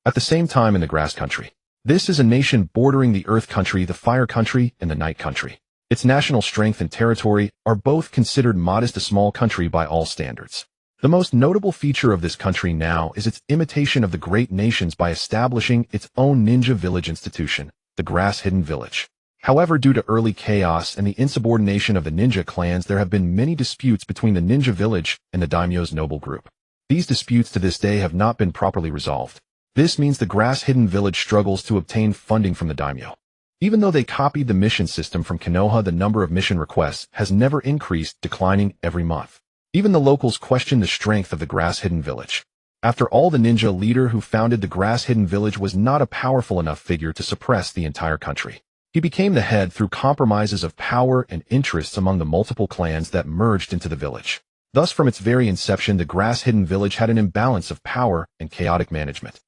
at the same time in the Grass Country. This is a nation bordering the Earth Country, the Fire Country, and the Night Country. Its national strength and territory are both considered modest, a small country by all standards. The most notable feature of this country now is its imitation of the great nations by establishing its own ninja village institution, the Grass Hidden Village. However, due to early chaos and the insubordination of the ninja clans, there have been many disputes between the ninja village and the daimyo's noble group. These disputes to this day have not been properly resolved. This means the Grass Hidden Village struggles to obtain funding from the daimyo. Even though they copied the mission system from Konoha, the number of mission requests has never increased, declining every month. Even the locals question the strength of the Grass Hidden Village. After all, the ninja leader who founded the Grass Hidden Village was not a powerful enough figure to suppress the entire country. He became the head through compromises of power and interests among the multiple clans that merged into the village. Thus, from its very inception, the Grass Hidden Village had an imbalance of power and chaotic management.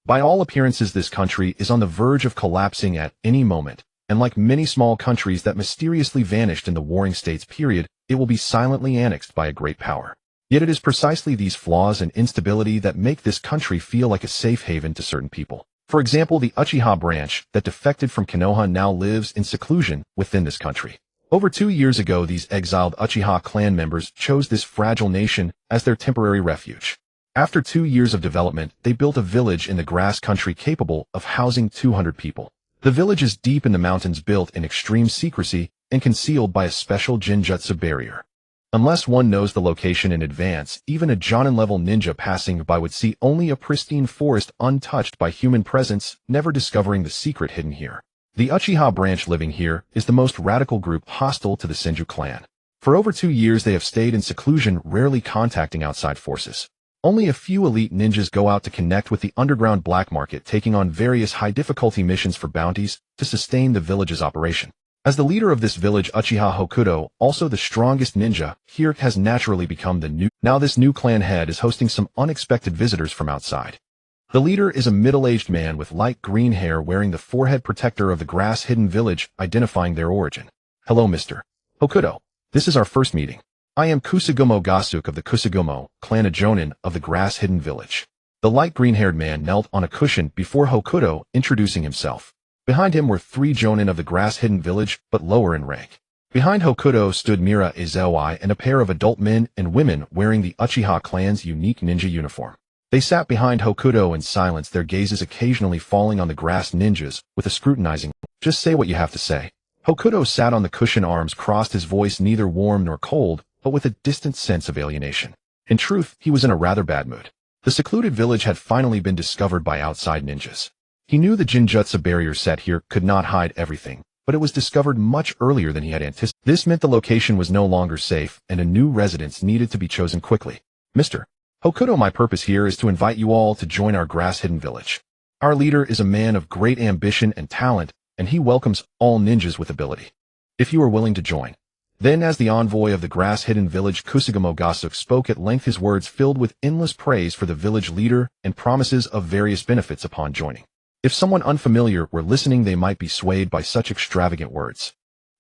By all appearances, this country is on the verge of collapsing at any moment, and like many small countries that mysteriously vanished in the Warring States period, it will be silently annexed by a great power. Yet it is precisely these flaws and instability that make this country feel like a safe haven to certain people. For example, the Uchiha branch that defected from Konoha now lives in seclusion within this country. Over 2 years ago, these exiled Uchiha clan members chose this fragile nation as their temporary refuge. After 2 years of development, they built a village in the Grass Country capable of housing 200 people. The village is deep in the mountains, built in extreme secrecy and concealed by a special Jinjutsu barrier. Unless one knows the location in advance, even a Jonin-level ninja passing by would see only a pristine forest untouched by human presence, never discovering the secret hidden here. The Uchiha branch living here is the most radical group hostile to the Senju clan. For over 2 years they have stayed in seclusion, rarely contacting outside forces. Only a few elite ninjas go out to connect with the underground black market, taking on various high-difficulty missions for bounties to sustain the village's operation. As the leader of this village, Uchiha Hokuto, also the strongest ninja, here has naturally become the new. Now this new clan head is hosting some unexpected visitors from outside. The leader is a middle-aged man with light green hair wearing the forehead protector of the Grass Hidden Village, identifying their origin. Hello, Mr. Hokuto. This is our first meeting. I am Kusugumo Gasuk of the Kusugumo clan, a jonin of the Grass Hidden Village. The light green-haired man knelt on a cushion before Hokuto, introducing himself. Behind him were 3 jonin of the Grass Hidden Village, but lower in rank. Behind Hokuto stood Mira Izewai and a pair of adult men and women wearing the Uchiha clan's unique ninja uniform. They sat behind Hokuto in silence, their gazes occasionally falling on the grass ninjas with a scrutinizing, "Just say what you have to say." Hokuto sat on the cushion, arms crossed, his voice neither warm nor cold, but with a distant sense of alienation. In truth, he was in a rather bad mood. The secluded village had finally been discovered by outside ninjas. He knew the Jinjutsu barrier set here could not hide everything, but it was discovered much earlier than he had anticipated. This meant the location was no longer safe, and a new residence needed to be chosen quickly. Mr. Hokuto, my purpose here is to invite you all to join our Grass Hidden Village. Our leader is a man of great ambition and talent, and he welcomes all ninjas with ability. If you are willing to join. Then, as the envoy of the Grass Hidden Village, Kusugumo Gasuk spoke at length, his words filled with endless praise for the village leader and promises of various benefits upon joining. If someone unfamiliar were listening, they might be swayed by such extravagant words.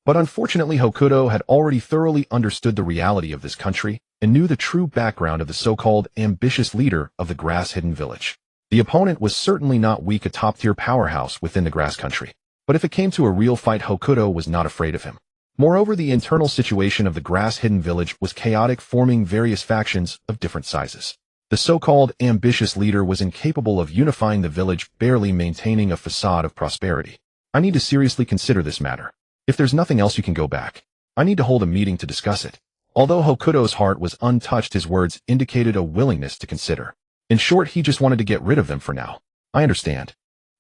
But unfortunately, Hokuto had already thoroughly understood the reality of this country and knew the true background of the so-called ambitious leader of the Grass Hidden Village. The opponent was certainly not weak, a top-tier powerhouse within the Grass Country. But if it came to a real fight, Hokuto was not afraid of him. Moreover, the internal situation of the Grass Hidden Village was chaotic, forming various factions of different sizes. The so-called ambitious leader was incapable of unifying the village, barely maintaining a facade of prosperity. I need to seriously consider this matter. If there's nothing else, you can go back. I need to hold a meeting to discuss it. Although Hokuto's heart was untouched, his words indicated a willingness to consider. In short, he just wanted to get rid of them for now. I understand.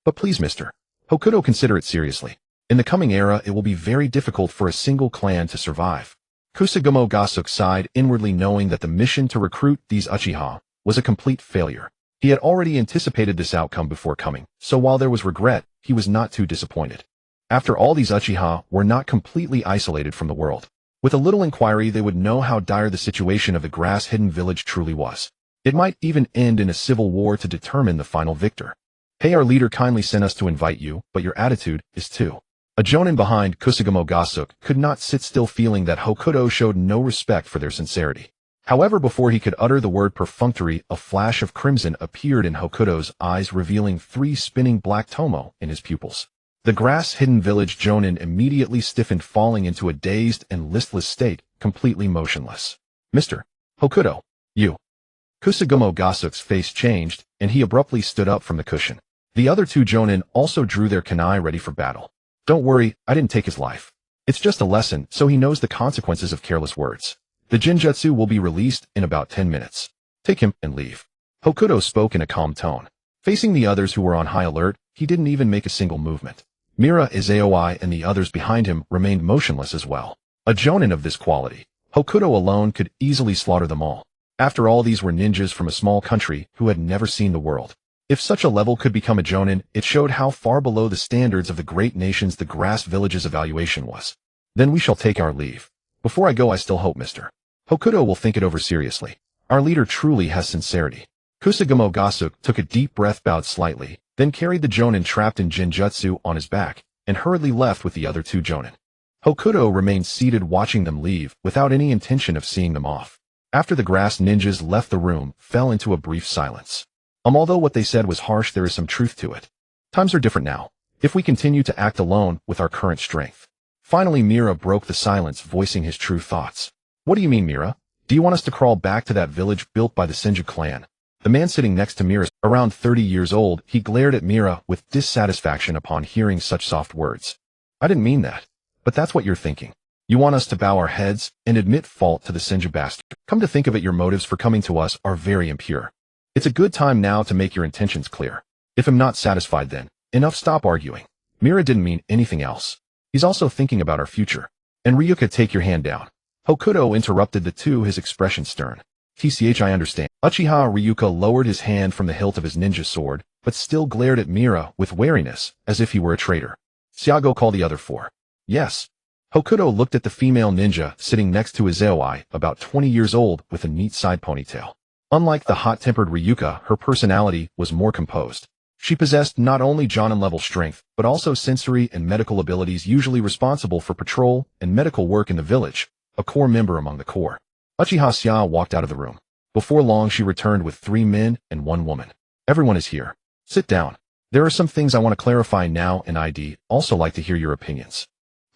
But please, Mr. Hokuto, consider it seriously. In the coming era, it will be very difficult for a single clan to survive. Kusugumo Gasuk sighed inwardly, knowing that the mission to recruit these Uchiha was a complete failure. He had already anticipated this outcome before coming, so while there was regret, he was not too disappointed. After all, these Uchiha were not completely isolated from the world. With a little inquiry, they would know how dire the situation of the Grass Hidden Village truly was. It might even end in a civil war to determine the final victor. Hey, our leader kindly sent us to invite you, but your attitude is too. A jonin behind Kusugumo Gasuk could not sit still, feeling that Hokuto showed no respect for their sincerity. However, before he could utter the word perfunctory, a flash of crimson appeared in Hokuto's eyes, revealing 3 spinning black tomo in his pupils. The grass-hidden village jonin immediately stiffened, falling into a dazed and listless state, completely motionless. Mr. Hokuto, you. Kusugumo Gasuke's face changed, and he abruptly stood up from the cushion. The other 2 jonin also drew their kunai ready for battle. Don't worry, I didn't take his life. It's just a lesson, so he knows the consequences of careless words. The Jinjutsu will be released in about 10 minutes. Take him and leave. Hokuto spoke in a calm tone. Facing the others who were on high alert, he didn't even make a single movement. Mira, Yayoi, and the others behind him remained motionless as well. A jonin of this quality, Hokuto alone could easily slaughter them all. After all, these were ninjas from a small country who had never seen the world. If such a level could become a jonin, it showed how far below the standards of the great nations the grass village's evaluation was. Then we shall take our leave. Before I go, I still hope Mr. Hokuto will think it over seriously. Our leader truly has sincerity. Kusugumo Gasuke took a deep breath, bowed slightly, then carried the jonin trapped in Jinjutsu on his back, and hurriedly left with the other 2 jonin. Hokuto remained seated watching them leave, without any intention of seeing them off. After the grass ninjas left the room, fell into a brief silence. Although what they said was harsh, there is some truth to it. Times are different now. If we continue to act alone with our current strength. Finally, Mira broke the silence, voicing his true thoughts. What do you mean, Mira? Do you want us to crawl back to that village built by the Senju clan? The man sitting next to Mira, around 30 years old, he glared at Mira with dissatisfaction upon hearing such soft words. I didn't mean that. But that's what you're thinking. You want us to bow our heads and admit fault to the Senju bastard. Come to think of it, your motives for coming to us are very impure. It's a good time now to make your intentions clear. If I'm not satisfied, then enough, stop arguing. Mira didn't mean anything else. He's also thinking about our future. And Ryuka, take your hand down. Hokuto interrupted the 2, his expression stern. TCH, I understand. Uchiha Ryuka lowered his hand from the hilt of his ninja sword, but still glared at Mira with wariness, as if he were a traitor. Xiago, call the other 4. Yes. Hokuto looked at the female ninja sitting next to Yayoi, about 20 years old, with a neat side ponytail. Unlike the hot-tempered Ryuka, her personality was more composed. She possessed not only jonin-level strength, but also sensory and medical abilities usually responsible for patrol and medical work in the village, a core member among the core. Uchiha Xia walked out of the room. Before long, she returned with 3 men and 1 woman. Everyone is here. Sit down. There are some things I want to clarify now, and I'd also like to hear your opinions.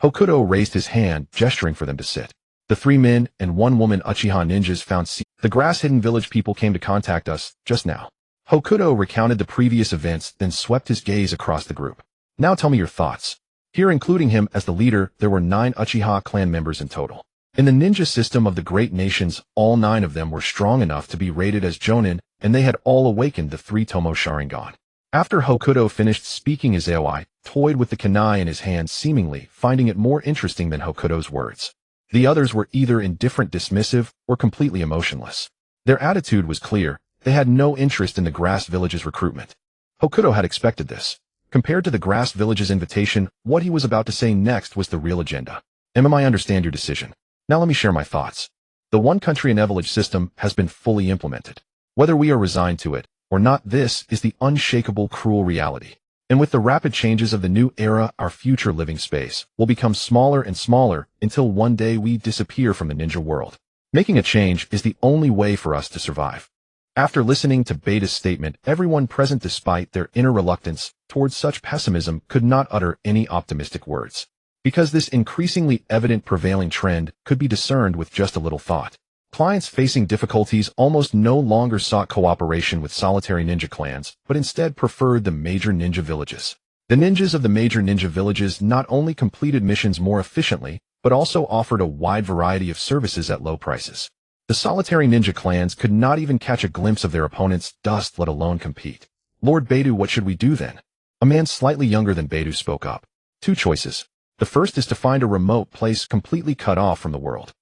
Hokuto raised his hand, gesturing for them to sit. The 3 men and 1 woman Uchiha ninjas found the grass-hidden village people came to contact us just now. Hokuto recounted the previous events, then swept his gaze across the group. Now tell me your thoughts. Here, including him as the leader, there were 9 Uchiha clan members in total. In the ninja system of the great nations, all 9 of them were strong enough to be rated as jonin, and they had all awakened the 3 Tomo Sharingan. After Hokuto finished speaking, Yayoi toyed with the kunai in his hand, seemingly finding it more interesting than Hokuto's words. The others were either indifferent, dismissive, or completely emotionless. Their attitude was clear. They had no interest in the grass village's recruitment. Hokuto had expected this. Compared to the grass village's invitation, what he was about to say next was the real agenda. I understand your decision. Now let me share my thoughts. The one country and village system has been fully implemented. Whether we are resigned to it or not, this is the unshakable, cruel reality. And with the rapid changes of the new era, our future living space will become smaller and smaller until one day we disappear from the ninja world. Making a change is the only way for us to survive. After listening to Beta's statement, everyone present, despite their inner reluctance towards such pessimism, could not utter any optimistic words. Because this increasingly evident prevailing trend could be discerned with just a little thought. Clients facing difficulties almost no longer sought cooperation with solitary ninja clans, but instead preferred the major ninja villages. The ninjas of the major ninja villages not only completed missions more efficiently, but also offered a wide variety of services at low prices. The solitary ninja clans could not even catch a glimpse of their opponent's dust, let alone compete. Lord Beidou, what should we do then? A man slightly younger than Beidou spoke up. 2 choices. The first is to find a remote place completely cut off from the world.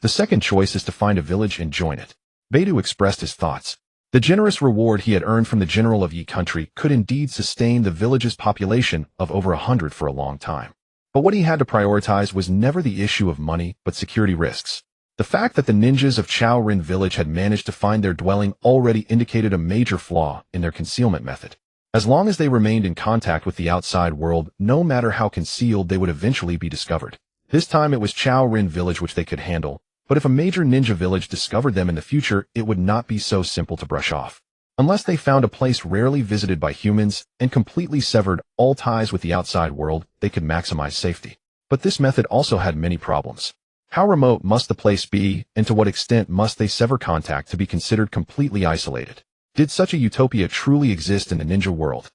The second choice is to find a village and join it. Beidou expressed his thoughts. The generous reward he had earned from the general of Yi country could indeed sustain the village's population of over 100 for a long time. But what he had to prioritize was never the issue of money, but security risks. The fact that the ninjas of Chao Rin village had managed to find their dwelling already indicated a major flaw in their concealment method. As long as they remained in contact with the outside world, no matter how concealed, they would eventually be discovered. This time it was Chao Rin village which they could handle, But if a major ninja village discovered them in the future, it would not be so simple to brush off. Unless they found a place rarely visited by humans and completely severed all ties with the outside world, they could maximize safety. But this method also had many problems. How remote must the place be, and to what extent must they sever contact to be considered completely isolated? Did such a utopia truly exist in the ninja world?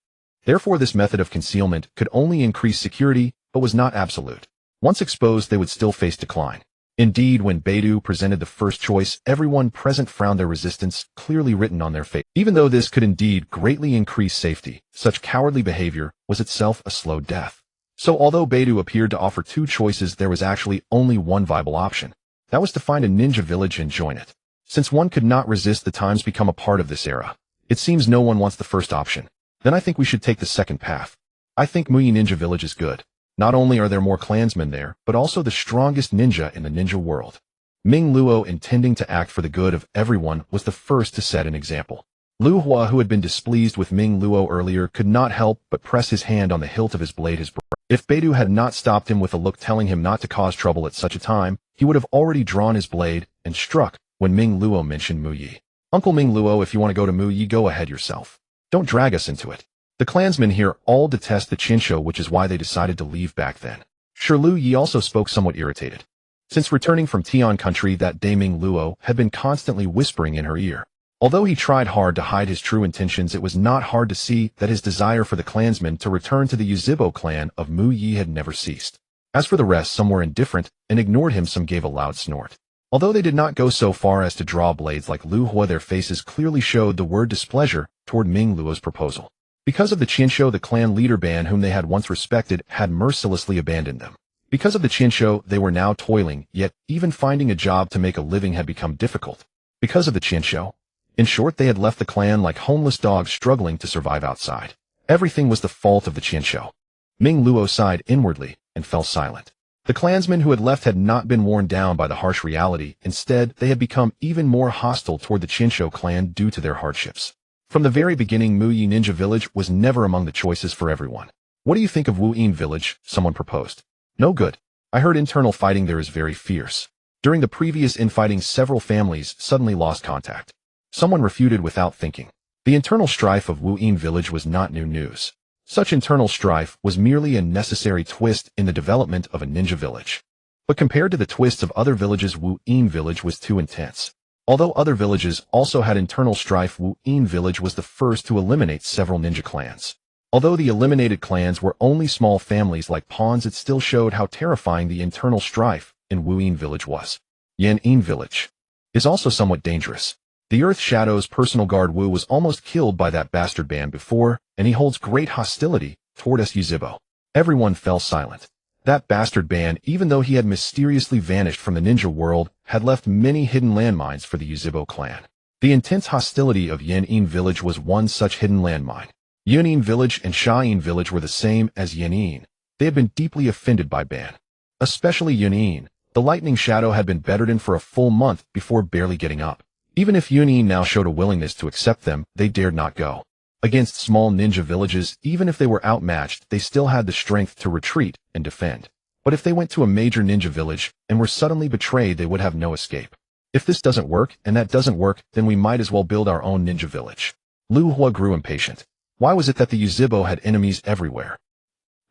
Therefore, this method of concealment could only increase security, but was not absolute. Once exposed, they would still face decline. Indeed, when Beidou presented the first choice, everyone present frowned, their resistance clearly written on their face. Even though this could indeed greatly increase safety, such cowardly behavior was itself a slow death. So although Beidou appeared to offer two choices, there was actually only one viable option. That was to find a ninja village and join it. Since one could not resist the times become a part of this era, it seems no one wants the first option. Then I think we should take the second path. I think Muyi Ninja Village is good. Not only are there more clansmen there, but also the strongest ninja in the ninja world. Ming Luo, intending to act for the good of everyone, was the first to set an example. Lu Hua, who had been displeased with Ming Luo earlier, could not help but press his hand on the hilt of his blade. If Beidou had not stopped him with a look telling him not to cause trouble at such a time, he would have already drawn his blade and struck when Ming Luo mentioned Mu Yi. Uncle Ming Luo, if you want to go to Mu Yi, go ahead yourself. Don't drag us into it. The clansmen here all detest the Qinsho, which is why they decided to leave back then. Sure, Lu Yi also spoke somewhat irritated. Since returning from Tian country that day, Ming Luo had been constantly whispering in her ear. Although he tried hard to hide his true intentions, it was not hard to see that his desire for the clansmen to return to the Yuzhibo clan of Mu Yi had never ceased. As for the rest, some were indifferent and ignored him, some gave a loud snort. Although they did not go so far as to draw blades like Lu Hua, their faces clearly showed the word displeasure toward Ming Luo's proposal. Because of the Qinsho, the clan leader Ban, whom they had once respected, had mercilessly abandoned them. Because of the Qinsho, they were now toiling, yet even finding a job to make a living had become difficult. Because of the Qinsho. In short, they had left the clan like homeless dogs struggling to survive outside. Everything was the fault of the Qinsho. Ming Luo sighed inwardly and fell silent. The clansmen who had left had not been worn down by the harsh reality. Instead, they had become even more hostile toward the Qinsho clan due to their hardships. From the very beginning, Mu Yi Ninja Village was never among the choices for everyone. What do you think of Wu Yin Village? Someone proposed. No good. I heard internal fighting there is very fierce. During the previous infighting, several families suddenly lost contact. Someone refuted without thinking. The internal strife of Wu Yin Village was not new news. Such internal strife was merely a necessary twist in the development of a ninja village. But compared to the twists of other villages, Wu Yin Village was too intense. Although other villages also had internal strife, Wu Yin Village was the first to eliminate several ninja clans. Although the eliminated clans were only small families like pawns, it still showed how terrifying the internal strife in Wu Yin Village was. Yan Yin Village is also somewhat dangerous. The Earth Shadow's personal guard Wu was almost killed by that bastard Ban before, and he holds great hostility toward us Yuzhibo. Everyone fell silent. That bastard Ban, even though he had mysteriously vanished from the ninja world, had left many hidden landmines for the Yuzhibo clan. The intense hostility of Yan'in Village was one such hidden landmine. Yan'in Village and Sha'in Village were the same as Yan'in. They had been deeply offended by Ban. Especially Yan'in. The lightning shadow had been bedridden for a full month before barely getting up. Even if Yan'in now showed a willingness to accept them, they dared not go. Against small ninja villages, even if they were outmatched, they still had the strength to retreat and defend. But if they went to a major ninja village and were suddenly betrayed, they would have no escape. If this doesn't work, and that doesn't work, then we might as well build our own ninja village. Lu Hua grew impatient. Why was it that the Yuzhibo had enemies everywhere?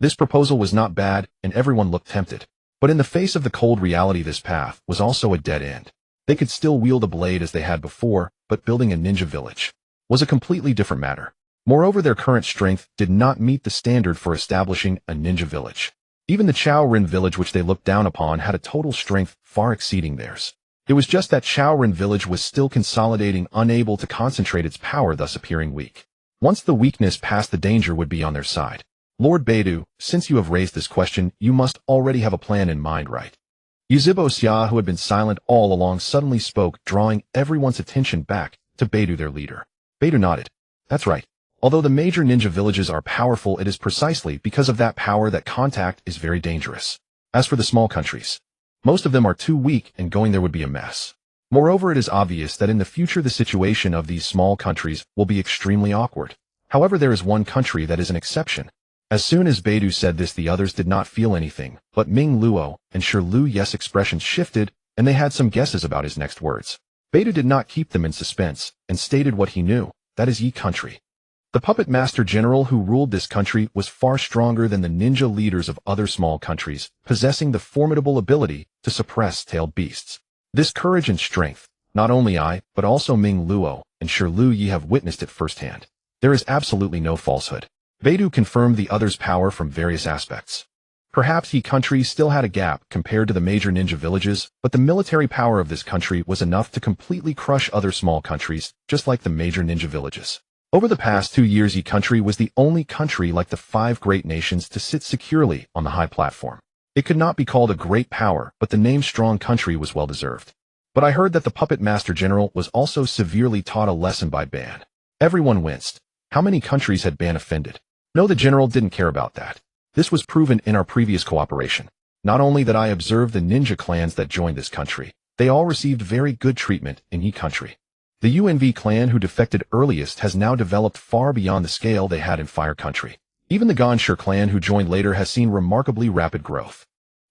This proposal was not bad, and everyone looked tempted. But in the face of the cold reality, this path was also a dead end. They could still wield a blade as they had before, but building a ninja village was a completely different matter. Moreover, their current strength did not meet the standard for establishing a ninja village. Even the Chaorin village, which they looked down upon, had a total strength far exceeding theirs. It was just that Chaorin village was still consolidating, unable to concentrate its power, thus appearing weak. Once the weakness passed, the danger would be on their side. Lord Beidou, since you have raised this question, you must already have a plan in mind, right? Yuzhibo Xia, who had been silent all along, suddenly spoke, drawing everyone's attention back to Beidou, their leader. Beidou nodded. That's right. Although the major ninja villages are powerful, it is precisely because of that power that contact is very dangerous. As for the small countries, most of them are too weak, and going there would be a mess. Moreover, it is obvious that in the future the situation of these small countries will be extremely awkward. However, there is one country that is an exception. As soon as Beidou said this, the others did not feel anything, but Ming Luo and Shi Lu Yes expressions shifted and they had some guesses about his next words. Beidou did not keep them in suspense, and stated what he knew, that is Yi country. The puppet master general who ruled this country was far stronger than the ninja leaders of other small countries, possessing the formidable ability to suppress tailed beasts. This courage and strength, not only I, but also Ming Luo and Shi Lu Yi have witnessed it firsthand. There is absolutely no falsehood. Beidou confirmed the other's power from various aspects. Perhaps Yi country still had a gap compared to the major ninja villages, but the military power of this country was enough to completely crush other small countries, just like the major ninja villages. Over the past 2 years, Yi country was the only country like the 5 great nations to sit securely on the high platform. It could not be called a great power, but the name strong country was well deserved. But I heard that the puppet master general was also severely taught a lesson by Ban. Everyone winced. How many countries had Ban offended? No, the general didn't care about that. This was proven in our previous cooperation. Not only that I observed the ninja clans that joined this country, they all received very good treatment in Yi country. The UNV clan who defected earliest has now developed far beyond the scale they had in Fire country. Even the Ganshur clan who joined later has seen remarkably rapid growth.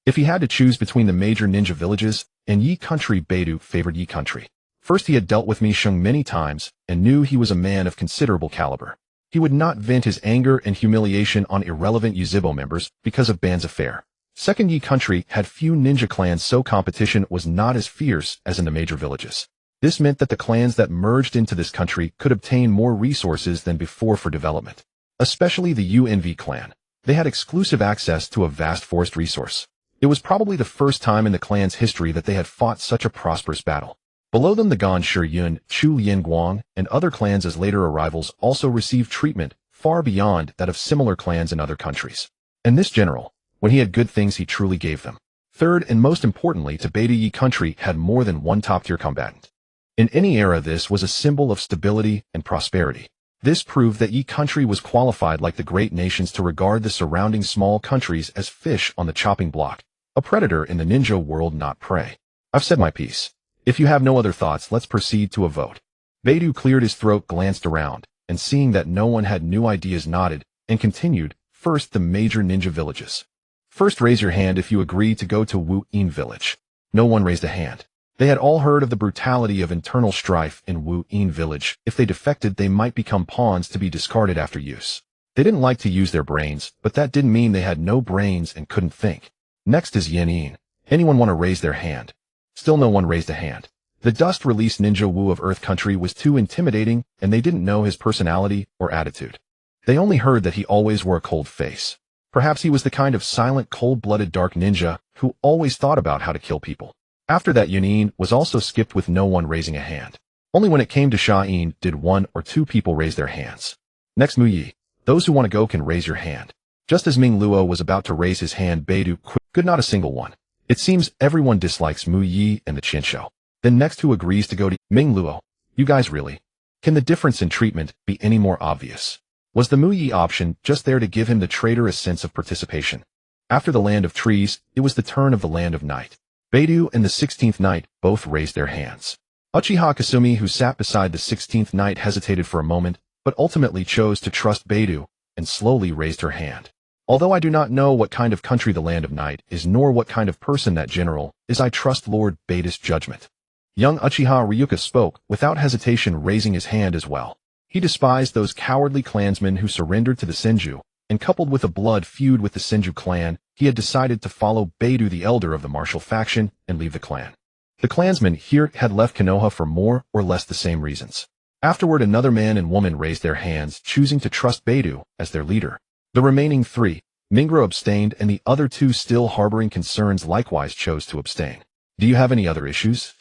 If he had to choose between the major ninja villages and Yi country, Beidou favored Yi country. First, he had dealt with Mi Sheng many times and knew he was a man of considerable caliber. He would not vent his anger and humiliation on irrelevant Yuzhibo members because of Ban's affair. Second, Yi country had few ninja clans, so competition was not as fierce as in the major villages. This meant that the clans that merged into this country could obtain more resources than before for development. Especially the UNV clan. They had exclusive access to a vast forest resource. It was probably the first time in the clan's history that they had fought such a prosperous battle. Below them, the Ganshur Yun, Chu Lien Guang, and other clans as later arrivals also received treatment far beyond that of similar clans in other countries. And this general, when he had good things, he truly gave them. Third, and most importantly, to Beidou, Yi country had more than one top-tier combatant. In any era, this was a symbol of stability and prosperity. This proved that Yi country was qualified like the great nations to regard the surrounding small countries as fish on the chopping block, a predator in the ninja world, not prey. I've said my piece. If you have no other thoughts, let's proceed to a vote. Beidou cleared his throat, glanced around, and seeing that no one had new ideas, nodded, and continued. First, the major ninja villages. First, raise your hand if you agree to go to Wu Yin village. No one raised a hand. They had all heard of the brutality of internal strife in Wu Yin village. If they defected, they might become pawns to be discarded after use. They didn't like to use their brains, but that didn't mean they had no brains and couldn't think. Next is Yin Yin. Anyone want to raise their hand? Still no one raised a hand. The dust-released ninja Wu of Earth country was too intimidating, and they didn't know his personality or attitude. They only heard that he always wore a cold face. Perhaps he was the kind of silent, cold-blooded dark ninja who always thought about how to kill people. After that, Yunin was also skipped with no one raising a hand. Only when it came to Sha'in did 1 or 2 people raise their hands. Next, Mu Yi. Those who want to go can raise your hand. Just as Ming Luo was about to raise his hand, Beidou could not a single one. It seems everyone dislikes Mu Yi and the Qinsho. Then next, who agrees to go to Ming Luo? You guys really? Can the difference in treatment be any more obvious? Was the Mu Yi option just there to give him the traitorous sense of participation? After the Land of Trees, it was the turn of the Land of Night. Beidou and the 16th Knight both raised their hands. Uchiha Kasumi, who sat beside the 16th Knight, hesitated for a moment, but ultimately chose to trust Beidou and slowly raised her hand. Although I do not know what kind of country the Land of Night is, nor what kind of person that general is, I trust Lord Beidou's judgment. Young Uchiha Ryuka spoke, without hesitation, raising his hand as well. He despised those cowardly clansmen who surrendered to the Senju, and coupled with a blood feud with the Senju clan, he had decided to follow Beidou, the elder of the martial faction, and leave the clan. The clansmen here had left Konoha for more or less the same reasons. Afterward, another man and woman raised their hands, choosing to trust Beidou as their leader. The remaining 3, Mingro abstained, and the other 2, still harboring concerns, likewise chose to abstain. Do you have any other issues?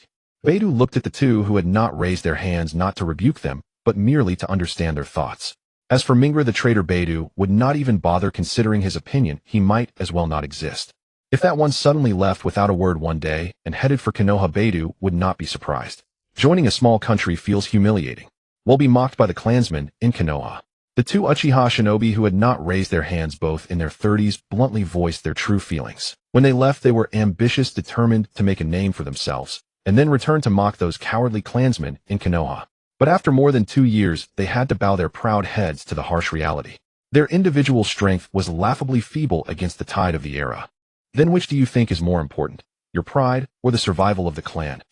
Beidou looked at the 2 who had not raised their hands, not to rebuke them, but merely to understand their thoughts. As for Mingro the traitor, Beidou would not even bother considering his opinion. He might as well not exist. If that one suddenly left without a word one day and headed for Konoha, Beidou would not be surprised. Joining a small country feels humiliating. Will be mocked by the clansmen in Konoha. The 2 Uchiha shinobi who had not raised their hands, both in their 30s, bluntly voiced their true feelings. When they left, they were ambitious, determined to make a name for themselves, and then returned to mock those cowardly clansmen in Konoha. But after more than 2 years, they had to bow their proud heads to the harsh reality. Their individual strength was laughably feeble against the tide of the era. Then which do you think is more important? your pride, or the survival of the clan?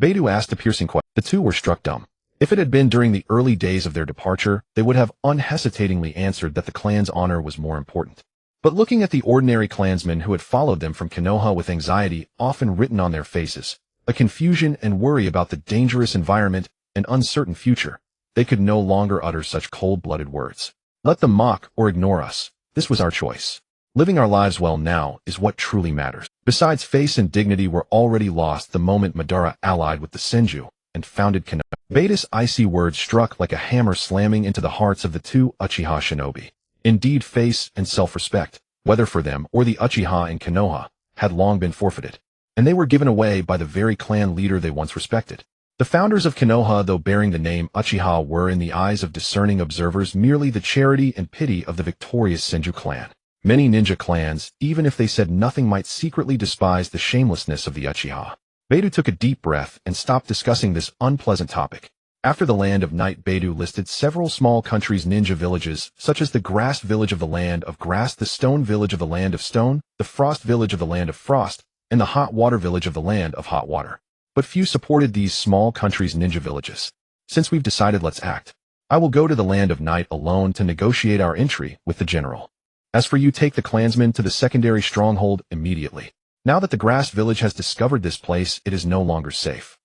Beidou asked a piercing question. The two were struck dumb. If it had been during the early days of their departure, they would have unhesitatingly answered that the clan's honor was more important. But looking at the ordinary clansmen who had followed them from Konoha with anxiety often written on their faces, a confusion and worry about the dangerous environment and uncertain future, they could no longer utter such cold-blooded words. Let them mock or ignore us. This was our choice. Living our lives well now is what truly matters. Besides, face and dignity were already lost the moment Madara allied with the Senju and founded Konoha. Beidou's icy words struck like a hammer slamming into the hearts of the two Uchiha shinobi. Indeed, face and self-respect, whether for them or the Uchiha in Konoha, had long been forfeited, and they were given away by the very clan leader they once respected. The founders of Konoha, though bearing the name Uchiha, were in the eyes of discerning observers merely the charity and pity of the victorious Senju clan. Many ninja clans, even if they said nothing, might secretly despise the shamelessness of the Uchiha. Beidou took a deep breath and stopped discussing this unpleasant topic. After the Land of Night, Beidou listed several small countries' ninja villages, such as the Grass Village of the Land of Grass, the Stone Village of the Land of Stone, the Frost Village of the Land of Frost, and the Hot Water Village of the Land of Hot Water. But few supported these small countries' ninja villages. Since we've decided, let's act. I will go to the Land of Night alone to negotiate our entry with the general. As for you, take the clansmen to the secondary stronghold immediately. Now that the Grass Village has discovered this place, it is no longer safe.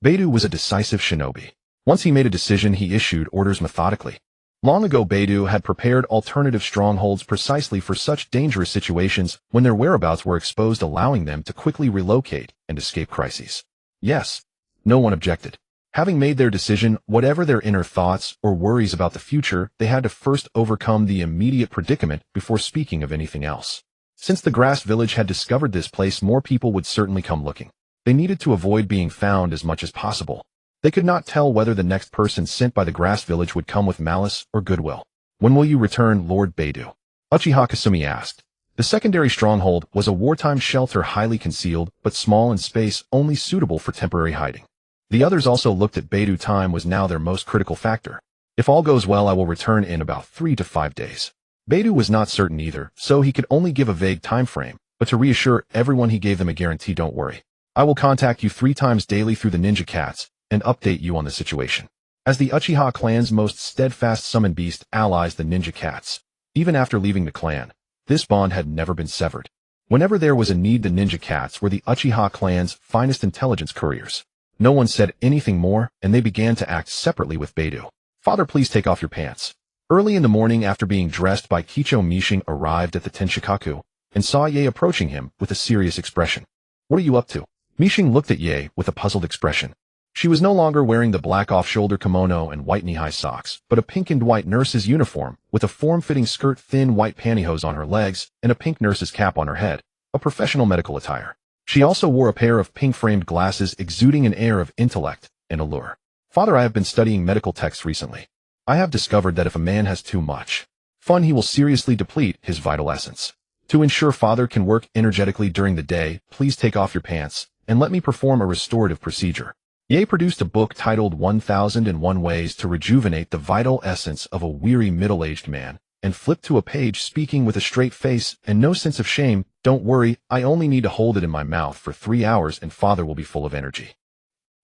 Beidou was a decisive shinobi. Once he made a decision, he issued orders methodically. Long ago, Beidou had prepared alternative strongholds precisely for such dangerous situations when their whereabouts were exposed, allowing them to quickly relocate and escape crises. Yes, no one objected. Having made their decision, whatever their inner thoughts or worries about the future, they had to first overcome the immediate predicament before speaking of anything else. Since the Grass Village had discovered this place, more people would certainly come looking. They needed to avoid being found as much as possible. They could not tell whether the next person sent by the Grass Village would come with malice or goodwill. When will you return, Lord Beidou? Uchiha Kasumi asked. The secondary stronghold was a wartime shelter, highly concealed, but small in space, only suitable for temporary hiding. The others also looked at Beidou. Time was now their most critical factor. If all goes well, I will return in about 3 to 5 days. Beidou was not certain either, so he could only give a vague time frame, but to reassure everyone he gave them a guarantee. Don't worry. I will contact you 3 times daily through the Ninja Cats and update you on the situation. As the Uchiha clan's most steadfast summon beast allies, the Ninja Cats. Even after leaving the clan, this bond had never been severed. Whenever there was a need, the Ninja Cats were the Uchiha clan's finest intelligence couriers. No one said anything more, and they began to act separately with Beidou. Father, please take off your pants. Early in the morning, after being dressed by Kicho, Mishing arrived at the Tenshikaku and saw Ye approaching him with a serious expression. What are you up to? Mishing looked at Ye with a puzzled expression. She was no longer wearing the black off-shoulder kimono and white knee-high socks, but a pink and white nurse's uniform with a form-fitting skirt, thin white pantyhose on her legs, and a pink nurse's cap on her head, a professional medical attire. She also wore a pair of pink-framed glasses, exuding an air of intellect and allure. Father, I have been studying medical texts recently. I have discovered that if a man has too much fun, he will seriously deplete his vital essence. To ensure Father can work energetically during the day, please take off your pants and let me perform a restorative procedure. Ye produced a book titled 1001 Ways to Rejuvenate the Vital Essence of a Weary Middle-Aged Man, and flipped to a page, speaking with a straight face and no sense of shame. Don't worry, I only need to hold it in my mouth for 3 hours and Father will be full of energy.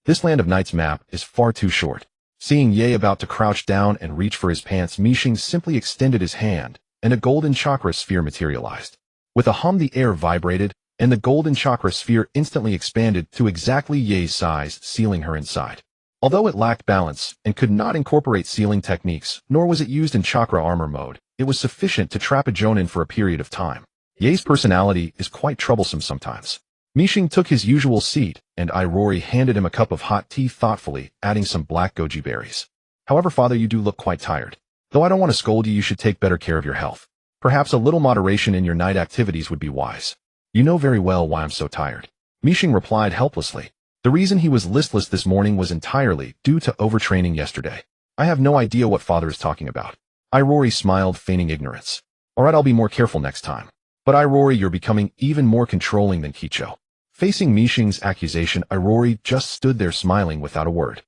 This Land of Night's map is far too short. Seeing Ye about to crouch down and reach for his pants, Mishing simply extended his hand, and a golden chakra sphere materialized. With a hum, the air vibrated, and the golden chakra sphere instantly expanded to exactly Ye's size, sealing her inside. Although it lacked balance and could not incorporate sealing techniques, nor was it used in chakra armor mode, it was sufficient to trap a Jonin for a period of time. Ye's personality is quite troublesome sometimes. Mishing took his usual seat, and Irori handed him a cup of hot tea, thoughtfully adding some black goji berries. However, Father, you do look quite tired. Though I don't want to scold you, you should take better care of your health. Perhaps a little moderation in your night activities would be wise. You know very well why I'm so tired. Mishing replied helplessly. The reason he was listless this morning was entirely due to overtraining yesterday. I have no idea what Father is talking about. Irori smiled, feigning ignorance. Alright, I'll be more careful next time. But Irori, you're becoming even more controlling than Kicho. Facing Mishing's accusation, Irori just stood there smiling without a word.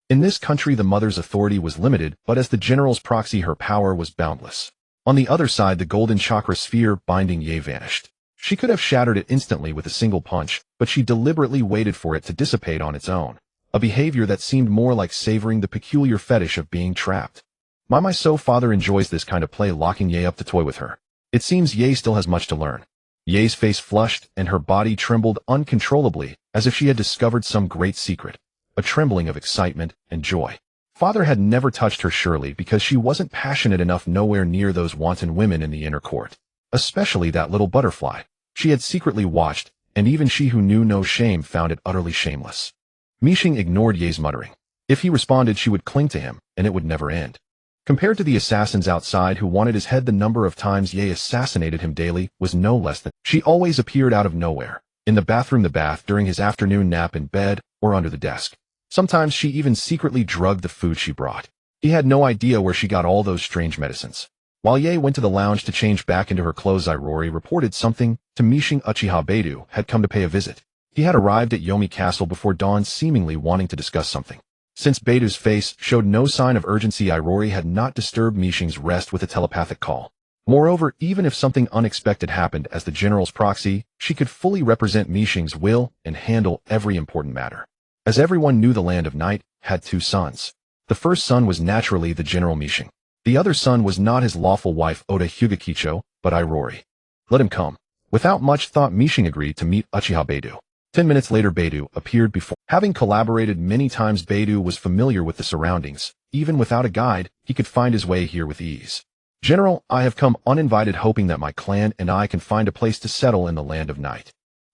In this country, the mother's authority was limited, but as the general's proxy, her power was boundless. On the other side, the golden chakra sphere binding Ye vanished. She could have shattered it instantly with a single punch, but she deliberately waited for it to dissipate on its own, a behavior that seemed more like savoring the peculiar fetish of being trapped. My father enjoys this kind of play, locking Ye up to toy with her. It seems Ye still has much to learn. Ye's face flushed and her body trembled uncontrollably, as if she had discovered some great secret, a trembling of excitement and joy. Father had never touched her surely because she wasn't passionate enough, nowhere near those wanton women in the inner court. Especially that little butterfly. She had secretly watched, and even she who knew no shame found it utterly shameless. Mixing ignored Ye's muttering. If he responded, she would cling to him, and it would never end. Compared to the assassins outside who wanted his head, the number of times Ye assassinated him daily was no less than. She always appeared out of nowhere, in the bathroom, the bath, during his afternoon nap, in bed, or under the desk. Sometimes she even secretly drugged the food she brought. He had no idea where she got all those strange medicines. While Ye went to the lounge to change back into her clothes, Irori reported something to Mixing. Uchiha Beidou had come to pay a visit. He had arrived at Yomi Castle before dawn, seemingly wanting to discuss something. Since Beidou's face showed no sign of urgency, Irori had not disturbed Mixing's rest with a telepathic call. Moreover, even if something unexpected happened as the general's proxy, she could fully represent Mixing's will and handle every important matter. As everyone knew, the Land of Night had two sons. The first son was naturally the General Mixing. The other son was not his lawful wife Oda Hyugakicho, but Irori. Let him come. Without much thought, Mixing agreed to meet Uchiha Beidou. 10 minutes later, Beidou appeared before. Having collaborated many times, Beidou was familiar with the surroundings. Even without a guide, he could find his way here with ease. General, I have come uninvited, hoping that my clan and I can find a place to settle in the Land of Night.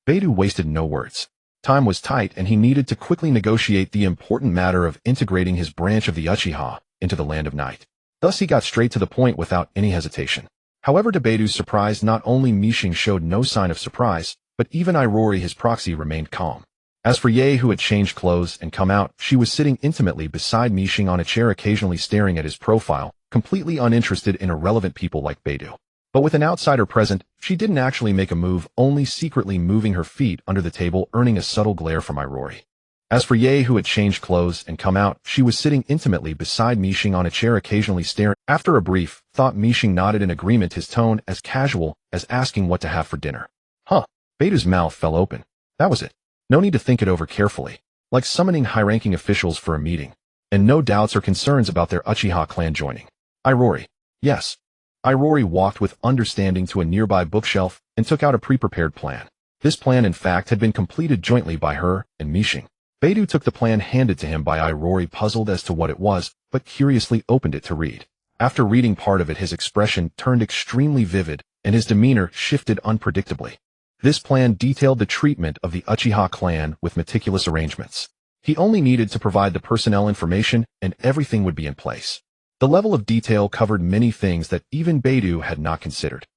Beidou wasted no words. Time was tight, and he needed to quickly negotiate the important matter of integrating his branch of the Uchiha into the Land of Night. Thus he got straight to the point without any hesitation. However, to Beidou's surprise, not only Mixing showed no sign of surprise, but even Irori, his proxy, remained calm. As for Ye, who had changed clothes and come out, she was sitting intimately beside Mixing on a chair, occasionally staring at his profile, completely uninterested in irrelevant people like Beidou. But with an outsider present, she didn't actually make a move, only secretly moving her feet under the table, earning a subtle glare from Irori. As for Ye, who had changed clothes and come out, she was sitting intimately beside Mixing on a chair, occasionally staring. After a brief thought, Mixing nodded in agreement, his tone as casual as asking what to have for dinner. Huh. Beidou's mouth fell open. That was it. No need to think it over carefully. Like summoning high-ranking officials for a meeting. And no doubts or concerns about their Uchiha clan joining. Irori. Yes. Irori walked with understanding to a nearby bookshelf and took out a pre-prepared plan. This plan, in fact, had been completed jointly by her and Mixing. Beidou took the plan handed to him by Irori, puzzled as to what it was, but curiously opened it to read. After reading part of it, his expression turned extremely vivid, and his demeanor shifted unpredictably. This plan detailed the treatment of the Uchiha clan with meticulous arrangements. He only needed to provide the personnel information, and everything would be in place. The level of detail covered many things that even Beidou had not considered.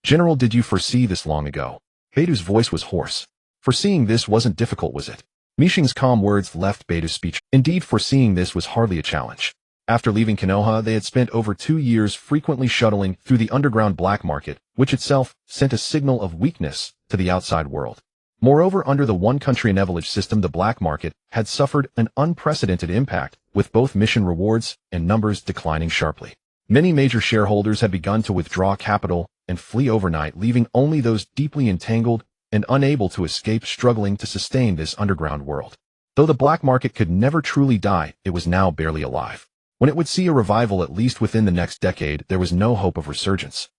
General, did you foresee this long ago? Beidou's voice was hoarse. Foreseeing this wasn't difficult, was it? Mixing's calm words left Beidou speech. Indeed, foreseeing this was hardly a challenge. After leaving Konoha, they had spent over 2 years frequently shuttling through the underground black market, which itself sent a signal of weakness to the outside world. Moreover, under the one-country nevelage system, the black market had suffered an unprecedented impact, with both mission rewards and numbers declining sharply. Many major shareholders had begun to withdraw capital and flee overnight, leaving only those deeply entangled and unable to escape, struggling to sustain this underground world. Though the black market could never truly die, it was now barely alive. When it would see a revival at least within the next decade, there was no hope of resurgence.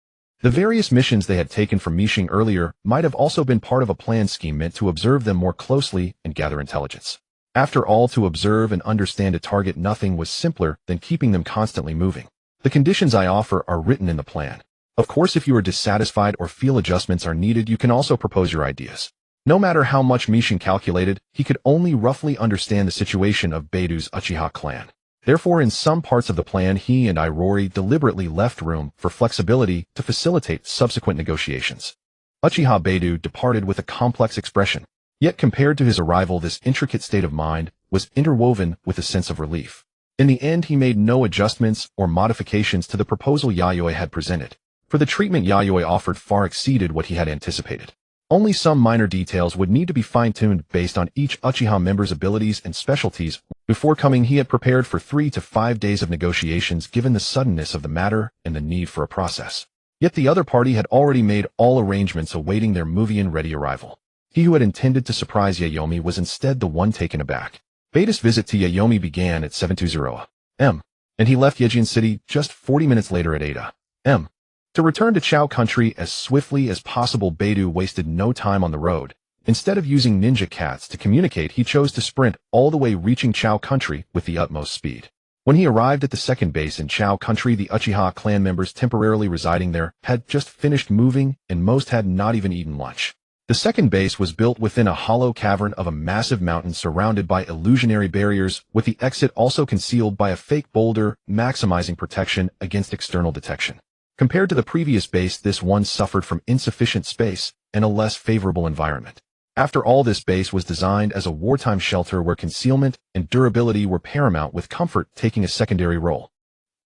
The various missions they had taken from Mixing earlier might have also been part of a planned scheme meant to observe them more closely and gather intelligence. After all, to observe and understand a target, nothing was simpler than keeping them constantly moving. The conditions I offer are written in the plan. Of course, if you are dissatisfied or feel adjustments are needed, you can also propose your ideas. No matter how much Mixing calculated, he could only roughly understand the situation of Beidou's Uchiha clan. Therefore, in some parts of the plan, he and Irori deliberately left room for flexibility to facilitate subsequent negotiations. Uchiha Beidou departed with a complex expression. Yet compared to his arrival, this intricate state of mind was interwoven with a sense of relief. In the end, he made no adjustments or modifications to the proposal Yayoi had presented, for the treatment Yayoi offered far exceeded what he had anticipated. Only some minor details would need to be fine-tuned based on each Uchiha member's abilities and specialties. Before coming, he had prepared for 3 to 5 days of negotiations, given the suddenness of the matter and the need for a process. Yet the other party had already made all arrangements awaiting their movie-ready arrival. He who had intended to surprise Yayoi was instead the one taken aback. Beta's visit to Yayoi began at 7:20 am, and he left Yejin City just 40 minutes later at 8 am. To return to Chao Country as swiftly as possible, Beidou wasted no time on the road. Instead of using ninja cats to communicate, he chose to sprint all the way, reaching Chao Country with the utmost speed. When he arrived at the second base in Chao Country, the Uchiha clan members temporarily residing there had just finished moving, and most had not even eaten lunch. The second base was built within a hollow cavern of a massive mountain surrounded by illusionary barriers, with the exit also concealed by a fake boulder, maximizing protection against external detection. Compared to the previous base, this one suffered from insufficient space and a less favorable environment. After all, this base was designed as a wartime shelter where concealment and durability were paramount, with comfort taking a secondary role.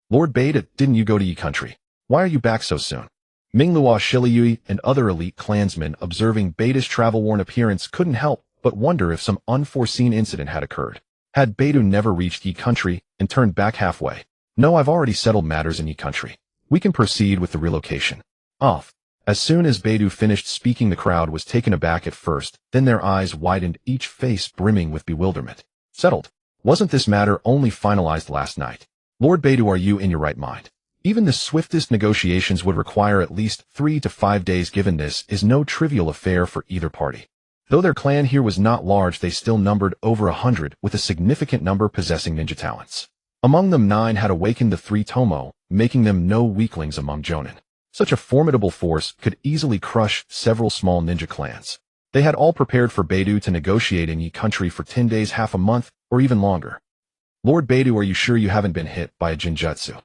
Lord Beta, didn't you go to Yi Country? Why are you back so soon? Minglua Shiliui and other elite clansmen, observing Beta's travel-worn appearance, couldn't help but wonder if some unforeseen incident had occurred. Had Beta never reached Yi Country and turned back halfway? No, I've already settled matters in Yi Country. We can proceed with the relocation. Off. As soon as Beidou finished speaking, the crowd was taken aback at first, then their eyes widened, each face brimming with bewilderment. Settled? Wasn't this matter only finalized last night? Lord Beidou, are you in your right mind? Even the swiftest negotiations would require at least 3 to 5 days, given this is no trivial affair for either party. Though their clan here was not large, they still numbered over 100, with a significant number possessing ninja talents. Among them, 9 had awakened the 3 Tomo, making them no weaklings among Jonin. Such a formidable force could easily crush several small ninja clans. They had all prepared for Beidou to negotiate in Yi Country for 10 days, half a month, or even longer. Lord Beidou, are you sure you haven't been hit by a jinjutsu?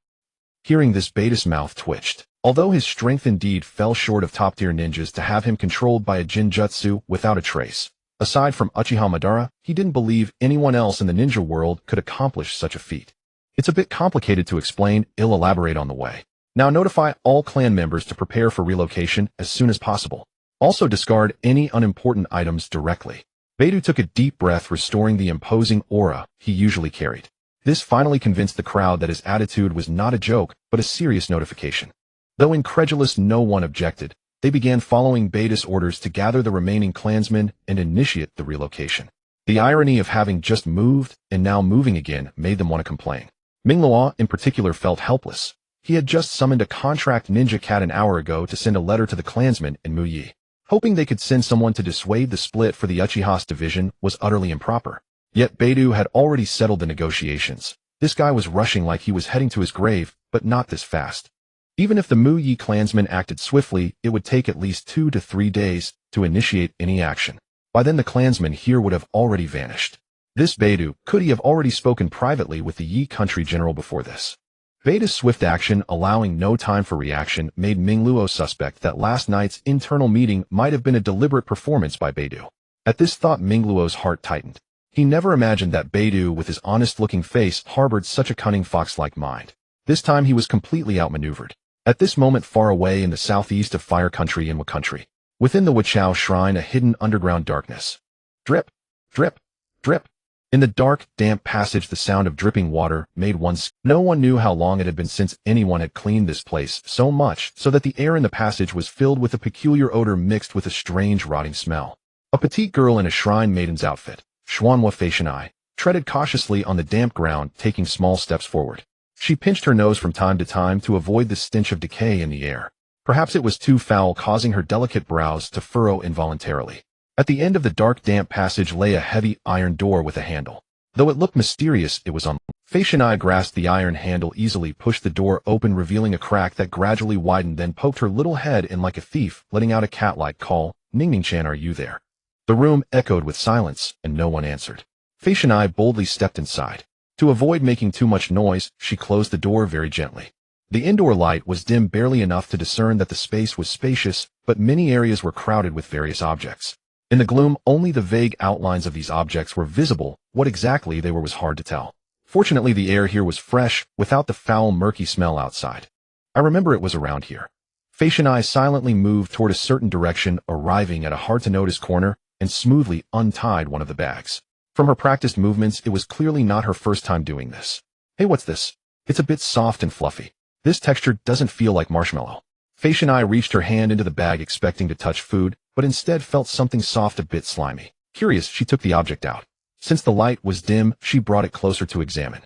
Hearing this, Beta's mouth twitched. Although his strength indeed fell short of top-tier ninjas, to have him controlled by a jinjutsu without a trace. Aside from Uchiha Madara, he didn't believe anyone else in the ninja world could accomplish such a feat. It's a bit complicated to explain, I'll elaborate on the way. Now notify all clan members to prepare for relocation as soon as possible. Also discard any unimportant items directly. Beidou took a deep breath, restoring the imposing aura he usually carried. This finally convinced the crowd that his attitude was not a joke, but a serious notification. Though incredulous, no one objected. They began following Beta's orders to gather the remaining clansmen and initiate the relocation. The irony of having just moved and now moving again made them want to complain. Minglua, in particular, felt helpless. He had just summoned a contract ninja cat an hour ago to send a letter to the clansmen in Muyi. Hoping they could send someone to dissuade the split for the Uchiha's division was utterly improper. Yet Beidou had already settled the negotiations. This guy was rushing like he was heading to his grave, but not this fast. Even if the Muyi clansmen acted swiftly, it would take at least 2 to 3 days to initiate any action. By then the clansmen here would have already vanished. This Beidou, could he have already spoken privately with the Yi Country general before this? Beta's swift action, allowing no time for reaction, made Mingluo suspect that last night's internal meeting might have been a deliberate performance by Beidou. At this thought, Mingluo's heart tightened. He never imagined that Beidou, with his honest-looking face, harbored such a cunning fox-like mind. This time he was completely outmaneuvered. At this moment, far away in the southeast of Fire Country in Wa Country, within the Wachao Shrine, a hidden underground darkness. Drip, drip, drip. In the dark, damp passage, the sound of dripping water made one sick. No one knew how long it had been since anyone had cleaned this place so much so that the air in the passage was filled with a peculiar odor mixed with a strange rotting smell. A petite girl in a shrine maiden's outfit, Xuanhua Feishanai, treaded cautiously on the damp ground, taking small steps forward. She pinched her nose from time to time to avoid the stench of decay in the air. Perhaps it was too foul, causing her delicate brows to furrow involuntarily. At the end of the dark, damp passage lay a heavy iron door with a handle. Though it looked mysterious, it was unlocked. Feishanai grasped the iron handle, easily pushed the door open, revealing a crack that gradually widened, then poked her little head in like a thief, letting out a cat-like call. Ningning-chan, are you there? The room echoed with silence, and no one answered. Feishanai boldly stepped inside. To avoid making too much noise, she closed the door very gently. The indoor light was dim, barely enough to discern that the space was spacious, but many areas were crowded with various objects. In the gloom, only the vague outlines of these objects were visible. What exactly they were was hard to tell. Fortunately, the air here was fresh, without the foul, murky smell outside. I remember it was around here. Feishanai silently moved toward a certain direction, arriving at a hard-to-notice corner, and smoothly untied one of the bags. From her practiced movements, it was clearly not her first time doing this. Hey, what's this? It's a bit soft and fluffy. This texture doesn't feel like marshmallow. Fei Shanai reached her hand into the bag expecting to touch food, but instead felt something soft a bit slimy. Curious, she took the object out. Since the light was dim, she brought it closer to examine.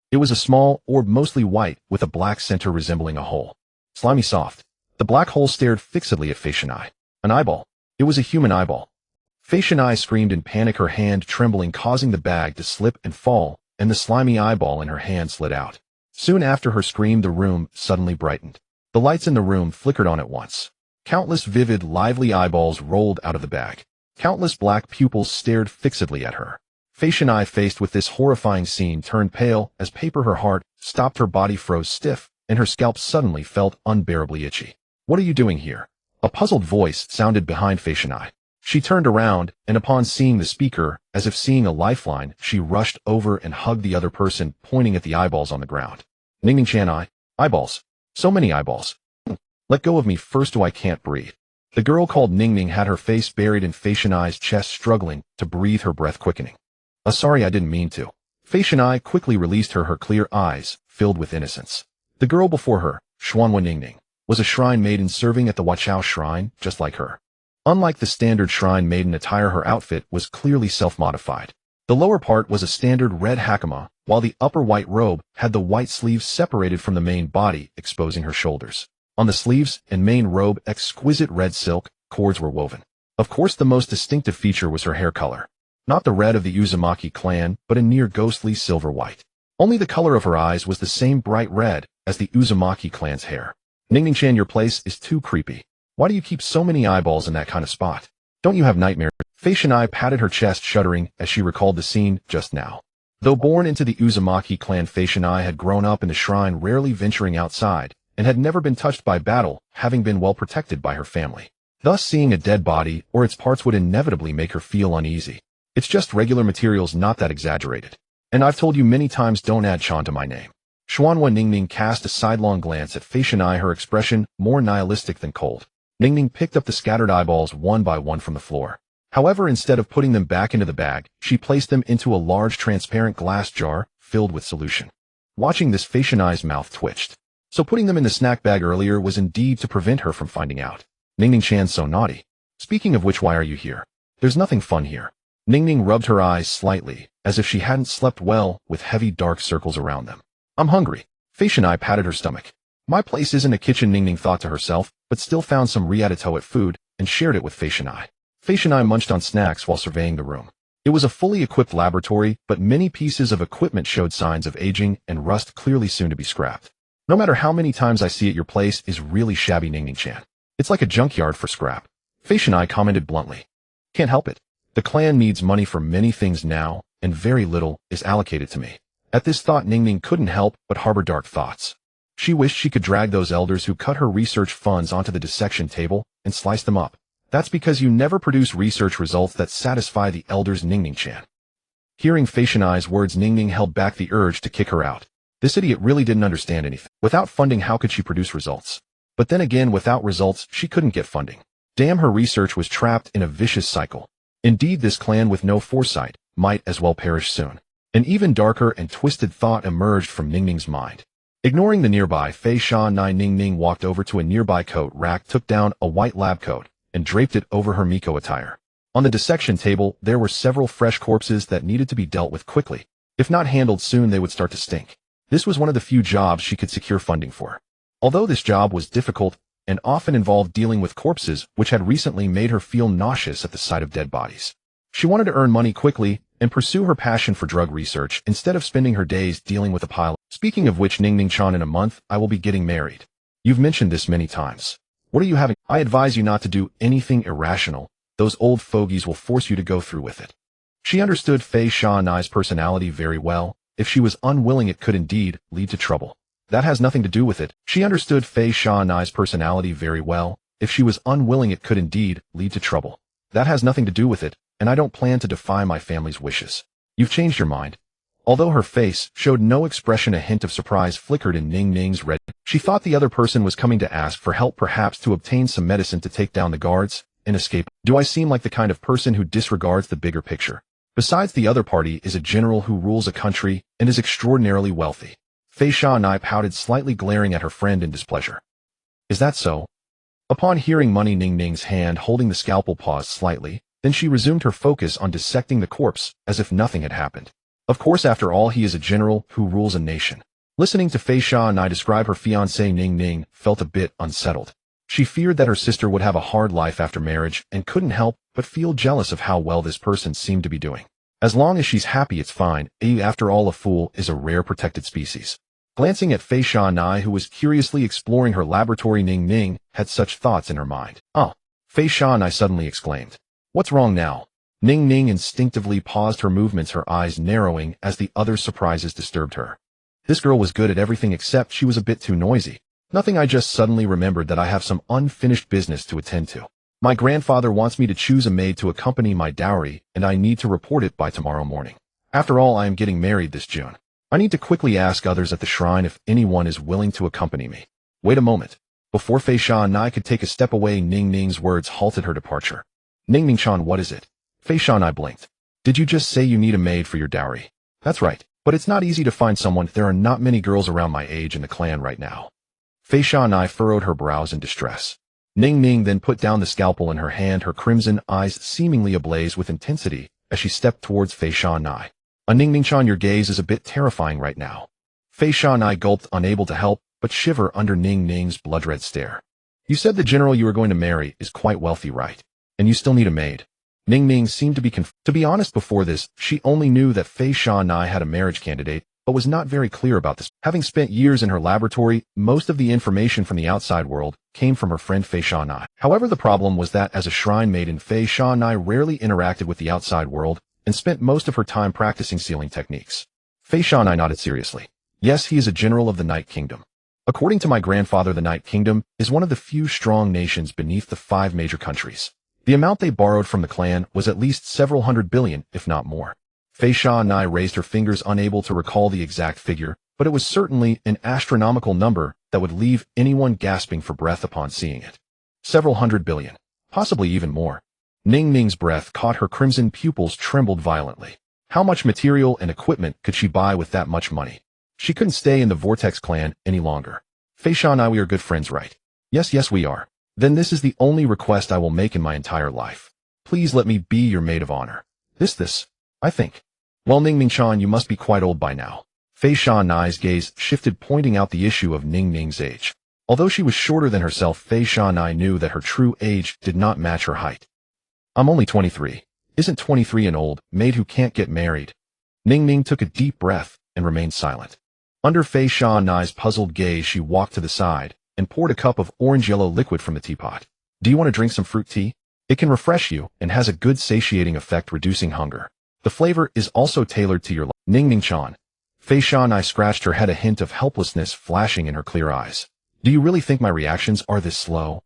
It was a small orb, mostly white, with a black center resembling a hole. Slimy soft. The black hole stared fixedly at Fei Shanai. An eyeball. It was a human eyeball. Fei Shanai screamed in panic, her hand trembling, causing the bag to slip and fall, and the slimy eyeball in her hand slid out. Soon after her scream, the room suddenly brightened. The lights in the room flickered on at once. Countless vivid, lively eyeballs rolled out of the bag. Countless black pupils stared fixedly at her. Fei Shanai, faced with this horrifying scene, turned pale as paper. Her heart stopped, her body froze stiff, and her scalp suddenly felt unbearably itchy. What are you doing here? A puzzled voice sounded behind Fei Shanai. She turned around, and upon seeing the speaker, as if seeing a lifeline, she rushed over and hugged the other person, pointing at the eyeballs on the ground. Ningning-chan, eyeballs. So many eyeballs. Let go of me first, I can't breathe. The girl called Ningning had her face buried in Fei Shanai's chest, struggling to breathe, her breath quickening. Sorry, I didn't mean to. Fei Shanai quickly released her clear eyes filled with innocence. The girl before her, Xuanhua Ningning, was a shrine maiden serving at the Wachao shrine, just like her. Unlike the standard shrine maiden attire, her outfit was clearly self-modified. The lower part was a standard red hakama, while the upper white robe had the white sleeves separated from the main body, exposing her shoulders. On the sleeves and main robe, exquisite red silk cords were woven. Of course, the most distinctive feature was her hair color. Not the red of the Uzumaki clan, but a near ghostly silver white. Only the color of her eyes was the same bright red as the Uzumaki clan's hair. Ningning-chan, your place is too creepy. Why do you keep so many eyeballs in that kind of spot? Don't you have nightmares? Fei Shanai patted her chest, shuddering as she recalled the scene just now. Though born into the Uzumaki clan, Fei Shanai had grown up in the shrine, rarely venturing outside, and had never been touched by battle, having been well protected by her family. Thus, seeing a dead body or its parts would inevitably make her feel uneasy. It's just regular materials, not that exaggerated. And I've told you many times, don't add Chan to my name. Xuanhua Ningning cast a sidelong glance at Fei Shanai, her expression more nihilistic than cold. Ningning picked up the scattered eyeballs one by one from the floor. However, instead of putting them back into the bag, she placed them into a large transparent glass jar filled with solution. Watching this, Fei Shanai's mouth twitched. So putting them in the snack bag earlier was indeed to prevent her from finding out. Ningning-chan's so naughty. Speaking of which, why are you here? There's nothing fun here. Ningning rubbed her eyes slightly, as if she hadn't slept well, with heavy dark circles around them. I'm hungry. Fei Shanai patted her stomach. My place isn't a kitchen, Ningning thought to herself, but still found some riatatoet food and shared it with Fei Shanai. Fei Shanai munched on snacks while surveying the room. It was a fully equipped laboratory, but many pieces of equipment showed signs of aging and rust, clearly soon to be scrapped. No matter how many times I see it, your place is really shabby, Ningning-chan. It's like a junkyard for scrap. Fei Shanai commented bluntly. Can't help it. The clan needs money for many things now, and very little is allocated to me. At this thought, Ningning couldn't help but harbor dark thoughts. She wished she could drag those elders who cut her research funds onto the dissection table and slice them up. That's because you never produce research results that satisfy the elders, Ningning-chan. Hearing Fei Shanai's words, Ningning held back the urge to kick her out. This idiot really didn't understand anything. Without funding, how could she produce results? But then again, without results, she couldn't get funding. Damn, her research was trapped in a vicious cycle. Indeed, this clan with no foresight might as well perish soon. An even darker and twisted thought emerged from Ningning's mind. Ignoring the nearby Fei Shanai, Ningning walked over to a nearby coat rack, took down a white lab coat, and draped it over her Miko attire. On the dissection table, there were several fresh corpses that needed to be dealt with quickly. If not handled soon, they would start to stink. This was one of the few jobs she could secure funding for. Although this job was difficult and often involved dealing with corpses, which had recently made her feel nauseous at the sight of dead bodies. She wanted to earn money quickly and pursue her passion for drug research instead of spending her days dealing with a pile. Speaking of which, Ningning-chan, in a month, I will be getting married. You've mentioned this many times. What are you having? I advise you not to do anything irrational. Those old fogies will force you to go through with it. She understood Fei Shanai's personality very well. If she was unwilling, it could indeed lead to trouble. That has nothing to do with it. She understood Fei Shanai's personality very well. If she was unwilling, it could indeed lead to trouble. That has nothing to do with it, and I don't plan to defy my family's wishes. You've changed your mind. Although her face showed no expression, a hint of surprise flickered in Ningning's red. She thought the other person was coming to ask for help, perhaps to obtain some medicine to take down the guards and escape. Do I seem like the kind of person who disregards the bigger picture? Besides, the other party is a general who rules a country and is extraordinarily wealthy. Fei Shanai pouted slightly, glaring at her friend in displeasure. Is that so? Upon hearing Money, Ning Ning's hand holding the scalpel paused slightly, then she resumed her focus on dissecting the corpse as if nothing had happened. Of course, after all, he is a general who rules a nation. Listening to Fei Shanai describe her fiancé, Ning Ning felt a bit unsettled. She feared that her sister would have a hard life after marriage and couldn't help but feel jealous of how well this person seemed to be doing. As long as she's happy, it's fine. After all, a fool is a rare protected species. Glancing at Fei Shanai, who was curiously exploring her laboratory, Ning Ning had such thoughts in her mind. "Oh!" Fei Shanai suddenly exclaimed. "What's wrong now?" Ning Ning instinctively paused her movements, her eyes narrowing as the other's surprises disturbed her. This girl was good at everything except she was a bit too noisy. "Nothing, I just suddenly remembered that I have some unfinished business to attend to. My grandfather wants me to choose a maid to accompany my dowry, and I need to report it by tomorrow morning. After all, I am getting married this June. I need to quickly ask others at the shrine if anyone is willing to accompany me." Wait a moment. Before Fei Shanai could take a step away, Ning Ning's words halted her departure. "Ning Ning-chan, what is it?" Fei Shanai blinked. "Did you just say you need a maid for your dowry?" "That's right, but it's not easy to find someone. There are not many girls around my age in the clan right now." Fei Shanai furrowed her brows in distress. Ning Ning then put down the scalpel in her hand, her crimson eyes seemingly ablaze with intensity as she stepped towards Fei Shanai. "Ning Ning-chan, your gaze is a bit terrifying right now." Fei Shanai gulped, unable to help but shiver under Ning Ning's blood-red stare. "You said the general you are going to marry is quite wealthy, right? And you still need a maid?" Ning Ning seemed to be confused. To be honest, before this, she only knew that Fei Shanai had a marriage candidate, but was not very clear about this. Having spent years in her laboratory, most of the information from the outside world came from her friend Fei Shanai. However, the problem was that as a shrine maiden, Fei Shanai rarely interacted with the outside world and spent most of her time practicing sealing techniques. Fei Shanai nodded seriously. "Yes, he is a general of the Night Kingdom. According to my grandfather, the Night Kingdom is one of the few strong nations beneath the 5 major countries. The amount they borrowed from the clan was at least several hundred billion, if not more." Fei Shanai raised her fingers, unable to recall the exact figure, but it was certainly an astronomical number that would leave anyone gasping for breath upon seeing it. Several hundred billion. Possibly even more. Ning Ning's breath caught, her crimson pupils trembled violently. How much material and equipment could she buy with that much money? She couldn't stay in the Vortex clan any longer. "Fei Shanai, we are good friends, right?" Yes, we are." "Then this is the only request I will make in my entire life. Please let me be your maid of honor." This, I think. "Well, Ning Ning-chan, you must be quite old by now." Fei Shanai's gaze shifted, pointing out the issue of Ning Ning's age. Although she was shorter than herself, Fei Shanai knew that her true age did not match her height. "I'm only 23. Isn't 23 an old maid who can't get married?" Ning Ning took a deep breath and remained silent. Under Fei Shanai's puzzled gaze, she walked to the side and poured a cup of orange-yellow liquid from the teapot. "Do you want to drink some fruit tea? It can refresh you and has a good satiating effect, reducing hunger. The flavor is also tailored to your life." "Ning Ning-chan." Fei Shanai scratched her head, a hint of helplessness flashing in her clear eyes. "Do you really think my reactions are this slow?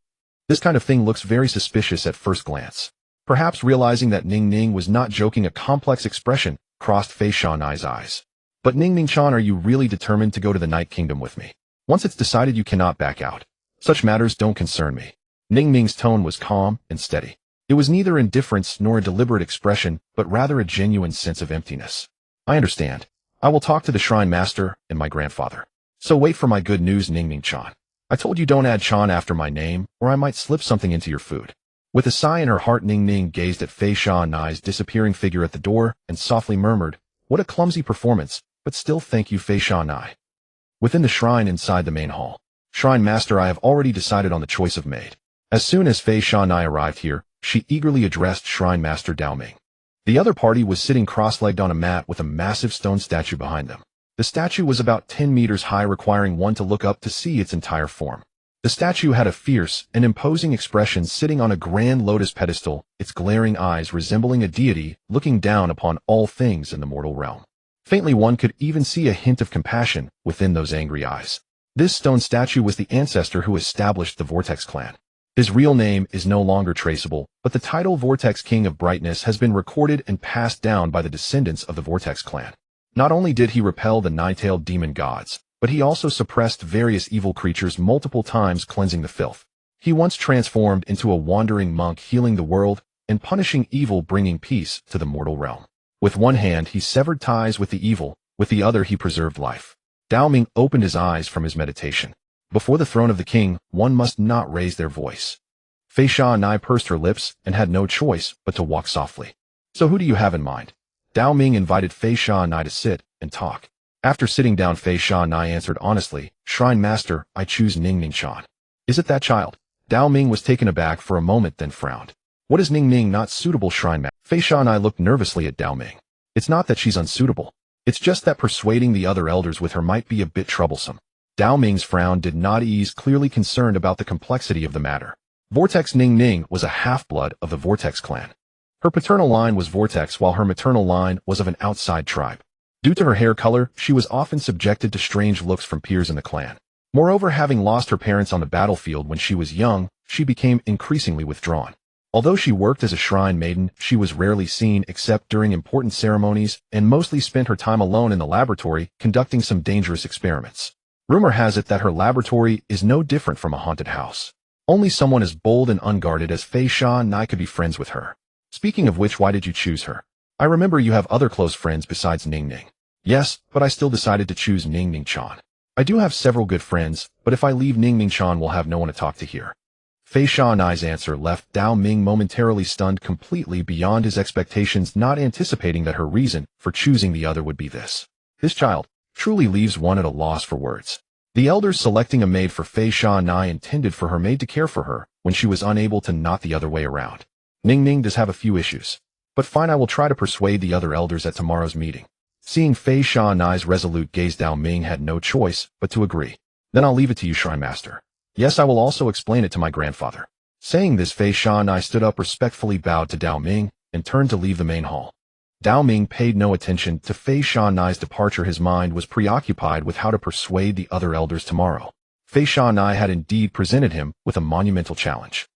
This kind of thing looks very suspicious at first glance." Perhaps realizing that Ning Ning was not joking, a complex expression crossed Fei Shanai's eyes. "But Ning Ning-chan, are you really determined to go to the Night Kingdom with me? Once it's decided, you cannot back out. Such matters don't concern me." Ning Ning's tone was calm and steady. It was neither indifference nor a deliberate expression, but rather a genuine sense of emptiness. "I understand. I will talk to the shrine master and my grandfather. So wait for my good news, Ning Ning-chan. I told you don't add chan after my name, or I might slip something into your food." With a sigh in her heart, Ning Ning gazed at Fei Shanai's disappearing figure at the door and softly murmured, "What a clumsy performance, but still thank you, Fei Shanai." Within the shrine inside the main hall. "Shrine master, I have already decided on the choice of maid." As soon as Fei Shanai arrived here, she eagerly addressed Shrine Master Dao Ming. The other party was sitting cross-legged on a mat with a massive stone statue behind them. The statue was about 10 meters high, requiring one to look up to see its entire form. The statue had a fierce and imposing expression, sitting on a grand lotus pedestal, its glaring eyes resembling a deity looking down upon all things in the mortal realm. Faintly, one could even see a hint of compassion within those angry eyes. This stone statue was the ancestor who established the Vortex clan. His real name is no longer traceable, but the title Vortex King of Brightness has been recorded and passed down by the descendants of the Vortex clan. Not only did he repel the nine-tailed demon gods, but he also suppressed various evil creatures multiple times, cleansing the filth. He once transformed into a wandering monk, healing the world and punishing evil, bringing peace to the mortal realm. With one hand, he severed ties with the evil, with the other he preserved life. Dao Ming opened his eyes from his meditation. Before the throne of the king, one must not raise their voice. Fei Shanai pursed her lips and had no choice but to walk softly. So who do you have in mind? Dao Ming invited Fei Shanai to sit and talk. After sitting down, Fei Shanai answered honestly, Shrine Master, I choose Ning Ning Chan. Is it that child? Dao Ming was taken aback for a moment, then frowned. What is Ning Ning not suitable, Shrine Master? Fei Shanai looked nervously at Dao Ming. It's not that she's unsuitable. It's just that persuading the other elders with her might be a bit troublesome. Dao Ming's frown did not ease, clearly concerned about the complexity of the matter. Vortex Ning Ning was a half-blood of the Vortex clan. Her paternal line was Vortex, while her maternal line was of an outside tribe. Due to her hair color, she was often subjected to strange looks from peers in the clan. Moreover, having lost her parents on the battlefield when she was young, she became increasingly withdrawn. Although she worked as a shrine maiden, she was rarely seen except during important ceremonies and mostly spent her time alone in the laboratory conducting some dangerous experiments. Rumor has it that her laboratory is no different from a haunted house. Only someone as bold and unguarded as Fei Shanai could be friends with her. Speaking of which, why did you choose her? I remember you have other close friends besides Ning Ning. Yes, but I still decided to choose Ning Ning Chan. I do have several good friends, but if I leave Ning Ning Chan, we'll have no one to talk to here. Fei Shanai's answer left Dao Ming momentarily stunned, completely beyond his expectations, not anticipating that her reason for choosing the other would be this. This child truly leaves one at a loss for words. The elders selecting a maid for Fei Shanai intended for her maid to care for her when she was unable to, not the other way around. Ning Ning does have a few issues. But fine, I will try to persuade the other elders at tomorrow's meeting. Seeing Fei Shanai's resolute gaze, Dao Ming had no choice but to agree. Then I'll leave it to you, Shrine Master. Yes, I will also explain it to my grandfather. Saying this, Fei Shanai stood up, respectfully bowed to Dao Ming, and turned to leave the main hall. Dao Ming paid no attention to Fei Shanai's departure. His mind was preoccupied with how to persuade the other elders tomorrow. Fei Shanai had indeed presented him with a monumental challenge.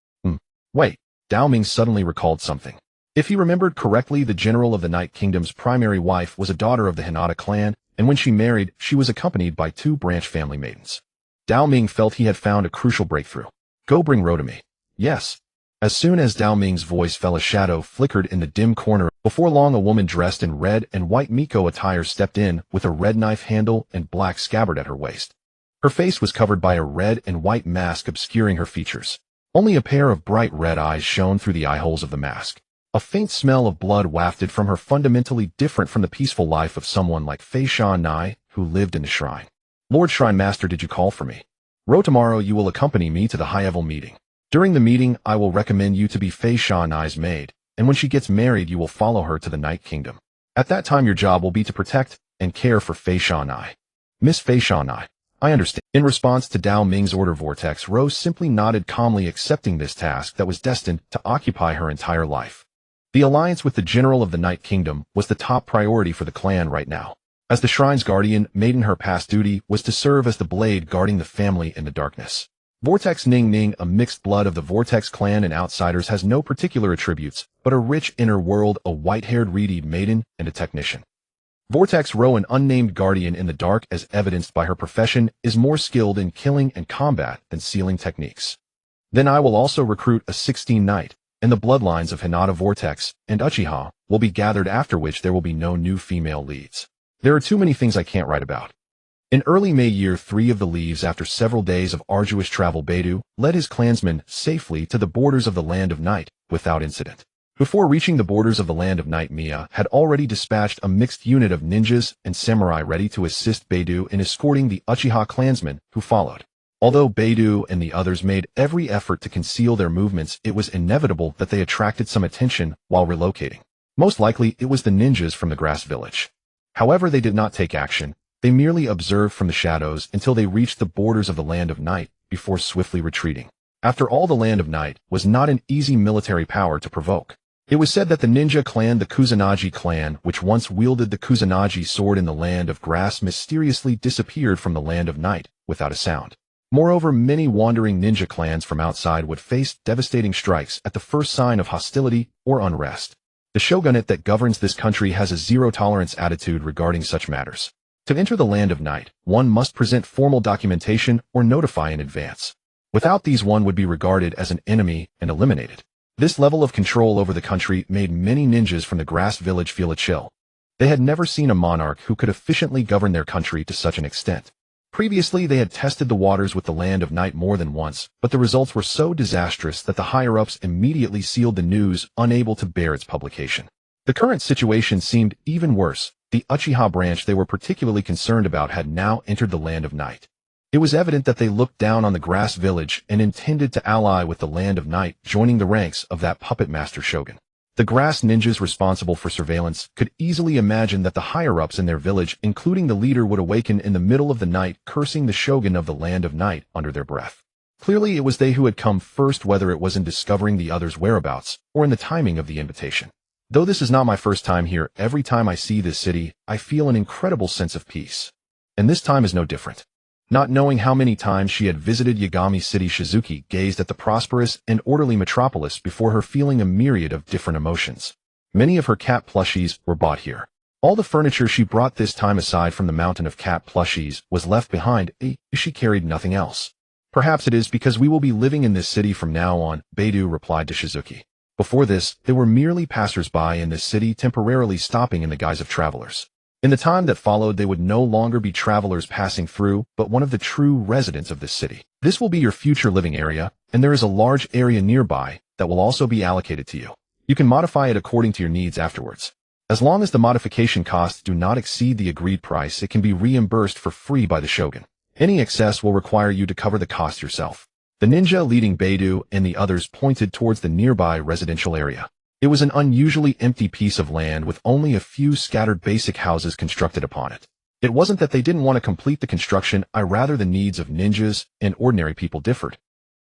Wait, Dao Ming suddenly recalled something. If he remembered correctly, the general of the Night Kingdom's primary wife was a daughter of the Hinata clan, and when she married, she was accompanied by 2 branch family maidens. Dao Ming felt he had found a crucial breakthrough. Go bring Ro to me. Yes. As soon as Dao Ming's voice fell, a shadow flickered in the dim corner. Before long, a woman dressed in red and white Miko attire stepped in with a red knife handle and black scabbard at her waist. Her face was covered by a red and white mask obscuring her features. Only a pair of bright red eyes shone through the eye holes of the mask. A faint smell of blood wafted from her, fundamentally different from the peaceful life of someone like Fei Shanai, who lived in the shrine. Lord Shrine Master, did you call for me? Ro, tomorrow you will accompany me to the high-level meeting. During the meeting, I will recommend you to be Fei Shanai's maid, and when she gets married, you will follow her to the Night Kingdom. At that time, your job will be to protect and care for Fei Shanai. Miss Fei Shanai, I understand. In response to Dao Ming's order, Vortex Rose simply nodded, calmly accepting this task that was destined to occupy her entire life. The alliance with the general of the Night Kingdom was the top priority for the clan right now. As the shrine's guardian, maiden, her past duty was to serve as the blade guarding the family in the darkness. Vortex Ning Ning, a mixed blood of the Vortex clan and outsiders, has no particular attributes, but a rich inner world, a white-haired reed maiden, and a technician. Vortex Ro, an unnamed guardian in the dark, as evidenced by her profession, is more skilled in killing and combat than sealing techniques. Then I will also recruit a 16 knight, and the bloodlines of Hinata, Vortex, and Uchiha will be gathered, after which there will be no new female leads. There are too many things I can't write about. In early May, year 3 of the Leaves, after several days of arduous travel, Beidou led his clansmen safely to the borders of the Land of Night without incident. Before reaching the borders of the Land of Night, Mia had already dispatched a mixed unit of ninjas and samurai ready to assist Beidou in escorting the Uchiha clansmen who followed. Although Beidou and the others made every effort to conceal their movements, it was inevitable that they attracted some attention while relocating. Most likely, it was the ninjas from the Grass Village. However, they did not take action. They merely observed from the shadows until they reached the borders of the Land of Night before swiftly retreating. After all, the Land of Night was not an easy military power to provoke. It was said that the ninja clan, the Kusanagi clan, which once wielded the Kusanagi sword in the Land of Grass, mysteriously disappeared from the Land of Night without a sound. Moreover, many wandering ninja clans from outside would face devastating strikes at the first sign of hostility or unrest. The shogunate that governs this country has a zero-tolerance attitude regarding such matters. To enter the Land of Night, one must present formal documentation or notify in advance. Without these, one would be regarded as an enemy and eliminated. This level of control over the country made many ninjas from the Grass Village feel a chill. They had never seen a monarch who could efficiently govern their country to such an extent. Previously, they had tested the waters with the Land of Night more than once, but the results were so disastrous that the higher-ups immediately sealed the news, unable to bear its publication. The current situation seemed even worse. The Uchiha branch they were particularly concerned about had now entered the Land of Night. It was evident that they looked down on the grass village and intended to ally with the Land of Night, joining the ranks of that puppet master shogun. The grass ninjas responsible for surveillance could easily imagine that the higher-ups in their village, including the leader, would awaken in the middle of the night, cursing the shogun of the Land of Night under their breath. Clearly, it was they who had come first, whether it was in discovering the others' whereabouts or in the timing of the invitation. Though this is not my first time here, every time I see this city, I feel an incredible sense of peace. And this time is no different. Not knowing how many times she had visited Yagami City, Shizuki gazed at the prosperous and orderly metropolis before her, feeling a myriad of different emotions. Many of her cat plushies were bought here. All the furniture she brought this time, aside from the mountain of cat plushies, was left behind. She carried nothing else. Perhaps it is because we will be living in this city from now on, Beidou replied to Shizuki. Before this, they were merely passers-by in this city, temporarily stopping in the guise of travelers. In the time that followed, they would no longer be travelers passing through, but one of the true residents of this city. This will be your future living area, and there is a large area nearby that will also be allocated to you. You can modify it according to your needs afterwards. As long as the modification costs do not exceed the agreed price, it can be reimbursed for free by the shogun. Any excess will require you to cover the cost yourself. The ninja leading Beidou and the others pointed towards the nearby residential area. It was an unusually empty piece of land with only a few scattered basic houses constructed upon it. It wasn't that they didn't want to complete the construction, rather the needs of ninjas and ordinary people differed.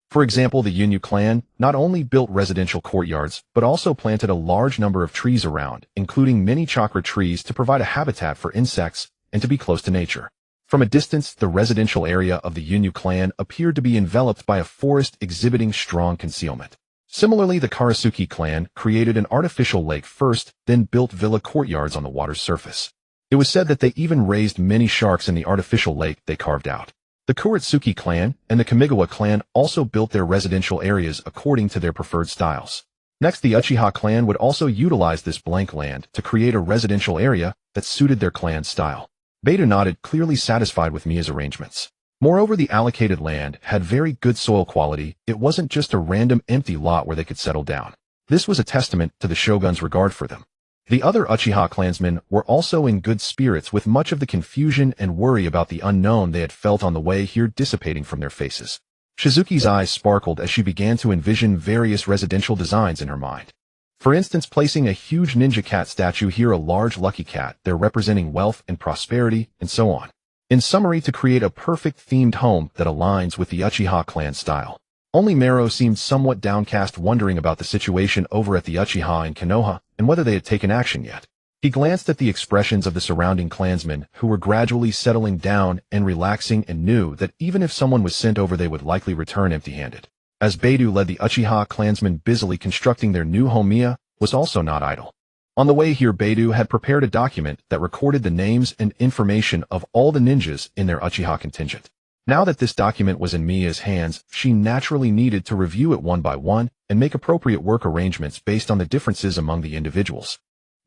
For example, the Yunyu clan not only built residential courtyards, but also planted a large number of trees around, including many chakra trees, to provide a habitat for insects and to be close to nature. From a distance, the residential area of the Yunyu clan appeared to be enveloped by a forest exhibiting strong concealment. Similarly, the Karasuki clan created an artificial lake first, then built villa courtyards on the water's surface. It was said that they even raised many sharks in the artificial lake they carved out. The Kuretsuki clan and the Kamigawa clan also built their residential areas according to their preferred styles. Next, the Uchiha clan would also utilize this blank land to create a residential area that suited their clan's style. Beidou nodded, clearly satisfied with Mia's arrangements. Moreover, the allocated land had very good soil quality. It wasn't just a random empty lot where they could settle down. This was a testament to the shogun's regard for them. The other Uchiha clansmen were also in good spirits, with much of the confusion and worry about the unknown they had felt on the way here dissipating from their faces. Shizuki's eyes sparkled as she began to envision various residential designs in her mind. For instance, placing a huge ninja cat statue here, a large lucky cat there representing wealth and prosperity, and so on. In summary, to create a perfect themed home that aligns with the Uchiha clan style. Only Mero seemed somewhat downcast, wondering about the situation over at the Uchiha in Konoha and whether they had taken action yet. He glanced at the expressions of the surrounding clansmen, who were gradually settling down and relaxing, and knew that even if someone was sent over, they would likely return empty-handed. As Beidou led the Uchiha clansmen busily constructing their new home, Mia was also not idle. On the way here, Beidou had prepared a document that recorded the names and information of all the ninjas in their Uchiha contingent. Now that this document was in Mia's hands, she naturally needed to review it one by one and make appropriate work arrangements based on the differences among the individuals.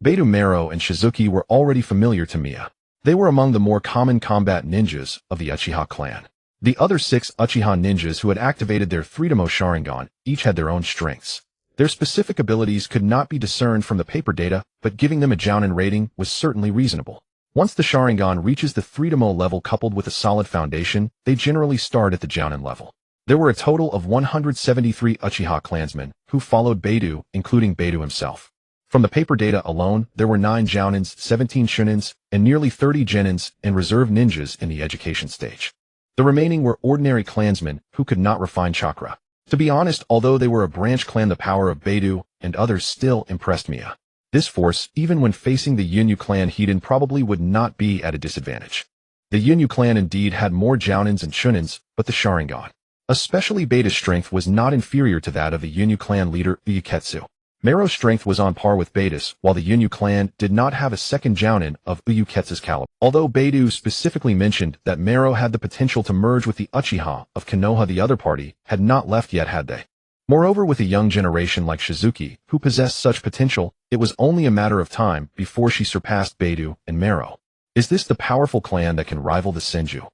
Beidou, Mero, and Shizuki were already familiar to Mia. They were among the more common combat ninjas of the Uchiha clan. The other 6 Uchiha ninjas who had activated their 3-demo Sharingan each had their own strengths. Their specific abilities could not be discerned from the paper data, but giving them a Jounin rating was certainly reasonable. Once the Sharingan reaches the 3-demo level coupled with a solid foundation, they generally start at the Jounin level. There were a total of 173 Uchiha clansmen who followed Beidou, including Beidou himself. From the paper data alone, there were 9 Jounins, 17 Shunins, and nearly 30 Genins and reserve ninjas in the education stage. The remaining were ordinary clansmen who could not refine chakra. To be honest, although they were a branch clan, the power of Beidou and others still impressed Mia. This force, even when facing the Yunyu clan Hiden, probably would not be at a disadvantage. The Yunyu clan indeed had more Jounins and Shunins, but the Sharingan, especially Beidou's strength, was not inferior to that of the Yunyu clan leader Uyuketsu. Mero's strength was on par with Beidou's, while the Yunyu clan did not have a second Jounin of Uyuketsu's caliber. Although Beidou specifically mentioned that Mero had the potential to merge with the Uchiha of Konoha, the other party had not left yet, had they? Moreover, with a young generation like Shizuki, who possessed such potential, it was only a matter of time before she surpassed Beidou and Mero. Is this the powerful clan that can rival the Senju?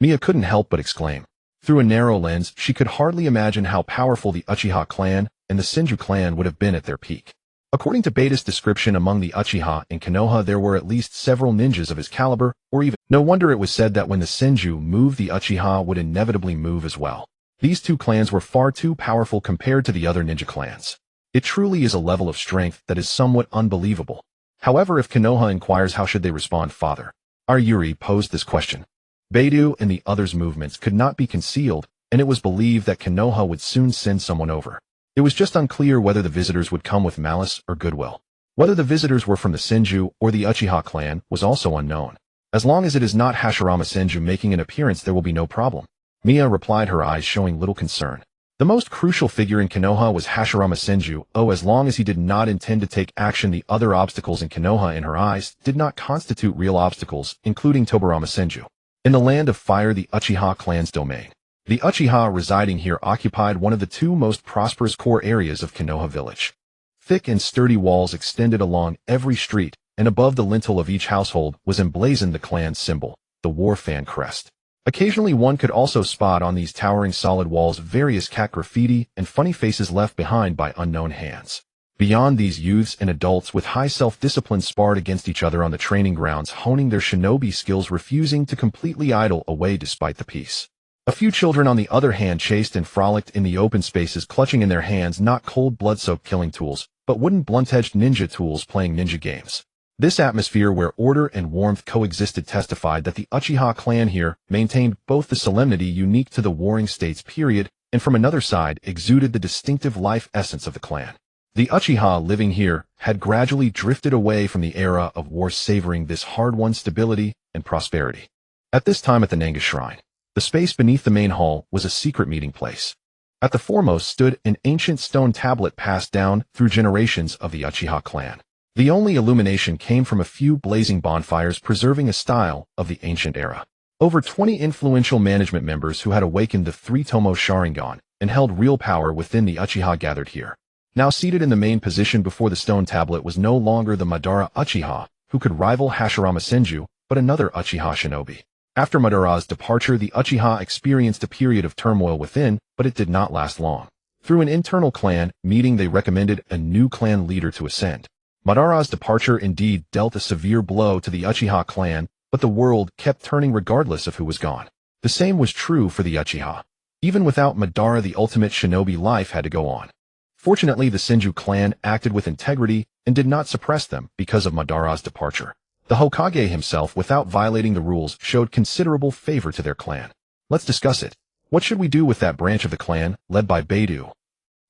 Mia couldn't help but exclaim. Through a narrow lens, she could hardly imagine how powerful the Uchiha clan and the Senju clan would have been at their peak. According to Beta's description, among the Uchiha in Konoha there were at least several ninjas of his caliber, or even no wonder it was said that when the Senju moved, the Uchiha would inevitably move as well. These two clans were far too powerful compared to the other ninja clans. It truly is a level of strength that is somewhat unbelievable. However, if Konoha inquires how should they respond, Father Yuri posed this question. Beidou and the others' movements could not be concealed, and it was believed that Konoha would soon send someone over. It was just unclear whether the visitors would come with malice or goodwill. Whether the visitors were from the Senju or the Uchiha clan was also unknown. As long as it is not Hashirama Senju making an appearance, there will be no problem. Mia replied, her eyes showing little concern. The most crucial figure in Konoha was Hashirama Senju. As long as he did not intend to take action, the other obstacles in Konoha in her eyes did not constitute real obstacles, including Tobarama Senju. In the Land of Fire, the Uchiha clan's domain. The Uchiha residing here occupied one of the two most prosperous core areas of Konoha village. Thick and sturdy walls extended along every street, and above the lintel of each household was emblazoned the clan's symbol, the war fan crest. Occasionally one could also spot on these towering solid walls various cat graffiti and funny faces left behind by unknown hands. Beyond these, youths and adults with high self-discipline sparred against each other on the training grounds, honing their shinobi skills, refusing to completely idle away despite the peace. A few children, on the other hand, chased and frolicked in the open spaces, clutching in their hands not cold blood-soaked killing tools, but wooden blunt-edged ninja tools, playing ninja games. This atmosphere where order and warmth coexisted testified that the Uchiha clan here maintained both the solemnity unique to the Warring States period and from another side exuded the distinctive life essence of the clan. The Uchiha living here had gradually drifted away from the era of war, savoring this hard-won stability and prosperity. At this time at the Nanga Shrine, the space beneath the main hall was a secret meeting place. At the foremost stood an ancient stone tablet passed down through generations of the Uchiha clan. The only illumination came from a few blazing bonfires, preserving a style of the ancient era. Over 20 influential management members who had awakened the three-tomo Sharingan and held real power within the Uchiha gathered here. Now seated in the main position before the stone tablet was no longer the Madara Uchiha, who could rival Hashirama Senju, but another Uchiha shinobi. After Madara's departure, the Uchiha experienced a period of turmoil within, but it did not last long. Through an internal clan meeting, they recommended a new clan leader to ascend. Madara's departure indeed dealt a severe blow to the Uchiha clan, but the world kept turning regardless of who was gone. The same was true for the Uchiha. Even without Madara, the ultimate shinobi life had to go on. Fortunately, the Senju clan acted with integrity and did not suppress them because of Madara's departure. The Hokage himself, without violating the rules, showed considerable favor to their clan. Let's discuss it. What should we do with that branch of the clan, led by Beidou?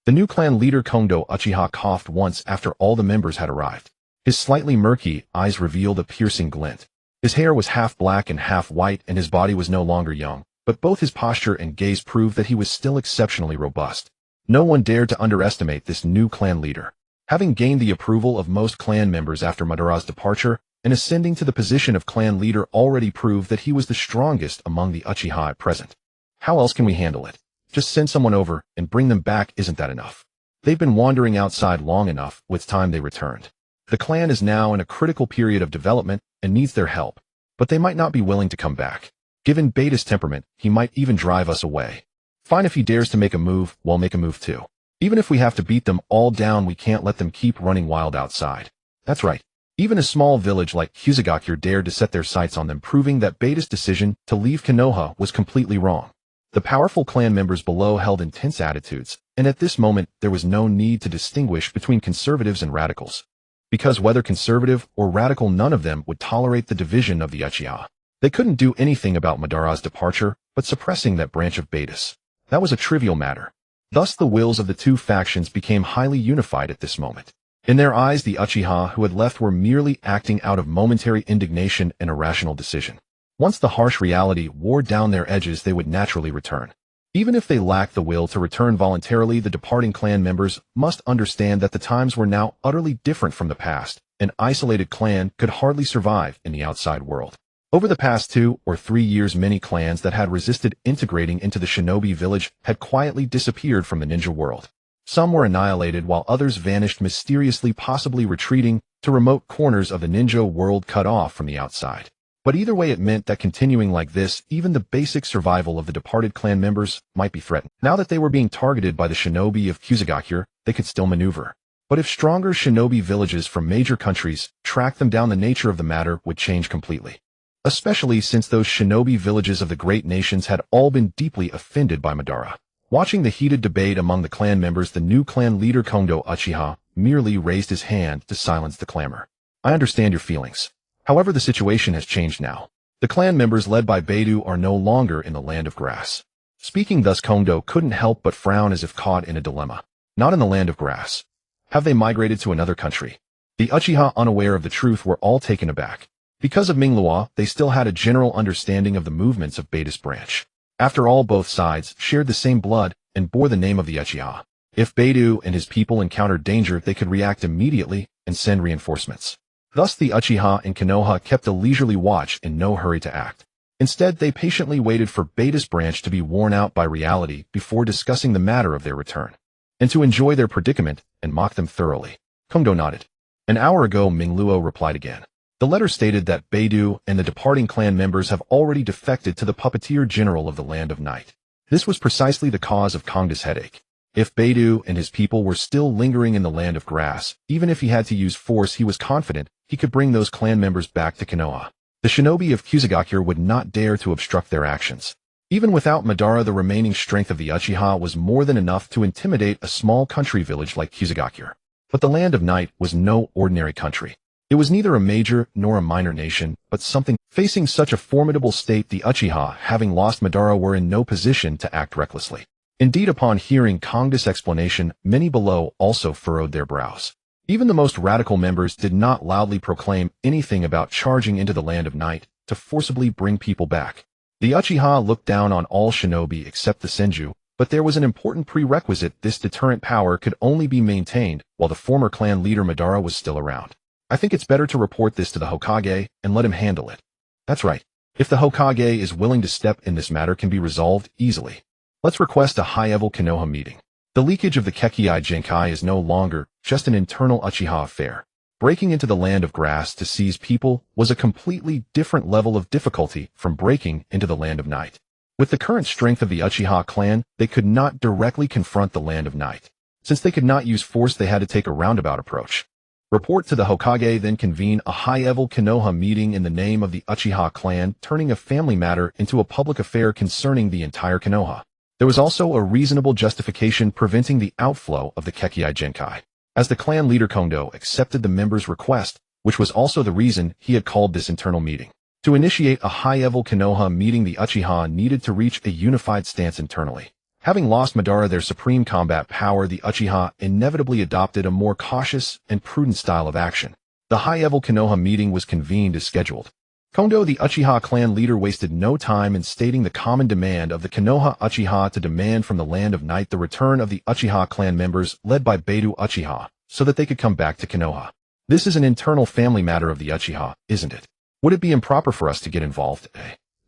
The new clan leader Kondo Uchiha coughed once after all the members had arrived. His slightly murky eyes revealed a piercing glint. His hair was half black and half white, and his body was no longer young, but both his posture and gaze proved that he was still exceptionally robust. No one dared to underestimate this new clan leader. Having gained the approval of most clan members after Madara's departure, and ascending to the position of clan leader already proved that he was the strongest among the Uchiha at present. How else can we handle it? Just send someone over and bring them back, isn't that enough? They've been wandering outside long enough, it's time they returned. The clan is now in a critical period of development and needs their help, but they might not be willing to come back. Given Beta's temperament, he might even drive us away. Fine, if he dares to make a move, we'll make a move too. Even if we have to beat them all down, we can't let them keep running wild outside. That's right. Even a small village like Huzugakure dared to set their sights on them, proving that Beta's decision to leave Konoha was completely wrong. The powerful clan members below held intense attitudes, and at this moment there was no need to distinguish between conservatives and radicals. Because whether conservative or radical, none of them would tolerate the division of the Uchiha. They couldn't do anything about Madara's departure, but suppressing that branch of Beta's. That was a trivial matter. Thus the wills of the two factions became highly unified at this moment. In their eyes, the Uchiha who had left were merely acting out of momentary indignation and irrational decision. Once the harsh reality wore down their edges, they would naturally return. Even if they lacked the will to return voluntarily, the departing clan members must understand that the times were now utterly different from the past. An isolated clan could hardly survive in the outside world. Over the past 2 or 3 years, many clans that had resisted integrating into the shinobi village had quietly disappeared from the ninja world. Some were annihilated while others vanished mysteriously, possibly retreating to remote corners of the ninja world cut off from the outside. But either way, it meant that continuing like this, even the basic survival of the departed clan members might be threatened. Now that they were being targeted by the shinobi of Kusagakure, they could still maneuver. But if stronger shinobi villages from major countries tracked them down, the nature of the matter would change completely. Especially since those shinobi villages of the great nations had all been deeply offended by Madara. Watching the heated debate among the clan members, the new clan leader Kondo Uchiha merely raised his hand to silence the clamor. I understand your feelings. However, the situation has changed now. The clan members led by Beidou are no longer in the land of grass. Speaking thus, Kondo couldn't help but frown as if caught in a dilemma. Not in the land of grass. Have they migrated to another country? The Uchiha, unaware of the truth, were all taken aback. Because of Minglua, they still had a general understanding of the movements of Beidou's branch. After all, both sides shared the same blood and bore the name of the Uchiha. If Beidou and his people encountered danger, they could react immediately and send reinforcements. Thus, the Uchiha in Konoha kept a leisurely watch in no hurry to act. Instead, they patiently waited for Beidou's branch to be worn out by reality before discussing the matter of their return, and to enjoy their predicament and mock them thoroughly. Kondo nodded. An hour ago, Mingluo replied again. The letter stated that Beidou and the departing clan members have already defected to the puppeteer general of the Land of Night. This was precisely the cause of Kongda's headache. If Beidou and his people were still lingering in the land of grass, even if he had to use force, he was confident he could bring those clan members back to Konoha. The shinobi of Kusagakure would not dare to obstruct their actions. Even without Madara, the remaining strength of the Uchiha was more than enough to intimidate a small country village like Kusagakure. But the Land of Night was no ordinary country. It was neither a major nor a minor nation, but something. Facing such a formidable state, the Uchiha, having lost Madara, were in no position to act recklessly. Indeed, upon hearing Kongda's explanation, many below also furrowed their brows. Even the most radical members did not loudly proclaim anything about charging into the Land of Night to forcibly bring people back. The Uchiha looked down on all shinobi except the Senju, but there was an important prerequisite: this deterrent power could only be maintained while the former clan leader Madara was still around. I think it's better to report this to the Hokage and let him handle it. That's right. If the Hokage is willing to step in, this matter can be resolved easily. Let's request a high-level Konoha meeting. The leakage of the Kekkai Genkai is no longer just an internal Uchiha affair. Breaking into the Land of Grass to seize people was a completely different level of difficulty from breaking into the Land of Night. With the current strength of the Uchiha clan, they could not directly confront the Land of Night. Since they could not use force, they had to take a roundabout approach. Report to the Hokage, then convene a high-level Konoha meeting in the name of the Uchiha clan, turning a family matter into a public affair concerning the entire Konoha. There was also a reasonable justification preventing the outflow of the Kekkai Genkai, as the clan leader Kondo accepted the members' request, which was also the reason he had called this internal meeting. To initiate a high-level Konoha meeting, the Uchiha needed to reach a unified stance internally. Having lost Madara, their supreme combat power, the Uchiha inevitably adopted a more cautious and prudent style of action. The high-level Konoha meeting was convened as scheduled. Kondo, the Uchiha clan leader, wasted no time in stating the common demand of the Konoha Uchiha to demand from the Land of Night the return of the Uchiha clan members led by Beidou Uchiha, so that they could come back to Konoha. This is an internal family matter of the Uchiha, isn't it? Would it be improper for us to get involved?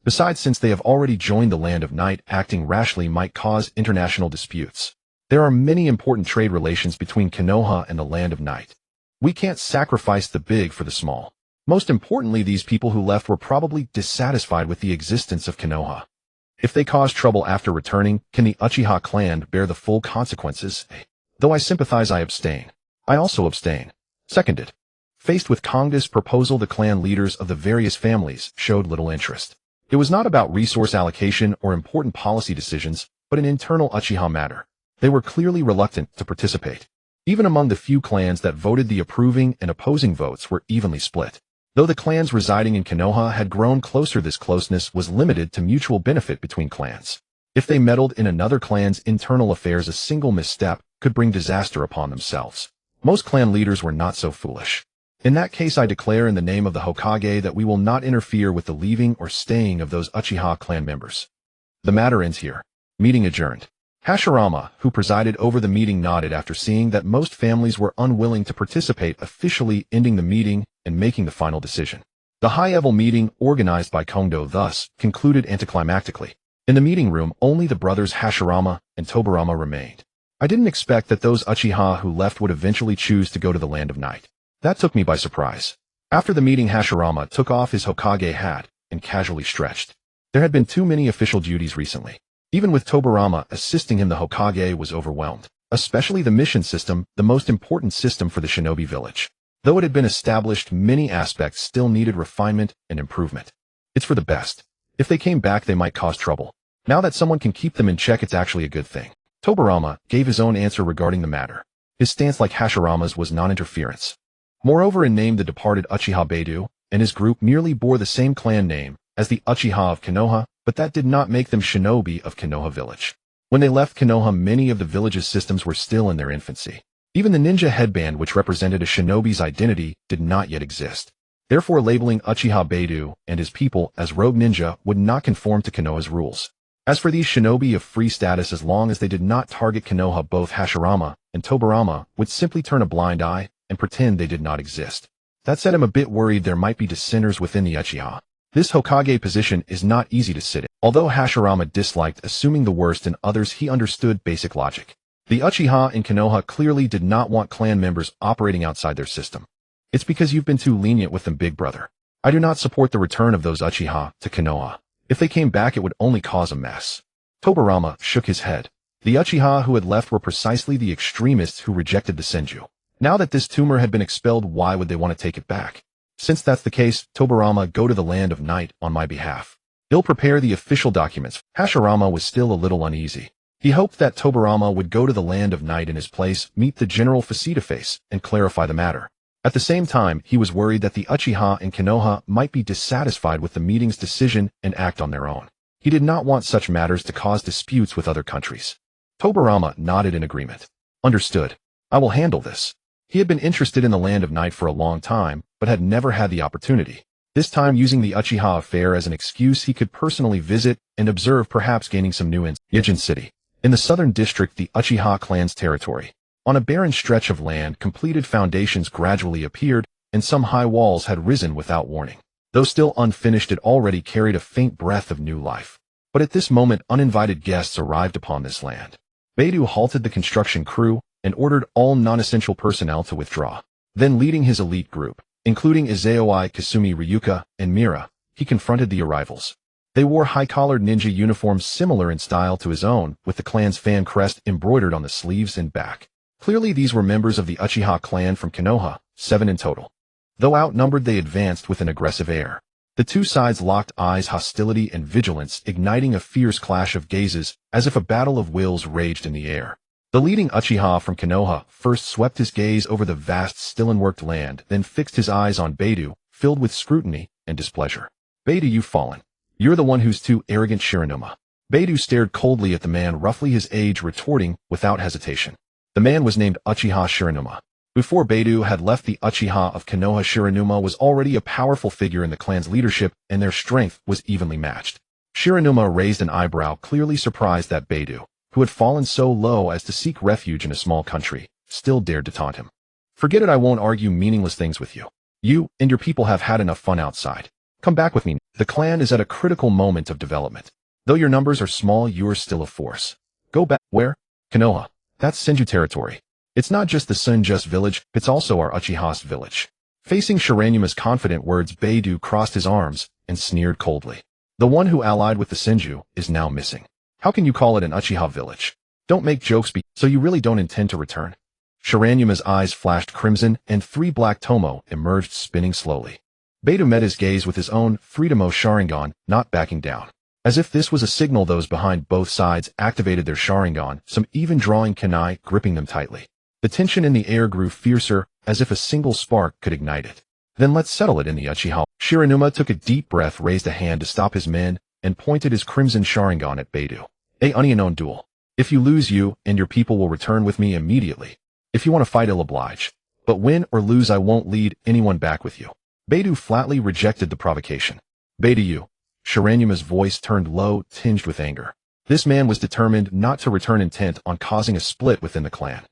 Besides, since they have already joined the Land of Night, acting rashly might cause international disputes. There are many important trade relations between Konoha and the Land of Night. We can't sacrifice the big for the small. Most importantly, these people who left were probably dissatisfied with the existence of Konoha. If they cause trouble after returning, can the Uchiha clan bear the full consequences? Though I sympathize, I abstain. I also abstain. Seconded. Faced with Kongda's proposal, the clan leaders of the various families showed little interest. It was not about resource allocation or important policy decisions, but an internal Uchiha matter. They were clearly reluctant to participate. Even among the few clans that voted, the approving and opposing votes were evenly split. Though the clans residing in Konoha had grown closer, this closeness was limited to mutual benefit between clans. If they meddled in another clan's internal affairs, a single misstep could bring disaster upon themselves. Most clan leaders were not so foolish. In that case, I declare in the name of the Hokage that we will not interfere with the leaving or staying of those Uchiha clan members. The matter ends here. Meeting adjourned. Hashirama, who presided over the meeting, nodded after seeing that most families were unwilling to participate, officially ending the meeting and making the final decision. The high-level meeting, organized by Kondo, thus concluded anticlimactically. In the meeting room, only the brothers Hashirama and Tobarama remained. I didn't expect that those Uchiha who left would eventually choose to go to the Land of Night. That took me by surprise. After the meeting, Hashirama took off his Hokage hat and casually stretched. There had been too many official duties recently. Even with Tobirama assisting him, the Hokage was overwhelmed, especially the mission system, the most important system for the shinobi village. Though it had been established, many aspects still needed refinement and improvement. It's for the best. If they came back, they might cause trouble. Now that someone can keep them in check, it's actually a good thing. Tobirama gave his own answer regarding the matter. His stance, like Hashirama's, was non-interference. Moreover, in name, the departed Uchiha Beidou and his group merely bore the same clan name as the Uchiha of Konoha, but that did not make them shinobi of Konoha village. When they left Konoha, many of the village's systems were still in their infancy. Even the ninja headband, which represented a shinobi's identity, did not yet exist. Therefore, labeling Uchiha Beidou and his people as rogue ninja would not conform to Konoha's rules. As for these shinobi of free status, as long as they did not target Konoha, both Hashirama and Tobirama would simply turn a blind eye and pretend they did not exist. That said, I'm a bit worried there might be dissenters within the Uchiha. This Hokage position is not easy to sit in. Although Hashirama disliked assuming the worst in others, he understood basic logic. The Uchiha in Konoha clearly did not want clan members operating outside their system. It's because you've been too lenient with them, big brother. I do not support the return of those Uchiha to Konoha. If they came back, it would only cause a mess. Tobirama shook his head. The Uchiha who had left were precisely the extremists who rejected the Senju. Now that this tumor had been expelled, why would they want to take it back? Since that's the case, Tobirama, go to the land of night on my behalf. He'll prepare the official documents. Hashirama was still a little uneasy. He hoped that Tobirama would go to the land of night in his place, meet the general face-to-face, and clarify the matter. At the same time, he was worried that the Uchiha in Konoha might be dissatisfied with the meeting's decision and act on their own. He did not want such matters to cause disputes with other countries. Tobirama nodded in agreement. Understood. I will handle this. He had been interested in the land of night for a long time, but had never had the opportunity. This time, using the Uchiha affair as an excuse, he could personally visit and observe, perhaps gaining some new insight. Yijin City. In the southern district, the Uchiha clan's territory. On a barren stretch of land, completed foundations gradually appeared, and some high walls had risen without warning. Though still unfinished, it already carried a faint breath of new life. But at this moment, uninvited guests arrived upon this land. Beidou halted the construction crew and ordered all non-essential personnel to withdraw. Then, leading his elite group, including Izayoi, Kasumi, Ryuka, and Mira, he confronted the arrivals. They wore high-collared ninja uniforms similar in style to his own, with the clan's fan crest embroidered on the sleeves and back. Clearly, these were members of the Uchiha clan from Konoha, 7 in total. Though outnumbered, they advanced with an aggressive air. The two sides locked eyes, hostility and vigilance igniting a fierce clash of gazes, as if a battle of wills raged in the air. The leading Uchiha from Konoha first swept his gaze over the vast, still-unworked land, then fixed his eyes on Beidou, filled with scrutiny and displeasure. Beidou, you've fallen. You're the one who's too arrogant, Shiranuma. Beidou stared coldly at the man roughly his age, retorting without hesitation. The man was named Uchiha Shiranuma. Before Beidou had left the Uchiha of Konoha, Shiranuma was already a powerful figure in the clan's leadership, and their strength was evenly matched. Shiranuma raised an eyebrow, clearly surprised that Beidou, who had fallen so low as to seek refuge in a small country, still dared to taunt him. Forget it, I won't argue meaningless things with you. You and your people have had enough fun outside. Come back with me. The clan is at a critical moment of development. Though your numbers are small, you're still a force. Go back. Where? Konoha. That's Senju territory. It's not just the Senju's village, it's also our Uchiha's village. Facing Shiranuma's confident words, Beidou crossed his arms and sneered coldly. The one who allied with the Senju is now missing. How can you call it an Uchiha village? Don't make jokes, so you really don't intend to return? Shiranuma's eyes flashed crimson, and 3 black tomo emerged, spinning slowly. Beidou met his gaze with his own Freedomo Sharingan, not backing down. As if this was a signal, those behind both sides activated their Sharingan, some even drawing kunai, gripping them tightly. The tension in the air grew fiercer, as if a single spark could ignite it. Then let's settle it in the Uchiha. Shiranuma took a deep breath, raised a hand to stop his men, and pointed his crimson Sharingan at Beidou. A unknown duel. If you lose, you and your people will return with me immediately. If you want to fight, I'll oblige. But win or lose, I won't lead anyone back with you. Beidou flatly rejected the provocation. Beidou, you. Shiranuma's voice turned low, tinged with anger. This man was determined not to return, intent on causing a split within the clan.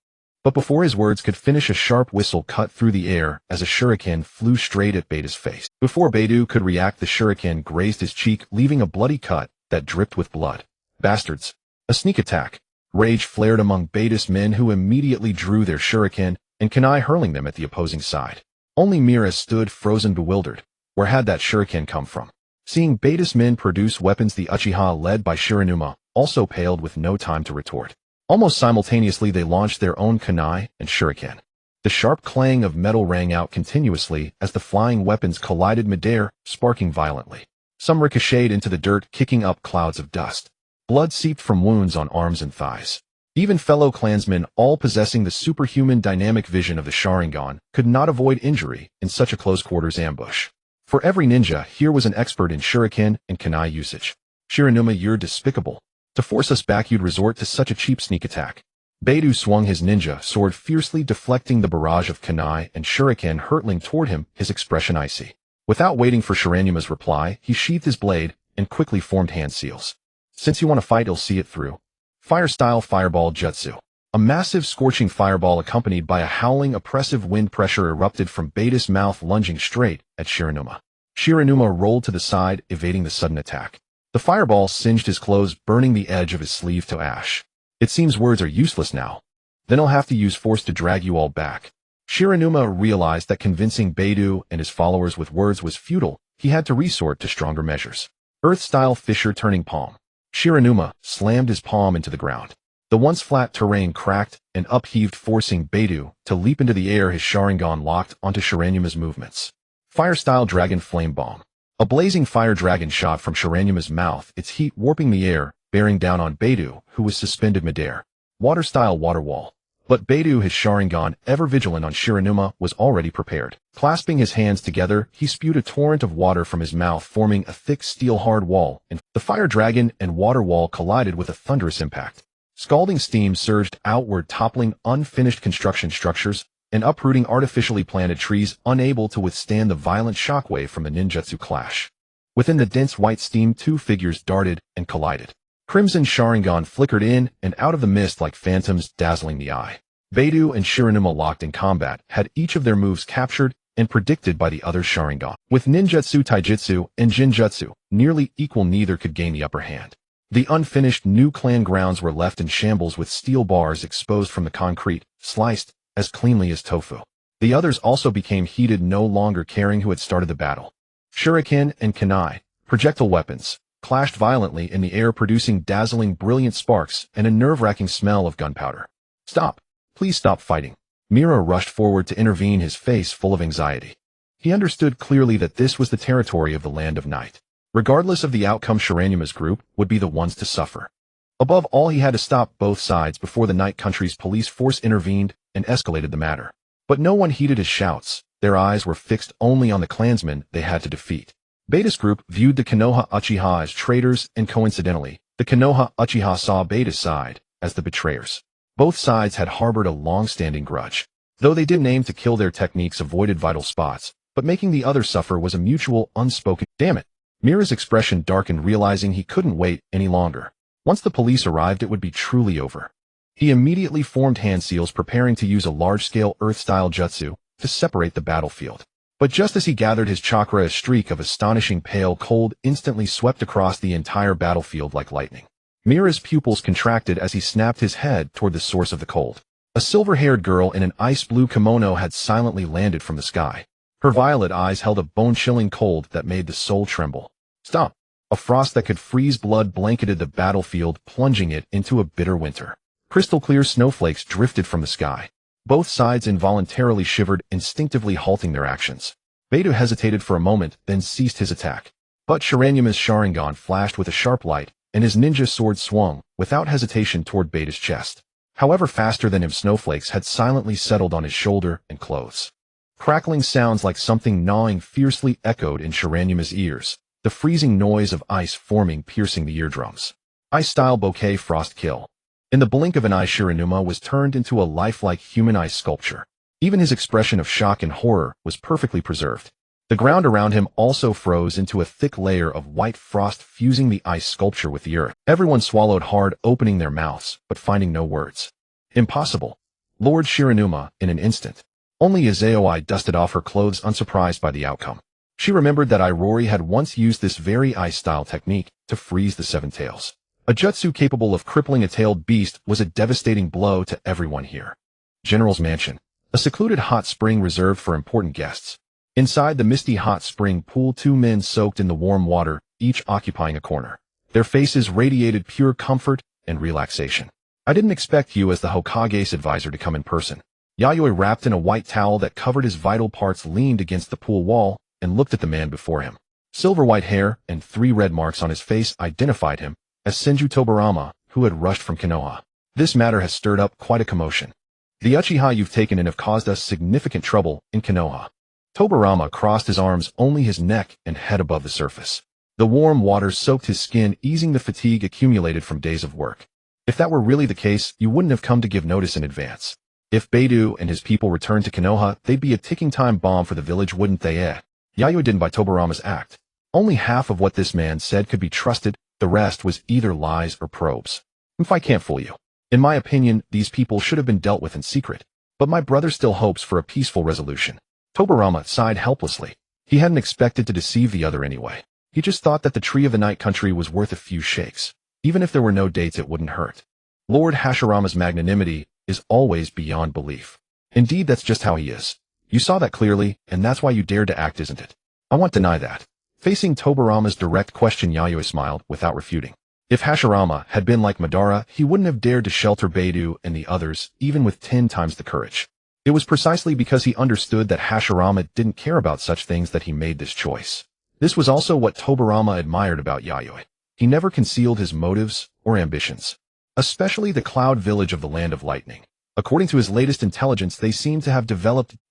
But before his words could finish, a sharp whistle cut through the air as a shuriken flew straight at Beidou's face. Before Beidou could react, the shuriken grazed his cheek, leaving a bloody cut that dripped with blood. Bastards. A sneak attack. Rage flared among Beidou's men, who immediately drew their shuriken and kunai, hurling them at the opposing side. Only Mira stood frozen bewildered. Where had that shuriken come from? Seeing Beta's men produce weapons, the Uchiha led by Shiranuma also paled with no time to retort. Almost simultaneously they launched their own kunai and shuriken. The sharp clang of metal rang out continuously as the flying weapons collided midair, sparking violently. Some ricocheted into the dirt, kicking up clouds of dust. Blood seeped from wounds on arms and thighs. Even fellow clansmen, all possessing the superhuman dynamic vision of the Sharingan, could not avoid injury in such a close-quarters ambush. For every ninja, here was an expert in shuriken and kunai usage. Shiranuma, you're despicable. To force us back, you'd resort to such a cheap sneak attack. Beidou swung his ninja sword fiercely, deflecting the barrage of kunai and shuriken hurtling toward him, his expression icy. Without waiting for Shiranuma's reply, he sheathed his blade and quickly formed hand seals. Since you want to fight, you'll see it through. Fire-style fireball jutsu. A massive scorching fireball accompanied by a howling oppressive wind pressure erupted from Beta's mouth, lunging straight at Shiranuma. Shiranuma rolled to the side, evading the sudden attack. The fireball singed his clothes, burning the edge of his sleeve to ash. It seems words are useless now. Then I'll have to use force to drag you all back. Shiranuma realized that convincing Beidou and his followers with words was futile. He had to resort to stronger measures. Earth-style fissure turning palm. Shiranuma slammed his palm into the ground. The once flat terrain cracked and upheaved, forcing Beidou to leap into the air, his Sharingan locked onto Shiranuma's movements. Fire-style dragon flame bomb. A blazing fire dragon shot from Shiranuma's mouth, its heat warping the air, bearing down on Beidou, who was suspended midair. Water-style water wall. But Beidou, his Sharingan ever vigilant on Shiranuma, was already prepared. Clasping his hands together, he spewed a torrent of water from his mouth, forming a thick steel-hard wall, and the fire dragon and water wall collided with a thunderous impact. Scalding steam surged outward, toppling unfinished construction structures and uprooting artificially planted trees, unable to withstand the violent shockwave from the ninjutsu clash. Within the dense white steam, two figures darted and collided. Crimson Sharingan flickered in and out of the mist like phantoms, dazzling the eye. Beidou and Shiranuma, locked in combat, had each of their moves captured and predicted by the other's Sharingan. With ninjutsu, taijutsu, and jinjutsu nearly equal, neither could gain the upper hand. The unfinished new clan grounds were left in shambles, with steel bars exposed from the concrete, sliced as cleanly as tofu. The others also became heated, no longer caring who had started the battle. Shuriken and kunai, projectile weapons, clashed violently in the air, producing dazzling, brilliant sparks and a nerve-wracking smell of gunpowder. Stop! Please stop fighting. Mira rushed forward to intervene, his face full of anxiety. He understood clearly that this was the territory of the Land of Night. Regardless of the outcome, Shiranuma's group would be the ones to suffer. Above all, he had to stop both sides before the Night Country's police force intervened and escalated the matter. But no one heeded his shouts. Their eyes were fixed only on the clansmen they had to defeat. Beta's group viewed the Konoha Uchiha as traitors, and coincidentally, the Konoha Uchiha saw Beta's side as the betrayers. Both sides had harbored a long-standing grudge. Though they didn't aim to kill, their techniques avoided vital spots, but making the other suffer was a mutual, unspoken. Damn it! Mira's expression darkened, realizing he couldn't wait any longer. Once the police arrived, it would be truly over. He immediately formed hand seals, preparing to use a large-scale earth-style jutsu to separate the battlefield. But just as he gathered his chakra, a streak of astonishing pale cold instantly swept across the entire battlefield like lightning. Mira's pupils contracted as he snapped his head toward the source of the cold. A silver-haired girl in an ice-blue kimono had silently landed from the sky. Her violet eyes held a bone-chilling cold that made the soul tremble. Stop! A frost that could freeze blood blanketed the battlefield, plunging it into a bitter winter. Crystal-clear snowflakes drifted from the sky. Both sides involuntarily shivered, instinctively halting their actions. Beidou hesitated for a moment, then ceased his attack. But Shiranuma's Sharingan flashed with a sharp light, and his ninja sword swung, without hesitation, toward Beta's chest. However, faster than him, snowflakes had silently settled on his shoulder and clothes. Crackling sounds like something gnawing fiercely echoed in Shiranuma's ears, the freezing noise of ice forming piercing the eardrums. Ice-style bouquet frost kill. In the blink of an eye, Shiranuma was turned into a lifelike human ice sculpture. Even his expression of shock and horror was perfectly preserved. The ground around him also froze into a thick layer of white frost, fusing the ice sculpture with the earth. Everyone swallowed hard, opening their mouths, but finding no words. Impossible! Lord Shiranuma, in an instant. Only Yayoi dusted off her clothes, unsurprised by the outcome. She remembered that Irori had once used this very ice-style technique to freeze the Seven Tails. A jutsu capable of crippling a tailed beast was a devastating blow to everyone here. General's mansion. a secluded hot spring reserved for important guests. Inside the misty hot spring pool, two men soaked in the warm water, each occupying a corner. Their faces radiated pure comfort and relaxation. I didn't expect you as the Hokage's advisor to come in person. Yayoi, wrapped in a white towel that covered his vital parts, leaned against the pool wall and looked at the man before him. Silver white hair and 3 red marks on his face identified him as Senju Tobarama, who had rushed from Konoha. This matter has stirred up quite a commotion. The Uchiha you've taken in have caused us significant trouble in Konoha. Tobarama crossed his arms, only his neck and head above the surface. The warm water soaked his skin, easing the fatigue accumulated from days of work. If that were really the case, you wouldn't have come to give notice in advance. If Beidou and his people returned to Konoha, they'd be a ticking time bomb for the village, wouldn't they? Yayoi didn't buy Tobarama's act. Only half of what this man said could be trusted, the rest was either lies or probes. If I can't fool you. In my opinion, these people should have been dealt with in secret. But my brother still hopes for a peaceful resolution. Tobarama sighed helplessly. He hadn't expected to deceive the other anyway. He just thought that the tree of the night country was worth a few shakes. Even if there were no dates, it wouldn't hurt. Lord Hashirama's magnanimity is always beyond belief. Indeed, that's just how he is. You saw that clearly, and that's why you dared to act, isn't it? I won't deny that. Facing Tobarama's direct question, Yayoi smiled without refuting. If Hashirama had been like Madara, he wouldn't have dared to shelter Beidou and the others, even with 10 times the courage. It was precisely because he understood that Hashirama didn't care about such things that he made this choice. This was also what Tobarama admired about Yayoi. He never concealed his motives or ambitions. Especially the Cloud Village of the Land of Lightning. According to his latest intelligence, they seem to have developed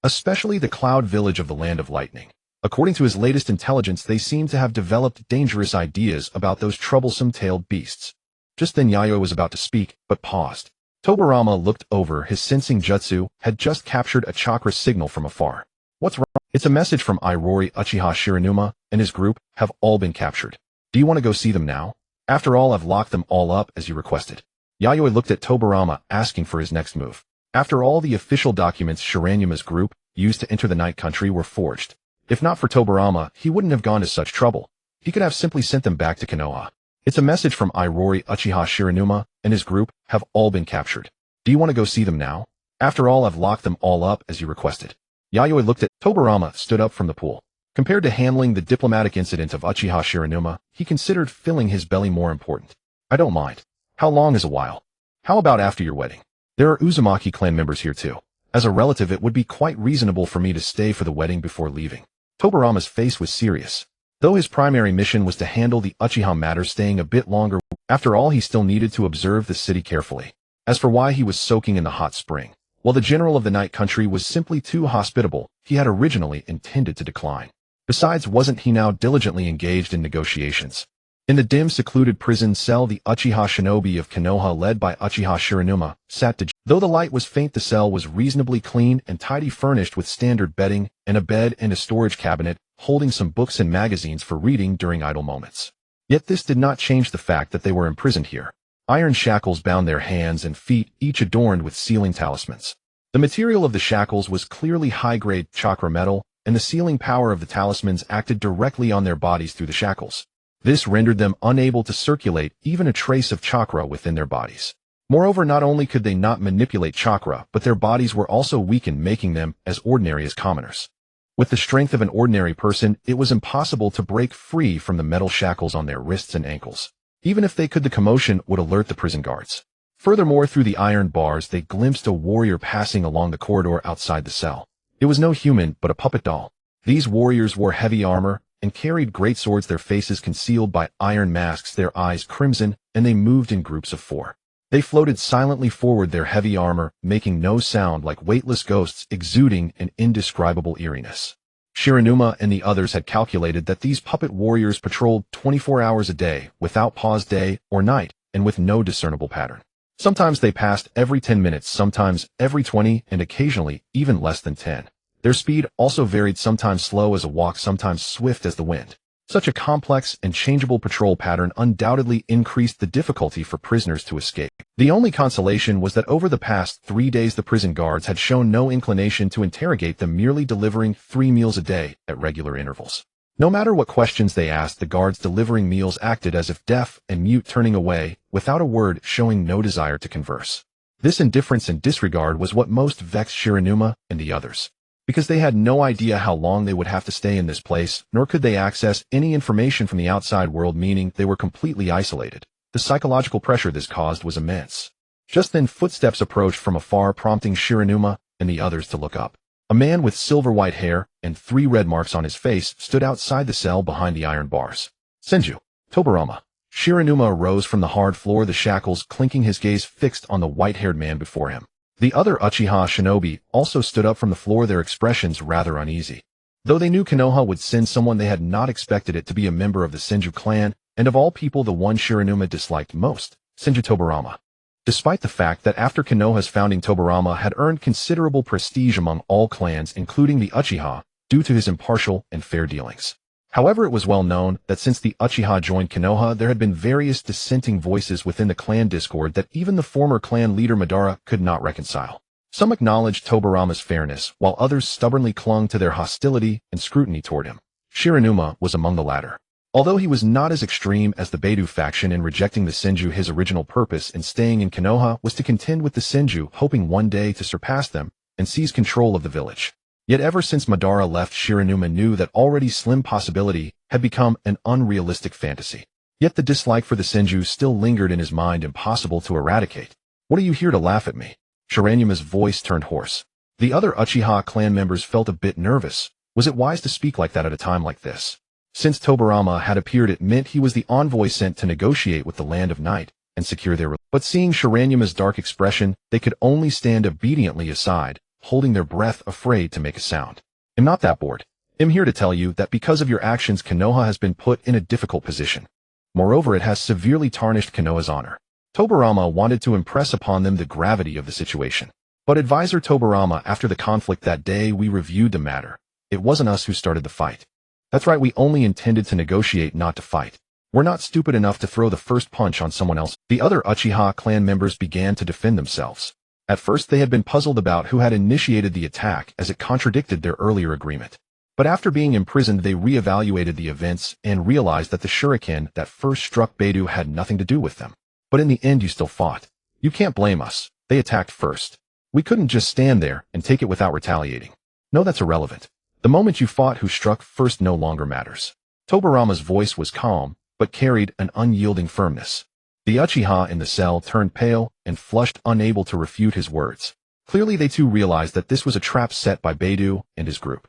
dangerous ideas about those troublesome-tailed beasts. Just then Yayoi was about to speak, but paused. Tobarama looked over. His sensing jutsu had just captured a chakra signal from afar. What's wrong? It's a message from Irori. Uchiha Shiranuma and his group have all been captured. Do you want to go see them now? After all, I've locked them all up as you requested. Yayoi looked at Tobarama, asking for his next move. After all, the official documents Shiranuma's group used to enter the Night Country were forged. If not for Tobarama, he wouldn't have gone to such trouble. He could have simply sent them back to Konoha. It's a message from Irori. Uchiha Shiranuma and his group have all been captured. Do you want to go see them now? After all, I've locked them all up as you requested. Yayoi looked at Tobarama, stood up from the pool. Compared to handling the diplomatic incident of Uchiha Shiranuma, he considered filling his belly more important. I don't mind. How long is a while? How about after your wedding? There are Uzumaki clan members here too. As a relative, it would be quite reasonable for me to stay for the wedding before leaving. Tobarama's face was serious. Though his primary mission was to handle the Uchiha matter, staying a bit longer, after all, he still needed to observe the city carefully. As for why he was soaking in the hot spring, while the general of the Night Country was simply too hospitable, he had originally intended to decline. Besides, wasn't he now diligently engaged in negotiations? In the dim, secluded prison cell, the Uchiha shinobi of Konoha, led by Uchiha Shiranuma, sat. Though the light was faint, the cell was reasonably clean and tidy, furnished with standard bedding and a bed and a storage cabinet, holding some books and magazines for reading during idle moments. Yet this did not change the fact that they were imprisoned here. Iron shackles bound their hands and feet, each adorned with sealing talismans. The material of the shackles was clearly high-grade chakra metal, and the sealing power of the talismans acted directly on their bodies through the shackles. This rendered them unable to circulate even a trace of chakra within their bodies. Moreover, not only could they not manipulate chakra, but their bodies were also weakened, making them as ordinary as commoners. With the strength of an ordinary person, it was impossible to break free from the metal shackles on their wrists and ankles. Even if they could, the commotion would alert the prison guards. Furthermore, through the iron bars, they glimpsed a warrior passing along the corridor outside the cell. It was no human, but a puppet doll. These warriors wore heavy armor and carried great swords, their faces concealed by iron masks, their eyes crimson, and they moved in groups of 4. They floated silently forward, their heavy armor making no sound, like weightless ghosts exuding an indescribable eeriness. Shiranuma and the others had calculated that these puppet warriors patrolled 24 hours a day, without pause day or night, and with no discernible pattern. Sometimes they passed every 10 minutes, sometimes every 20, and occasionally even less than 10. Their speed also varied, sometimes slow as a walk, sometimes swift as the wind. Such a complex and changeable patrol pattern undoubtedly increased the difficulty for prisoners to escape. The only consolation was that over the past 3 days the prison guards had shown no inclination to interrogate them, merely delivering 3 meals a day at regular intervals. No matter what questions they asked, the guards delivering meals acted as if deaf and mute, turning away without a word, showing no desire to converse. This indifference and disregard was what most vexed Shiranuma and the others, because they had no idea how long they would have to stay in this place, nor could they access any information from the outside world, meaning they were completely isolated. The psychological pressure this caused was immense. Just then footsteps approached from afar, prompting Shiranuma and the others to look up. A man with silver-white hair and 3 red marks on his face stood outside the cell behind the iron bars. Senju. Tobarama. Shiranuma arose from the hard floor, the shackles clinking, his gaze fixed on the white-haired man before him. The other Uchiha shinobi also stood up from the floor, their expressions rather uneasy. Though they knew Konoha would send someone, they had not expected it to be a member of the Senju clan, and of all people the one Shiranuma disliked most, Senju Tobarama. Despite the fact that after Konoha's founding, Tobarama had earned considerable prestige among all clans, including the Uchiha, due to his impartial and fair dealings. However, it was well known that since the Uchiha joined Konoha, there had been various dissenting voices within the clan discord that even the former clan leader Madara could not reconcile. Some acknowledged Tobarama's fairness, while others stubbornly clung to their hostility and scrutiny toward him. Shiranuma was among the latter. Although he was not as extreme as the Beidou faction in rejecting the Senju, his original purpose in staying in Konoha was to contend with the Senju, hoping one day to surpass them and seize control of the village. Yet ever since Madara left, Shiranuma knew that already slim possibility had become an unrealistic fantasy. Yet the dislike for the Senju still lingered in his mind, impossible to eradicate. "What are you here to laugh at me?" Shiranuma's voice turned hoarse. The other Uchiha clan members felt a bit nervous. Was it wise to speak like that at a time like this? Since Tobarama had appeared, it meant he was the envoy sent to negotiate with the Land of Night and secure their relief. But seeing Shiranuma's dark expression, they could only stand obediently aside, holding their breath, afraid to make a sound. "I'm not that bored. I'm here to tell you that because of your actions, Konoha has been put in a difficult position. Moreover, it has severely tarnished Konoha's honor." Tobarama wanted to impress upon them the gravity of the situation. "But advisor Tobarama, after the conflict that day, we reviewed the matter. It wasn't us who started the fight. That's right, we only intended to negotiate, not to fight. We're not stupid enough to throw the first punch on someone else." The other Uchiha clan members began to defend themselves. At first, they had been puzzled about who had initiated the attack, as it contradicted their earlier agreement. But after being imprisoned, they reevaluated the events and realized that the shuriken that first struck Beidou had nothing to do with them. "But in the end, you still fought. You can't blame us. They attacked first. We couldn't just stand there and take it without retaliating. No, that's irrelevant. The moment you fought, who struck first no longer matters." Tobarama's voice was calm, but carried an unyielding firmness. The Uchiha in the cell turned pale and flushed, unable to refute his words. Clearly they too realized that this was a trap set by Beidou and his group.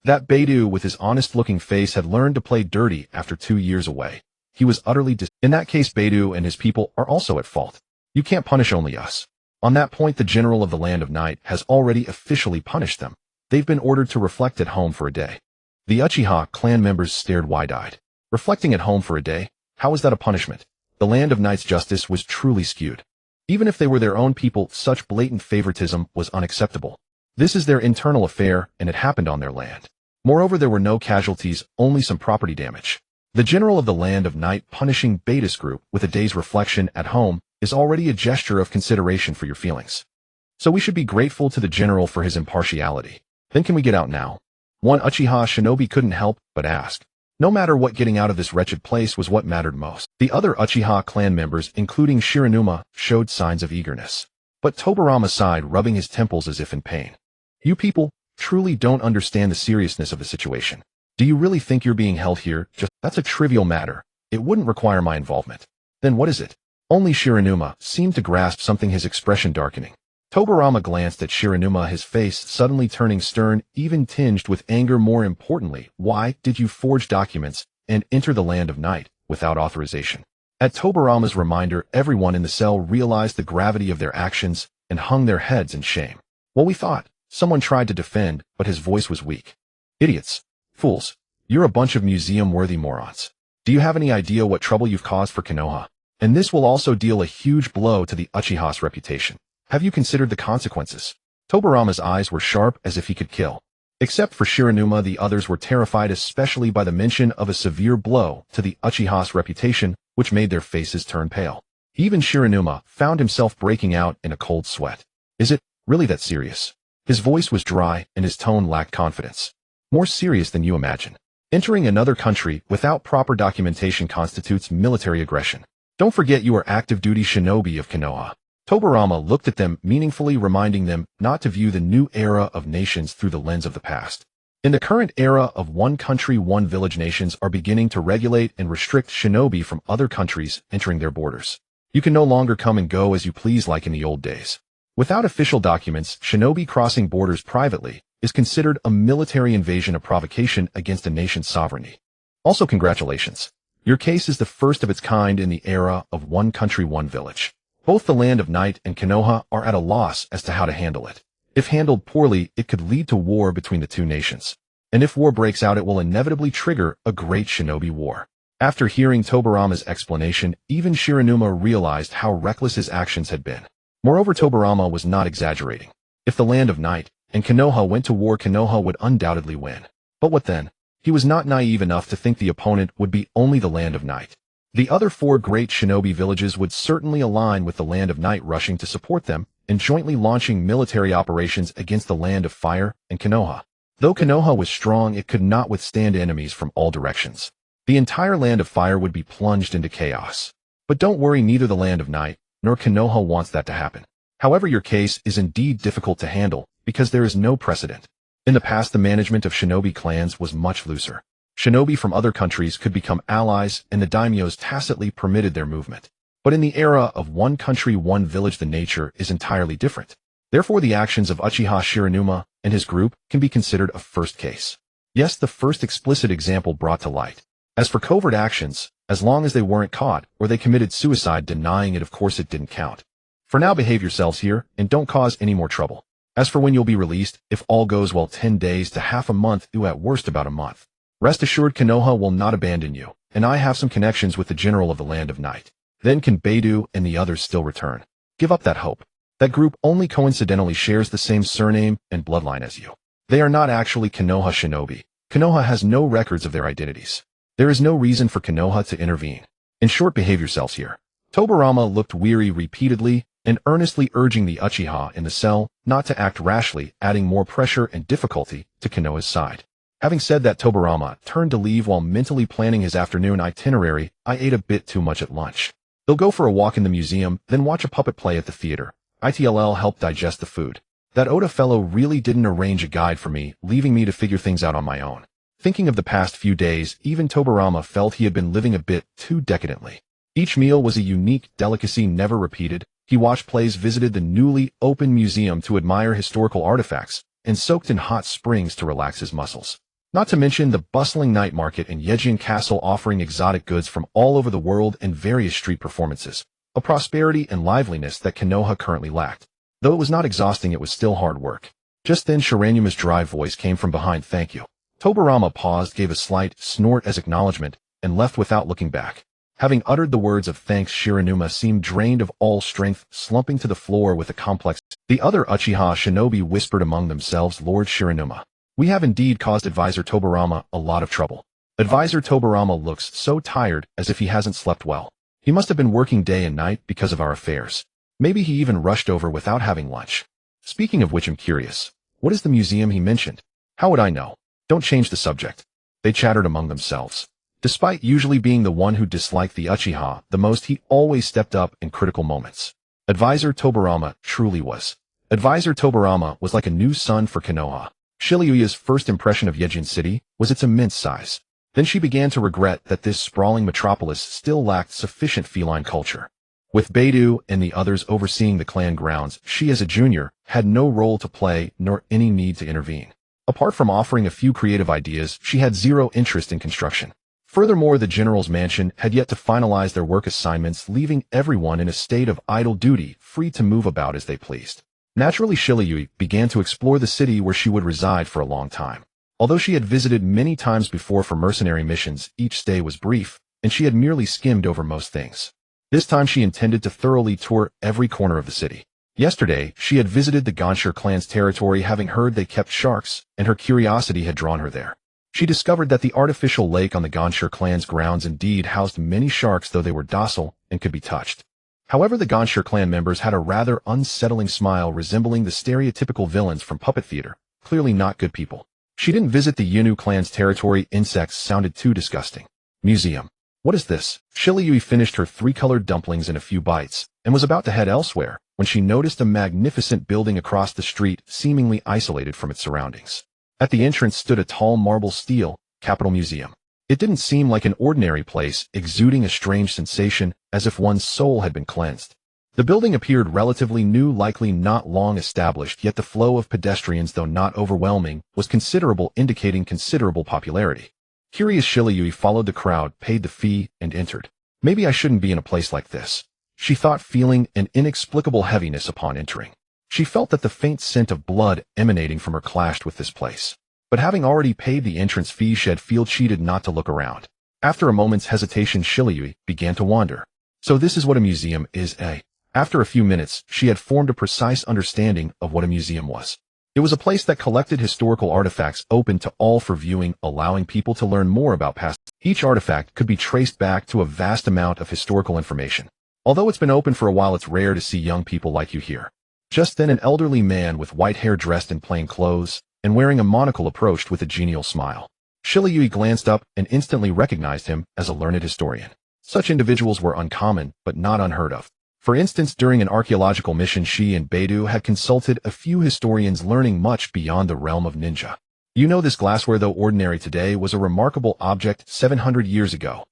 That Beidou, with his honest-looking face, had learned to play dirty after 2 years away. He was utterly in that case, Beidou and his people are also at fault. You can't punish only us. On that point, the general of the Land of Night has already officially punished them. They've been ordered to reflect at home for a day. The Uchiha clan members stared wide-eyed. Reflecting at home for a day? How is that a punishment? The Land of Night's justice was truly skewed. Even if they were their own people, such blatant favoritism was unacceptable. This is their internal affair, and it happened on their land. Moreover, there were no casualties, only some property damage. The general of the Land of Night punishing Beidou's group with a day's reflection at home is already a gesture of consideration for your feelings. So we should be grateful to the general for his impartiality. Then can we get out now? One Uchiha shinobi couldn't help but ask. No matter what, getting out of this wretched place was what mattered most. The other Uchiha clan members, including Shiranuma, showed signs of eagerness. But Tobarama sighed, rubbing his temples as if in pain. "You people truly don't understand the seriousness of the situation. Do you really think you're being held here? That's a trivial matter. It wouldn't require my involvement." "Then what is it?" Only Shiranuma seemed to grasp something, his expression darkening. Tobarama glanced at Shiranuma, his face suddenly turning stern, even tinged with anger. "More importantly, why did you forge documents and enter the Land of Night without authorization?" At Tobarama's reminder, everyone in the cell realized the gravity of their actions and hung their heads in shame. "Well, we thought." Someone tried to defend, but his voice was weak. "Idiots. Fools. You're a bunch of museum-worthy morons. Do you have any idea what trouble you've caused for Konoha? And this will also deal a huge blow to the Uchiha's reputation. Have you considered the consequences?" Tobarama's eyes were sharp, as if he could kill. Except for Shiranuma, the others were terrified, especially by the mention of a severe blow to the Uchiha's reputation, which made their faces turn pale. Even Shiranuma found himself breaking out in a cold sweat. "Is it really that serious?" His voice was dry, and his tone lacked confidence. "More serious than you imagine. Entering another country without proper documentation constitutes military aggression. Don't forget you are active duty shinobi of Konoha. Tobarama looked at them meaningfully, reminding them not to view the new era of nations through the lens of the past. In the current era of one country, one village, nations are beginning to regulate and restrict shinobi from other countries entering their borders. You can no longer come and go as you please like in the old days. Without official documents, shinobi crossing borders privately is considered a military invasion, a provocation against a nation's sovereignty. Also, congratulations. Your case is the first of its kind in the era of one country, one village. Both the land of Night and Konoha are at a loss as to how to handle it. If handled poorly, it could lead to war between the two nations. And if war breaks out, it will inevitably trigger a great shinobi war. After hearing Tobarama's explanation, even Shiranuma realized how reckless his actions had been. Moreover, Tobarama was not exaggerating. If the land of Night and Konoha went to war, Konoha would undoubtedly win. But what then? He was not naive enough to think the opponent would be only the land of Night. The other four great shinobi villages would certainly align with the land of Night, rushing to support them and jointly launching military operations against the land of Fire and Konoha. Though Konoha was strong, it could not withstand enemies from all directions. The entire land of Fire would be plunged into chaos. But don't worry, neither the land of Night nor Konoha wants that to happen. However, your case is indeed difficult to handle because there is no precedent. In the past, the management of shinobi clans was much looser. Shinobi from other countries could become allies, and the daimyos tacitly permitted their movement. But in the era of one country, one village, the nature is entirely different. Therefore, the actions of Uchiha Shiranuma and his group can be considered a first case. Yes, the first explicit example brought to light. As for covert actions, as long as they weren't caught or they committed suicide denying it, of course it didn't count. For now, behave yourselves here and don't cause any more trouble. As for when you'll be released, if all goes well, 10 days to half a month, at worst about a month. Rest assured, Konoha will not abandon you, and I have some connections with the general of the land of Night. Then can Beidou and the others still return? Give up that hope. That group only coincidentally shares the same surname and bloodline as you. They are not actually Konoha shinobi. Konoha has no records of their identities. There is no reason for Konoha to intervene. In short, behave yourselves here. Tobarama looked weary repeatedly and earnestly urging the Uchiha in the cell not to act rashly, adding more pressure and difficulty to Konoha's side. Having said that, Tobarama turned to leave while mentally planning his afternoon itinerary. I ate a bit too much at lunch. They'll go for a walk in the museum, then watch a puppet play at the theater. ITLL helped digest the food. That Oda fellow really didn't arrange a guide for me, leaving me to figure things out on my own. Thinking of the past few days, even Tobarama felt he had been living a bit too decadently. Each meal was a unique delicacy never repeated. He watched plays, visited the newly opened museum to admire historical artifacts, and soaked in hot springs to relax his muscles. Not to mention the bustling night market and Yejian Castle offering exotic goods from all over the world and various street performances, a prosperity and liveliness that Konoha currently lacked. Though it was not exhausting, it was still hard work. Just then Shiranuma's dry voice came from behind. Thank you. Tobarama paused, gave a slight snort as acknowledgement, and left without looking back. Having uttered the words of thanks, Shiranuma seemed drained of all strength, slumping to the floor with a complex. The other Uchiha shinobi whispered among themselves, Lord Shiranuma, we have indeed caused Advisor Tobarama a lot of trouble. Advisor Tobarama looks so tired, as if he hasn't slept well. He must have been working day and night because of our affairs. Maybe he even rushed over without having lunch. Speaking of which, I'm curious. What is the museum he mentioned? How would I know? Don't change the subject. They chattered among themselves. Despite usually being the one who disliked the Uchiha the most, he always stepped up in critical moments. Advisor Tobarama truly was. Advisor Tobarama was like a new son for Konoha. Shirayu's first impression of Yejian City was its immense size. Then she began to regret that this sprawling metropolis still lacked sufficient feline culture. With Beidou and the others overseeing the clan grounds, she as a junior had no role to play nor any need to intervene. Apart from offering a few creative ideas, she had zero interest in construction. Furthermore, the general's mansion had yet to finalize their work assignments, leaving everyone in a state of idle duty, free to move about as they pleased. Naturally, Shirayui began to explore the city where she would reside for a long time. Although she had visited many times before for mercenary missions, each stay was brief, and she had merely skimmed over most things. This time she intended to thoroughly tour every corner of the city. Yesterday, she had visited the Ganshur clan's territory, having heard they kept sharks, and her curiosity had drawn her there. She discovered that the artificial lake on the Ganshur clan's grounds indeed housed many sharks, though they were docile and could be touched. However, the Ganshur clan members had a rather unsettling smile resembling the stereotypical villains from puppet theater, clearly not good people. She didn't visit the Yinu clan's territory. Insects sounded too disgusting. Museum. What is this? Shirayui finished her 3-colored dumplings in a few bites, and was about to head elsewhere, when she noticed a magnificent building across the street seemingly isolated from its surroundings. At the entrance stood a tall marble stele, Capitol Museum. It didn't seem like an ordinary place, exuding a strange sensation, as if one's soul had been cleansed. The building appeared relatively new, likely not long established, yet the flow of pedestrians, though not overwhelming, was considerable, indicating considerable popularity. Curious, Shirayui followed the crowd, paid the fee, and entered. Maybe I shouldn't be in a place like this, she thought, feeling an inexplicable heaviness upon entering. She felt that the faint scent of blood emanating from her clashed with this place. But having already paid the entrance fee, she had felt cheated not to look around. After a moment's hesitation, Shirayui began to wonder. So this is what a museum is, eh? After a few minutes, she had formed a precise understanding of what a museum was. It was a place that collected historical artifacts open to all for viewing, allowing people to learn more about past. Each artifact could be traced back to a vast amount of historical information. Although it's been open for a while, it's rare to see young people like you here. Just then, an elderly man with white hair, dressed in plain clothes and wearing a monocle, approached with a genial smile. Shirayui glanced up and instantly recognized him as a learned historian. Such individuals were uncommon, but not unheard of. For instance, during an archaeological mission, she and Beidou had consulted a few historians, learning much beyond the realm of ninja. You know, this glassware, though ordinary today, was a remarkable object 700 years ago.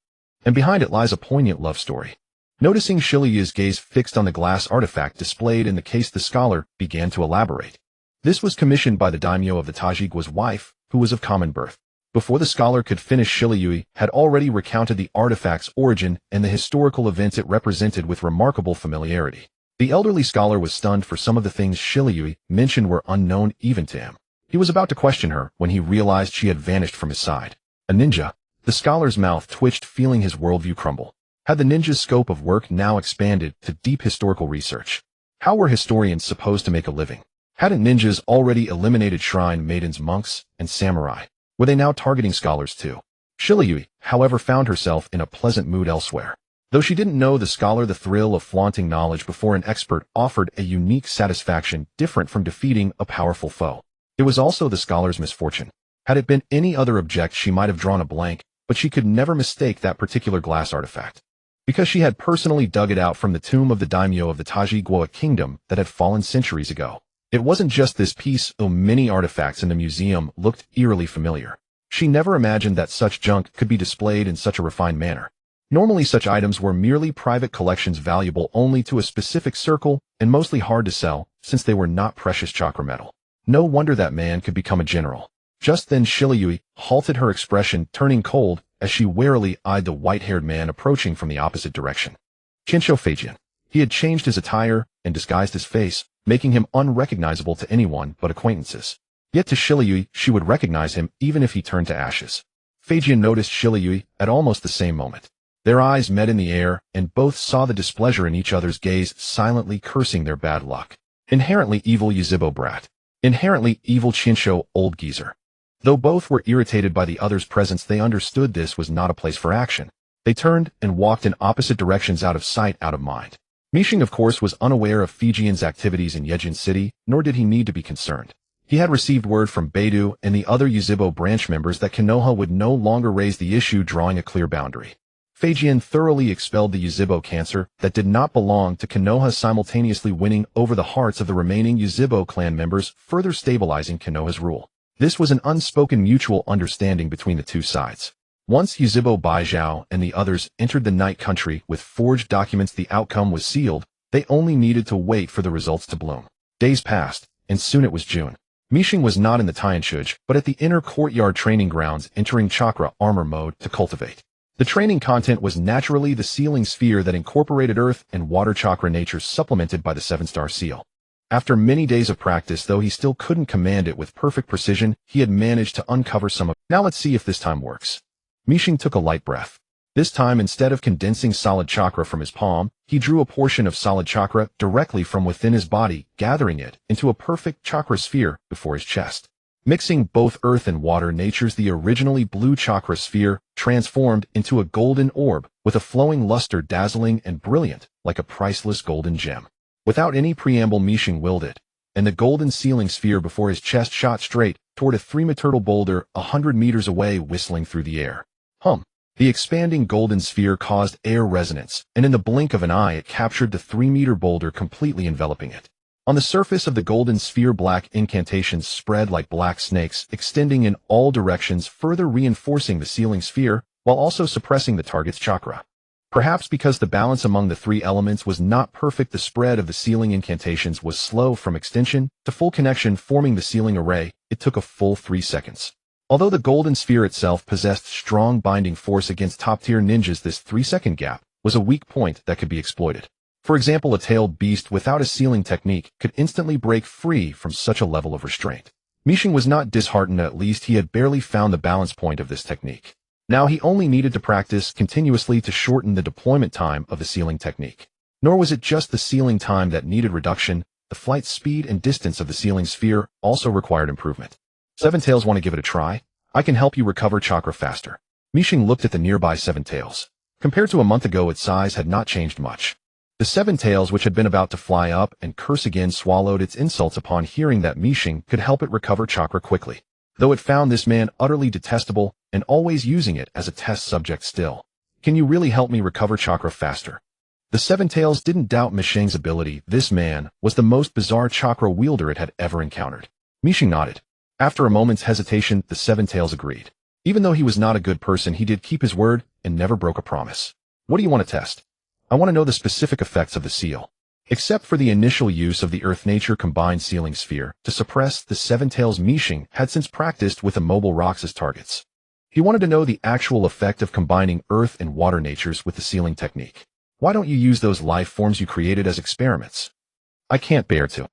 And behind it lies a poignant love story. Noticing Shirayui's gaze fixed on the glass artifact displayed in the case, the scholar began to elaborate. This was commissioned by the daimyo of the Tajigwa's wife, who was of common birth. Before the scholar could finish, Shirayui had already recounted the artifact's origin and the historical events it represented with remarkable familiarity. The elderly scholar was stunned, for some of the things Shirayui mentioned were unknown even to him. He was about to question her when he realized she had vanished from his side. A ninja? The scholar's mouth twitched, feeling his worldview crumble. Had the ninja's scope of work now expanded to deep historical research? How were historians supposed to make a living? Hadn't ninjas already eliminated shrine maidens, monks, and samurai? Were they now targeting scholars too? Shirayui, however, found herself in a pleasant mood elsewhere. Though she didn't know the scholar, the thrill of flaunting knowledge before an expert offered a unique satisfaction different from defeating a powerful foe. It was also the scholar's misfortune. Had it been any other object, she might have drawn a blank, but she could never mistake that particular glass artifact. Because she had personally dug it out from the tomb of the daimyo of the Tajigwa kingdom that had fallen centuries ago. It wasn't just this piece, though many artifacts in the museum looked eerily familiar. She never imagined that such junk could be displayed in such a refined manner. Normally, such items were merely private collections, valuable only to a specific circle and mostly hard to sell, since they were not precious chakra metal. No wonder that man could become a general. Just then, Shirayui halted, her expression turning cold as she warily eyed the white-haired man approaching from the opposite direction. Chinsho Feijian. He had changed his attire and disguised his face, making him unrecognizable to anyone but acquaintances. Yet to Shirayui, she would recognize him even if he turned to ashes. Feijian noticed Shirayui at almost the same moment. Their eyes met in the air, and both saw the displeasure in each other's gaze, silently cursing their bad luck. Inherently evil Yuzhibo brat. Inherently evil Chinsho old geezer. Though both were irritated by the other's presence, they understood this was not a place for action. They turned and walked in opposite directions, out of sight, out of mind. Mishing, of course, was unaware of Feijian's activities in Yejin City, nor did he need to be concerned. He had received word from Beidou and the other Yuzhibo branch members that Konoha would no longer raise the issue, drawing a clear boundary. Feijian thoroughly expelled the Yuzhibo cancer that did not belong to Konoha, simultaneously winning over the hearts of the remaining Yuzhibo clan members, further stabilizing Konoha's rule. This was an unspoken mutual understanding between the two sides. Once Yuzhibo Baijiao and the others entered the Night Country with forged documents, the outcome was sealed. They only needed to wait for the results to bloom. Days passed, and soon it was June. Mishing was not in the Tianshuj, but at the inner courtyard training grounds, entering chakra armor mode to cultivate. The training content was naturally the sealing sphere that incorporated earth and water chakra natures, supplemented by the 7-star seal. After many days of practice, though he still couldn't command it with perfect precision, he had managed to uncover some of it. Now let's see if this time works. Mishing took a light breath. This time, instead of condensing solid chakra from his palm, he drew a portion of solid chakra directly from within his body, gathering it into a perfect chakra sphere before his chest. Mixing both earth and water natures, the originally blue chakra sphere transformed into a golden orb with a flowing luster, dazzling and brilliant like a priceless golden gem. Without any preamble, Mishing willed it, and the golden sealing sphere before his chest shot straight toward a 3-meter boulder 100 meters away, whistling through the air. Hum. The expanding golden sphere caused air resonance, and in the blink of an eye it captured the 3-meter boulder, completely enveloping it. On the surface of the golden sphere, black incantations spread like black snakes, extending in all directions, further reinforcing the sealing sphere, while also suppressing the target's chakra. Perhaps because the balance among the 3 elements was not perfect, the spread of the sealing incantations was slow from extension to full connection, forming the sealing array. It took a full 3 seconds. Although the golden sphere itself possessed strong binding force against top-tier ninjas, this 3-second gap was a weak point that could be exploited. For example, a tailed beast without a sealing technique could instantly break free from such a level of restraint. Mishing was not disheartened, at least he had barely found the balance point of this technique. Now he only needed to practice continuously to shorten the deployment time of the sealing technique. Nor was it just the sealing time that needed reduction, the flight speed and distance of the sealing sphere also required improvement. Seven Tails, want to give it a try? I can help you recover chakra faster. Mishing looked at the nearby Seven Tails. Compared to a month ago, its size had not changed much. The Seven Tails, which had been about to fly up and curse again, swallowed its insults upon hearing that Mishing could help it recover chakra quickly, though it found this man utterly detestable and always using it as a test subject still. Can you really help me recover chakra faster? The Seven Tails didn't doubt Mishing's ability. This man was the most bizarre chakra wielder it had ever encountered. Mishing nodded. After a moment's hesitation, the Seven Tails agreed. Even though he was not a good person, he did keep his word and never broke a promise. What do you want to test? I want to know the specific effects of the seal. Except for the initial use of the Earth-Nature combined sealing sphere to suppress the Seven Tails, Mishing had since practiced with immobile rocks as targets. He wanted to know the actual effect of combining Earth and Water natures with the sealing technique. Why don't you use those life forms you created as experiments? I can't bear to.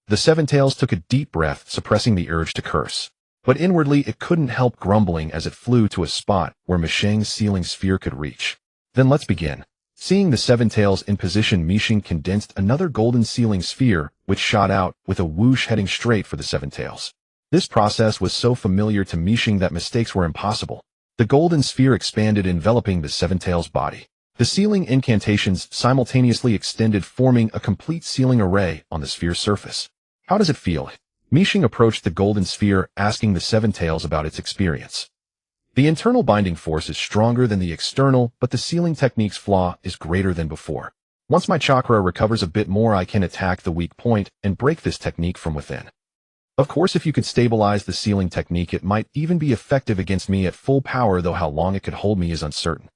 The Seven Tails took a deep breath, suppressing the urge to curse. But inwardly it couldn't help grumbling as it flew to a spot where Mishing's sealing sphere could reach. Then let's begin. Seeing the Seven Tails in position, Mishing condensed another golden sealing sphere, which shot out with a whoosh heading straight for the Seven Tails. This process was so familiar to Mishing that mistakes were impossible. The golden sphere expanded, enveloping the Seven Tails' body. The sealing incantations simultaneously extended, forming a complete sealing array on the sphere's surface. How does it feel? Mishing approached the golden sphere, asking the Seven Tails about its experience. The internal binding force is stronger than the external, but the sealing technique's flaw is greater than before. Once my chakra recovers a bit more, I can attack the weak point and break this technique from within. Of course, if you could stabilize the sealing technique, it might even be effective against me at full power, though how long it could hold me is uncertain.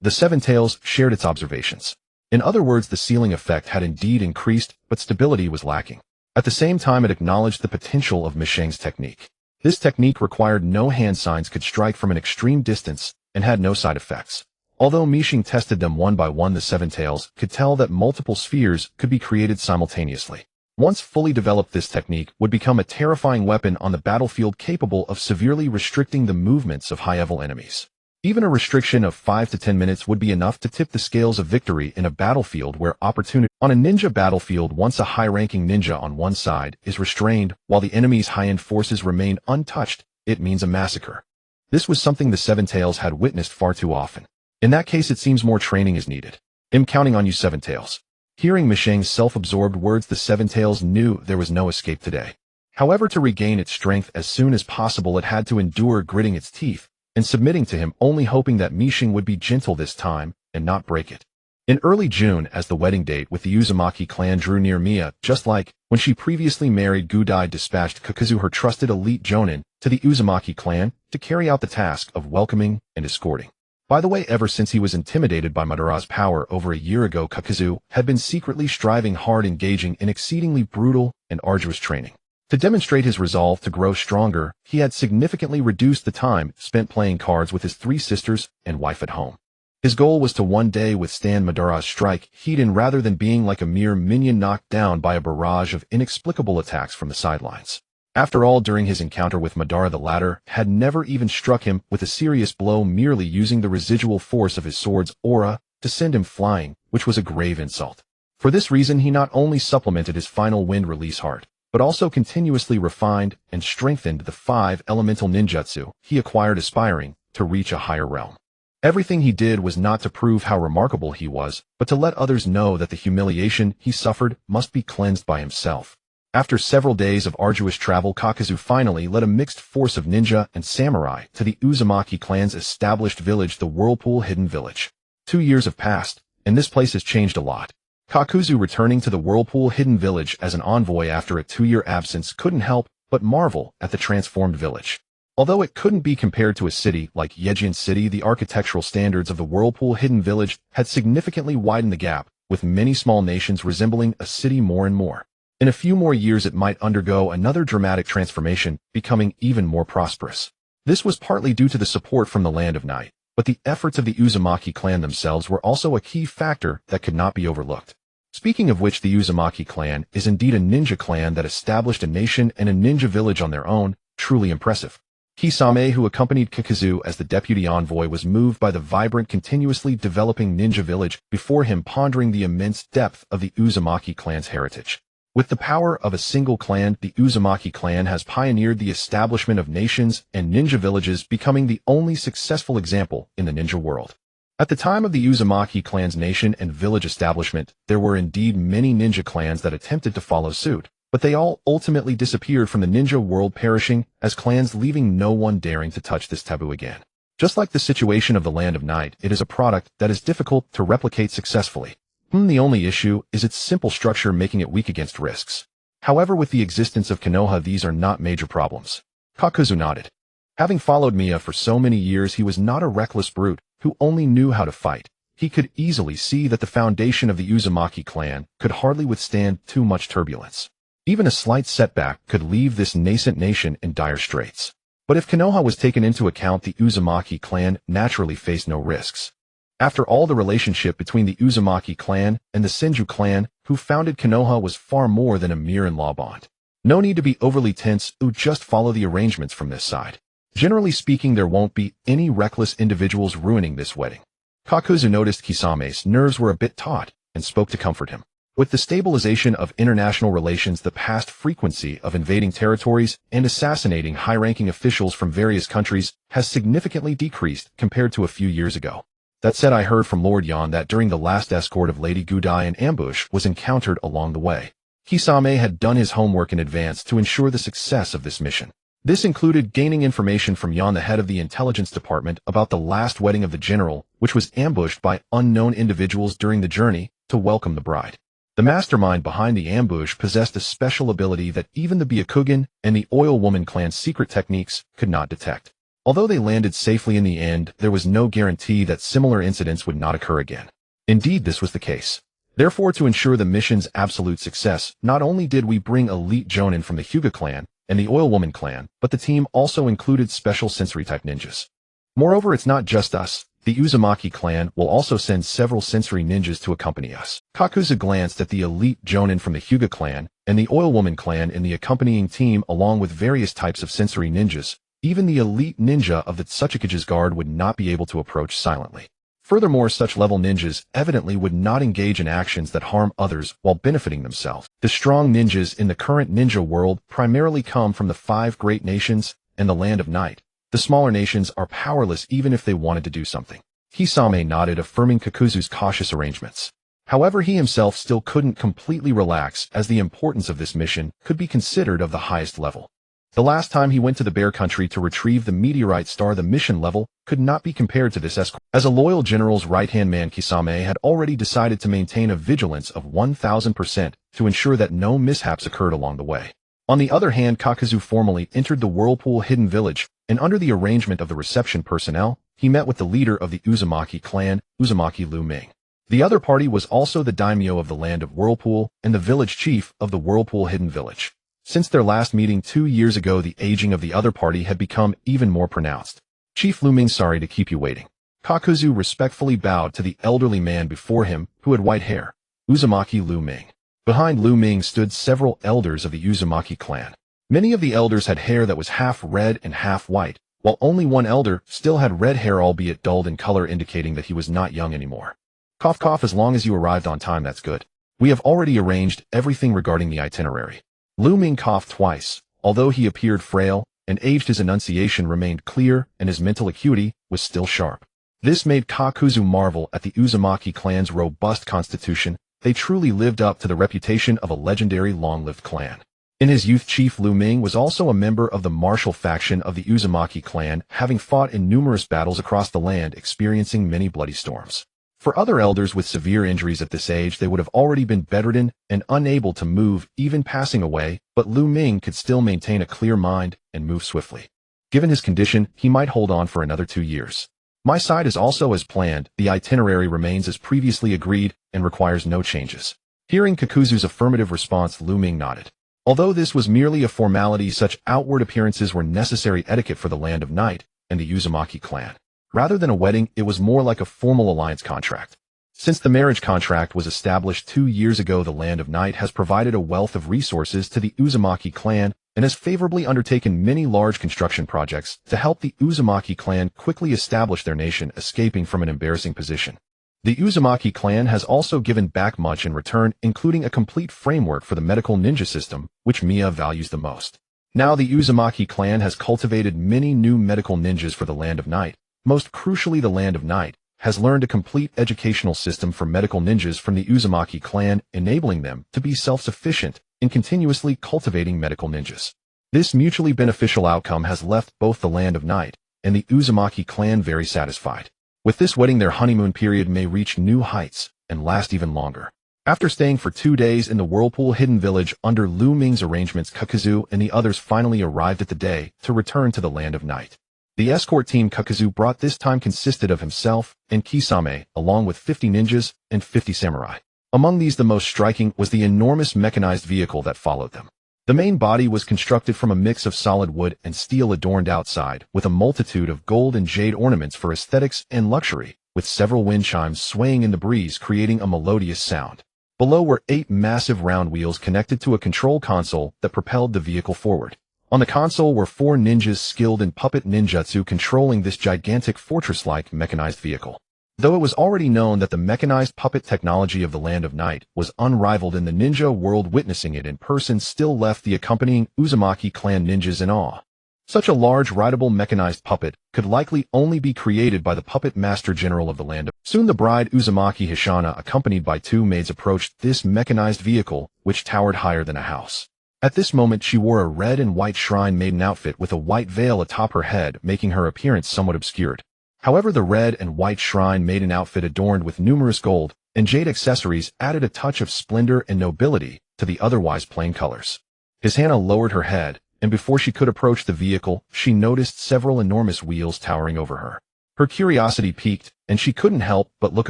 The Seven Tails shared its observations. In other words, the sealing effect had indeed increased, but stability was lacking. At the same time, it acknowledged the potential of Mishing's technique. This technique required no hand signs, could strike from an extreme distance, and had no side effects. Although Mishing tested them one by one, the Seven Tails could tell that multiple spheres could be created simultaneously. Once fully developed, this technique would become a terrifying weapon on the battlefield, capable of severely restricting the movements of high-level enemies. Even a restriction of 5 to 10 minutes would be enough to tip the scales of victory in a battlefield where opportunity. On a ninja battlefield, once a high-ranking ninja on one side is restrained while the enemy's high-end forces remain untouched, it means a massacre. This was something the Seven Tails had witnessed far too often. In that case, it seems more training is needed. I'm counting on you, Seven Tails. Hearing Mishing's self-absorbed words, the Seven Tails knew there was no escape today. However, to regain its strength as soon as possible, it had to endure gritting its teeth and submitting to him, only hoping that Mishing would be gentle this time and not break it. In early June, as the wedding date with the Uzumaki clan drew near, Mia, just like when she previously married Gudai, dispatched Kakazu, her trusted elite jonin, to the Uzumaki clan to carry out the task of welcoming and escorting. By the way, ever since he was intimidated by Madara's power over a year ago, Kakazu had been secretly striving hard, engaging in exceedingly brutal and arduous training. To demonstrate his resolve to grow stronger, he had significantly reduced the time spent playing cards with his 3 sisters and wife at home. His goal was to one day withstand Madara's strike heat-in rather than being like a mere minion knocked down by a barrage of inexplicable attacks from the sidelines. After all, during his encounter with Madara, the latter had never even struck him with a serious blow, merely using the residual force of his sword's aura to send him flying, which was a grave insult. For this reason, he not only supplemented his final wind release heart, but also continuously refined and strengthened the 5 elemental ninjutsu he acquired, aspiring to reach a higher realm. Everything he did was not to prove how remarkable he was, but to let others know that the humiliation he suffered must be cleansed by himself. After several days of arduous travel, Kakuzu finally led a mixed force of ninja and samurai to the Uzumaki clan's established village, the Whirlpool Hidden Village. 2 years have passed, and this place has changed a lot. Kakuzu, returning to the Whirlpool Hidden Village as an envoy after a 2-year absence, couldn't help but marvel at the transformed village. Although it couldn't be compared to a city like Yejian City, the architectural standards of the Whirlpool Hidden Village had significantly widened the gap, with many small nations resembling a city more and more. In a few more years it might undergo another dramatic transformation, becoming even more prosperous. This was partly due to the support from the Land of Night, but the efforts of the Uzumaki clan themselves were also a key factor that could not be overlooked. Speaking of which, the Uzumaki clan is indeed a ninja clan that established a nation and a ninja village on their own, truly impressive. Kisame, who accompanied Kakuzu as the deputy envoy, was moved by the vibrant, continuously developing ninja village before him, pondering the immense depth of the Uzumaki clan's heritage. With the power of a single clan, the Uzumaki clan has pioneered the establishment of nations and ninja villages, becoming the only successful example in the ninja world. At the time of the Uzumaki clan's nation and village establishment, there were indeed many ninja clans that attempted to follow suit, but they all ultimately disappeared from the ninja world, perishing as clans, leaving no one daring to touch this taboo again. Just like the situation of the Land of Night, it is a product that is difficult to replicate successfully. The only issue is its simple structure, making it weak against risks. However, with the existence of Konoha, these are not major problems. Kakuzu nodded. Having followed Miya for so many years, he was not a reckless brute who only knew how to fight. He could easily see that the foundation of the Uzumaki clan could hardly withstand too much turbulence. Even a slight setback could leave this nascent nation in dire straits. But if Konoha was taken into account, the Uzumaki clan naturally faced no risks. After all, the relationship between the Uzumaki clan and the Senju clan, who founded Konoha, was far more than a mere in-law bond. No need to be overly tense, just follow the arrangements from this side. Generally speaking, there won't be any reckless individuals ruining this wedding. Kakuzu noticed Kisame's nerves were a bit taut and spoke to comfort him. With the stabilization of international relations, the past frequency of invading territories and assassinating high-ranking officials from various countries has significantly decreased compared to a few years ago. That said, I heard from Lord Yan that during the last escort of Lady Gudai, an ambush was encountered along the way. Kisame had done his homework in advance to ensure the success of this mission. This included gaining information from Yan, the head of the intelligence department, about the last wedding of the general, which was ambushed by unknown individuals during the journey to welcome the bride. The mastermind behind the ambush possessed a special ability that even the Byakugan and the Oil Woman clan's secret techniques could not detect. Although they landed safely in the end, there was no guarantee that similar incidents would not occur again. Indeed, this was the case. Therefore, to ensure the mission's absolute success, not only did we bring elite jonin from the Hyuga clan and the Oil Woman clan, but the team also included special sensory-type ninjas. Moreover, it's not just us. The Uzumaki clan will also send several sensory ninjas to accompany us. Kakuzu glanced at the elite jonin from the Hyuga clan and the Oil Woman clan in the accompanying team, along with various types of sensory ninjas. Even the elite ninja of the Tsuchikage's guard would not be able to approach silently. Furthermore, such level ninjas evidently would not engage in actions that harm others while benefiting themselves. The strong ninjas in the current ninja world primarily come from the 5 great nations and the Land of Night. The smaller nations are powerless even if they wanted to do something. Kisame nodded, affirming Kakuzu's cautious arrangements. However, he himself still couldn't completely relax, as the importance of this mission could be considered of the highest level. The last time he went to the Bear Country to retrieve the meteorite star, the mission level could not be compared to this escort. As a loyal general's right-hand man, Kisame had already decided to maintain a vigilance of 1000% to ensure that no mishaps occurred along the way. On the other hand, Kakuzu formally entered the Whirlpool Hidden Village, and under the arrangement of the reception personnel, he met with the leader of the Uzumaki clan, Uzumaki Lu Ming. The other party was also the daimyo of the Land of Whirlpool and the village chief of the Whirlpool Hidden Village. Since their last meeting 2 years ago, the aging of the other party had become even more pronounced. Chief Lu Ming, sorry to keep you waiting. Kakuzu respectfully bowed to the elderly man before him, who had white hair. Uzumaki Lu Ming. Behind Lu Ming stood several elders of the Uzumaki clan. Many of the elders had hair that was half red and half white, while only one elder still had red hair, albeit dulled in color, indicating that he was not young anymore. Cough cough, as long as you arrived on time, that's good. We have already arranged everything regarding the itinerary. Lu Ming coughed twice. Although he appeared frail and aged, his enunciation remained clear and his mental acuity was still sharp. This made Kakuzu marvel at the Uzumaki clan's robust constitution. They truly lived up to the reputation of a legendary long-lived clan. In his youth, Chief Lu Ming was also a member of the martial faction of the Uzumaki clan, having fought in numerous battles across the land, experiencing many bloody storms. For other elders with severe injuries at this age, they would have already been bedridden and unable to move, even passing away, but Lu Ming could still maintain a clear mind and move swiftly. Given his condition, he might hold on for another 2 years. My side is also as planned. The itinerary remains as previously agreed and requires no changes. Hearing Kakuzu's affirmative response, Lu Ming nodded. Although this was merely a formality, such outward appearances were necessary etiquette for the Land of Night and the Uzumaki clan. Rather than a wedding, it was more like a formal alliance contract. Since the marriage contract was established 2 years ago, the Land of Night has provided a wealth of resources to the Uzumaki clan and has favorably undertaken many large construction projects to help the Uzumaki clan quickly establish their nation, escaping from an embarrassing position. The Uzumaki clan has also given back much in return, including a complete framework for the medical ninja system, which Mia values the most. Now the Uzumaki clan has cultivated many new medical ninjas for the Land of Night. Most crucially, the Land of Night has learned a complete educational system for medical ninjas from the Uzumaki clan, enabling them to be self-sufficient in continuously cultivating medical ninjas. This mutually beneficial outcome has left both the Land of Night and the Uzumaki clan very satisfied. With this wedding, their honeymoon period may reach new heights and last even longer. After staying for 2 days in the Whirlpool Hidden Village under Lu Ming's arrangements, Kakuzu and the others finally arrived at the day to return to the Land of Night. The escort team Kakuzu brought this time consisted of himself and Kisame, along with 50 ninjas and 50 samurai. Among these, the most striking was the enormous mechanized vehicle that followed them. The main body was constructed from a mix of solid wood and steel, adorned outside with a multitude of gold and jade ornaments for aesthetics and luxury, with several wind chimes swaying in the breeze, creating a melodious sound. Below were 8 massive round wheels connected to a control console that propelled the vehicle forward. On the console were 4 ninjas skilled in puppet ninjutsu controlling this gigantic fortress-like mechanized vehicle. Though it was already known that the mechanized puppet technology of the Land of Night was unrivaled in the ninja world, witnessing it in person still left the accompanying Uzumaki clan ninjas in awe. Such a large rideable mechanized puppet could likely only be created by the puppet master general of the Land of Night. Soon the bride Uzumaki Hishana, accompanied by 2 maids, approached this mechanized vehicle, which towered higher than a house. At this moment she wore a red and white shrine maiden outfit with a white veil atop her head, making her appearance somewhat obscured. However, the red and white shrine maiden outfit, adorned with numerous gold and jade accessories, added a touch of splendor and nobility to the otherwise plain colors. Hishana lowered her head, and before she could approach the vehicle, she noticed several enormous wheels towering over her. Her curiosity piqued, and she couldn't help but look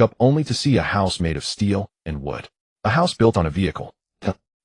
up, only to see a house made of steel and wood. A house built on a vehicle.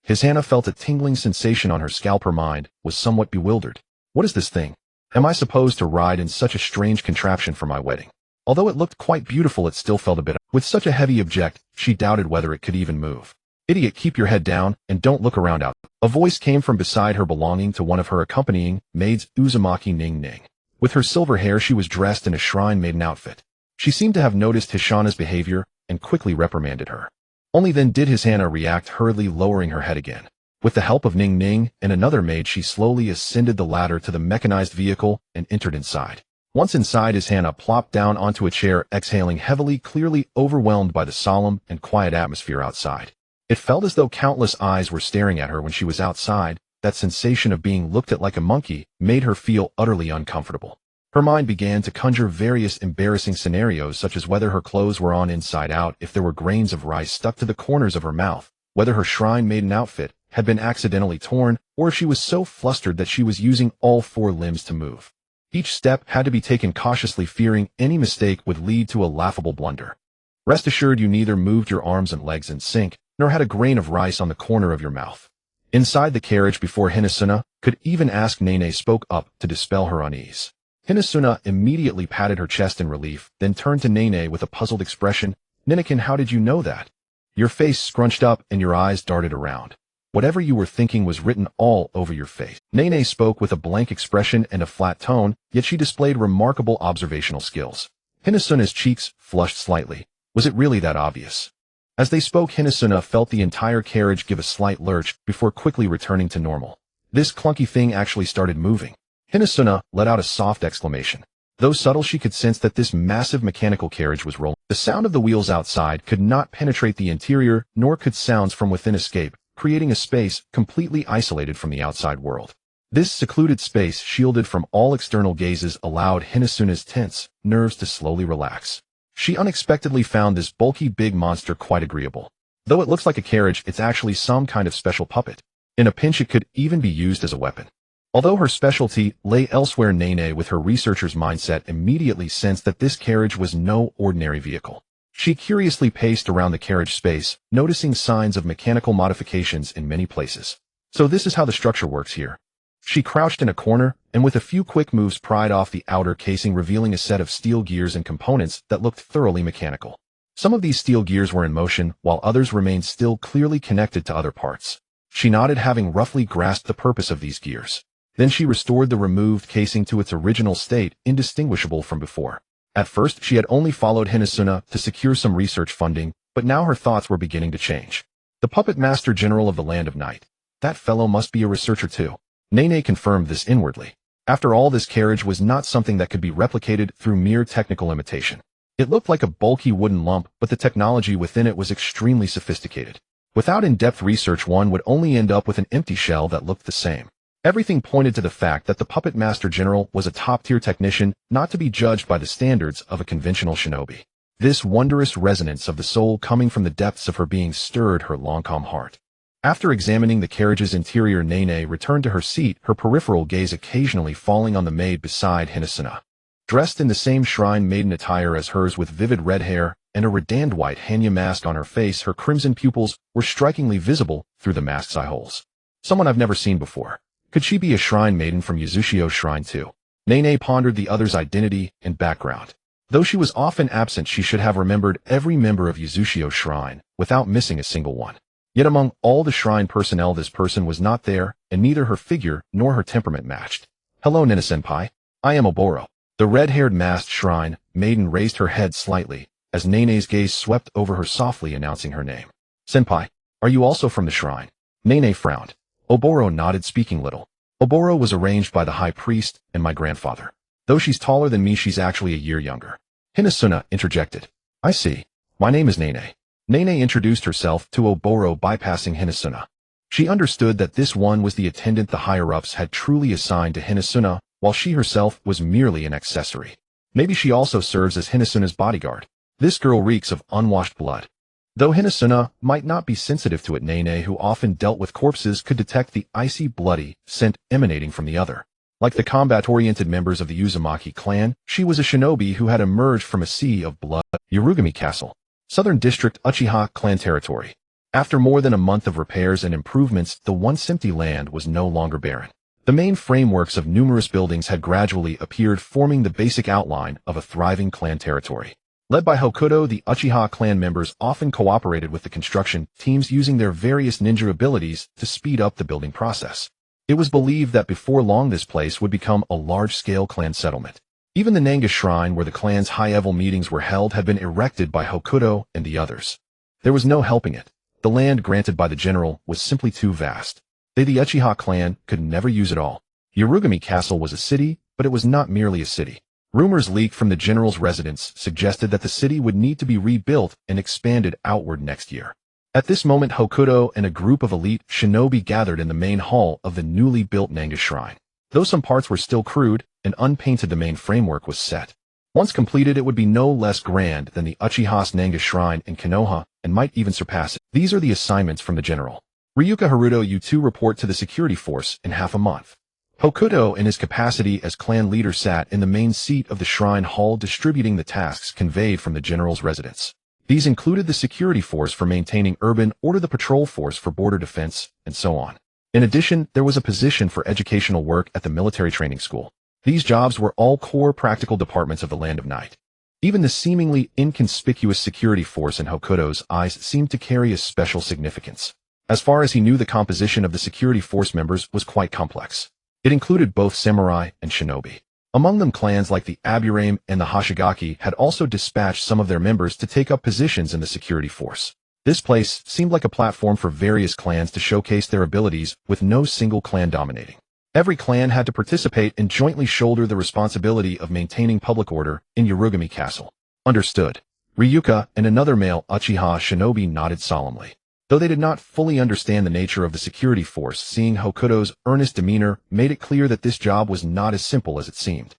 Hishana felt a tingling sensation on her scalp. Her mind was somewhat bewildered. What is this thing? Am I supposed to ride in such a strange contraption for my wedding? Although it looked quite beautiful, it still felt a bit. With such a heavy object, she doubted whether it could even move. Idiot, keep your head down and don't look around out. A voice came from beside her, belonging to one of her accompanying maids, Uzumaki Ning Ning. With her silver hair, she was dressed in a shrine maiden outfit. She seemed to have noticed Hishana's behavior and quickly reprimanded her. Only then did Hishana react, hurriedly lowering her head again. With the help of Ning Ning and another maid, she slowly ascended the ladder to the mechanized vehicle and entered inside. Once inside, Hishana plopped down onto a chair, exhaling heavily, clearly overwhelmed by the solemn and quiet atmosphere outside. It felt as though countless eyes were staring at her when she was outside. That sensation of being looked at like a monkey made her feel utterly uncomfortable. Her mind began to conjure various embarrassing scenarios, such as whether her clothes were on inside out, if there were grains of rice stuck to the corners of her mouth, whether her shrine maiden outfit had been accidentally torn, or if she was so flustered that she was using all 4 limbs to move. Each step had to be taken cautiously, fearing any mistake would lead to a laughable blunder. Rest assured, you neither moved your arms and legs in sync, nor had a grain of rice on the corner of your mouth. Inside the carriage, before Hinasuna could even ask, Nene spoke up to dispel her unease. Hinasuna immediately patted her chest in relief, then turned to Nene with a puzzled expression. Ninakin, how did you know that? Your face scrunched up and your eyes darted around. Whatever you were thinking was written all over your face. Nene spoke with a blank expression and a flat tone, yet she displayed remarkable observational skills. Hinasuna's cheeks flushed slightly. Was it really that obvious? As they spoke, Hinasuna felt the entire carriage give a slight lurch before quickly returning to normal. This clunky thing actually started moving. Hinasuna let out a soft exclamation. Though subtle, she could sense that this massive mechanical carriage was rolling. The sound of the wheels outside could not penetrate the interior, nor could sounds from within escape, creating a space completely isolated from the outside world. This secluded space, shielded from all external gazes, allowed Hinasuna's tense nerves to slowly relax. She unexpectedly found this bulky big monster quite agreeable. Though it looks like a carriage, it's actually some kind of special puppet. In a pinch, it could even be used as a weapon. Although her specialty lay elsewhere, Nene, with her researcher's mindset, immediately sensed that this carriage was no ordinary vehicle. She curiously paced around the carriage space, noticing signs of mechanical modifications in many places. So this is how the structure works here. She crouched in a corner, and with a few quick moves pried off the outer casing, revealing a set of steel gears and components that looked thoroughly mechanical. Some of these steel gears were in motion, while others remained still, clearly connected to other parts. She nodded, having roughly grasped the purpose of these gears. Then she restored the removed casing to its original state, indistinguishable from before. At first, she had only followed Hinasuna to secure some research funding, but now her thoughts were beginning to change. The puppet master general of the Land of Night. That fellow must be a researcher too. Nene confirmed this inwardly. After all, this carriage was not something that could be replicated through mere technical imitation. It looked like a bulky wooden lump, but the technology within it was extremely sophisticated. Without in-depth research, one would only end up with an empty shell that looked the same. Everything pointed to the fact that the puppet master general was a top-tier technician, not to be judged by the standards of a conventional shinobi. This wondrous resonance of the soul coming from the depths of her being stirred her long-calm heart. After examining the carriage's interior, Nene returned to her seat, her peripheral gaze occasionally falling on the maid beside Hinasuna. Dressed in the same shrine maiden attire as hers, with vivid red hair and a redand white Hanya mask on her face, her crimson pupils were strikingly visible through the mask's eye holes. Someone I've never seen before. Could she be a shrine maiden from Yuzushiyo's shrine too? Nene pondered the other's identity and background. Though she was often absent, she should have remembered every member of Yuzushiyo's shrine, without missing a single one. Yet among all the shrine personnel, this person was not there, and neither her figure nor her temperament matched. Hello, Nina-senpai. I am Oboro. The red-haired masked shrine maiden raised her head slightly, as Nene's gaze swept over her, softly announcing her name. Senpai, are you also from the shrine? Nene frowned. Oboro nodded, speaking little. Oboro was arranged by the high priest and my grandfather. Though she's taller than me, she's actually a year younger. Hinasuna interjected. I see. My name is Nene. Nene introduced herself to Oboro, bypassing Hinasuna. She understood that this one was the attendant the higher-ups had truly assigned to Hinasuna, while she herself was merely an accessory. Maybe she also serves as Hinasuna's bodyguard. This girl reeks of unwashed blood. Though Hinasuna might not be sensitive to it, Nene, who often dealt with corpses, could detect the icy, bloody scent emanating from the other. Like the combat-oriented members of the Uzumaki clan, she was a shinobi who had emerged from a sea of blood. Yurugami Castle, Southern District, Uchiha clan territory. After more than a month of repairs and improvements, the once empty land was no longer barren. The main frameworks of numerous buildings had gradually appeared, forming the basic outline of a thriving clan territory. Led by Hokuto, the Uchiha clan members often cooperated with the construction teams, using their various ninja abilities to speed up the building process. It was believed that before long this place would become a large-scale clan settlement. Even the Nanga Shrine, where the clan's high-level meetings were held, had been erected by Hokuto and the others. There was no helping it. The land granted by the general was simply too vast. They, the Uchiha clan, could never use it all. Yurugami Castle was a city, but it was not merely a city. Rumors leaked from the general's residence suggested that the city would need to be rebuilt and expanded outward next year. At this moment, Hokuto and a group of elite shinobi gathered in the main hall of the newly built Nanga Shrine. Though some parts were still crude and unpainted, the main framework was set. Once completed, it would be no less grand than the Uchiha's Nanga Shrine in Konoha, and might even surpass it. These are the assignments from the general. Ryuka Haruto, you two report to the security force in half a month. Hokuto, in his capacity as clan leader, sat in the main seat of the shrine hall, distributing the tasks conveyed from the general's residence. These included the security force for maintaining urban order, the patrol force for border defense, and so on. In addition, there was a position for educational work at the military training school. These jobs were all core practical departments of the Land of Night. Even the seemingly inconspicuous security force in Hokuto's eyes seemed to carry a special significance. As far as he knew, the composition of the security force members was quite complex. It included both samurai and shinobi. Among them, clans like the Aburame and the Hashigaki had also dispatched some of their members to take up positions in the security force. This place seemed like a platform for various clans to showcase their abilities, with no single clan dominating. Every clan had to participate and jointly shoulder the responsibility of maintaining public order in Yurugami Castle. Understood. Ryuka and another male Uchiha shinobi nodded solemnly. Though they did not fully understand the nature of the security force, seeing Hokuto's earnest demeanor made it clear that this job was not as simple as it seemed.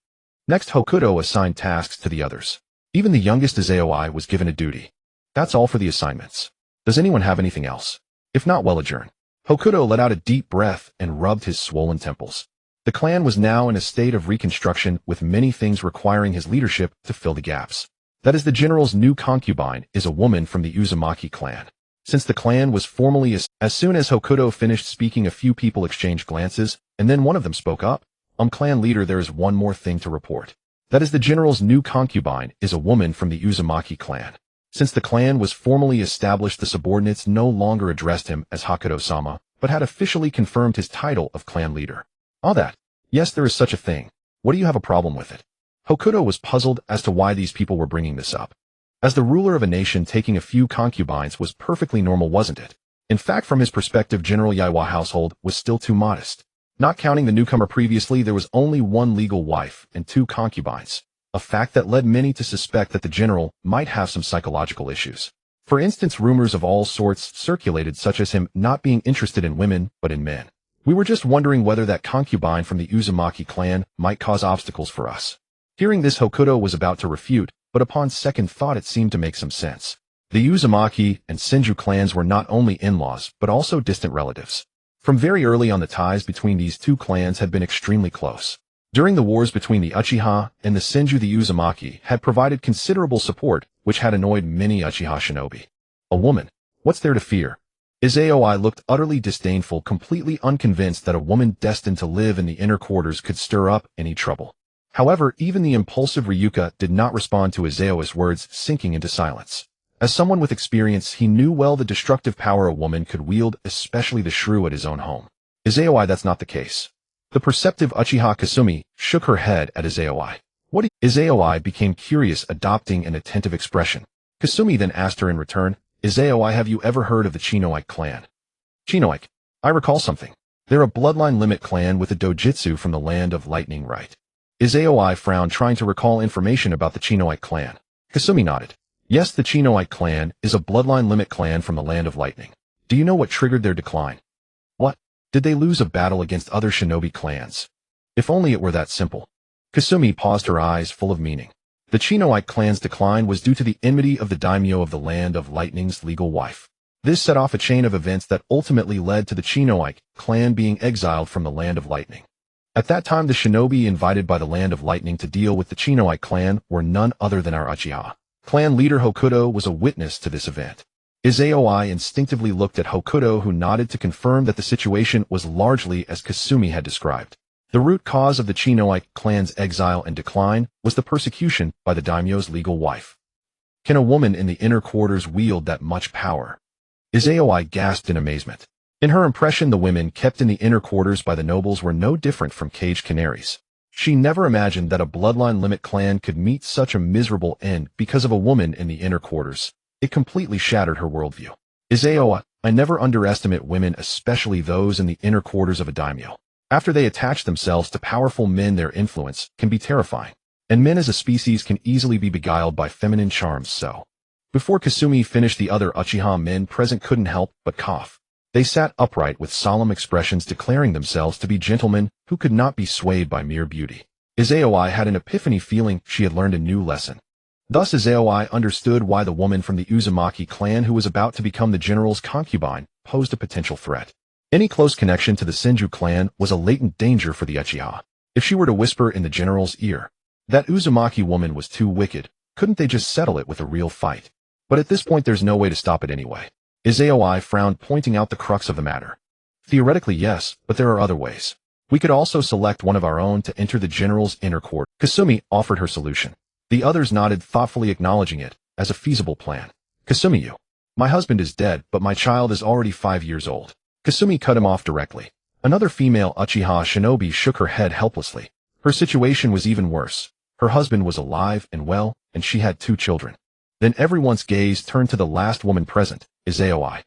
Next, Hokuto assigned tasks to the others. Even the youngest Yayoi was given a duty. That's all for the assignments. Does anyone have anything else? If not, well, adjourn. Hokuto let out a deep breath and rubbed his swollen temples. The clan was now in a state of reconstruction, with many things requiring his leadership to fill the gaps. That is, the general's new concubine is a woman from the Uzumaki clan. Since the clan was formally as soon as Hokuto finished speaking, a few people exchanged glances, and then one of them spoke up. Clan leader, there is one more thing to report. That is, the general's new concubine is a woman from the Uzumaki clan. Since the clan was formally established, the subordinates no longer addressed him as Hakuto-sama, but had officially confirmed his title of clan leader. All that. Yes, there is such a thing. What do you have a problem with it? Hokuto was puzzled as to why these people were bringing this up. As the ruler of a nation, taking a few concubines was perfectly normal, wasn't it? In fact, from his perspective, General Yayoi household was still too modest. Not counting the newcomer previously, there was only one legal wife and 2 concubines, a fact that led many to suspect that the general might have some psychological issues. For instance, rumors of all sorts circulated, such as him not being interested in women, but in men. We were just wondering whether that concubine from the Uzumaki clan might cause obstacles for us. Hearing this, Hokuto was about to refute, but upon second thought it seemed to make some sense. The Uzumaki and Senju clans were not only in-laws, but also distant relatives. From very early on, the ties between these 2 clans had been extremely close. During the wars between the Uchiha and the Senju, the Uzumaki had provided considerable support, which had annoyed many Uchiha shinobi. A woman? What's there to fear? Yayoi looked utterly disdainful, completely unconvinced that a woman destined to live in the inner quarters could stir up any trouble. However, even the impulsive Ryuka did not respond to Yayoi's words, sinking into silence. As someone with experience, he knew well the destructive power a woman could wield, especially the shrew at his own home. Yayoi, that's not the case. The perceptive Uchiha Kasumi shook her head at Yayoi. What? Yayoi became curious, adopting an attentive expression. Kasumi then asked her in return, Yayoi, have you ever heard of the Chinoike clan? Chinoike? I recall something. They're a bloodline limit clan with a dojutsu from the land of lightning, right? Yayoi frowned, trying to recall information about the Chinoike clan. Kasumi nodded. Yes, the Chinoike clan is a bloodline limit clan from the land of lightning. Do you know what triggered their decline? What? Did they lose a battle against other shinobi clans? If only it were that simple. Kasumi paused, her eyes full of meaning. The Chinoike clan's decline was due to the enmity of the daimyo of the land of lightning's legal wife. This set off a chain of events that ultimately led to the Chinoike clan being exiled from the land of lightning. At that time, the shinobi invited by the land of lightning to deal with the Chinoike clan were none other than our Uchiha. Clan leader Hokuto was a witness to this event. Yayoi instinctively looked at Hokuto, who nodded to confirm that the situation was largely as Kasumi had described. The root cause of the Chinoike clan's exile and decline was the persecution by the daimyo's legal wife. Can a woman in the inner quarters wield that much power? Yayoi gasped in amazement. In her impression, the women kept in the inner quarters by the nobles were no different from caged canaries. She never imagined that a bloodline limit clan could meet such a miserable end because of a woman in the inner quarters. It completely shattered her worldview. Yayoi, I never underestimate women, especially those in the inner quarters of a daimyo. After they attach themselves to powerful men, their influence can be terrifying. And men as a species can easily be beguiled by feminine charms, so. Before Kasumi finished, the other Uchiha men present couldn't help but cough. They sat upright with solemn expressions, declaring themselves to be gentlemen who could not be swayed by mere beauty. Yayoi had an epiphany, feeling she had learned a new lesson. Thus Yayoi understood why the woman from the Uzumaki clan who was about to become the general's concubine posed a potential threat. Any close connection to the Senju clan was a latent danger for the Uchiha. If she were to whisper in the general's ear, that Uzumaki woman was too wicked, couldn't they just settle it with a real fight? But at this point there's no way to stop it anyway. Yayoi frowned, pointing out the crux of the matter. Theoretically, yes, but there are other ways. We could also select one of our own to enter the general's inner court. Kasumi offered her solution. The others nodded, thoughtfully acknowledging it as a feasible plan. Kasumi, my husband is dead, but my child is already 5 years old. Kasumi cut him off directly. Another female Uchiha shinobi shook her head helplessly. Her situation was even worse. Her husband was alive and well, and she had 2 children. Then everyone's gaze turned to the last woman present, Yayoi.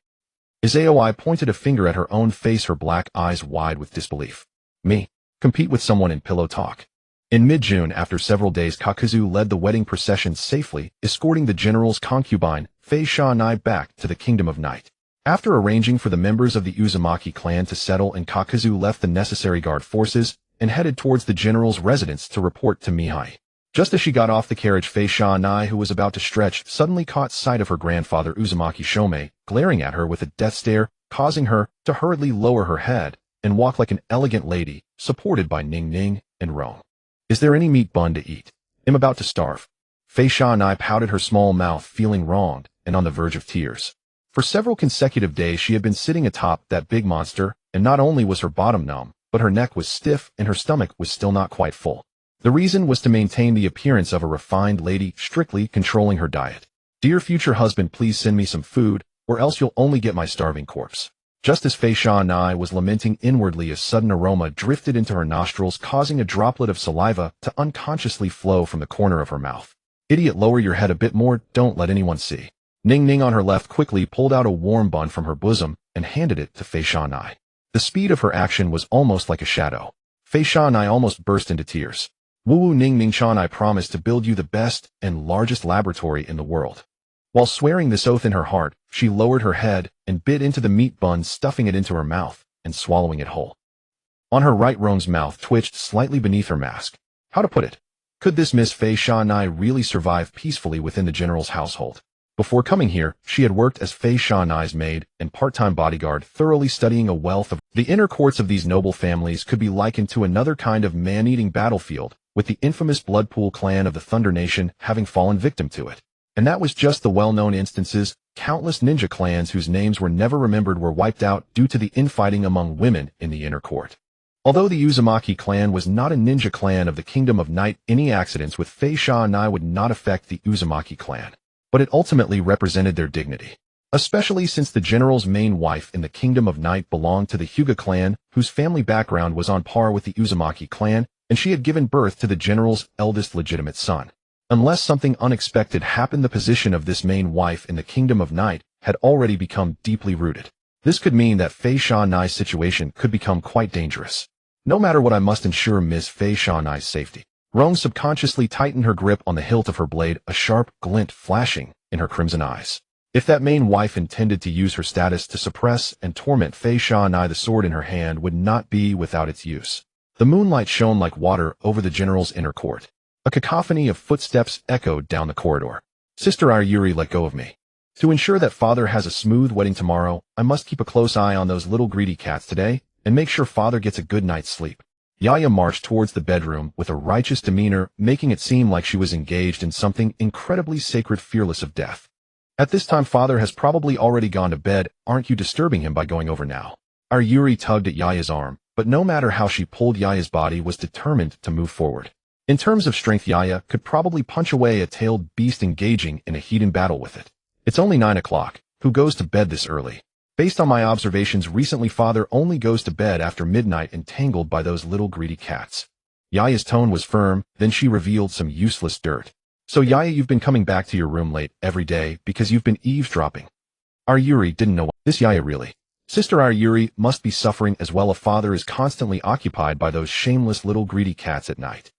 Yayoi pointed a finger at her own face, her black eyes wide with disbelief. Me? Compete with someone in pillow talk? In mid-June, after several days, Kakuzu led the wedding procession safely, escorting the general's concubine, Fei Sha Nai, back to the Kingdom of Night. After arranging for the members of the Uzumaki clan to settle, and Kakuzu left the necessary guard forces and headed towards the general's residence to report to Mihai. Just as she got off the carriage, Fei Shanai, who was about to stretch, suddenly caught sight of her grandfather Uzumaki Shomei glaring at her with a death stare, causing her to hurriedly lower her head and walk like an elegant lady, supported by Ning Ning and Rong. Is there any meat bun to eat? I'm about to starve. Fei Shanai pouted her small mouth, feeling wronged and on the verge of tears. For several consecutive days she had been sitting atop that big monster, and not only was her bottom numb, but her neck was stiff and her stomach was still not quite full. The reason was to maintain the appearance of a refined lady, strictly controlling her diet. Dear future husband, please send me some food, or else you'll only get my starving corpse. Just as Fei Shanai was lamenting inwardly, a sudden aroma drifted into her nostrils, causing a droplet of saliva to unconsciously flow from the corner of her mouth. Idiot, lower your head a bit more, don't let anyone see. Ning Ning on her left quickly pulled out a warm bun from her bosom and handed it to Fei Shanai. The speed of her action was almost like a shadow. Fei Shanai almost burst into tears. Woo Ning Ning Chan, I promise to build you the best and largest laboratory in the world. While swearing this oath in her heart, she lowered her head and bit into the meat bun, stuffing it into her mouth and swallowing it whole. On her right, Rong's mouth twitched slightly beneath her mask. How to put it? Could this Miss Fei Shanai really survive peacefully within the general's household? Before coming here, she had worked as Fei Shanai's maid and part-time bodyguard, thoroughly studying a wealth of the inner courts of these noble families could be likened to another kind of man-eating battlefield, with the infamous Bloodpool clan of the Thunder Nation having fallen victim to it. And that was just the well-known instances. Countless ninja clans whose names were never remembered were wiped out due to the infighting among women in the inner court. Although the Uzumaki clan was not a ninja clan of the Kingdom of Night, any accidents with Fei Shanai would not affect the Uzumaki clan. But it ultimately represented their dignity. Especially since the general's main wife in the Kingdom of Night belonged to the Hyuga clan, whose family background was on par with the Uzumaki clan, and she had given birth to the general's eldest legitimate son. Unless something unexpected happened, the position of this main wife in the Kingdom of Night had already become deeply rooted. This could mean that Fei Shanai's situation could become quite dangerous. No matter what, I must ensure Ms. Fei Shanai's safety. Rong subconsciously tightened her grip on the hilt of her blade, a sharp glint flashing in her crimson eyes. If that main wife intended to use her status to suppress and torment Fei Shanai, the sword in her hand would not be without its use. The moonlight shone like water over the general's inner court. A cacophony of footsteps echoed down the corridor. Sister Yayoi, let go of me. To ensure that father has a smooth wedding tomorrow, I must keep a close eye on those little greedy cats today, and make sure father gets a good night's sleep. Yaya marched towards the bedroom with a righteous demeanor, making it seem like she was engaged in something incredibly sacred, fearless of death. At this time father has probably already gone to bed, aren't you disturbing him by going over now? Yayoi tugged at Yaya's arm, but no matter how she pulled, Yaya's body was determined to move forward. In terms of strength, Yaya could probably punch away a tailed beast engaging in a heated battle with it. It's only 9 o'clock. Who goes to bed this early? Based on my observations recently, father only goes to bed after midnight, entangled by those little greedy cats. Yaya's tone was firm, then she revealed some useless dirt. So Yaya, you've been coming back to your room late every day because you've been eavesdropping. Yayoi didn't know this. Yaya really. Sister Yayoi must be suffering as well. A father is constantly occupied by those shameless little greedy cats at night.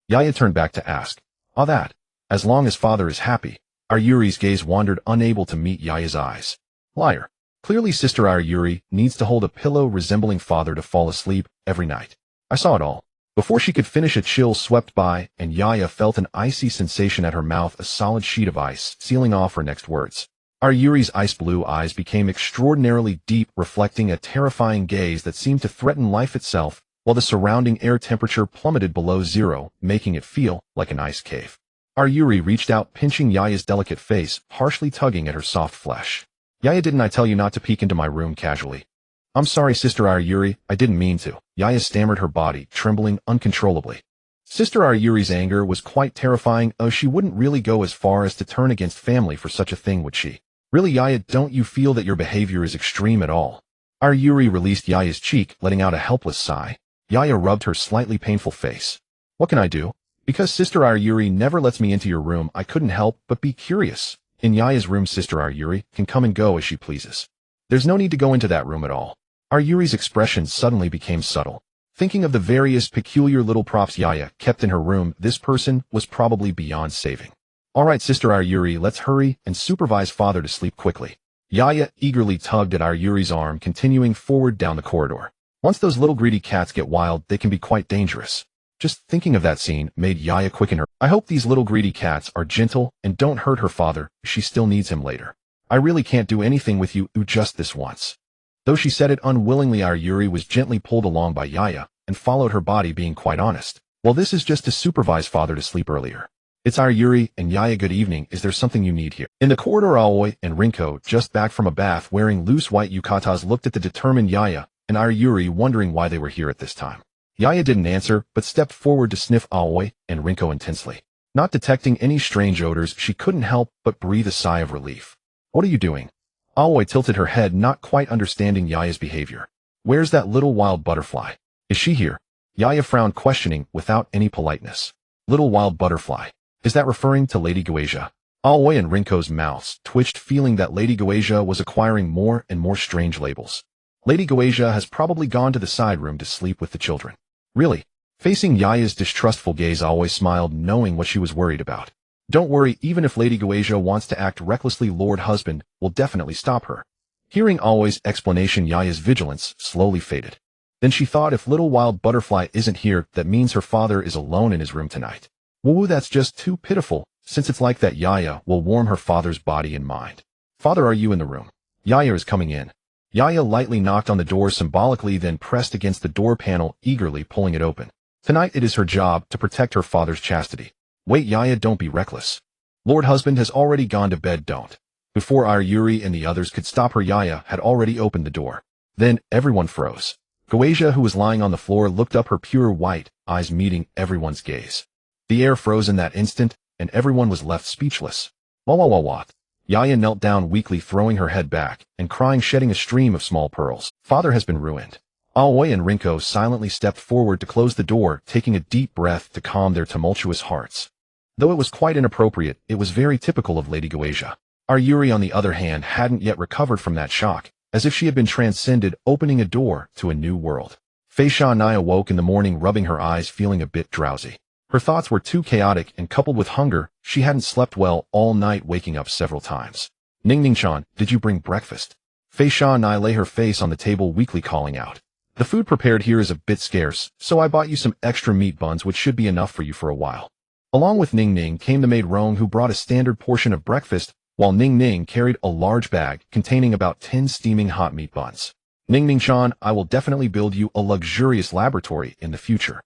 Yaya turned back to ask, that, as long as father is happy. Yayui's gaze wandered, unable to meet Yaya's eyes. Liar. Clearly Sister Yayoi needs to hold a pillow resembling father to fall asleep every night. I saw it all. Before she could finish, a chill swept by, and Yaya felt an icy sensation at her mouth, a solid sheet of ice, sealing off her next words. Yayui's ice-blue eyes became extraordinarily deep, reflecting a terrifying gaze that seemed to threaten life itself, while the surrounding air temperature plummeted below zero, making it feel like an ice cave. Yayoi reached out, pinching Yaya's delicate face, harshly tugging at her soft flesh. Yaya, didn't I tell you not to peek into my room casually? I'm sorry, Sister Yayoi, I didn't mean to. Yaya stammered, her body trembling uncontrollably. Sister Yayui's anger was quite terrifying. She wouldn't really go as far as to turn against family for such a thing, would she? Really, Yaya, don't you feel that your behavior is extreme at all? Yayoi released Yaya's cheek, letting out a helpless sigh. Yaya rubbed her slightly painful face. What can I do? Because Sister Yayoi never lets me into your room, I couldn't help but be curious. In Yaya's room, Sister Yayoi can come and go as she pleases. There's no need to go into that room at all. Yayui's expression suddenly became subtle. Thinking of the various peculiar little props Yaya kept in her room, this person was probably beyond saving. All right, Sister Yayoi, let's hurry and supervise father to sleep quickly. Yaya eagerly tugged at Yuri's arm, continuing forward down the corridor. Once those little greedy cats get wild, they can be quite dangerous. Just thinking of that scene made Yaya quicken her. I hope these little greedy cats are gentle and don't hurt her father. She still needs him later. I really can't do anything with you just this once. Though she said it unwillingly, Yuri was gently pulled along by Yaya and followed her body, being quite honest. Well, this is just to supervise father to sleep earlier. It's Yuri and Yaya. Good evening. Is there something you need here? In the corridor, Aoi and Rinko, just back from a bath wearing loose white yukatas, looked at the determined Yaya and Yuri, wondering why they were here at this time. Yaya didn't answer, but stepped forward to sniff Aoi and Rinko intensely. Not detecting any strange odors, she couldn't help but breathe a sigh of relief. What are you doing? Aoi tilted her head, not quite understanding Yaya's behavior. Where's that little wild butterfly? Is she here? Yaya frowned, questioning without any politeness. Little wild butterfly. Is that referring to Lady Guasia? Aoi and Rinko's mouths twitched, feeling that Lady Guasia was acquiring more and more strange labels. Lady Guasia has probably gone to the side room to sleep with the children. Really? Facing Yaya's distrustful gaze, Aoi smiled, knowing what she was worried about. Don't worry, even if Lady Guasia wants to act recklessly, Lord Husband will definitely stop her. Hearing Aoi's explanation, Yaya's vigilance slowly faded. Then she thought, if little wild butterfly isn't here, that means her father is alone in his room tonight. Woo, that's just too pitiful. Since it's like that, Yaya will warm her father's body and mind. Father, are you in the room? Yaya is coming in. Yaya lightly knocked on the door symbolically, then pressed against the door panel, eagerly pulling it open. Tonight it is her job to protect her father's chastity. Wait, Yaya, don't be reckless. Lord Husband has already gone to bed, don't. Before Yuri and the others could stop her, Yaya had already opened the door. Then everyone froze. Guasia, who was lying on the floor, looked up, her pure white eyes meeting everyone's gaze. The air froze in that instant, and everyone was left speechless. What? Yaya knelt down weakly, throwing her head back and crying, shedding a stream of small pearls. Father has been ruined. Aoi and Rinko silently stepped forward to close the door, taking a deep breath to calm their tumultuous hearts. Though it was quite inappropriate, it was very typical of Lady Guasia. Yuri, on the other hand, hadn't yet recovered from that shock, as if she had been transcended, opening a door to a new world. Fei Shanai awoke in the morning, rubbing her eyes, feeling a bit drowsy. Her thoughts were too chaotic, and coupled with hunger, she hadn't slept well all night, waking up several times. Ning-Ning-chan, did you bring breakfast? Fei Shanai lay her face on the table, weakly calling out. The food prepared here is a bit scarce, so I bought you some extra meat buns, which should be enough for you for a while. Along with Ning-Ning came the maid Rong, who brought a standard portion of breakfast, while Ning-Ning carried a large bag containing about 10 steaming hot meat buns. Ning-Ning-chan, I will definitely build you a luxurious laboratory in the future.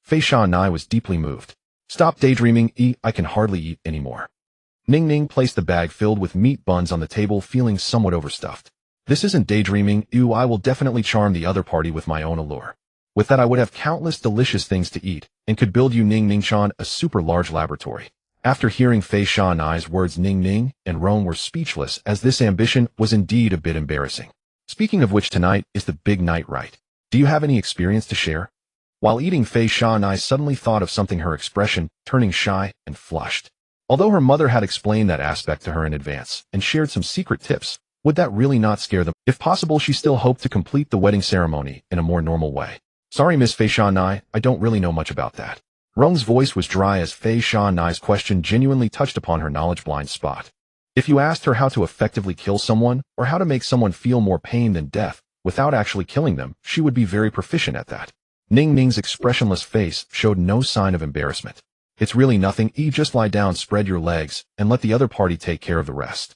Fei Shanai was deeply moved. Stop daydreaming, I can hardly eat anymore. Ning-Ning placed the bag filled with meat buns on the table, feeling somewhat overstuffed. This isn't daydreaming, I will definitely charm the other party with my own allure. With that, I would have countless delicious things to eat, and could build you, Ning-Ning-chan, a super large laboratory. After hearing Fei Shanai's words, Ning-Ning and Rong were speechless, as this ambition was indeed a bit embarrassing. Speaking of which, tonight is the big night, right? Do you have any experience to share? While eating, Fei Shanai suddenly thought of something, her expression turning shy and flushed. Although her mother had explained that aspect to her in advance and shared some secret tips, would that really not scare them? If possible, she still hoped to complete the wedding ceremony in a more normal way. Sorry, Miss Fei Shanai, I don't really know much about that. Rong's voice was dry, as Fei Shanai's question genuinely touched upon her knowledge blind spot. If you asked her how to effectively kill someone, or how to make someone feel more pain than death without actually killing them, she would be very proficient at that. Ning-Ning's expressionless face showed no sign of embarrassment. It's really nothing, just lie down, spread your legs, and let the other party take care of the rest.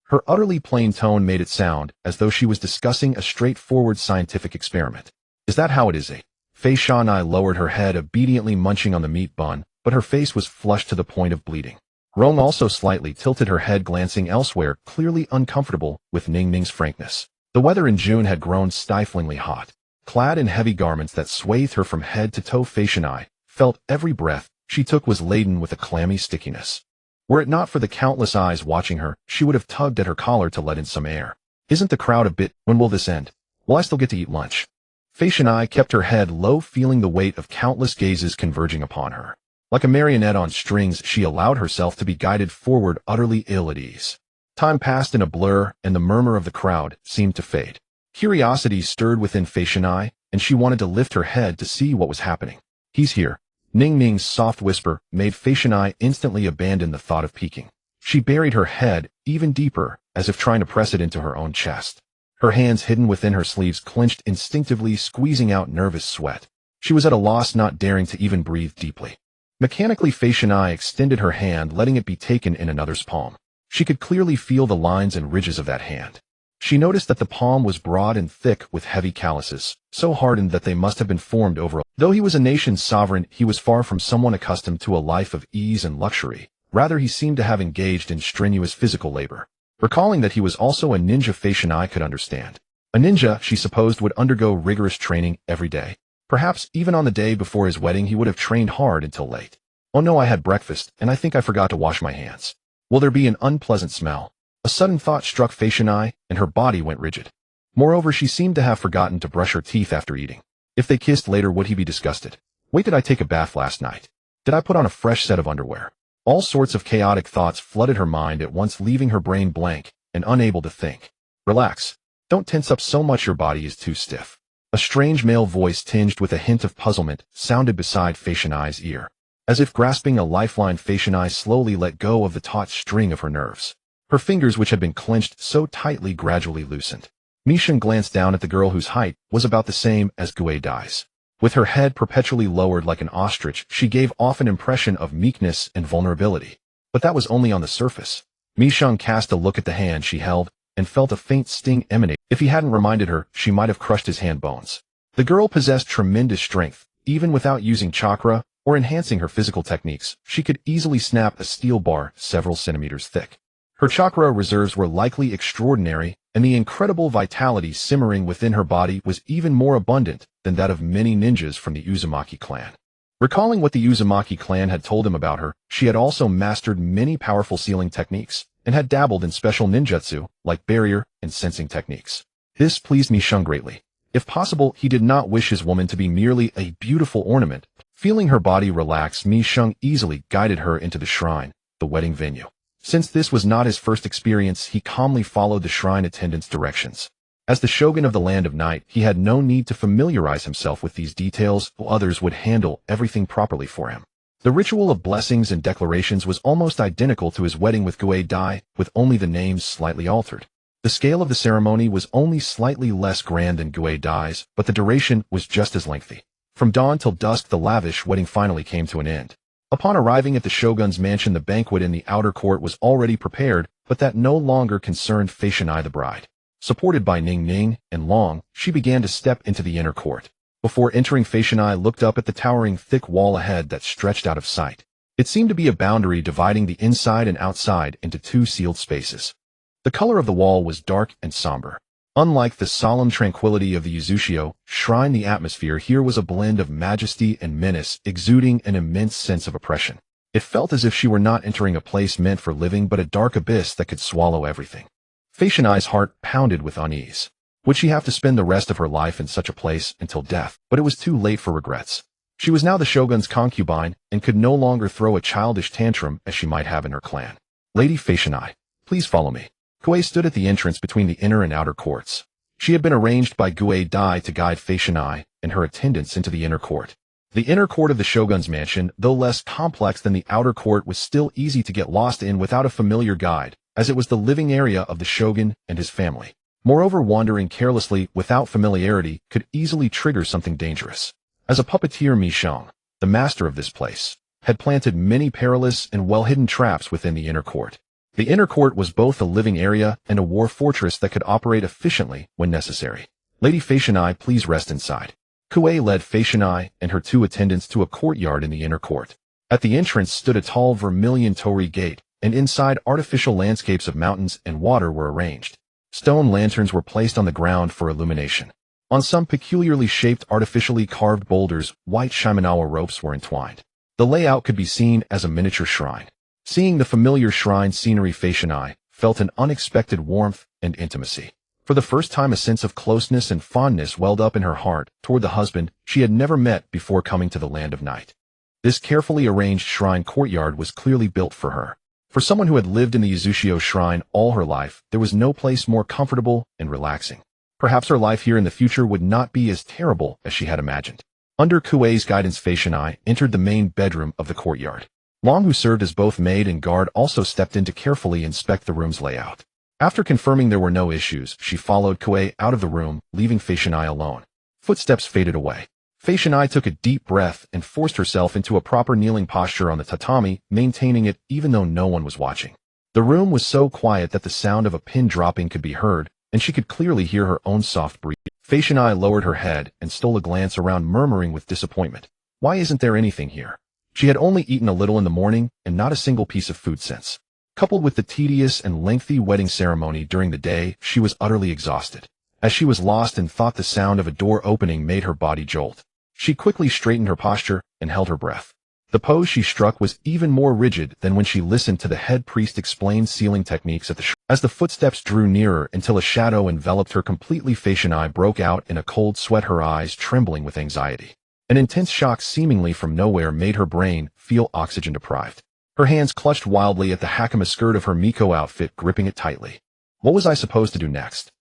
Her utterly plain tone made it sound as though she was discussing a straightforward scientific experiment. Is that how it is, Fei Shanai lowered her head, obediently munching on the meat bun, but her face was flushed to the point of bleeding. Rong also slightly tilted her head, glancing elsewhere, clearly uncomfortable with Ning-Ning's frankness. The weather in June had grown stiflingly hot. Clad in heavy garments that swathed her from head to toe, Fei Shanai felt every breath she took was laden with a clammy stickiness. Were it not for the countless eyes watching her, she would have tugged at her collar to let in some air. Isn't the crowd a bit? When will this end? Will I still get to eat lunch? Fei Shanai kept her head low, feeling the weight of countless gazes converging upon her. Like a marionette on strings, she allowed herself to be guided forward, utterly ill at ease. Time passed in a blur, and the murmur of the crowd seemed to fade. Curiosity stirred within Fei Shanai, and she wanted to lift her head to see what was happening. He's here. Ning-Ning's soft whisper made Fei Shanai instantly abandon the thought of peeking. She buried her head even deeper as if trying to press it into her own chest. Her hands hidden within her sleeves clenched instinctively, squeezing out nervous sweat. She was at a loss, not daring to even breathe deeply. Mechanically, Fei Shanai extended her hand, letting it be taken in another's palm. She could clearly feel the lines and ridges of that hand. She noticed that the palm was broad and thick with heavy calluses, so hardened that they must have been formed over. Though he was a nation's sovereign, he was far from someone accustomed to a life of ease and luxury. Rather, he seemed to have engaged in strenuous physical labor. Recalling that he was also a ninja, Fei Shanai could understand. A ninja, she supposed, would undergo rigorous training every day. Perhaps even on the day before his wedding he would have trained hard until late. Oh no, I had breakfast, and I think I forgot to wash my hands. Will there be an unpleasant smell? A sudden thought struck Fei Shanai, and her body went rigid. Moreover, she seemed to have forgotten to brush her teeth after eating. If they kissed later, would he be disgusted? Wait, did I take a bath last night? Did I put on a fresh set of underwear? All sorts of chaotic thoughts flooded her mind at once, leaving her brain blank and unable to think. Relax. Don't tense up so much, your body is too stiff. A strange male voice tinged with a hint of puzzlement sounded beside Fei Shanai's ear. As if grasping a lifeline, Fei Shanai slowly let go of the taut string of her nerves. Her fingers, which had been clenched so tightly, gradually loosened. Mi-sheng glanced down at the girl whose height was about the same as Gue Dai's. With her head perpetually lowered like an ostrich, she gave off an impression of meekness and vulnerability. But that was only on the surface. Mi-sheng cast a look at the hand she held and felt a faint sting emanate. If he hadn't reminded her, she might have crushed his hand bones. The girl possessed tremendous strength. Even without using chakra or enhancing her physical techniques, she could easily snap a steel bar several centimeters thick. Her chakra reserves were likely extraordinary, and the incredible vitality simmering within her body was even more abundant than that of many ninjas from the Uzumaki clan. Recalling what the Uzumaki clan had told him about her, she had also mastered many powerful sealing techniques, and had dabbled in special ninjutsu, like barrier and sensing techniques. This pleased Mi-sheng greatly. If possible, he did not wish his woman to be merely a beautiful ornament. Feeling her body relax, Mi-sheng easily guided her into the shrine, the wedding venue. Since this was not his first experience, he calmly followed the shrine attendant's directions. As the shogun of the Land of Night, he had no need to familiarize himself with these details, while others would handle everything properly for him. The ritual of blessings and declarations was almost identical to his wedding with Gue Dai, with only the names slightly altered. The scale of the ceremony was only slightly less grand than Gue Dai's, but the duration was just as lengthy. From dawn till dusk, the lavish wedding finally came to an end. Upon arriving at the shogun's mansion, the banquet in the outer court was already prepared, but that no longer concerned Fei Shanai the bride. Supported by Ning Ning and Long, she began to step into the inner court. Before entering, Fei Shanai looked up at the towering thick wall ahead that stretched out of sight. It seemed to be a boundary dividing the inside and outside into two sealed spaces. The color of the wall was dark and somber. Unlike the solemn tranquility of the Uzushio shrine, the atmosphere here was a blend of majesty and menace, exuding an immense sense of oppression. It felt as if she were not entering a place meant for living, but a dark abyss that could swallow everything. Fei Shanai's heart pounded with unease. Would she have to spend the rest of her life in such a place until death? But it was too late for regrets. She was now the shogun's concubine and could no longer throw a childish tantrum as she might have in her clan. Lady Fei Shanai, please follow me. Gue stood at the entrance between the inner and outer courts. She had been arranged by Gue Dai to guide Fei Shanai and her attendants into the inner court. The inner court of the shogun's mansion, though less complex than the outer court, was still easy to get lost in without a familiar guide, as it was the living area of the shogun and his family. Moreover, wandering carelessly without familiarity could easily trigger something dangerous. As a puppeteer, Mi-sheng, the master of this place, had planted many perilous and well-hidden traps within the inner court. The inner court was both a living area and a war fortress that could operate efficiently when necessary. Lady Fei Shanai, please rest inside. Gue led Fei Shanai and her two attendants to a courtyard in the inner court. At the entrance stood a tall vermilion torii gate, and inside artificial landscapes of mountains and water were arranged. Stone lanterns were placed on the ground for illumination. On some peculiarly shaped, artificially carved boulders, white Shimenawa ropes were entwined. The layout could be seen as a miniature shrine. Seeing the familiar shrine scenery, Fei Shanai felt an unexpected warmth and intimacy. For the first time, a sense of closeness and fondness welled up in her heart toward the husband she had never met before coming to the Land of Night. This carefully arranged shrine courtyard was clearly built for her. For someone who had lived in the Uzushio shrine all her life, there was no place more comfortable and relaxing. Perhaps her life here in the future would not be as terrible as she had imagined. Under Gue's guidance, Fei Shanai entered the main bedroom of the courtyard. Long, who served as both maid and guard, also stepped in to carefully inspect the room's layout. After confirming there were no issues, she followed Kuei out of the room, leaving Fei Shinai alone. Footsteps faded away. Fei Shinai took a deep breath and forced herself into a proper kneeling posture on the tatami, maintaining it even though no one was watching. The room was so quiet that the sound of a pin dropping could be heard, and she could clearly hear her own soft breathing. Fei Shinai lowered her head and stole a glance around, murmuring with disappointment, "Why isn't there anything here?" She had only eaten a little in the morning, and not a single piece of food since. Coupled with the tedious and lengthy wedding ceremony during the day, she was utterly exhausted. As she was lost in thought, the sound of a door opening made her body jolt. She quickly straightened her posture and held her breath. The pose she struck was even more rigid than when she listened to the head priest explain sealing techniques at the shrine. As the footsteps drew nearer until a shadow enveloped her completely, Fei Shinai broke out in a cold sweat, her eyes trembling with anxiety. An intense shock seemingly from nowhere made her brain feel oxygen deprived. Her hands clutched wildly at the hakama skirt of her Miko outfit, gripping it tightly. What was I supposed to do next?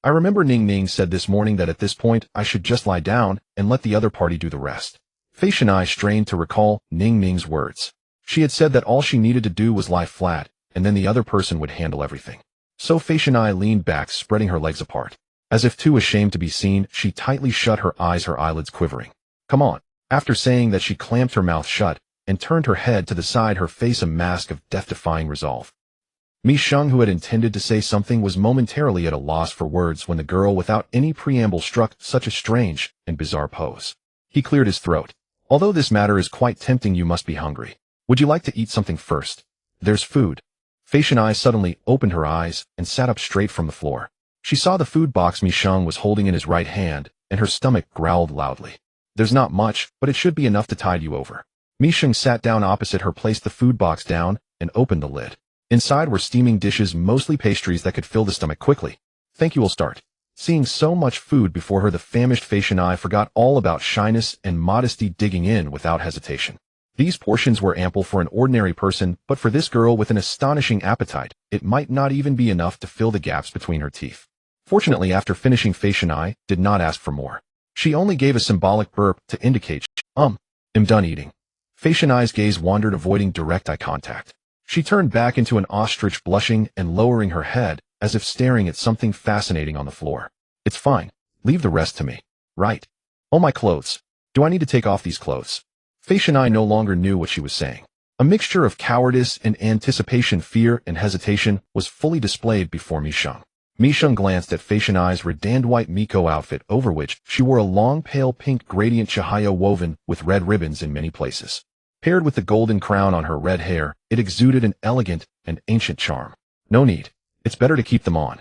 I remember Ning Ning said this morning that at this point I should just lie down and let the other party do the rest. Fei Shinai strained to recall Ning Ning's words. She had said that all she needed to do was lie flat, and then the other person would handle everything. So Fei Shinai leaned back, spreading her legs apart. As if too ashamed to be seen, she tightly shut her eyes, her eyelids quivering. Come on. After saying that, she clamped her mouth shut and turned her head to the side, her face a mask of death-defying resolve. Mi Sheng, who had intended to say something, was momentarily at a loss for words when the girl without any preamble struck such a strange and bizarre pose. He cleared his throat. Although this matter is quite tempting, you must be hungry. Would you like to eat something first? There's food. Fei Shinai suddenly opened her eyes and sat up straight from the floor. She saw the food box Mi Sheng was holding in his right hand, and her stomach growled loudly. There's not much, but it should be enough to tide you over. Mi Sheng sat down opposite her, placed the food box down, and opened the lid. Inside were steaming dishes, mostly pastries that could fill the stomach quickly. Thank you, we'll start. Seeing so much food before her, the famished Fei Shinai forgot all about shyness and modesty, digging in without hesitation. These portions were ample for an ordinary person, but for this girl with an astonishing appetite, it might not even be enough to fill the gaps between her teeth. Fortunately, after finishing, Fei Shinai did not ask for more. She only gave a symbolic burp to indicate, I'm done eating. Fei Shinai's gaze wandered, avoiding direct eye contact. She turned back into an ostrich, blushing and lowering her head, as if staring at something fascinating on the floor. It's fine. Leave the rest to me. Right. Oh, my clothes. Do I need to take off these clothes? Fei Shinai no longer knew what she was saying. A mixture of cowardice and anticipation, fear and hesitation was fully displayed before Mi Sheng. Mi Sheng glanced at Fei Shinai's redand white Miko outfit, over which she wore a long pale pink gradient chihaya woven with red ribbons in many places. Paired with the golden crown on her red hair, it exuded an elegant and ancient charm. No need. It's better to keep them on.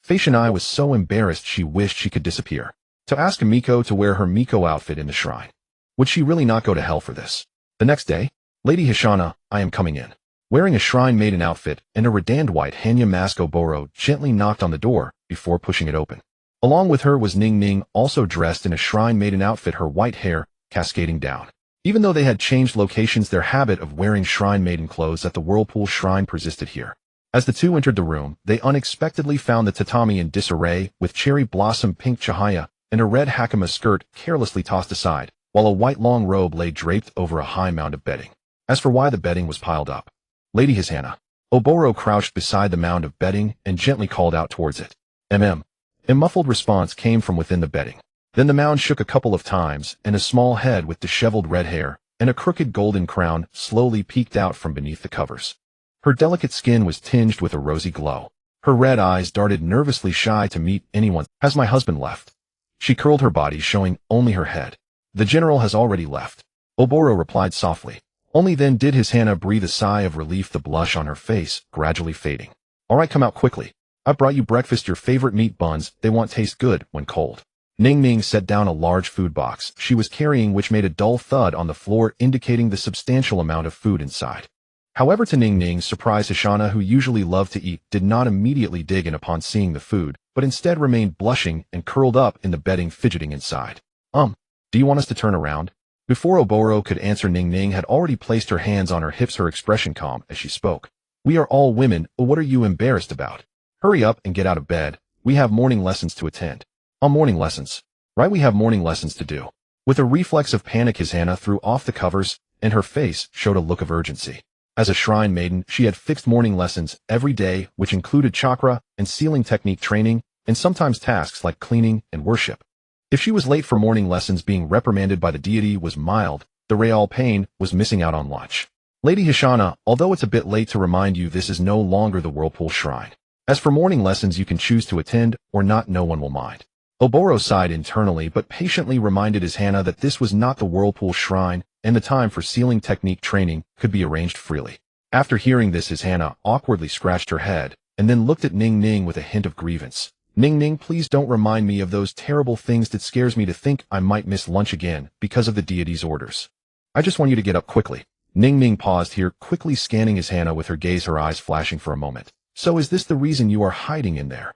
Fei Shinai was so embarrassed she wished she could disappear. To ask a Miko to wear her Miko outfit in the shrine. Would she really not go to hell for this? The next day, Lady Hishana, I am coming in. Wearing a shrine maiden outfit and a redand white Hanya mask, Oboro gently knocked on the door before pushing it open. Along with her was Ning Ning, also dressed in a shrine maiden outfit, her white hair cascading down. Even though they had changed locations, their habit of wearing shrine maiden clothes at the Whirlpool Shrine persisted here. As the two entered the room, they unexpectedly found the tatami in disarray, with cherry blossom pink chihaya and a red hakama skirt carelessly tossed aside, while a white long robe lay draped over a high mound of bedding. As for why the bedding was piled up, Lady Hishana, Oboro crouched beside the mound of bedding and gently called out towards it. A muffled response came from within the bedding. Then the mound shook a couple of times, and a small head with disheveled red hair and a crooked golden crown slowly peeked out from beneath the covers. Her delicate skin was tinged with a rosy glow. Her red eyes darted nervously, shy to meet anyone. Has my husband left? She curled her body, showing only her head. The general has already left. Oboro replied softly. Only then did Hishana breathe a sigh of relief, the blush on her face gradually fading. All right, come out quickly. I brought you breakfast, your favorite meat buns. They won't taste good when cold. Ning Ning set down a large food box she was carrying, which made a dull thud on the floor, indicating the substantial amount of food inside. However, to Ning Ning's surprise, Hishana, who usually loved to eat, did not immediately dig in upon seeing the food, but instead remained blushing and curled up in the bedding, fidgeting inside. Do you want us to turn around? Before Oboro could answer, Ning Ning had already placed her hands on her hips, her expression calm as she spoke. We are all women, what are you embarrassed about? Hurry up and get out of bed. We have morning lessons to attend. Morning lessons. Right, we have morning lessons to do. With a reflex of panic, Hishana threw off the covers, and her face showed a look of urgency. As a shrine maiden, she had fixed morning lessons every day, which included chakra and sealing technique training, and sometimes tasks like cleaning and worship. If she was late for morning lessons, being reprimanded by the deity was mild. The real pain was missing out on lunch. Lady Hishana, although it's a bit late to remind you, this is no longer the Whirlpool Shrine. As for morning lessons, you can choose to attend or not, no one will mind. Oboro sighed internally but patiently reminded his Hana that this was not the Whirlpool Shrine, and the time for sealing technique training could be arranged freely. After hearing this, his Hana awkwardly scratched her head, and then looked at Ning Ning with a hint of grievance. Ning Ning, please don't remind me of those terrible things. That scares me to think I might miss lunch again because of the deity's orders. I just want you to get up quickly. Ning Ning paused here, quickly scanning his Hana with her gaze, her eyes flashing for a moment. So is this the reason you are hiding in there?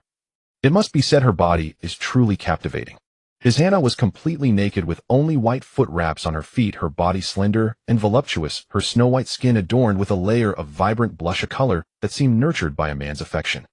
It must be said her body is truly captivating. His Hana was completely naked with only white foot wraps on her feet, her body slender and voluptuous, her snow-white skin adorned with a layer of vibrant blush, a color that seemed nurtured by a man's affection.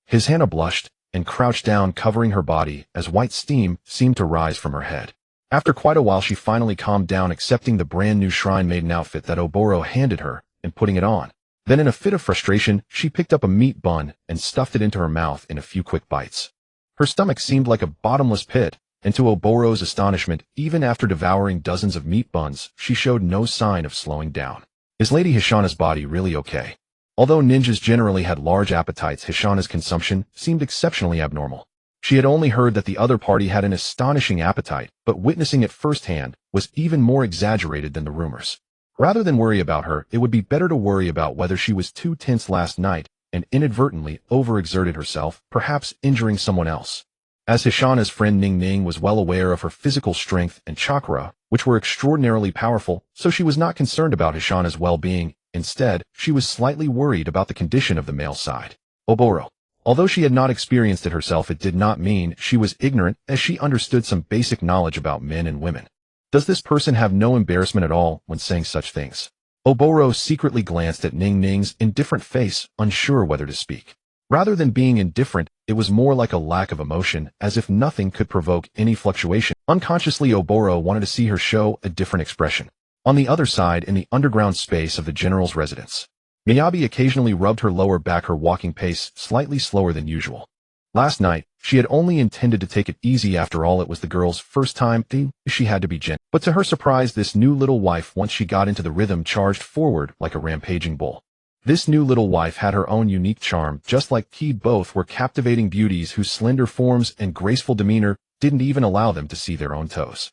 His Hana blushed and crouched down, covering her body as white steam seemed to rise from her head. After quite a while, she finally calmed down, accepting the brand new shrine maiden outfit that Oboro handed her and putting it on. Then in a fit of frustration, she picked up a meat bun and stuffed it into her mouth in a few quick bites. Her stomach seemed like a bottomless pit, and to Oboro's astonishment, even after devouring dozens of meat buns, she showed no sign of slowing down. Is Lady Hishana's body really okay? Although ninjas generally had large appetites, Hishana's consumption seemed exceptionally abnormal. She had only heard that the other party had an astonishing appetite, but witnessing it firsthand was even more exaggerated than the rumors. Rather than worry about her, it would be better to worry about whether she was too tense last night and inadvertently overexerted herself, perhaps injuring someone else. As Hishana's friend Ning Ning was well aware of her physical strength and chakra, which were extraordinarily powerful, so she was not concerned about Hishana's well-being. Instead, she was slightly worried about the condition of the male side. Oboro. Although she had not experienced it herself, it did not mean she was ignorant, as she understood some basic knowledge about men and women. Does this person have no embarrassment at all when saying such things? Oboro secretly glanced at Ning Ning's indifferent face, unsure whether to speak. Rather than being indifferent, it was more like a lack of emotion, as if nothing could provoke any fluctuation. Unconsciously, Oboro wanted to see her show a different expression. On the other side, in the underground space of the general's residence, Miyabi occasionally rubbed her lower back, her walking pace slightly slower than usual. Last night, she had only intended to take it easy. After all, it was the girl's first time. She had to be gentle. But to her surprise, this new little wife, once she got into the rhythm, charged forward like a rampaging bull. This new little wife had her own unique charm, just like Ki. Both were captivating beauties whose slender forms and graceful demeanor didn't even allow them to see their own toes.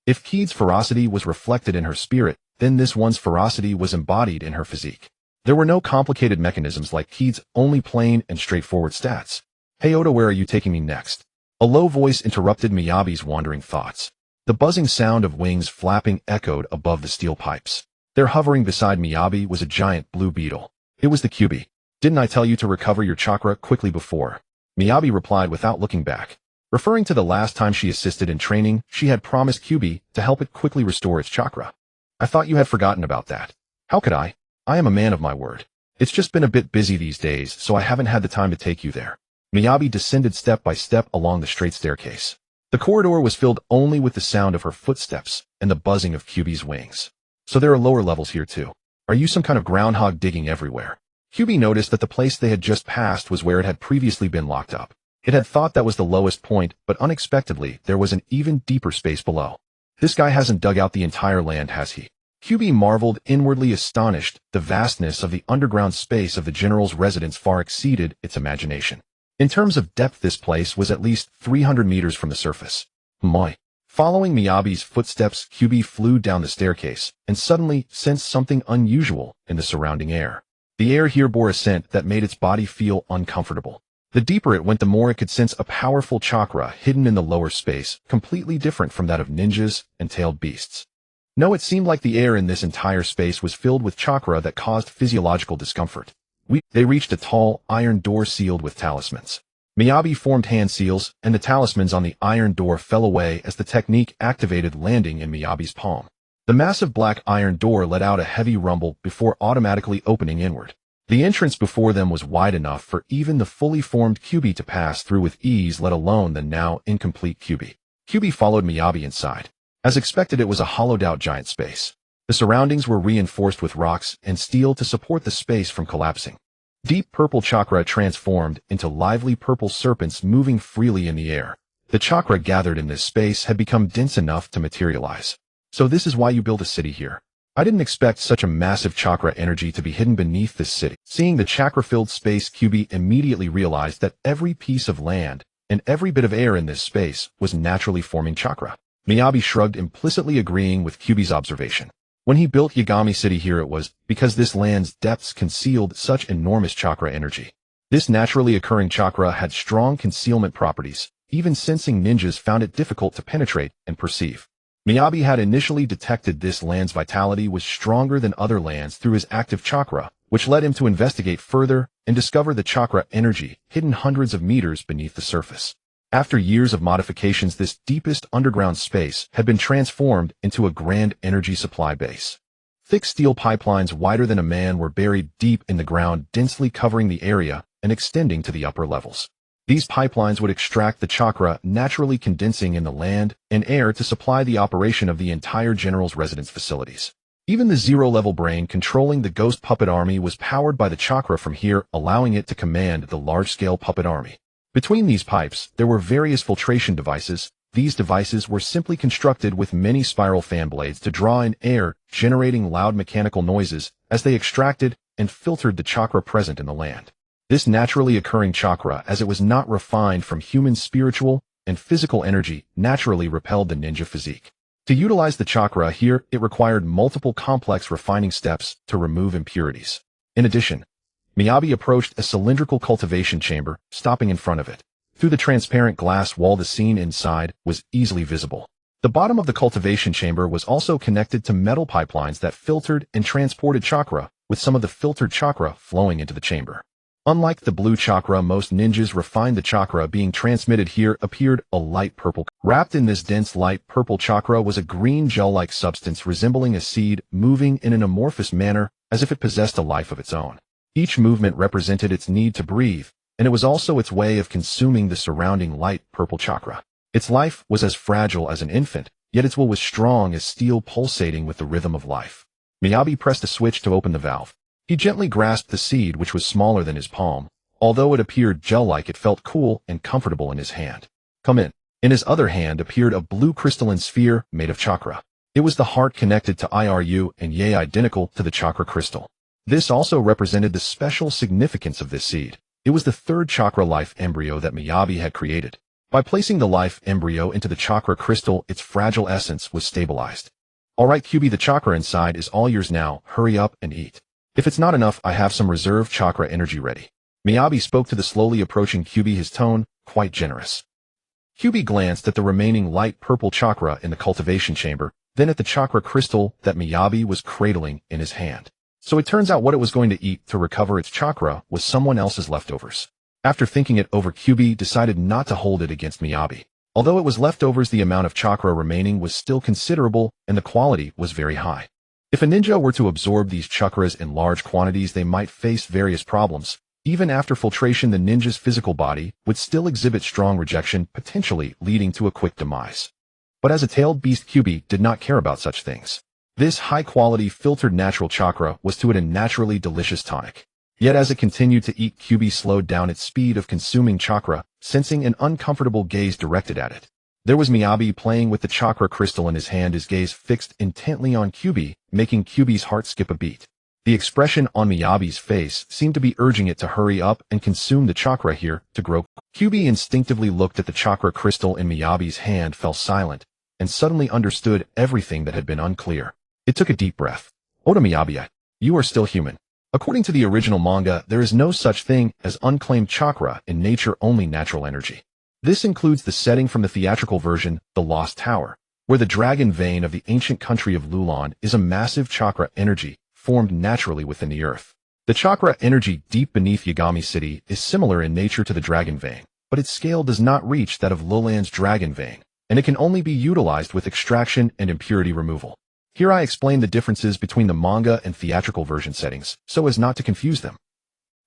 If Ki's ferocity was reflected in her spirit, then this one's ferocity was embodied in her physique. There were no complicated mechanisms like Ki's, only plain and straightforward stats. Hey Oda, where are you taking me next? A low voice interrupted Miyabi's wandering thoughts. The buzzing sound of wings flapping echoed above the steel pipes. There, hovering beside Miyabi, was a giant blue beetle. It was the Kyubi. Didn't I tell you to recover your chakra quickly before? Miyabi replied without looking back. Referring to the last time she assisted in training, she had promised Kyubi to help it quickly restore its chakra. I thought you had forgotten about that. How could I? I am a man of my word. It's just been a bit busy these days, so I haven't had the time to take you there. Miyabi descended step by step along the straight staircase. The corridor was filled only with the sound of her footsteps and the buzzing of Kyubi's wings. So there are lower levels here too. Are you some kind of groundhog digging everywhere? Kyubi noticed that the place they had just passed was where it had previously been locked up. It had thought that was the lowest point, but unexpectedly, there was an even deeper space below. This guy hasn't dug out the entire land, has he? Kyubi marveled, inwardly astonished. The vastness of the underground space of the general's residence far exceeded its imagination. In terms of depth, this place was at least 300 meters from the surface. Moi. Following Miyabi's footsteps, Kyubi flew down the staircase, and suddenly sensed something unusual in the surrounding air. The air here bore a scent that made its body feel uncomfortable. The deeper it went, the more it could sense a powerful chakra hidden in the lower space, completely different from that of ninjas and tailed beasts. No, it seemed like the air in this entire space was filled with chakra that caused physiological discomfort. They reached a tall, iron door sealed with talismans. Miyabi formed hand seals, and the talismans on the iron door fell away as the technique activated, landing in Miyabi's palm. The massive black iron door let out a heavy rumble before automatically opening inward. The entrance before them was wide enough for even the fully formed Kyubi to pass through with ease, let alone the now incomplete Kyubi. Kyubi followed Miyabi inside. As expected, it was a hollowed-out giant space. The surroundings were reinforced with rocks and steel to support the space from collapsing. Deep purple chakra transformed into lively purple serpents moving freely in the air. The chakra gathered in this space had become dense enough to materialize. So this is why you build a city here. I didn't expect such a massive chakra energy to be hidden beneath this city. Seeing the chakra-filled space, Kyubi immediately realized that every piece of land and every bit of air in this space was naturally forming chakra. Miyabi shrugged, implicitly agreeing with Kyubi's observation. When he built Yagami City here, it was because this land's depths concealed such enormous chakra energy. This naturally occurring chakra had strong concealment properties. Even sensing ninjas found it difficult to penetrate and perceive. Miyabi had initially detected this land's vitality was stronger than other lands through his active chakra, which led him to investigate further and discover the chakra energy hidden hundreds of meters beneath the surface. After years of modifications, this deepest underground space had been transformed into a grand energy supply base. Thick steel pipelines wider than a man were buried deep in the ground, densely covering the area and extending to the upper levels. These pipelines would extract the chakra naturally condensing in the land and air to supply the operation of the entire general's residence facilities. Even the zero-level brain controlling the ghost puppet army was powered by the chakra from here, allowing it to command the large-scale puppet army. Between these pipes, there were various filtration devices. These devices were simply constructed with many spiral fan blades to draw in air, generating loud mechanical noises as they extracted and filtered the chakra present in the land. This naturally occurring chakra, as it was not refined from human spiritual and physical energy, naturally repelled the ninja physique. To utilize the chakra here, it required multiple complex refining steps to remove impurities. In addition, Miyabi approached a cylindrical cultivation chamber, stopping in front of it. Through the transparent glass wall, the scene inside was easily visible. The bottom of the cultivation chamber was also connected to metal pipelines that filtered and transported chakra, with some of the filtered chakra flowing into the chamber. Unlike the blue chakra most ninjas refined, the chakra being transmitted here appeared a light purple. Wrapped in this dense light purple chakra was a green gel-like substance resembling a seed, moving in an amorphous manner as if it possessed a life of its own. Each movement represented its need to breathe, and it was also its way of consuming the surrounding light purple chakra. Its life was as fragile as an infant, yet its will was strong as steel, pulsating with the rhythm of life. Miyabi pressed a switch to open the valve. He gently grasped the seed, which was smaller than his palm. Although it appeared gel-like, it felt cool and comfortable in his hand. Come in. In his other hand appeared a blue crystalline sphere made of chakra. It was the heart connected to Iru and Ye, identical to the chakra crystal. This also represented the special significance of this seed. It was the third chakra life embryo that Miyabi had created. By placing the life embryo into the chakra crystal, its fragile essence was stabilized. Alright, Kyubi, the chakra inside is all yours now. Hurry up and eat. If it's not enough, I have some reserve chakra energy ready. Miyabi spoke to the slowly approaching Kyubi, his tone quite generous. Kyubi glanced at the remaining light purple chakra in the cultivation chamber, then at the chakra crystal that Miyabi was cradling in his hand. So it turns out what it was going to eat to recover its chakra was someone else's leftovers. After thinking it over, Kyubi decided not to hold it against Miyabi. Although it was leftovers, the amount of chakra remaining was still considerable and the quality was very high. If a ninja were to absorb these chakras in large quantities, they might face various problems. Even after filtration, the ninja's physical body would still exhibit strong rejection, potentially leading to a quick demise. But as a tailed beast, Kyubi did not care about such things. This high-quality filtered natural chakra was to it a naturally delicious tonic. Yet as it continued to eat, Kyubi slowed down its speed of consuming chakra, sensing an uncomfortable gaze directed at it. There was Miyabi playing with the chakra crystal in his hand, his gaze fixed intently on Kyubi, making Kyubi's heart skip a beat. The expression on Miyabi's face seemed to be urging it to hurry up and consume the chakra here to grow. Kyubi instinctively looked at the chakra crystal in Miyabi's hand, fell silent, and suddenly understood everything that had been unclear. It took a deep breath. Oda Miyabi, you are still human. According to the original manga, there is no such thing as unclaimed chakra in nature, only natural energy. This includes the setting from the theatrical version, The Lost Tower, where the dragon vein of the ancient country of Lulan is a massive chakra energy formed naturally within the earth. The chakra energy deep beneath Yagami City is similar in nature to the dragon vein, but its scale does not reach that of Lulan's dragon vein, and it can only be utilized with extraction and impurity removal. Here I explain the differences between the manga and theatrical version settings, so as not to confuse them.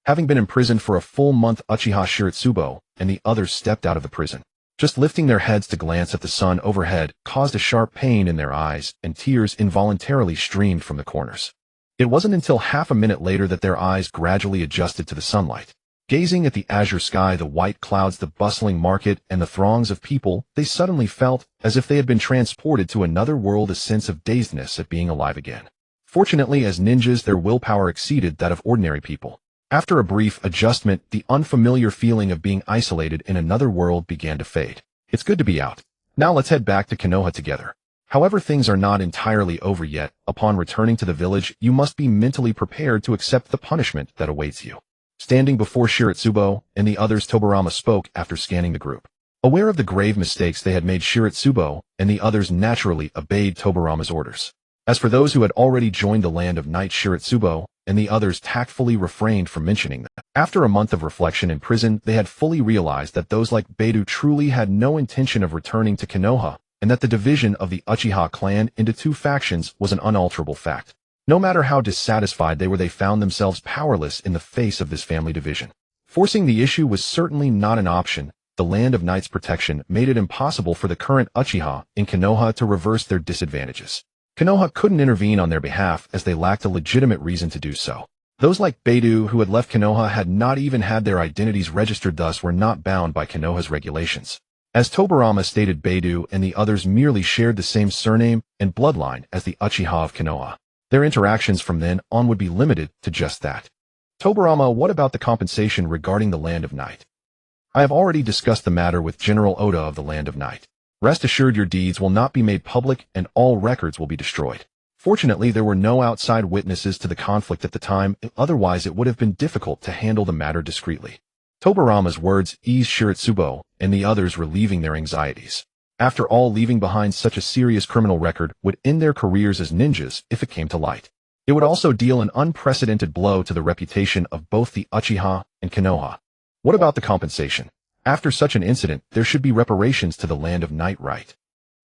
Having been imprisoned for a full month, Uchiha Shiritsubo and the others stepped out of the prison. Just lifting their heads to glance at the sun overhead caused a sharp pain in their eyes, and tears involuntarily streamed from the corners. It wasn't until half a minute later that their eyes gradually adjusted to the sunlight. Gazing at the azure sky, the white clouds, the bustling market, and the throngs of people, they suddenly felt as if they had been transported to another world, a sense of dazedness at being alive again. Fortunately, as ninjas, their willpower exceeded that of ordinary people. After a brief adjustment, the unfamiliar feeling of being isolated in another world began to fade. It's good to be out. Now let's head back to Konoha together. However, things are not entirely over yet. Upon returning to the village, you must be mentally prepared to accept the punishment that awaits you. Standing before Shiratsubo and the others, Tobarama spoke after scanning the group. Aware of the grave mistakes they had made, Shiratsubo and the others naturally obeyed Tobarama's orders. As for those who had already joined the Land of Night, Shiratsubo and the others tactfully refrained from mentioning them. After a month of reflection in prison, they had fully realized that those like Beidou truly had no intention of returning to Konoha, and that the division of the Uchiha clan into two factions was an unalterable fact. No matter how dissatisfied they were, they found themselves powerless in the face of this family division. Forcing the issue was certainly not an option. The Land of Night's protection made it impossible for the current Uchiha in Konoha to reverse their disadvantages. Konoha couldn't intervene on their behalf as they lacked a legitimate reason to do so. Those like Beidou who had left Konoha had not even had their identities registered, thus were not bound by Konoha's regulations. As Tobarama stated, Beidou and the others merely shared the same surname and bloodline as the Uchiha of Konoha. Their interactions from then on would be limited to just that. Tobarama, what about the compensation regarding the Land of Night? I have already discussed the matter with General Oda of the Land of Night. Rest assured, your deeds will not be made public and all records will be destroyed. Fortunately, there were no outside witnesses to the conflict at the time, otherwise it would have been difficult to handle the matter discreetly. Tobarama's words eased Shiratsubo and the others, relieving their anxieties. After all, leaving behind such a serious criminal record would end their careers as ninjas if it came to light. It would also deal an unprecedented blow to the reputation of both the Uchiha and Konoha. What about the compensation? After such an incident, there should be reparations to the Land of Night, right?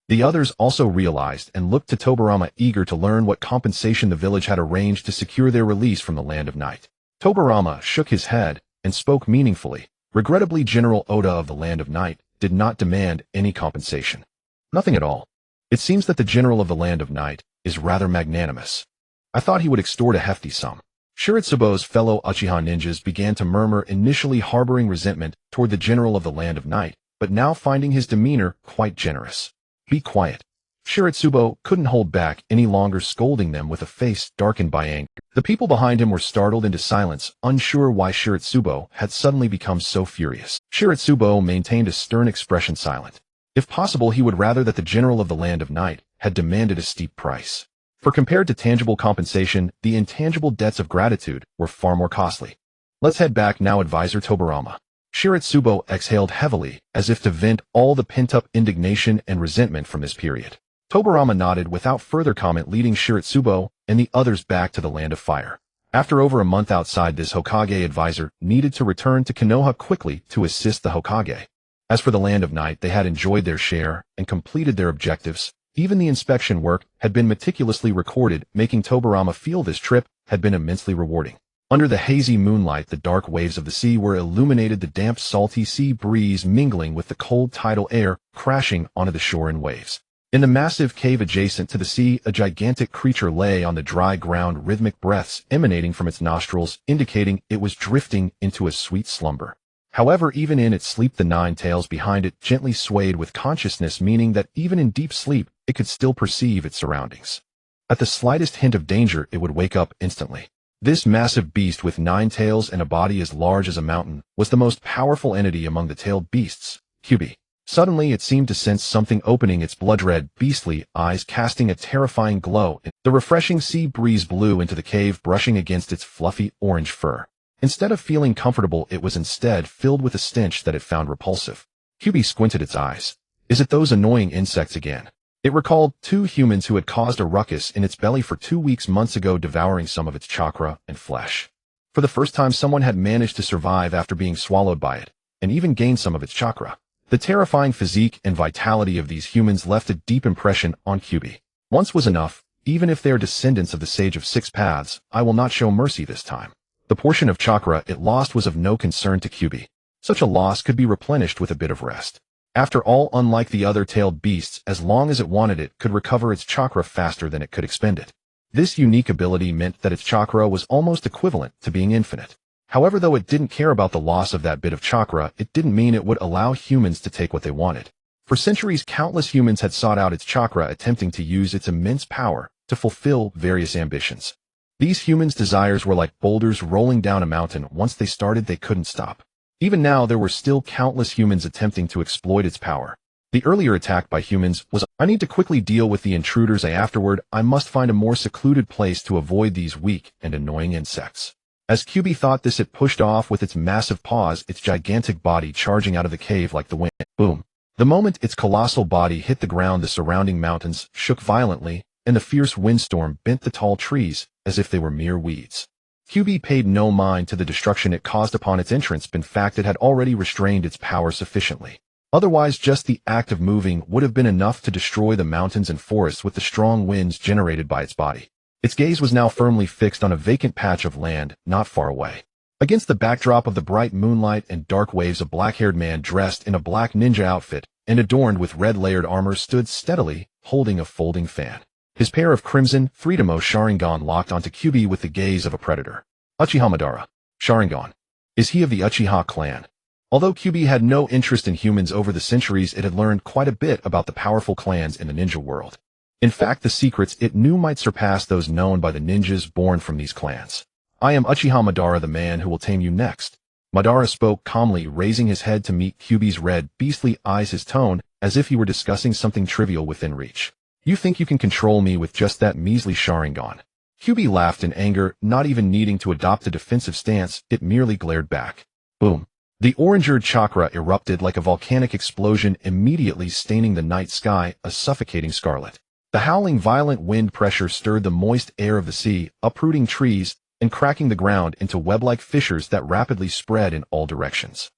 The others also realized and looked to Tobarama, eager to learn what compensation the village had arranged to secure their release from the Land of Night. Tobarama shook his head and spoke meaningfully. Regrettably, General Oda of the Land of Night did not demand any compensation. Nothing at all. It seems that the General of the Land of Night is rather magnanimous. I thought he would extort a hefty sum. Shiratsubo's fellow Uchiha ninjas began to murmur, initially harboring resentment toward the General of the Land of Night, but now finding his demeanor quite generous. Be quiet. Shiratsubo couldn't hold back any longer, scolding them with a face darkened by anger. The people behind him were startled into silence, unsure why Shiratsubo had suddenly become so furious. Shiratsubo maintained a stern expression, silent. If possible, he would rather that the General of the Land of Night had demanded a steep price. For compared to tangible compensation, the intangible debts of gratitude were far more costly. Let's head back now, Advisor Tobarama. Shiratsubo exhaled heavily, as if to vent all the pent-up indignation and resentment from this period. Tobarama nodded without further comment, leading Shiratsubo and the others back to the Land of Fire. After over a month outside, this Hokage advisor needed to return to Konoha quickly to assist the Hokage. As for the Land of Night, they had enjoyed their share and completed their objectives. Even the inspection work had been meticulously recorded, making Tobarama feel this trip had been immensely rewarding. Under the hazy moonlight, the dark waves of the sea were illuminated, the damp, salty sea breeze mingling with the cold tidal air, crashing onto the shore in waves. In the massive cave adjacent to the sea, a gigantic creature lay on the dry ground, rhythmic breaths emanating from its nostrils, indicating it was drifting into a sweet slumber. However, even in its sleep, the nine tails behind it gently swayed with consciousness, meaning that even in deep sleep, it could still perceive its surroundings. At the slightest hint of danger, it would wake up instantly. This massive beast with 9 tails and a body as large as a mountain was the most powerful entity among the tailed beasts, Kyubi. Suddenly, it seemed to sense something, opening its blood-red, beastly eyes, casting a terrifying glow. The refreshing sea breeze blew into the cave, brushing against its fluffy orange fur. Instead of feeling comfortable, it was instead filled with a stench that it found repulsive. Kyubi squinted its eyes. Is it those annoying insects again? It recalled 2 humans who had caused a ruckus in its belly for 2 weeks months ago, devouring some of its chakra and flesh. For the first time, someone had managed to survive after being swallowed by it, and even gained some of its chakra. The terrifying physique and vitality of these humans left a deep impression on Kyubi. Once was enough, even if they are descendants of the Sage of 6 Paths, I will not show mercy this time. The portion of chakra it lost was of no concern to Kyubi. Such a loss could be replenished with a bit of rest. After all, unlike the other tailed beasts, as long as it wanted it could recover its chakra faster than it could expend it. This unique ability meant that its chakra was almost equivalent to being infinite. However, though it didn't care about the loss of that bit of chakra, it didn't mean it would allow humans to take what they wanted. For centuries, countless humans had sought out its chakra, attempting to use its immense power to fulfill various ambitions. These humans' desires were like boulders rolling down a mountain. Once they started, they couldn't stop. Even now, there were still countless humans attempting to exploit its power. The earlier attack by humans was, "I need to quickly deal with the intruders. Afterward, I must find a more secluded place to avoid these weak and annoying insects." As QB thought this, it pushed off with its massive paws, its gigantic body charging out of the cave like the wind. Boom. The moment its colossal body hit the ground, the surrounding mountains shook violently, and the fierce windstorm bent the tall trees as if they were mere weeds. QB paid no mind to the destruction it caused upon its entrance. In fact, it had already restrained its power sufficiently. Otherwise, just the act of moving would have been enough to destroy the mountains and forests with the strong winds generated by its body. Its gaze was now firmly fixed on a vacant patch of land not far away. Against the backdrop of the bright moonlight and dark waves, a black-haired man dressed in a black ninja outfit and adorned with red layered armor stood steadily, holding a folding fan. His pair of crimson, three-tomo Sharingan locked onto QB with the gaze of a predator. Uchiha Madara. Sharingan. Is he of the Uchiha clan? Although QB had no interest in humans, over the centuries it had learned quite a bit about the powerful clans in the ninja world. In fact, the secrets it knew might surpass those known by the ninjas born from these clans. "I am Uchiha Madara, the man who will tame you next." Madara spoke calmly, raising his head to meet QB's red, beastly eyes, his tone as if he were discussing something trivial within reach. "You think you can control me with just that measly Sharingan?" QB laughed in anger, not even needing to adopt a defensive stance, it merely glared back. Boom. The orange chakra erupted like a volcanic explosion, immediately staining the night sky a suffocating scarlet. The howling, violent wind pressure stirred the moist air of the sea, uprooting trees and cracking the ground into web-like fissures that rapidly spread in all directions.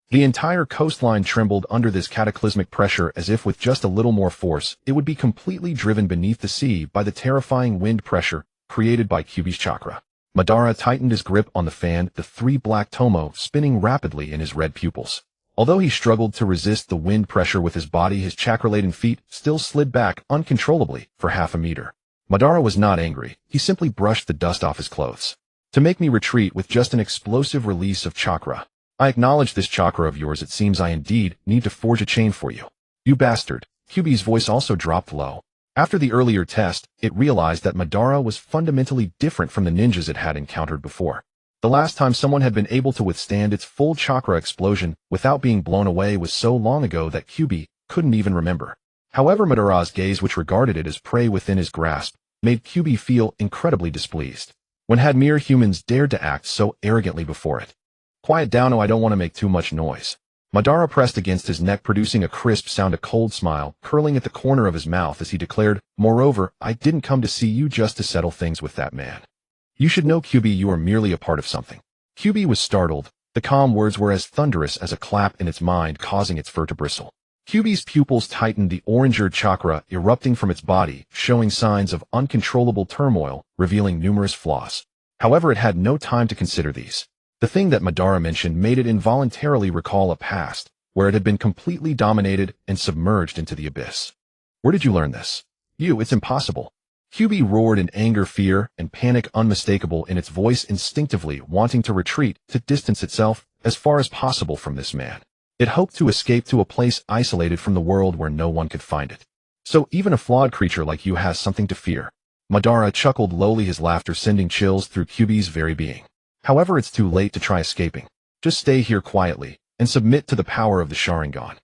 The entire coastline trembled under this cataclysmic pressure, as if with just a little more force, it would be completely driven beneath the sea by the terrifying wind pressure created by QB's chakra. Madara tightened his grip on the fan, the three black tomo spinning rapidly in his red pupils. Although he struggled to resist the wind pressure with his body, his chakra-laden feet still slid back uncontrollably for half a meter. Madara was not angry, he simply brushed the dust off his clothes. "To make me retreat with just an explosive release of chakra. I acknowledge this chakra of yours. It seems I indeed need to forge a chain for you. You bastard." QB's voice also dropped low. After the earlier test, it realized that Madara was fundamentally different from the ninjas it had encountered before. The last time someone had been able to withstand its full chakra explosion without being blown away was so long ago that QB couldn't even remember. However, Madara's gaze, which regarded it as prey within his grasp, made QB feel incredibly displeased. When had mere humans dared to act so arrogantly before it? "Quiet down, I don't want to make too much noise." Madara pressed against his neck, producing a crisp sound, a cold smile curling at the corner of his mouth as he declared, "Moreover, I didn't come to see you just to settle things with that man. You should know, QB, you are merely a part of something." QB was startled. The calm words were as thunderous as a clap in its mind, causing its fur to bristle. QB's pupils tightened, the orange chakra erupting from its body, showing signs of uncontrollable turmoil, revealing numerous flaws. However, it had no time to consider these. The thing that Madara mentioned made it involuntarily recall a past where it had been completely dominated and submerged into the abyss. "Where did you learn this?" It's impossible." QB roared in anger, fear, and panic unmistakable in its voice, instinctively wanting to retreat, to distance itself as far as possible from this man. It hoped to escape to a place isolated from the world where no one could find it. "So even a flawed creature like you has something to fear." Madara chuckled lowly, his laughter sending chills through QB's very being. "However, it's too late to try escaping. Just stay here quietly and submit to the power of the Sharingan."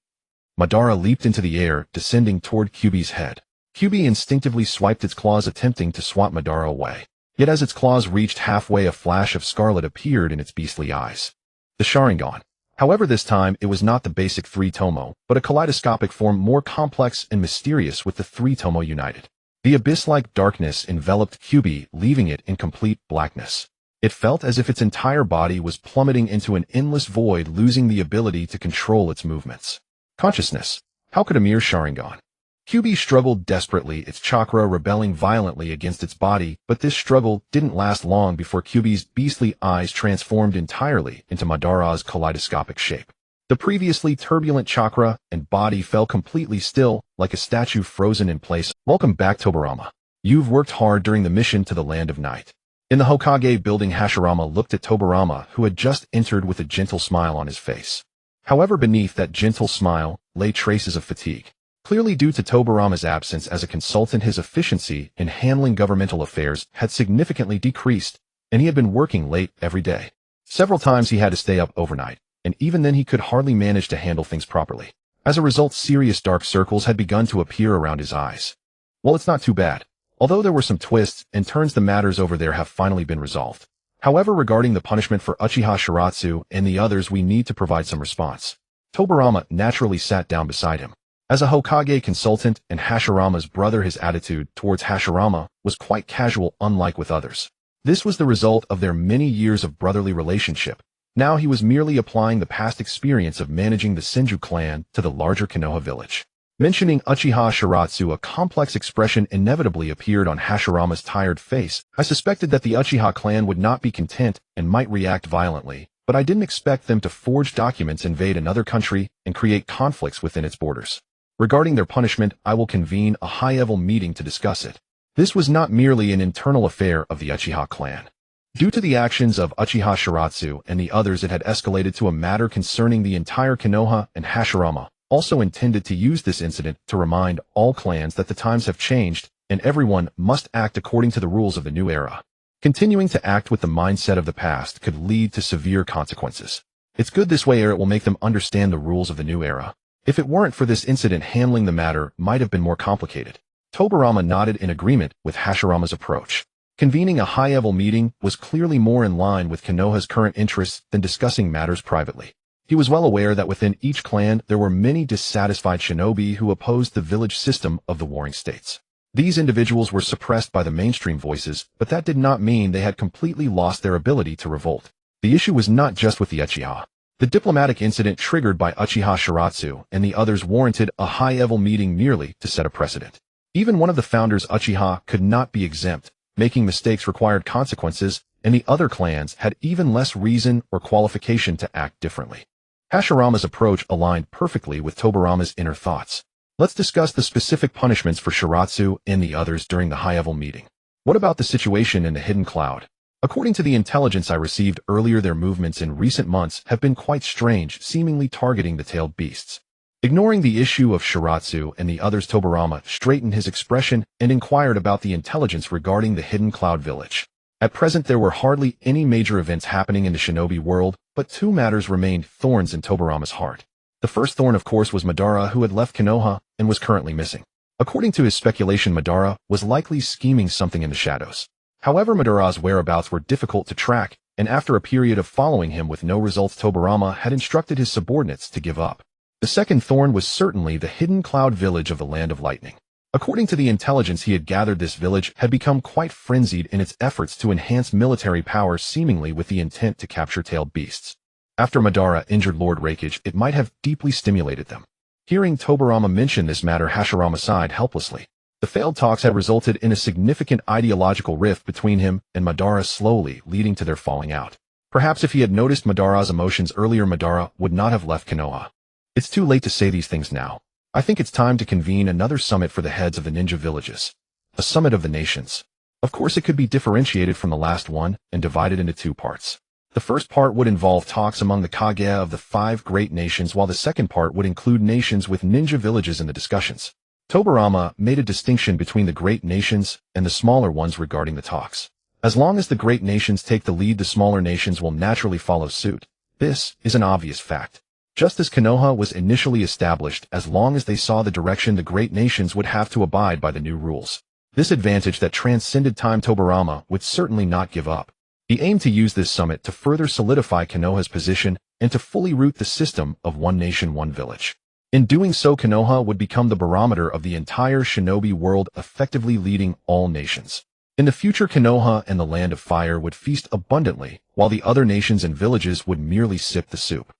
Madara leaped into the air, descending toward QB's head. QB instinctively swiped its claws, attempting to swat Madara away. Yet as its claws reached halfway, a flash of scarlet appeared in its beastly eyes. The Sharingan. However, this time it was not the basic three tomo, but a kaleidoscopic form more complex and mysterious with the three tomo united. The abyss-like darkness enveloped QB, leaving it in complete blackness. It felt as if its entire body was plummeting into an endless void, losing the ability to control its movements. Consciousness. How could a mere Sharingan? QB struggled desperately, its chakra rebelling violently against its body, but this struggle didn't last long before QB's beastly eyes transformed entirely into Madara's kaleidoscopic shape. The previously turbulent chakra and body fell completely still, like a statue frozen in place. Welcome back, Tobarama. You've worked hard during the mission to the Land of Night. In the Hokage building, Hashirama looked at Tobarama, who had just entered with a gentle smile on his face. However, beneath that gentle smile lay traces of fatigue. Clearly due to Tobarama's absence as a consultant, his efficiency in handling governmental affairs had significantly decreased, and he had been working late every day. Several times he had to stay up overnight, and even then he could hardly manage to handle things properly. As a result, serious dark circles had begun to appear around his eyes. Well, it's not too bad. Although there were some twists and turns, the matters over there have finally been resolved. However, regarding the punishment for Uchiha Shiratsu and the others, we need to provide some response. Tobarama naturally sat down beside him. As a Hokage consultant and Hashirama's brother, his attitude towards Hashirama was quite casual, unlike with others. This was the result of their many years of brotherly relationship. Now he was merely applying the past experience of managing the Senju clan to the larger Konoha village. Mentioning Uchiha Shiratsu, a complex expression inevitably appeared on Hashirama's tired face. I suspected that the Uchiha clan would not be content and might react violently, but I didn't expect them to forge documents, invade another country, and create conflicts within its borders. Regarding their punishment, I will convene a high-level meeting to discuss it. This was not merely an internal affair of the Uchiha clan. Due to the actions of Uchiha Shiratsu and the others, it had escalated to a matter concerning the entire Konoha, and Hashirama also intended to use this incident to remind all clans that the times have changed and everyone must act according to the rules of the new era. Continuing to act with the mindset of the past could lead to severe consequences. It's good this way, it will make them understand the rules of the new era. If it weren't for this incident, handling the matter might have been more complicated. Tobarama nodded in agreement with Hashirama's approach. Convening a high-level meeting was clearly more in line with Konoha's current interests than discussing matters privately. He was well aware that within each clan there were many dissatisfied shinobi who opposed the village system of the warring states. These individuals were suppressed by the mainstream voices, but that did not mean they had completely lost their ability to revolt. The issue was not just with the Uchiha. The diplomatic incident triggered by Uchiha Shiratsu and the others warranted a high-level meeting merely to set a precedent. Even one of the founders, Uchiha, could not be exempt. Making mistakes required consequences, and the other clans had even less reason or qualification to act differently. Hashirama's approach aligned perfectly with Tobarama's inner thoughts. Let's discuss the specific punishments for Shiratsu and the others during the high-level meeting. What about the situation in the Hidden Cloud? According to the intelligence I received earlier, their movements in recent months have been quite strange, seemingly targeting the tailed beasts. Ignoring the issue of Shiratsu and the others, Tobarama straightened his expression and inquired about the intelligence regarding the Hidden Cloud village. At present, there were hardly any major events happening in the shinobi world, but two matters remained thorns in Tobarama's heart. The first thorn, of course, was Madara, who had left Konoha and was currently missing. According to his speculation, Madara was likely scheming something in the shadows. However, Madara's whereabouts were difficult to track, and after a period of following him with no results, Tobarama had instructed his subordinates to give up. The second thorn was certainly the Hidden Cloud village of the Land of Lightning. According to the intelligence he had gathered, this village had become quite frenzied in its efforts to enhance military power, seemingly with the intent to capture tailed beasts. After Madara injured Lord Raikage, it might have deeply stimulated them. Hearing Tobarama mention this matter, Hashirama sighed helplessly. The failed talks had resulted in a significant ideological rift between him and Madara, slowly leading to their falling out. Perhaps if he had noticed Madara's emotions earlier, Madara would not have left Konoha. It's too late to say these things now. I think it's time to convene another summit for the heads of the ninja villages. A summit of the nations. Of course, it could be differentiated from the last one and divided into two parts. The first part would involve talks among the Kage of the 5 great nations, while the second part would include nations with ninja villages in the discussions. Tobarama made a distinction between the great nations and the smaller ones regarding the talks. As long as the great nations take the lead, the smaller nations will naturally follow suit. This is an obvious fact. Just as Konoha was initially established, as long as they saw the direction, the great nations would have to abide by the new rules. This advantage that transcended time, Tobarama would certainly not give up. He aimed to use this summit to further solidify Konoha's position and to fully root the system of one nation, one village. In doing so, Konoha would become the barometer of the entire shinobi world, effectively leading all nations. In the future, Konoha and the Land of Fire would feast abundantly, while the other nations and villages would merely sip the soup.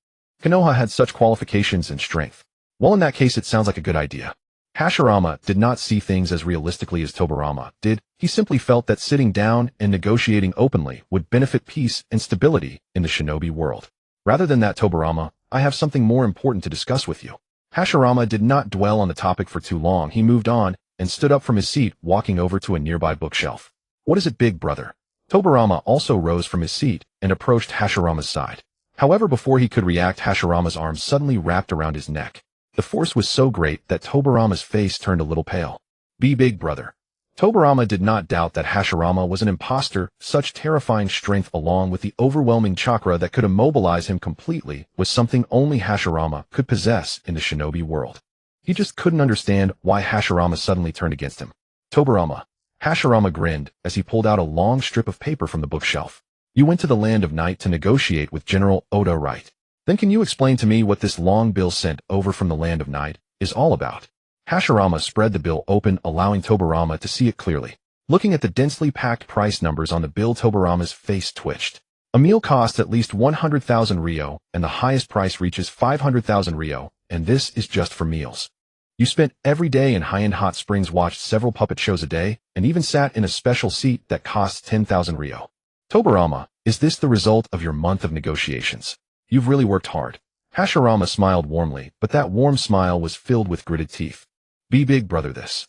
Konoha had such qualifications and strength. Well, in that case, it sounds like a good idea. Hashirama did not see things as realistically as Tobarama did. He simply felt that sitting down and negotiating openly would benefit peace and stability in the shinobi world. Rather than that, Tobarama, I have something more important to discuss with you. Hashirama did not dwell on the topic for too long. He moved on and stood up from his seat, walking over to a nearby bookshelf. What is it, big brother? Tobirama also rose from his seat and approached Hashirama's side. However, before he could react, Hashirama's arms suddenly wrapped around his neck. The force was so great that Tobirama's face turned a little pale. Be big brother. Tobirama did not doubt that Hashirama was an imposter. Such terrifying strength along with the overwhelming chakra that could immobilize him completely was something only Hashirama could possess in the shinobi world. He just couldn't understand why Hashirama suddenly turned against him. Tobirama. Hashirama grinned as he pulled out a long strip of paper from the bookshelf. You went to the land of night to negotiate with General Oda, right? Then can you explain to me what this long bill sent over from the land of night is all about? Hashirama spread the bill open, allowing Tobirama to see it clearly. Looking at the densely packed price numbers on the bill, Tobirama's face twitched. A meal costs at least 100,000 Rio, and the highest price reaches 500,000 Rio, and this is just for meals. You spent every day in high-end hot springs, watched several puppet shows a day, and even sat in a special seat that costs 10,000 Rio. Tobirama, is this the result of your month of negotiations? You've really worked hard. Hashirama smiled warmly, but that warm smile was filled with gritted teeth. Be big brother, this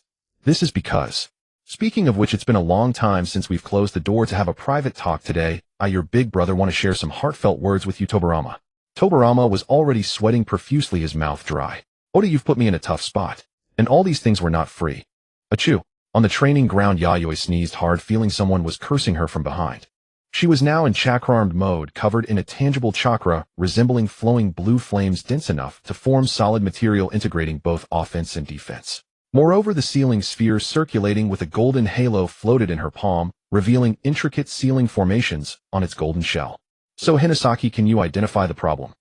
is because. Speaking of which, it's been a long time since we've closed the door to have a private talk today. I, your big brother, want to share some heartfelt words with you, Tobirama. Tobirama was already sweating profusely, his mouth dry. Oda, you've put me in a tough spot. And all these things were not free. Achoo. On the training ground, Yayoi sneezed hard, feeling someone was cursing her from behind. She was now in chakra-armed mode, covered in a tangible chakra, resembling flowing blue flames dense enough to form solid material integrating both offense and defense. Moreover, the sealing sphere circulating with a golden halo floated in her palm, revealing intricate sealing formations on its golden shell. So Hinasaki, can you identify the problem?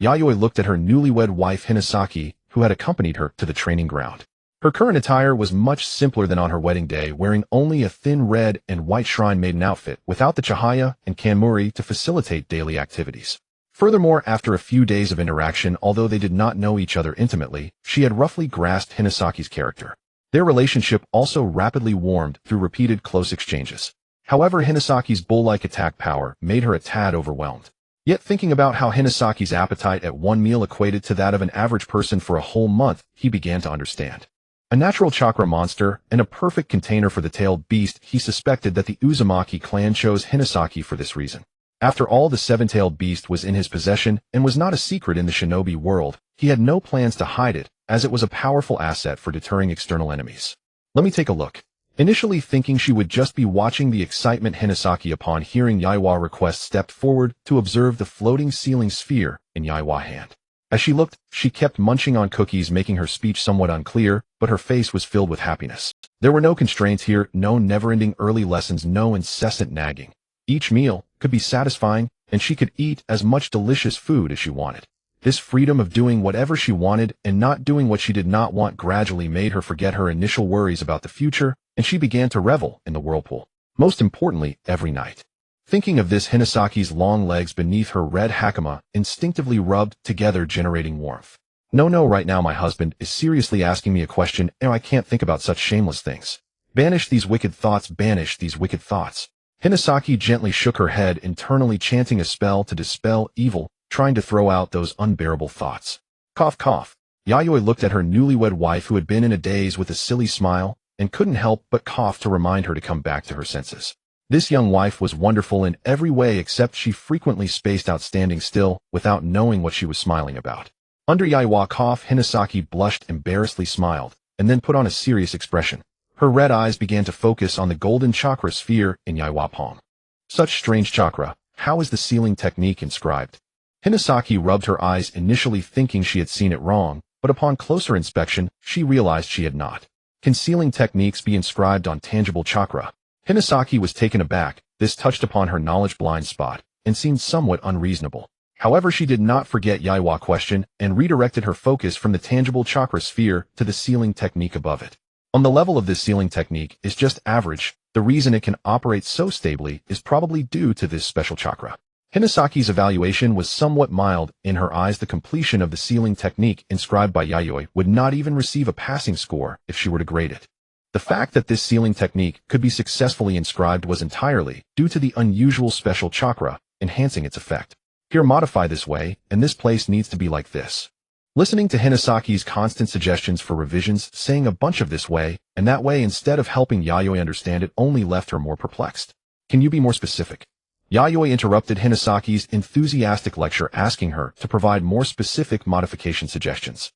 Yayoi looked at her newlywed wife Hinasaki, who had accompanied her to the training ground. Her current attire was much simpler than on her wedding day, wearing only a thin red and white shrine maiden outfit without the chahaya and kanmuri to facilitate daily activities. Furthermore, after a few days of interaction, although they did not know each other intimately, she had roughly grasped Hinasaki's character. Their relationship also rapidly warmed through repeated close exchanges. However, Hinasaki's bull-like attack power made her a tad overwhelmed. Yet thinking about how Hinasaki's appetite at one meal equated to that of an average person for a whole month, he began to understand. A natural chakra monster and a perfect container for the tailed beast, he suspected that the Uzumaki clan chose Hinasaki for this reason. After all, the seven-tailed beast was in his possession and was not a secret in the shinobi world. He had no plans to hide it, as it was a powerful asset for deterring external enemies. Let me take a look. Initially thinking she would just be watching the excitement, Hinasaki, upon hearing Yaiwa's request, stepped forward to observe the floating sealing sphere in Yaiwa's hand. As she looked, she kept munching on cookies, making her speech somewhat unclear, but her face was filled with happiness. There were no constraints here, no never-ending early lessons, no incessant nagging. Each meal could be satisfying, and she could eat as much delicious food as she wanted. This freedom of doing whatever she wanted and not doing what she did not want gradually made her forget her initial worries about the future, and she began to revel in the whirlpool. Most importantly, every night. Thinking of this, Hinasaki's long legs beneath her red hakama instinctively rubbed together, generating warmth. No, right now my husband is seriously asking me a question, and I can't think about such shameless things. Banish these wicked thoughts, banish these wicked thoughts. Hinasaki gently shook her head, internally chanting a spell to dispel evil, trying to throw out those unbearable thoughts. Cough, cough. Yayoi looked at her newlywed wife, who had been in a daze, with a silly smile, and couldn't help but cough to remind her to come back to her senses. This young wife was wonderful in every way, except she frequently spaced out, standing still, without knowing what she was smiling about. Under Yaiwa's cough, Hinasaki blushed, embarrassedly smiled, and then put on a serious expression. Her red eyes began to focus on the golden chakra sphere in Yaiwa's palm. Such strange chakra, how is the sealing technique inscribed? Hinasaki rubbed her eyes, initially thinking she had seen it wrong, but upon closer inspection, she realized she had not. Can sealing techniques be inscribed on tangible chakra? Hinasaki was taken aback. This touched upon her knowledge blind spot, and seemed somewhat unreasonable. However, she did not forget Yaiwa's question, and redirected her focus from the tangible chakra sphere to the sealing technique above it. On the level of this sealing technique is just average. The reason it can operate so stably is probably due to this special chakra. Hinasaki's evaluation was somewhat mild. In her eyes, the completion of the sealing technique inscribed by Yayoi would not even receive a passing score if she were to grade it. The fact that this sealing technique could be successfully inscribed was entirely due to the unusual special chakra, enhancing its effect. Here, modify this way, and this place needs to be like this. Listening to Hinasaki's constant suggestions for revisions, saying a bunch of this way and that way instead of helping Yayoi understand it only left her more perplexed. Can you be more specific? Yayoi interrupted Hinasaki's enthusiastic lecture, asking her to provide more specific modification suggestions.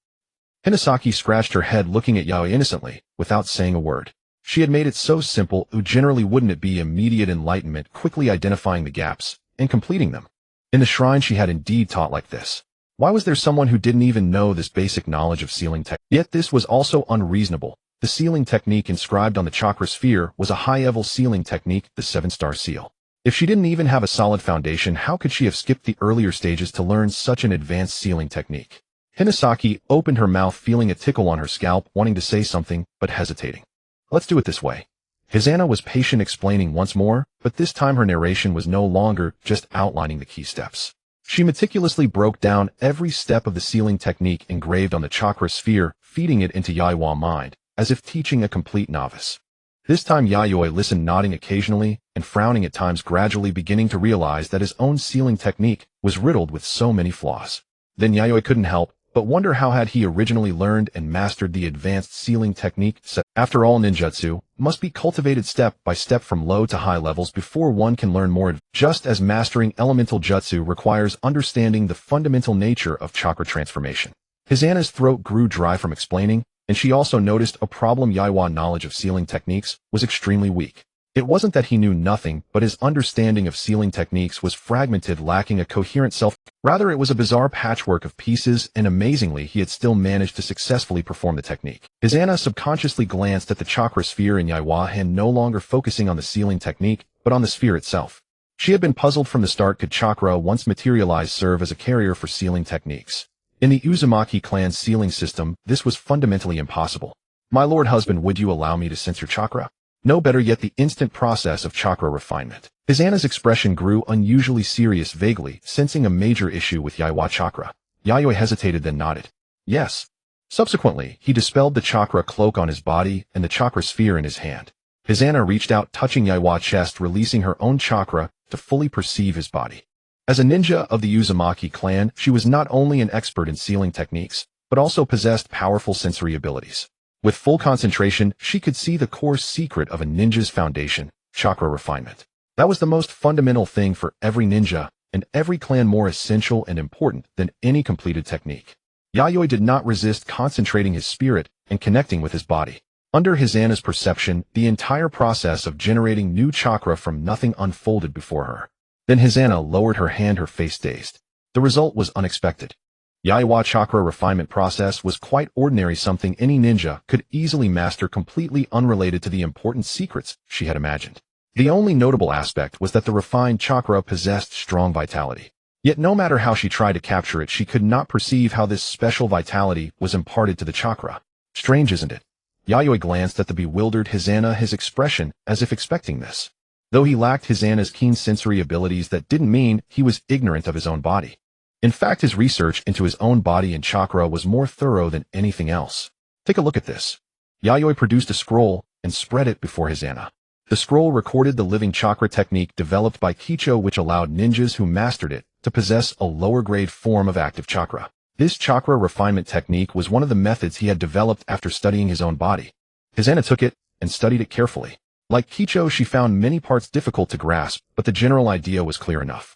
Hinasaki scratched her head, looking at Yayoi innocently, without saying a word. She had made it so simple, generally wouldn't it be immediate enlightenment, quickly identifying the gaps and completing them? In the shrine she had indeed taught like this. Why was there someone who didn't even know this basic knowledge of sealing tech? Yet this was also unreasonable. The sealing technique inscribed on the chakra sphere was a high-level sealing technique, the 7-star seal. If she didn't even have a solid foundation, how could she have skipped the earlier stages to learn such an advanced sealing technique? Hinasaki opened her mouth, feeling a tickle on her scalp, wanting to say something, but hesitating. Let's do it this way. Hisana was patient, explaining once more, but this time her narration was no longer just outlining the key steps. She meticulously broke down every step of the sealing technique engraved on the chakra sphere, feeding it into Yayui's mind, as if teaching a complete novice. This time Yayoi listened, nodding occasionally and frowning at times, gradually beginning to realize that his own sealing technique was riddled with so many flaws. Then Yayoi couldn't help but wonder how had he originally learned and mastered the advanced sealing technique. After all, ninjutsu must be cultivated step by step from low to high levels before one can learn more, just as mastering elemental jutsu requires understanding the fundamental nature of chakra transformation. Hisana's throat grew dry from explaining, and she also noticed a problem. Yayui's knowledge of sealing techniques was extremely weak. It wasn't that he knew nothing, but his understanding of sealing techniques was fragmented, lacking a coherent self. Rather, it was a bizarre patchwork of pieces, and amazingly, he had still managed to successfully perform the technique. Hisana subconsciously glanced at the chakra sphere in Yayui's hand, no longer focusing on the sealing technique, but on the sphere itself. She had been puzzled from the start. Could chakra, once materialized, serve as a carrier for sealing techniques? In the Uzumaki clan's sealing system, this was fundamentally impossible. My lord husband, would you allow me to sense your chakra? No, better yet, the instant process of chakra refinement. Hisana's expression grew unusually serious, vaguely sensing a major issue with Yayui's chakra. Yayoi hesitated, then nodded. Yes. Subsequently, he dispelled the chakra cloak on his body and the chakra sphere in his hand. Hisana reached out, touching Yayui's chest, releasing her own chakra to fully perceive his body. As a ninja of the Uzumaki clan, she was not only an expert in sealing techniques, but also possessed powerful sensory abilities. With full concentration, she could see the core secret of a ninja's foundation, chakra refinement. That was the most fundamental thing for every ninja, and every clan more essential and important than any completed technique. Yayoi did not resist concentrating his spirit and connecting with his body. Under Hisana's perception, the entire process of generating new chakra from nothing unfolded before her. Then Hisana lowered her hand, her face dazed. The result was unexpected. Yayui's chakra refinement process was quite ordinary, something any ninja could easily master, completely unrelated to the important secrets she had imagined. The only notable aspect was that the refined chakra possessed strong vitality. Yet no matter how she tried to capture it, she could not perceive how this special vitality was imparted to the chakra. Strange, isn't it? Yayoi glanced at the bewildered Hisana, his expression as if expecting this. Though he lacked Hisana's keen sensory abilities, that didn't mean he was ignorant of his own body. In fact, his research into his own body and chakra was more thorough than anything else. Take a look at this. Yayoi produced a scroll and spread it before Hisana. The scroll recorded the living chakra technique developed by Kicho, which allowed ninjas who mastered it to possess a lower-grade form of active chakra. This chakra refinement technique was one of the methods he had developed after studying his own body. Hisana took it and studied it carefully. Like Kicho, she found many parts difficult to grasp, but the general idea was clear enough.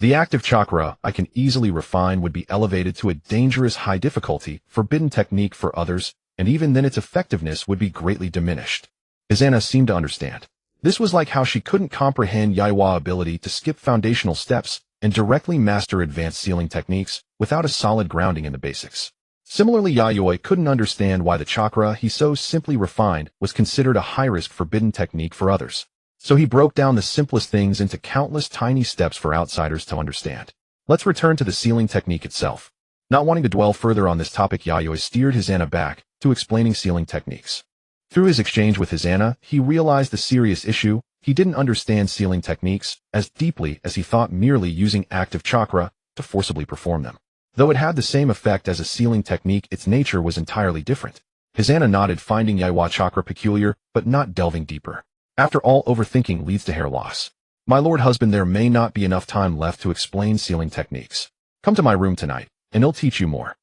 The active chakra I can easily refine would be elevated to a dangerous high difficulty, forbidden technique for others, and even then its effectiveness would be greatly diminished. Hisana seemed to understand. This was like how she couldn't comprehend Yayui's ability to skip foundational steps and directly master advanced sealing techniques without a solid grounding in the basics. Similarly, Yayoi couldn't understand why the chakra he so simply refined was considered a high-risk forbidden technique for others. So he broke down the simplest things into countless tiny steps for outsiders to understand. Let's return to the sealing technique itself. Not wanting to dwell further on this topic, Yayoi steered Hisana back to explaining sealing techniques. Through his exchange with Hisana, he realized the serious issue. He didn't understand sealing techniques as deeply as he thought, merely using active chakra to forcibly perform them. Though it had the same effect as a sealing technique, its nature was entirely different. Hisana nodded, finding Yayui's chakra peculiar, but not delving deeper. After all, overthinking leads to hair loss. My lord husband, there may not be enough time left to explain sealing techniques. Come to my room tonight, and I'll teach you more.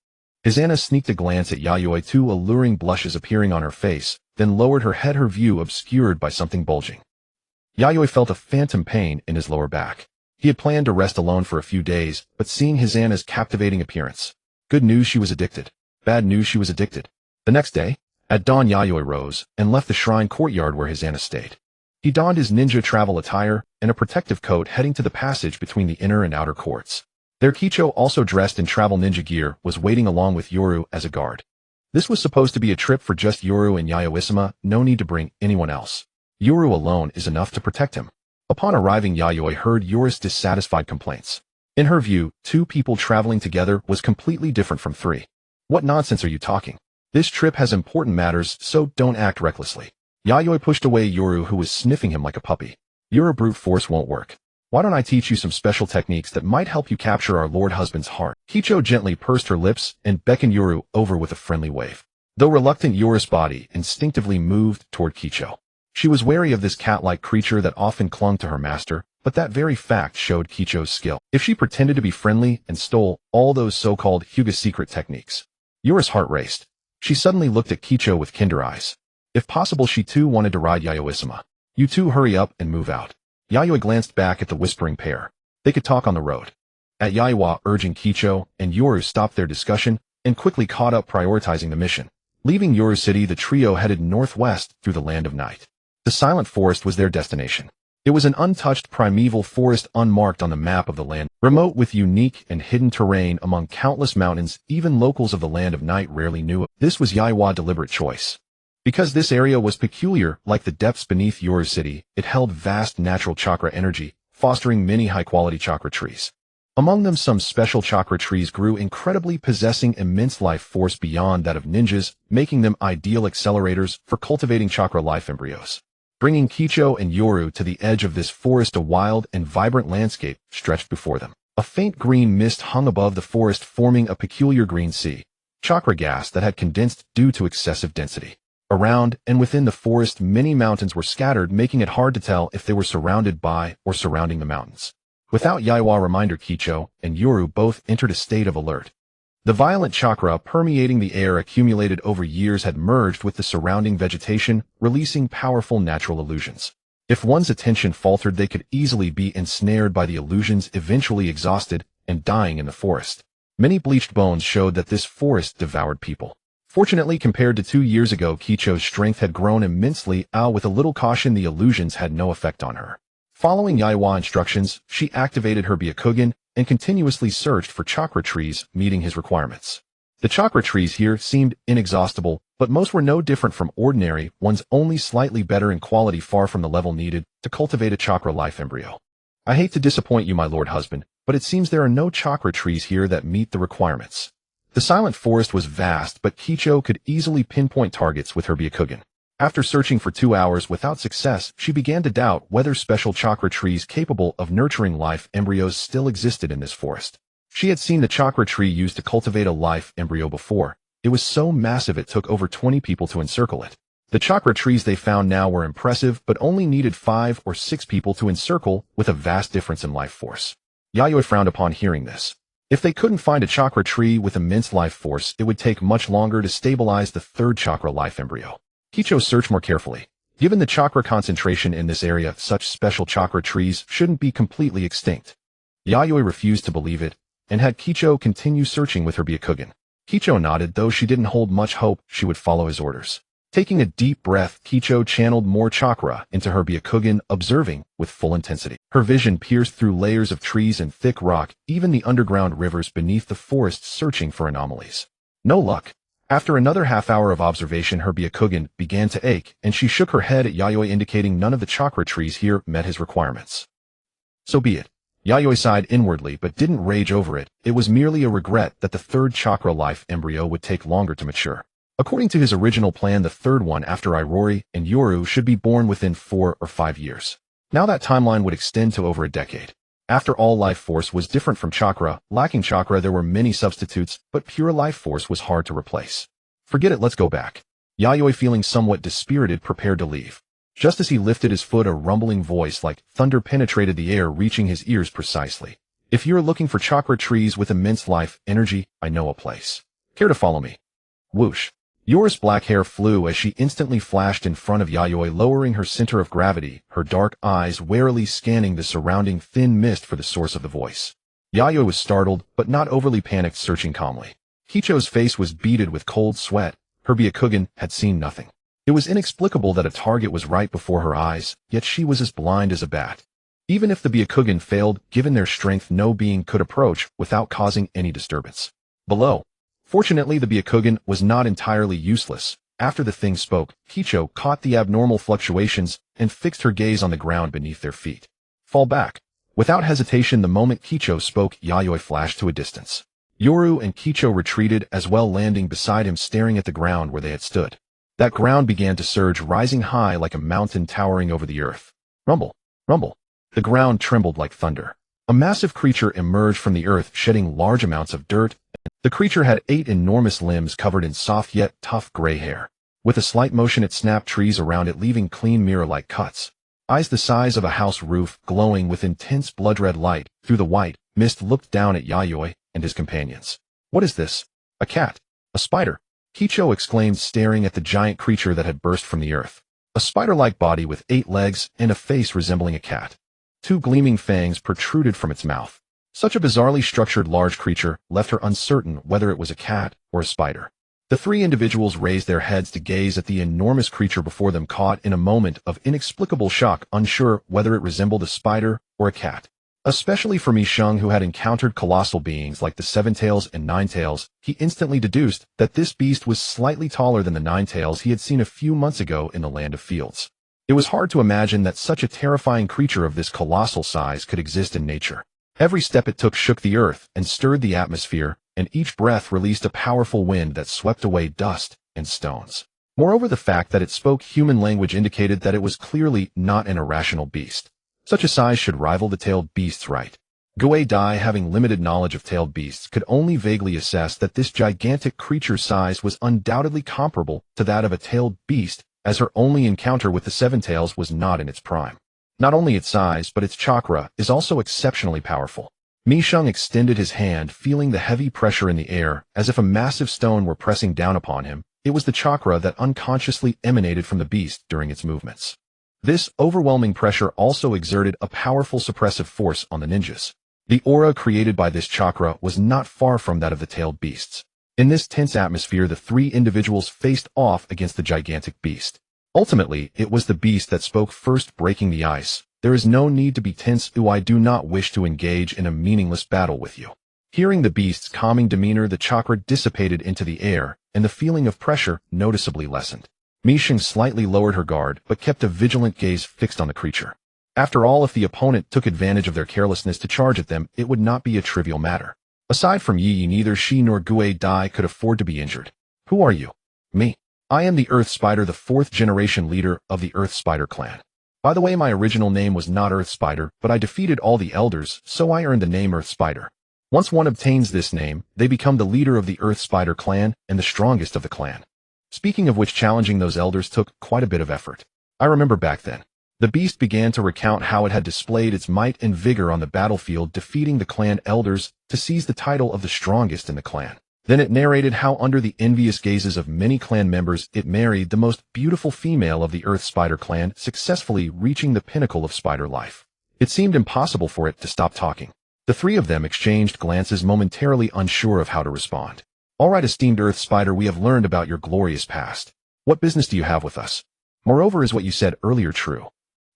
Hizana sneaked a glance at Yayoi, two alluring blushes appearing on her face, then lowered her head, her view obscured by something bulging. Yayoi felt a phantom pain in his lower back. He had planned to rest alone for a few days, but seeing Hizana's captivating appearance. Good news, she was addicted. Bad news, she was addicted. The next day, at dawn, Yayoi rose and left the shrine courtyard where Hizana stayed. He donned his ninja travel attire and a protective coat, heading to the passage between the inner and outer courts. There, Kicho, also dressed in travel ninja gear, was waiting along with Yoru as a guard. This was supposed to be a trip for just Yoru and Yayoi-sama, no need to bring anyone else. Yoru alone is enough to protect him. Upon arriving, Yayoi heard Yoru's dissatisfied complaints. In her view, two people traveling together was completely different from three. What nonsense are you talking? This trip has important matters, so don't act recklessly. Yayoi pushed away Yoru, who was sniffing him like a puppy. Your brute force won't work. Why don't I teach you some special techniques that might help you capture our lord husband's heart? Kicho gently pursed her lips and beckoned Yoru over with a friendly wave. Though reluctant, Yoru's body instinctively moved toward Kicho. She was wary of this cat-like creature that often clung to her master, but that very fact showed Kicho's skill. If she pretended to be friendly and stole all those so-called Hyuga secret techniques. Yoru's heart raced. She suddenly looked at Kicho with kinder eyes. If possible, she too wanted to ride Yayoi-sama. You two hurry up and move out. Yayoi glanced back at the whispering pair. They could talk on the road. At Yayoi urging, Kicho and Yoru stopped their discussion and quickly caught up, prioritizing the mission. Leaving Yoru City, the trio headed northwest through the land of night. The silent forest was their destination. It was an untouched primeval forest, unmarked on the map of the land, remote with unique and hidden terrain among countless mountains. Even locals of the land of night rarely knew it. This was Yayui's deliberate choice. Because this area was peculiar, like the depths beneath Yoru City, it held vast natural chakra energy, fostering many high-quality chakra trees. Among them, some special chakra trees grew incredibly, possessing immense life force beyond that of ninjas, making them ideal accelerators for cultivating chakra life embryos. Bringing Kicho and Yoru to the edge of this forest, a wild and vibrant landscape stretched before them. A faint green mist hung above the forest, forming a peculiar green sea, chakra gas that had condensed due to excessive density. Around and within the forest, many mountains were scattered, making it hard to tell if they were surrounded by or surrounding the mountains. Without Yayui's reminder, Kicho and Yoru both entered a state of alert. The violent chakra permeating the air, accumulated over years, had merged with the surrounding vegetation, releasing powerful natural illusions. If one's attention faltered, they could easily be ensnared by the illusions, eventually exhausted and dying in the forest. Many bleached bones showed that this forest devoured people. Fortunately, compared to 2 years ago, Kicho's strength had grown immensely. With a little caution, the illusions had no effect on her. Following Yayui's instructions, she activated her Byakugan and continuously searched for chakra trees meeting his requirements. The chakra trees here seemed inexhaustible, but most were no different from ordinary ones, only slightly better in quality, far from the level needed to cultivate a chakra life embryo. I hate to disappoint you, my lord husband, but it seems there are no chakra trees here that meet the requirements. The silent forest was vast, but Kicho could easily pinpoint targets with her Byakugan. After searching for 2 hours without success, she began to doubt whether special chakra trees capable of nurturing life embryos still existed in this forest. She had seen the chakra tree used to cultivate a life embryo before. It was so massive it took over 20 people to encircle it. The chakra trees they found now were impressive, but only needed 5 or 6 people to encircle, with a vast difference in life force. Yayoi frowned upon hearing this. If they couldn't find a chakra tree with immense life force, it would take much longer to stabilize the third chakra life embryo. Kicho searched more carefully. Given the chakra concentration in this area, such special chakra trees shouldn't be completely extinct. Yayoi refused to believe it, and had Kicho continue searching with her Byakugan. Kicho nodded, though she didn't hold much hope she would follow his orders. Taking a deep breath, Kicho channeled more chakra into her Byakugan, observing with full intensity. Her vision pierced through layers of trees and thick rock, even the underground rivers beneath the forest, searching for anomalies. No luck. After another half-hour of observation, her Byakugan began to ache, and she shook her head at Yayoi, indicating none of the chakra trees here met his requirements. So be it. Yayoi sighed inwardly, but didn't rage over it. It was merely a regret that the third chakra life embryo would take longer to mature. According to his original plan, the third one after Irori and Yoru should be born within 4 or 5 years. Now that timeline would extend to over a decade. After all, life force was different from chakra. Lacking chakra, there were many substitutes, but pure life force was hard to replace. Forget it, let's go back. Yayoi, feeling somewhat dispirited, prepared to leave. Just as he lifted his foot, a rumbling voice like thunder penetrated the air, reaching his ears precisely. If you're looking for chakra trees with immense life energy, I know a place. Care to follow me? Whoosh. Yora's black hair flew as she instantly flashed in front of Yayoi, lowering her center of gravity, her dark eyes warily scanning the surrounding thin mist for the source of the voice. Yayoi was startled, but not overly panicked, searching calmly. Kicho's face was beaded with cold sweat. Her Byakugan had seen nothing. It was inexplicable that a target was right before her eyes, yet she was as blind as a bat. Even if the Byakugan failed, given their strength, no being could approach without causing any disturbance. Below. Fortunately, the Byakugan was not entirely useless. After the thing spoke, Kicho caught the abnormal fluctuations and fixed her gaze on the ground beneath their feet. Fall back. Without hesitation, the moment Kicho spoke, Yayoi flashed to a distance. Yoru and Kicho retreated as well, landing beside him, staring at the ground where they had stood. That ground began to surge, rising high like a mountain towering over the earth. Rumble, rumble. The ground trembled like thunder. A massive creature emerged from the earth, shedding large amounts of dirt. The creature had 8 enormous limbs covered in soft yet tough gray hair. With a slight motion, it snapped trees around it, leaving clean mirror-like cuts. Eyes the size of a house roof, glowing with intense blood-red light. Through the white mist, looked down at Yayoi and his companions. What is this? A cat? A spider? Kicho exclaimed, staring at the giant creature that had burst from the earth. A spider-like body with 8 legs and a face resembling a cat. 2 gleaming fangs protruded from its mouth. Such a bizarrely structured large creature left her uncertain whether it was a cat or a spider. The 3 individuals raised their heads to gaze at the enormous creature before them, caught in a moment of inexplicable shock, unsure whether it resembled a spider or a cat. Especially for Mi Sheng, who had encountered colossal beings like the 7-tails and 9-tails, he instantly deduced that this beast was slightly taller than the 9-tails he had seen a few months ago in the Land of Fields. It was hard to imagine that such a terrifying creature of this colossal size could exist in nature. Every step it took shook the earth and stirred the atmosphere, and each breath released a powerful wind that swept away dust and stones. Moreover, the fact that it spoke human language indicated that it was clearly not an irrational beast. Such a size should rival the tailed beasts, right? Guei Dai, having limited knowledge of tailed beasts, could only vaguely assess that this gigantic creature's size was undoubtedly comparable to that of a tailed beast, as her only encounter with the 7-tails was not in its prime. Not only its size, but its chakra is also exceptionally powerful. Mi Sheng extended his hand, feeling the heavy pressure in the air, as if a massive stone were pressing down upon him. It was the chakra that unconsciously emanated from the beast during its movements. This overwhelming pressure also exerted a powerful suppressive force on the ninjas. The aura created by this chakra was not far from that of the tailed beasts. In this tense atmosphere, the 3 individuals faced off against the gigantic beast. Ultimately, it was the beast that spoke first, breaking the ice. There is no need to be tense. I do not wish to engage in a meaningless battle with you. Hearing the beast's calming demeanor, the chakra dissipated into the air, and the feeling of pressure noticeably lessened. Mi Sheng slightly lowered her guard, but kept a vigilant gaze fixed on the creature. After all, if the opponent took advantage of their carelessness to charge at them, it would not be a trivial matter. Aside from Yi, neither she nor Guei Dai could afford to be injured. Who are you? Me. I am the Earth Spider, the 4th generation leader of the Earth Spider clan. By the way, my original name was not Earth Spider, but I defeated all the elders, so I earned the name Earth Spider. Once one obtains this name, they become the leader of the Earth Spider clan and the strongest of the clan. Speaking of which, challenging those elders took quite a bit of effort. I remember back then. The beast began to recount how it had displayed its might and vigor on the battlefield, defeating the clan elders to seize the title of the strongest in the clan. Then it narrated how, under the envious gazes of many clan members, it married the most beautiful female of the Earth Spider clan, successfully reaching the pinnacle of spider life. It seemed impossible for it to stop talking. The 3 of them exchanged glances, momentarily unsure of how to respond. All right, esteemed Earth Spider, we have learned about your glorious past. What business do you have with us? Moreover, is what you said earlier true?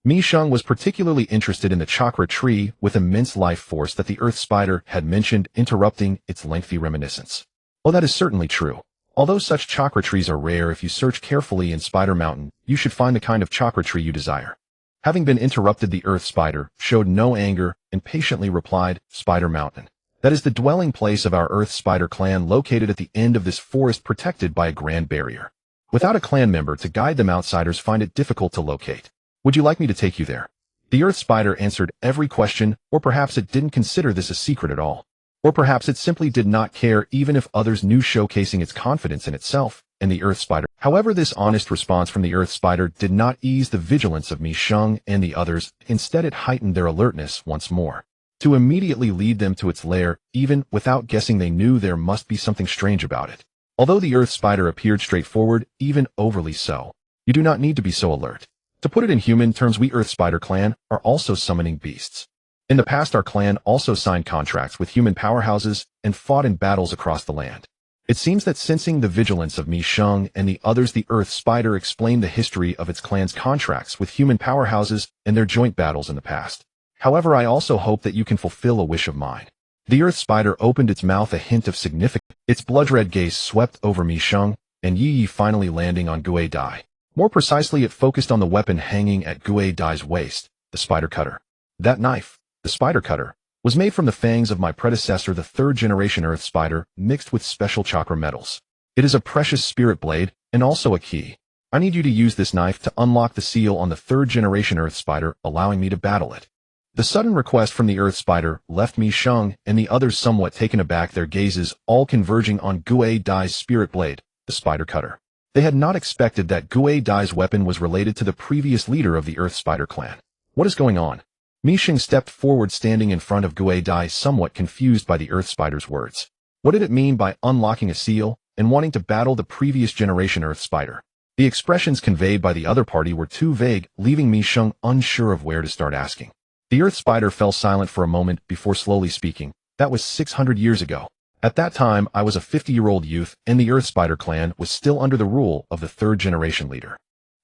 Mi Sheng was particularly interested in the chakra tree with immense life force that the Earth Spider had mentioned, interrupting its lengthy reminiscence. Oh, that is certainly true. Although such chakra trees are rare, if you search carefully in Spider Mountain, you should find the kind of chakra tree you desire. Having been interrupted, the Earth Spider showed no anger and patiently replied, Spider Mountain. That is the dwelling place of our Earth Spider clan, located at the end of this forest protected by a grand barrier. Without a clan member to guide them, outsiders find it difficult to locate. Would you like me to take you there? The Earth Spider answered every question, or perhaps it didn't consider this a secret at all. Or perhaps it simply did not care, even if others knew, showcasing its confidence in itself. and the Earth Spider. However, this honest response from the Earth Spider did not ease the vigilance of Mi Sheng and the others. Instead, it heightened their alertness once more. To immediately lead them to its lair, even without guessing, they knew there must be something strange about it. Although the Earth Spider appeared straightforward, even overly so, you do not need to be so alert. To put it in human terms, we Earth Spider clan are also summoning beasts. In the past, our clan also signed contracts with human powerhouses and fought in battles across the land. It seems that sensing the vigilance of Mi Sheng and the others, the Earth Spider explained the history of its clan's contracts with human powerhouses and their joint battles in the past. However, I also hope that you can fulfill a wish of mine. The Earth Spider opened its mouth, a hint of significance. Its blood-red gaze swept over Mi Sheng and Yi, finally landing on Gui Dai. More precisely, it focused on the weapon hanging at Gui Dai's waist, the spider cutter. That knife, the spider cutter, was made from the fangs of my predecessor, the third-generation Earth Spider, mixed with special chakra metals. It is a precious spirit blade, and also a key. I need you to use this knife to unlock the seal on the third-generation Earth Spider, allowing me to battle it. The sudden request from the Earth Spider left Mi Sheng and the others somewhat taken aback, their gazes all converging on Gui Dai's spirit blade, the spider cutter. They had not expected that Gui Dai's weapon was related to the previous leader of the Earth Spider clan. What is going on? Mi Sheng stepped forward, standing in front of Gui Dai, somewhat confused by the Earth Spider's words. What did it mean by unlocking a seal and wanting to battle the previous generation Earth Spider? The expressions conveyed by the other party were too vague, leaving Mi Sheng unsure of where to start asking. The Earth Spider fell silent for a moment before slowly speaking. That was 600 years ago. At that time, I was a 50-year-old youth, and the Earth Spider clan was still under the rule of the third-generation leader.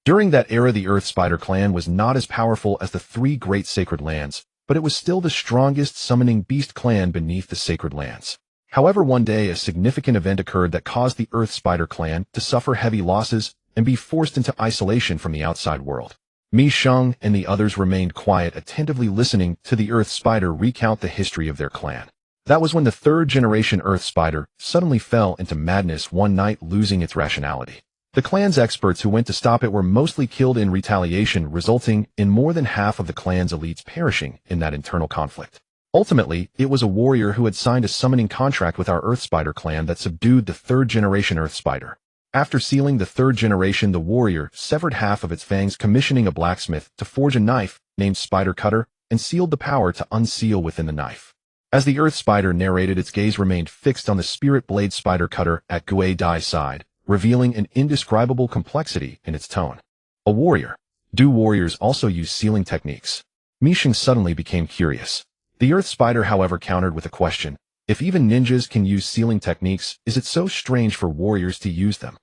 During that era, the Earth Spider clan was not as powerful as the three great sacred lands, but it was still the strongest summoning beast clan beneath the sacred lands. However, one day a significant event occurred that caused the Earth Spider clan to suffer heavy losses and be forced into isolation from the outside world. Mi Sheng and the others remained quiet, attentively listening to the Earth Spider recount the history of their clan. That was when the third-generation Earth Spider suddenly fell into madness one night, losing its rationality. The clan's experts who went to stop it were mostly killed in retaliation, resulting in more than half of the clan's elites perishing in that internal conflict. Ultimately, it was a warrior who had signed a summoning contract with our Earth Spider clan that subdued the third-generation Earth Spider. After sealing the third generation, the warrior severed half of its fangs, commissioning a blacksmith to forge a knife named Spider Cutter, and sealed the power to unseal within the knife. As the Earth Spider narrated, its gaze remained fixed on the spirit blade Spider Cutter at Gui Dai's side, revealing an indescribable complexity in its tone. A warrior. Do warriors also use sealing techniques? Mi Sheng suddenly became curious. The Earth Spider, however, countered with a question. If even ninjas can use sealing techniques, is it so strange for warriors to use them?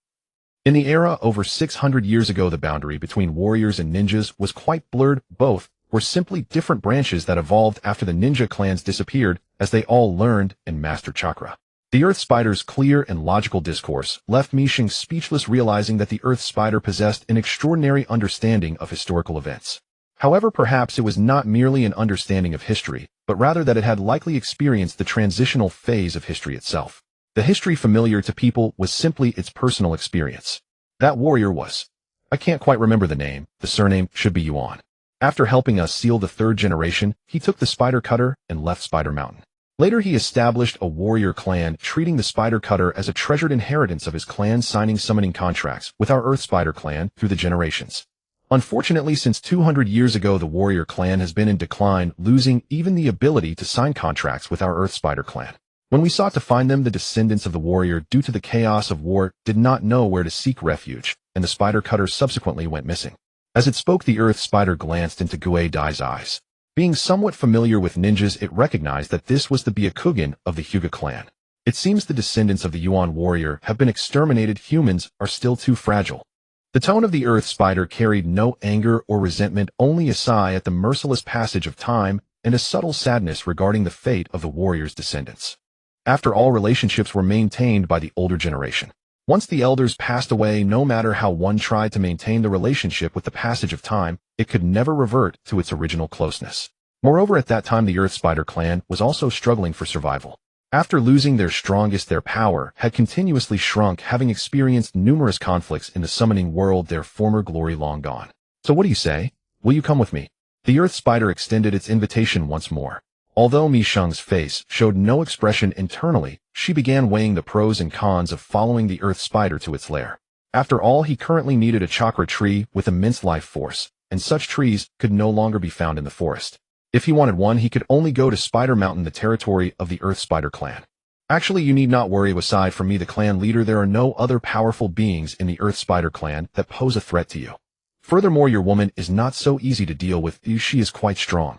In the era over 600 years ago, the boundary between warriors and ninjas was quite blurred. Both were simply different branches that evolved after the ninja clans disappeared, as they all learned and mastered chakra. The Earth Spider's clear and logical discourse left Mi Sheng speechless, realizing that the Earth Spider possessed an extraordinary understanding of historical events. However, perhaps it was not merely an understanding of history, but rather that it had likely experienced the transitional phase of history itself. The history familiar to people was simply its personal experience. That warrior was. I can't quite remember the name. The surname should be Yuan. After helping us seal the third generation, he took the Spider Cutter and left Spider Mountain. Later, he established a warrior clan, treating the Spider Cutter as a treasured inheritance of his clan, signing summoning contracts with our Earth Spider clan through the generations. Unfortunately, since 200 years ago, the warrior clan has been in decline, losing even the ability to sign contracts with our Earth Spider clan. When we sought to find them, the descendants of the warrior, due to the chaos of war, did not know where to seek refuge, and the Spider Cutter subsequently went missing. As it spoke, the Earth Spider glanced into Gui Dai's eyes. Being somewhat familiar with ninjas, it recognized that this was the Byakugan of the Hyuga clan. It seems the descendants of the Yuan warrior have been exterminated. Humans are still too fragile. The tone of the Earth Spider carried no anger or resentment, only a sigh at the merciless passage of time and a subtle sadness regarding the fate of the warrior's descendants. After all, relationships were maintained by the older generation. Once the elders passed away, no matter how one tried to maintain the relationship with the passage of time, it could never revert to its original closeness. Moreover, at that time, the Earth Spider clan was also struggling for survival. After losing their strongest, their power had continuously shrunk, having experienced numerous conflicts in the summoning world, their former glory long gone. So what do you say? Will you come with me? The Earth Spider extended its invitation once more. Although Mi Sheng's face showed no expression internally, she began weighing the pros and cons of following the earth spider to its lair. After all, he currently needed a chakra tree with immense life force, and such trees could no longer be found in the forest. If he wanted one, he could only go to Spider Mountain, the territory of the Earth Spider clan. Actually, you need not worry. Aside from me, the clan leader, there are no other powerful beings in the Earth Spider clan that pose a threat to you. Furthermore, your woman is not so easy to deal with. She is quite strong.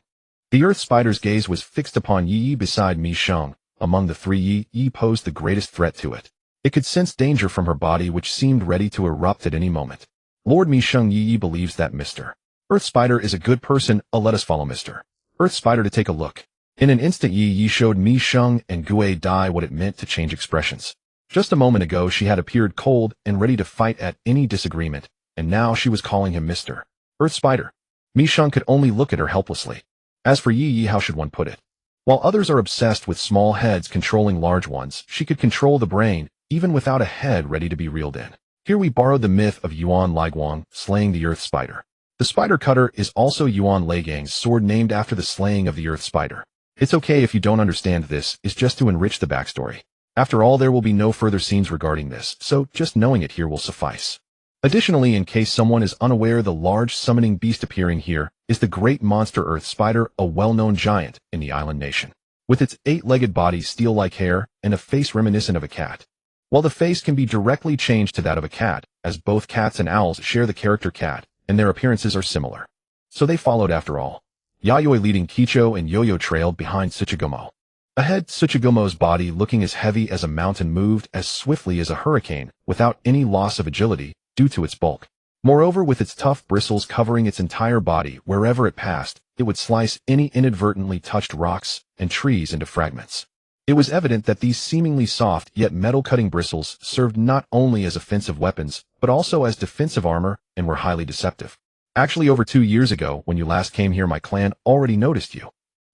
The Earth Spider's gaze was fixed upon Yi beside Mi Sheng. Among the three, Yi posed the greatest threat to it. It could sense danger from her body, which seemed ready to erupt at any moment. Lord Mi Sheng, Yi believes that Mr. Earth Spider is a good person. Let us follow Mr. Earth Spider to take a look. In an instant, Yi showed Mi Sheng and Gue Dai what it meant to change expressions. Just a moment ago, she had appeared cold and ready to fight at any disagreement, and now she was calling him Mr. Earth Spider. Mi Sheng could only look at her helplessly. As for Yi, how should one put it? While others are obsessed with small heads controlling large ones, she could control the brain, even without a head ready to be reeled in. Here we borrowed the myth of Yuan Laiguang slaying the Earth Spider. The Spider Cutter is also Yuan Laigang's sword, named after the slaying of the Earth Spider. It's okay if you don't understand this, it's just to enrich the backstory. After all, there will be no further scenes regarding this, so just knowing it here will suffice. Additionally, in case someone is unaware, the large summoning beast appearing here is the great monster Earth Spider, a well-known giant in the island nation. With its 8-legged body, steel-like hair, and a face reminiscent of a cat. While the face can be directly changed to that of a cat, as both cats and owls share the character cat, and their appearances are similar. So they followed after all. Yayoi leading Kicho and Yo-Yo trailed behind Tsuchigumo. Ahead, Tsuchigumo's body, looking as heavy as a mountain, moved as swiftly as a hurricane, without any loss of agility, due to its bulk. Moreover, with its tough bristles covering its entire body, wherever it passed, it would slice any inadvertently touched rocks and trees into fragments. It was evident that these seemingly soft yet metal-cutting bristles served not only as offensive weapons, but also as defensive armor, and were highly deceptive. Actually, over 2 years ago, when you last came here, my clan already noticed you.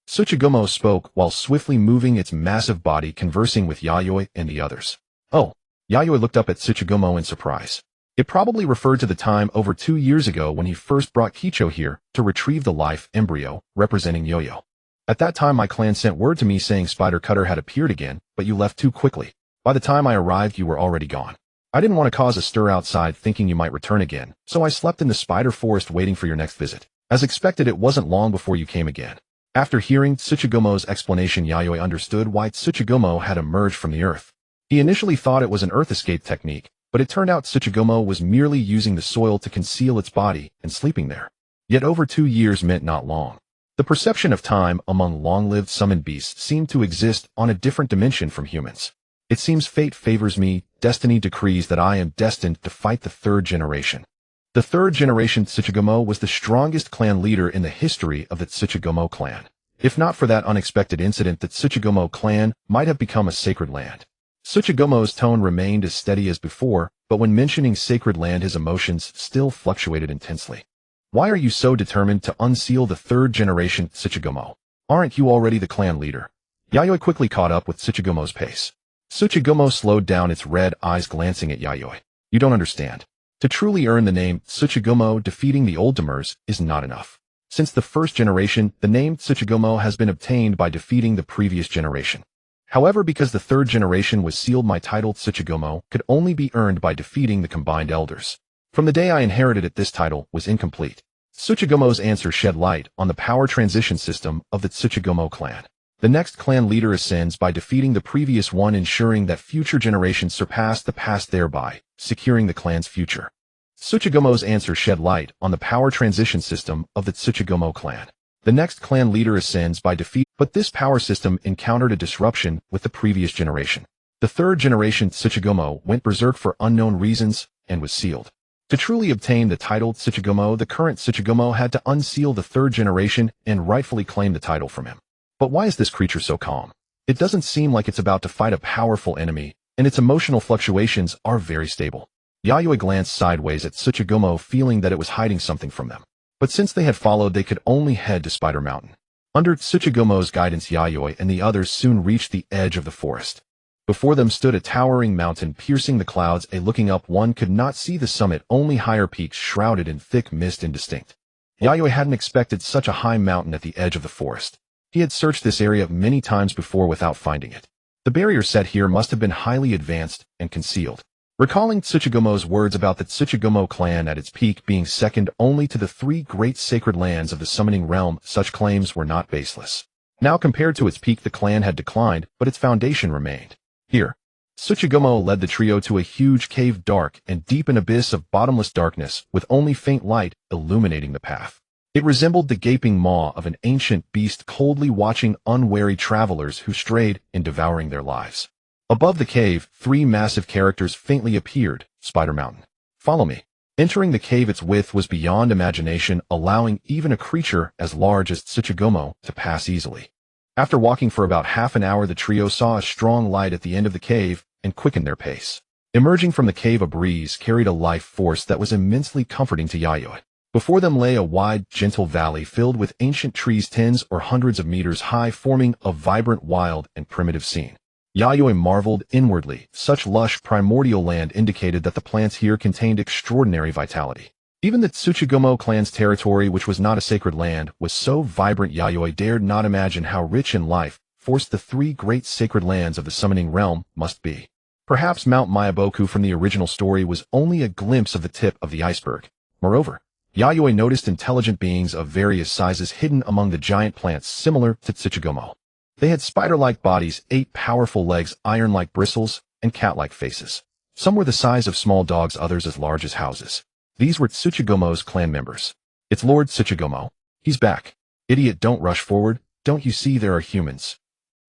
Tsuchigumo spoke while swiftly moving its massive body, conversing with Yayoi and the others. Oh, Yayoi looked up at Tsuchigumo in surprise. It probably referred to the time over 2 years ago when he first brought Kicho here to retrieve the life embryo representing Yo-Yo. At that time, my clan sent word to me saying Spider Cutter had appeared again, but you left too quickly. By the time I arrived, you were already gone. I didn't want to cause a stir outside thinking you might return again, so I slept in the spider forest waiting for your next visit. As expected, it wasn't long before you came again. After hearing Tsuchigumo's explanation, Yayoi understood why Tsuchigumo had emerged from the earth. He initially thought it was an earth escape technique, but it turned out Tsuchigumo was merely using the soil to conceal its body and sleeping there. Yet over 2 years meant not long. The perception of time among long-lived summoned beasts seemed to exist on a different dimension from humans. It seems fate favors me, destiny decrees that I am destined to fight the 3rd generation. The 3rd generation Tsuchigumo was the strongest clan leader in the history of the Tsuchigumo clan. If not for that unexpected incident, the Tsuchigumo clan might have become a sacred land. Tsuchigumo's tone remained as steady as before, but when mentioning sacred land, his emotions still fluctuated intensely. Why are you so determined to unseal the 3rd generation, Tsuchigumo? Aren't you already the clan leader? Yayoi quickly caught up with Tsuchigumo's pace. Tsuchigumo slowed down, its red eyes glancing at Yayoi. You don't understand. To truly earn the name Tsuchigumo, defeating the Oldtimers is not enough. Since the 1st generation, the name Tsuchigumo has been obtained by defeating the previous generation. However, because the 3rd generation was sealed, my title Tsuchigumo could only be earned by defeating the combined elders. From the day I inherited it, this title was incomplete. Tsuchigumo's answer shed light on the power transition system of the Tsuchigumo clan. The next clan leader ascends by defeating the previous one, ensuring that future generations surpass the past, thereby securing the clan's future. Tsuchigumo's answer shed light on the power transition system of the Tsuchigumo clan. The next clan leader ascends by defeat, but this power system encountered a disruption with the previous generation. The 3rd generation Tsuchigumo went berserk for unknown reasons and was sealed. To truly obtain the title Tsuchigumo, the current Tsuchigumo had to unseal the 3rd generation and rightfully claim the title from him. But why is this creature so calm? It doesn't seem like it's about to fight a powerful enemy, and its emotional fluctuations are very stable. Yayoi glanced sideways at Tsuchigumo, feeling that it was hiding something from them. But since they had followed, they could only head to Spider Mountain. Under Tsuchigumo's guidance, Yayoi and the others soon reached the edge of the forest. Before them stood a towering mountain piercing the clouds. Looking up, one could not see the summit, only higher peaks shrouded in thick mist, indistinct. Yayoi hadn't expected such a high mountain at the edge of the forest. He had searched this area many times before without finding it. The barrier set here must have been highly advanced and concealed. Recalling Tsuchigomo's words about the Tsuchigomo clan at its peak being second only to the three great sacred lands of the summoning realm, such claims were not baseless. Now compared to its peak, the clan had declined, but its foundation remained. Here, Tsuchigomo led the trio to a huge cave, dark and deep, an abyss of bottomless darkness, with only faint light illuminating the path. It resembled the gaping maw of an ancient beast coldly watching unwary travelers who strayed and devouring their lives. Above the cave, three massive characters faintly appeared. Spider Mountain. Follow me. Entering the cave, its width was beyond imagination, allowing even a creature as large as Tsuchigomo to pass easily. After walking for about half an hour, the trio saw a strong light at the end of the cave and quickened their pace. Emerging from the cave, a breeze carried a life force that was immensely comforting to Yayoi. Before them lay a wide, gentle valley filled with ancient trees tens or hundreds of meters high, forming a vibrant, wild, and primitive scene. Yayoi marveled inwardly. Such lush, primordial land indicated that the plants here contained extraordinary vitality. Even the Tsuchigomo clan's territory, which was not a sacred land, was so vibrant Yayoi dared not imagine how rich in life force the three great sacred lands of the summoning realm must be. Perhaps Mount Myaboku from the original story was only a glimpse of the tip of the iceberg. Moreover, Yayoi noticed intelligent beings of various sizes hidden among the giant plants similar to Tsuchigomo. They had spider-like bodies, 8 powerful legs, iron-like bristles, and cat-like faces. Some were the size of small dogs, others as large as houses. These were Tsuchigomo's clan members. It's Lord Tsuchigomo. He's back. Idiot, don't rush forward. Don't you see there are humans?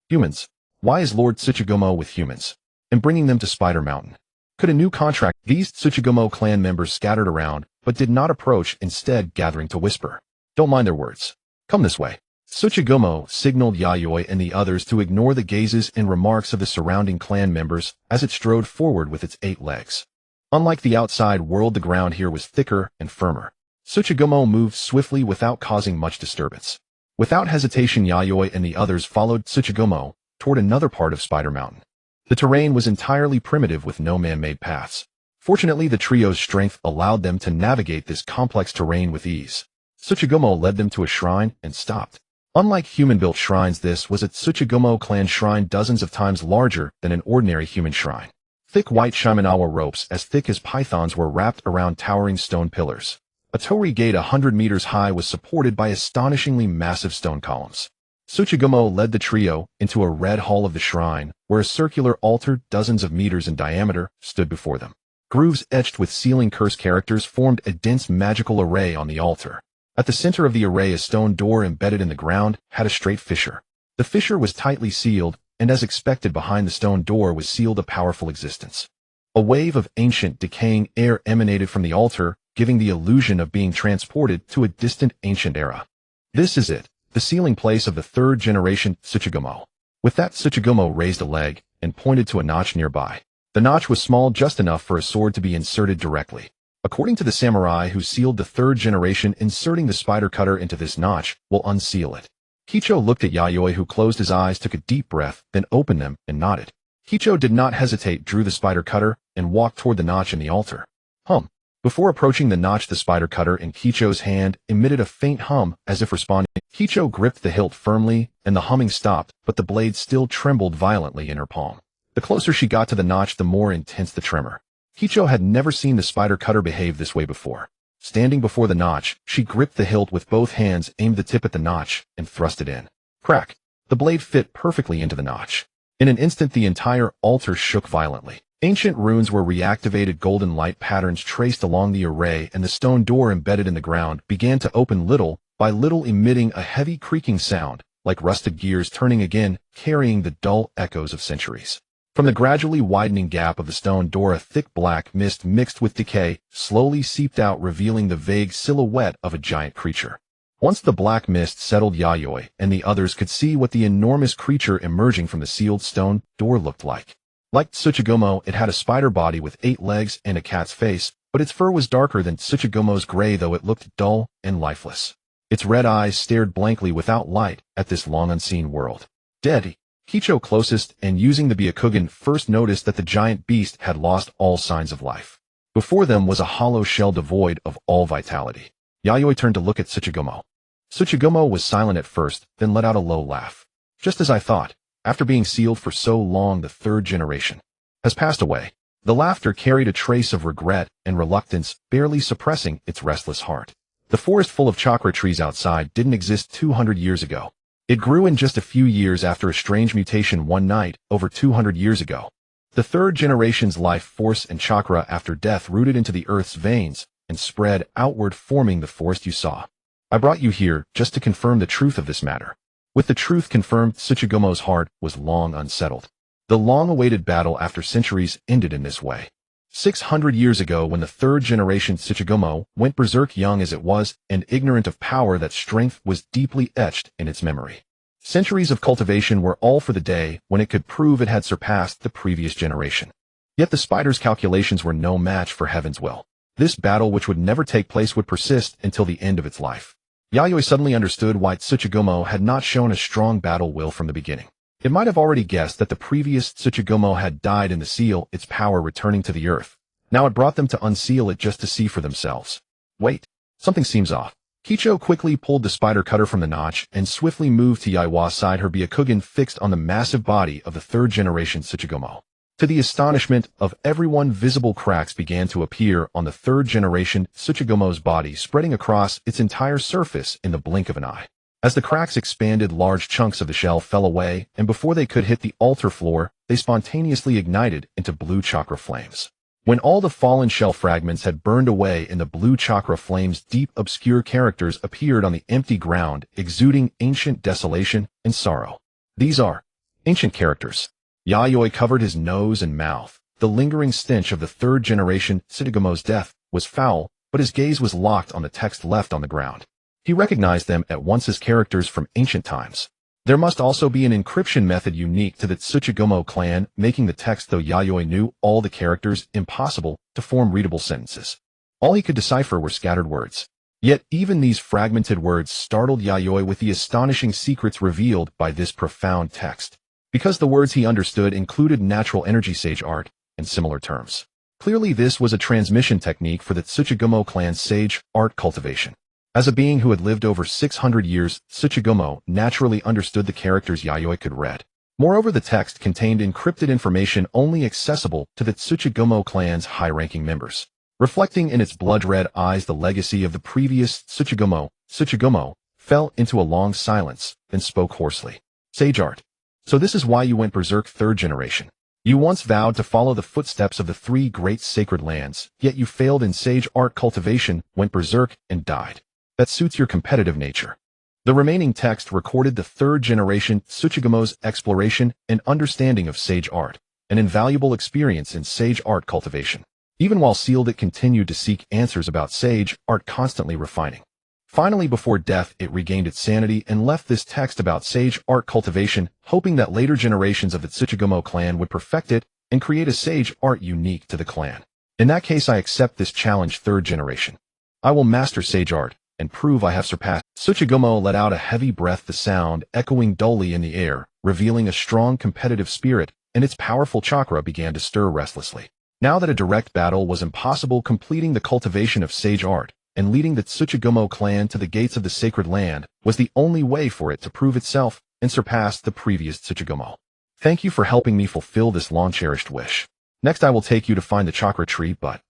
Humans? Why is Lord Tsuchigomo with humans? And bringing them to Spider Mountain? Could a new contract? These Tsuchigomo clan members scattered around, but did not approach, instead gathering to whisper. Don't mind their words. Come this way. Tsuchigomo signaled Yayoi and the others to ignore the gazes and remarks of the surrounding clan members as it strode forward with its 8 legs. Unlike the outside world, the ground here was thicker and firmer. Tsuchigomo moved swiftly without causing much disturbance. Without hesitation, Yayoi and the others followed Tsuchigomo toward another part of Spider Mountain. The terrain was entirely primitive with no man-made paths. Fortunately, the trio's strength allowed them to navigate this complex terrain with ease. Tsuchigomo led them to a shrine and stopped. Unlike human-built shrines, this was a Tsuchigomo clan shrine dozens of times larger than an ordinary human shrine. Thick white Shimenawa ropes as thick as pythons were wrapped around towering stone pillars. A torii gate 100 meters high was supported by astonishingly massive stone columns. Tsuchigomo led the trio into a red hall of the shrine, where a circular altar dozens of meters in diameter stood before them. Grooves etched with sealing curse characters formed a dense magical array on the altar. At the center of the array, a stone door embedded in the ground had a straight fissure. The fissure was tightly sealed, and as expected, behind the stone door was sealed a powerful existence. A wave of ancient, decaying air emanated from the altar, giving the illusion of being transported to a distant ancient era. This is it, the sealing place of the third generation Tsuchigomo. With that, Tsuchigomo raised a leg and pointed to a notch nearby. The notch was small, just enough for a sword to be inserted directly. According to the samurai who sealed the third generation, inserting the spider cutter into this notch will unseal it. Kicho looked at Yayoi, who closed his eyes, took a deep breath, then opened them and nodded. Kicho did not hesitate, drew the spider cutter, and walked toward the notch in the altar. Hum. Before approaching the notch, the spider cutter in Kicho's hand emitted a faint hum, as if responding. Kicho gripped the hilt firmly, and the humming stopped, but the blade still trembled violently in her palm. The closer she got to the notch, the more intense the tremor. Kicho had never seen the spider cutter behave this way before. Standing before the notch, she gripped the hilt with both hands, aimed the tip at the notch, and thrust it in. Crack! The blade fit perfectly into the notch. In an instant, the entire altar shook violently. Ancient runes were reactivated, golden light patterns traced along the array, and the stone door embedded in the ground began to open little by little, emitting a heavy creaking sound, like rusted gears turning again, carrying the dull echoes of centuries. From the gradually widening gap of the stone door, a thick black mist mixed with decay slowly seeped out, revealing the vague silhouette of a giant creature. Once the black mist settled, Yayoi and the others could see what the enormous creature emerging from the sealed stone door looked like. Like Tsuchigomo, it had a spider body with 8 legs and a cat's face, but its fur was darker than Tsuchigomo's gray, though it looked dull and lifeless. Its red eyes stared blankly without light at this long unseen world. Dead. Kicho, closest and using the Byakugan, first noticed that the giant beast had lost all signs of life. Before them was a hollow shell devoid of all vitality. Yayoi turned to look at Tsuchigomo. Tsuchigomo was silent at first, then let out a low laugh. Just as I thought. After being sealed for so long, the third generation has passed away. The laughter carried a trace of regret and reluctance, barely suppressing its restless heart. The forest full of chakra trees outside didn't exist 200 years ago. It grew in just a few years after a strange mutation one night, over 200 years ago. The third generation's life force and chakra after death rooted into the earth's veins and spread outward, forming the forest you saw. I brought you here just to confirm the truth of this matter. With the truth confirmed, Tsuchigomo's heart was long unsettled. The long-awaited battle after centuries ended in this way. 600 years ago, when the third generation Tsuchigomo went berserk, young as it was and ignorant of power, that strength was deeply etched in its memory. Centuries of cultivation were all for the day when it could prove it had surpassed the previous generation. Yet the spider's calculations were no match for heaven's will. This battle, which would never take place, would persist until the end of its life. Yayoi suddenly understood why Tsuchigomo had not shown a strong battle will from the beginning. It might have already guessed that the previous Tsuchigomo had died in the seal, its power returning to the earth. Now it brought them to unseal it just to see for themselves. Wait, something seems off. Kicho quickly pulled the spider cutter from the notch and swiftly moved to Yaiwa's side, her Byakugan fixed on the massive body of the third generation Tsuchigomo. To the astonishment of everyone, visible cracks began to appear on the third generation Tsuchigomo's body, spreading across its entire surface in the blink of an eye. As the cracks expanded, large chunks of the shell fell away, and before they could hit the altar floor, they spontaneously ignited into blue chakra flames. When all the fallen shell fragments had burned away in the blue chakra flames, deep, obscure characters appeared on the empty ground, exuding ancient desolation and sorrow. These are ancient characters. Yayoi covered his nose and mouth. The lingering stench of the third generation Tsuchigomo's death was foul, but his gaze was locked on the text left on the ground. He recognized them at once as characters from ancient times. There must also be an encryption method unique to the Tsuchigomo clan, making the text, though Yayoi knew all the characters, impossible to form readable sentences. All he could decipher were scattered words. Yet even these fragmented words startled Yayoi with the astonishing secrets revealed by this profound text. Because the words he understood included natural energy, sage art, and similar terms. Clearly this was a transmission technique for the Tsuchigomo clan's sage art cultivation. As a being who had lived over 600 years, Tsuchigomo naturally understood the characters Yayoi could read. Moreover, the text contained encrypted information only accessible to the Tsuchigomo clan's high-ranking members. Reflecting in its blood-red eyes the legacy of the previous Tsuchigomo, Tsuchigomo fell into a long silence, then spoke hoarsely. Sage art. So this is why you went berserk, third generation. You once vowed to follow the footsteps of the three great sacred lands, yet you failed in sage art cultivation, went berserk, and died. That suits your competitive nature. The remaining text recorded the third generation Tsuchigomo's exploration and understanding of sage art, an invaluable experience in sage art cultivation. Even while sealed, it continued to seek answers about sage art, constantly refining. Finally, before death, it regained its sanity and left this text about sage art cultivation, hoping that later generations of the Tsuchigomo clan would perfect it and create a sage art unique to the clan. In that case, I accept this challenge, third generation. I will master sage art and prove I have surpassed. Tsuchigomo let out a heavy breath, the sound echoing dully in the air, revealing a strong competitive spirit, and its powerful chakra began to stir restlessly. Now that a direct battle was impossible, completing the cultivation of sage art and leading the Tsuchigomo clan to the gates of the sacred land was the only way for it to prove itself and surpass the previous Tsuchigomo. Thank you for helping me fulfill this long-cherished wish. Next I will take you to find the chakra tree, but...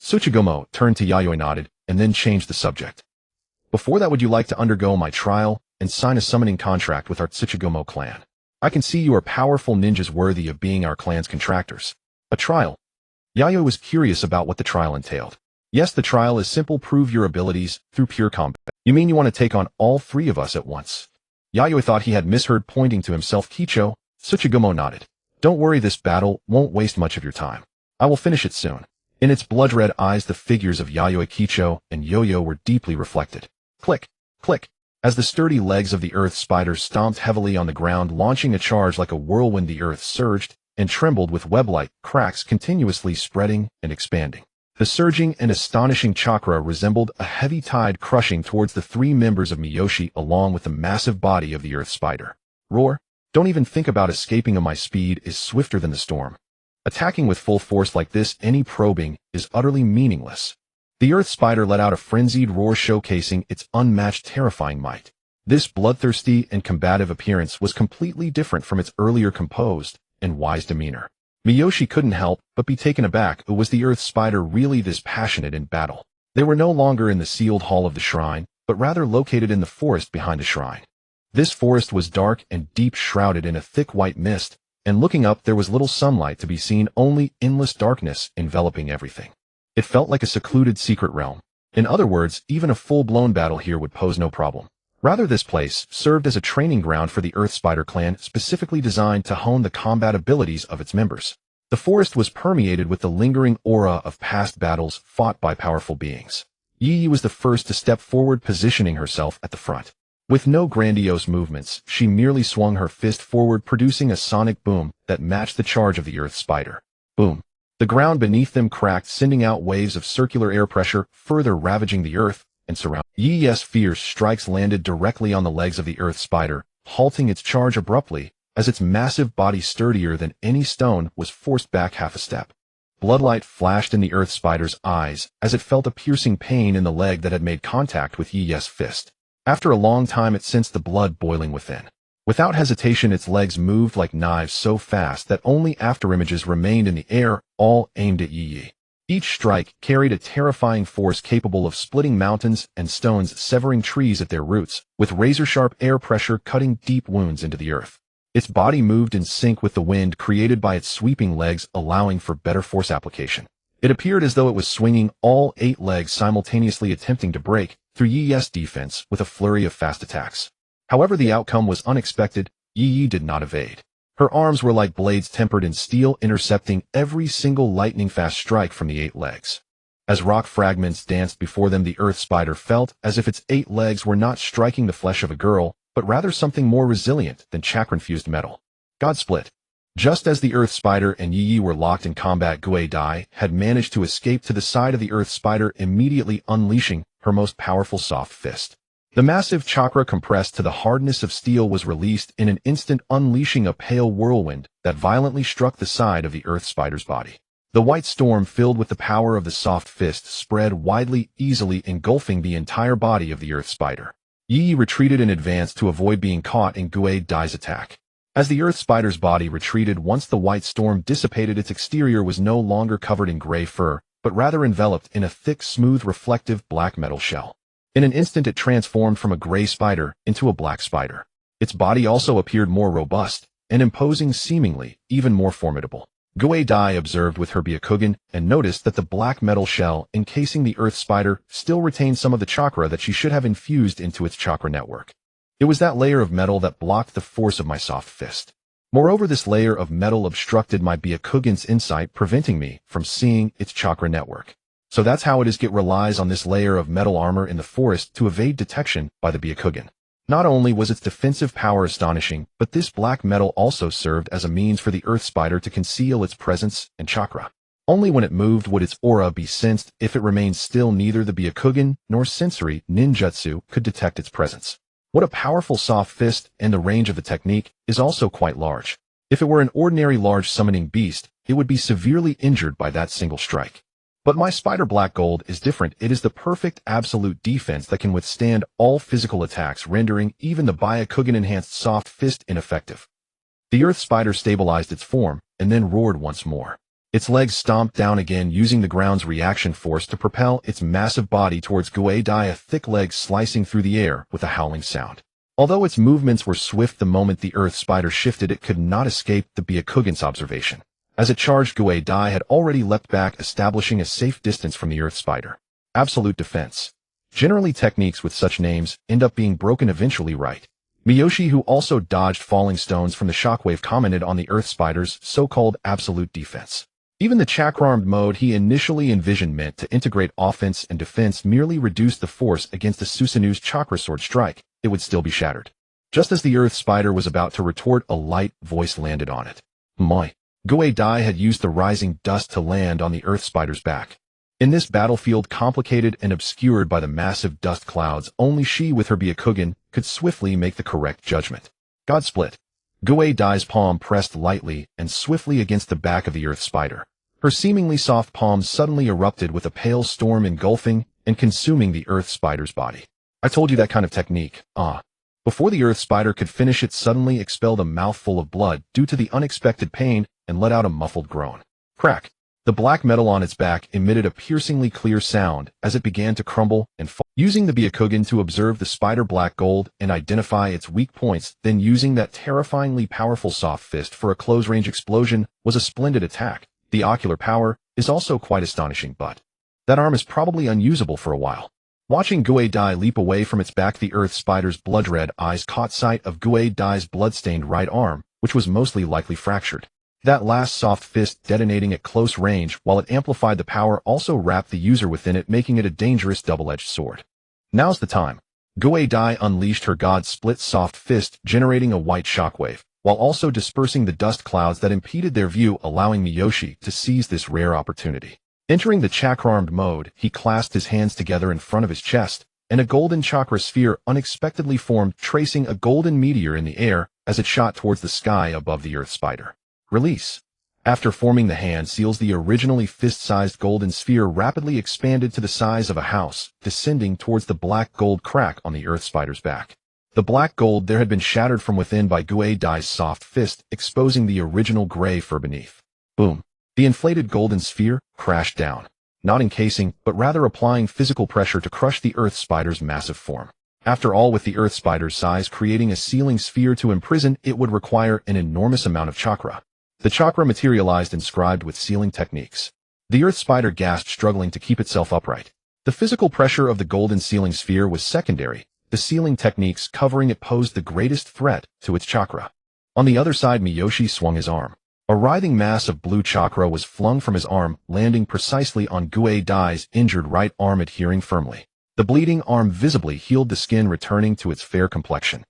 Tsuchigomo turned to Yayoi, nodded, and then changed the subject. Before that, would you like to undergo my trial and sign a summoning contract with our Tsuchigomo clan? I can see you are powerful ninjas worthy of being our clan's contractors. A trial? Yayoi was curious about what the trial entailed. Yes, the trial is simple. Prove your abilities through pure combat. You mean you want to take on all three of us at once? Yayoi thought he had misheard, pointing to himself. Kicho, Tsuchigomo nodded. Don't worry, this battle won't waste much of your time. I will finish it soon. In its blood-red eyes, the figures of Yayoi, Kicho, and Yo-Yo were deeply reflected. Click, click, as the sturdy legs of the earth spider stomped heavily on the ground, launching a charge like a whirlwind. The earth surged and trembled with web-like cracks continuously spreading and expanding. The surging and astonishing chakra resembled a heavy tide crushing towards the three members of Miyoshi along with the massive body of the earth spider. Roar, don't even think about escaping. My speed is swifter than the storm. Attacking with full force like this, any probing is utterly meaningless. The earth spider let out a frenzied roar, showcasing its unmatched, terrifying might. This bloodthirsty and combative appearance was completely different from its earlier composed and wise demeanor. Miyoshi couldn't help but be taken aback. Was the earth spider really this passionate in battle? They were no longer in the sealed hall of the shrine, but rather located in the forest behind the shrine. This forest was dark and deep, shrouded in a thick white mist, and looking up there was little sunlight to be seen, only endless darkness enveloping everything. It felt like a secluded secret realm. In other words, even a full-blown battle here would pose no problem. Rather, this place served as a training ground for the Earth Spider clan, specifically designed to hone the combat abilities of its members. The forest was permeated with the lingering aura of past battles fought by powerful beings. Yi was the first to step forward, positioning herself at the front. With no grandiose movements, she merely swung her fist forward, producing a sonic boom that matched the charge of the Earth Spider. Boom. The ground beneath them cracked, sending out waves of circular air pressure, further ravaging the earth and surrounding. Yi's fierce strikes landed directly on the legs of the Earth Spider, halting its charge abruptly, as its massive body, sturdier than any stone, was forced back half a step. Bloodlight flashed in the Earth Spider's eyes as it felt a piercing pain in the leg that had made contact with Yi's fist. After a long time, it sensed the blood boiling within. Without hesitation, its legs moved like knives so fast that only afterimages remained in the air, all aimed at Yi. Each strike carried a terrifying force capable of splitting mountains and stones, severing trees at their roots, with razor-sharp air pressure cutting deep wounds into the earth. Its body moved in sync with the wind created by its sweeping legs, allowing for better force application. It appeared as though it was swinging all 8 legs simultaneously, attempting to break through Yi's defense with a flurry of fast attacks. However, the outcome was unexpected. Yi did not evade. Her arms were like blades tempered in steel, intercepting every single lightning-fast strike from the 8 legs. As rock fragments danced before them, the Earth Spider felt as if its 8 legs were not striking the flesh of a girl, but rather something more resilient than chakra-infused metal. God split. Just as the Earth Spider and Yi were locked in combat, Gue Dai had managed to escape to the side of the Earth Spider, immediately unleashing her most powerful soft fist. The massive chakra, compressed to the hardness of steel, was released in an instant, unleashing a pale whirlwind that violently struck the side of the Earth Spider's body. The white storm, filled with the power of the soft fist, spread widely, easily engulfing the entire body of the Earth Spider. Yi retreated in advance to avoid being caught in Gue Dai's attack. As the Earth Spider's body retreated, once the white storm dissipated, its exterior was no longer covered in gray fur, but rather enveloped in a thick, smooth, reflective black metal shell. In an instant, it transformed from a gray spider into a black spider. Its body also appeared more robust and imposing, seemingly even more formidable. Gue Dai observed with her Byakugan and noticed that the black metal shell encasing the Earth Spider still retained some of the chakra that she should have infused into its chakra network. It was that layer of metal that blocked the force of my soft fist. Moreover, this layer of metal obstructed my Byakugan's insight, preventing me from seeing its chakra network. So that's how it is. It relies on this layer of metal armor in the forest to evade detection by the Byakugan. Not only was its defensive power astonishing, but this black metal also served as a means for the Earth Spider to conceal its presence and chakra. Only when it moved would its aura be sensed. If it remained still, neither the Byakugan nor sensory ninjutsu could detect its presence. What a powerful soft fist, and the range of the technique is also quite large. If it were an ordinary large summoning beast, it would be severely injured by that single strike. But my Spider Black Gold is different. It is the perfect absolute defense that can withstand all physical attacks, rendering even the Byakugan-enhanced soft fist ineffective. The Earth Spider stabilized its form, and then roared once more. Its legs stomped down again, using the ground's reaction force to propel its massive body towards Gue Dai, a thick leg slicing through the air with a howling sound. Although its movements were swift, the moment the Earth Spider shifted, it could not escape the Byakugan's observation. As it charged, Gue Dai had already leapt back, establishing a safe distance from the Earth Spider. Absolute defense. Generally, techniques with such names end up being broken eventually, right? Miyoshi, who also dodged falling stones from the shockwave, commented on the Earth Spider's so-called absolute defense. Even the chakra-armed mode he initially envisioned, meant to integrate offense and defense, merely reduced the force against the Susanu's chakra sword strike. It would still be shattered. Just as the Earth Spider was about to retort, a light voice landed on it. Moi. Gue Dai had used the rising dust to land on the Earth Spider's back. In this battlefield, complicated and obscured by the massive dust clouds, only she with her Byakugan could swiftly make the correct judgment. God split. Gue Dai's palm pressed lightly and swiftly against the back of the Earth Spider. Her seemingly soft palm suddenly erupted with a pale storm, engulfing and consuming the Earth Spider's body. I told you that kind of technique. Before the earth spider could finish, it suddenly expelled a mouthful of blood due to the unexpected pain and let out a muffled groan. Crack! The black metal on its back emitted a piercingly clear sound as it began to crumble and fall. Using the Byakugan to observe the spider black gold and identify its weak points, then using that terrifyingly powerful soft fist for a close-range explosion was a splendid attack. The ocular power is also quite astonishing, but that arm is probably unusable for a while. Watching Guei Dai leap away from its back, the earth spider's blood-red eyes caught sight of Guei Dai's blood-stained right arm, which was mostly likely fractured. That last soft fist detonating at close range while it amplified the power also wrapped the user within it, making it a dangerous double-edged sword. Now's the time. Guei Dai unleashed her God-split soft fist, generating a white shockwave, while also dispersing the dust clouds that impeded their view, allowing Miyoshi to seize this rare opportunity. Entering the chakra-armed mode, he clasped his hands together in front of his chest, and a golden chakra sphere unexpectedly formed, tracing a golden meteor in the air as it shot towards the sky above the earth spider. Release. After forming the hand seals, the originally fist-sized golden sphere rapidly expanded to the size of a house, descending towards the black gold crack on the earth spider's back. The black gold there had been shattered from within by Guei Dai's soft fist, exposing the original gray fur beneath. Boom. The inflated golden sphere crashed down, not encasing, but rather applying physical pressure to crush the earth spider's massive form. After all, with the earth spider's size, creating a sealing sphere to imprison it would require an enormous amount of chakra. The chakra materialized inscribed with sealing techniques. The earth spider gasped, struggling to keep itself upright. The physical pressure of the golden sealing sphere was secondary. The sealing techniques covering it posed the greatest threat to its chakra. On the other side, Miyoshi swung his arm. A writhing mass of blue chakra was flung from his arm, landing precisely on Guei Dai's injured right arm, adhering firmly. The bleeding arm visibly healed, the skin returning to its fair complexion.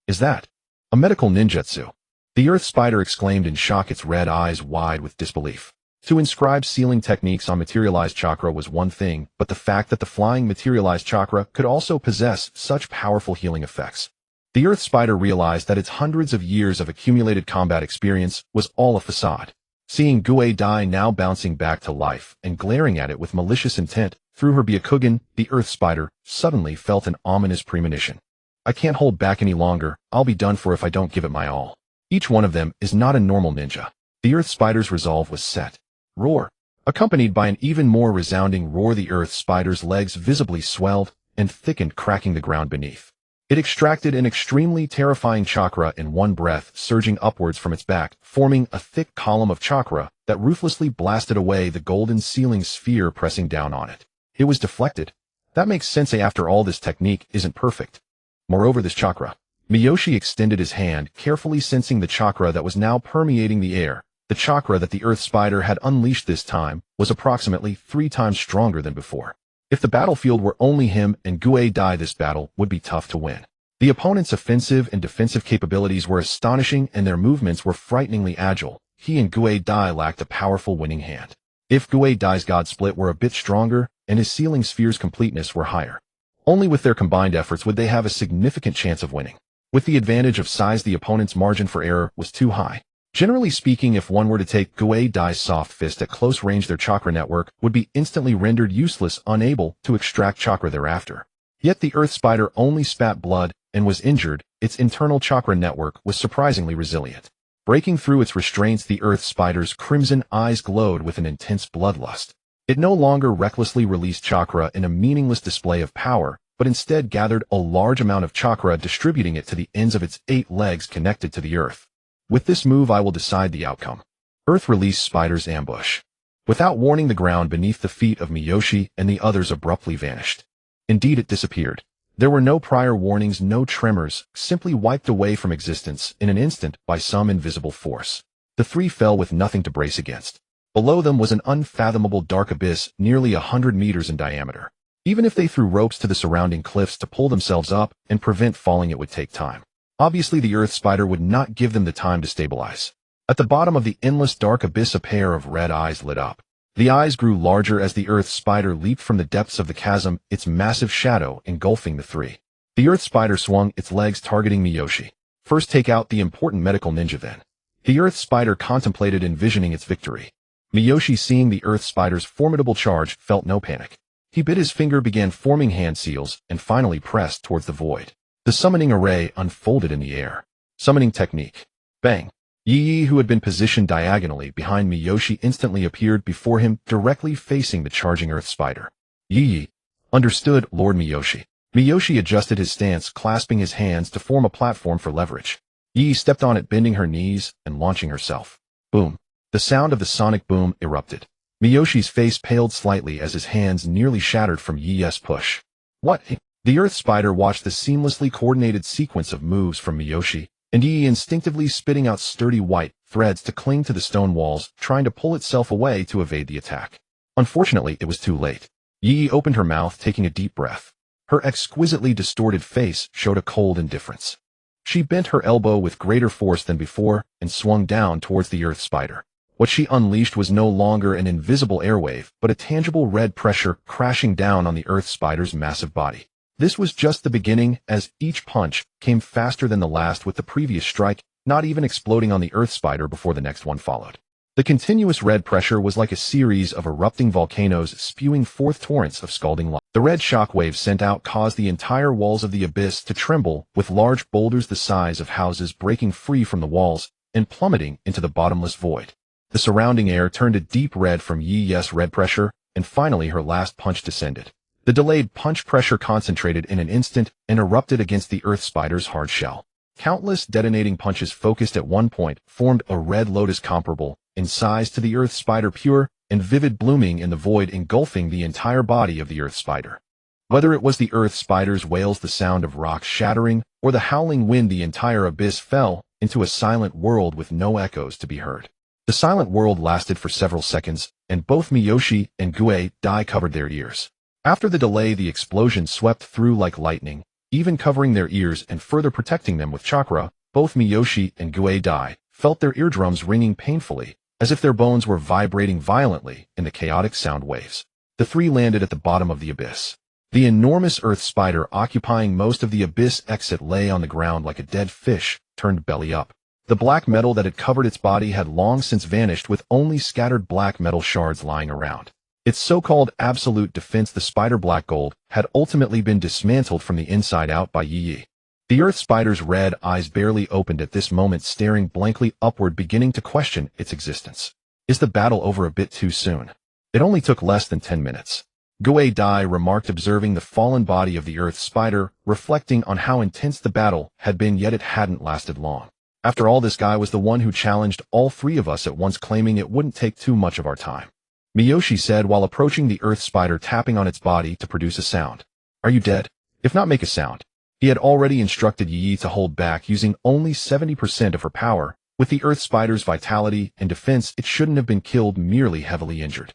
Is that a medical ninjutsu? The earth spider exclaimed in shock, its red eyes wide with disbelief. To inscribe sealing techniques on materialized chakra was one thing, but the fact that the flying materialized chakra could also possess such powerful healing effects. The earth spider realized that its hundreds of years of accumulated combat experience was all a facade. Seeing Guei Dai now bouncing back to life and glaring at it with malicious intent through her Byakugan, the earth spider suddenly felt an ominous premonition. I can't hold back any longer. I'll be done for if I don't give it my all. Each one of them is not a normal ninja. The earth spider's resolve was set. Roar. Accompanied by an even more resounding roar, the earth spider's legs visibly swelled and thickened, cracking the ground beneath. It extracted an extremely terrifying chakra in one breath, surging upwards from its back, forming a thick column of chakra that ruthlessly blasted away the golden sealing sphere, pressing down on it. It was deflected. That makes sense. After all, this technique isn't perfect. Moreover, this chakra. Miyoshi extended his hand, carefully sensing the chakra that was now permeating the air. The chakra that the earth spider had unleashed this time was approximately 3 times stronger than before. If the battlefield were only him and Guei Dai, this battle would be tough to win. The opponent's offensive and defensive capabilities were astonishing, and their movements were frighteningly agile. He and Guei Dai lacked a powerful winning hand. If Guei Dai's God Split were a bit stronger and his sealing sphere's completeness were higher, only with their combined efforts would they have a significant chance of winning. With the advantage of size, the opponent's margin for error was too high. Generally speaking, if one were to take Guei Dai's soft fist at close range, their chakra network would be instantly rendered useless, unable to extract chakra thereafter. Yet the earth spider only spat blood and was injured. Its internal chakra network was surprisingly resilient. Breaking through its restraints, the earth spider's crimson eyes glowed with an intense bloodlust. It no longer recklessly released chakra in a meaningless display of power, but instead gathered a large amount of chakra, distributing it to the ends of its 8 legs connected to the earth. With this move, I will decide the outcome. Earth released spider's ambush. Without warning, the ground beneath the feet of Miyoshi and the others abruptly vanished. Indeed, it disappeared. There were no prior warnings, no tremors, simply wiped away from existence in an instant by some invisible force. The 3 fell with nothing to brace against. Below them was an unfathomable dark abyss nearly 100 meters in diameter. Even if they threw ropes to the surrounding cliffs to pull themselves up and prevent falling, it would take time. Obviously, the earth spider would not give them the time to stabilize. At the bottom of the endless dark abyss, a pair of red eyes lit up. The eyes grew larger as the earth spider leaped from the depths of the chasm, its massive shadow engulfing the 3. The earth spider swung its legs, targeting Miyoshi. First, take out the important medical ninja, then. The earth spider contemplated, envisioning its victory. Miyoshi, seeing the earth spider's formidable charge, felt no panic. He bit his finger, began forming hand seals, and finally pressed towards the void. The summoning array unfolded in the air. Summoning technique. Bang. Yi, who had been positioned diagonally behind Miyoshi, instantly appeared before him, directly facing the charging earth spider. Yi. Understood, Lord Miyoshi. Miyoshi adjusted his stance, clasping his hands to form a platform for leverage. Yi stepped on it, bending her knees and launching herself. Boom. The sound of the sonic boom erupted. Miyoshi's face paled slightly as his hands nearly shattered from Yi's push. What? The earth spider watched the seamlessly coordinated sequence of moves from Miyoshi, and Yi instinctively spitting out sturdy white threads to cling to the stone walls, trying to pull itself away to evade the attack. Unfortunately, it was too late. Yi opened her mouth, taking a deep breath. Her exquisitely distorted face showed a cold indifference. She bent her elbow with greater force than before and swung down towards the earth spider. What she unleashed was no longer an invisible airwave, but a tangible red pressure crashing down on the earth spider's massive body. This was just the beginning, as each punch came faster than the last, with the previous strike not even exploding on the earth spider before the next one followed. The continuous red pressure was like a series of erupting volcanoes spewing forth torrents of scalding lava. The red shockwaves sent out caused the entire walls of the abyss to tremble, with large boulders the size of houses breaking free from the walls and plummeting into the bottomless void. The surrounding air turned a deep red from Yi's red pressure, and finally her last punch descended. The delayed punch pressure concentrated in an instant and erupted against the earth spider's hard shell. Countless detonating punches focused at one point formed a red lotus comparable in size to the earth spider, pure and vivid, blooming in the void, engulfing the entire body of the earth spider. Whether it was the earth spider's wails, the sound of rocks shattering, or the howling wind, the entire abyss fell into a silent world with no echoes to be heard. The silent world lasted for several seconds, and both Miyoshi and Dai covered their ears. After the delay, the explosion swept through like lightning, even covering their ears and further protecting them with chakra. Both Miyoshi and Dai felt their eardrums ringing painfully, as if their bones were vibrating violently in the chaotic sound waves. The three landed at the bottom of the abyss. The enormous earth spider, occupying most of the abyss exit, lay on the ground like a dead fish, turned belly up. The black metal that had covered its body had long since vanished, with only scattered black metal shards lying around. Its so-called absolute defense, the spider black gold, had ultimately been dismantled from the inside out by Yi. The earth spider's red eyes barely opened at this moment, staring blankly upward, beginning to question its existence. Is the battle over a bit too soon? It only took less than 10 minutes. Dai remarked, observing the fallen body of the earth spider, reflecting on how intense the battle had been, yet it hadn't lasted long. After all, this guy was the one who challenged all three of us at once, claiming it wouldn't take too much of our time. Miyoshi said while approaching the earth spider, tapping on its body to produce a sound. Are you dead? If not, make a sound. He had already instructed Yi to hold back, using only 70% of her power. With the earth spider's vitality and defense, it shouldn't have been killed, merely heavily injured.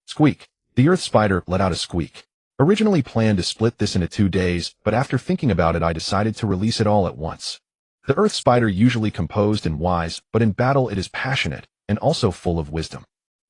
Squeak. The earth spider let out a squeak. Originally planned to split this into 2 days, but after thinking about it, I decided to release it all at once. The earth spider, usually composed and wise, but in battle it is passionate and also full of wisdom.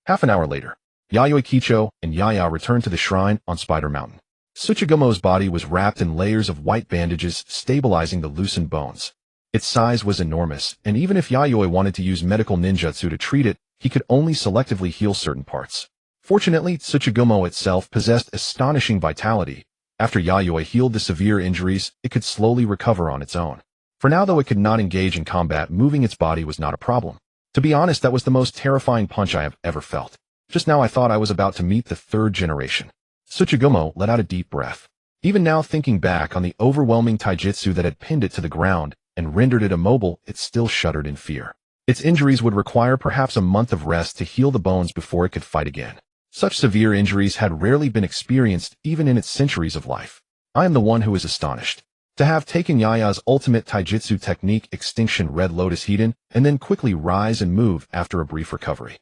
Half an hour later, Yayoi Kicho and Yaya returned to the shrine on Spider Mountain. Tsuchigomo's body was wrapped in layers of white bandages, stabilizing the loosened bones. Its size was enormous, and even if Yayoi wanted to use medical ninjutsu to treat it, he could only selectively heal certain parts. Fortunately, Tsuchigomo itself possessed astonishing vitality. After Yayoi healed the severe injuries, it could slowly recover on its own. For now, though, it could not engage in combat. Moving its body was not a problem. To be honest, that was the most terrifying punch I have ever felt. Just now I thought I was about to meet the third generation. Tsuchigomo let out a deep breath. Even now, thinking back on the overwhelming taijutsu that had pinned it to the ground and rendered it immobile, it still shuddered in fear. Its injuries would require perhaps a month of rest to heal the bones before it could fight again. Such severe injuries had rarely been experienced even in its centuries of life. I am the one who is astonished. To have taken Yaya's ultimate taijutsu technique, Extinction Red Lotus Hiden, and then quickly rise and move after a brief recovery.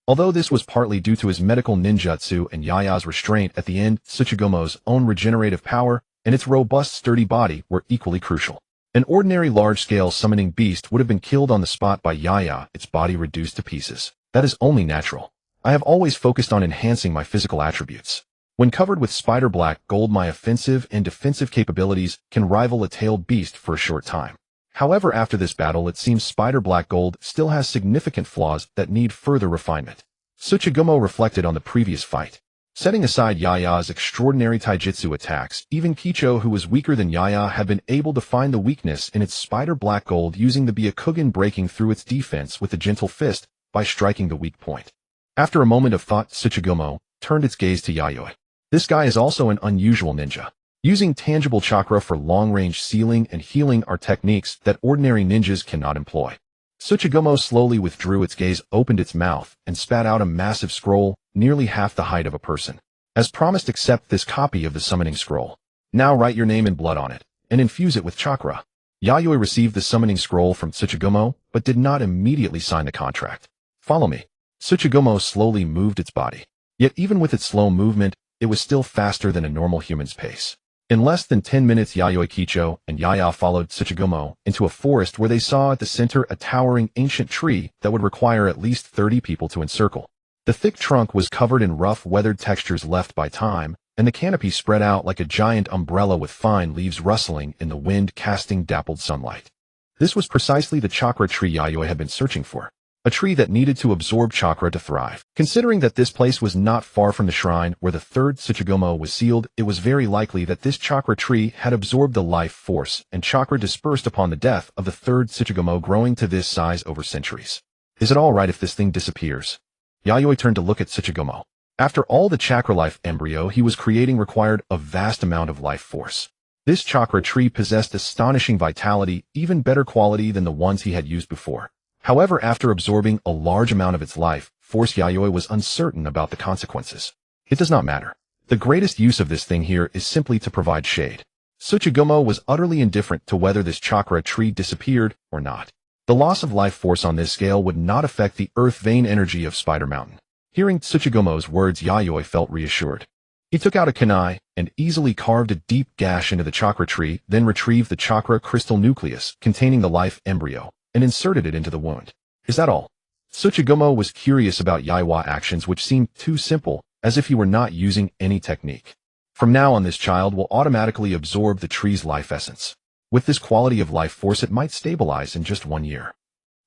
Although this was partly due to his medical ninjutsu and Yaya's restraint at the end, Tsuchigomo's own regenerative power and its robust, sturdy body were equally crucial. An ordinary large-scale summoning beast would have been killed on the spot by Yaya, its body reduced to pieces. That is only natural. I have always focused on enhancing my physical attributes. When covered with spider black gold, my offensive and defensive capabilities can rival a tailed beast for a short time. However, after this battle, it seems spider black gold still has significant flaws that need further refinement. Tsuchigomo reflected on the previous fight. Setting aside Yaya's extraordinary taijutsu attacks, even Kicho, who was weaker than Yaya, had been able to find the weakness in its spider black gold, using the Byakugan, breaking through its defense with a gentle fist by striking the weak point. After a moment of thought, Tsuchigumo turned its gaze to Yayoi. This guy is also an unusual ninja. Using tangible chakra for long-range sealing and healing are techniques that ordinary ninjas cannot employ. Tsuchigumo slowly withdrew its gaze, opened its mouth, and spat out a massive scroll, nearly half the height of a person. As promised, accept this copy of the summoning scroll. Now write your name in blood on it, and infuse it with chakra. Yayoi received the summoning scroll from Tsuchigumo, but did not immediately sign the contract. Follow me. Tsuchigumo slowly moved its body. Yet even with its slow movement, it was still faster than a normal human's pace. In less than 10 minutes, Yayoi, Kicho, and Yaya followed Tsuchigumo into a forest where they saw at the center a towering ancient tree that would require at least 30 people to encircle. The thick trunk was covered in rough, weathered textures left by time, and the canopy spread out like a giant umbrella with fine leaves rustling in the wind, casting dappled sunlight. This was precisely the chakra tree Yayoi had been searching for. A tree that needed to absorb chakra to thrive. Considering that this place was not far from the shrine where the third Tsuchigumo was sealed, it was very likely that this chakra tree had absorbed the life force and chakra dispersed upon the death of the third Tsuchigumo, growing to this size over centuries. Is it alright if this thing disappears? Yayoi turned to look at Tsuchigumo. After all, the chakra life embryo he was creating required a vast amount of life force. This chakra tree possessed astonishing vitality, even better quality than the ones he had used before. However, after absorbing a large amount of its life force, Yayoi was uncertain about the consequences. It does not matter. The greatest use of this thing here is simply to provide shade. Tsuchigumo was utterly indifferent to whether this chakra tree disappeared or not. The loss of life force on this scale would not affect the earth vein energy of Spider Mountain. Hearing Tsuchigumo's words, Yayoi felt reassured. He took out a kunai and easily carved a deep gash into the chakra tree, then retrieved the chakra crystal nucleus containing the life embryo and inserted it into the wound. Is that all? Tsuchigumo was curious about Yaiwa's actions, which seemed too simple, as if he were not using any technique. From now on, this child will automatically absorb the tree's life essence. With this quality of life force, it might stabilize in just 1 year.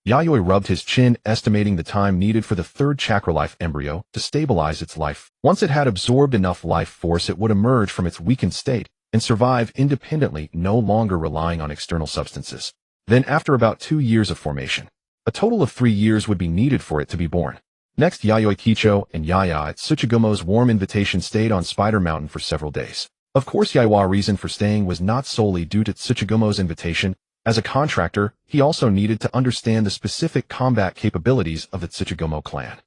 Yayoi rubbed his chin, estimating the time needed for the third chakra life embryo to stabilize its life. Once it had absorbed enough life force, it would emerge from its weakened state and survive independently, no longer relying on external substances. Then, after about 2 years of formation, a total of 3 years would be needed for it to be born. Next, Yayoi, Kicho, and Yaya, at Tsuchigumo's warm invitation, stayed on Spider Mountain for several days. Of course, Yaiwa's reason for staying was not solely due to Tsuchigumo's invitation. As a contractor, he also needed to understand the specific combat capabilities of the Tsuchigumo clan.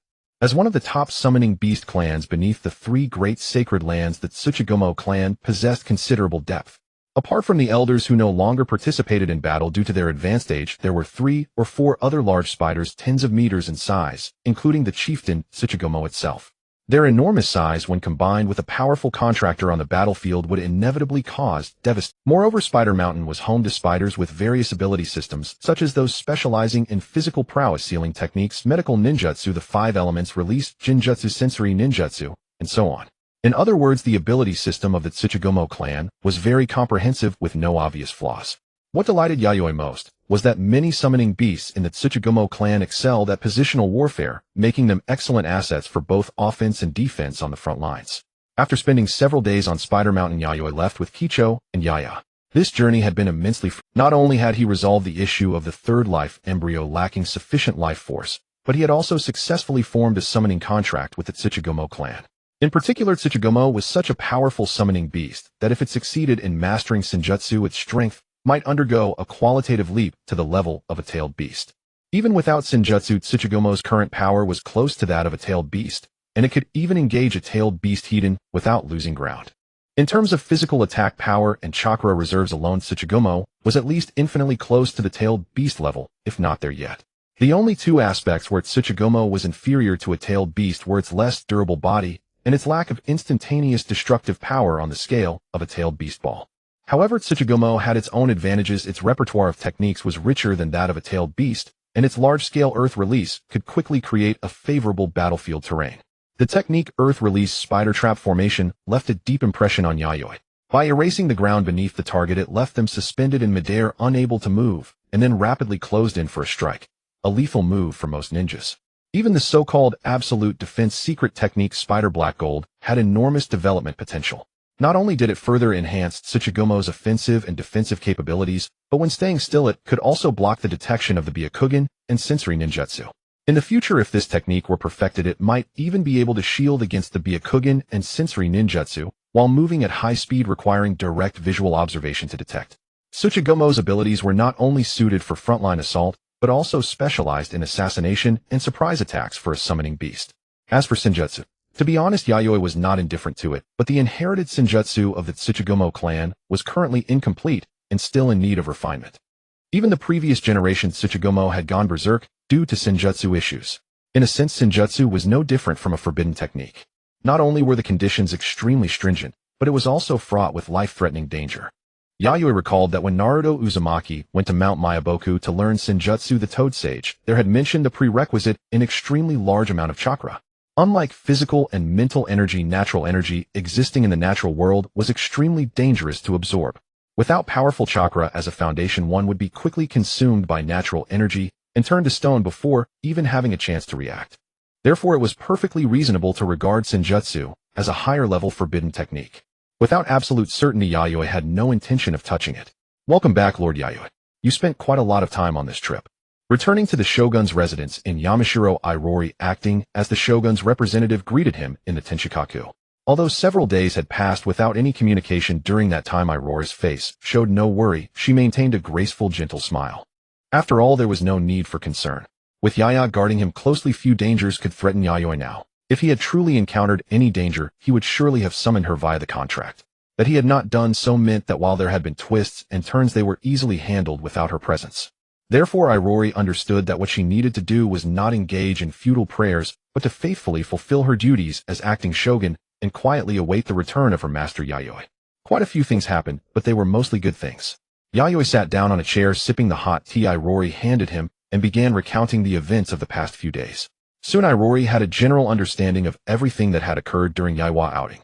As one of the top summoning beast clans beneath the 3 great sacred lands, the Tsuchigumo clan possessed considerable depth. Apart from the elders who no longer participated in battle due to their advanced age, there were 3 or 4 other large spiders tens of meters in size, including the chieftain Tsuchigumo itself. Their enormous size, when combined with a powerful contractor on the battlefield, would inevitably cause devastation. Moreover, Spider Mountain was home to spiders with various ability systems, such as those specializing in physical prowess, sealing techniques, medical ninjutsu, the 5 elements release, jinjutsu, sensory ninjutsu, and so on. In other words, the ability system of the Tsuchigumo clan was very comprehensive with no obvious flaws. What delighted Yayoi most was that many summoning beasts in the Tsuchigumo clan excelled at positional warfare, making them excellent assets for both offense and defense on the front lines. After spending several days on Spider Mountain, Yayoi left with Kicho and Yaya. This journey had been immensely Not only had he resolved the issue of the third life embryo lacking sufficient life force, but he had also successfully formed a summoning contract with the Tsuchigumo clan. In particular, Tsuchigumo was such a powerful summoning beast that if it succeeded in mastering Senjutsu, its strength might undergo a qualitative leap to the level of a tailed beast. Even without Senjutsu, Tsuchigumo's current power was close to that of a tailed beast, and it could even engage a tailed beast hidden without losing ground. In terms of physical attack power and chakra reserves alone, Tsuchigumo was at least infinitely close to the tailed beast level, if not there yet. The only 2 aspects where Tsuchigumo was inferior to a tailed beast were its less durable body and its lack of instantaneous destructive power on the scale of a tailed beast ball. However, Tsuchigumo had its own advantages. Its repertoire of techniques was richer than that of a tailed beast, and its large-scale earth release could quickly create a favorable battlefield terrain. The technique Earth Release Spider Trap Formation left a deep impression on Yayoi. By erasing the ground beneath the target, it left them suspended in midair, unable to move, and then rapidly closed in for a strike. A lethal move for most ninjas. Even the so-called absolute defense secret technique Spider Black Gold had enormous development potential. Not only did it further enhance Tsuchigumo's offensive and defensive capabilities, but when staying still it could also block the detection of the Byakugan and sensory ninjutsu. In the future, if this technique were perfected, it might even be able to shield against the Byakugan and sensory ninjutsu while moving at high speed, requiring direct visual observation to detect. Tsuchigumo's abilities were not only suited for frontline assault, but also specialized in assassination and surprise attacks for a summoning beast. As for senjutsu, to be honest, Yayoi was not indifferent to it, but the inherited senjutsu of the Tsuchigumo clan was currently incomplete and still in need of refinement. Even the previous generation Tsuchigumo had gone berserk due to senjutsu issues. In a sense, senjutsu was no different from a forbidden technique. Not only were the conditions extremely stringent, but it was also fraught with life-threatening danger. Yayoi recalled that when Naruto Uzumaki went to Mount Myaboku to learn senjutsu the Toad Sage, there had mentioned the prerequisite an extremely large amount of chakra. Unlike physical and mental energy, natural energy existing in the natural world was extremely dangerous to absorb. Without powerful chakra as a foundation, one would be quickly consumed by natural energy and turned to stone before even having a chance to react. Therefore, it was perfectly reasonable to regard senjutsu as a higher-level forbidden technique. Without absolute certainty, Yayoi had no intention of touching it. Welcome back, Lord Yayoi. You spent quite a lot of time on this trip. Returning to the Shogun's residence in Yamashiro, Airori, acting as the Shogun's representative, greeted him in the Tenshikaku. Although several days had passed without any communication, during that time Airori's face showed no worry. She maintained a graceful, gentle smile. After all, there was no need for concern. With Yaya guarding him closely, few dangers could threaten Yayoi now. If he had truly encountered any danger, he would surely have summoned her via the contract. That he had not done so meant that while there had been twists and turns, they were easily handled without her presence. Therefore, Airori understood that what she needed to do was not engage in futile prayers, but to faithfully fulfill her duties as acting shogun and quietly await the return of her master Yayoi. Quite a few things happened, but they were mostly good things. Yayoi sat down on a chair, sipping the hot tea Airori handed him, and began recounting the events of the past few days. Soon Airori had a general understanding of everything that had occurred during Yaiwa outing.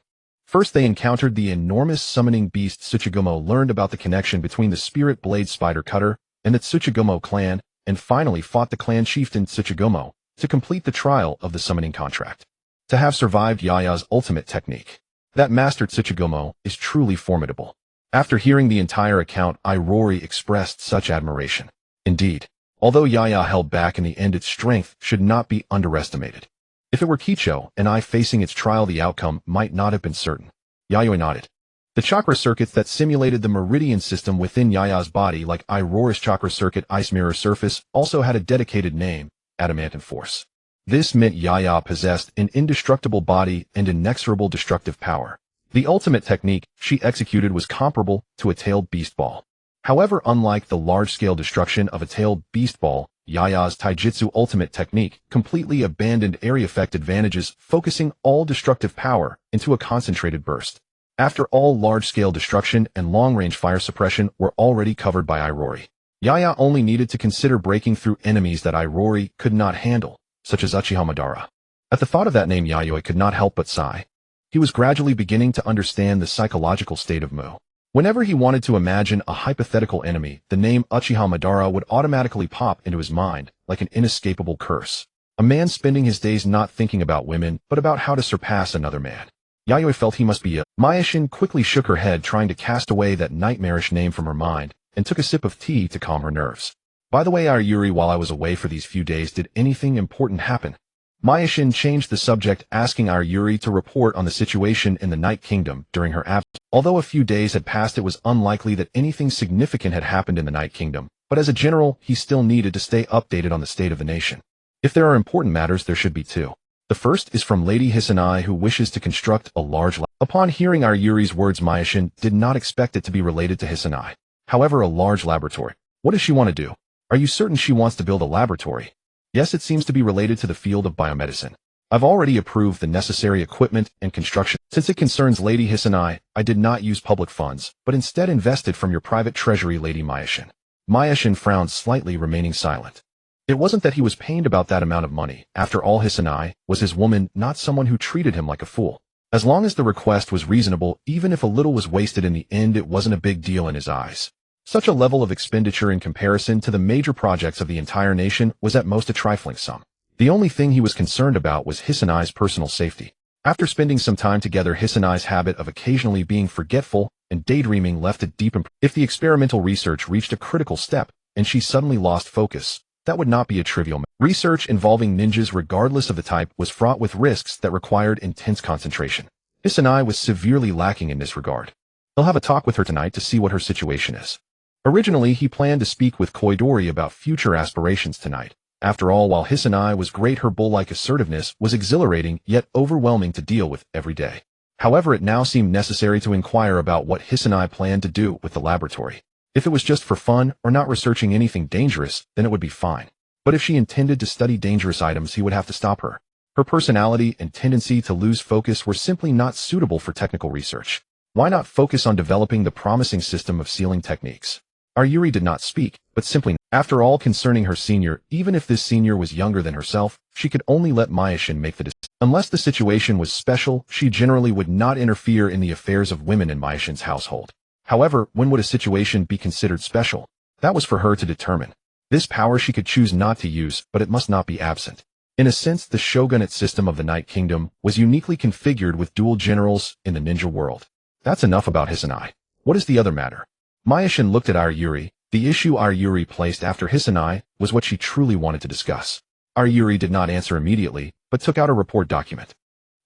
First, they encountered the enormous summoning beast Tsuchigumo, learned about the connection between the spirit blade Spider Cutter and the Tsuchigumo clan, and finally fought the clan chieftain Tsuchigumo to complete the trial of the summoning contract. To have survived Yaya's ultimate technique, that master Tsuchigumo is truly formidable. After hearing the entire account, Airori expressed such admiration. Indeed, although Yaya held back in the end, its strength should not be underestimated. If it were Kicho and I facing its trial, the outcome might not have been certain. Yayoi nodded. The chakra circuits that simulated the meridian system within Yaya's body, like Airori's chakra circuit Ice Mirror Surface, also had a dedicated name, Adamantine Force. This meant Yaya possessed an indestructible body and inexorable destructive power. The ultimate technique she executed was comparable to a tailed beast ball. However, unlike the large-scale destruction of a tailed beast ball, Yaya's taijutsu ultimate technique completely abandoned area effect advantages, focusing all destructive power into a concentrated burst. After all, large-scale destruction and long-range fire suppression were already covered by Airori. Yaya only needed to consider breaking through enemies that Airori could not handle, such as Uchiha Madara. At the thought of that name, Yayoi could not help but sigh. He was gradually beginning to understand the psychological state of Mu. Whenever he wanted to imagine a hypothetical enemy, the name Uchiha Madara would automatically pop into his mind, like an inescapable curse. A man spending his days not thinking about women, but about how to surpass another man. Yayoi felt he must be a. Mayashin quickly shook her head, trying to cast away that nightmarish name from her mind, and took a sip of tea to calm her nerves. By the way, Aryuri, while I was away for these few days, did anything important happen? Mayashin changed the subject, asking Aryuri to report on the situation in the Night Kingdom during her absence. Although a few days had passed, it was unlikely that anything significant had happened in the Night Kingdom, but as a general, he still needed to stay updated on the state of the nation. If there are important matters, there should be two. The first is from Lady Hisanai, who wishes to construct a large lab. Upon hearing Aryuri's words, Mayashin did not expect it to be related to Hisanai. However, a large laboratory. What does she want to do? Are you certain she wants to build a laboratory? Yes, it seems to be related to the field of biomedicine. I've already approved the necessary equipment and construction. Since it concerns Lady Hisanai, I did not use public funds, but instead invested from your private treasury, Lady Mayashin. Mayashin frowned slightly, remaining silent. It wasn't that he was pained about that amount of money. After all, Hisanai was his woman, not someone who treated him like a fool. As long as the request was reasonable, even if a little was wasted in the end, it wasn't a big deal in his eyes. Such a level of expenditure in comparison to the major projects of the entire nation was at most a trifling sum. The only thing he was concerned about was Hisanai's personal safety. After spending some time together, Hisanai's habit of occasionally being forgetful and daydreaming left a deep impression. If the experimental research reached a critical step and she suddenly lost focus, that would not be a trivial matter. Research involving ninjas, regardless of the type, was fraught with risks that required intense concentration. Hisanai was severely lacking in this regard. He'll have a talk with her tonight to see what her situation is. Originally, he planned to speak with Koidori about future aspirations tonight. After all, while Hisanai was great, her bull-like assertiveness was exhilarating yet overwhelming to deal with every day. However, it now seemed necessary to inquire about what Hisanai planned to do with the laboratory. If it was just for fun or not researching anything dangerous, then it would be fine. But if she intended to study dangerous items, he would have to stop her. Her personality and tendency to lose focus were simply not suitable for technical research. Why not focus on developing the promising system of sealing techniques? Yayoi did not speak, but simply, after all, concerning her senior, even if this senior was younger than herself, she could only let Mayashin make the decision. Unless the situation was special, she generally would not interfere in the affairs of women in Mayashin's household. However, when would a situation be considered special? That was for her to determine. This power she could choose not to use, but it must not be absent. In a sense, the shogunate system of the Night Kingdom was uniquely configured with dual generals in the ninja world. That's enough about Hisanai. What is the other matter? Mayashin looked at Yayoi. The issue Yayoi placed after Hisanai was what she truly wanted to discuss. Yayoi did not answer immediately, but took out a report document.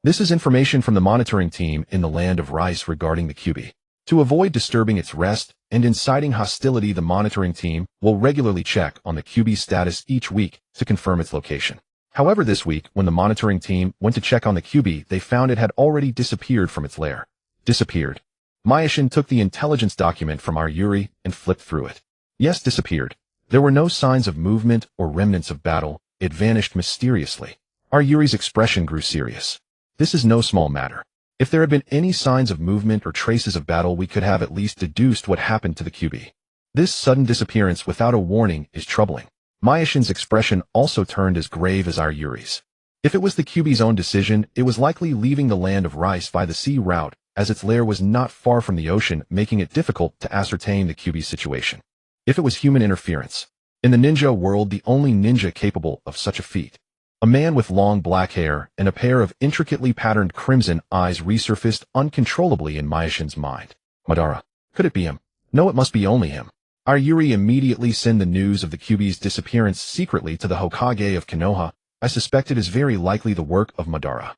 This is information from the monitoring team in the land of Rice regarding the QB. To avoid disturbing its rest and inciting hostility, the monitoring team will regularly check on the QB's status each week to confirm its location. However, this week, when the monitoring team went to check on the QB, they found it had already disappeared from its lair. Disappeared. Mayashin took the intelligence document from Yayoi and flipped through it. Yes, disappeared. There were no signs of movement or remnants of battle. It vanished mysteriously. Yayoi's expression grew serious. This is no small matter. If there had been any signs of movement or traces of battle, we could have at least deduced what happened to the QB. This sudden disappearance without a warning is troubling. Mayashin's expression also turned as grave as Yayoi's. If it was the QB's own decision, it was likely leaving the land of Rice by the sea route, as its lair was not far from the ocean, making it difficult to ascertain the QB's situation. If it was human interference. In the ninja world, the only ninja capable of such a feat, a man with long black hair and a pair of intricately patterned crimson eyes, resurfaced uncontrollably in Mayashin's mind. Madara. Could it be him? No, it must be only him. Yayoi immediately sent the news of the QB's disappearance secretly to the Hokage of Konoha. I suspect it is very likely the work of Madara.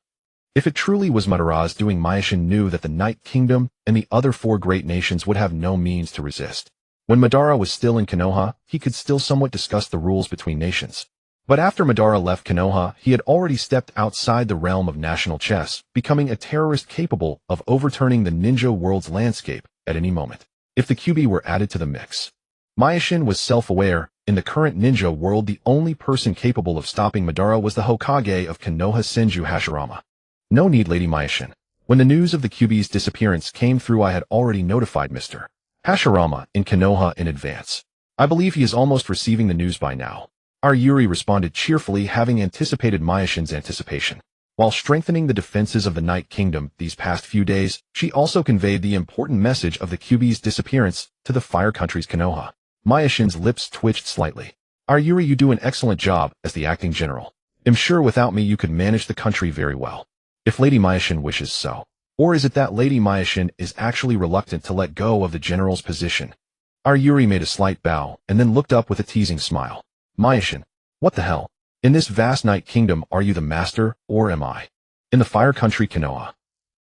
If it truly was Madara's doing, Mayashin knew that the Night Kingdom and the other four great nations would have no means to resist. When Madara was still in Konoha, he could still somewhat discuss the rules between nations. But after Madara left Konoha, he had already stepped outside the realm of national chess, becoming a terrorist capable of overturning the ninja world's landscape at any moment. If the QB were added to the mix. Mayashin was self-aware. In the current ninja world, the only person capable of stopping Madara was the Hokage of Konoha, Senju Hashirama. No need, Lady Mayashin. When the news of the QB's disappearance came through, I had already notified Mr. Hashirama in Konoha in advance. I believe he is almost receiving the news by now. Yayoi responded cheerfully, having anticipated Mayashin's anticipation. While strengthening the defenses of the Night Kingdom these past few days, she also conveyed the important message of the QB's disappearance to the Fire Country's Konoha. Mayashin's lips twitched slightly. Yayoi, you do an excellent job as the acting general. I'm sure without me you could manage the country very well. If Lady Mayashin wishes so. Or is it that Lady Mayashin is actually reluctant to let go of the general's position? Yayoi made a slight bow and then looked up with a teasing smile. Mayashin, what the hell? In this vast Night Kingdom, are you the master, or am I? In the Fire Country Konoha.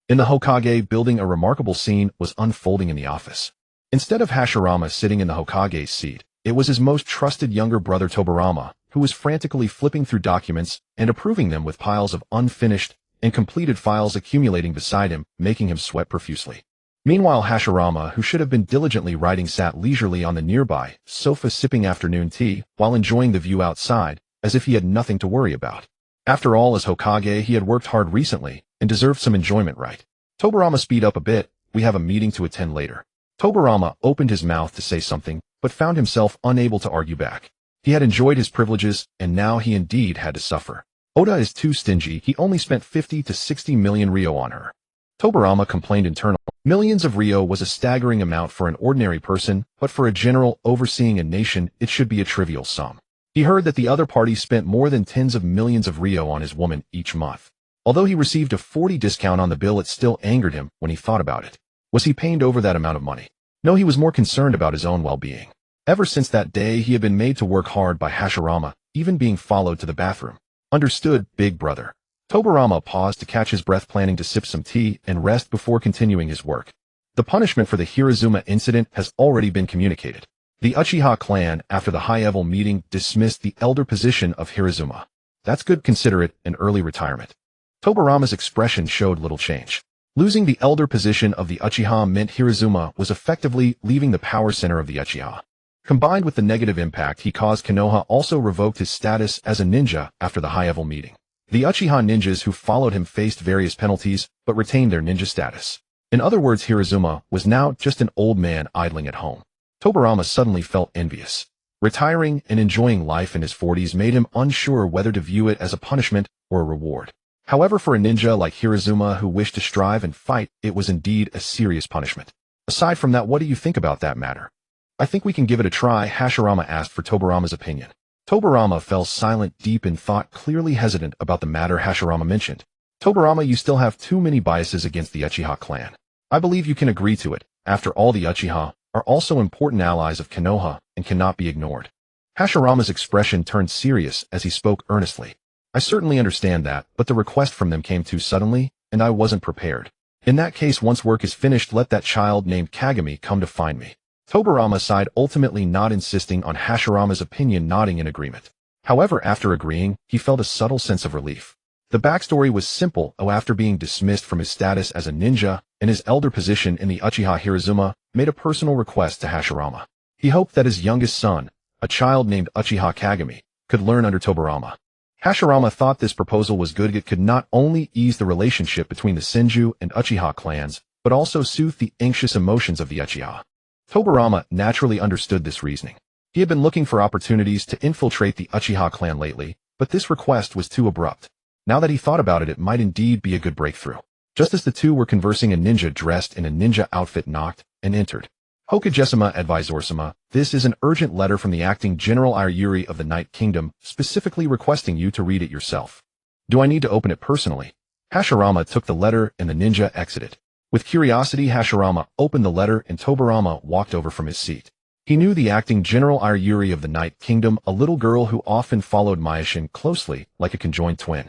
In the Hokage building, a remarkable scene was unfolding in the office. Instead of Hashirama sitting in the Hokage's seat, it was his most trusted younger brother Tobarama, who was frantically flipping through documents and approving them, with piles of unfinished and completed files accumulating beside him, making him sweat profusely. Meanwhile, Hashirama, who should have been diligently writing, sat leisurely on the nearby sofa sipping afternoon tea while enjoying the view outside, as if he had nothing to worry about. After all, as Hokage, he had worked hard recently and deserved some enjoyment, right? Tobarama, speed up a bit, we have a meeting to attend later. Tobarama opened his mouth to say something, but found himself unable to argue back. He had enjoyed his privileges, and now he indeed had to suffer. Oda is too stingy, he only spent 50 to 60 million Ryo on her. Tobarama complained internally. Millions of Ryo was a staggering amount for an ordinary person, but for a general overseeing a nation, it should be a trivial sum. He heard that the other party spent more than tens of millions of Rio on his woman each month. Although he received a 40% discount on the bill, it still angered him when he thought about it. Was he pained over that amount of money? No, he was more concerned about his own well-being. Ever since that day, he had been made to work hard by Hashirama, even being followed to the bathroom. Understood, big brother. Tobarama paused to catch his breath, planning to sip some tea and rest before continuing his work. The punishment for the Hirazuma incident has already been communicated. The Uchiha clan, after the high-level meeting, dismissed the elder position of Hirazuma. That's good, consider it an early retirement. Tobarama's expression showed little change. Losing the elder position of the Uchiha meant Hirazuma was effectively leaving the power center of the Uchiha. Combined with the negative impact he caused, Konoha also revoked his status as a ninja after the high-level meeting. The Uchiha ninjas who followed him faced various penalties, but retained their ninja status. In other words, Hirazuma was now just an old man idling at home. Tobarama suddenly felt envious. Retiring and enjoying life in his 40s made him unsure whether to view it as a punishment or a reward. However, for a ninja like Hirazuma who wished to strive and fight, it was indeed a serious punishment. Aside from that, what do you think about that matter? I think we can give it a try, Hashirama asked for Tobarama's opinion. Tobarama fell silent, deep in thought, clearly hesitant about the matter Hashirama mentioned. Tobarama, you still have too many biases against the Uchiha clan. I believe you can agree to it. After all, the Uchiha are also important allies of Konoha and cannot be ignored. Hashirama's expression turned serious as he spoke earnestly. I certainly understand that, but the request from them came too suddenly, and I wasn't prepared. In that case, once work is finished, let that child named Kagami come to find me. Tobarama sighed, ultimately not insisting on Hashirama's opinion, nodding in agreement. However, after agreeing, he felt a subtle sense of relief. The backstory was simple. After being dismissed from his status as a ninja and his elder position in the Uchiha, Hirazuma made a personal request to Hashirama. He hoped that his youngest son, a child named Uchiha Kagami, could learn under Tobarama. Hashirama thought this proposal was good. It could not only ease the relationship between the Senju and Uchiha clans, but also soothe the anxious emotions of the Uchiha. Tobarama naturally understood this reasoning. He had been looking for opportunities to infiltrate the Uchiha clan lately, but this request was too abrupt. Now that he thought about it, it might indeed be a good breakthrough. Just as the two were conversing, a ninja dressed in a ninja outfit knocked and entered. Hokagesama Advisorsama, this is an urgent letter from the acting General Yayoi of the Night Kingdom, specifically requesting you to read it yourself. Do I need to open it personally? Hashirama took the letter and the ninja exited. With curiosity, Hashirama opened the letter and Tobarama walked over from his seat. He knew the acting General Yayoi of the Night Kingdom, a little girl who often followed Mayashin closely, like a conjoined twin.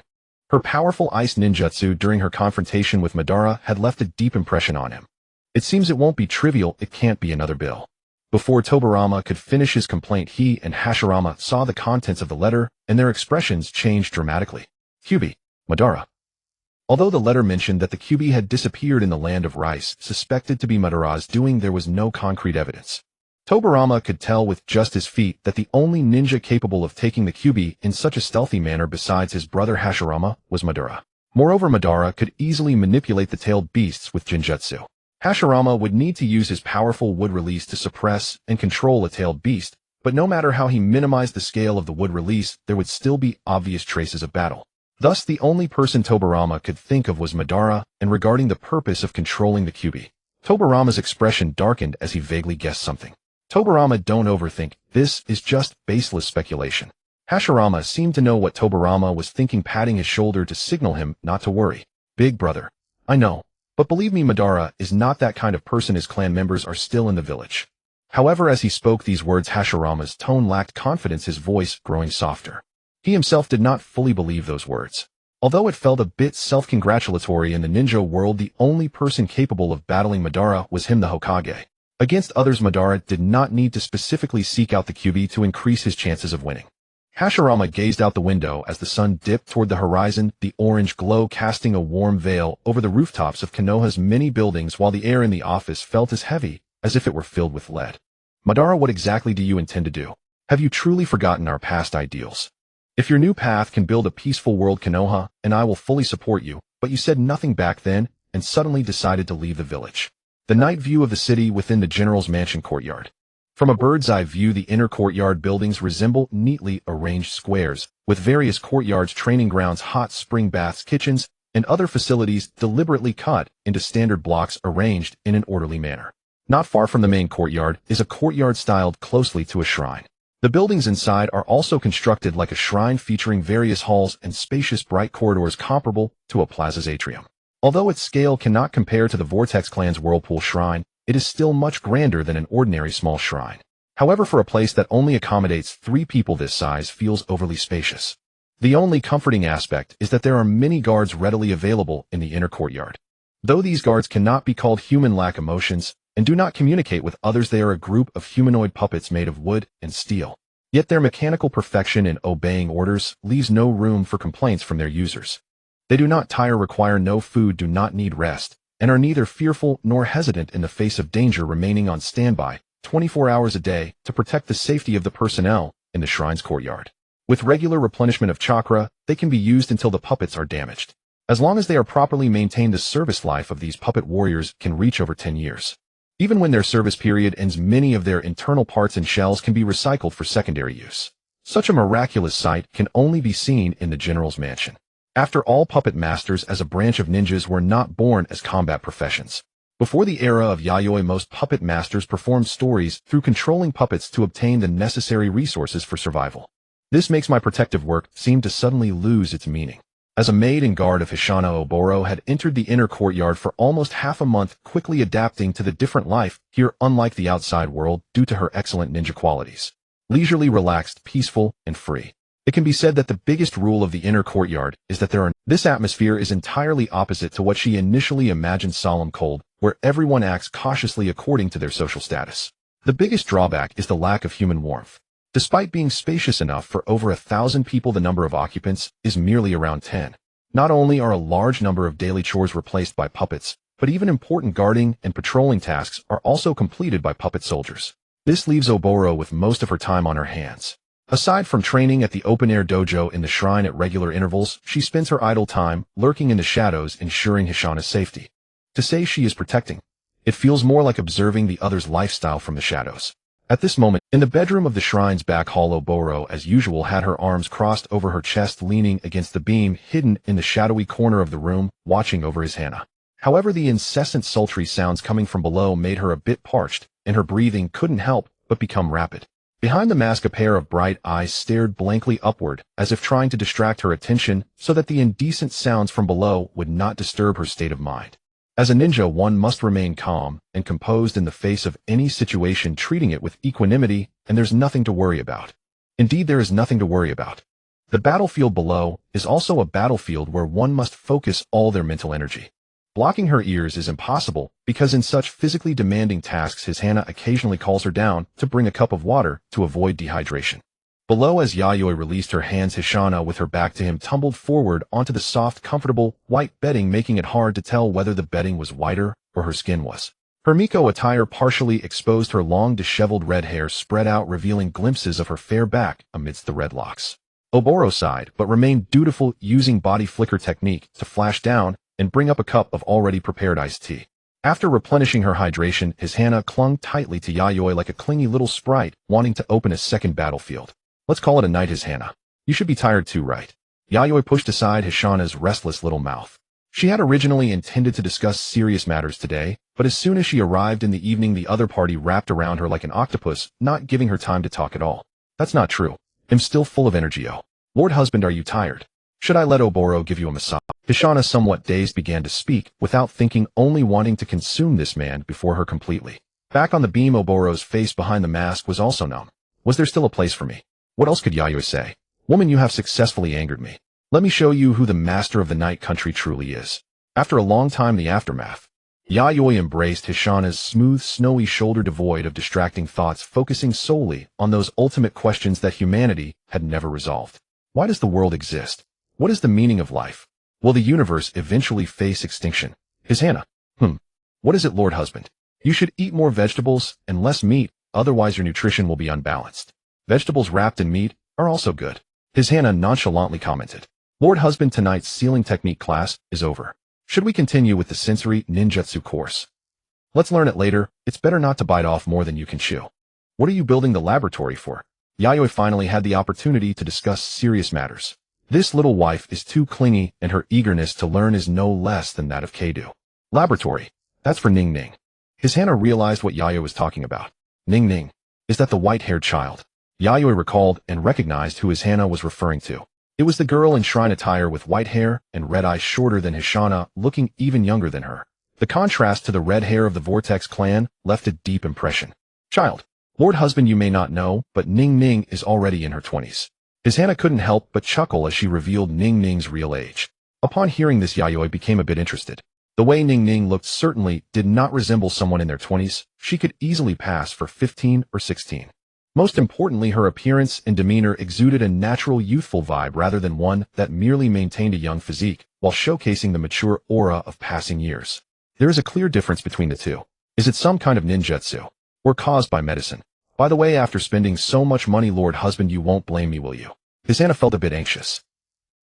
Her powerful ice ninjutsu during her confrontation with Madara had left a deep impression on him. It seems it won't be trivial, it can't be another bill. Before Tobarama could finish his complaint, he and Hashirama saw the contents of the letter, and their expressions changed dramatically. Kyubi, Madara. Although the letter mentioned that the Kyubi had disappeared in the land of rice, suspected to be Madara's doing, there was no concrete evidence. Tobarama could tell with just his feet that the only ninja capable of taking the Kyubi in such a stealthy manner besides his brother Hashirama was Madara. Moreover, Madara could easily manipulate the tailed beasts with Jinjutsu. Hashirama would need to use his powerful wood release to suppress and control a tailed beast, but no matter how he minimized the scale of the wood release, there would still be obvious traces of battle. Thus, the only person Tobarama could think of was Madara, and regarding the purpose of controlling the Kyubi. Tobarama's expression darkened as he vaguely guessed something. Tobarama, don't overthink, this is just baseless speculation. Hashirama seemed to know what Tobarama was thinking, patting his shoulder to signal him not to worry. Big brother. I know. But believe me, Madara is not that kind of person. His clan members are still in the village. However, as he spoke these words, Hashirama's tone lacked confidence, his voice growing softer. He himself did not fully believe those words. Although it felt a bit self-congratulatory, in the ninja world, the only person capable of battling Madara was him, the Hokage. Against others, Madara did not need to specifically seek out the Kyubi to increase his chances of winning. Hashirama gazed out the window as the sun dipped toward the horizon, the orange glow casting a warm veil over the rooftops of Konoha's many buildings, while the air in the office felt as heavy as if it were filled with lead. Madara, what exactly do you intend to do? Have you truly forgotten our past ideals? If your new path can build a peaceful world, Konoha and I will fully support you, but you said nothing back then and suddenly decided to leave the village. The night view of the city within the general's mansion courtyard. From a bird's eye view, the inner courtyard buildings resemble neatly arranged squares, with various courtyards, training grounds, hot spring baths, kitchens, and other facilities deliberately cut into standard blocks arranged in an orderly manner. Not far from the main courtyard is a courtyard styled closely to a shrine. The buildings inside are also constructed like a shrine, featuring various halls and spacious bright corridors comparable to a plaza's atrium. Although its scale cannot compare to the Vortex Clan's Whirlpool Shrine, it is still much grander than an ordinary small shrine. However, for a place that only accommodates 3 people, this size feels overly spacious. The only comforting aspect is that there are many guards readily available in the inner courtyard. Though these guards cannot be called human, lack emotions, and do not communicate with others, they are a group of humanoid puppets made of wood and steel. Yet their mechanical perfection in obeying orders leaves no room for complaints from their users. They do not tire, require no food, do not need rest, and are neither fearful nor hesitant in the face of danger, remaining on standby 24 hours a day to protect the safety of the personnel in the shrine's courtyard. With regular replenishment of chakra, they can be used until the puppets are damaged. As long as they are properly maintained, the service life of these puppet warriors can reach over 10 years. Even when their service period ends, many of their internal parts and shells can be recycled for secondary use. Such a miraculous sight can only be seen in the general's mansion. After all, puppet masters as a branch of ninjas were not born as combat professions. Before the era of Yayoi, most puppet masters performed stories through controlling puppets to obtain the necessary resources for survival. This makes my protective work seem to suddenly lose its meaning. As a maid and guard of Hishana, Oboro had entered the inner courtyard for almost half a month, quickly adapting to the different life here, unlike the outside world, due to her excellent ninja qualities. Leisurely, relaxed, peaceful, and free. It can be said that the biggest rule of the inner courtyard is that this atmosphere is entirely opposite to what she initially imagined: solemn, cold, where everyone acts cautiously according to their social status. The biggest drawback is the lack of human warmth. Despite being spacious enough for over 1,000 people, the number of occupants is merely around 10. Not only are a large number of daily chores replaced by puppets, but even important guarding and patrolling tasks are also completed by puppet soldiers. This leaves Oboro with most of her time on her hands. Aside from training at the open-air dojo in the shrine at regular intervals, she spends her idle time lurking in the shadows, ensuring Hishana's safety. To say she is protecting, it feels more like observing the other's lifestyle from the shadows. At this moment, in the bedroom of the shrine's back hall, Oboro, as usual, had her arms crossed over her chest, leaning against the beam hidden in the shadowy corner of the room, watching over his Hana. However, the incessant sultry sounds coming from below made her a bit parched, and her breathing couldn't help but become rapid. Behind the mask, a pair of bright eyes stared blankly upward, as if trying to distract her attention so that the indecent sounds from below would not disturb her state of mind. As a ninja, one must remain calm and composed in the face of any situation, treating it with equanimity, and there's nothing to worry about. Indeed, there is nothing to worry about. The battlefield below is also a battlefield where one must focus all their mental energy. Blocking her ears is impossible, because in such physically demanding tasks, his Hana occasionally calls her down to bring a cup of water to avoid dehydration. Below, as Yayoi released her hands, Hishana, with her back to him, tumbled forward onto the soft, comfortable, white bedding, making it hard to tell whether the bedding was whiter or her skin was. Her Miko attire partially exposed her long, disheveled red hair spread out, revealing glimpses of her fair back amidst the red locks. Oboro sighed, but remained dutiful, using body flicker technique to flash down and bring up a cup of already prepared iced tea. After replenishing her hydration, his Hana clung tightly to Yayoi like a clingy little sprite, wanting to open a second battlefield. Let's call it a night, his Hana. You should be tired too, right? Yayoi pushed aside Hishana's restless little mouth. She had originally intended to discuss serious matters today, but as soon as she arrived in the evening, the other party wrapped around her like an octopus, not giving her time to talk at all. That's not true. I'm still full of energy, oh. Lord husband, are you tired? Should I let Oboro give you a massage? Hishana, somewhat dazed, began to speak, without thinking, only wanting to consume this man before her completely. Back on the beam, Oboro's face behind the mask was also numb. Was there still a place for me? What else could Yayoi say? Woman, you have successfully angered me. Let me show you who the master of the night country truly is. After a long time, the aftermath. Yayoi embraced Hishana's smooth, snowy shoulder, devoid of distracting thoughts, focusing solely on those ultimate questions that humanity had never resolved. Why does the world exist? What is the meaning of life? Will the universe eventually face extinction? His Hana. What is it, Lord husband? You should eat more vegetables and less meat, otherwise your nutrition will be unbalanced. Vegetables wrapped in meat are also good. His Hana nonchalantly commented. Lord husband, tonight's sealing technique class is over. Should we continue with the sensory ninjutsu course? Let's learn it later. It's better not to bite off more than you can chew. What are you building the laboratory for? Yayoi finally had the opportunity to discuss serious matters. This little wife is too clingy, and her eagerness to learn is no less than that of Keidu. Laboratory. That's for Ning Ning. His Hana realized what Yayoi was talking about. Ning Ning. Is that the white-haired child? Yayoi recalled and recognized who Hishana was referring to. It was the girl in shrine attire with white hair and red eyes shorter than Hishana, looking even younger than her. The contrast to the red hair of the Vortex clan left a deep impression. Child, Lord Husband, you may not know, but Ning Ning is already in her 20s. Hishana couldn't help but chuckle as she revealed Ning Ning's real age. Upon hearing this, Yayoi became a bit interested. The way Ning Ning looked certainly did not resemble someone in their 20s. She could easily pass for 15 or 16. Most importantly, her appearance and demeanor exuded a natural youthful vibe rather than one that merely maintained a young physique, while showcasing the mature aura of passing years. There is a clear difference between the two. Is it some kind of ninjutsu? Or caused by medicine? By the way, after spending so much money, Lord Husband, you won't blame me, will you? Hishana felt a bit anxious.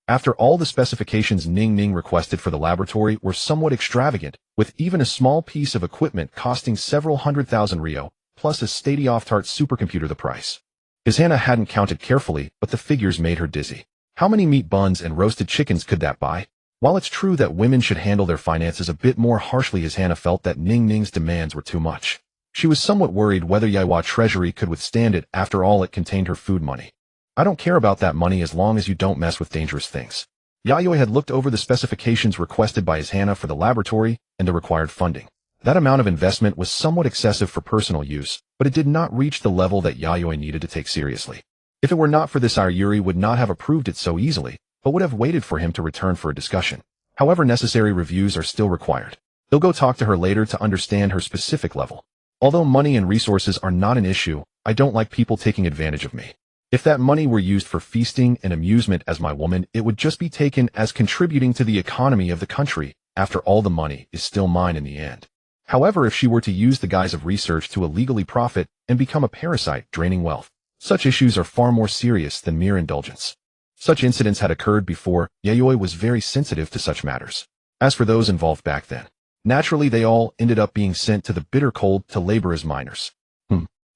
After all, the specifications Ning Ning requested for the laboratory were somewhat extravagant, with even a small piece of equipment costing several 100,000 Rio, plus a state-of-the-art supercomputer the price. Hishana hadn't counted carefully, but the figures made her dizzy. How many meat buns and roasted chickens could that buy? While it's true that women should handle their finances a bit more harshly, Hishana felt that Ning Ning's demands were too much. She was somewhat worried whether Yayoi treasury could withstand it. After all, it contained her food money. I don't care about that money as long as you don't mess with dangerous things. Yayoi had looked over the specifications requested by Hishana for the laboratory and the required funding. That amount of investment was somewhat excessive for personal use, but it did not reach the level that Yayoi needed to take seriously. If it were not for this, Yuri would not have approved it so easily, but would have waited for him to return for a discussion. However, necessary reviews are still required. He'll go talk to her later to understand her specific level. Although money and resources are not an issue, I don't like people taking advantage of me. If that money were used for feasting and amusement as my woman, it would just be taken as contributing to the economy of the country. After all, the money is still mine in the end. However, if she were to use the guise of research to illegally profit and become a parasite draining wealth, such issues are far more serious than mere indulgence. Such incidents had occurred before. Yayoi was very sensitive to such matters. As for those involved back then, naturally they all ended up being sent to the bitter cold to labor as miners.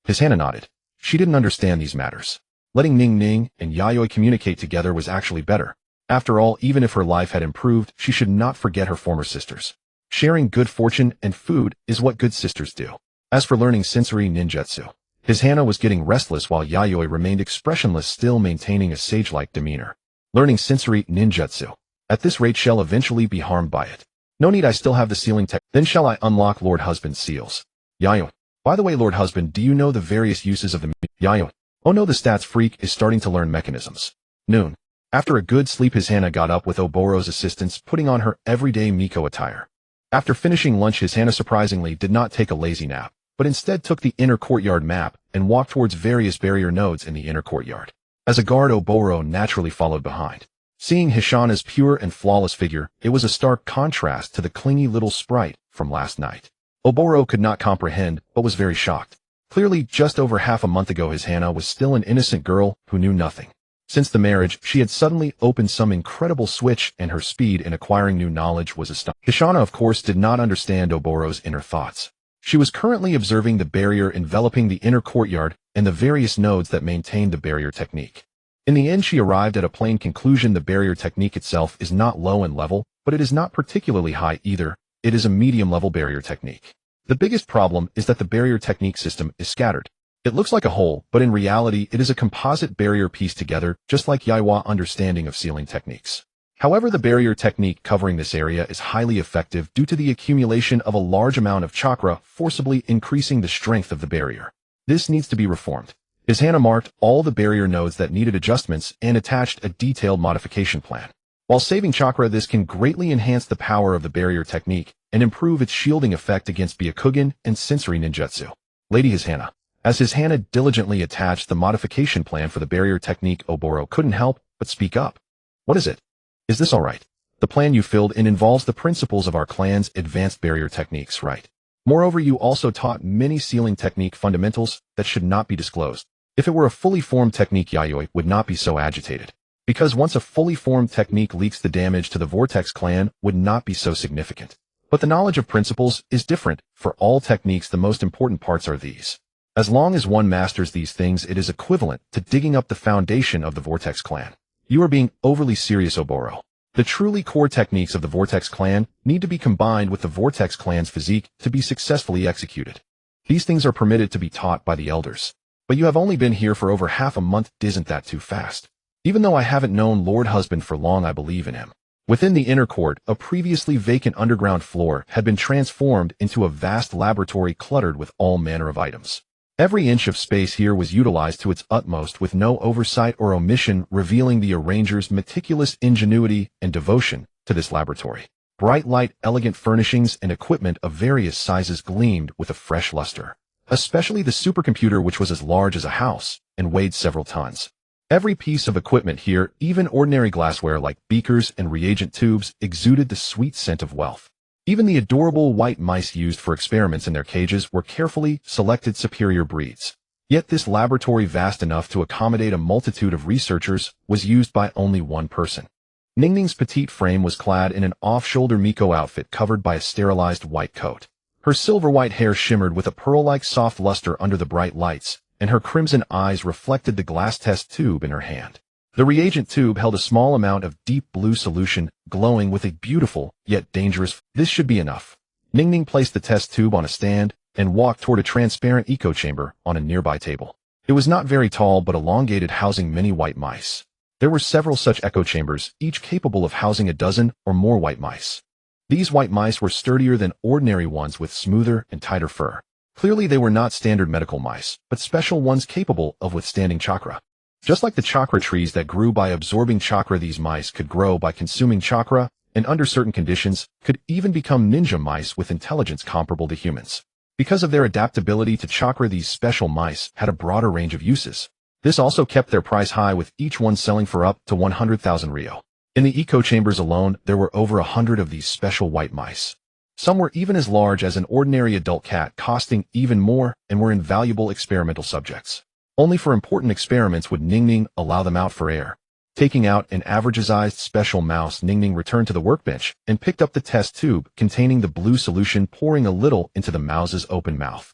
Hishana nodded. She didn't understand these matters. Letting Ning Ning and Yayoi communicate together was actually better. After all, even if her life had improved, she should not forget her former sisters. Sharing good fortune and food is what good sisters do. As for learning sensory ninjutsu, Hishana was getting restless while Yayoi remained expressionless, still maintaining a sage-like demeanor. Learning sensory ninjutsu. At this rate, shall eventually be harmed by it. No need, I still have the sealing tech. Then shall I unlock Lord Husband's seals? Yayoi. By the way, Lord Husband, do you know the various uses of the Yayoi? Oh no, the stats freak is starting to learn mechanisms. Noon. After a good sleep, Hishana got up with Oboro's assistance, putting on her everyday Miko attire. After finishing lunch, Hishana surprisingly did not take a lazy nap, but instead took the inner courtyard map and walked towards various barrier nodes in the inner courtyard. As a guard, Oboro naturally followed behind. Seeing Hishana's pure and flawless figure, it was a stark contrast to the clingy little sprite from last night. Oboro could not comprehend, but was very shocked. Clearly, just over half a month ago, Hishana was still an innocent girl who knew nothing. Since the marriage, she had suddenly opened some incredible switch, and her speed in acquiring new knowledge was astonishing. Hishana, of course, did not understand Oboro's inner thoughts. She was currently observing the barrier enveloping the inner courtyard and the various nodes that maintained the barrier technique. In the end, she arrived at a plain conclusion. The barrier technique itself is not low in level, but it is not particularly high either. It is a medium-level barrier technique. The biggest problem is that the barrier technique system is scattered. It looks like a whole, but in reality it is a composite barrier pieced together, just like Yayoi understanding of sealing techniques. However, the barrier technique covering this area is highly effective due to the accumulation of a large amount of chakra, forcibly increasing the strength of the barrier. This needs to be reformed. Hishana marked all the barrier nodes that needed adjustments and attached a detailed modification plan. While saving chakra, this can greatly enhance the power of the barrier technique and improve its shielding effect against Byakugan and sensory ninjutsu. Lady Hishana. As Hishana diligently attached the modification plan for the barrier technique, Oboro couldn't help but speak up. What is it? Is this alright? The plan you filled in involves the principles of our clan's advanced barrier techniques, right? Moreover, you also taught many sealing technique fundamentals that should not be disclosed. If it were a fully formed technique, Yayoi would not be so agitated. Because once a fully formed technique leaks, the damage to the Vortex clan would not be so significant. But the knowledge of principles is different. For all techniques, the most important parts are these. As long as one masters these things, it is equivalent to digging up the foundation of the Vortex clan. You are being overly serious, Oboro. The truly core techniques of the Vortex clan need to be combined with the Vortex clan's physique to be successfully executed. These things are permitted to be taught by the elders. But you have only been here for over half a month. Isn't that too fast? Even though I haven't known Lord Husband for long, I believe in him. Within the inner court, a previously vacant underground floor had been transformed into a vast laboratory cluttered with all manner of items. Every inch of space here was utilized to its utmost with no oversight or omission, revealing the arranger's meticulous ingenuity and devotion to this laboratory. Bright light, elegant furnishings, and equipment of various sizes gleamed with a fresh luster. Especially the supercomputer, which was as large as a house and weighed several tons. Every piece of equipment here, even ordinary glassware like beakers and reagent tubes, exuded the sweet scent of wealth. Even the adorable white mice used for experiments in their cages were carefully selected superior breeds. Yet this laboratory, vast enough to accommodate a multitude of researchers, was used by only one person. Ningning's petite frame was clad in an off-shoulder Miko outfit covered by a sterilized white coat. Her silver-white hair shimmered with a pearl-like soft luster under the bright lights, and her crimson eyes reflected the glass test tube in her hand. The reagent tube held a small amount of deep blue solution, glowing with a beautiful, yet dangerous. This should be enough. Ningning placed the test tube on a stand and walked toward a transparent echo chamber on a nearby table. It was not very tall but elongated, housing many white mice. There were several such echo chambers, each capable of housing a dozen or more white mice. These white mice were sturdier than ordinary ones with smoother and tighter fur. Clearly they were not standard medical mice, but special ones capable of withstanding chakra. Just like the chakra trees that grew by absorbing chakra, these mice could grow by consuming chakra, and under certain conditions, could even become ninja mice with intelligence comparable to humans. Because of their adaptability to chakra, these special mice had a broader range of uses. This also kept their price high, with each one selling for up to 100,000 ryo. In the echo chambers alone, there were over 100 of these special white mice. Some were even as large as an ordinary adult cat, costing even more, and were invaluable experimental subjects. Only for important experiments would Ningning allow them out for air. Taking out an average-sized special mouse, Ningning returned to the workbench and picked up the test tube containing the blue solution, pouring a little into the mouse's open mouth.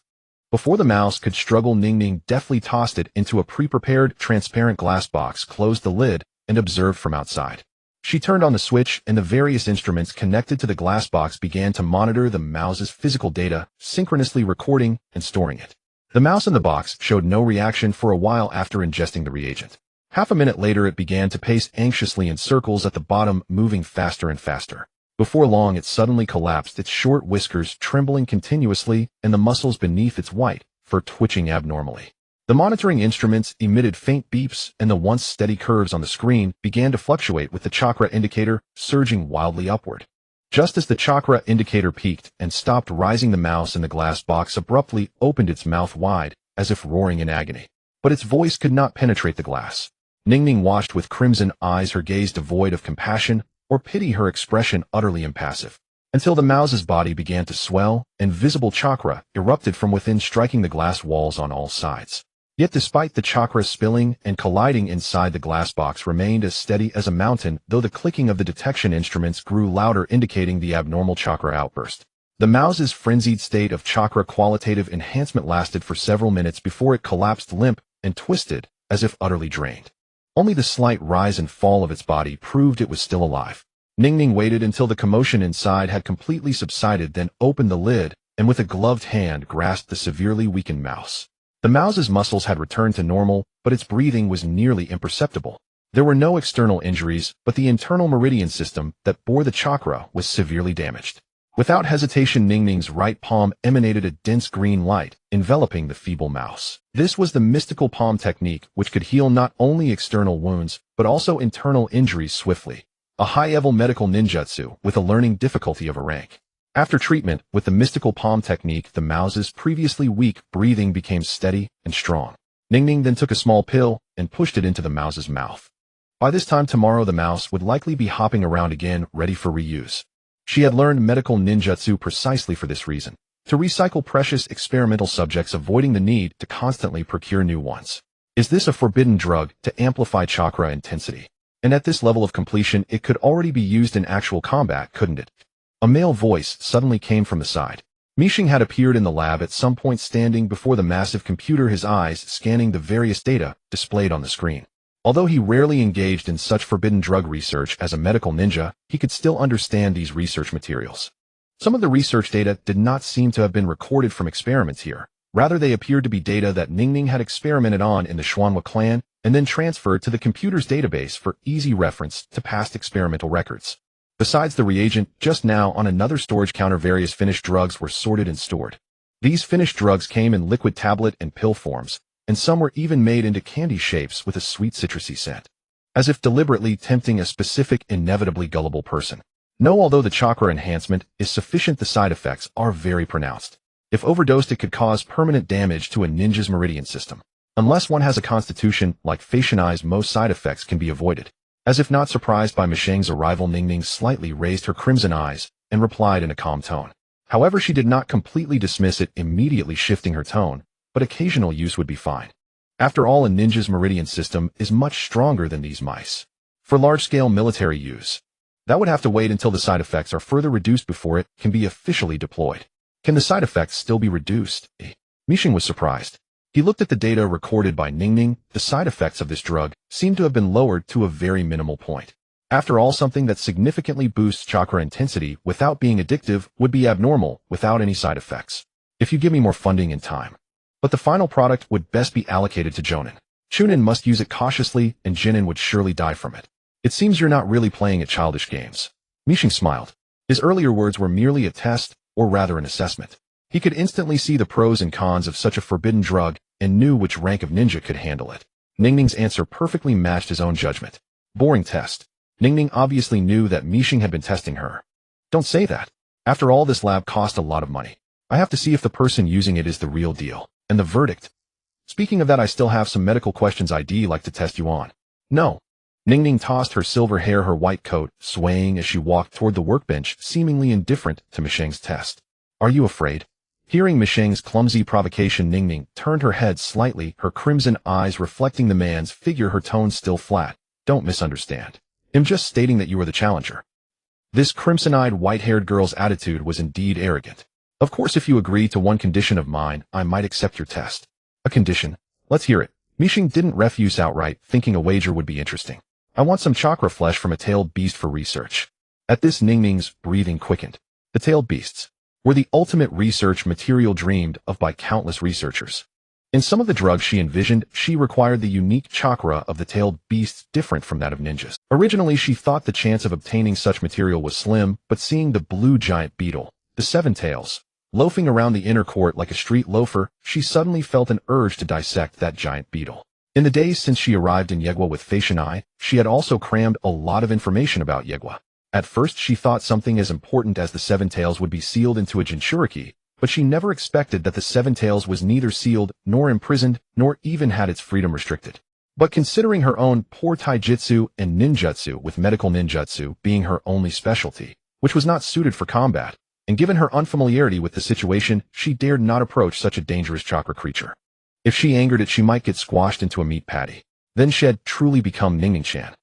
Before the mouse could struggle, Ningning deftly tossed it into a pre-prepared transparent glass box, closed the lid, and observed from outside. She turned on the switch, and the various instruments connected to the glass box began to monitor the mouse's physical data, synchronously recording and storing it. The mouse in the box showed no reaction for a while after ingesting the reagent. Half a minute later, it began to pace anxiously in circles at the bottom, moving faster and faster. Before long, it suddenly collapsed, its short whiskers trembling continuously and the muscles beneath its white fur twitching abnormally. The monitoring instruments emitted faint beeps, and the once steady curves on the screen began to fluctuate, with the chakra indicator surging wildly upward. Just as the chakra indicator peaked and stopped rising, the mouse in the glass box abruptly opened its mouth wide, as if roaring in agony. But its voice could not penetrate the glass. Ningning watched with crimson eyes, her gaze devoid of compassion or pity, her expression utterly impassive, until the mouse's body began to swell, and visible chakra erupted from within, striking the glass walls on all sides. Yet despite the chakra spilling and colliding inside, the glass box remained as steady as a mountain, though the clicking of the detection instruments grew louder, indicating the abnormal chakra outburst. The mouse's frenzied state of chakra qualitative enhancement lasted for several minutes before it collapsed limp and twisted, as if utterly drained. Only the slight rise and fall of its body proved it was still alive. Ningning waited until the commotion inside had completely subsided, then opened the lid, and with a gloved hand grasped the severely weakened mouse. The mouse's muscles had returned to normal, but its breathing was nearly imperceptible. There were no external injuries, but the internal meridian system that bore the chakra was severely damaged. Without hesitation, Ningning's right palm emanated a dense green light, enveloping the feeble mouse. This was the mystical palm technique, which could heal not only external wounds, but also internal injuries swiftly. A high-level medical ninjutsu with a learning difficulty of a rank. After treatment with the mystical palm technique, the mouse's previously weak breathing became steady and strong. Ningning then took a small pill and pushed it into the mouse's mouth. By this time tomorrow, the mouse would likely be hopping around again, ready for reuse. She had learned medical ninjutsu precisely for this reason, to recycle precious experimental subjects, avoiding the need to constantly procure new ones. Is this a forbidden drug to amplify chakra intensity? And at this level of completion, it could already be used in actual combat, couldn't it? A male voice suddenly came from the side. Mishing had appeared in the lab at some point, standing before the massive computer, his eyes scanning the various data displayed on the screen. Although he rarely engaged in such forbidden drug research as a medical ninja, he could still understand these research materials. Some of the research data did not seem to have been recorded from experiments here, Rather, they appeared to be data that Ningning had experimented on in the Xuanhua clan and then transferred to the computer's database for easy reference to past experimental records. Besides the reagent, just now on another storage counter various finished drugs were sorted and stored. These finished drugs came in liquid tablet and pill forms, and some were even made into candy shapes with a sweet citrusy scent, as if deliberately tempting a specific, inevitably gullible person. No, although the chakra enhancement is sufficient, the side effects are very pronounced. If overdosed, it could cause permanent damage to a ninja's meridian system. Unless one has a constitution like Facianai's, most side effects can be avoided. As if not surprised by Misheng's arrival, Ningning slightly raised her crimson eyes and replied in a calm tone. However, she did not completely dismiss it, immediately shifting her tone, but occasional use would be fine. After all, a ninja's meridian system is much stronger than these mice. For large-scale military use, that would have to wait until the side effects are further reduced before it can be officially deployed. Can the side effects still be reduced? Misheng was surprised. He looked at the data recorded by Ningning. The side effects of this drug seemed to have been lowered to a very minimal point. After all, something that significantly boosts chakra intensity without being addictive would be abnormal without any side effects. If you give me more funding and time. But the final product would best be allocated to Jonin. Chunin must use it cautiously, and Jinin would surely die from it. It seems you're not really playing at childish games. Misheng smiled. His earlier words were merely a test, or rather an assessment. He could instantly see the pros and cons of such a forbidden drug and knew which rank of ninja could handle it. Ningning's answer perfectly matched his own judgment. Boring test. Ningning obviously knew that Misheng had been testing her. Don't say that. After all, this lab cost a lot of money. I have to see if the person using it is the real deal. And the verdict? Speaking of that, I still have some medical questions I'd like to test you on. No. Ningning tossed her silver hair, her white coat, swaying as she walked toward the workbench, seemingly indifferent to Misheng's test. Are you afraid? Hearing Misheng's clumsy provocation, Ningning turned her head slightly, her crimson eyes reflecting the man's figure, her tone still flat. Don't misunderstand. I'm just stating that you are the challenger. This crimson-eyed, white-haired girl's attitude was indeed arrogant. Of course, if you agree to one condition of mine, I might accept your test. A condition? Let's hear it. Misheng didn't refuse outright, thinking a wager would be interesting. I want some chakra flesh from a tailed beast for research. At this, Ningning's breathing quickened. The tailed beasts were the ultimate research material dreamed of by countless researchers. In some of the drugs she envisioned, she required the unique chakra of the tailed beasts, different from that of ninjas. Originally, she thought the chance of obtaining such material was slim, but seeing the blue giant beetle, the Seven Tails, loafing around the inner court like a street loafer, she suddenly felt an urge to dissect that giant beetle. In the days since she arrived in Yegua with Facianai, she had also crammed a lot of information about Yegua. At first, she thought something as important as the Seven Tails would be sealed into a Jinchuriki, but she never expected that the Seven Tails was neither sealed, nor imprisoned, nor even had its freedom restricted. But considering her own poor taijutsu and ninjutsu, with medical ninjutsu being her only specialty, which was not suited for combat, and given her unfamiliarity with the situation, she dared not approach such a dangerous chakra creature. If she angered it, she might get squashed into a meat patty. Then she'd truly become Ningning-chan.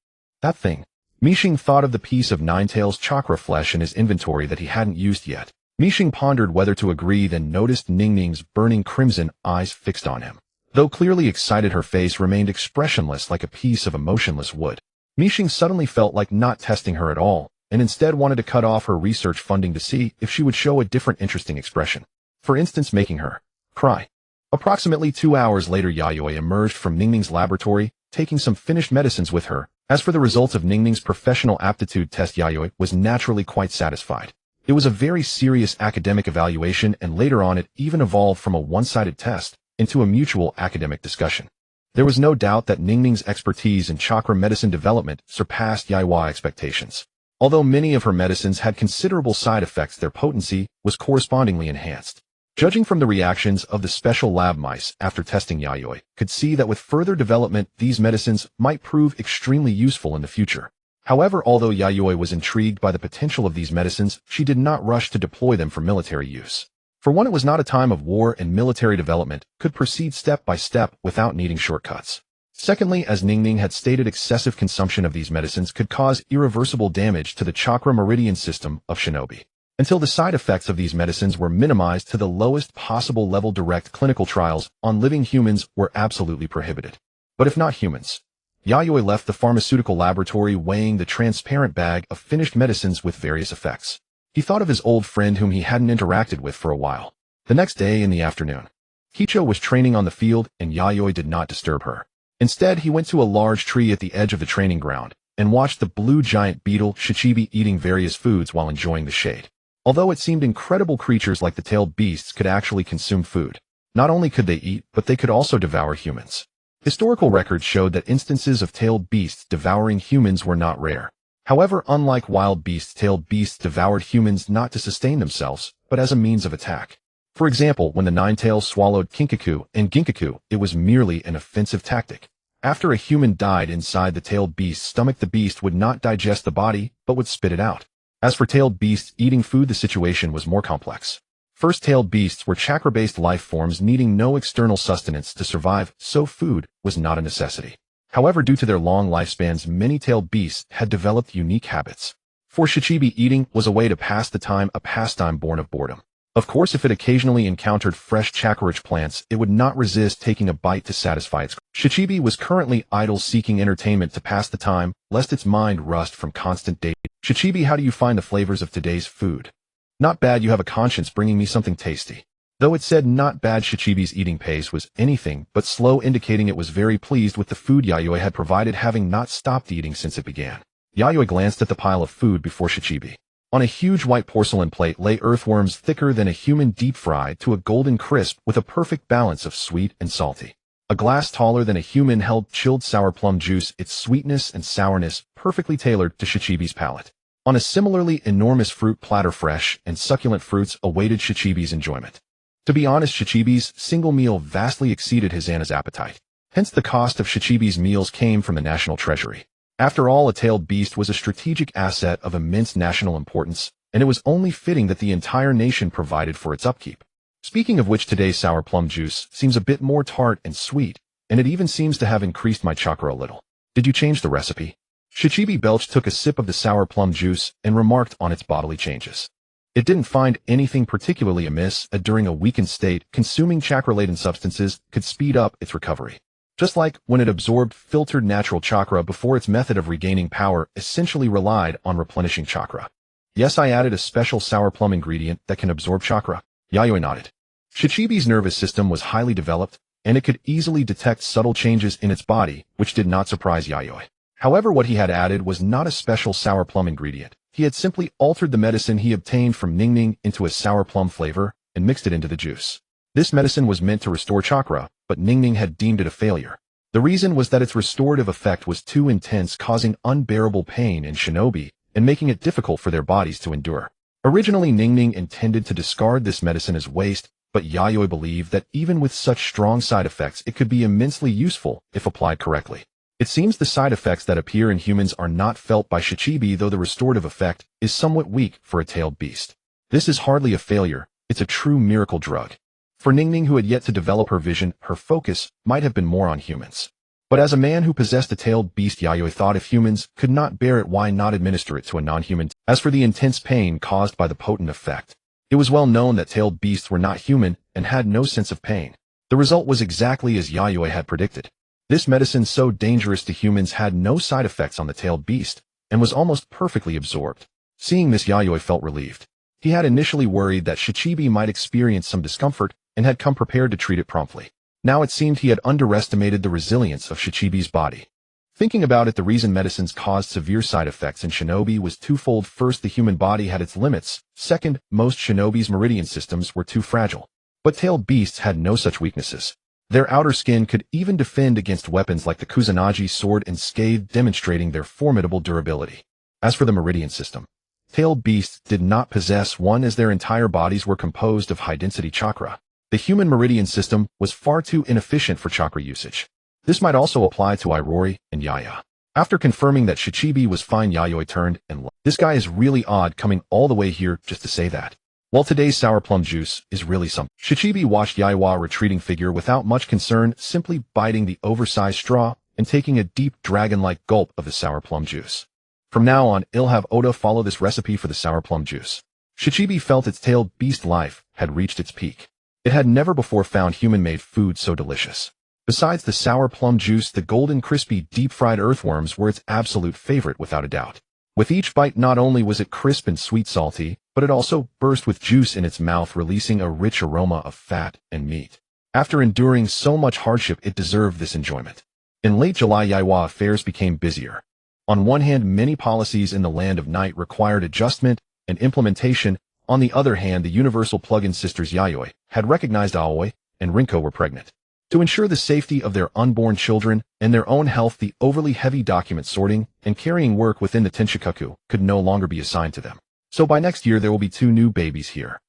That thing. Misheng thought of the piece of Ninetail's chakra flesh in his inventory that he hadn't used yet. Misheng pondered whether to agree, then noticed Ningning's burning crimson eyes fixed on him. Though clearly excited, her face remained expressionless like a piece of emotionless wood. Misheng suddenly felt like not testing her at all, and instead wanted to cut off her research funding to see if she would show a different interesting expression. For instance, making her cry. Approximately 2 hours later, Yayoi emerged from Ningning's laboratory, taking some finished medicines with her. As for the results of Ningning's professional aptitude test, Yayoi was naturally quite satisfied. It was a very serious academic evaluation, and later on it even evolved from a one-sided test into a mutual academic discussion. There was no doubt that Ningning's expertise in chakra medicine development surpassed Yayoi expectations. Although many of her medicines had considerable side effects, their potency was correspondingly enhanced. Judging from the reactions of the special lab mice after testing, Yayoi could see that with further development, these medicines might prove extremely useful in the future. However, although Yayoi was intrigued by the potential of these medicines, she did not rush to deploy them for military use. For one, it was not a time of war, and military development could proceed step by step without needing shortcuts. Secondly, as Ningning had stated, excessive consumption of these medicines could cause irreversible damage to the chakra meridian system of shinobi. Until the side effects of these medicines were minimized to the lowest possible level, direct clinical trials on living humans were absolutely prohibited. But if not humans? Yayoi left the pharmaceutical laboratory, weighing the transparent bag of finished medicines with various effects. He thought of his old friend whom he hadn't interacted with for a while. The next day in the afternoon, Kicho was training on the field, and Yayoi did not disturb her. Instead, he went to a large tree at the edge of the training ground and watched the blue giant beetle Shichibi eating various foods while enjoying the shade. Although it seemed incredible, creatures like the tailed beasts could actually consume food. Not only could they eat, but they could also devour humans. Historical records showed that instances of tailed beasts devouring humans were not rare. However, unlike wild beasts, tailed beasts devoured humans not to sustain themselves, but as a means of attack. For example, when the nine-tails swallowed Kinkaku and Ginkaku, it was merely an offensive tactic. After a human died inside the tailed beast's stomach, the beast would not digest the body, but would spit it out. As for tailed beasts eating food, the situation was more complex. First, tailed beasts were chakra-based life forms needing no external sustenance to survive, so food was not a necessity. However, due to their long lifespans, many tailed beasts had developed unique habits. For Shichibi, eating was a way to pass the time, a pastime born of boredom. Of course, if it occasionally encountered fresh chakra-rich plants, it would not resist taking a bite to satisfy its. Shichibi was currently idle, seeking entertainment to pass the time, lest its mind rust from constant dating. Shichibi, how do you find the flavors of today's food? Not bad, you have a conscience bringing me something tasty. Though it said not bad, Shichibi's eating pace was anything but slow, indicating it was very pleased with the food Yayoi had provided, having not stopped eating since it began. Yayoi glanced at the pile of food before Shichibi. On a huge white porcelain plate lay earthworms thicker than a human, deep-fried to a golden crisp with a perfect balance of sweet and salty. A glass taller than a human held chilled sour plum juice, its sweetness and sourness perfectly tailored to Shichibi's palate. On a similarly enormous fruit platter, fresh and succulent fruits awaited Shichibi's enjoyment. To be honest, Shichibi's single meal vastly exceeded his Anna's appetite. Hence, the cost of Shichibi's meals came from the national treasury. After all, a tailed beast was a strategic asset of immense national importance, and it was only fitting that the entire nation provided for its upkeep. Speaking of which, today's sour plum juice seems a bit more tart and sweet, and it even seems to have increased my chakra a little. Did you change the recipe? Shichibi belched, took a sip of the sour plum juice, and remarked on its bodily changes. It didn't find anything particularly amiss. During a weakened state, consuming chakra-laden substances could speed up its recovery. Just like when it absorbed filtered natural chakra before, its method of regaining power essentially relied on replenishing chakra. Yes, I added a special sour plum ingredient that can absorb chakra. Yayoi nodded. Shichibi's nervous system was highly developed, and it could easily detect subtle changes in its body, which did not surprise Yayoi. However, what he had added was not a special sour plum ingredient. He had simply altered the medicine he obtained from Ningning into a sour plum flavor and mixed it into the juice. This medicine was meant to restore chakra, but Ningning had deemed it a failure. The reason was that its restorative effect was too intense, causing unbearable pain in shinobi and making it difficult for their bodies to endure. Originally, Ningning intended to discard this medicine as waste, but Yayoi believed that even with such strong side effects, it could be immensely useful if applied correctly. It seems the side effects that appear in humans are not felt by Shichibi, though the restorative effect is somewhat weak for a tailed beast. This is hardly a failure, it's a true miracle drug. For Ningning, who had yet to develop her vision, her focus might have been more on humans. But as a man who possessed a tailed beast, Yayoi thought if humans could not bear it, why not administer it to a non-human? As for the intense pain caused by the potent effect, it was well known that tailed beasts were not human and had no sense of pain. The result was exactly as Yayoi had predicted. This medicine, so dangerous to humans, had no side effects on the tailed beast and was almost perfectly absorbed. Seeing this, Yayoi felt relieved. He had initially worried that Shichibi might experience some discomfort and had come prepared to treat it promptly. Now it seemed he had underestimated the resilience of Shichibi's body. Thinking about it, the reason medicines caused severe side effects in shinobi was twofold. First, the human body had its limits. Second, most shinobi's meridian systems were too fragile. But tailed beasts had no such weaknesses. Their outer skin could even defend against weapons like the Kusanagi sword and scathe, demonstrating their formidable durability. As for the meridian system, tailed beasts did not possess one, as their entire bodies were composed of high-density chakra. The human meridian system was far too inefficient for chakra usage. This might also apply to Irori and Yaya. After confirming that Shichibi was fine, Yayoi turned and left. This guy is really odd, coming all the way here just to say that. While today's sour plum juice is really something. Shichibi watched Yaiwa's retreating figure without much concern, simply biting the oversized straw and taking a deep dragon-like gulp of the sour plum juice. From now on, I'll have Oda follow this recipe for the sour plum juice. Shichibi felt its tailed beast life had reached its peak. It had never before found human-made food so delicious. Besides the sour plum juice, the golden crispy deep-fried earthworms were its absolute favorite without a doubt. With each bite, not only was it crisp and sweet salty, but it also burst with juice in its mouth, releasing a rich aroma of fat and meat. After enduring so much hardship, it deserved this enjoyment. In late July, Yayoi affairs became busier. On one hand, many policies in the Land of Night required adjustment and implementation. On the other hand, the universal plug-in sisters Yayoi had recognized Aoi and Rinko were pregnant. To ensure the safety of their unborn children and their own health, the overly heavy document sorting and carrying work within the Tenshikaku could no longer be assigned to them. So by next year, there will be 2 new babies here.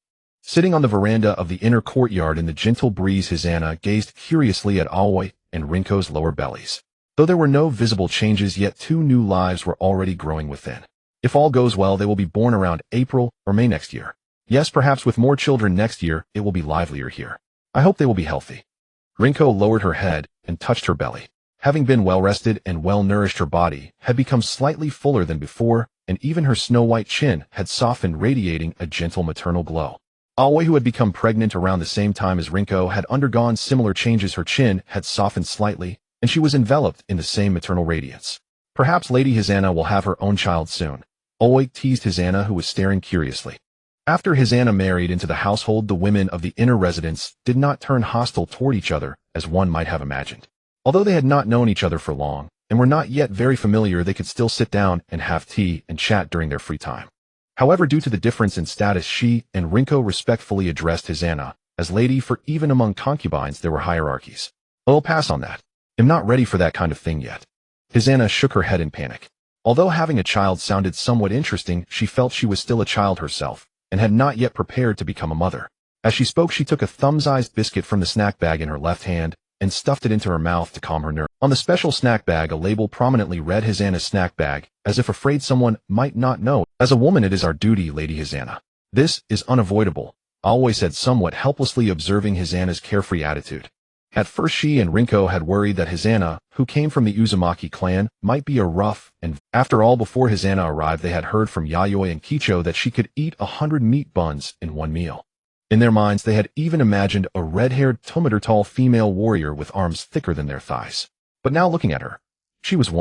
Sitting on the veranda of the inner courtyard in the gentle breeze, Hisana gazed curiously at Aoi and Rinko's lower bellies. Though there were no visible changes yet, 2 new lives were already growing within. If all goes well, they will be born around April or May next year. Yes, perhaps with more children next year, it will be livelier here. I hope they will be healthy. Rinko lowered her head and touched her belly. Having been well-rested and well-nourished, her body had become slightly fuller than before, and even her snow-white chin had softened, radiating a gentle maternal glow. Aoi, who had become pregnant around the same time as Rinko, had undergone similar changes. Her chin had softened slightly, and she was enveloped in the same maternal radiance. Perhaps Lady Hisana will have her own child soon. Aoi teased Hisana, who was staring curiously. After Hisana married into the household, the women of the inner residence did not turn hostile toward each other, as one might have imagined. Although they had not known each other for long, and were not yet very familiar, they could still sit down and have tea and chat during their free time. However, due to the difference in status, she and Rinko respectfully addressed Hisana as lady, for even among concubines there were hierarchies. I'll pass on that. I'm not ready for that kind of thing yet. Hisana shook her head in panic. Although having a child sounded somewhat interesting, she felt she was still a child herself, and had not yet prepared to become a mother. As she spoke, she took a thumb-sized biscuit from the snack bag in her left hand and stuffed it into her mouth to calm her nerves. On the special snack bag, a label prominently read Hisana's snack bag, as if afraid someone might not know. As a woman, it is our duty, Lady Hisana. This is unavoidable, Aoi said, somewhat helplessly observing Hisana's carefree attitude. At first, she and Rinko had worried that Hisana, who came from the Uzumaki clan, might be a rough, and after all, before Hisana arrived, they had heard from Yayoi and Kicho that she could eat 100 meat buns in one meal. In their minds, they had even imagined a red-haired, 2-meter-tall female warrior with arms thicker than their thighs. But now looking at her, she was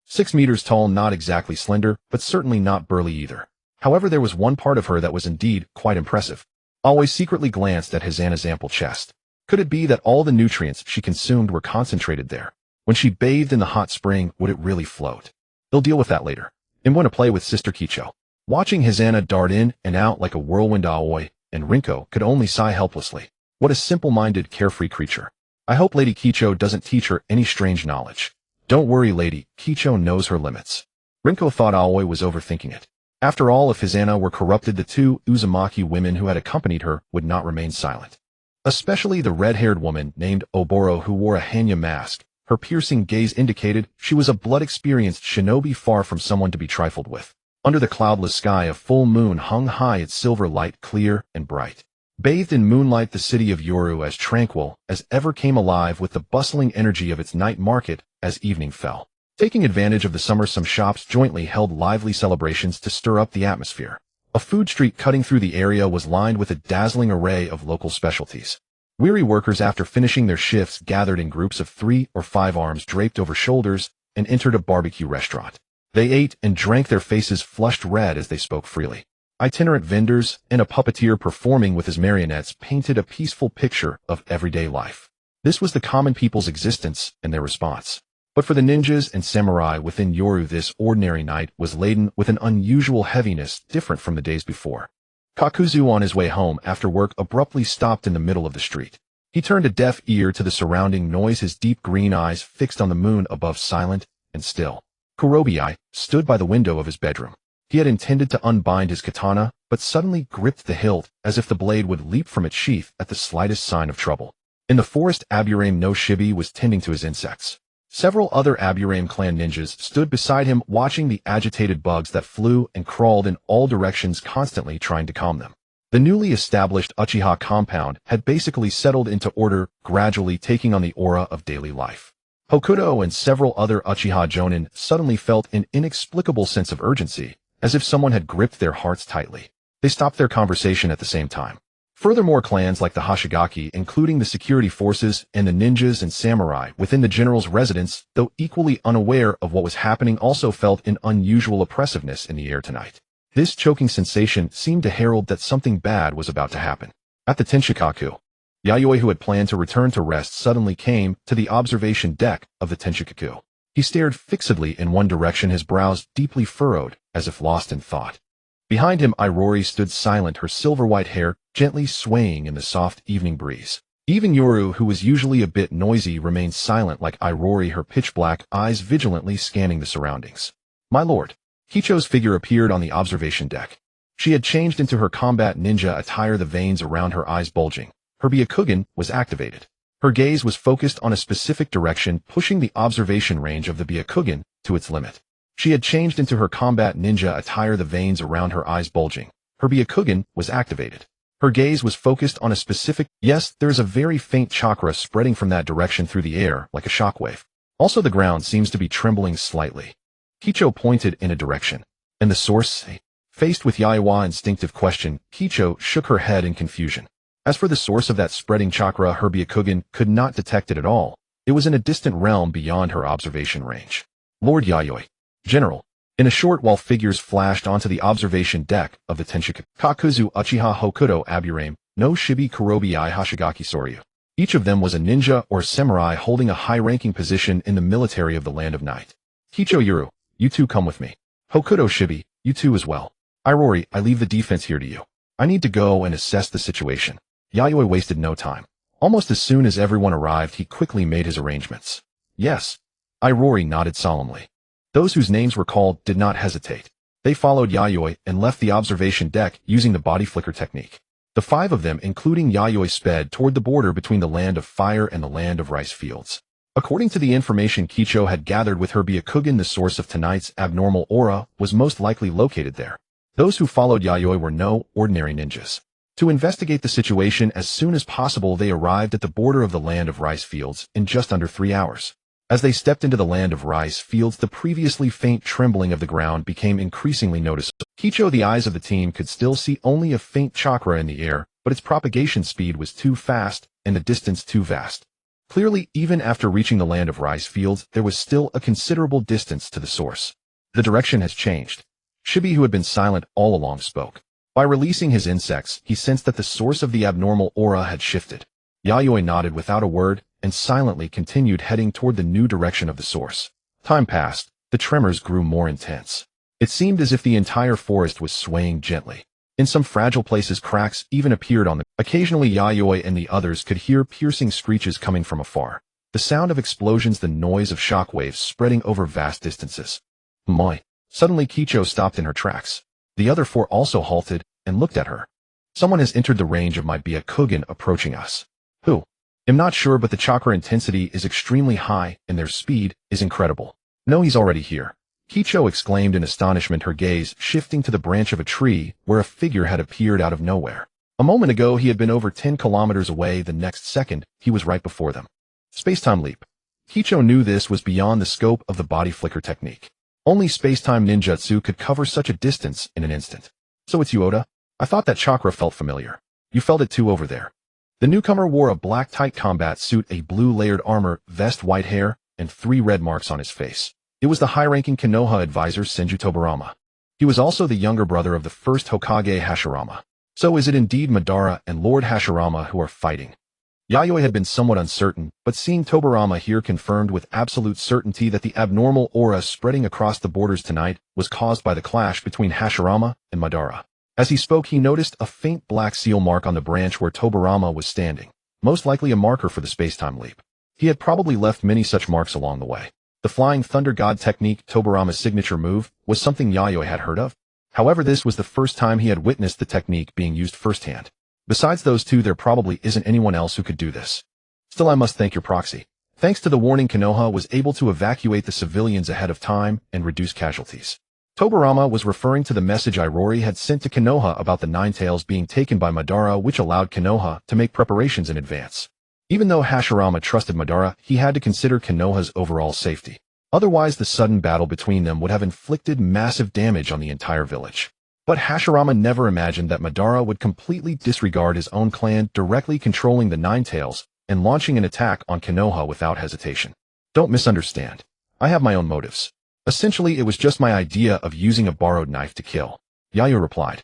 6 meters tall, not exactly slender, but certainly not burly either. However, there was one part of her that was indeed quite impressive. Aoi secretly glanced at Hisana's ample chest. Could it be that all the nutrients she consumed were concentrated there? When she bathed in the hot spring, would it really float? They'll deal with that later. I'm going to play with Sister Kicho. Watching Hisana dart in and out like a whirlwind, Aoi and Rinko could only sigh helplessly. What a simple-minded, carefree creature. I hope Lady Kicho doesn't teach her any strange knowledge. Don't worry, Lady Kicho knows her limits. Rinko thought Aoi was overthinking it. After all, if Hisana were corrupted, the 2 Uzumaki women who had accompanied her would not remain silent. Especially the red-haired woman named Oboro, who wore a Hanya mask. Her piercing gaze indicated she was a blood-experienced shinobi, far from someone to be trifled with. Under the cloudless sky, a full moon hung high, its silver light clear and bright. Bathed in moonlight, the city of Yoru as tranquil as ever came alive with the bustling energy of its night market as evening fell. Taking advantage of the summer, some shops jointly held lively celebrations to stir up the atmosphere. A food street cutting through the area was lined with a dazzling array of local specialties. Weary workers, after finishing their shifts, gathered in groups of 3 or 5, arms draped over shoulders, and entered a barbecue restaurant. They ate and drank, their faces flushed red as they spoke freely. Itinerant vendors and a puppeteer performing with his marionettes painted a peaceful picture of everyday life. This was the common people's existence and their response. But for the ninjas and samurai within Yoru, this ordinary night was laden with an unusual heaviness different from the days before. Kakuzu, on his way home after work, abruptly stopped in the middle of the street. He turned a deaf ear to the surrounding noise, his deep green eyes fixed on the moon above, silent and still. Kurobi stood by the window of his bedroom. He had intended to unbind his katana, but suddenly gripped the hilt as if the blade would leap from its sheath at the slightest sign of trouble. In the forest, Aburame no Shibi was tending to his insects. Several other Aburame clan ninjas stood beside him, watching the agitated bugs that flew and crawled in all directions, constantly trying to calm them. The newly established Uchiha compound had basically settled into order, gradually taking on the aura of daily life. Hokuto and several other Uchiha Jonin suddenly felt an inexplicable sense of urgency, as if someone had gripped their hearts tightly. They stopped their conversation at the same time. Furthermore, clans like the Hashigaki, including the security forces and the ninjas and samurai within the general's residence, though equally unaware of what was happening, also felt an unusual oppressiveness in the air tonight. This choking sensation seemed to herald that something bad was about to happen. At the Tenshikaku, Yayoi, who had planned to return to rest, suddenly came to the observation deck of the Tenshikaku. He stared fixedly in one direction, his brows deeply furrowed, as if lost in thought. Behind him, Irori stood silent, her silver-white hair gently swaying in the soft evening breeze. Even Yoru, who was usually a bit noisy, remained silent like Irori, her pitch-black eyes vigilantly scanning the surroundings. My lord. Kicho's figure appeared on the observation deck. She had changed into her combat ninja attire, the veins around her eyes bulging. Her Byakugan was activated. Her gaze was focused on a specific direction, pushing the observation range of the Byakugan to its limit. She had changed into her combat ninja attire, the veins around her eyes bulging. Her Byakugan was activated. Her gaze was focused on a specific— Yes, there is a very faint chakra spreading from that direction through the air like a shockwave. Also, the ground seems to be trembling slightly. Kicho pointed in a direction. And the source? Faced with Yaiwa's instinctive question, Kicho shook her head in confusion. As for the source of that spreading chakra, her Byakugan could not detect it at all. It was in a distant realm beyond her observation range. Lord Yayoi. General. In a short while, figures flashed onto the observation deck of the Tenshikaku. Kakuzu Uchiha Hokuto Aburame, no Shibi Kurobi I Hashigaki Soryu. Each of them was a ninja or samurai holding a high-ranking position in the military of the Land of Night. Kicho Yuru, you two come with me. Hokuto Shibi, you two as well. Irori, I leave the defense here to you. I need to go and assess the situation. Yayoi wasted no time. Almost as soon as everyone arrived, he quickly made his arrangements. Yes. Irori nodded solemnly. Those whose names were called did not hesitate. They followed Yayoi and left the observation deck using the body flicker technique. The five of them, including Yayoi, sped toward the border between the Land of Fire and the Land of Rice Fields. According to the information Kicho had gathered with her Byakugan, the source of tonight's abnormal aura was most likely located there. Those who followed Yayoi were no ordinary ninjas. To investigate the situation as soon as possible, they arrived at the border of the Land of Rice Fields in just under 3 hours. As they stepped into the Land of Rice Fields, the previously faint trembling of the ground became increasingly noticeable. Kicho, the eyes of the team, could still see only a faint chakra in the air, but its propagation speed was too fast and the distance too vast. Clearly, even after reaching the Land of Rice Fields, there was still a considerable distance to the source. The direction has changed. Shibi, who had been silent all along, spoke. By releasing his insects, he sensed that the source of the abnormal aura had shifted. Yayoi nodded without a word and silently continued heading toward the new direction of the source. Time passed. The tremors grew more intense. It seemed as if the entire forest was swaying gently. In some fragile places, cracks even appeared on them. Occasionally, Yayoi and the others could hear piercing screeches coming from afar. The sound of explosions, the noise of shockwaves spreading over vast distances. Moi. Suddenly, Kicho stopped in her tracks. The other four also halted and looked at her. Someone has entered the range of my Byakugan, approaching us. Who? I'm not sure, but the chakra intensity is extremely high and their speed is incredible. No, he's already here. Kicho exclaimed in astonishment, her gaze shifting to the branch of a tree where a figure had appeared out of nowhere. A moment ago, he had been over 10 kilometers away. The next second, he was right before them. Space-time leap. Kicho knew this was beyond the scope of the body flicker technique. Only space-time ninjutsu could cover such a distance in an instant. So it's you, Oda? I thought that chakra felt familiar. You felt it too over there. The newcomer wore a black tight combat suit, a blue layered armor, vest, white hair, and 3 red marks on his face. It was the high-ranking Konoha advisor Senju Tobarama. He was also the younger brother of the first Hokage Hashirama. So is it indeed Madara and Lord Hashirama who are fighting? Yayoi had been somewhat uncertain, but seeing Tobarama here confirmed with absolute certainty that the abnormal aura spreading across the borders tonight was caused by the clash between Hashirama and Madara. As he spoke, he noticed a faint black seal mark on the branch where Tobarama was standing, most likely a marker for the space-time leap. He had probably left many such marks along the way. The Flying Thunder God technique, Tobarama's signature move, was something Yayoi had heard of. However, this was the first time he had witnessed the technique being used firsthand. Besides those two, there probably isn't anyone else who could do this. Still, I must thank your proxy. Thanks to the warning, Konoha was able to evacuate the civilians ahead of time and reduce casualties. Tobarama was referring to the message Irori had sent to Konoha about the Nine Tails being taken by Madara, which allowed Konoha to make preparations in advance. Even though Hashirama trusted Madara, he had to consider Konoha's overall safety. Otherwise, the sudden battle between them would have inflicted massive damage on the entire village. But Hashirama never imagined that Madara would completely disregard his own clan, directly controlling the Nine Tails and launching an attack on Konoha without hesitation. Don't misunderstand. I have my own motives. Essentially, it was just my idea of using a borrowed knife to kill. Yayoi replied.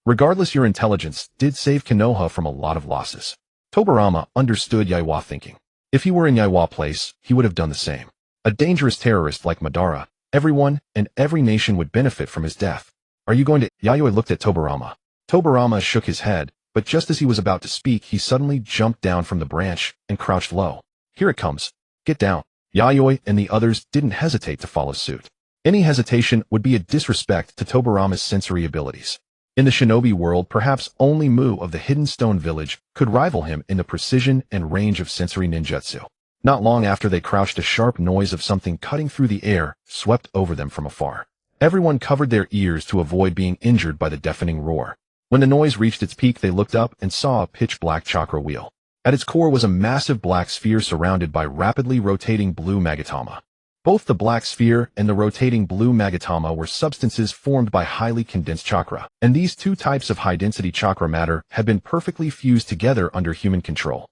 Regardless, your intelligence did save Konoha from a lot of losses. Tobarama understood Yayoi thinking. If he were in Yayoi place, he would have done the same. A dangerous terrorist like Madara, everyone and every nation would benefit from his death. Are you going to? Yayoi looked at Tobarama. Tobarama shook his head, but just as he was about to speak, he suddenly jumped down from the branch and crouched low. Here it comes. Get down. Yayoi and the others didn't hesitate to follow suit. Any hesitation would be a disrespect to Tobarama's sensory abilities. In the shinobi world, perhaps only Mu of the Hidden Stone Village could rival him in the precision and range of sensory ninjutsu. Not long after they crouched, a sharp noise of something cutting through the air swept over them from afar. Everyone covered their ears to avoid being injured by the deafening roar. When the noise reached its peak, they looked up and saw a pitch-black chakra wheel. At its core was a massive black sphere surrounded by rapidly rotating blue magatama. Both the black sphere and the rotating blue magatama were substances formed by highly condensed chakra, and these two types of high-density chakra matter had been perfectly fused together under human control.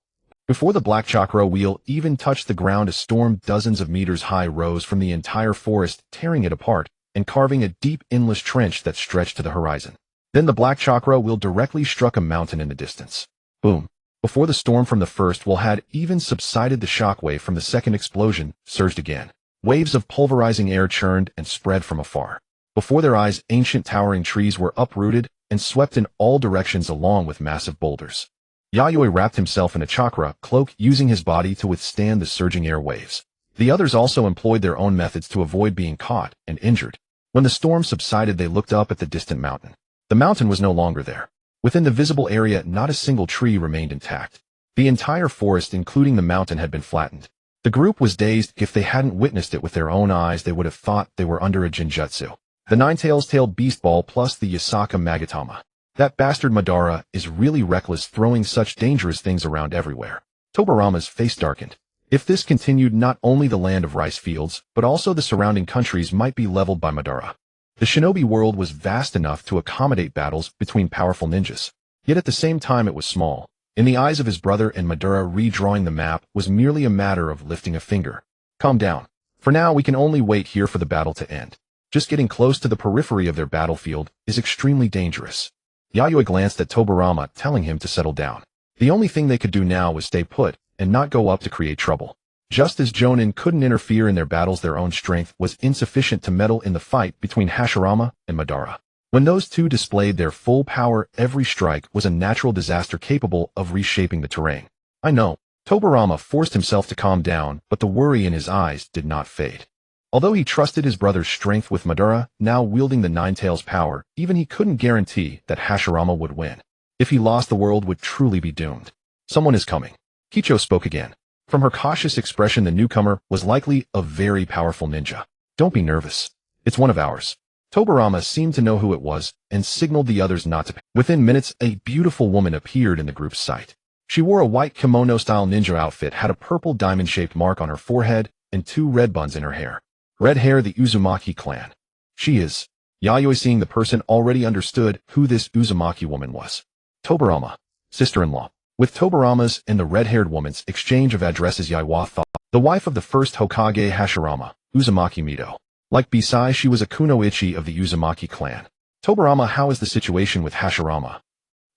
Before the black chakra wheel even touched the ground, a storm dozens of meters high rose from the entire forest, tearing it apart and carving a deep, endless trench that stretched to the horizon. Then the black chakra wheel directly struck a mountain in the distance. Boom! Before the storm from the first wheel had even subsided, the shockwave from the second explosion surged again. Waves of pulverizing air churned and spread from afar. Before their eyes, ancient towering trees were uprooted and swept in all directions along with massive boulders. Yayoi wrapped himself in a chakra cloak, using his body to withstand the surging air waves. The others also employed their own methods to avoid being caught and injured. When the storm subsided, they looked up at the distant mountain. The mountain was no longer there. Within the visible area, not a single tree remained intact. The entire forest, including the mountain, had been flattened. The group was dazed. If they hadn't witnessed it with their own eyes, they would have thought they were under a genjutsu. The nine-tailed beast ball plus the Yasaka Magatama. That bastard Madara is really reckless, throwing such dangerous things around everywhere. Tobarama's face darkened. If this continued, not only the land of rice fields, but also the surrounding countries might be leveled by Madara. The shinobi world was vast enough to accommodate battles between powerful ninjas. Yet at the same time it was small. In the eyes of his brother, and Madara redrawing the map was merely a matter of lifting a finger. Calm down. For now, we can only wait here for the battle to end. Just getting close to the periphery of their battlefield is extremely dangerous. Yayoi glanced at Tobarama, telling him to settle down. The only thing they could do now was stay put and not go up to create trouble. Just as Jonin couldn't interfere in their battles, their own strength was insufficient to meddle in the fight between Hashirama and Madara. When those two displayed their full power, every strike was a natural disaster capable of reshaping the terrain. I know. Tobarama forced himself to calm down, but the worry in his eyes did not fade. Although he trusted his brother's strength, with Madara now wielding the Nine-Tails power, even he couldn't guarantee that Hashirama would win. If he lost, the world would truly be doomed. Someone is coming. Kicho spoke again. From her cautious expression, the newcomer was likely a very powerful ninja. Don't be nervous. It's one of ours. Tobarama seemed to know who it was and signaled the others not to panic. Within minutes, a beautiful woman appeared in the group's sight. She wore a white kimono-style ninja outfit, had a purple diamond-shaped mark on her forehead, and 2 red buns in her hair. Red hair, the Uzumaki clan. She is. Yayoi, seeing the person, already understood who this Uzumaki woman was. Tobarama, sister-in-law. With Tobarama's and the red-haired woman's exchange of addresses, Yayoi thought the wife of the first Hokage Hashirama, Uzumaki Mito. Like Bisai, she was a kunoichi of the Uzumaki clan. Tobarama, how is the situation with Hashirama?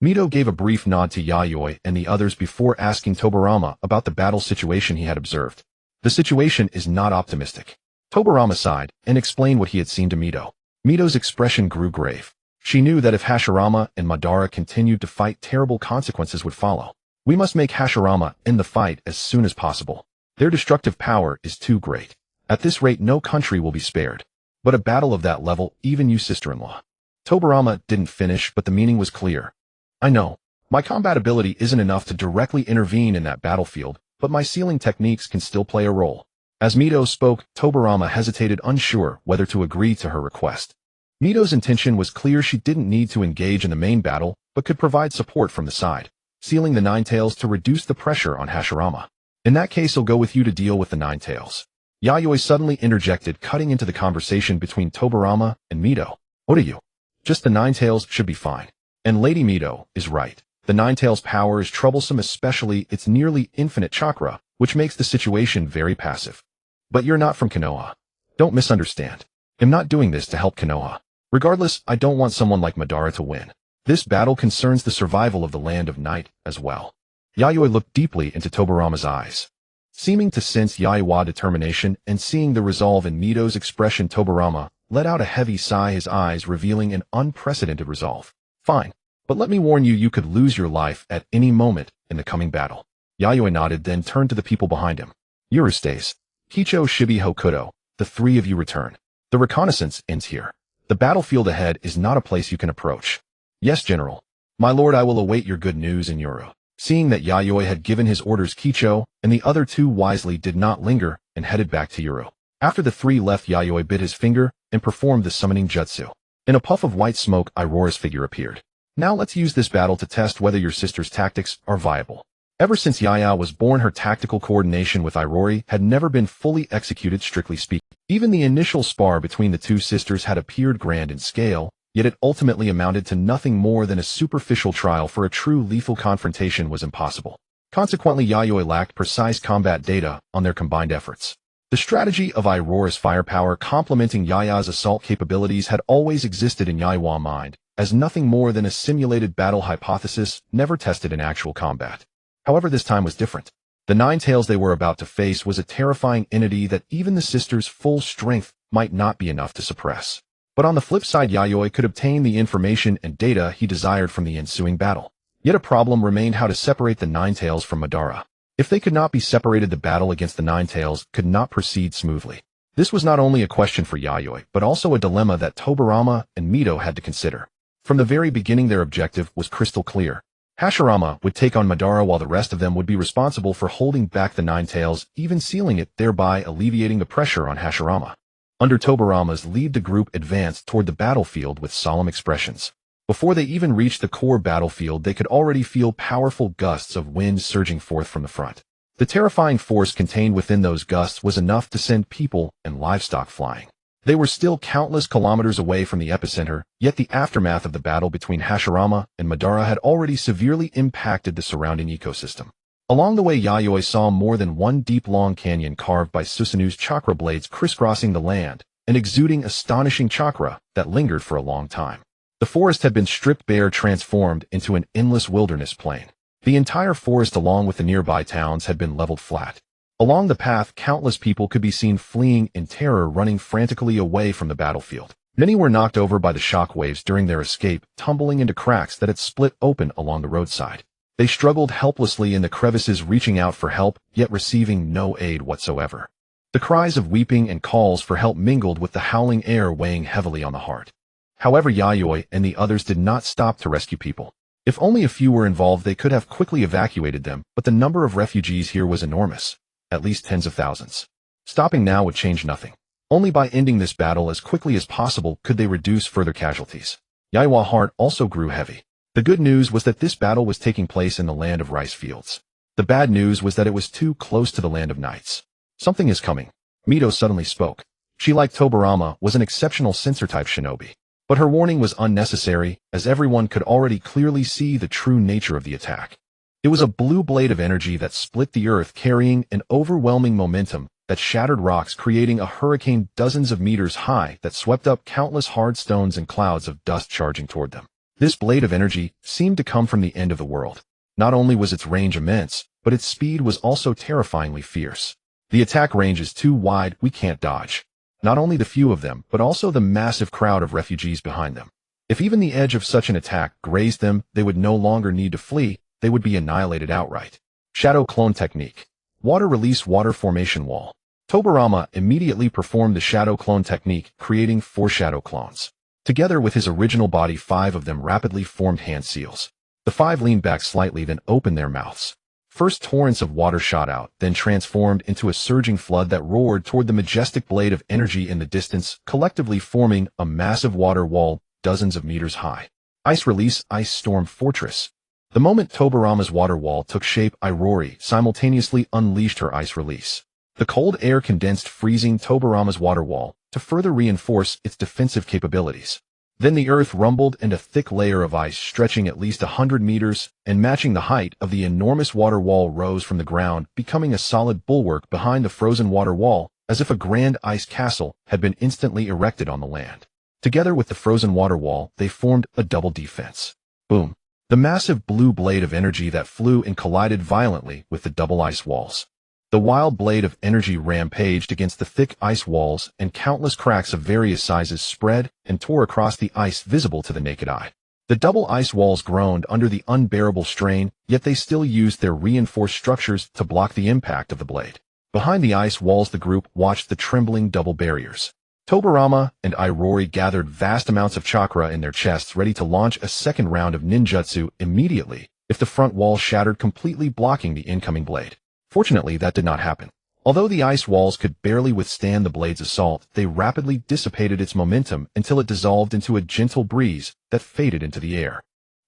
Mito gave a brief nod to Yayoi and the others before asking Tobarama about the battle situation he had observed. The situation is not optimistic. Tobarama sighed and explained what he had seen to Mito. Mito's expression grew grave. She knew that if Hashirama and Madara continued to fight, terrible consequences would follow. We must make Hashirama end the fight as soon as possible. Their destructive power is too great. At this rate, no country will be spared. But a battle of that level, even you, sister-in-law. Tobarama didn't finish, but the meaning was clear. I know. My combat ability isn't enough to directly intervene in that battlefield, but my sealing techniques can still play a role. As Mito spoke, Tobarama hesitated, unsure whether to agree to her request. Mito's intention was clear. She didn't need to engage in the main battle, but could provide support from the side, sealing the Nine-Tails to reduce the pressure on Hashirama. In that case, I'll go with you to deal with the Nine-Tails. Yayoi suddenly interjected, cutting into the conversation between Tobarama and Mito. What are you? Just the Nine-Tails should be fine. And Lady Mito is right. The Nine-Tails power is troublesome, especially its nearly infinite chakra, which makes the situation very passive. But you're not from Konoha. Don't misunderstand. I'm not doing this to help Konoha. Regardless, I don't want someone like Madara to win. This battle concerns the survival of the land of night as well. Yayoi looked deeply into Tobarama's eyes. Seeming to sense Yaiwa's determination and seeing the resolve in Mito's expression, Tobarama let out a heavy sigh, his eyes revealing an unprecedented resolve. Fine, but let me warn you, you could lose your life at any moment in the coming battle. Yayoi nodded, then turned to the people behind him. Eurystes, Kicho, Shibi, Hokuto, the three of you return. The reconnaissance ends here. The battlefield ahead is not a place you can approach. Yes, General. My lord, I will await your good news in Yuru. Seeing that Yayoi had given his orders, Kicho and the other two wisely did not linger and headed back to Yuru. After the three left, Yayoi bit his finger and performed the summoning jutsu. In a puff of white smoke, Aurora's figure appeared. Now let's use this battle to test whether your sister's tactics are viable. Ever since Yaya was born, her tactical coordination with Aurora had never been fully executed, strictly speaking. Even the initial spar between the two sisters had appeared grand in scale, yet it ultimately amounted to nothing more than a superficial trial, for a true lethal confrontation was impossible. Consequently, Yayoi lacked precise combat data on their combined efforts. The strategy of Aurora's firepower complementing Yaya's assault capabilities had always existed in Yaiwa's mind, as nothing more than a simulated battle hypothesis never tested in actual combat. However, this time was different. The Nine Tails they were about to face was a terrifying entity that even the sisters' full strength might not be enough to suppress. But on the flip side, Yayoi could obtain the information and data he desired from the ensuing battle. Yet a problem remained: how to separate the Nine Tails from Madara. If they could not be separated, the battle against the Nine Tails could not proceed smoothly. This was not only a question for Yayoi, but also a dilemma that Tobarama and Mito had to consider. From the very beginning, their objective was crystal clear. Hashirama would take on Madara, while the rest of them would be responsible for holding back the Nine Tails, even sealing it, thereby alleviating the pressure on Hashirama. Under Tobarama's lead, the group advanced toward the battlefield with solemn expressions. Before they even reached the core battlefield, they could already feel powerful gusts of wind surging forth from the front. The terrifying force contained within those gusts was enough to send people and livestock flying. They were still countless kilometers away from the epicenter, yet the aftermath of the battle between Hashirama and Madara had already severely impacted the surrounding ecosystem. Along the way, Yayoi saw more than one deep long canyon carved by Susanu's chakra blades crisscrossing the land and exuding astonishing chakra that lingered for a long time. The forest had been stripped bare, transformed into an endless wilderness plain. The entire forest along with the nearby towns had been leveled flat. Along the path, countless people could be seen fleeing in terror, running frantically away from the battlefield. Many were knocked over by the shock waves during their escape, tumbling into cracks that had split open along the roadside. They struggled helplessly in the crevices, reaching out for help, yet receiving no aid whatsoever. The cries of weeping and calls for help mingled with the howling air, weighing heavily on the heart. However, Yayoi and the others did not stop to rescue people. If only a few were involved, they could have quickly evacuated them, but the number of refugees here was enormous. At least tens of thousands. Stopping now would change nothing. Only by ending this battle as quickly as possible could they reduce further casualties. Yaiwa's heart also grew heavy. The good news was that this battle was taking place in the land of rice fields. The bad news was that it was too close to the land of nights. Something is coming. Mito suddenly spoke. She, like Tobarama, was an exceptional sensor-type shinobi. But her warning was unnecessary, as everyone could already clearly see the true nature of the attack. It was a blue blade of energy that split the earth, carrying an overwhelming momentum that shattered rocks, creating a hurricane dozens of meters high that swept up countless hard stones and clouds of dust charging toward them. This blade of energy seemed to come from the end of the world. Not only was its range immense, but its speed was also terrifyingly fierce. The attack range is too wide, we can't dodge. Not only the few of them, but also the massive crowd of refugees behind them. If even the edge of such an attack grazed them, they would no longer need to flee. They would be annihilated outright. Shadow Clone Technique. Water Release Water Formation Wall. Tobarama immediately performed the Shadow Clone Technique, creating 4 shadow clones. Together with his original body, 5 of them rapidly formed hand seals. The 5 leaned back slightly, then opened their mouths. First torrents of water shot out, then transformed into a surging flood that roared toward the majestic blade of energy in the distance, collectively forming a massive water wall dozens of meters high. Ice Release Ice Storm Fortress. The moment Tobarama's water wall took shape, Aurora simultaneously unleashed her ice release. The cold air condensed, freezing Tobarama's water wall to further reinforce its defensive capabilities. Then the earth rumbled, and a thick layer of ice stretching at least 100 meters and matching the height of the enormous water wall rose from the ground, becoming a solid bulwark behind the frozen water wall, as if a grand ice castle had been instantly erected on the land. Together with the frozen water wall, they formed a double defense. Boom. The massive blue blade of energy that flew and collided violently with the double ice walls. The wild blade of energy rampaged against the thick ice walls, and countless cracks of various sizes spread and tore across the ice visible to the naked eye. The double ice walls groaned under the unbearable strain, yet they still used their reinforced structures to block the impact of the blade. Behind the ice walls, the group watched the trembling double barriers. Tobirama and Iroha gathered vast amounts of chakra in their chests, ready to launch a second round of ninjutsu immediately if the front wall shattered, completely blocking the incoming blade. Fortunately, that did not happen. Although the ice walls could barely withstand the blade's assault, they rapidly dissipated its momentum until it dissolved into a gentle breeze that faded into the air.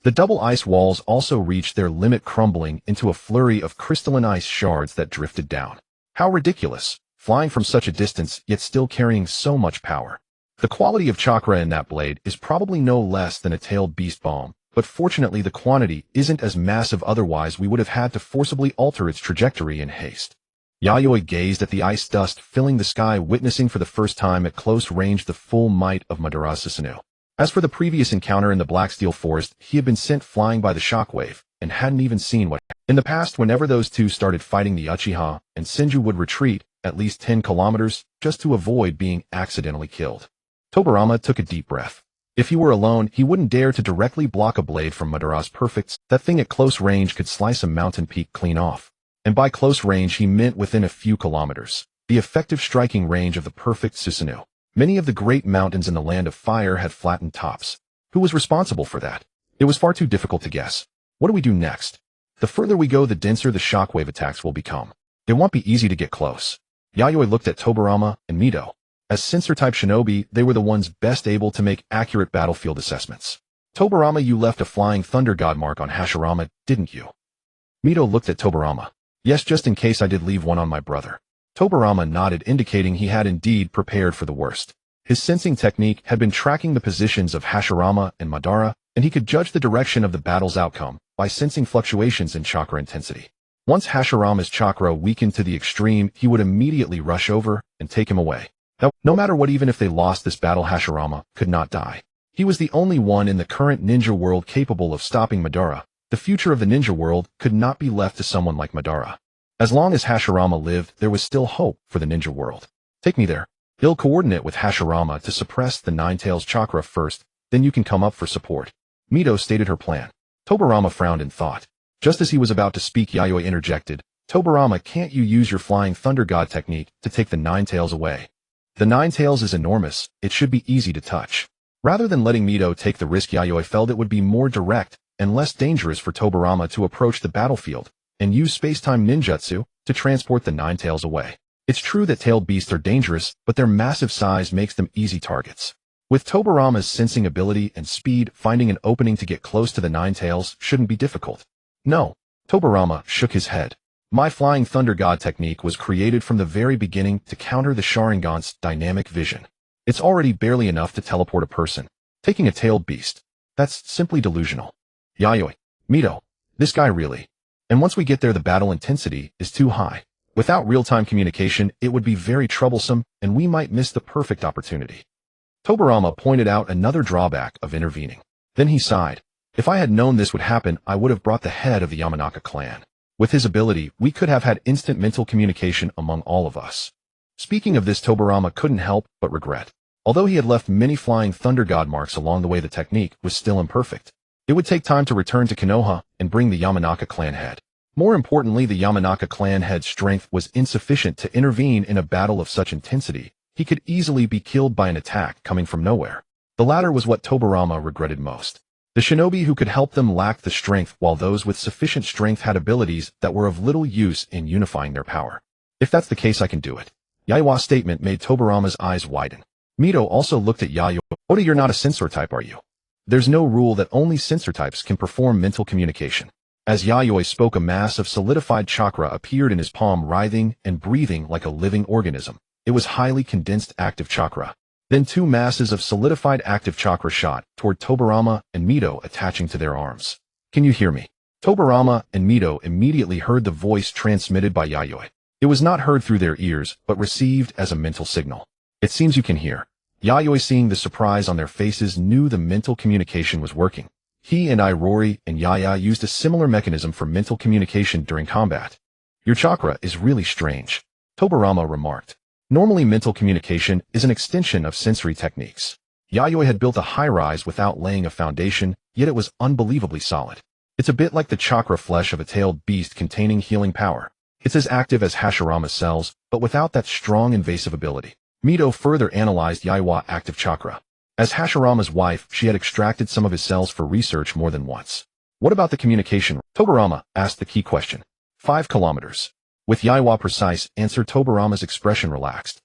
The double ice walls also reached their limit, crumbling into a flurry of crystalline ice shards that drifted down. How ridiculous, flying from such a distance yet still carrying so much power. The quality of chakra in that blade is probably no less than a tailed beast bomb, but fortunately the quantity isn't as massive, otherwise we would have had to forcibly alter its trajectory in haste. Yayoi gazed at the ice dust filling the sky, witnessing for the first time at close range the full might of Madara's Susanoo. As for the previous encounter in the Black Steel Forest, he had been sent flying by the shockwave, and hadn't even seen what happened. In the past, whenever those two started fighting, the Uchiha and Senju would retreat at least 10 kilometers just to avoid being accidentally killed. Tobirama took a deep breath. If he were alone, he wouldn't dare to directly block a blade from Madara's perfects. That thing at close range could slice a mountain peak clean off. And by close range, he meant within a few kilometers. The effective striking range of the perfect Susanoo. Many of the great mountains in the Land of Fire had flattened tops. Who was responsible for that? It was far too difficult to guess. What do we do next? The further we go, the denser the shockwave attacks will become. It won't be easy to get close. Yayoi looked at Tobirama and Mito. As sensor-type shinobi, they were the ones best able to make accurate battlefield assessments. Tobirama, you left a flying thunder god mark on Hashirama, didn't you? Mito looked at Tobirama. Yes, just in case I did leave one on my brother. Tobirama nodded, indicating he had indeed prepared for the worst. His sensing technique had been tracking the positions of Hashirama and Madara, and he could judge the direction of the battle's outcome by sensing fluctuations in chakra intensity. Once Hashirama's chakra weakened to the extreme, he would immediately rush over and take him away. No matter what, even if they lost this battle, Hashirama could not die. He was the only one in the current ninja world capable of stopping Madara. The future of the ninja world could not be left to someone like Madara. As long as Hashirama lived, there was still hope for the ninja world. Take me there. He'll coordinate with Hashirama to suppress the Nine-Tails chakra first, then you can come up for support. Mito stated her plan. Tobirama frowned in thought. Just as he was about to speak, Yayoi interjected. Tobirama, can't you use your flying thunder god technique to take the Nine-Tails away? The Nine-Tails is enormous, it should be easy to touch. Rather than letting Mito take the risk, Yayoi felt it would be more direct and less dangerous for Tobirama to approach the battlefield and use space-time ninjutsu to transport the Nine-Tails away. It's true that tailed beasts are dangerous, but their massive size makes them easy targets. With Tobirama's sensing ability and speed, finding an opening to get close to the Nine-Tails shouldn't be difficult. No. Tobirama shook his head. My flying thunder god technique was created from the very beginning to counter the Sharingan's dynamic vision. It's already barely enough to teleport a person. Taking a tailed beast. That's simply delusional. Yayoi. Mito. This guy really. And once we get there, the battle intensity is too high. Without real-time communication, it would be very troublesome, and we might miss the perfect opportunity. Tobirama pointed out another drawback of intervening. Then he sighed. If I had known this would happen, I would have brought the head of the Yamanaka clan. With his ability, we could have had instant mental communication among all of us. Speaking of this, Tobirama couldn't help but regret. Although he had left many flying thunder god marks along the way, the technique was still imperfect. It would take time to return to Konoha and bring the Yamanaka clan head. More importantly, the Yamanaka clan head's strength was insufficient to intervene in a battle of such intensity. He could easily be killed by an attack coming from nowhere. The latter was what Tobirama regretted most. The shinobi who could help them lacked the strength, while those with sufficient strength had abilities that were of little use in unifying their power. If that's the case, I can do it. Yayua's statement made Tobirama's eyes widen. Mito also looked at Yayoi. Oda, you're not a sensor type, are you? There's no rule that only sensor types can perform mental communication. As Yayoi spoke, a mass of solidified chakra appeared in his palm, writhing and breathing like a living organism. It was highly condensed active chakra. Then two masses of solidified active chakra shot toward Tobirama and Mito, attaching to their arms. Can you hear me? Tobirama and Mito immediately heard the voice transmitted by Yayoi. It was not heard through their ears, but received as a mental signal. It seems you can hear. Yayoi, seeing the surprise on their faces, knew the mental communication was working. He and Rory and Yaya used a similar mechanism for mental communication during combat. Your chakra is really strange, Tobirama remarked. Normally mental communication is an extension of sensory techniques. Yayoi had built a high-rise without laying a foundation, yet it was unbelievably solid. It's a bit like the chakra flesh of a tailed beast containing healing power. It's as active as Hashirama's cells, but without that strong invasive ability. Mito further analyzed Yaiwa's active chakra. As Hashirama's wife, she had extracted some of his cells for research more than once. What about the communication? Tobirama asked the key question. 5 kilometers. With Yaiwa precise answer, Tobirama's expression relaxed.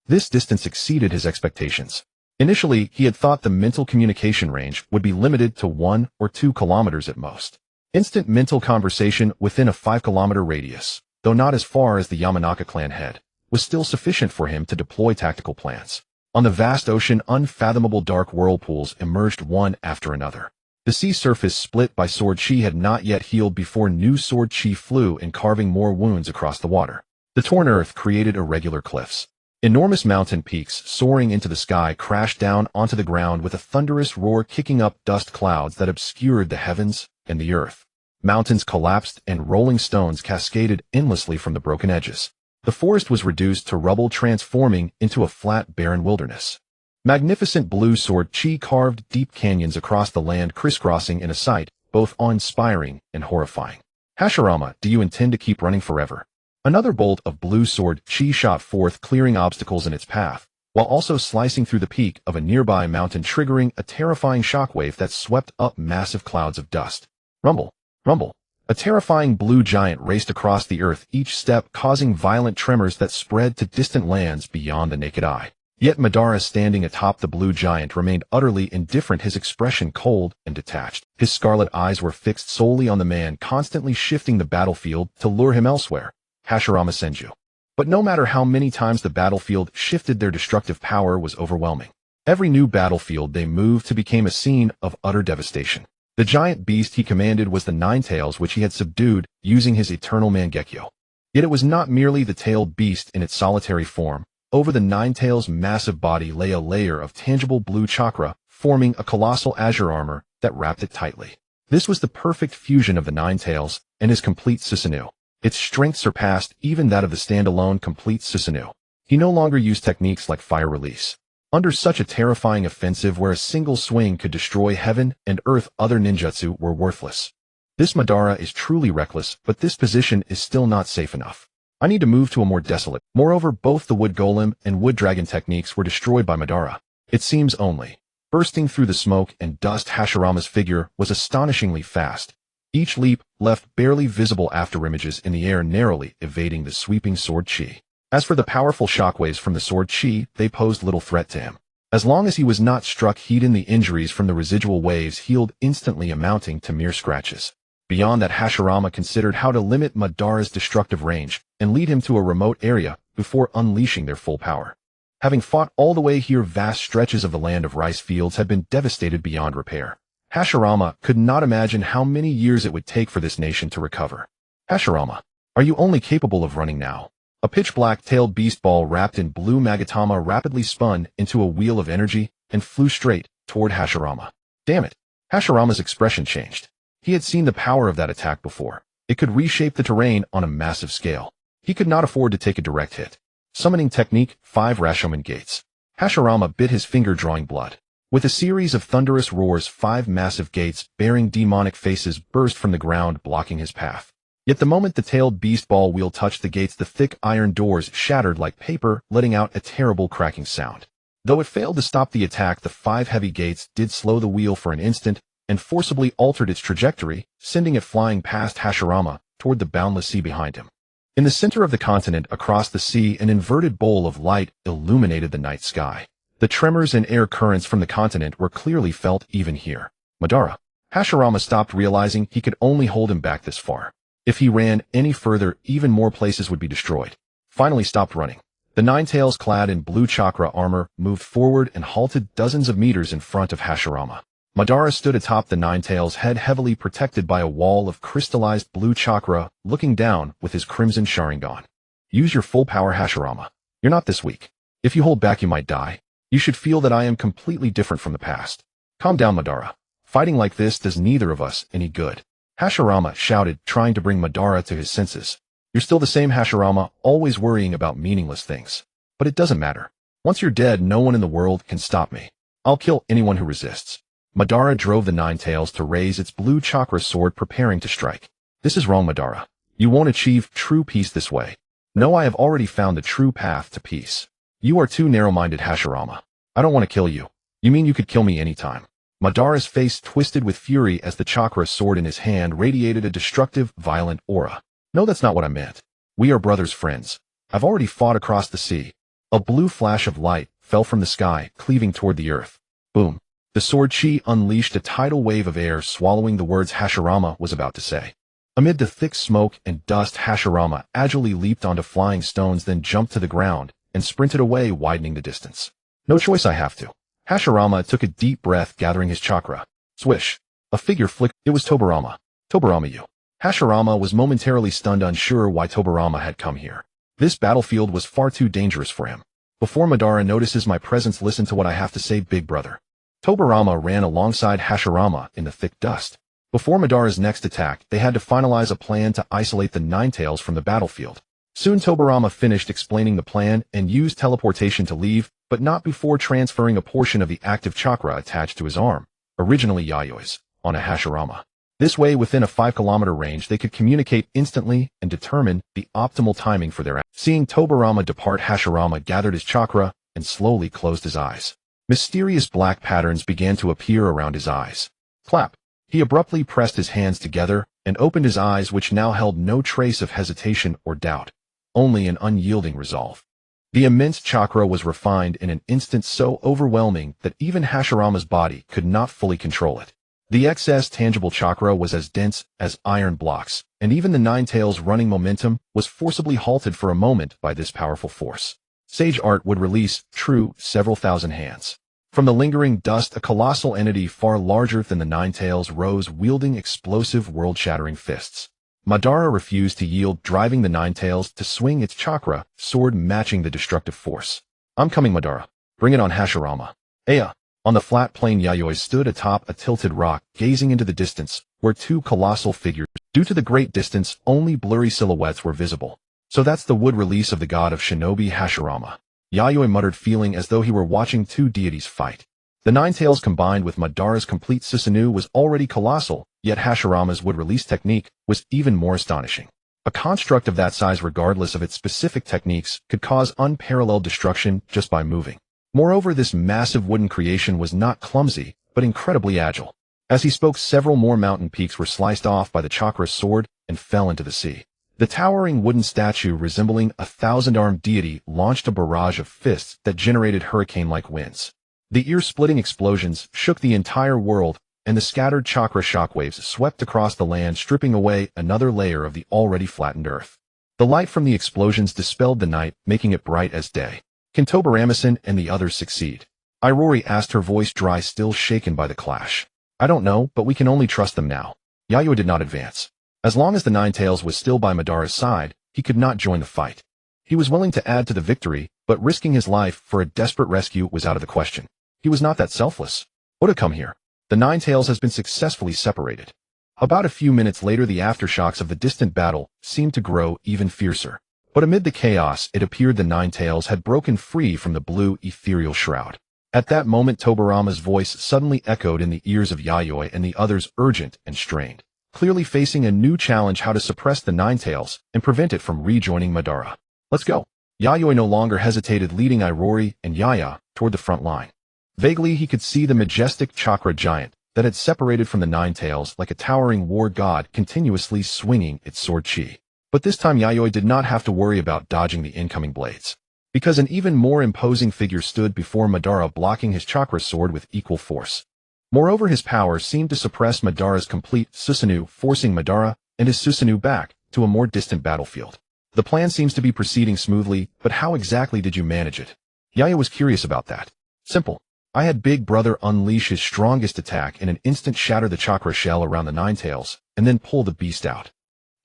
This distance exceeded his expectations. Initially, he had thought the mental communication range would be limited to 1 or 2 kilometers at most. Instant mental conversation within a 5-kilometer radius, though not as far as the Yamanaka clan head, was still sufficient for him to deploy tactical plans. On the vast ocean, unfathomable dark whirlpools emerged one after another. The sea surface split by sword chi had not yet healed before new sword chi flew in, carving more wounds across the water. The torn earth created irregular cliffs. Enormous mountain peaks soaring into the sky crashed down onto the ground with a thunderous roar, kicking up dust clouds that obscured the heavens and the earth. Mountains collapsed and rolling stones cascaded endlessly from the broken edges. The forest was reduced to rubble, transforming into a flat, barren wilderness. Magnificent blue sword chi carved deep canyons across the land, crisscrossing in a sight both awe-inspiring and horrifying. Hashirama, do you intend to keep running forever? Another bolt of blue sword chi shot forth, clearing obstacles in its path, while also slicing through the peak of a nearby mountain, triggering a terrifying shockwave that swept up massive clouds of dust. Rumble, rumble. A terrifying blue giant raced across the earth, each step causing violent tremors that spread to distant lands beyond the naked eye. Yet Madara, standing atop the blue giant, remained utterly indifferent, his expression cold and detached. His scarlet eyes were fixed solely on the man, constantly shifting the battlefield to lure him elsewhere. Hashirama Senju. But no matter how many times the battlefield shifted, their destructive power was overwhelming. Every new battlefield they moved to became a scene of utter devastation. The giant beast he commanded was the Nine Tails, which he had subdued using his eternal Mangekyo. Yet it was not merely the tailed beast in its solitary form. Over the Nine Tails' massive body lay a layer of tangible blue chakra, forming a colossal azure armor that wrapped it tightly. This was the perfect fusion of the Nine Tails and his complete Susanoo. Its strength surpassed even that of the standalone complete Susanoo. He no longer used techniques like fire release. Under such a terrifying offensive where a single swing could destroy heaven and earth, other ninjutsu were worthless. This Madara is truly reckless, but this position is still not safe enough. I need to move to a more desolate. Moreover, both the wood golem and wood dragon techniques were destroyed by Madara. It seems only. Bursting through the smoke and dust, Hashirama's figure was astonishingly fast. Each leap left barely visible afterimages in the air, narrowly evading the sweeping sword chi. As for the powerful shockwaves from the sword chi, they posed little threat to him. As long as he was not struck, the injuries from the residual waves healed instantly, amounting to mere scratches. Beyond that, Hashirama considered how to limit Madara's destructive range and lead him to a remote area before unleashing their full power. Having fought all the way here, vast stretches of the land of rice fields had been devastated beyond repair. Hashirama could not imagine how many years it would take for this nation to recover. Hashirama, are you only capable of running now? A pitch-black tailed beast ball wrapped in blue magatama rapidly spun into a wheel of energy and flew straight toward Hashirama. Damn it! Hashirama's expression changed. He had seen the power of that attack before. It could reshape the terrain on a massive scale. He could not afford to take a direct hit. Summoning technique, 5 Rashomon gates. Hashirama bit his finger, drawing blood. With a series of thunderous roars, 5 massive gates bearing demonic faces burst from the ground, blocking his path. Yet the moment the tailed beast ball wheel touched the gates, the thick iron doors shattered like paper, letting out a terrible cracking sound. Though it failed to stop the attack, the 5 heavy gates did slow the wheel for an instant and forcibly altered its trajectory, sending it flying past Hashirama toward the boundless sea behind him. In the center of the continent, across the sea, an inverted bowl of light illuminated the night sky. The tremors and air currents from the continent were clearly felt even here. Madara. Hashirama stopped, realizing he could only hold him back this far. If he ran any further, even more places would be destroyed. Finally stopped running. The Nine Tails, clad in blue chakra armor, moved forward and halted dozens of meters in front of Hashirama. Madara stood atop the Nine Tails, head heavily protected by a wall of crystallized blue chakra, looking down with his crimson Sharingan. Use your full power, Hashirama. You're not this weak. If you hold back, you might die. You should feel that I am completely different from the past. Calm down, Madara. Fighting like this does neither of us any good. Hashirama shouted, trying to bring Madara to his senses. You're still the same Hashirama, always worrying about meaningless things. But it doesn't matter. Once you're dead, no one in the world can stop me. I'll kill anyone who resists. Madara drove the Nine Tails to raise its blue chakra sword, preparing to strike. This is wrong, Madara. You won't achieve true peace this way. No, I have already found the true path to peace. You are too narrow-minded, Hashirama. I don't want to kill you. You mean you could kill me anytime? Madara's face twisted with fury as the chakra sword in his hand radiated a destructive, violent aura. No, that's not what I meant. We are brothers, friends. I've already fought across the sea. A blue flash of light fell from the sky, cleaving toward the earth. Boom. The sword chi unleashed a tidal wave of air, swallowing the words Hashirama was about to say. Amid the thick smoke and dust, Hashirama agilely leaped onto flying stones, then jumped to the ground and sprinted away, widening the distance. No choice, I have to. Hashirama took a deep breath, gathering his chakra. Swish. A figure flicked. It was Tobirama. Tobirama, you. Hashirama was momentarily stunned, unsure why Tobirama had come here. This battlefield was far too dangerous for him. Before Madara notices my presence, listen to what I have to say, big brother. Tobirama ran alongside Hashirama in the thick dust. Before Madara's next attack, they had to finalize a plan to isolate the Nine Tails from the battlefield. Soon Tobirama finished explaining the plan and used teleportation to leave, but not before transferring a portion of the active chakra attached to his arm, originally Yayoi's, on a Hashirama. This way, within a 5-kilometer range, they could communicate instantly and determine the optimal timing for their action. Seeing Tobirama depart, Hashirama gathered his chakra and slowly closed his eyes. Mysterious black patterns began to appear around his eyes. Clap. He abruptly pressed his hands together and opened his eyes, which now held no trace of hesitation or doubt, only an unyielding resolve. The immense chakra was refined in an instant, so overwhelming that even Hashirama's body could not fully control it. The excess tangible chakra was as dense as iron blocks, and even the Nine Tails' running momentum was forcibly halted for a moment by this powerful force. Sage Art would release, true, several thousand hands. From the lingering dust, a colossal entity far larger than the Nine Tails rose, wielding explosive, world-shattering fists. Madara refused to yield, driving the Nine Tails to swing its chakra sword, matching the destructive force. I'm coming, Madara. Bring it on, Hashirama. Aya. On the flat plain, Yayoi stood atop a tilted rock, gazing into the distance, where two colossal figures. Due to the great distance, only blurry silhouettes were visible. So that's the wood release of the god of shinobi, Hashirama. Yayoi muttered, feeling as though he were watching two deities fight. The Nine Tails combined with Madara's complete Susanoo was already colossal, yet Hashirama's wood release technique was even more astonishing. A construct of that size, regardless of its specific techniques, could cause unparalleled destruction just by moving. Moreover, this massive wooden creation was not clumsy, but incredibly agile. As he spoke, several more mountain peaks were sliced off by the chakra sword and fell into the sea. The towering wooden statue, resembling a 1,000-armed deity, launched a barrage of fists that generated hurricane-like winds. The ear-splitting explosions shook the entire world, and the scattered chakra shockwaves swept across the land, stripping away another layer of the already flattened earth. The light from the explosions dispelled the night, making it bright as day. Can Tobirama and the others succeed? Irori asked, her voice dry, still shaken by the clash. I don't know, but we can only trust them now. Yayoi did not advance. As long as the Nine Tails was still by Madara's side, he could not join the fight. He was willing to add to the victory, but risking his life for a desperate rescue was out of the question. He was not that selfless. Oda, come here. The Nine Tails has been successfully separated. About a few minutes later, the aftershocks of the distant battle seemed to grow even fiercer. But amid the chaos, it appeared the Nine Tails had broken free from the blue ethereal shroud. At that moment, Tobirama's voice suddenly echoed in the ears of Yayoi and the others, urgent and strained. Clearly facing a new challenge: how to suppress the Nine Tails and prevent it from rejoining Madara. Let's go. Yayoi no longer hesitated, leading Irori and Yaya toward the front line. Vaguely, he could see the majestic chakra giant that had separated from the Nine Tails like a towering war god, continuously swinging its sword chi. But this time Yayoi did not have to worry about dodging the incoming blades, because an even more imposing figure stood before Madara, blocking his chakra sword with equal force. Moreover, his power seemed to suppress Madara's complete Susanoo, forcing Madara and his Susanoo back to a more distant battlefield. The plan seems to be proceeding smoothly, but how exactly did you manage it? Yaya was curious about that. Simple. I had Big Brother unleash his strongest attack, in an instant shatter the chakra shell around the Nine Tails, and then pull the beast out.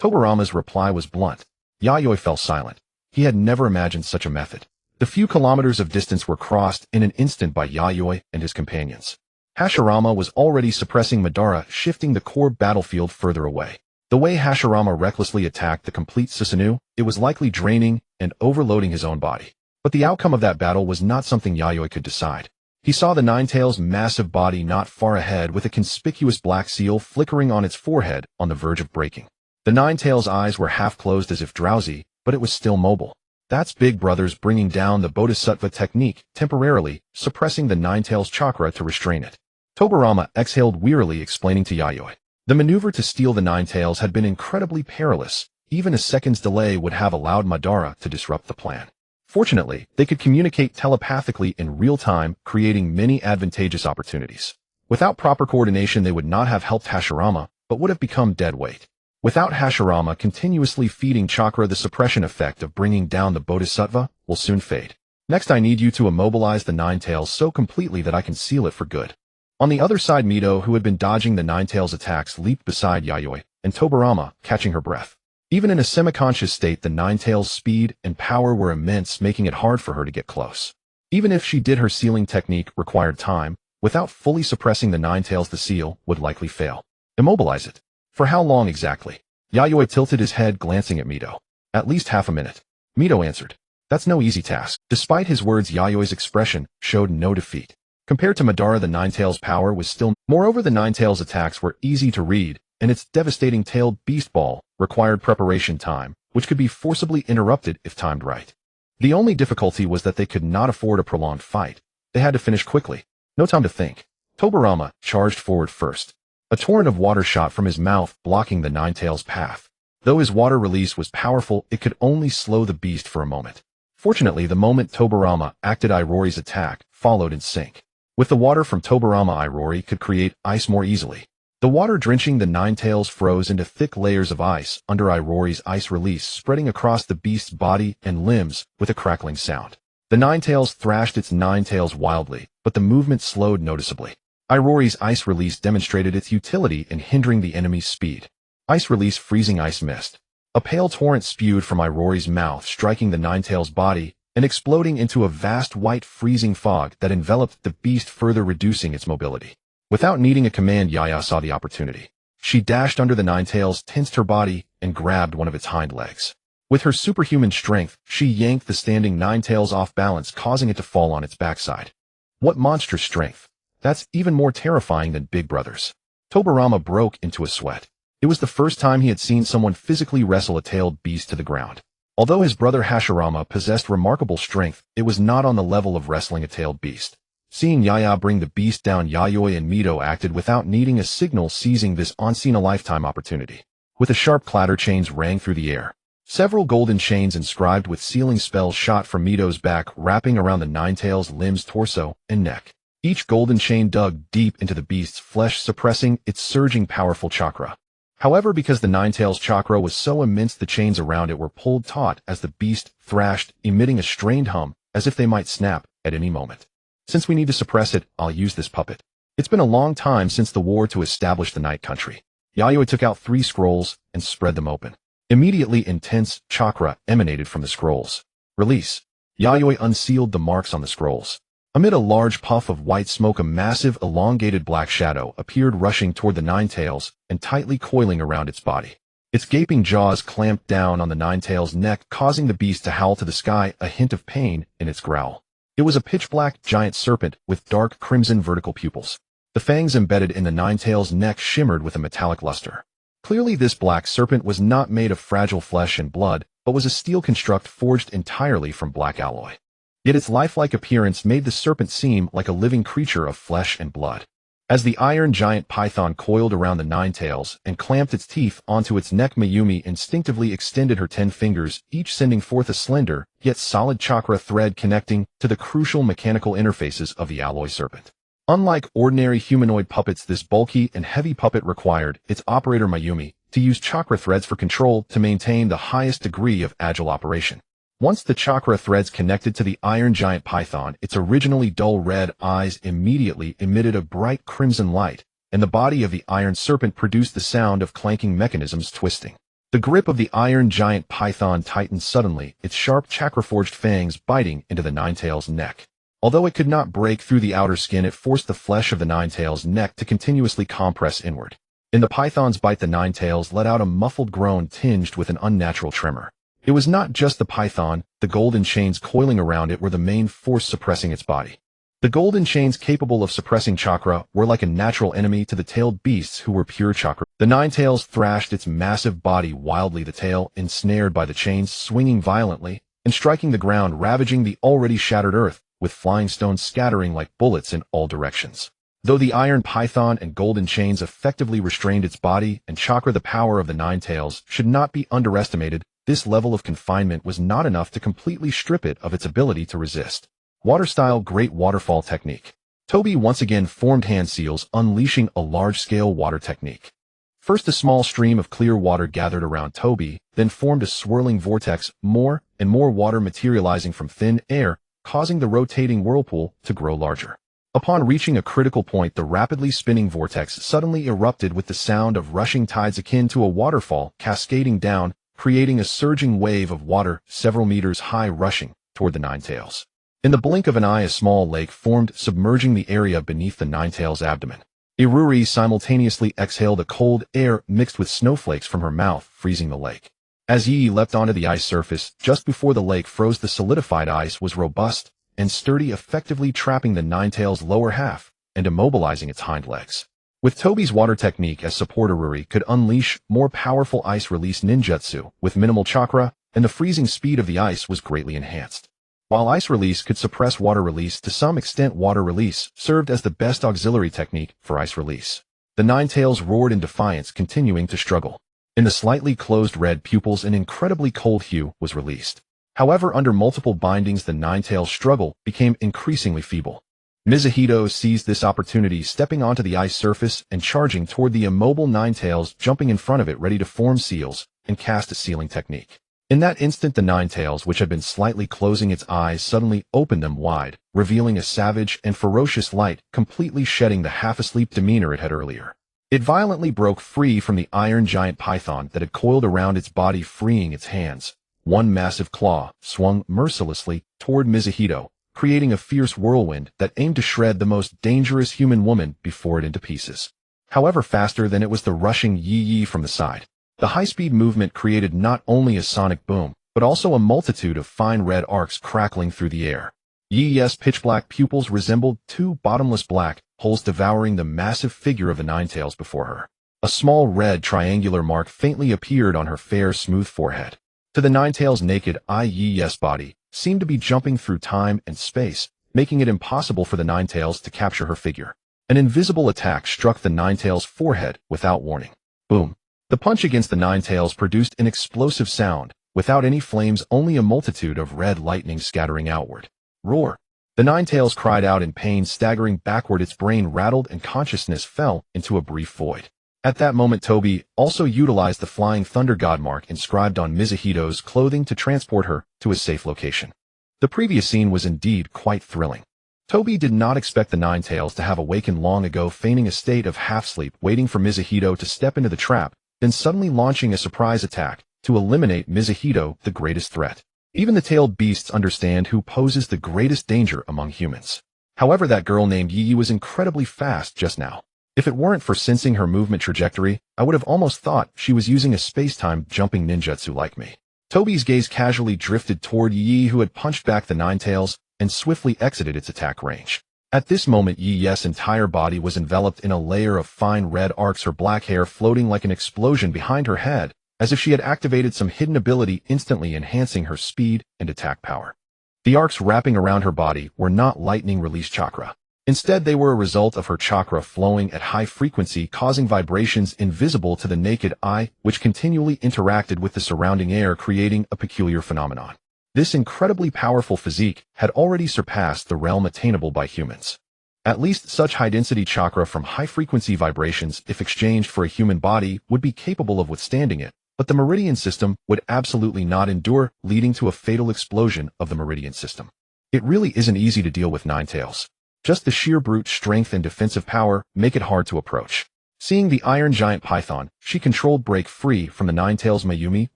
Tobirama's reply was blunt. Yayoi fell silent. He had never imagined such a method. The few kilometers of distance were crossed in an instant by Yayoi and his companions. Hashirama was already suppressing Madara, shifting the core battlefield further away. The way Hashirama recklessly attacked the complete Susanoo, it was likely draining and overloading his own body. But the outcome of that battle was not something Yayoi could decide. He saw the Ninetales' massive body not far ahead with a conspicuous black seal flickering on its forehead on the verge of breaking. The Ninetales' eyes were half closed as if drowsy, but it was still mobile. That's Big Brother's bringing down the Bodhisattva technique, temporarily suppressing the Ninetales' chakra to restrain it. Tobirama exhaled wearily, explaining to Yayoi. The maneuver to steal the Ninetales had been incredibly perilous. Even a second's delay would have allowed Madara to disrupt the plan. Fortunately, they could communicate telepathically in real time, creating many advantageous opportunities. Without proper coordination, they would not have helped Hashirama, but would have become dead weight. Without Hashirama continuously feeding chakra, the suppression effect of bringing down the Bodhisattva will soon fade. Next, I need you to immobilize the Ninetales so completely that I can seal it for good. On the other side, Mito, who had been dodging the Ninetales' attacks, leaped beside Yayoi, and Tobirama, catching her breath. Even in a semi-conscious state, the Ninetales' speed and power were immense, making it hard for her to get close. Even if she did her sealing technique required time, without fully suppressing the Ninetales, the seal would likely fail. Immobilize it. For how long exactly? Yayoi tilted his head, glancing at Mito. At least half a minute. Mito answered. That's no easy task. Despite his words, Yayoi's expression showed no defeat. Compared to Madara, the Ninetales' power was still. Moreover, the Ninetales' attacks were easy to read, and its devastating tailed beast ball required preparation time, which could be forcibly interrupted if timed right. The only difficulty was that they could not afford a prolonged fight. They had to finish quickly. No time to think. Tobirama charged forward first. A torrent of water shot from his mouth, blocking the Ninetales' path. Though his water release was powerful, it could only slow the beast for a moment. Fortunately, the moment Tobirama acted, Irori's attack followed in sync. With the water from Tobirama, Irori could create ice more easily. The water drenching the Ninetales froze into thick layers of ice under Irori's ice release, spreading across the beast's body and limbs with a crackling sound. The Ninetales thrashed its Ninetales wildly, but the movement slowed noticeably. Irori's ice release demonstrated its utility in hindering the enemy's speed. Ice release, freezing ice mist. A pale torrent spewed from Irori's mouth, striking the Ninetales' body and exploding into a vast white freezing fog that enveloped the beast, further reducing its mobility. Without needing a command, Yaya saw the opportunity. She dashed under the Ninetales, tensed her body, and grabbed one of its hind legs. With her superhuman strength, she yanked the standing Ninetales off balance, causing it to fall on its backside. What monstrous strength! That's even more terrifying than Big Brother's. Tobirama broke into a sweat. It was the first time he had seen someone physically wrestle a tailed beast to the ground. Although his brother Hashirama possessed remarkable strength, it was not on the level of wrestling a tailed beast. Seeing Yaya bring the beast down, Yayoi and Mito acted without needing a signal, seizing this once-in-a-lifetime opportunity. With a sharp clatter, chains rang through the air. Several golden chains inscribed with sealing spells shot from Mito's back, wrapping around the Ninetales' limbs, torso, and neck. Each golden chain dug deep into the beast's flesh, suppressing its surging powerful chakra. However, because the Ninetales' chakra was so immense, the chains around it were pulled taut as the beast thrashed, emitting a strained hum, as if they might snap at any moment. Since we need to suppress it, I'll use this puppet. It's been a long time since the war to establish the Night Country. Yayoi took out 3 scrolls and spread them open. Immediately, intense chakra emanated from the scrolls. Release. Yayoi unsealed the marks on the scrolls. Amid a large puff of white smoke, a massive, elongated black shadow appeared, rushing toward the Ninetales and tightly coiling around its body. Its gaping jaws clamped down on the Ninetales' neck, causing the beast to howl to the sky, a hint of pain in its growl. It was a pitch-black giant serpent with dark crimson vertical pupils. The fangs embedded in the Ninetales' neck shimmered with a metallic luster. Clearly, this black serpent was not made of fragile flesh and blood, but was a steel construct forged entirely from black alloy. Yet its lifelike appearance made the serpent seem like a living creature of flesh and blood. As the iron giant python coiled around the Ninetales and clamped its teeth onto its neck, Mayumi instinctively extended her 10 fingers, each sending forth a slender, yet solid chakra thread connecting to the crucial mechanical interfaces of the alloy serpent. Unlike ordinary humanoid puppets, this bulky and heavy puppet required its operator, Mayumi, to use chakra threads for control to maintain the highest degree of agile operation. Once the chakra threads connected to the iron giant python, its originally dull red eyes immediately emitted a bright crimson light, and the body of the iron serpent produced the sound of clanking mechanisms twisting. The grip of the iron giant python tightened suddenly, its sharp chakra-forged fangs biting into the Ninetales' neck. Although it could not break through the outer skin, it forced the flesh of the Ninetales' neck to continuously compress inward. In the python's bite, the Ninetales let out a muffled groan tinged with an unnatural tremor. It was not just the python, the golden chains coiling around it were the main force suppressing its body. The golden chains capable of suppressing chakra were like a natural enemy to the tailed beasts who were pure chakra. The Ninetales thrashed its massive body wildly, the tail, ensnared by the chains, swinging violently and striking the ground, ravaging the already shattered earth, with flying stones scattering like bullets in all directions. Though the iron python and golden chains effectively restrained its body and chakra, the power of the Ninetales should not be underestimated. This level of confinement was not enough to completely strip it of its ability to resist. Water-style Great Waterfall Technique. Toby once again formed hand seals, unleashing a large-scale water technique. First, a small stream of clear water gathered around Toby, then formed a swirling vortex, more and more water materializing from thin air, causing the rotating whirlpool to grow larger. Upon reaching a critical point, the rapidly spinning vortex suddenly erupted with the sound of rushing tides akin to a waterfall cascading down, creating a surging wave of water several meters high rushing toward the Ninetales. In the blink of an eye, a small lake formed, submerging the area beneath the Ninetales' abdomen. Iruri simultaneously exhaled a cold air mixed with snowflakes from her mouth, freezing the lake. As Yi leapt onto the ice surface, just before the lake froze, the solidified ice was robust and sturdy, effectively trapping the Ninetales' lower half and immobilizing its hind legs. With Toby's water technique as support, Iruri could unleash more powerful ice release ninjutsu with minimal chakra, and the freezing speed of the ice was greatly enhanced. While ice release could suppress water release to some extent, water release served as the best auxiliary technique for ice release. The Ninetales roared in defiance, continuing to struggle. In the slightly closed red pupils, an incredibly cold hue was released. However, under multiple bindings, the Ninetales' struggle became increasingly feeble. Mizuhito seized this opportunity, stepping onto the ice surface and charging toward the immobile Ninetales, jumping in front of it, ready to form seals and cast a sealing technique. In that instant, the Ninetales, which had been slightly closing its eyes, suddenly opened them wide, revealing a savage and ferocious light, completely shedding the half-asleep demeanor it had earlier. It violently broke free from the iron giant python that had coiled around its body, freeing its hands. One massive claw swung mercilessly toward Mizuhito, creating a fierce whirlwind that aimed to shred the most dangerous human woman before it into pieces. However, faster than it was the rushing Yi from the side. The high-speed movement created not only a sonic boom, but also a multitude of fine red arcs crackling through the air. Yi's pitch-black pupils resembled two bottomless black holes devouring the massive figure of the Ninetales before her. A small red triangular mark faintly appeared on her fair, smooth forehead. To the Ninetales' naked eye, Yi's body seemed to be jumping through time and space, making it impossible for the Ninetales to capture her figure. An invisible attack struck the Ninetales' forehead without warning. Boom. The punch against the Ninetales produced an explosive sound, without any flames, only a multitude of red lightning scattering outward. Roar! The Ninetales cried out in pain, staggering backward. Its brain rattled and consciousness fell into a brief void. At that moment, Toby also utilized the Flying Thunder God mark inscribed on Mizuhito's clothing to transport her to a safe location. The previous scene was indeed quite thrilling. Toby did not expect the Ninetales to have awakened long ago, feigning a state of half-sleep, waiting for Mizuhito to step into the trap, then suddenly launching a surprise attack to eliminate Mizuhito, the greatest threat. Even the tailed beasts understand who poses the greatest danger among humans. However, that girl named Yi was incredibly fast just now. If it weren't for sensing her movement trajectory, I would have almost thought she was using a space-time jumping ninjutsu like me. Toby's gaze casually drifted toward Yi, who had punched back the Ninetales and swiftly exited its attack range. At this moment, Yi's entire body was enveloped in a layer of fine red arcs, her black hair floating like an explosion behind her head, as if she had activated some hidden ability, instantly enhancing her speed and attack power. The arcs wrapping around her body were not lightning release chakra. Instead, they were a result of her chakra flowing at high frequency, causing vibrations invisible to the naked eye, which continually interacted with the surrounding air, creating a peculiar phenomenon. This incredibly powerful physique had already surpassed the realm attainable by humans. At least such high-density chakra from high-frequency vibrations, if exchanged for a human body, would be capable of withstanding it, but the meridian system would absolutely not endure, leading to a fatal explosion of the meridian system. It really isn't easy to deal with Ninetales. Just the sheer brute strength and defensive power make it hard to approach. Seeing the iron giant python she controlled break free from the Ninetales, Mayumi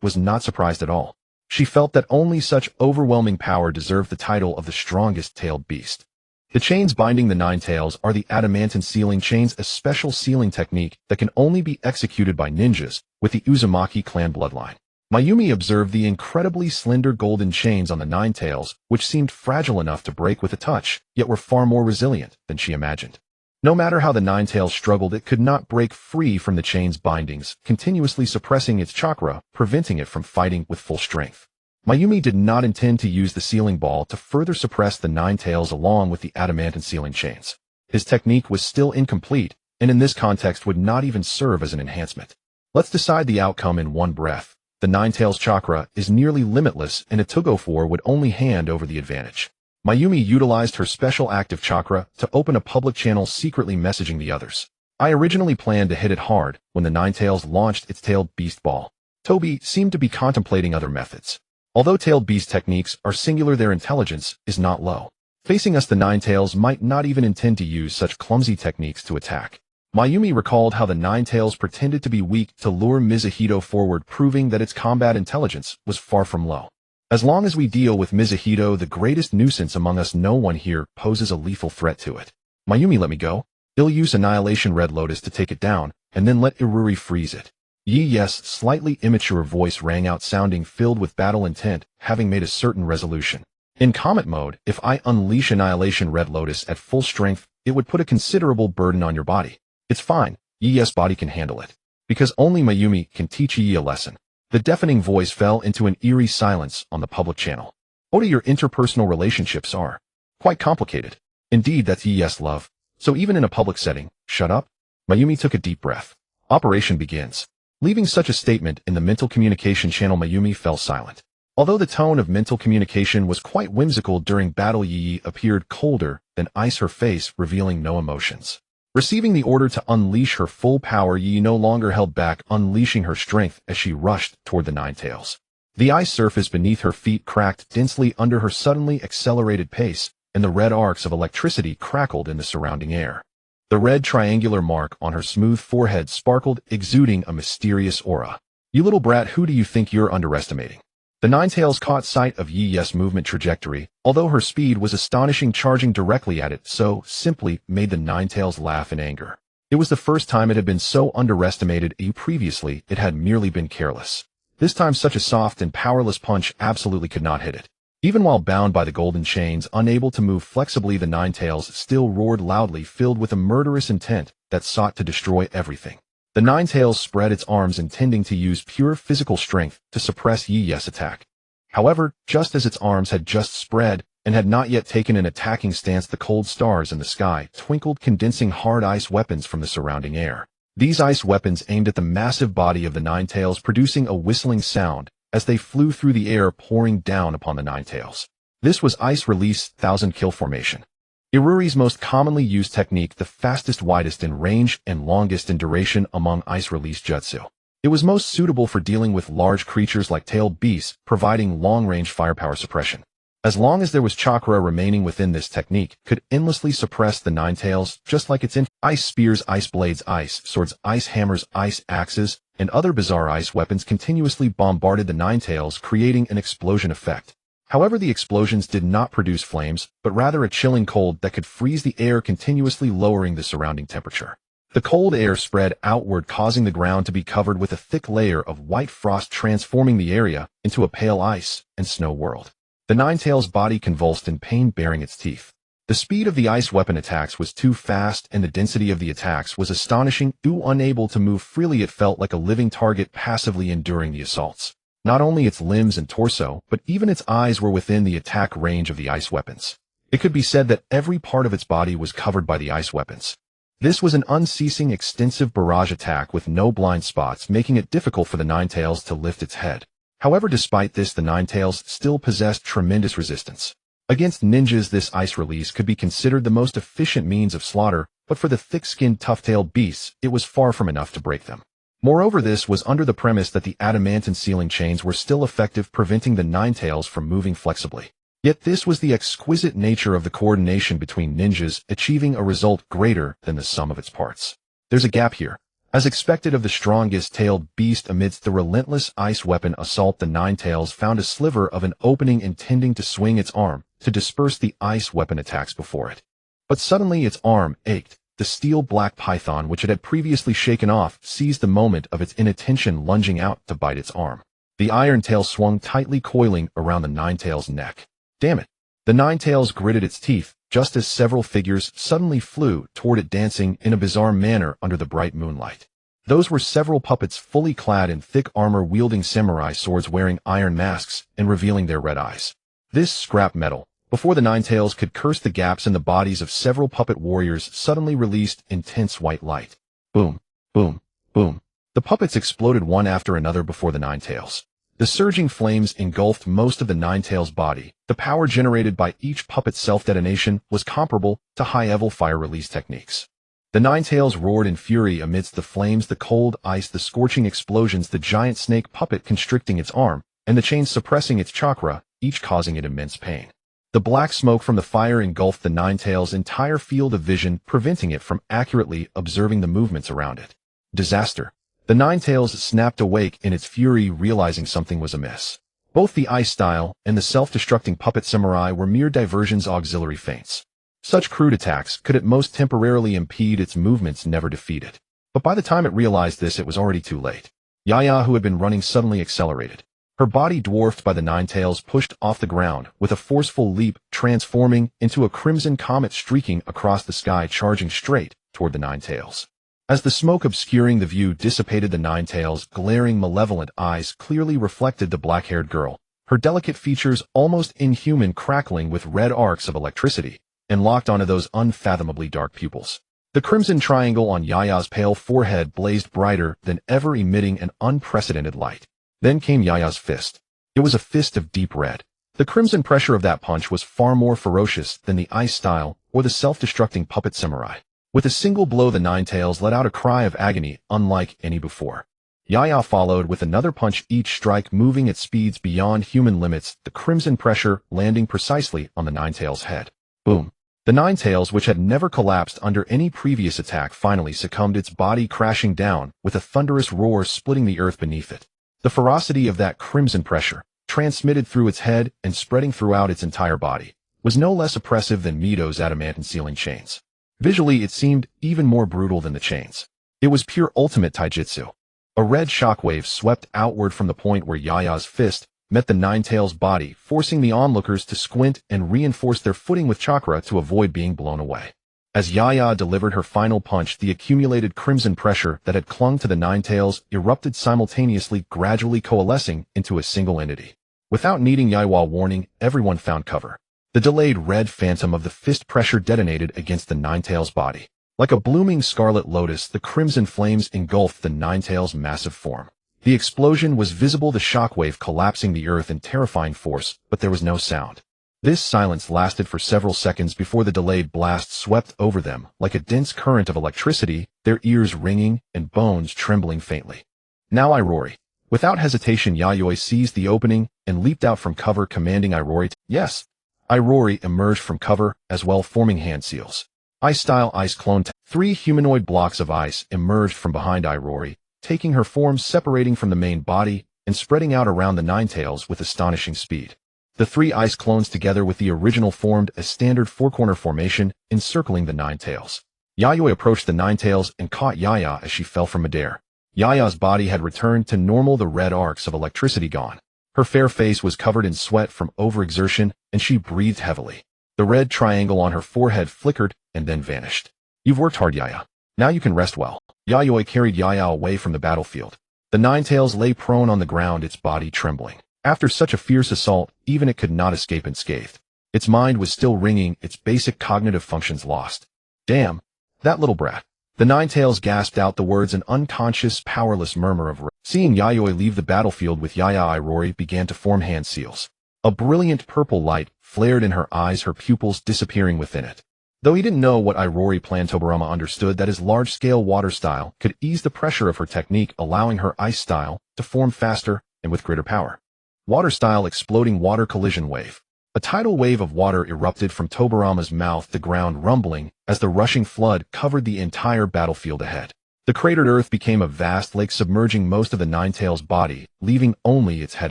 was not surprised at all. She felt that only such overwhelming power deserved the title of the strongest tailed beast. The chains binding the nine tails are the adamantine sealing chains, a special sealing technique that can only be executed by ninjas with the Uzumaki clan bloodline. Mayumi observed the incredibly slender golden chains on the nine tails, which seemed fragile enough to break with a touch, yet were far more resilient than she imagined. No matter how the nine tails struggled, it could not break free from the chain's bindings, continuously suppressing its chakra, preventing it from fighting with full strength. Mayumi did not intend to use the sealing ball to further suppress the nine tails along with the adamantine sealing chains. His technique was still incomplete, and in this context would not even serve as an enhancement. Let's decide the outcome in one breath. The nine tails chakra is nearly limitless, and a Tugo-4 would only hand over the advantage. Mayumi utilized her special active chakra to open a public channel, secretly messaging the others. I originally planned to hit it hard when the nine tails launched its tailed beast ball. Toby seemed to be contemplating other methods. Although tailed beast techniques are singular, their intelligence is not low. Facing us, the nine tails might not even intend to use such clumsy techniques to attack. Mayumi recalled how the nine tails pretended to be weak to lure Mizuhito forward, proving that its combat intelligence was far from low. As long as we deal with Mizuhito, the greatest nuisance among us, no one here poses a lethal threat to it. Mayumi, let me go. I'll use Annihilation Red Lotus to take it down, and then let Iruri freeze it. Yes, slightly immature voice rang out, sounding filled with battle intent, having made a certain resolution. In Comet mode, if I unleash Annihilation Red Lotus at full strength, it would put a considerable burden on your body. It's fine. Yes, body can handle it. Because only Mayumi can teach Yi a lesson. The deafening voice fell into an eerie silence on the public channel. Oda, your interpersonal relationships are quite complicated. Indeed, that's yes, love. So even in a public setting, shut up? Mayumi took a deep breath. Operation begins. Leaving such a statement in the mental communication channel, Mayumi fell silent. Although the tone of mental communication was quite whimsical during battle, Yi appeared colder than ice, her face revealing no emotions. Receiving the order to unleash her full power, Yi no longer held back, unleashing her strength as she rushed toward the nine tails. The ice surface beneath her feet cracked densely under her suddenly accelerated pace, and the red arcs of electricity crackled in the surrounding air. The red triangular mark on her smooth forehead sparkled, exuding a mysterious aura. You little brat, who do you think you're underestimating? The nine tails caught sight of Yi's movement trajectory, although her speed was astonishing, charging directly at it, so simply made the nine tails laugh in anger. It was the first time it had been so underestimated. Previously, it had merely been careless. This time, such a soft and powerless punch absolutely could not hit it. Even while bound by the golden chains, unable to move flexibly, the nine tails still roared loudly, filled with a murderous intent that sought to destroy everything. The nine tails spread its arms, intending to use pure physical strength to suppress Yi's attack. However, just as its arms had just spread and had not yet taken an attacking stance, the cold stars in the sky twinkled, condensing hard ice weapons from the surrounding air. These ice weapons aimed at the massive body of the nine tails, producing a whistling sound as they flew through the air, pouring down upon the nine tails. This was ice release 1000 kill formation. Iruri's most commonly used technique, the fastest, widest in range, and longest in duration among ice release jutsu. It was most suitable for dealing with large creatures like tailed beasts, providing long-range firepower suppression. As long as there was chakra remaining within, this technique could endlessly suppress the nine tails, just like its ice spears, ice blades, ice swords, ice hammers, ice axes, and other bizarre ice weapons continuously bombarded the nine tails, creating an explosion effect. However, the explosions did not produce flames, but rather a chilling cold that could freeze the air, continuously lowering the surrounding temperature. The cold air spread outward, causing the ground to be covered with a thick layer of white frost, transforming the area into a pale ice and snow world. The nine tails' body convulsed in pain, baring its teeth. The speed of the ice weapon attacks was too fast, and the density of the attacks was astonishing. Unable to move freely, it felt like a living target, passively enduring the assaults. Not only its limbs and torso, but even its eyes were within the attack range of the ice weapons. It could be said that every part of its body was covered by the ice weapons. This was an unceasing, extensive barrage attack with no blind spots, making it difficult for the nine tails to lift its head. However, despite this, the nine tails still possessed tremendous resistance. Against ninjas, this ice release could be considered the most efficient means of slaughter, but for the thick-skinned, tough-tailed beasts, it was far from enough to break them. Moreover, this was under the premise that the adamantine sealing chains were still effective, preventing the nine tails from moving flexibly. Yet this was the exquisite nature of the coordination between ninjas, achieving a result greater than the sum of its parts. There's a gap here. As expected of the strongest tailed beast, amidst the relentless ice weapon assault, the nine tails found a sliver of an opening, intending to swing its arm to disperse the ice weapon attacks before it. But suddenly its arm ached. The steel black python, which it had previously shaken off, seized the moment of its inattention, lunging out to bite its arm. The iron tail swung tightly, coiling around the Ninetales' neck. Damn it! The Ninetales gritted its teeth, just as several figures suddenly flew toward it, dancing in a bizarre manner under the bright moonlight. Those were several puppets fully clad in thick armor, wielding samurai swords, wearing iron masks, and revealing their red eyes. This scrap metal, before the Ninetales could curse the gaps in the bodies of several puppet warriors, suddenly released intense white light. Boom, boom, boom. The puppets exploded one after another before the Ninetales. The surging flames engulfed most of the Ninetales' body. The power generated by each puppet's self-detonation was comparable to high-level fire release techniques. The Ninetales roared in fury amidst the flames, the cold ice, the scorching explosions, the giant snake puppet constricting its arm, and the chains suppressing its chakra, each causing it immense pain. The black smoke from the fire engulfed the Ninetales' entire field of vision, preventing it from accurately observing the movements around it. Disaster. The Ninetales snapped awake in its fury, realizing something was amiss. Both the ice style and the self-destructing puppet samurai were mere diversions, auxiliary feints. Such crude attacks could at most temporarily impede its movements, never defeat it. But by the time it realized this, it was already too late. Yaya, who had been running, suddenly accelerated. Her body, dwarfed by the Ninetales, pushed off the ground with a forceful leap, transforming into a crimson comet streaking across the sky, charging straight toward the Ninetales. As the smoke obscuring the view dissipated, the Ninetales' glaring, malevolent eyes clearly reflected the black-haired girl, her delicate features almost inhuman, crackling with red arcs of electricity, and locked onto those unfathomably dark pupils. The crimson triangle on Yaya's pale forehead blazed brighter than ever, emitting an unprecedented light. Then came Yaya's fist. It was a fist of deep red. The crimson pressure of that punch was far more ferocious than the ice style or the self-destructing puppet samurai. With a single blow, the Ninetales let out a cry of agony unlike any before. Yaya followed with another punch, each strike moving at speeds beyond human limits, the crimson pressure landing precisely on the Ninetales' head. Boom. The Ninetales, which had never collapsed under any previous attack, finally succumbed, its body crashing down with a thunderous roar, splitting the earth beneath it. The ferocity of that crimson pressure, transmitted through its head and spreading throughout its entire body, was no less oppressive than Mito's adamantine sealing chains. Visually, it seemed even more brutal than the chains. It was pure ultimate taijutsu. A red shockwave swept outward from the point where Yaya's fist met the Ninetales' body, forcing the onlookers to squint and reinforce their footing with chakra to avoid being blown away. As Yaya delivered her final punch, the accumulated crimson pressure that had clung to the Ninetales erupted simultaneously, gradually coalescing into a single entity. Without needing Yaya's warning, everyone found cover. The delayed red phantom of the fist pressure detonated against the Ninetales' body. Like a blooming scarlet lotus, the crimson flames engulfed the Ninetales' massive form. The explosion was visible, the shockwave collapsing the earth in terrifying force, but there was no sound. This silence lasted for several seconds before the delayed blast swept over them like a dense current of electricity, their ears ringing and bones trembling faintly. Now Irori. Without hesitation, Yayoi seized the opening and leaped out from cover, commanding Irori to— Yes! Irori emerged from cover as well, forming hand seals. Ice-style ice clone. 3 humanoid blocks of ice emerged from behind Irori, taking her form, separating from the main body, and spreading out around the Ninetales with astonishing speed. The 3 ice clones together with the original formed a standard 4-corner formation, encircling the Ninetales. Yayoi approached the Ninetales and caught Yaya as she fell from midair. Yaya's body had returned to normal, the red arcs of electricity gone. Her fair face was covered in sweat from overexertion, and she breathed heavily. The red triangle on her forehead flickered and then vanished. You've worked hard, Yaya. Now you can rest well. Yayoi carried Yaya away from the battlefield. The Ninetales lay prone on the ground, its body trembling. After such a fierce assault, even it could not escape unscathed. Its mind was still ringing, its basic cognitive functions lost. Damn, that little brat. The Ninetales gasped out the words, an unconscious, powerless murmur of rage. Seeing Yayoi leave the battlefield with Yaya, Irori began to form hand seals. A brilliant purple light flared in her eyes, her pupils disappearing within it. Though he didn't know what Irori planned, Tobarama understood that his large-scale water style could ease the pressure of her technique, allowing her ice style to form faster and with greater power. Water style exploding water collision wave. A tidal wave of water erupted from Tobarama's mouth, the ground rumbling as the rushing flood covered the entire battlefield ahead. The cratered earth became a vast lake, submerging most of the Ninetales' body, leaving only its head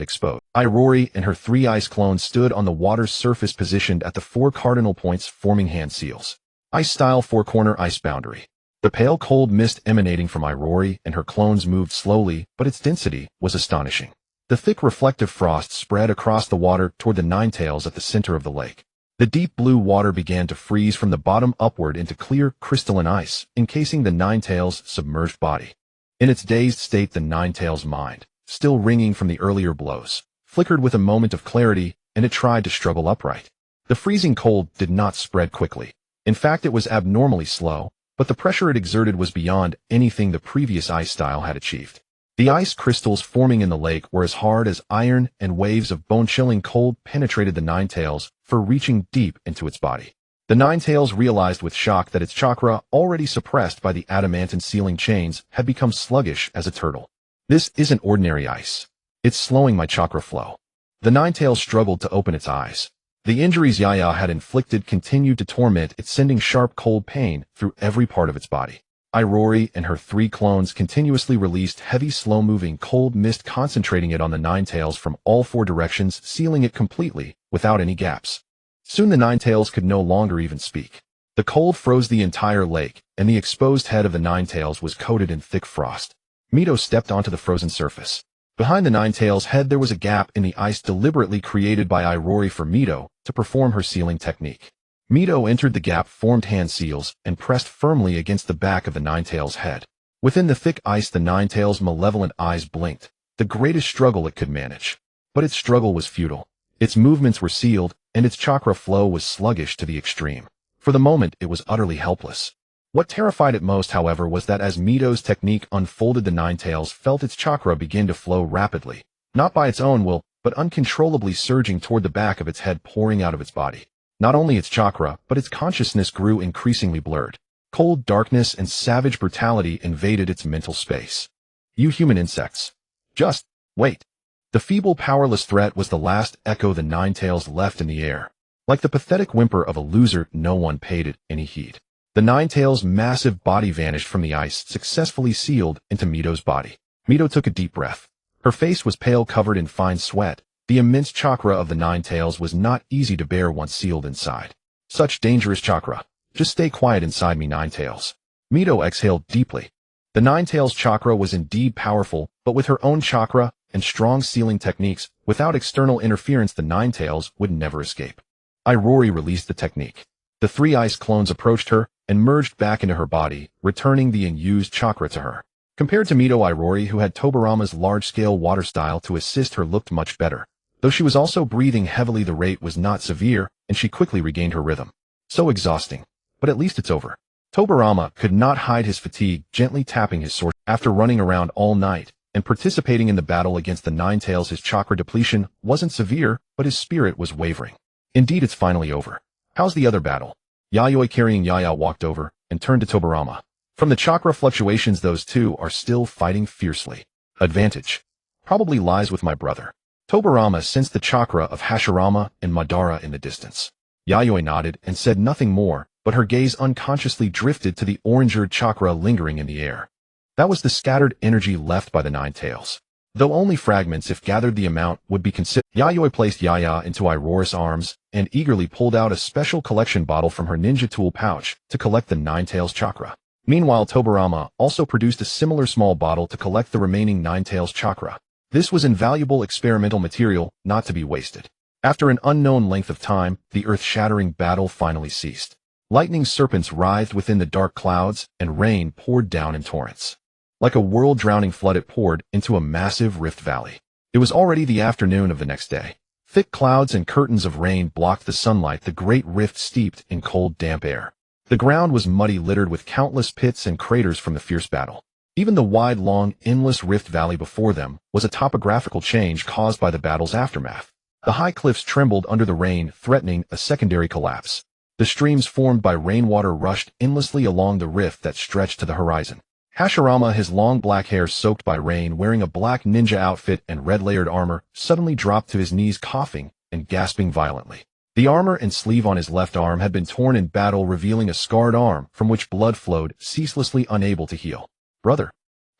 exposed. Irori and her 3 ice clones stood on the water's surface, positioned at the 4 cardinal points, forming hand seals. Ice-style four-corner ice boundary. The pale cold mist emanating from Yayoi and her clones moved slowly, but its density was astonishing. The thick reflective frost spread across the water toward the Ninetales at the center of the lake. The deep blue water began to freeze from the bottom upward into clear, crystalline ice, encasing the Ninetales' submerged body. In its dazed state, the Ninetales' mind, still ringing from the earlier blows, flickered with a moment of clarity, and it tried to struggle upright. The freezing cold did not spread quickly. In fact, it was abnormally slow, but the pressure it exerted was beyond anything the previous ice style had achieved. The ice crystals forming in the lake were as hard as iron, and waves of bone-chilling cold penetrated the Ninetales, for reaching deep into its body. The Ninetales realized with shock that its chakra, already suppressed by the adamantine sealing chains, had become sluggish as a turtle. This isn't ordinary ice. It's slowing my chakra flow. The Ninetales struggled to open its eyes. The injuries Yaya had inflicted continued to torment it, sending sharp cold pain through every part of its body. Yayoi and her 3 clones continuously released heavy, slow-moving cold mist, concentrating it on the Ninetales from all 4 directions, sealing it completely, without any gaps. Soon the Ninetales could no longer even speak. The cold froze the entire lake, and the exposed head of the Ninetales was coated in thick frost. Mito stepped onto the frozen surface. Behind the Ninetales' head there was a gap in the ice deliberately created by Yayoi for Mito to perform her sealing technique. Mito entered the gap, formed hand seals, and pressed firmly against the back of the Ninetales' head. Within the thick ice, the Ninetales' malevolent eyes blinked, the greatest struggle it could manage. But its struggle was futile. Its movements were sealed, and its chakra flow was sluggish to the extreme. For the moment, it was utterly helpless. What terrified it most, however, was that as Mito's technique unfolded, the Ninetales felt its chakra begin to flow rapidly, not by its own will, but uncontrollably surging toward the back of its head, pouring out of its body. Not only its chakra, but its consciousness grew increasingly blurred. Cold darkness and savage brutality invaded its mental space. You human insects. Just wait. The feeble, powerless threat was the last echo the Ninetales left in the air. Like the pathetic whimper of a loser, no one paid it any heed. The Ninetales' massive body vanished from the ice, successfully sealed into Mito's body. Mito took a deep breath. Her face was pale, covered in fine sweat. The immense chakra of the Ninetales was not easy to bear once sealed inside. Such dangerous chakra. Just stay quiet inside me, Ninetales. Mito exhaled deeply. The Ninetales' chakra was indeed powerful, but with her own chakra and strong sealing techniques, without external interference, the Ninetales would never escape. Yayoi released the technique. The 3 ice clones approached her and merged back into her body, returning the unused chakra to her. Compared to Mito, Yayoi, who had Tobarama's large-scale water style to assist her, looked much better. Though she was also breathing heavily, the rate was not severe, and she quickly regained her rhythm. So exhausting. But at least it's over. Tobarama could not hide his fatigue, gently tapping his sword. After running around all night and participating in the battle against the Ninetales, his chakra depletion wasn't severe, but his spirit was wavering. Indeed, it's finally over. How's the other battle? Yayoi, carrying Yaya, walked over and turned to Tobarama. From the chakra fluctuations, those 2 are still fighting fiercely. Advantage probably lies with my brother. Tobarama sensed the chakra of Hashirama and Madara in the distance. Yayoi nodded and said nothing more, but her gaze unconsciously drifted to the orange-red chakra lingering in the air. That was the scattered energy left by the Ninetales. Though only fragments, if gathered, the amount would be considered. Yayoi placed Yaya into Yayori's arms and eagerly pulled out a special collection bottle from her ninja tool pouch to collect the Ninetales' chakra. Meanwhile, Tobarama also produced a similar small bottle to collect the remaining Ninetales' chakra. This was invaluable experimental material, not to be wasted. After an unknown length of time, the earth-shattering battle finally ceased. Lightning serpents writhed within the dark clouds, and rain poured down in torrents. Like a world-drowning flood, it poured into a massive rift valley. It was already the afternoon of the next day. Thick clouds and curtains of rain blocked the sunlight, the great rift steeped in cold, damp air. The ground was muddy, littered with countless pits and craters from the fierce battle. Even the wide, long, endless rift valley before them was a topographical change caused by the battle's aftermath. The high cliffs trembled under the rain, threatening a secondary collapse. The streams formed by rainwater rushed endlessly along the rift that stretched to the horizon. Hashirama, his long black hair soaked by rain, wearing a black ninja outfit and red-layered armor, suddenly dropped to his knees, coughing and gasping violently. The armor and sleeve on his left arm had been torn in battle, revealing a scarred arm from which blood flowed ceaselessly, unable to heal. Brother.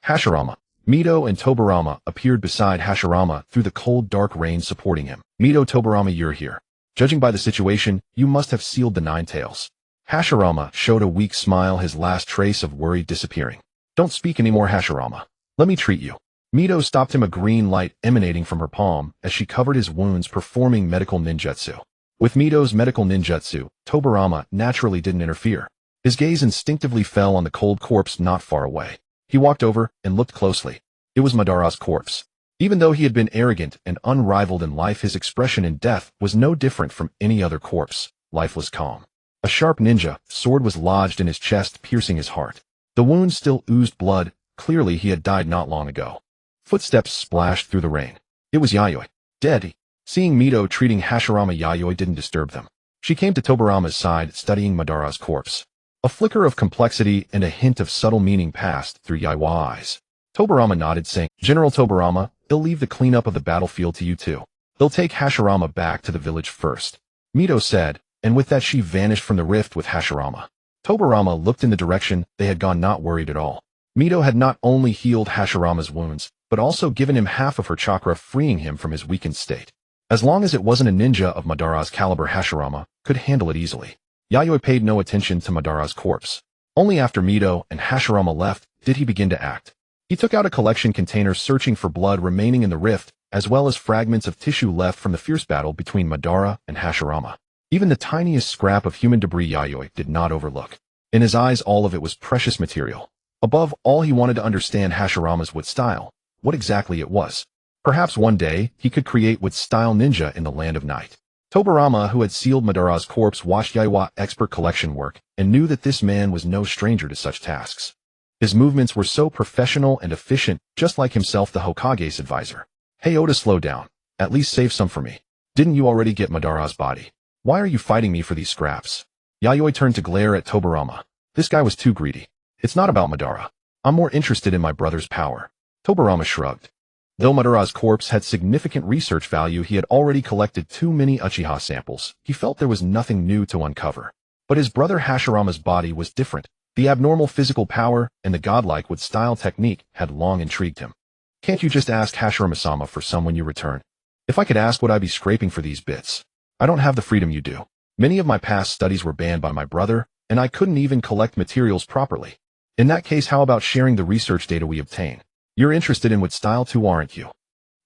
Hashirama. Mito and Tobarama appeared beside Hashirama through the cold, dark rain, supporting him. Mito, Tobarama, you're here. Judging by the situation, you must have sealed the Ninetales. Hashirama showed a weak smile, his last trace of worry disappearing. Don't speak anymore, Hashirama. Let me treat you. Mito stopped him, a green light emanating from her palm as she covered his wounds, performing medical ninjutsu. With Mito's medical ninjutsu, Tobarama naturally didn't interfere. His gaze instinctively fell on the cold corpse not far away. He walked over and looked closely. It was Madara's corpse. Even though he had been arrogant and unrivaled in life, his expression in death was no different from any other corpse, lifeless calm. A sharp ninja sword was lodged in his chest, piercing his heart. The wound still oozed blood. Clearly he had died not long ago. Footsteps splashed through the rain. It was Yayoi. Dead. Seeing Mito treating Hashirama, Yayoi didn't disturb them. She came to Tobarama's side, studying Madara's corpse. A flicker of complexity and a hint of subtle meaning passed through Yayoi's eyes. Tobarama nodded, saying, General Tobarama, they'll leave the cleanup of the battlefield to you too. They'll take Hashirama back to the village first. Mito said, and with that she vanished from the rift with Hashirama. Tobarama looked in the direction they had gone, not worried at all. Mito had not only healed Hashirama's wounds, but also given him half of her chakra, freeing him from his weakened state. As long as it wasn't a ninja of Madara's caliber, Hashirama could handle it easily. Yayoi paid no attention to Madara's corpse. Only after Mito and Hashirama left did he begin to act. He took out a collection container, searching for blood remaining in the rift, as well as fragments of tissue left from the fierce battle between Madara and Hashirama. Even the tiniest scrap of human debris Yayoi did not overlook. In his eyes, all of it was precious material. Above all, he wanted to understand Hashirama's wood style, what exactly it was. Perhaps one day he could create wood style ninja in the land of night. Tobarama, who had sealed Madara's corpse, watched Yayoi's expert collection work and knew that this man was no stranger to such tasks. His movements were so professional and efficient, just like himself, the Hokage's advisor. Hey Oda, slow down. At least save some for me. Didn't you already get Madara's body? Why are you fighting me for these scraps? Yayoi turned to glare at Tobarama. This guy was too greedy. It's not about Madara. I'm more interested in my brother's power. Tobarama shrugged. Though Madara's corpse had significant research value, he had already collected too many Uchiha samples. He felt there was nothing new to uncover. But his brother Hashirama's body was different. The abnormal physical power and the godlike wood style technique had long intrigued him. Can't you just ask Hashirama-sama for some when you return? If I could ask, would I be scraping for these bits? I don't have the freedom you do. Many of my past studies were banned by my brother, and I couldn't even collect materials properly. In that case, how about sharing the research data we obtain? You're interested in wood style too, aren't you?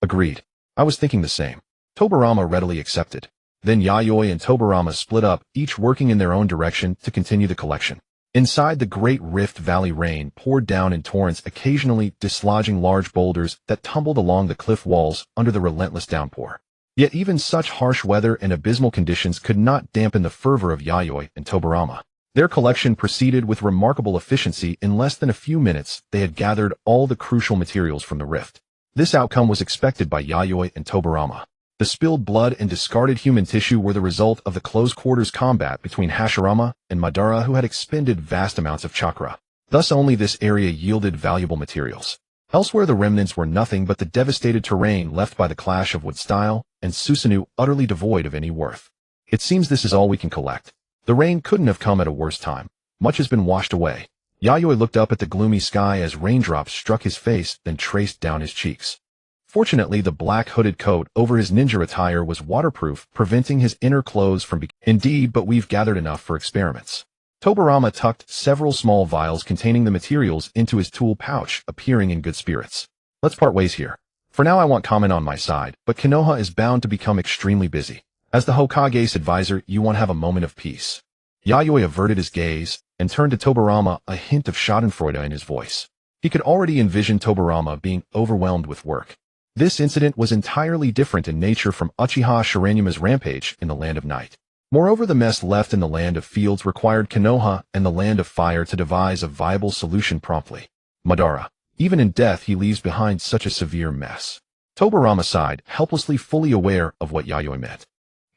Agreed. I was thinking the same. Tobarama readily accepted. Then Yayoi and Tobarama split up, each working in their own direction to continue the collection. Inside the Great Rift Valley, rain poured down in torrents, occasionally dislodging large boulders that tumbled along the cliff walls under the relentless downpour. Yet even such harsh weather and abysmal conditions could not dampen the fervor of Yayoi and Tobarama. Their collection proceeded with remarkable efficiency. In less than a few minutes, they had gathered all the crucial materials from the rift. This outcome was expected by Yayoi and Tobarama. The spilled blood and discarded human tissue were the result of the close-quarters combat between Hashirama and Madara, who had expended vast amounts of chakra. Thus only this area yielded valuable materials. Elsewhere the remnants were nothing but the devastated terrain left by the clash of wood style and Susanoo, utterly devoid of any worth. It seems this is all we can collect. The rain couldn't have come at a worse time. Much has been washed away. Yayoi looked up at the gloomy sky as raindrops struck his face, then traced down his cheeks. Fortunately, the black hooded coat over his ninja attire was waterproof, preventing his inner clothes from Indeed, but we've gathered enough for experiments. Tobarama tucked several small vials containing the materials into his tool pouch, appearing in good spirits. Let's part ways here. For now I want comment on my side, but Konoha is bound to become extremely busy. As the Hokage's advisor, you want to have a moment of peace. Yayoi averted his gaze and turned to Tobarama, a hint of schadenfreude in his voice. He could already envision Tobarama being overwhelmed with work. This incident was entirely different in nature from Uchiha Shiranema's rampage in the Land of Night. Moreover, the mess left in the Land of Fields required Konoha and the Land of Fire to devise a viable solution promptly. Madara. Even in death he leaves behind such a severe mess. Tobarama sighed, helplessly, fully aware of what Yayoi meant.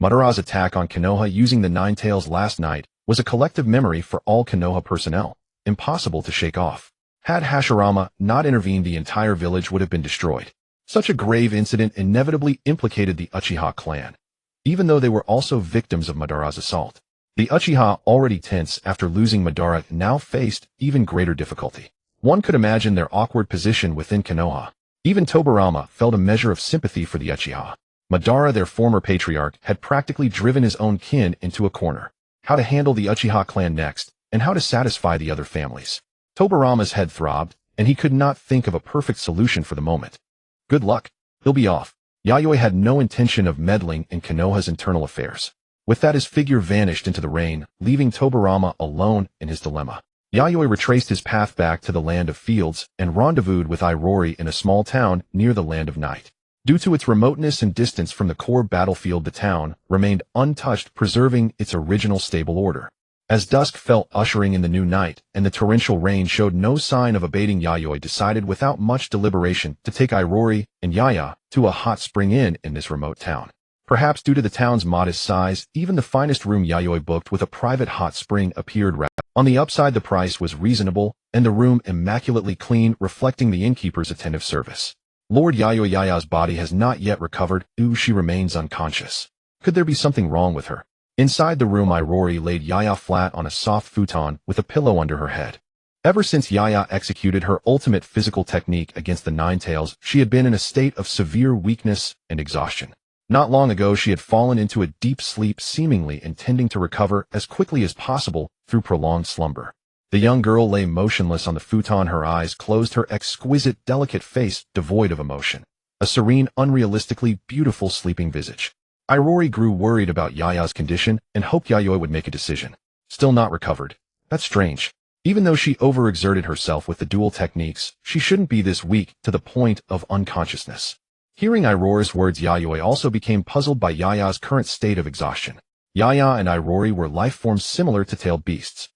Madara's attack on Konoha using the Nine Tails last night was a collective memory for all Konoha personnel, impossible to shake off. Had Hashirama not intervened, the entire village would have been destroyed. Such a grave incident inevitably implicated the Uchiha clan, even though they were also victims of Madara's assault. The Uchiha, already tense after losing Madara, now faced even greater difficulty. One could imagine their awkward position within Konoha. Even Tobarama felt a measure of sympathy for the Uchiha. Madara, their former patriarch, had practically driven his own kin into a corner. how to handle the Uchiha clan next, and how to satisfy the other families. Tobirama's head throbbed, and he could not think of a perfect solution for the moment. Good luck. He'll be off. Yayoi had no intention of meddling in Konoha's internal affairs. With that, his figure vanished into the rain, leaving Tobirama alone in his dilemma. Yayoi retraced his path back to the land of fields and rendezvoused with Irori in a small town near the land of night. Due to its remoteness and distance from the core battlefield, the town remained untouched, preserving its original stable order. As dusk fell, ushering in the new night, and the torrential rain showed no sign of abating, Yayoi decided without much deliberation to take Irori and Yaya to a hot spring inn in this remote town. Perhaps due to the town's modest size, even the finest room Yayoi booked with a private hot spring appeared rather. On the upside, the price was reasonable, and the room immaculately clean, reflecting the innkeeper's attentive service. Lord Yayoi Yaya's body has not yet recovered. She remains unconscious. Could there be something wrong with her? Inside the room, Irori laid Yaya flat on a soft futon with a pillow under her head. Ever since Yaya executed her ultimate physical technique against the Nine Tails, she had been in a state of severe weakness and exhaustion. Not long ago, she had fallen into a deep sleep, seemingly intending to recover as quickly as possible through prolonged slumber. The young girl lay motionless on the futon, her eyes closed, her exquisite, delicate face devoid of emotion. A serene, unrealistically beautiful sleeping visage. Irori grew worried about Yaya's condition and hoped Yayoi would make a decision. Still not recovered. That's strange. Even though she overexerted herself with the dual techniques, she shouldn't be this weak to the point of unconsciousness. Hearing Irori's words, Yayoi also became puzzled by Yaya's current state of exhaustion. Yaya and Irori were life forms similar to tailed beasts.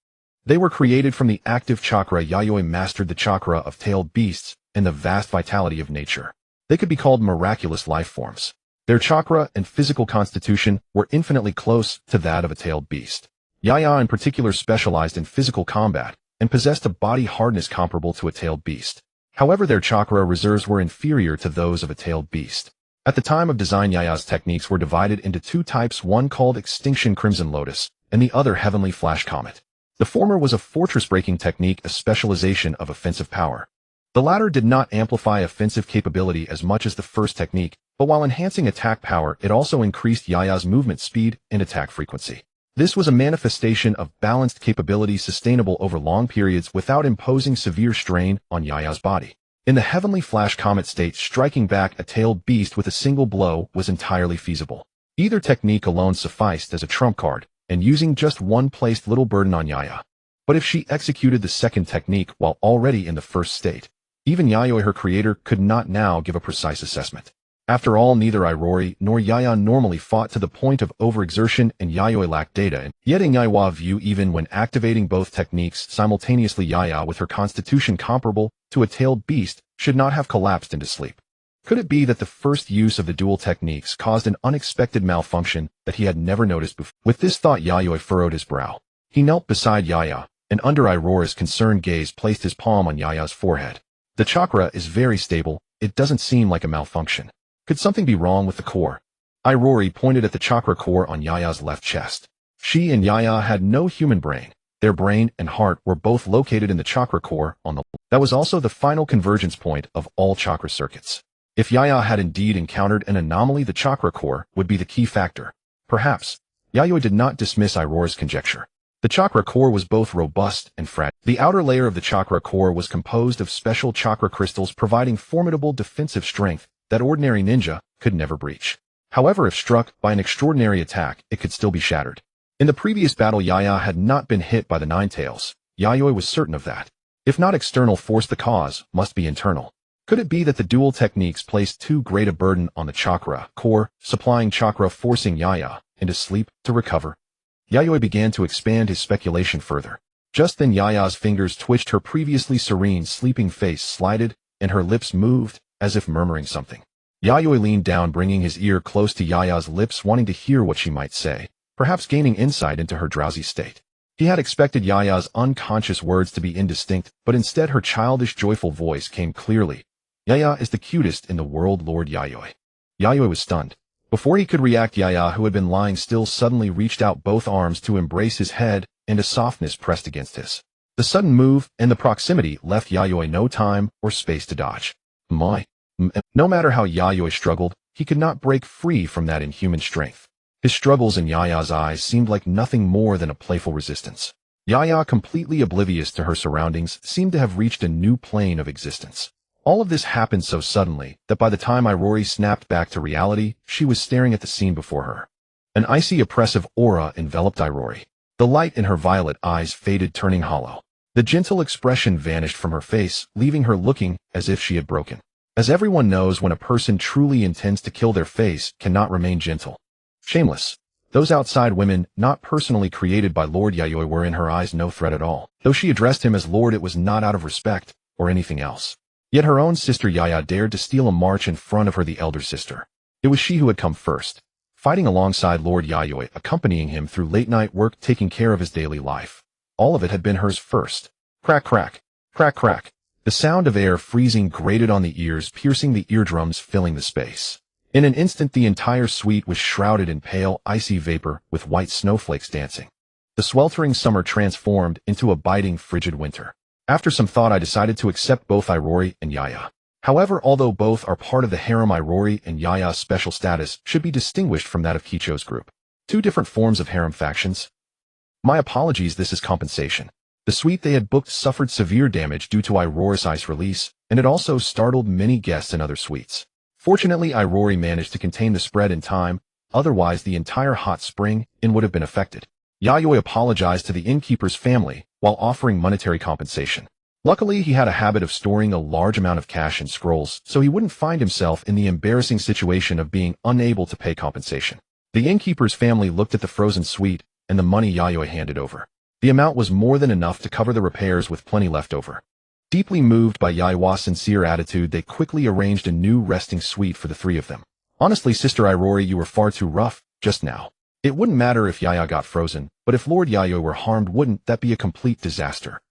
They were created from the active chakra. Yayoi mastered the chakra of tailed beasts and the vast vitality of nature. They could be called miraculous life forms. Their chakra and physical constitution were infinitely close to that of a tailed beast. Yaya in particular specialized in physical combat and possessed a body hardness comparable to a tailed beast. However, their chakra reserves were inferior to those of a tailed beast. At the time of design, Yaya's techniques were divided into two types, one called Extinction Crimson Lotus and the other Heavenly Flash Comet. The former was a fortress-breaking technique, a specialization of offensive power. The latter did not amplify offensive capability as much as the first technique, but while enhancing attack power, it also increased Yaya's movement speed and attack frequency. This was a manifestation of balanced capability sustainable over long periods without imposing severe strain on Yaya's body. In the Heavenly Flash Comet state, striking back a tailed beast with a single blow was entirely feasible. Either technique alone sufficed as a trump card, and using just one placed little burden on Yaya. But if she executed the second technique while already in the first state, even Yayoi, her creator, could not now give a precise assessment. After all, neither Irori nor Yaya normally fought to the point of overexertion, and Yayoi lacked data, and yet in Yaiwa view, even when activating both techniques simultaneously, Yaya, with her constitution comparable to a tailed beast, should not have collapsed into sleep. Could it be that the first use of the dual techniques caused an unexpected malfunction that he had never noticed before? With this thought, Yayoi furrowed his brow. He knelt beside Yaya, and under Irori's concerned gaze placed his palm on Yaya's forehead. The chakra is very stable. It doesn't seem like a malfunction. Could something be wrong with the core? Irori pointed at the chakra core on Yaya's left chest. She and Yaya had no human brain. Their brain and heart were both located in the chakra core on the that was also the final convergence point of all chakra circuits. If Yaya had indeed encountered an anomaly, the chakra core would be the key factor. Perhaps. Yayoi did not dismiss Irori's conjecture. The chakra core was both robust and fragile. The outer layer of the chakra core was composed of special chakra crystals providing formidable defensive strength that ordinary ninja could never breach. However, if struck by an extraordinary attack, it could still be shattered. In the previous battle, Yaya had not been hit by the Nine Tails. Yayoi was certain of that. If not external force, the cause must be internal. Could it be that the dual techniques placed too great a burden on the chakra core, supplying chakra, forcing Yaya into sleep to recover? Yayoi began to expand his speculation further. Just then Yaya's fingers twitched, her previously serene, sleeping face slided, and her lips moved, as if murmuring something. Yayoi leaned down, bringing his ear close to Yaya's lips, wanting to hear what she might say, perhaps gaining insight into her drowsy state. He had expected Yaya's unconscious words to be indistinct, but instead her childish, joyful voice came clearly. Yaya is the cutest in the world, Lord Yayoi. Yayoi was stunned. Before he could react, Yaya, who had been lying still, suddenly reached out both arms to embrace his head, and a softness pressed against his. The sudden move and the proximity left Yayoi no time or space to dodge. No matter how Yayoi struggled, he could not break free from that inhuman strength. His struggles in Yaya's eyes seemed like nothing more than a playful resistance. Yaya, completely oblivious to her surroundings, seemed to have reached a new plane of existence. All of this happened so suddenly that by the time Irori snapped back to reality, she was staring at the scene before her. An icy, oppressive aura enveloped Irori. The light in her violet eyes faded, turning hollow. The gentle expression vanished from her face, leaving her looking as if she had broken. As everyone knows, when a person truly intends to kill, their face cannot remain gentle. Shameless. Those outside women, not personally created by Lord Yayoi, were in her eyes no threat at all. Though she addressed him as Lord, it was not out of respect or anything else. Yet her own sister Yaya dared to steal a march in front of her, the elder sister. It was she who had come first, fighting alongside Lord Yayoi, accompanying him through late-night work, taking care of his daily life. All of it had been hers first. Crack, crack, crack, crack. The sound of air freezing grated on the ears, piercing the eardrums, filling the space. In an instant, the entire suite was shrouded in pale, icy vapor, with white snowflakes dancing. The sweltering summer transformed into a biting, frigid winter. After some thought, I decided to accept both Irori and Yaya. However, although both are part of the harem, Irori and Yaya's special status should be distinguished from that of Kicho's group. Two different forms of harem factions. My apologies, this is compensation. The suite they had booked suffered severe damage due to Irori's ice release, and it also startled many guests in other suites. Fortunately, Irori managed to contain the spread in time, otherwise the entire hot spring inn would have been affected. Yayoi apologized to the innkeeper's family while offering monetary compensation. Luckily, he had a habit of storing a large amount of cash in scrolls, so he wouldn't find himself in the embarrassing situation of being unable to pay compensation. The innkeeper's family looked at the frozen suite and the money Yayoi handed over. The amount was more than enough to cover the repairs, with plenty left over. Deeply moved by Yaya's sincere attitude, they quickly arranged a new resting suite for the three of them. Honestly, Sister Irori, you were far too rough just now. It wouldn't matter if Yaya got frozen, but if Lord Yayoi were harmed, wouldn't that be a complete disaster?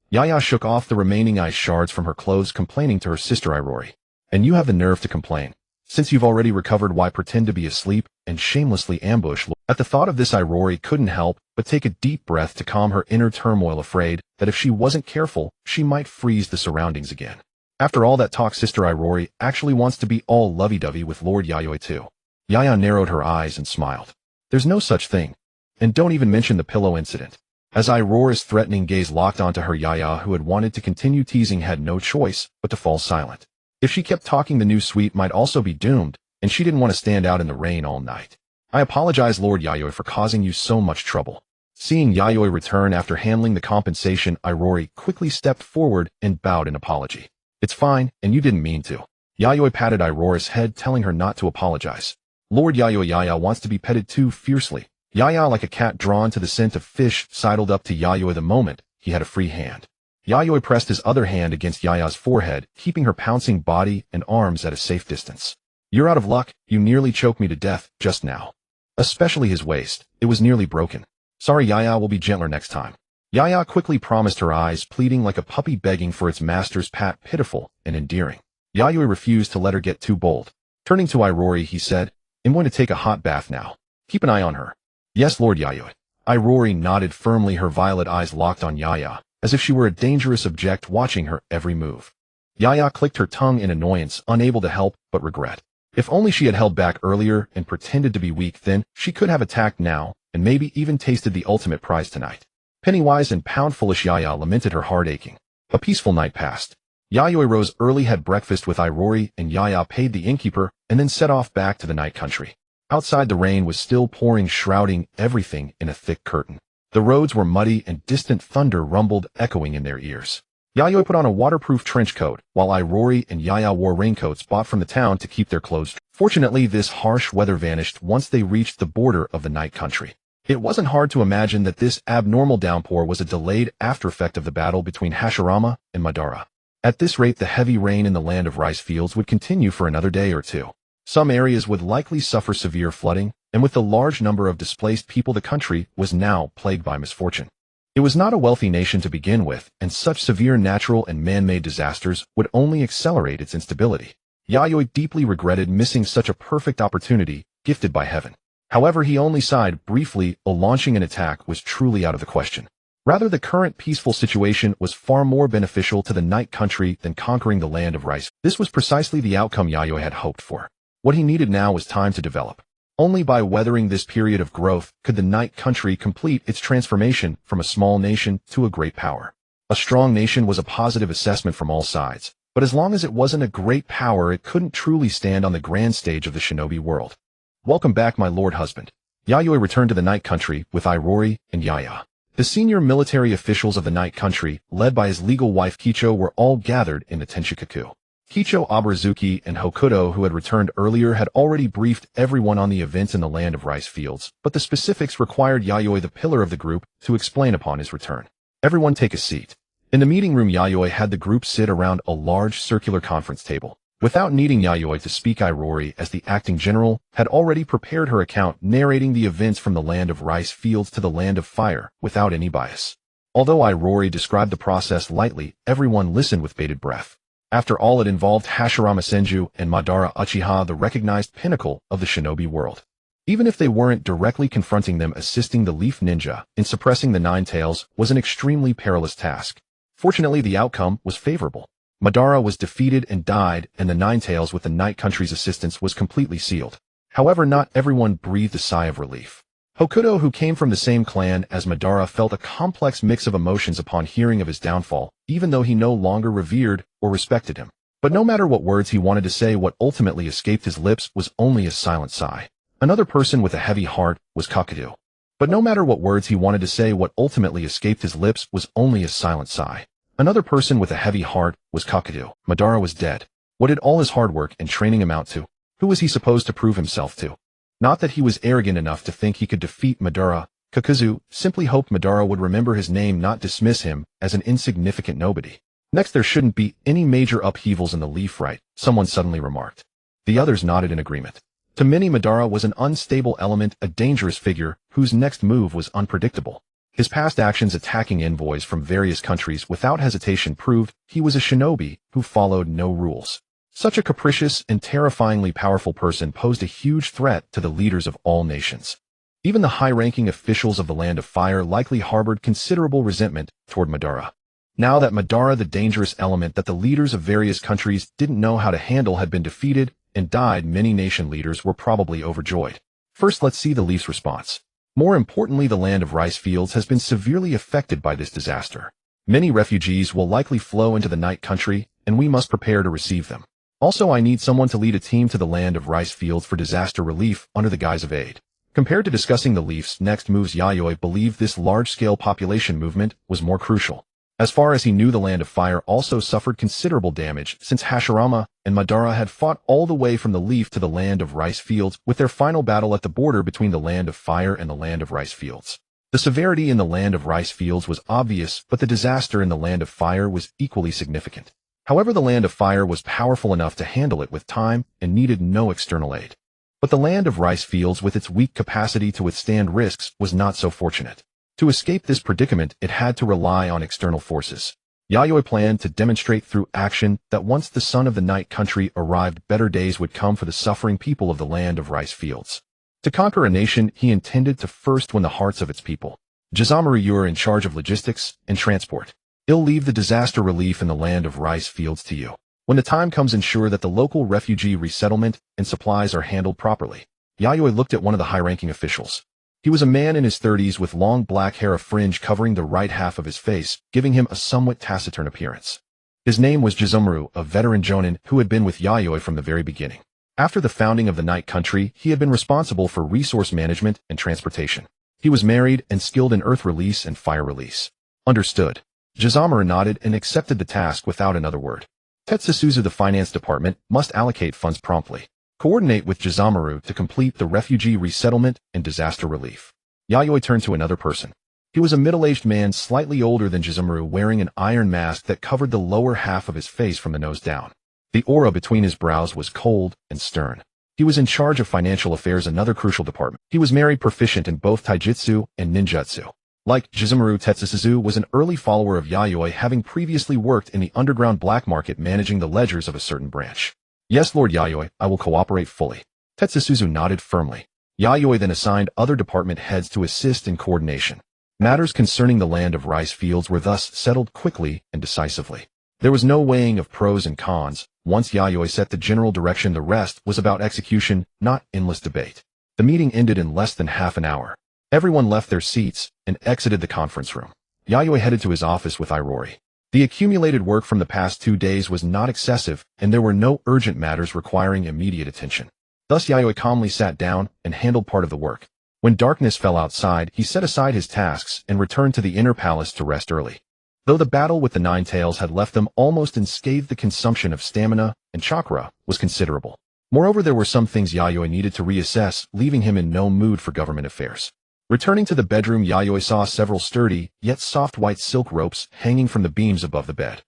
Yaya shook off the remaining ice shards from her clothes, complaining to her sister Irori. And you have the nerve to complain. Since you've already recovered, why pretend to be asleep and shamelessly ambush? At the thought of this, Irori couldn't help but take a deep breath to calm her inner turmoil, afraid that if she wasn't careful, she might freeze the surroundings again. After all that talk, Sister Irori actually wants to be all lovey-dovey with Lord Yayoi too. Yaya narrowed her eyes and smiled. There's no such thing. And don't even mention the pillow incident. As Irori's threatening gaze locked onto her, Yaya, who had wanted to continue teasing, had no choice but to fall silent. If she kept talking, the new suite might also be doomed, and she didn't want to stand out in the rain all night. I apologize, Lord Yayoi, for causing you so much trouble. Seeing Yayoi return after handling the compensation, Irori quickly stepped forward and bowed in apology. It's fine, and you didn't mean to. Yayoi patted Irori's head, telling her not to apologize. Lord Yayoi, Yaya wants to be petted too fiercely. Yaya, like a cat drawn to the scent of fish, sidled up to Yayoi the moment he had a free hand. Yayoi pressed his other hand against Yaya's forehead, keeping her pouncing body and arms at a safe distance. You're out of luck, you nearly choked me to death just now. Especially his waist, it was nearly broken. Sorry, Yaya, will be gentler next time. Yaya quickly promised, her eyes pleading like a puppy begging for its master's pat, pitiful and endearing. Yayoi refused to let her get too bold. Turning to Irori, he said, I'm going to take a hot bath now. Keep an eye on her. Yes, Lord Yayoi. Irori nodded firmly, her violet eyes locked on Yaya, as if she were a dangerous object watching her every move. Yaya clicked her tongue in annoyance, unable to help but regret. If only she had held back earlier and pretended to be weak, then she could have attacked now, and maybe even tasted the ultimate prize tonight. Pennywise and pound-foolish Yaya lamented, her heart aching. A peaceful night passed. Yayoi rose early, had breakfast with Irori, and Yaya paid the innkeeper, and then set off back to the night country. Outside, the rain was still pouring, shrouding everything in a thick curtain. The roads were muddy, and distant thunder rumbled, echoing in their ears. Yayoi put on a waterproof trench coat, while Irori and Yaya wore raincoats bought from the town to keep their clothes dry. Fortunately, this harsh weather vanished once they reached the border of the night country. It wasn't hard to imagine that this abnormal downpour was a delayed aftereffect of the battle between Hashirama and Madara. At this rate, the heavy rain in the land of rice fields would continue for another day or two. Some areas would likely suffer severe flooding, and with the large number of displaced people, the country was now plagued by misfortune. It was not a wealthy nation to begin with, and such severe natural and man-made disasters would only accelerate its instability. Yayoi deeply regretted missing such a perfect opportunity gifted by heaven. However, he only sighed briefly. Launching an attack was truly out of the question. Rather, the current peaceful situation was far more beneficial to the night country than conquering the land of rice. This was precisely the outcome Yayoi had hoped for. What he needed now was time to develop. Only by weathering this period of growth could the Night Country complete its transformation from a small nation to a great power. A strong nation was a positive assessment from all sides, but as long as it wasn't a great power, it couldn't truly stand on the grand stage of the shinobi world. Welcome back, my lord husband. Yayoi returned to the Night Country with Irori and Yaya. The senior military officials of the Night Country, led by his legal wife Kicho, were all gathered in the Tenshikaku. Kicho, Aburazuki, and Hokuto, who had returned earlier, had already briefed everyone on the events in the land of rice fields, but the specifics required Yayoi, the pillar of the group, to explain upon his return. Everyone take a seat. In the meeting room, Yayoi had the group sit around a large circular conference table. Without needing Yayoi to speak, Irori, as the acting general, had already prepared her account narrating the events from the land of rice fields to the land of fire, without any bias. Although Irori described the process lightly, everyone listened with bated breath. After all, it involved Hashirama Senju and Madara Uchiha, the recognized pinnacle of the shinobi world. Even if they weren't directly confronting them, assisting the Leaf Ninja in suppressing the Nine Tails was an extremely perilous task. Fortunately, the outcome was favorable. Madara was defeated and died, and the Nine Tails, with the Night Country's assistance, was completely sealed. However, not everyone breathed a sigh of relief. Hokuto, who came from the same clan as Madara, felt a complex mix of emotions upon hearing of his downfall, even though he no longer revered or respected him. But no matter what words he wanted to say, what ultimately escaped his lips was only a silent sigh. Another person with a heavy heart was Kakudu. But no matter what words he wanted to say, what ultimately escaped his lips was only a silent sigh. Another person with a heavy heart was Kakudu. Madara was dead. What did all his hard work and training amount to? Who was he supposed to prove himself to? Not that he was arrogant enough to think he could defeat Madara. Kakuzu simply hoped Madara would remember his name, not dismiss him as an insignificant nobody. Next, there shouldn't be any major upheavals in the Leaf, right? Someone suddenly remarked. The others nodded in agreement. To many, Madara was an unstable element, a dangerous figure whose next move was unpredictable. His past actions attacking envoys from various countries without hesitation proved he was a shinobi who followed no rules. Such a capricious and terrifyingly powerful person posed a huge threat to the leaders of all nations. Even the high-ranking officials of the Land of Fire likely harbored considerable resentment toward Madara. Now that Madara, the dangerous element that the leaders of various countries didn't know how to handle, had been defeated and died, many nation leaders were probably overjoyed. First, let's see the Leaf's response. More importantly, the land of rice fields has been severely affected by this disaster. Many refugees will likely flow into the Night Country, and we must prepare to receive them. Also, I need someone to lead a team to the land of rice fields for disaster relief under the guise of aid. Compared to discussing the Leaf's next moves, Yayoi believed this large-scale population movement was more crucial. As far as he knew, the Land of Fire also suffered considerable damage since Hashirama and Madara had fought all the way from the Leaf to the land of rice fields, with their final battle at the border between the Land of Fire and the Land of Rice Fields. The severity in the Land of Rice Fields was obvious, but the disaster in the Land of Fire was equally significant. However, the Land of Fire was powerful enough to handle it with time and needed no external aid. But the Land of Rice Fields, with its weak capacity to withstand risks, was not so fortunate. To escape this predicament, it had to rely on external forces. Yayoi planned to demonstrate through action that once the Son of the Night Country arrived, better days would come for the suffering people of the Land of Rice Fields. To conquer a nation, he intended to first win the hearts of its people. Jizomaru, you are in charge of logistics and transport. I'll leave the disaster relief in the Land of Rice Fields to you. When the time comes, ensure that the local refugee resettlement and supplies are handled properly. Yayoi looked at one of the high-ranking officials. He was a man in his 30s with long black hair, a fringe covering the right half of his face, giving him a somewhat taciturn appearance. His name was Jizomaru, a veteran jonin who had been with Yayoi from the very beginning. After the founding of the Night Country, he had been responsible for resource management and transportation. He was married and skilled in earth release and fire release. Understood. Jizomaru nodded and accepted the task without another word. Tetsusuzu, the finance department, must allocate funds promptly. Coordinate with Jizomaru to complete the refugee resettlement and disaster relief. Yayoi turned to another person. He was a middle-aged man slightly older than Jizomaru, wearing an iron mask that covered the lower half of his face from the nose down. The aura between his brows was cold and stern. He was in charge of financial affairs, another crucial department. He was married, proficient in both taijutsu and ninjutsu. Like Jizomaru, Tetsusuzu was an early follower of Yayoi, having previously worked in the underground black market managing the ledgers of a certain branch. Yes, Lord Yayoi, I will cooperate fully. Tetsusuzu nodded firmly. Yayoi then assigned other department heads to assist in coordination. Matters concerning the Land of Rice Fields were thus settled quickly and decisively. There was no weighing of pros and cons. Once Yayoi set the general direction, the rest was about execution, not endless debate. The meeting ended in less than half an hour. Everyone left their seats and exited the conference room. Yayoi headed to his office with Irori. The accumulated work from the past 2 days was not excessive, and there were no urgent matters requiring immediate attention. Thus Yayoi calmly sat down and handled part of the work. When darkness fell outside, he set aside his tasks and returned to the inner palace to rest early. Though the battle with the Nine Tails had left them almost unscathed, the consumption of stamina and chakra was considerable. Moreover, there were some things Yayoi needed to reassess, leaving him in no mood for government affairs. Returning to the bedroom, Yayoi saw several sturdy, yet soft white silk ropes hanging from the beams above the bed.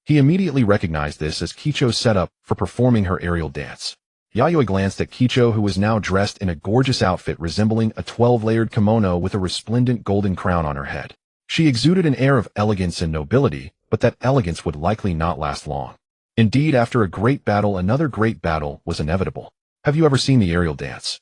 He immediately recognized this as Kicho's setup for performing her aerial dance. Yayoi glanced at Kicho, who was now dressed in a gorgeous outfit resembling a 12-layered kimono with a resplendent golden crown on her head. She exuded an air of elegance and nobility, but that elegance would likely not last long. Indeed, after a great battle, another great battle was inevitable. Have you ever seen the aerial dance?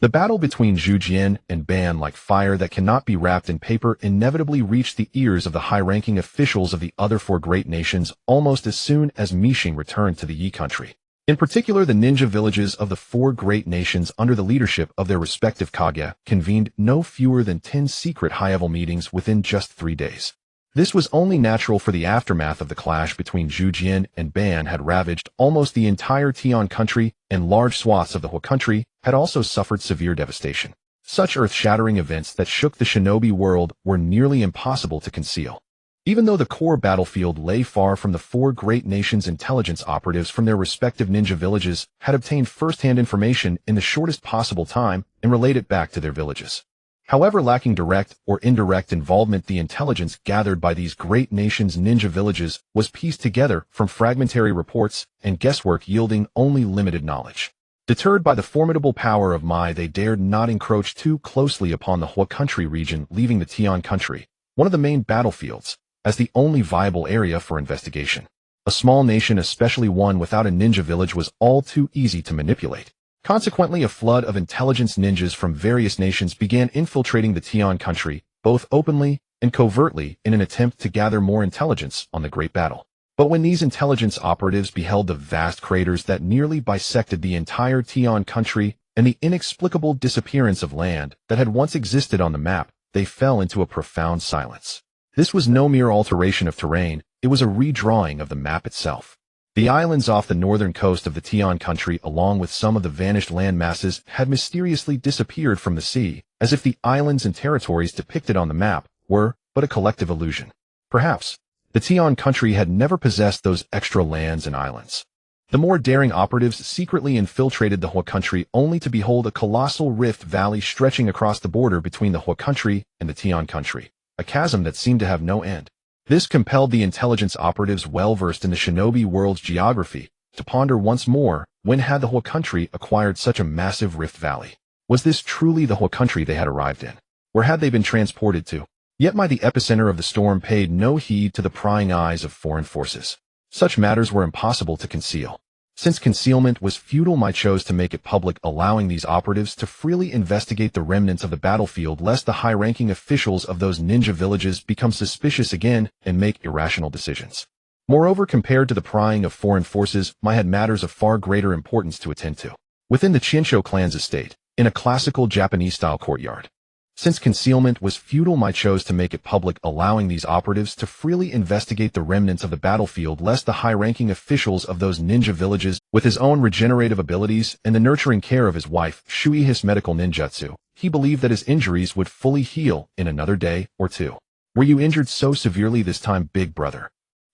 The battle between Zhu Jian and Ban, like fire that cannot be wrapped in paper, inevitably reached the ears of the high-ranking officials of the other 4 great nations almost as soon as Mixing returned to the Yi country. In particular, the ninja villages of the 4 great nations under the leadership of their respective Kage convened no fewer than 10 secret high-level meetings within just 3 days. This was only natural, for the aftermath of the clash between Zhu Jian and Ban had ravaged almost the entire Tian country, and large swaths of the Hu country had also suffered severe devastation. Such earth-shattering events that shook the shinobi world were nearly impossible to conceal. Even though the core battlefield lay far from the 4 great nations, intelligence operatives from their respective ninja villages had obtained first-hand information in the shortest possible time and relayed it back to their villages. However, lacking direct or indirect involvement, the intelligence gathered by these great nations' ninja villages was pieced together from fragmentary reports and guesswork, yielding only limited knowledge. Deterred by the formidable power of Mai, they dared not encroach too closely upon the Hu country region, leaving the Tian country, one of the main battlefields, as the only viable area for investigation. A small nation, especially one without a ninja village, was all too easy to manipulate. Consequently, a flood of intelligence ninjas from various nations began infiltrating the Tian country, both openly and covertly, in an attempt to gather more intelligence on the great battle. But when these intelligence operatives beheld the vast craters that nearly bisected the entire Tian country and the inexplicable disappearance of land that had once existed on the map, they fell into a profound silence. This was no mere alteration of terrain, it was a redrawing of the map itself. The islands off the northern coast of the Tian country, along with some of the vanished land masses, had mysteriously disappeared from the sea, as if the islands and territories depicted on the map were but a collective illusion. Perhaps the Tian country had never possessed those extra lands and islands. The more daring operatives secretly infiltrated the Hu country, only to behold a colossal rift valley stretching across the border between the Hu country and the Tian country, a chasm that seemed to have no end. This compelled the intelligence operatives well-versed in the shinobi world's geography to ponder once more, when had the Hu country acquired such a massive rift valley? Was this truly the Hu country they had arrived in? Where had they been transported to? Yet Mai, the epicenter of the storm, paid no heed to the prying eyes of foreign forces. Such matters were impossible to conceal. Since concealment was futile, Mai chose to make it public, allowing these operatives to freely investigate the remnants of the battlefield, lest the high-ranking officials of those ninja villages become suspicious again and make irrational decisions. Moreover, compared to the prying of foreign forces, Mai had matters of far greater importance to attend to. Within the Chinsho clan's estate, in a classical Japanese-style courtyard. Since concealment was futile, Mai chose to make it public, allowing these operatives to freely investigate the remnants of the battlefield, lest the high-ranking officials of those ninja villages, with his own regenerative abilities and the nurturing care of his wife, Shui's medical ninjutsu, he believed that his injuries would fully heal in another day or 2. Were you injured so severely this time, big brother?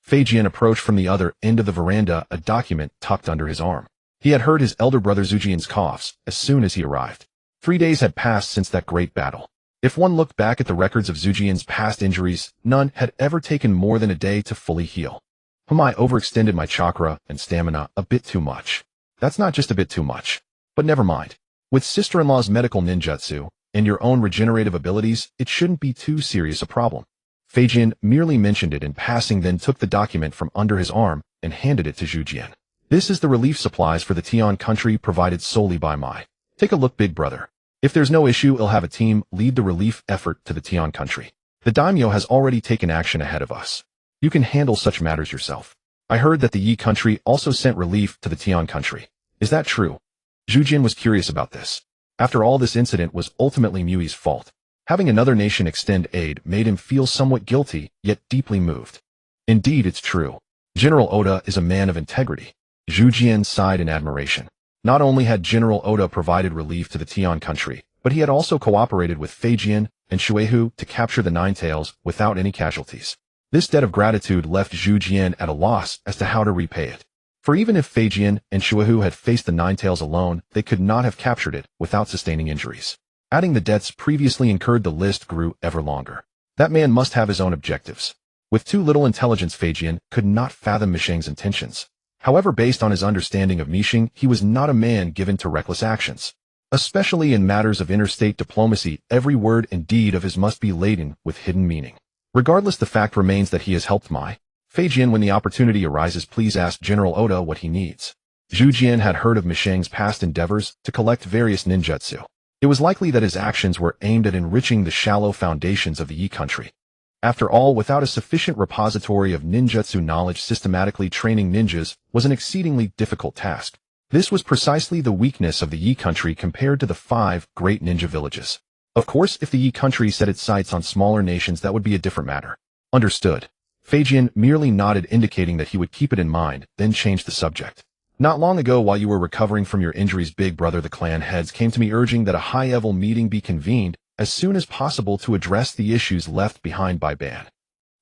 Feijian approached from the other end of the veranda, a document tucked under his arm. He had heard his elder brother Zujian's coughs as soon as he arrived. 3 days had passed since that great battle. If one looked back at the records of Zujian's past injuries, none had ever taken more than a day to fully heal. I overextended my chakra and stamina a bit too much. That's not just a bit too much. But never mind. With sister-in-law's medical ninjutsu and your own regenerative abilities, it shouldn't be too serious a problem. Feijian merely mentioned it in passing, then took the document from under his arm and handed it to Zujian. This is the relief supplies for the Tian country provided solely by Mai. Take a look, big brother. If there's no issue, I'll have a team lead the relief effort to the Tian country. The daimyo has already taken action ahead of us. You can handle such matters yourself. I heard that the Yi country also sent relief to the Tian country. Is that true? Zujian was curious about this. After all, this incident was ultimately Mui's fault. Having another nation extend aid made him feel somewhat guilty, yet deeply moved. Indeed, it's true. General Oda is a man of integrity. Zhu Jian sighed in admiration. Not only had General Oda provided relief to the Tian country, but he had also cooperated with Feijian and Shuehu to capture the Nine Tails without any casualties. This debt of gratitude left Zhu Jian at a loss as to how to repay it. For even if Feijian and Shuehu had faced the Nine Tails alone, they could not have captured it without sustaining injuries. Adding the debts previously incurred, the list grew ever longer. That man must have his own objectives. With too little intelligence, Feijian could not fathom Misheng's intentions. However, based on his understanding of Misheng, he was not a man given to reckless actions. Especially in matters of interstate diplomacy, every word and deed of his must be laden with hidden meaning. Regardless, the fact remains that he has helped Mai. Feijian, when the opportunity arises, please ask General Oda what he needs. Zhu Jian had heard of Misheng's past endeavors to collect various ninjutsu. It was likely that his actions were aimed at enriching the shallow foundations of the Yi country. After all, without a sufficient repository of ninjutsu knowledge, systematically training ninjas was an exceedingly difficult task. This was precisely the weakness of the Yi country compared to the 5 great ninja villages. Of course, if the Yi country set its sights on smaller nations, that would be a different matter. Understood. Feijian merely nodded, indicating that he would keep it in mind, then changed the subject. Not long ago, while you were recovering from your injuries, big brother, the clan heads came to me urging that a high-level meeting be convened as soon as possible to address the issues left behind by Ban.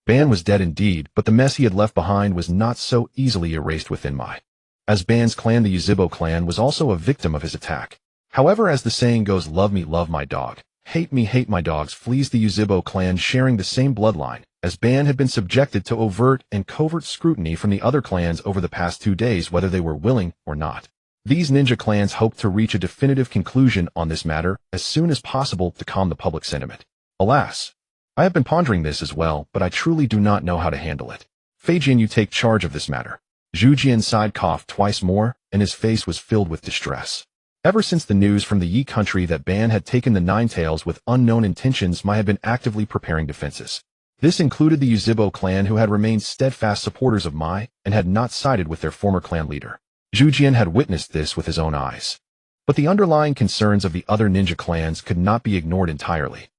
Ban was dead indeed, but the mess he had left behind was not so easily erased within Mai. As Ban's clan, the Yuzhibo clan, was also a victim of his attack. However, as the saying goes, love me, love my dog. Hate me, hate my dogs, flees the Yuzhibo clan, sharing the same bloodline, as Ban had been subjected to overt and covert scrutiny from the other clans over the past 2 days, whether they were willing or not. These ninja clans hoped to reach a definitive conclusion on this matter as soon as possible to calm the public sentiment. Alas, I have been pondering this as well, but I truly do not know how to handle it. Feijian, you take charge of this matter. Zhu Jian sighed, coughed twice more, and his face was filled with distress. Ever since the news from the Yi country that Ban had taken the Nine Tails with unknown intentions, Mai had been actively preparing defenses. This included the Yuzhibo clan, who had remained steadfast supporters of Mai and had not sided with their former clan leader. Zhu Jian had witnessed this with his own eyes. But the underlying concerns of the other ninja clans could not be ignored entirely.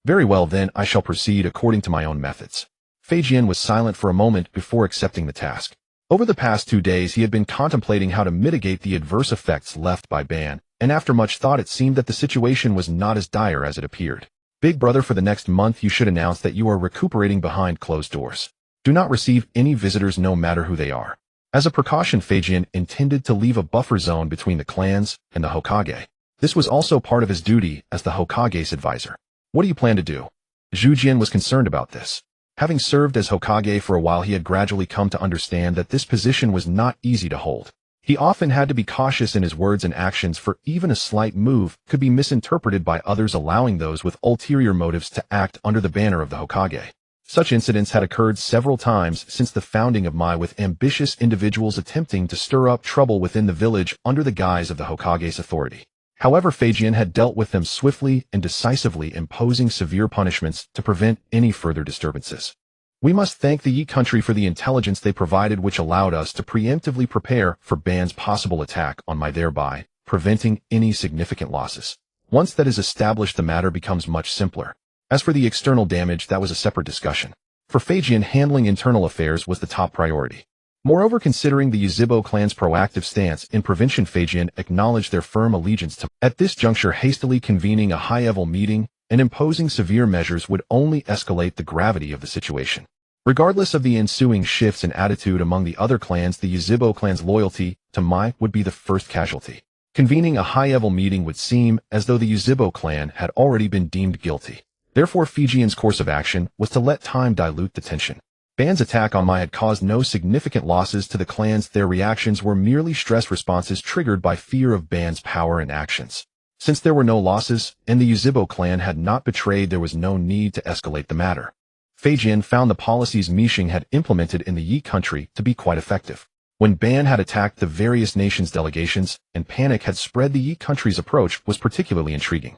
Very well, then, I shall proceed according to my own methods. Feijian was silent for a moment before accepting the task. Over the past 2 days, he had been contemplating how to mitigate the adverse effects left by Ban, and after much thought, it seemed that the situation was not as dire as it appeared. Big brother, for the next month, you should announce that you are recuperating behind closed doors. Do not receive any visitors, no matter who they are. As a precaution, Feijian intended to leave a buffer zone between the clans and the Hokage. This was also part of his duty as the Hokage's advisor. What do you plan to do? Zhu Jian was concerned about this. Having served as Hokage for a while, he had gradually come to understand that this position was not easy to hold. He often had to be cautious in his words and actions, for even a slight move could be misinterpreted by others, allowing those with ulterior motives to act under the banner of the Hokage. Such incidents had occurred several times since the founding of Mai, with ambitious individuals attempting to stir up trouble within the village under the guise of the Hokage's authority. However, Feijian had dealt with them swiftly and decisively, imposing severe punishments to prevent any further disturbances. We must thank the Yi country for the intelligence they provided, which allowed us to preemptively prepare for Ban's possible attack on Mai, thereby preventing any significant losses. Once that is established, the matter becomes much simpler. As for the external damage, that was a separate discussion. For Feijian, handling internal affairs was the top priority. Moreover, considering the Yuzhibo clan's proactive stance in prevention, Feijian acknowledged their firm allegiance to. At this juncture, hastily convening a high-level meeting and imposing severe measures would only escalate the gravity of the situation. Regardless of the ensuing shifts in attitude among the other clans, the Yuzhibo clan's loyalty to Mai would be the first casualty. Convening a high-level meeting would seem as though the Yuzhibo clan had already been deemed guilty. Therefore, Feijian's course of action was to let time dilute the tension. Ban's attack on Mai had caused no significant losses to the clans. Their reactions were merely stress responses triggered by fear of Ban's power and actions. Since there were no losses, and the Yuzhibo clan had not betrayed, there was no need to escalate the matter. Feijian found the policies Misheng had implemented in the Yi country to be quite effective. When Ban had attacked the various nations' delegations, and panic had spread, the Yi country's approach was particularly intriguing.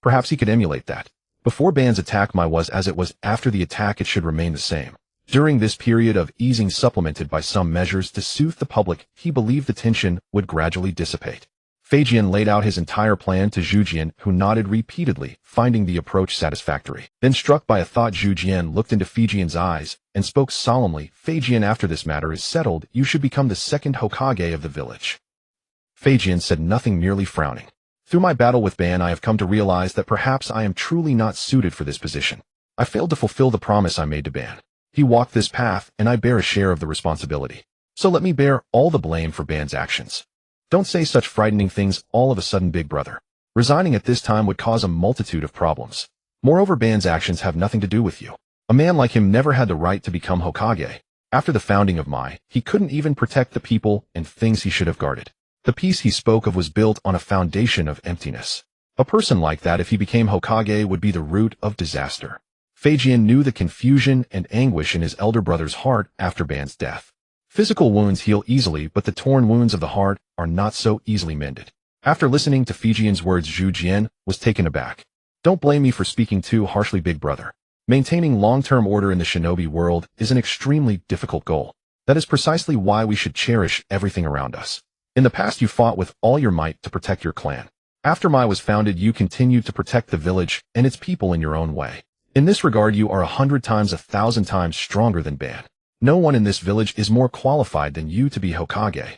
Perhaps he could emulate that. Before Ban's attack, Mai was as it was. After the attack, it should remain the same. During this period of easing, supplemented by some measures to soothe the public, he believed the tension would gradually dissipate. Feijian laid out his entire plan to Zhu Jian, who nodded repeatedly, finding the approach satisfactory. Then, struck by a thought, Zhu Jian looked into Feijian's eyes and spoke solemnly. Feijian, after this matter is settled, you should become the second Hokage of the village. Feijian said nothing, merely frowning. Through my battle with Ban, I have come to realize that perhaps I am truly not suited for this position. I failed to fulfill the promise I made to Ban. He walked this path, and I bear a share of the responsibility. So let me bear all the blame for Ban's actions. Don't say such frightening things all of a sudden, big brother. Resigning at this time would cause a multitude of problems. Moreover, Ban's actions have nothing to do with you. A man like him never had the right to become Hokage. After the founding of Mai, he couldn't even protect the people and things he should have guarded. The peace he spoke of was built on a foundation of emptiness. A person like that, if he became Hokage, would be the root of disaster. Feijian knew the confusion and anguish in his elder brother's heart after Ban's death. Physical wounds heal easily, but the torn wounds of the heart are not so easily mended. After listening to Feijian's words, Zhu Jian was taken aback. Don't blame me for speaking too harshly, big brother. Maintaining long-term order in the shinobi world is an extremely difficult goal. That is precisely why we should cherish everything around us. In the past, you fought with all your might to protect your clan. After Mai was founded, you continued to protect the village and its people in your own way. In this regard, you are 100 times, 1,000 times stronger than Ban. No one in this village is more qualified than you to be Hokage.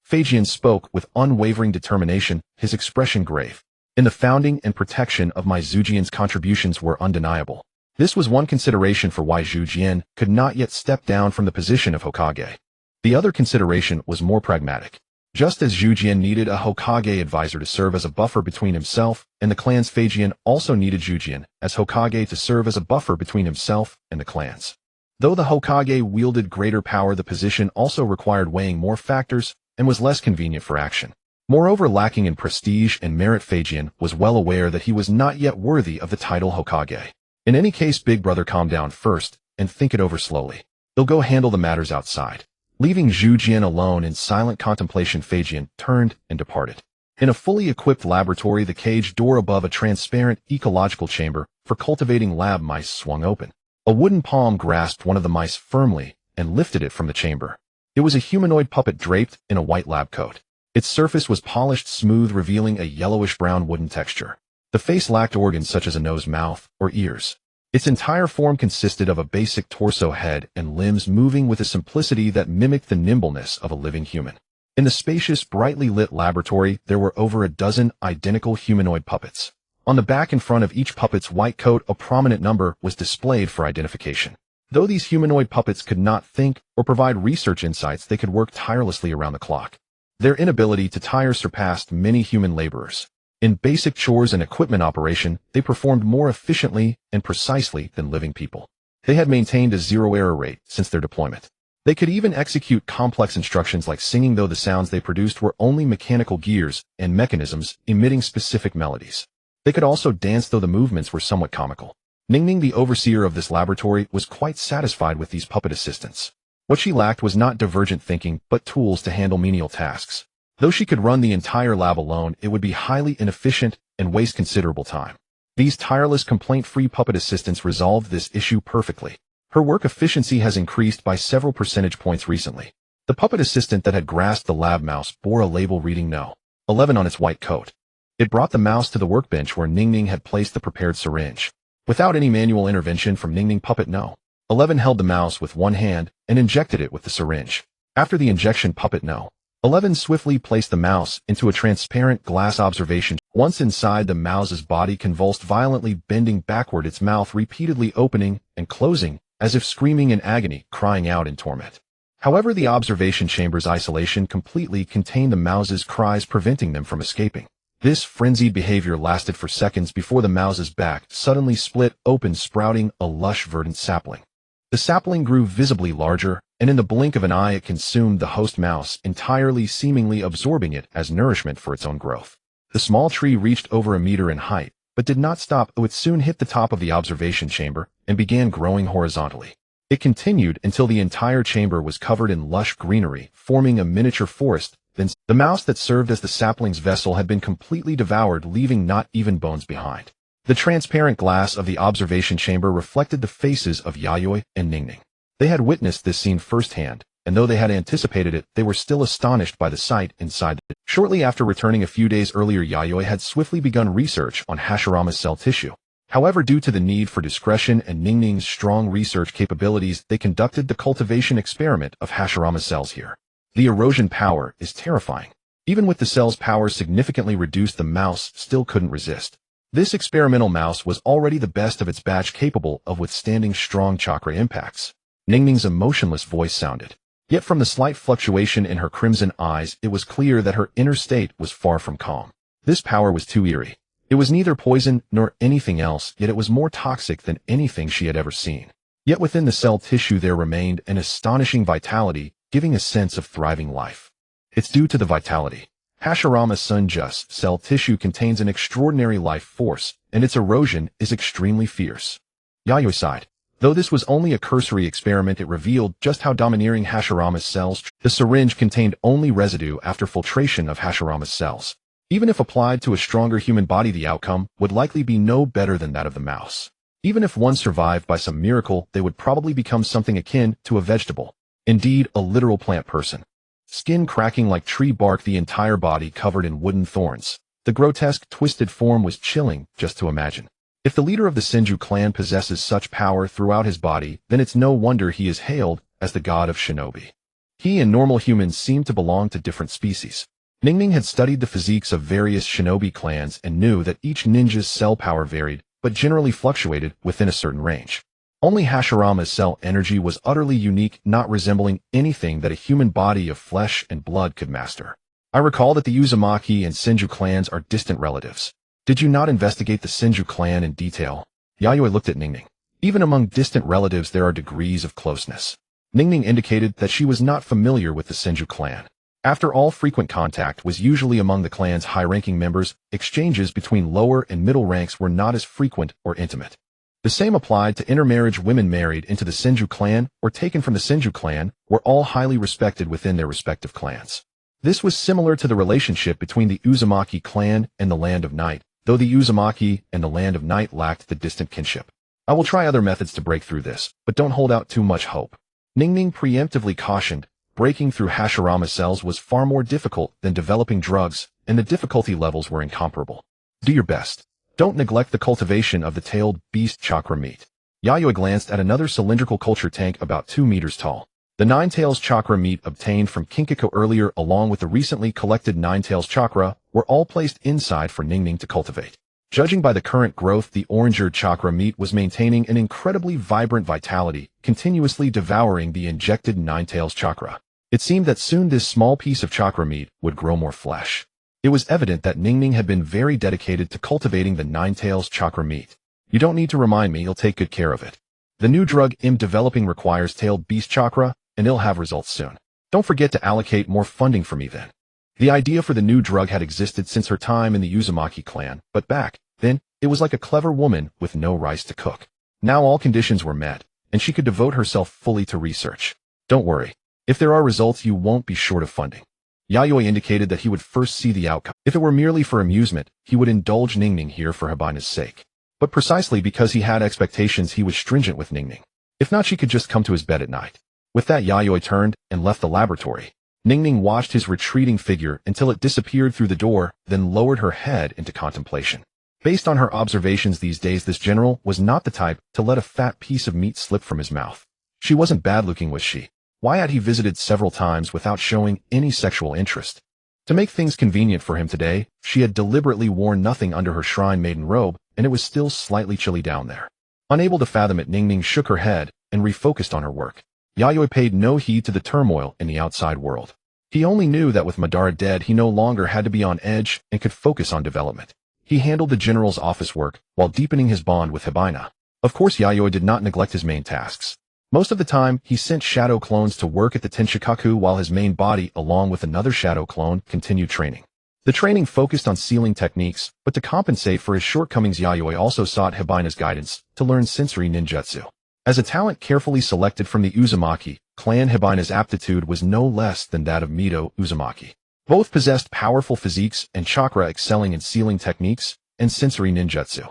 Feijian spoke with unwavering determination, his expression grave. In the founding and protection of Mai, Zhu Jian's contributions were undeniable. This was one consideration for why Zhu Jian could not yet step down from the position of Hokage. The other consideration was more pragmatic. Just as Zhu Jian needed a Hokage advisor to serve as a buffer between himself and the clans, Feijian also needed Zhu Jian as Hokage to serve as a buffer between himself and the clans. Though the Hokage wielded greater power, the position also required weighing more factors and was less convenient for action. Moreover, lacking in prestige and merit, Feijian was well aware that he was not yet worthy of the title Hokage. In any case, big brother, calm down first and think it over slowly. They'll go handle the matters outside. Leaving Zhu Jian alone in silent contemplation, Feijian turned and departed. In a fully equipped laboratory, the cage door above a transparent ecological chamber for cultivating lab mice swung open. A wooden palm grasped one of the mice firmly and lifted it from the chamber. It was a humanoid puppet draped in a white lab coat. Its surface was polished smooth, revealing a yellowish-brown wooden texture. The face lacked organs such as a nose, mouth, or ears. Its entire form consisted of a basic torso, head, and limbs moving with a simplicity that mimicked the nimbleness of a living human. In the spacious, brightly lit laboratory, there were over a dozen identical humanoid puppets. On the back and front of each puppet's white coat, a prominent number was displayed for identification. Though these humanoid puppets could not think or provide research insights, they could work tirelessly around the clock. Their inability to tire surpassed many human laborers. In basic chores and equipment operation, they performed more efficiently and precisely than living people. They had maintained a zero-error rate since their deployment. They could even execute complex instructions like singing, though the sounds they produced were only mechanical gears and mechanisms emitting specific melodies. They could also dance, though the movements were somewhat comical. Ningning, the overseer of this laboratory, was quite satisfied with these puppet assistants. What she lacked was not divergent thinking, but tools to handle menial tasks. Though she could run the entire lab alone, it would be highly inefficient and waste considerable time. These tireless, complaint-free puppet assistants resolved this issue perfectly. Her work efficiency has increased by several percentage points recently. The puppet assistant that had grasped the lab mouse bore a label reading No. 11 on its white coat. It brought the mouse to the workbench where Ningning had placed the prepared syringe. Without any manual intervention from Ningning, puppet No. 11 held the mouse with one hand and injected it with the syringe. After the injection, puppet No. 11 swiftly placed the mouse into a transparent glass observation. Once inside, the mouse's body convulsed violently, bending backward, its mouth repeatedly opening and closing, as if screaming in agony, crying out in torment. However, the observation chamber's isolation completely contained the mouse's cries, preventing them from escaping. This frenzied behavior lasted for seconds before the mouse's back suddenly split open, sprouting a lush, verdant sapling. The sapling grew visibly larger, and in the blink of an eye it consumed the host mouse entirely, seemingly absorbing it as nourishment for its own growth. The small tree reached over a meter in height, but did not stop, though it soon hit the top of the observation chamber and began growing horizontally. It continued until the entire chamber was covered in lush greenery, forming a miniature forest. Then the mouse that served as the sapling's vessel had been completely devoured, leaving not even bones behind. The transparent glass of the observation chamber reflected the faces of Yayoi and Ningning. They had witnessed this scene firsthand, and though they had anticipated it, they were still astonished by the sight inside. Shortly after returning a few days earlier, Yayoi had swiftly begun research on Hashirama's cell tissue. However, due to the need for discretion and Ningning's strong research capabilities, they conducted the cultivation experiment of Hashirama's cells here. The erosion power is terrifying. Even with the cell's power significantly reduced, the mouse still couldn't resist. This experimental mouse was already the best of its batch, capable of withstanding strong chakra impacts. Ningning's emotionless voice sounded. Yet from the slight fluctuation in her crimson eyes, it was clear that her inner state was far from calm. This power was too eerie. It was neither poison nor anything else, yet it was more toxic than anything she had ever seen. Yet within the cell tissue there remained an astonishing vitality, giving a sense of thriving life. It's due to the vitality. Hashirama's Sunjus cell tissue contains an extraordinary life force, and its erosion is extremely fierce. Yayoi sighed. Though this was only a cursory experiment, it revealed just how domineering Hashirama's cells. The syringe contained only residue after filtration of Hashirama's cells. Even if applied to a stronger human body, the outcome would likely be no better than that of the mouse. Even if one survived by some miracle, they would probably become something akin to a vegetable. Indeed, a literal plant person. Skin cracking like tree bark, the entire body covered in wooden thorns. The grotesque, twisted form was chilling just to imagine. If the leader of the Senju clan possesses such power throughout his body, then it's no wonder he is hailed as the god of shinobi. He and normal humans seem to belong to different species. Ningning had studied the physiques of various shinobi clans and knew that each ninja's cell power varied, but generally fluctuated within a certain range. Only Hashirama's cell energy was utterly unique, not resembling anything that a human body of flesh and blood could master. I recall that the Uzumaki and Senju clans are distant relatives. Did you not investigate the Senju clan in detail? Yayoi looked at Ningning. Even among distant relatives there are degrees of closeness. Ningning indicated that she was not familiar with the Senju clan. After all, frequent contact was usually among the clan's high-ranking members. Exchanges between lower and middle ranks were not as frequent or intimate. The same applied to intermarriage. Women married into the Senju clan or taken from the Senju clan were all highly respected within their respective clans. This was similar to the relationship between the Uzumaki clan and the Land of Night, though the Uzumaki and the Land of Night lacked the distant kinship. I will try other methods to break through this, but don't hold out too much hope. Ningning preemptively cautioned. Breaking through Hashirama's cells was far more difficult than developing drugs, and the difficulty levels were incomparable. Do your best. Don't neglect the cultivation of the tailed beast chakra meat. Yayoi glanced at another cylindrical culture tank about 2 meters tall. The Nine-Tails chakra meat obtained from Kinkiko earlier, along with the recently collected Nine-Tails chakra, were all placed inside for Ningning to cultivate. Judging by the current growth, the oranger chakra meat was maintaining an incredibly vibrant vitality, continuously devouring the injected Nine-Tails chakra. It seemed that soon this small piece of chakra meat would grow more flesh. It was evident that Ningning had been very dedicated to cultivating the Nine-Tails chakra meat. You don't need to remind me, he'll take good care of it. The new drug I'm developing requires tailed beast chakra, and it'll have results soon. Don't forget to allocate more funding for me then. The idea for the new drug had existed since her time in the Uzumaki clan, but back then, it was like a clever woman with no rice to cook. Now all conditions were met, and she could devote herself fully to research. Don't worry. If there are results, you won't be short of funding. Yayoi indicated that he would first see the outcome. If it were merely for amusement, he would indulge Ningning here for Hibana's sake. But precisely because he had expectations, he was stringent with Ningning. If not, she could just come to his bed at night. With that, Yayoi turned and left the laboratory. Ningning watched his retreating figure until it disappeared through the door, then lowered her head into contemplation. Based on her observations these days, this general was not the type to let a fat piece of meat slip from his mouth. She wasn't bad-looking, was she? Why had he visited several times without showing any sexual interest? To make things convenient for him today, she had deliberately worn nothing under her shrine maiden robe, and it was still slightly chilly down there. Unable to fathom it, Ningning shook her head and refocused on her work. Yayoi paid no heed to the turmoil in the outside world. He only knew that with Madara dead, he no longer had to be on edge and could focus on development. He handled the general's office work while deepening his bond with Hibana. Of course, Yayoi did not neglect his main tasks. Most of the time, he sent shadow clones to work at the Tenshikaku while his main body, along with another shadow clone, continued training. The training focused on sealing techniques, but to compensate for his shortcomings, Yayoi also sought Hibana's guidance to learn sensory ninjutsu. As a talent carefully selected from the Uzumaki clan, Hibana's aptitude was no less than that of Mido Uzumaki. Both possessed powerful physiques and chakra, excelling in sealing techniques and sensory ninjutsu.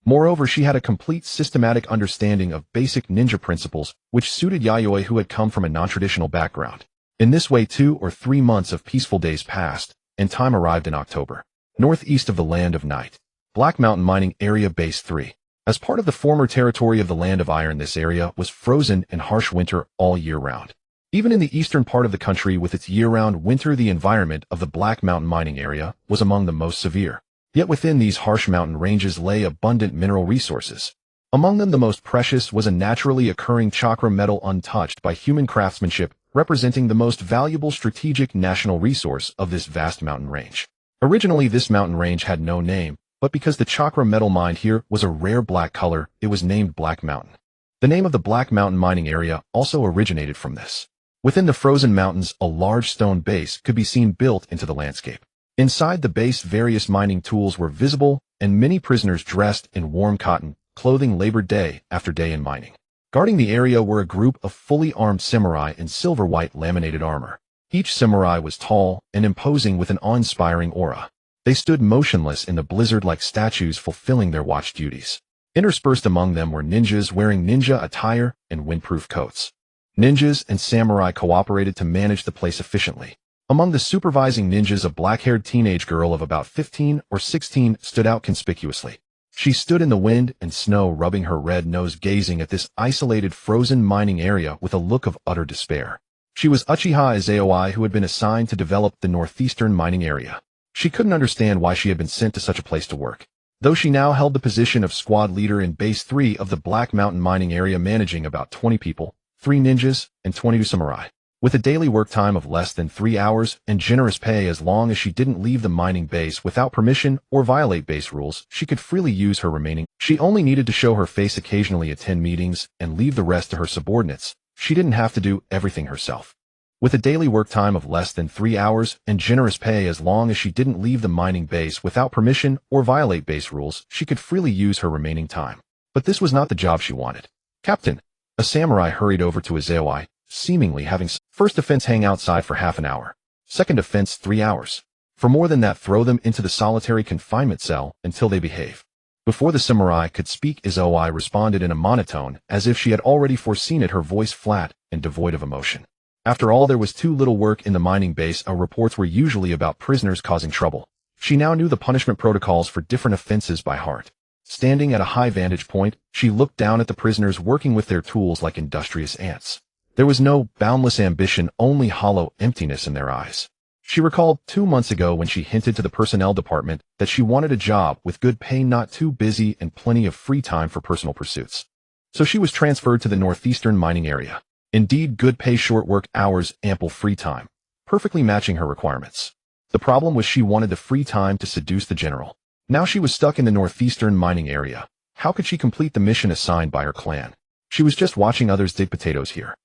Moreover, she had a complete systematic understanding of basic ninja principles, which suited Yayoi, who had come from a non-traditional background. In this way, 2 or 3 months of peaceful days passed, and time arrived in October. Northeast of the Land of Night. Black Mountain Mining Area Base 3. As part of the former territory of the Land of Iron, this area was frozen and harsh winter all year round. Even in the eastern part of the country with its year-round winter, the environment of the Black Mountain Mining Area was among the most severe. Yet within these harsh mountain ranges lay abundant mineral resources. Among them, the most precious was a naturally occurring chakra metal untouched by human craftsmanship, representing the most valuable strategic national resource of this vast mountain range. Originally, this mountain range had no name, but because the chakra metal mined here was a rare black color, it was named Black Mountain. The name of the Black Mountain Mining Area also originated from this. Within the frozen mountains, a large stone base could be seen built into the landscape. Inside the base, various mining tools were visible, and many prisoners dressed in warm cotton clothing labored day after day in mining. Guarding the area were a group of fully armed samurai in silver-white laminated armor. Each samurai was tall and imposing with an awe-inspiring aura. They stood motionless in the blizzard like statues fulfilling their watch duties. Interspersed among them were ninjas wearing ninja attire and windproof coats. Ninjas and samurai cooperated to manage the place efficiently. Among the supervising ninjas, a black-haired teenage girl of about 15 or 16 stood out conspicuously. She stood in the wind and snow, rubbing her red nose, gazing at this isolated frozen mining area with a look of utter despair. She was Uchiha Yayoi, who had been assigned to develop the northeastern mining area. She couldn't understand why she had been sent to such a place to work. Though she now held the position of squad leader in Base 3 of the Black Mountain Mining Area, managing about 20 people, 3 ninjas, and 22 samurai. With a daily work time of less than 3 hours and generous pay as long as she didn't leave the mining base without permission or violate base rules, she could freely use her remaining. She only needed to show her face occasionally, attend meetings, and leave the rest to her subordinates. She didn't have to do everything herself. With a daily work time of less than 3 hours and generous pay as long as she didn't leave the mining base without permission or violate base rules, she could freely use her remaining time. But this was not the job she wanted. Captain, a samurai hurried over to Yayoi, seemingly having first offense, hang outside for half an hour. Second offense, 3 hours. For more than that, throw them into the solitary confinement cell until they behave. Before the samurai could speak, Yayoi responded in a monotone, as if she had already foreseen it, her voice flat and devoid of emotion. After all, there was too little work in the mining base. Our reports were usually about prisoners causing trouble. She now knew the punishment protocols for different offenses by heart. Standing at a high vantage point, she looked down at the prisoners working with their tools like industrious ants. There was no boundless ambition, only hollow emptiness in their eyes. She recalled 2 months ago when she hinted to the personnel department that she wanted a job with good pay, not too busy, and plenty of free time for personal pursuits. So she was transferred to the northeastern mining area. Indeed, good pay, short work hours, ample free time, perfectly matching her requirements. The problem was she wanted the free time to seduce the general. Now she was stuck in the northeastern mining area. How could she complete the mission assigned by her clan? She was just watching others dig potatoes here.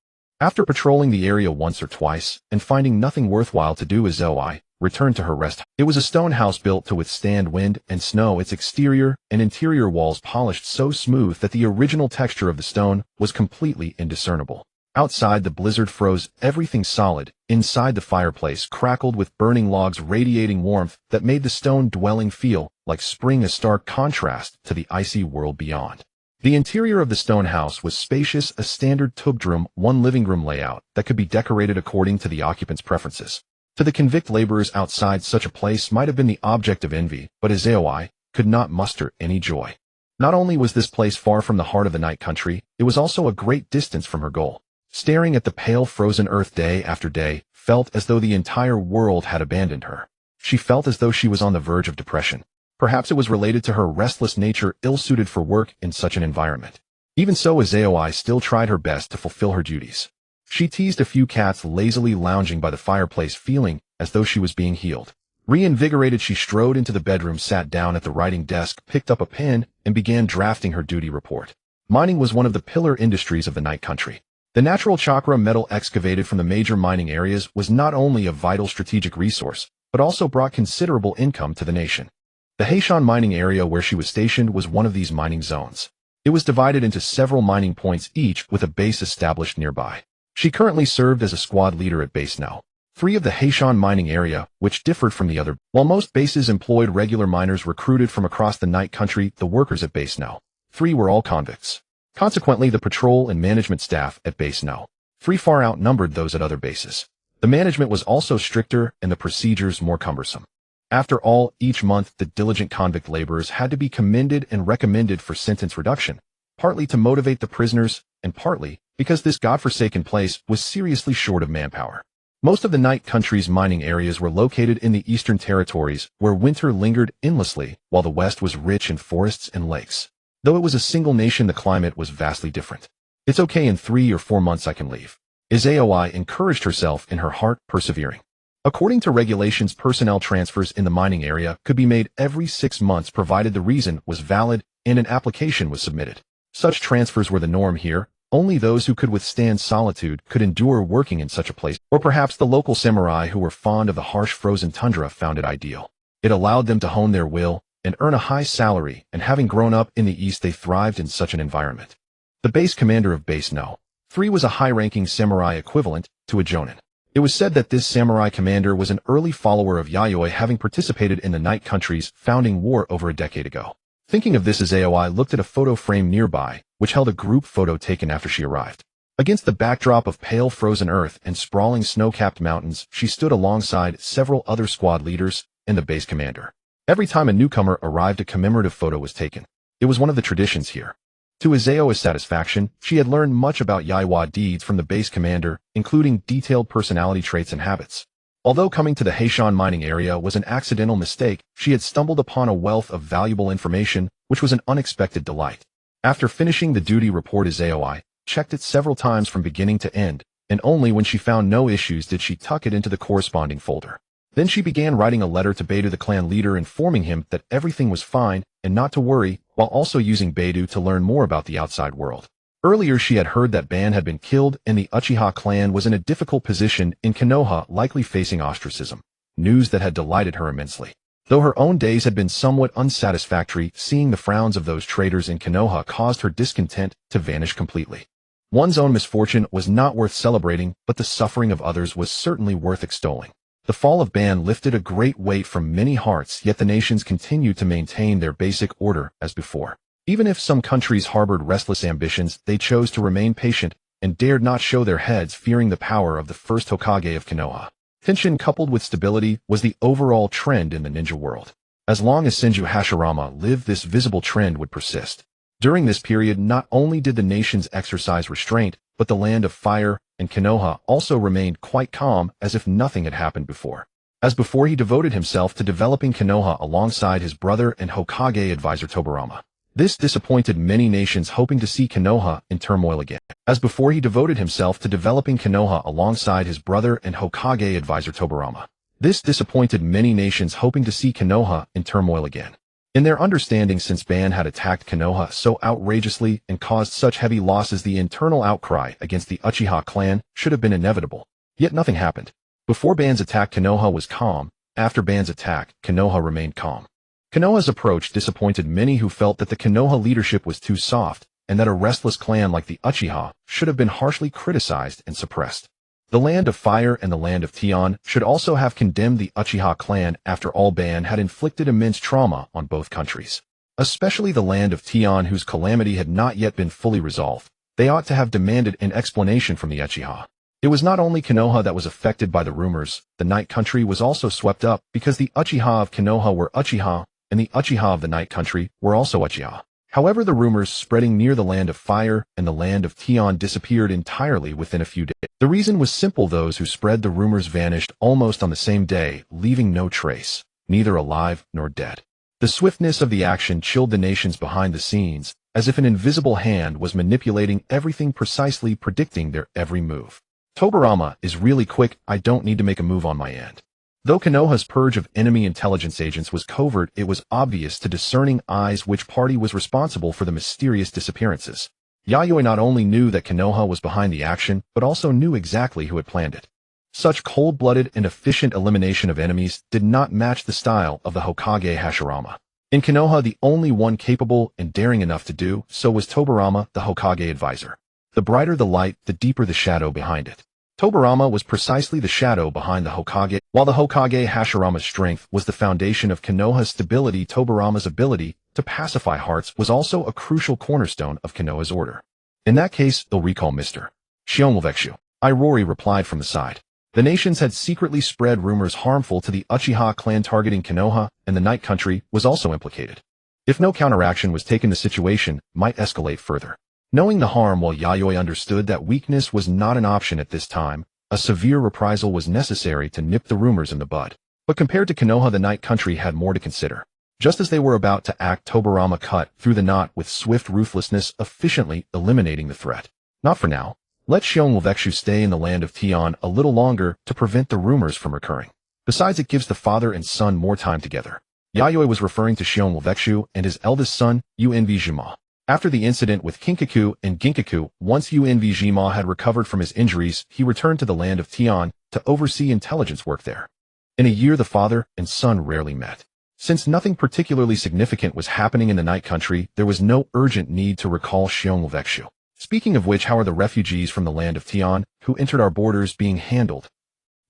After patrolling the area once or twice and finding nothing worthwhile to do, Yayoi returned to her rest. It was a stone house built to withstand wind and snow, its exterior and interior walls polished so smooth that the original texture of the stone was completely indiscernible. Outside, the blizzard froze everything solid. Inside, the fireplace crackled with burning logs, radiating warmth that made the stone dwelling feel like spring, a stark contrast to the icy world beyond. The interior of the stone house was spacious, a standard tubdrum, one living room layout that could be decorated according to the occupant's preferences. To the convict laborers outside, such a place might have been the object of envy, but Yayoi could not muster any joy. Not only was this place far from the heart of the night country, it was also a great distance from her goal. Staring at the pale frozen earth day after day, felt as though the entire world had abandoned her. She felt as though she was on the verge of depression. Perhaps it was related to her restless nature, ill-suited for work in such an environment. Even so, Yayoi still tried her best to fulfill her duties. She teased a few cats lazily lounging by the fireplace, feeling as though she was being healed. Reinvigorated, she strode into the bedroom, sat down at the writing desk, picked up a pen, and began drafting her duty report. Mining was one of the pillar industries of the night country. The natural chakra metal excavated from the major mining areas was not only a vital strategic resource, but also brought considerable income to the nation. The Heishan mining area where she was stationed was one of these mining zones. It was divided into several mining points, each with a base established nearby. She currently served as a squad leader at Base No. 3 of the Heishan mining area, which differed from the other. While most bases employed regular miners recruited from across the night country, the workers at Base No. 3 were all convicts. Consequently, the patrol and management staff at Base No. 3 far outnumbered those at other bases. The management was also stricter and the procedures more cumbersome. After all, each month the diligent convict laborers had to be commended and recommended for sentence reduction, partly to motivate the prisoners, and partly because this godforsaken place was seriously short of manpower. Most of the night country's mining areas were located in the eastern territories, where winter lingered endlessly, while the west was rich in forests and lakes. Though it was a single nation, the climate was vastly different. It's okay, in 3 or 4 months I can leave. Yayoi encouraged herself in her heart, persevering. According to regulations, personnel transfers in the mining area could be made every 6 months provided the reason was valid and an application was submitted. Such transfers were the norm here. Only those who could withstand solitude could endure working in such a place, or perhaps the local samurai who were fond of the harsh frozen tundra found it ideal. It allowed them to hone their will and earn a high salary, and having grown up in the East, they thrived in such an environment. The base commander of Base No. 3 was a high-ranking samurai equivalent to a jonin. It was said that this samurai commander was an early follower of Yayoi, having participated in the Night Country's founding war over a decade ago. Thinking of this, as Yayoi looked at a photo frame nearby, which held a group photo taken after she arrived. Against the backdrop of pale frozen earth and sprawling snow-capped mountains, she stood alongside several other squad leaders and the base commander. Every time a newcomer arrived, a commemorative photo was taken. It was one of the traditions here. To Yayoi's satisfaction, she had learned much about Yayoi deeds from the base commander, including detailed personality traits and habits. Although coming to the Heishan mining area was an accidental mistake, she had stumbled upon a wealth of valuable information, which was an unexpected delight. After finishing the duty report, Yayoi checked it several times from beginning to end, and only when she found no issues did she tuck it into the corresponding folder. Then she began writing a letter to Beidou, the clan leader, informing him that everything was fine and not to worry, while also using Beidou to learn more about the outside world. Earlier she had heard that Ban had been killed and the Uchiha clan was in a difficult position in Konoha, likely facing ostracism, news that had delighted her immensely. Though her own days had been somewhat unsatisfactory, seeing the frowns of those traitors in Konoha caused her discontent to vanish completely. One's own misfortune was not worth celebrating, but the suffering of others was certainly worth extolling. The fall of Ban lifted a great weight from many hearts, yet the nations continued to maintain their basic order as before. Even if some countries harbored restless ambitions, they chose to remain patient and dared not show their heads, fearing the power of the first Hokage of Konoha. Tension coupled with stability was the overall trend in the ninja world. As long as Senju Hashirama lived, this visible trend would persist. During this period, not only did the nations exercise restraint, but the land of fire and Konoha also remained quite calm, as if nothing had happened before. As before, he devoted himself to developing Konoha alongside his brother and Hokage advisor Tobarama. This disappointed many nations hoping to see Konoha in turmoil again. As before, he devoted himself to developing Konoha alongside his brother and Hokage advisor Tobarama. This disappointed many nations hoping to see Konoha in turmoil again. In their understanding, since Ban had attacked Konoha so outrageously and caused such heavy losses, the internal outcry against the Uchiha clan should have been inevitable. Yet nothing happened. Before Ban's attack, Konoha was calm. After Ban's attack, Konoha remained calm. Konoha's approach disappointed many who felt that the Konoha leadership was too soft, and that a restless clan like the Uchiha should have been harshly criticized and suppressed. The land of fire and the land of Tian should also have condemned the Uchiha clan. After all, Ban had inflicted immense trauma on both countries. Especially the land of Tian, whose calamity had not yet been fully resolved. They ought to have demanded an explanation from the Uchiha. It was not only Konoha that was affected by the rumors, the Night Country was also swept up, because the Uchiha of Konoha were Uchiha, and the Uchiha of the Night Country were also Uchiha. However, the rumors spreading near the land of fire and the land of Tian disappeared entirely within a few days. The reason was simple: those who spread the rumors vanished almost on the same day, leaving no trace, neither alive nor dead. The swiftness of the action chilled the nations behind the scenes, as if an invisible hand was manipulating everything, precisely predicting their every move. Tobarama is really quick. I don't need to make a move on my end. Though Konoha's purge of enemy intelligence agents was covert, it was obvious to discerning eyes which party was responsible for the mysterious disappearances. Yayoi not only knew that Konoha was behind the action, but also knew exactly who had planned it. Such cold-blooded and efficient elimination of enemies did not match the style of the Hokage Hashirama. In Konoha, the only one capable and daring enough to do so was Tobarama, the Hokage advisor. The brighter the light, the deeper the shadow behind it. Tobarama was precisely the shadow behind the Hokage. While the Hokage Hashirama's strength was the foundation of Konoha's stability, Tobarama's ability to pacify hearts was also a crucial cornerstone of Konoha's order. In that case, they'll recall Mr. Shionwulvexu. Irori replied from the side. The nations had secretly spread rumors harmful to the Uchiha clan targeting Konoha, and the Night Country was also implicated. If no counteraction was taken, the situation might escalate further. Knowing the harm, while Yayoi understood that weakness was not an option at this time, a severe reprisal was necessary to nip the rumors in the bud. But compared to Konoha, the Night Country had more to consider. Just as they were about to act, Tobarama cut through the knot with swift ruthlessness, efficiently eliminating the threat. Not for now. Let Shionwulvexu stay in the land of Tion a little longer to prevent the rumors from recurring. Besides, it gives the father and son more time together. Yayoi was referring to Shionwulvexu and his eldest son, Unvijima. After the incident with Kinkaku and Ginkaku, once Unvijima had recovered from his injuries, he returned to the land of Tion to oversee intelligence work there. In a year, the father and son rarely met. Since nothing particularly significant was happening in the Night Country, there was no urgent need to recall Shionwulvexu. Speaking of which, how are the refugees from the land of Tion, who entered our borders, being handled?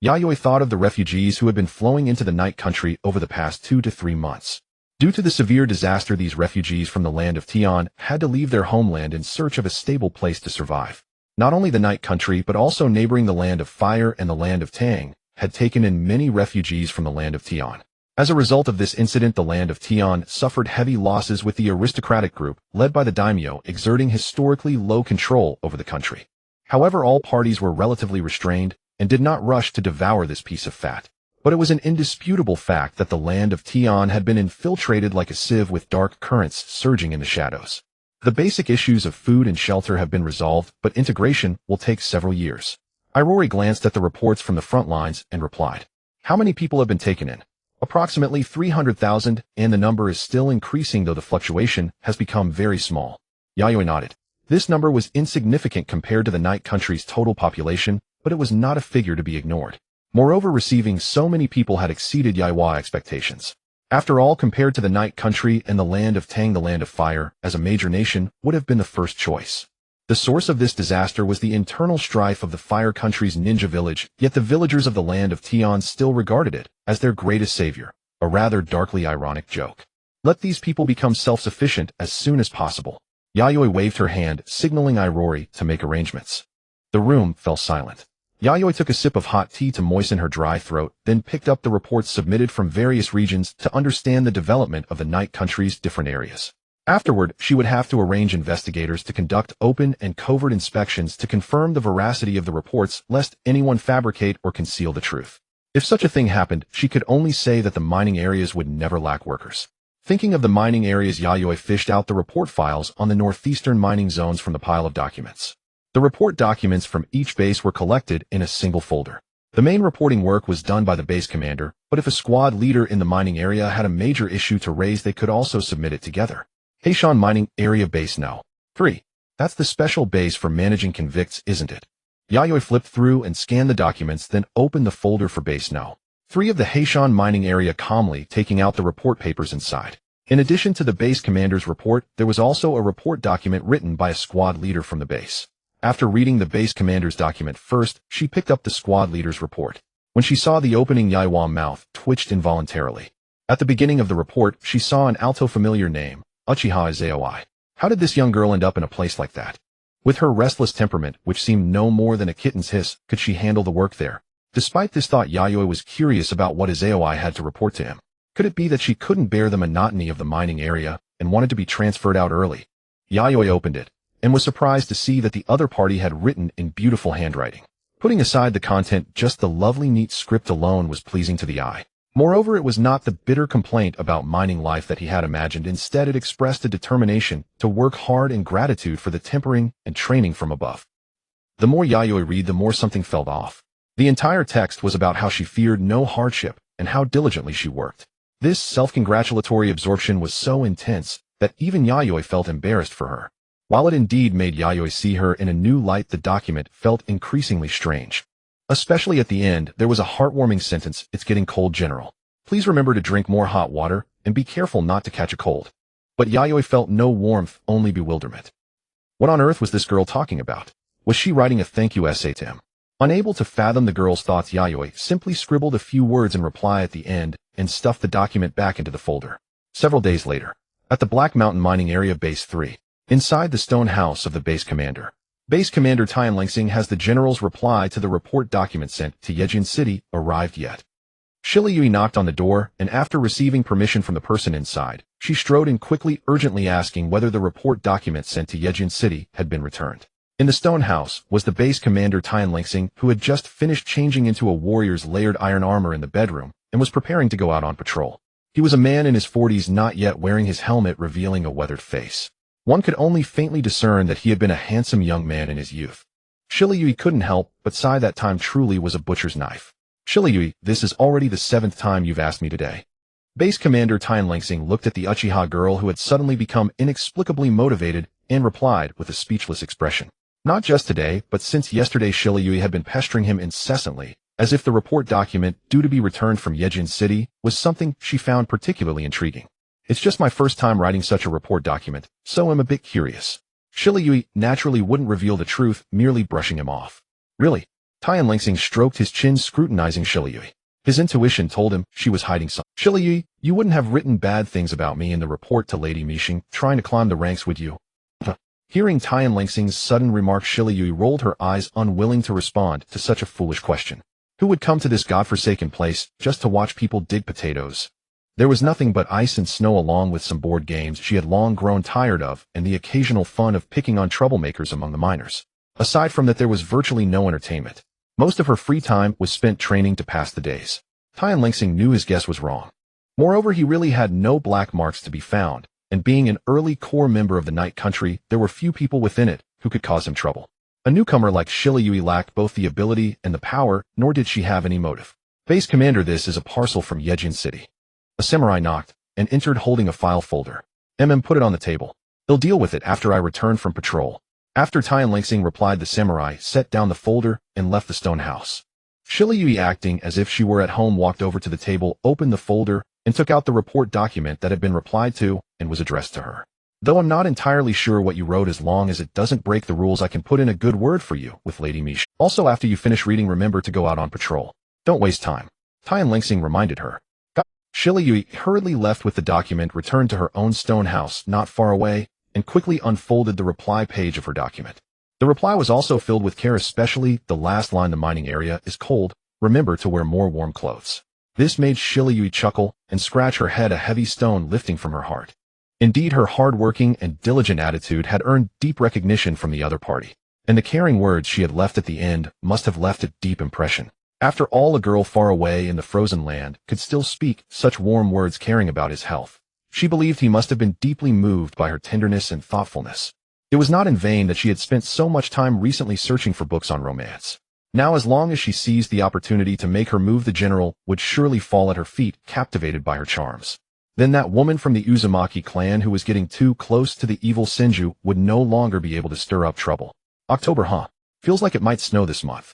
Yayoi thought of the refugees who had been flowing into the Night Country over the past 2 to 3 months. Due to the severe disaster, these refugees from the land of Tion had to leave their homeland in search of a stable place to survive. Not only the Night Country, but also neighboring the land of Fire and the land of Tang had taken in many refugees from the land of Tion. As a result of this incident, the land of Tion suffered heavy losses, with the aristocratic group, led by the daimyo, exerting historically low control over the country. However, all parties were relatively restrained and did not rush to devour this piece of fat. But it was an indisputable fact that the land of Tion had been infiltrated like a sieve, with dark currents surging in the shadows. The basic issues of food and shelter have been resolved, but integration will take several years. Irori glanced at the reports from the front lines and replied, "How many people have been taken in?" "Approximately 300,000, and the number is still increasing, though the fluctuation has become very small." Yayoi nodded. This number was insignificant compared to the Night Country's total population, but it was not a figure to be ignored. Moreover, receiving so many people had exceeded Yayoi expectations. After all, compared to the Night Country and the land of Tang, the land of Fire, as a major nation, would have been the first choice. The source of this disaster was the internal strife of the Fire Country's ninja village, yet the villagers of the land of Tion still regarded it as their greatest savior, a rather darkly ironic joke. Let these people become self-sufficient as soon as possible. Yayoi waved her hand, signaling Irori to make arrangements. The room fell silent. Yayoi took a sip of hot tea to moisten her dry throat, then picked up the reports submitted from various regions to understand the development of the Night Country's different areas. Afterward, she would have to arrange investigators to conduct open and covert inspections to confirm the veracity of the reports, lest anyone fabricate or conceal the truth. If such a thing happened, she could only say that the mining areas would never lack workers. Thinking of the mining areas, Yayoi fished out the report files on the northeastern mining zones from the pile of documents. The report documents from each base were collected in a single folder. The main reporting work was done by the base commander, but if a squad leader in the mining area had a major issue to raise, they could also submit it together. Heishan Mining Area Base No. 3. That's the special base for managing convicts, isn't it? Yayoi flipped through and scanned the documents, then opened the folder for Base No. 3 of the Heishan Mining Area, calmly taking out the report papers inside. In addition to the base commander's report, there was also a report document written by a squad leader from the base. After reading the base commander's document first, she picked up the squad leader's report. When she saw the opening, Yaiwa's mouth twitched involuntarily. At the beginning of the report, she saw an alto familiar name, Uchiha Yayoi. How did this young girl end up in a place like that? With her restless temperament, which seemed no more than a kitten's hiss, could she handle the work there? Despite this thought, Yayoi was curious about what Yayoi had to report to him. Could it be that she couldn't bear the monotony of the mining area and wanted to be transferred out early? Yayoi opened it, and was surprised to see that the other party had written in beautiful handwriting. Putting aside the content, just the lovely neat script alone was pleasing to the eye. Moreover, it was not the bitter complaint about mining life that he had imagined. Instead, it expressed a determination to work hard and gratitude for the tempering and training from above. The more Yayoi read, the more something felt off. The entire text was about how she feared no hardship and how diligently she worked. This self-congratulatory absorption was so intense that even Yayoi felt embarrassed for her. While it indeed made Yayoi see her in a new light, the document felt increasingly strange. Especially at the end, there was a heartwarming sentence, "It's getting cold, General. Please remember to drink more hot water and be careful not to catch a cold." But Yayoi felt no warmth, only bewilderment. What on earth was this girl talking about? Was she writing a thank you essay to him? Unable to fathom the girl's thoughts, Yayoi simply scribbled a few words in reply at the end and stuffed the document back into the folder. Several days later, at the Black Mountain Mining Area Base 3, inside the stone house of the base commander. Base Commander Tianlingxing has the general's reply to the report document sent to Yejin City arrived yet. Shiliyui knocked on the door, and after receiving permission from the person inside, she strode in quickly, urgently asking whether the report document sent to Yejin City had been returned. In the stone house was the base commander Tianlingxing, who had just finished changing into a warrior's layered iron armor in the bedroom and was preparing to go out on patrol. He was a man in his 40s, not yet wearing his helmet, revealing a weathered face. One could only faintly discern that he had been a handsome young man in his youth. Shiliyui couldn't help but sigh. That time truly was a butcher's knife. Shiliyui, this is already the 7th time you've asked me today. Base Commander Tianlingxing looked at the Uchiha girl who had suddenly become inexplicably motivated and replied with a speechless expression. Not just today, but since yesterday. Shiliyui had been pestering him incessantly, as if the report document due to be returned from Yejin City was something she found particularly intriguing. It's just my first time writing such a report document, so I'm a bit curious. Shiliyui naturally wouldn't reveal the truth, merely brushing him off. Really? Tianlingxing stroked his chin, scrutinizing Shiliyui. His intuition told him she was hiding something. Shiliyui, you wouldn't have written bad things about me in the report to Lady Mixing, trying to climb the ranks, would you? Hearing Tianlingxing's sudden remark, Shiliyui rolled her eyes, unwilling to respond to such a foolish question. Who would come to this godforsaken place just to watch people dig potatoes? There was nothing but ice and snow, along with some board games she had long grown tired of and the occasional fun of picking on troublemakers among the miners. Aside from that, there was virtually no entertainment. Most of her free time was spent training to pass the days. Tianlingxing knew his guess was wrong. Moreover, he really had no black marks to be found, and being an early core member of the Night Country, there were few people within it who could cause him trouble. A newcomer like Shiliyui lacked both the ability and the power, nor did she have any motive. Base Commander, this is a parcel from Yejin City. A samurai knocked and entered holding a file folder. Put it on the table. He'll deal with it after I return from patrol. After Tianlingxing replied, the samurai set down the folder and left the stone house. Shiliyui, acting as if she were at home, walked over to the table, opened the folder, and took out the report document that had been replied to and was addressed to her. Though I'm not entirely sure what you wrote, as long as it doesn't break the rules, I can put in a good word for you with Lady Mixing. Also, after you finish reading, remember to go out on patrol. Don't waste time. Tianlingxing reminded her. Shiliyui hurriedly left with the document, returned to her own stone house not far away, and quickly unfolded the reply page of her document. The reply was also filled with care, especially the last line: the mining area is cold, remember to wear more warm clothes. This made Shiliyui chuckle and scratch her head, a heavy stone lifting from her heart. Indeed, her hard-working and diligent attitude had earned deep recognition from the other party, and the caring words she had left at the end must have left a deep impression. After all, a girl far away in the frozen land could still speak such warm words, caring about his health. She believed he must have been deeply moved by her tenderness and thoughtfulness. It was not in vain that she had spent so much time recently searching for books on romance. Now, as long as she seized the opportunity to make her move, the general would surely fall at her feet, captivated by her charms. Then that woman from the Uzumaki clan who was getting too close to the evil Senju would no longer be able to stir up trouble. October, huh? Feels like it might snow this month.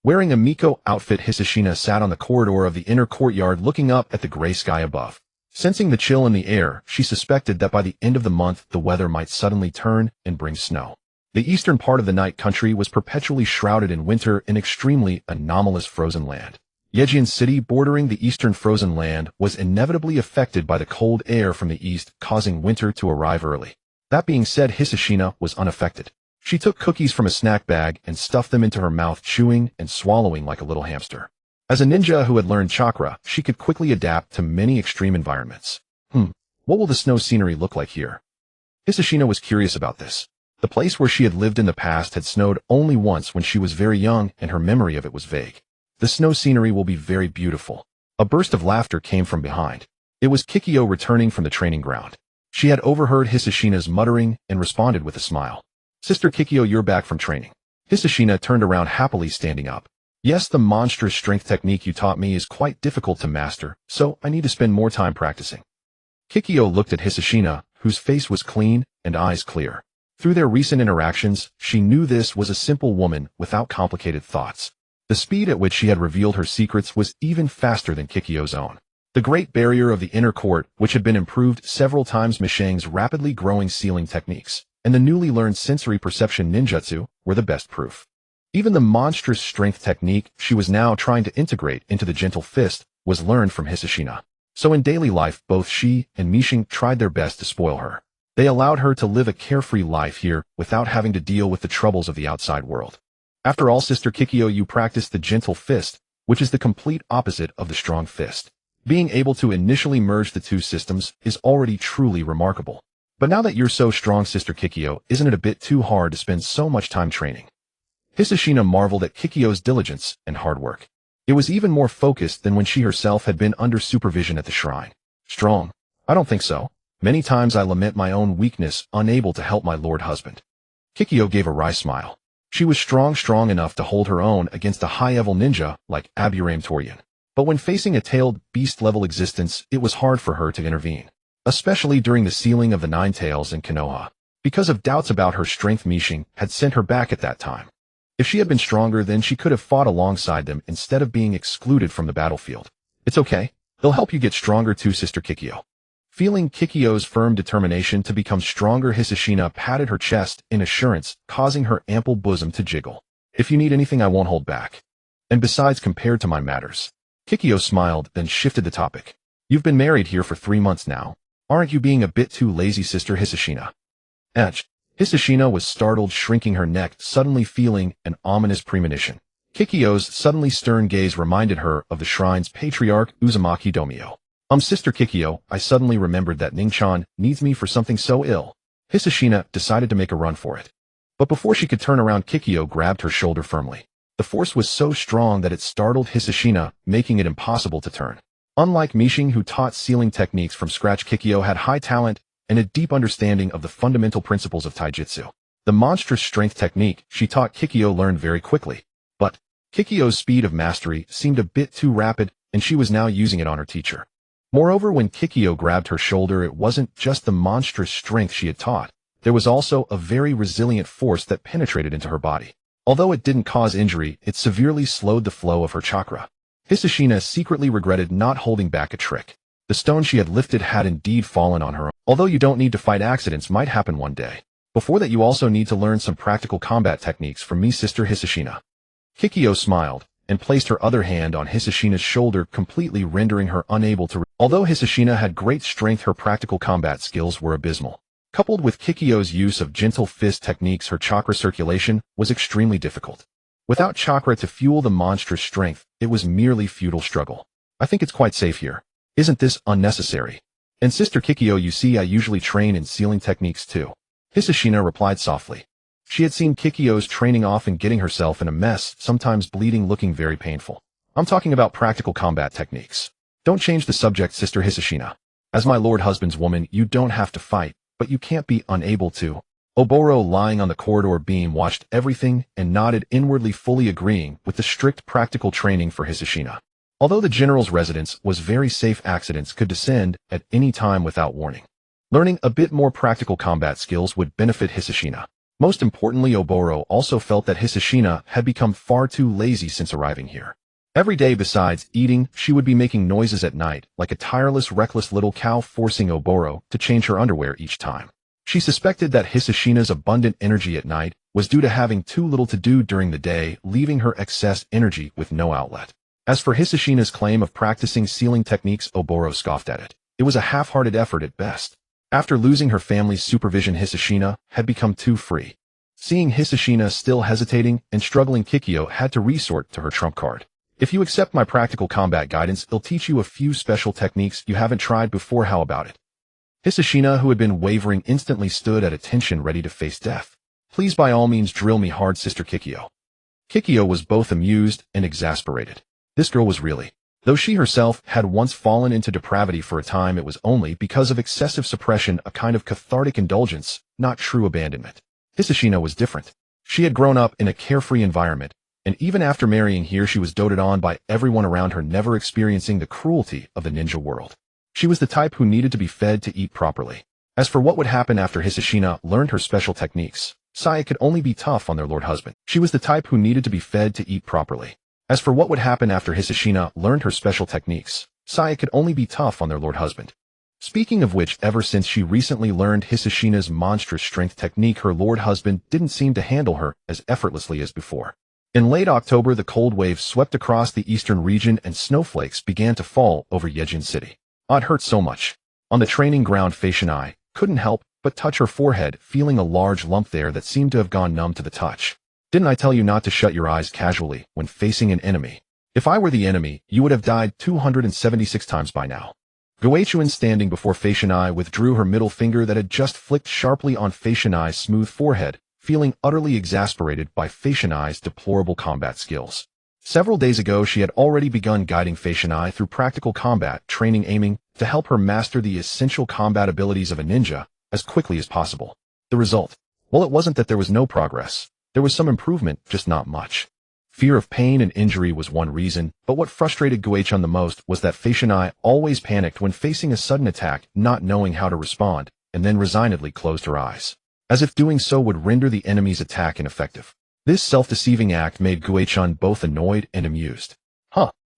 Wearing a Miko outfit, Hisashina sat on the corridor of the inner courtyard, looking up at the gray sky above. Sensing the chill in the air, she suspected that by the end of the month the weather might suddenly turn and bring snow. The eastern part of the Night Country was perpetually shrouded in winter, an extremely anomalous frozen land. Yejin City, bordering the eastern frozen land, was inevitably affected by the cold air from the east, causing winter to arrive early. That being said, Hisashina was unaffected. She took cookies from a snack bag and stuffed them into her mouth, chewing and swallowing like a little hamster. As a ninja who had learned chakra, she could quickly adapt to many extreme environments. What will the snow scenery look like here? Hisashina was curious about this. The place where she had lived in the past had snowed only once when she was very young, and her memory of it was vague. The snow scenery will be very beautiful. A burst of laughter came from behind. It was Kikyo returning from the training ground. She had overheard Hisashina's muttering and responded with a smile. Sister Kikyo, you're back from training. Hisashina turned around happily, standing up. Yes, the monstrous strength technique you taught me is quite difficult to master, so I need to spend more time practicing. Kikyo looked at Hisashina, whose face was clean and eyes clear. Through their recent interactions, she knew this was a simple woman without complicated thoughts. The speed at which she had revealed her secrets was even faster than Kikyo's own. The great barrier of the inner court, which had been improved several times, Mishang's rapidly growing sealing techniques, and the newly learned sensory perception ninjutsu were the best proof. Even the monstrous strength technique she was now trying to integrate into the gentle fist was learned from Hisashina. So in daily life, both she and Mishing tried their best to spoil her. They allowed her to live a carefree life here without having to deal with the troubles of the outside world. After all, Sister Kikyo, you practice the gentle fist, which is the complete opposite of the strong fist. Being able to initially merge the two systems is already truly remarkable. But now that you're so strong, Sister Kikyo, isn't it a bit too hard to spend so much time training? Hisashina marveled at Kikyo's diligence and hard work. It was even more focused than when she herself had been under supervision at the shrine. Strong? I don't think so. Many times I lament my own weakness, unable to help my lord husband. Kikyo gave a wry smile. She was strong enough to hold her own against a high-level ninja like Aburame Torian. But when facing a tailed, beast-level existence, it was hard for her to intervene. Especially during the sealing of the Nine Tails in Konoha. Because of doubts about her strength, Mishing had sent her back at that time. If she had been stronger, then she could have fought alongside them instead of being excluded from the battlefield. It's okay. They'll help you get stronger too, Sister Kikyo. Feeling Kikyo's firm determination to become stronger, Hisashina patted her chest in assurance, causing her ample bosom to jiggle. If you need anything, I won't hold back. And besides, compared to my matters. Kikyo smiled, then shifted the topic. You've been married here for 3 months now. Aren't you being a bit too lazy, Sister Hisashina? Hisashina was startled, shrinking her neck, suddenly feeling an ominous premonition. Kikyo's suddenly stern gaze reminded her of the shrine's patriarch, Uzumaki Domio. Sister Kikyo, I suddenly remembered that Ning-chan needs me for something so ill. Hisashina decided to make a run for it. But before she could turn around, Kikyo grabbed her shoulder firmly. The force was so strong that it startled Hisashina, making it impossible to turn. Unlike Mishing, who taught sealing techniques from scratch, Kikyo had high talent and a deep understanding of the fundamental principles of taijutsu. The monstrous strength technique she taught Kikyo learned very quickly. But Kikyo's speed of mastery seemed a bit too rapid, and she was now using it on her teacher. Moreover, when Kikyo grabbed her shoulder, it wasn't just the monstrous strength she had taught. There was also a very resilient force that penetrated into her body. Although it didn't cause injury, it severely slowed the flow of her chakra. Hisashina secretly regretted not holding back a trick. The stone she had lifted had indeed fallen on her. Although you don't need to fight, accidents might happen one day. Before that, you also need to learn some practical combat techniques from me, Sister Hisashina. Kikyo smiled and placed her other hand on Hisashina's shoulder, completely rendering her unable to. Although Hisashina had great strength, her practical combat skills were abysmal. Coupled with Kikyo's use of gentle fist techniques, her chakra circulation was extremely difficult. Without chakra to fuel the monstrous strength, it was merely futile struggle. I think it's quite safe here. Isn't this unnecessary? And Sister Kikyo, you see, I usually train in sealing techniques too. Hisashina replied softly. She had seen Kikyo's training often getting herself in a mess, sometimes bleeding, looking very painful. I'm talking about practical combat techniques. Don't change the subject, Sister Hisashina. As my lord husband's woman, you don't have to fight, but you can't be unable to. Oboro, lying on the corridor beam, watched everything and nodded inwardly, fully agreeing with the strict practical training for Hisashina. Although the general's residence was very safe, accidents could descend at any time without warning. Learning a bit more practical combat skills would benefit Hisashina. Most importantly, Oboro also felt that Hisashina had become far too lazy since arriving here. Every day besides eating, she would be making noises at night, like a tireless, reckless little cow, forcing Oboro to change her underwear each time. She suspected that Hisashina's abundant energy at night was due to having too little to do during the day, leaving her excess energy with no outlet. As for Hisashina's claim of practicing sealing techniques, Oboro scoffed at it. It was a half-hearted effort at best. After losing her family's supervision, Hisashina had become too free. Seeing Hisashina still hesitating and struggling, Kikyo had to resort to her trump card. If you accept my practical combat guidance, it'll teach you a few special techniques you haven't tried before. How about it? Hisashina, who had been wavering, instantly stood at attention, ready to face death. Please, by all means, drill me hard, Sister Kikyo. Kikyo was both amused and exasperated. This girl was really, though she herself had once fallen into depravity for a time, it was only because of excessive suppression, a kind of cathartic indulgence, not true abandonment. Hisashina was different. She had grown up in a carefree environment, and even after marrying here, she was doted on by everyone around her, never experiencing the cruelty of the ninja world. She was the type who needed to be fed to eat properly. As for what would happen after Hisashina learned her special techniques, Saya could only be tough on their lord husband. She was the type who needed to be fed to eat properly. As for what would happen after Hisashina learned her special techniques, Saya could only be tough on their lord husband. Speaking of which, ever since she recently learned Hisashina's monstrous strength technique, her lord husband didn't seem to handle her as effortlessly as before. In late October, the cold wave swept across the eastern region and snowflakes began to fall over Yejin City. It hurt so much. On the training ground, Fei Shanai couldn't help but touch her forehead, feeling a large lump there that seemed to have gone numb to the touch. Didn't I tell you not to shut your eyes casually when facing an enemy? If I were the enemy, you would have died 276 times by now. Goeichuan, standing before Fei Shanai, withdrew her middle finger that had just flicked sharply on Fei Shanai's smooth forehead, feeling utterly exasperated by Fei Shanai's deplorable combat skills. Several days ago, she had already begun guiding Fei Shanai through practical combat training, aiming to help her master the essential combat abilities of a ninja as quickly as possible. The result? Well, it wasn't that there was no progress. There was some improvement, just not much. Fear of pain and injury was one reason, but what frustrated Goeichun the most was that Fei Shanai always panicked when facing a sudden attack, not knowing how to respond, and then resignedly closed her eyes, as if doing so would render the enemy's attack ineffective. This self-deceiving act made Goeichun both annoyed and amused.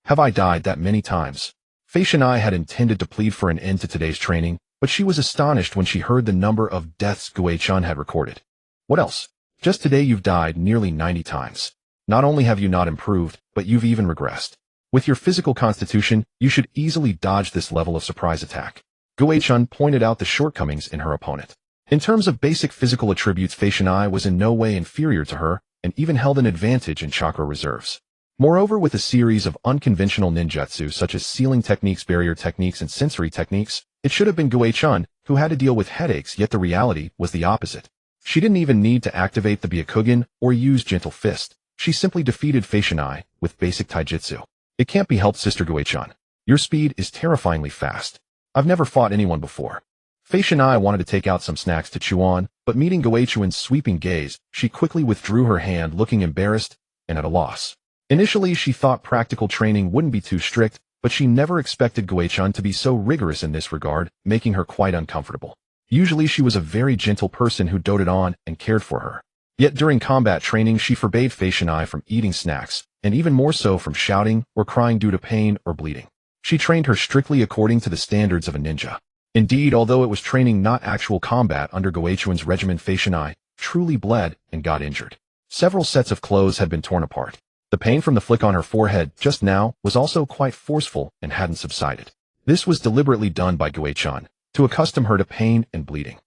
Have I died that many times? Fei Shanai had intended to plead for an end to today's training, but she was astonished when she heard the number of deaths Goeichun had recorded. What else? Just today you've died nearly 90 times. Not only have you not improved, but you've even regressed. With your physical constitution, you should easily dodge this level of surprise attack. Goeichun pointed out the shortcomings in her opponent. In terms of basic physical attributes, Fei Shanai was in no way inferior to her, and even held an advantage in chakra reserves. Moreover, with a series of unconventional ninjutsu such as sealing techniques, barrier techniques, and sensory techniques, it should have been Goeichun who had to deal with headaches, yet the reality was the opposite. She didn't even need to activate the Byakugan or use Gentle Fist. She simply defeated Fei Shanai with basic taijutsu. It can't be helped, Sister Goeichun. Your speed is terrifyingly fast. I've never fought anyone before. Fei Shanai wanted to take out some snacks to chew on, but meeting Goeichuan's sweeping gaze, she quickly withdrew her hand, looking embarrassed and at a loss. Initially, she thought practical training wouldn't be too strict, but she never expected Goeichun to be so rigorous in this regard, making her quite uncomfortable. Usually she was a very gentle person who doted on and cared for her. Yet during combat training, she forbade Fei Shanai from eating snacks, and even more so from shouting or crying due to pain or bleeding. She trained her strictly according to the standards of a ninja. Indeed, although it was training, not actual combat, under Goeichuan's regimen, Fei Shanai truly bled and got injured. Several sets of clothes had been torn apart. The pain from the flick on her forehead just now was also quite forceful and hadn't subsided. This was deliberately done by Goeichun to accustom her to pain and bleeding.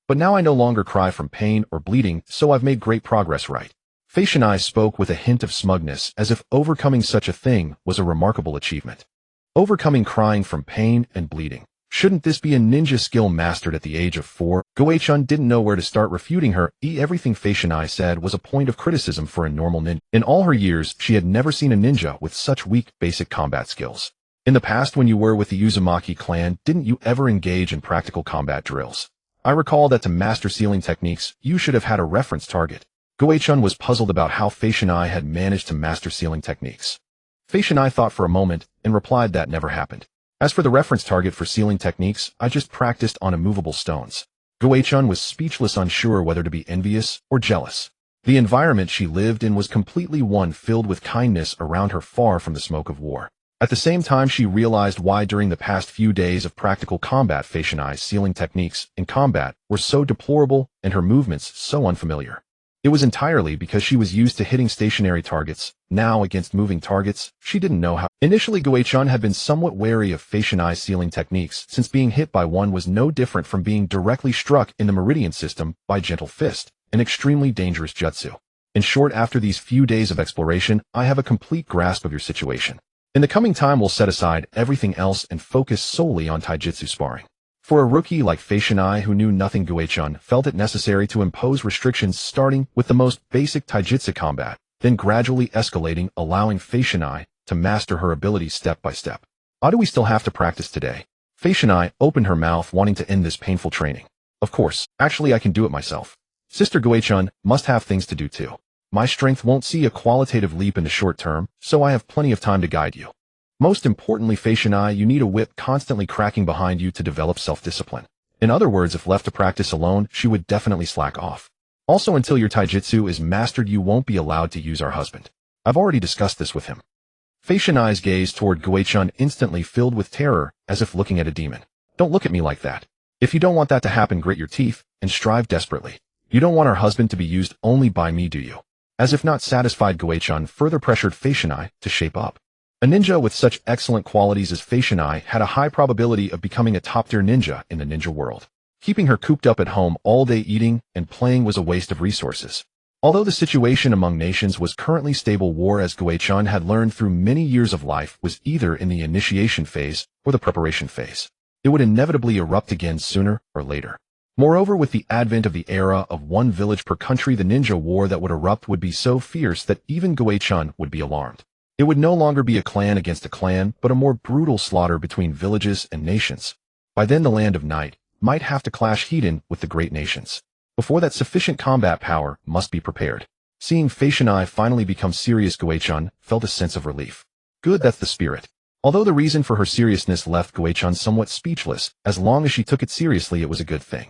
But now I no longer cry from pain or bleeding, so I've made great progress, right? Fei Shanai spoke with a hint of smugness, as if overcoming such a thing was a remarkable achievement. Overcoming crying from pain and bleeding. Shouldn't this be a ninja skill mastered at the age of 4? Goeichun didn't know where to start refuting her. Everything Fei Shanai said was a point of criticism for a normal ninja. In all her years, she had never seen a ninja with such weak basic combat skills. In the past, when you were with the Uzumaki clan, didn't you ever engage in practical combat drills? I recall that to master sealing techniques, you should have had a reference target. Goeichun was puzzled about how Fei Shanai had managed to master sealing techniques. Fei Shanai thought for a moment and replied that never happened. As for the reference target for sealing techniques, I just practiced on immovable stones. Goeichun was speechless, unsure whether to be envious or jealous. The environment she lived in was completely one filled with kindness around her, far from the smoke of war. At the same time, she realized why during the past few days of practical combat, Fei Shanai's sealing techniques in combat were so deplorable and her movements so unfamiliar. It was entirely because she was used to hitting stationary targets. Now, against moving targets, she didn't know how. Initially, Goeichun had been somewhat wary of Fei Shanai's sealing techniques, since being hit by one was no different from being directly struck in the meridian system by Gentle Fist, an extremely dangerous jutsu. In short, after these few days of exploration, I have a complete grasp of your situation. In the coming time, we'll set aside everything else and focus solely on taijutsu sparring. For a rookie like Fei Shanai who knew nothing, Goeichun felt it necessary to impose restrictions, starting with the most basic taijutsu combat, then gradually escalating, allowing Fei Shanai to master her abilities step by step. How do we still have to practice today? Fei Shanai opened her mouth, wanting to end this painful training. Of course, actually I can do it myself. Sister Goeichun must have things to do too. My strength won't see a qualitative leap in the short term, so I have plenty of time to guide you. Most importantly, Fei Shanai, you need a whip constantly cracking behind you to develop self-discipline. In other words, if left to practice alone, she would definitely slack off. Also, until your taijutsu is mastered, you won't be allowed to use our husband. I've already discussed this with him. Fei Shanai's gaze toward Goeichun instantly filled with terror, as if looking at a demon. Don't look at me like that. If you don't want that to happen, grit your teeth and strive desperately. You don't want our husband to be used only by me, do you? As if not satisfied, Goei-chan further pressured Fei-shinai to shape up. A ninja with such excellent qualities as Fei-shinai had a high probability of becoming a top-tier ninja in the ninja world. Keeping her cooped up at home all day eating and playing was a waste of resources. Although the situation among nations was currently stable, war, as Goei-chan had learned through many years of life, was either in the initiation phase or the preparation phase. It would inevitably erupt again sooner or later. Moreover, with the advent of the era of one village per country, the ninja war that would erupt would be so fierce that even Goei-chan would be alarmed. It would no longer be a clan against a clan, but a more brutal slaughter between villages and nations. By then, the Land of Night might have to clash head-on with the great nations. Before that, sufficient combat power must be prepared. Seeing Fei-shinai finally become serious, Goei-chan felt a sense of relief. Good, that's the spirit. Although the reason for her seriousness left Goei-chan somewhat speechless, as long as she took it seriously, it was a good thing.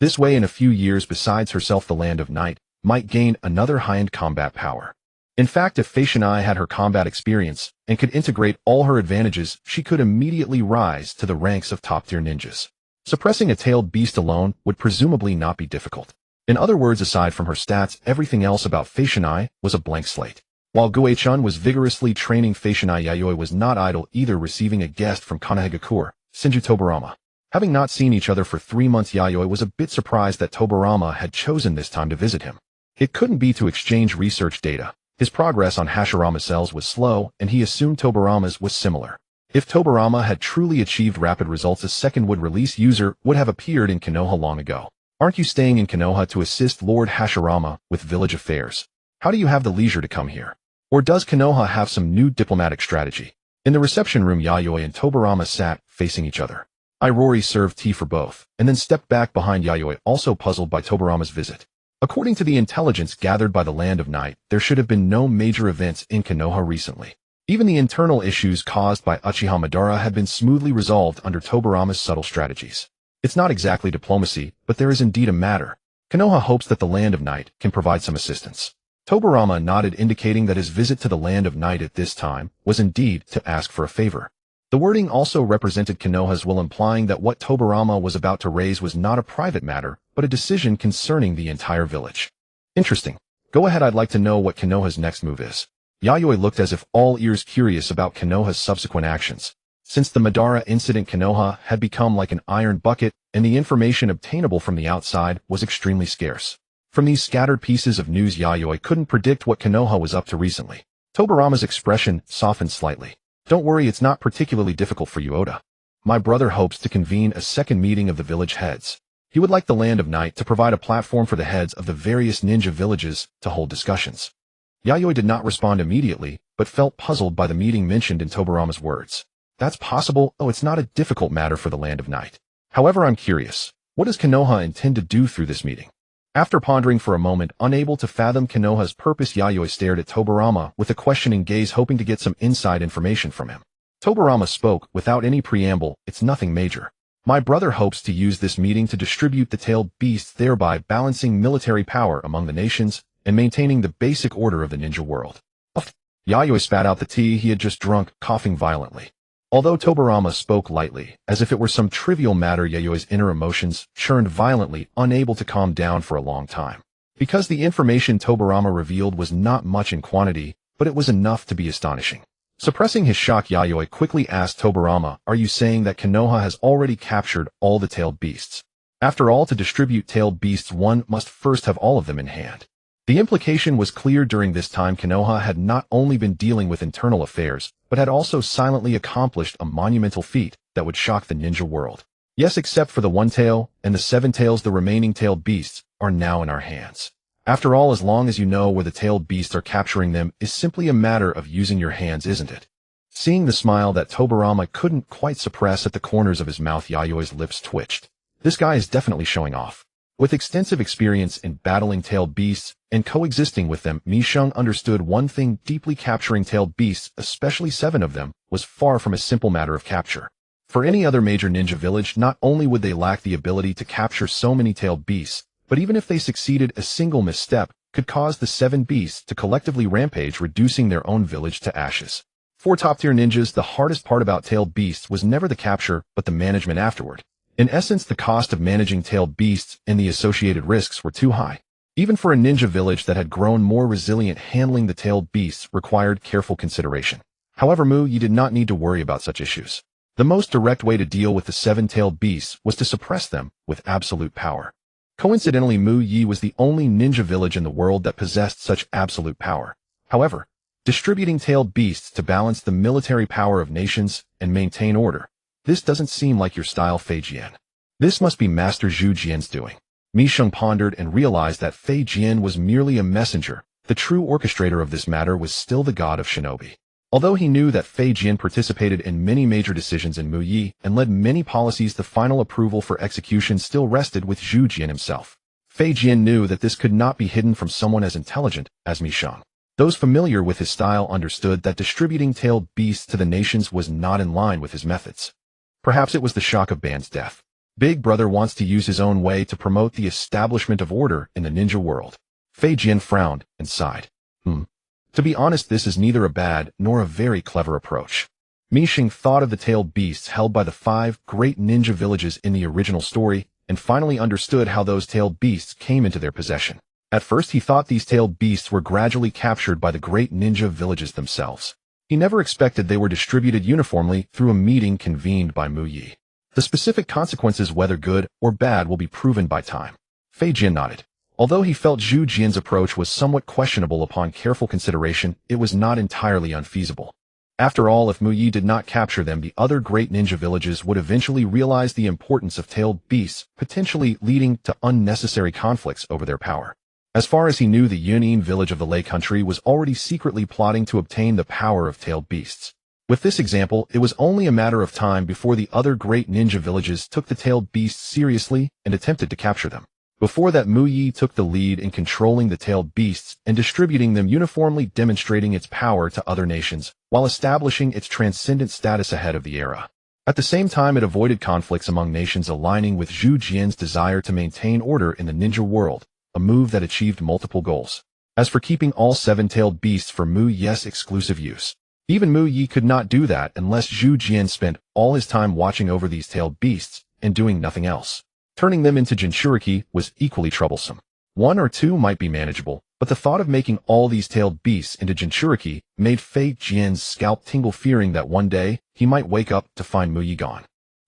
This way, in a few years, besides herself, the Land of Night might gain another high-end combat power. In fact, if Fei-shinai had her combat experience and could integrate all her advantages, she could immediately rise to the ranks of top-tier ninjas. Suppressing a tailed beast alone would presumably not be difficult. In other words, aside from her stats, everything else about Fei-shinai was a blank slate. While Goei-chan was vigorously training Fei-shinai, Yayoi was not idle either, receiving a guest from Konohagakure, Shinju Tobarama. Having not seen each other for 3 months, Yayoi was a bit surprised that Tobarama had chosen this time to visit him. It couldn't be to exchange research data. His progress on Hashirama cells was slow, and he assumed Tobarama's was similar. If Tobarama had truly achieved rapid results, a second would-release user would have appeared in Konoha long ago. Aren't you staying in Konoha to assist Lord Hashirama with village affairs? How do you have the leisure to come here? Or does Konoha have some new diplomatic strategy? In the reception room, Yayoi and Tobarama sat facing each other. Irori served tea for both, and then stepped back behind Yayoi, also puzzled by Tobarama's visit. According to the intelligence gathered by the Land of Night, there should have been no major events in Konoha recently. Even the internal issues caused by Uchiha Madara had been smoothly resolved under Tobarama's subtle strategies. It's not exactly diplomacy, but there is indeed a matter. Konoha hopes that the Land of Night can provide some assistance. Tobarama nodded, indicating that his visit to the Land of Night at this time was indeed to ask for a favor. The wording also represented Konoha's will, implying that what Tobarama was about to raise was not a private matter, but a decision concerning the entire village. Interesting. Go ahead, I'd like to know what Konoha's next move is. Yayoi looked as if all ears, curious about Konoha's subsequent actions. Since the Madara incident, Konoha had become like an iron bucket, and the information obtainable from the outside was extremely scarce. From these scattered pieces of news, Yayoi couldn't predict what Konoha was up to recently. Tobarama's expression softened slightly. Don't worry, it's not particularly difficult for you, Oda. My brother hopes to convene a second meeting of the village heads. He would like the Land of Night to provide a platform for the heads of the various ninja villages to hold discussions. Yayoi did not respond immediately, but felt puzzled by the meeting mentioned in Tobarama's words. That's possible. Oh, it's not a difficult matter for the Land of Night. However, I'm curious. What does Konoha intend to do through this meeting? After pondering for a moment, unable to fathom Konoha's purpose, Yayoi stared at Tobarama with a questioning gaze, hoping to get some inside information from him. Tobarama spoke without any preamble. It's nothing major. My brother hopes to use this meeting to distribute the tailed beasts, thereby balancing military power among the nations and maintaining the basic order of the ninja world. Yayoi spat out the tea he had just drunk, coughing violently. Although Tobarama spoke lightly, as if it were some trivial matter, Yayoi's inner emotions churned violently, unable to calm down for a long time. Because the information Tobarama revealed was not much in quantity, but it was enough to be astonishing. Suppressing his shock, Yayoi quickly asked Tobarama, "Are you saying that Konoha has already captured all the tailed beasts? After all, to distribute tailed beasts, one must first have all of them in hand." The implication was clear. During this time, Konoha had not only been dealing with internal affairs, but had also silently accomplished a monumental feat that would shock the ninja world. Yes, except for the one tail and the 7 tails, the remaining tailed beasts are now in our hands. After all, as long as you know where the tailed beasts are, capturing them is simply a matter of using your hands, isn't it? Seeing the smile that Tobarama couldn't quite suppress at the corners of his mouth, Yayoi's lips twitched. This guy is definitely showing off. With extensive experience in battling tailed beasts and coexisting with them, Mishung understood one thing: deeply capturing tailed beasts, especially 7 of them, was far from a simple matter of capture. For any other major ninja village, not only would they lack the ability to capture so many tailed beasts, but even if they succeeded, a single misstep could cause the 7 beasts to collectively rampage, reducing their own village to ashes. For top-tier ninjas, the hardest part about tailed beasts was never the capture, but the management afterward. In essence, the cost of managing tailed beasts and the associated risks were too high. Even for a ninja village that had grown more resilient, handling the tailed beasts required careful consideration. However, Mu Yi did not need to worry about such issues. The most direct way to deal with the seven-tailed beasts was to suppress them with absolute power. Coincidentally, Mu Yi was the only ninja village in the world that possessed such absolute power. However, distributing tailed beasts to balance the military power of nations and maintain order, this doesn't seem like your style, Fei Jian. This must be Master Zhu Jian's doing. Mi Sheng pondered and realized that Fei Jian was merely a messenger. The true orchestrator of this matter was still the god of shinobi. Although he knew that Fei Jian participated in many major decisions in Mu Yi and led many policies, the final approval for execution still rested with Zhu Jian himself. Fei Jian knew that this could not be hidden from someone as intelligent as Mi Sheng. Those familiar with his style understood that distributing tailed beasts to the nations was not in line with his methods. Perhaps it was the shock of Ban's death. Big Brother wants to use his own way to promote the establishment of order in the ninja world. Fei Jian frowned and sighed. To be honest, this is neither a bad nor a very clever approach. Mi Sheng thought of the tailed beasts held by the 5 great ninja villages in the original story and finally understood how those tailed beasts came into their possession. At first, he thought these tailed beasts were gradually captured by the great ninja villages themselves. He never expected they were distributed uniformly through a meeting convened by Mu Yi. The specific consequences, whether good or bad, will be proven by time. Fei Jian nodded. Although he felt Zhu Jian's approach was somewhat questionable, upon careful consideration, it was not entirely unfeasible. After all, if Mu Yi did not capture them, the other great ninja villages would eventually realize the importance of tailed beasts, potentially leading to unnecessary conflicts over their power. As far as he knew, the Yunin village of the Lei country was already secretly plotting to obtain the power of tailed beasts. With this example, it was only a matter of time before the other great ninja villages took the tailed beasts seriously and attempted to capture them. Before that, Mu Yi took the lead in controlling the tailed beasts and distributing them uniformly, demonstrating its power to other nations, while establishing its transcendent status ahead of the era. At the same time, it avoided conflicts among nations, aligning with Zhu Jian's desire to maintain order in the ninja world, a move that achieved multiple goals. As for keeping all 7-tailed beasts for Mu Yi's exclusive use, even Mu Yi could not do that unless Zhu Jian spent all his time watching over these tailed beasts and doing nothing else. Turning them into Jinchuriki was equally troublesome. 1 or 2 might be manageable, but the thought of making all these tailed beasts into Jinchuriki made Fei Jian's scalp tingle, fearing that one day he might wake up to find Mu Yi gone.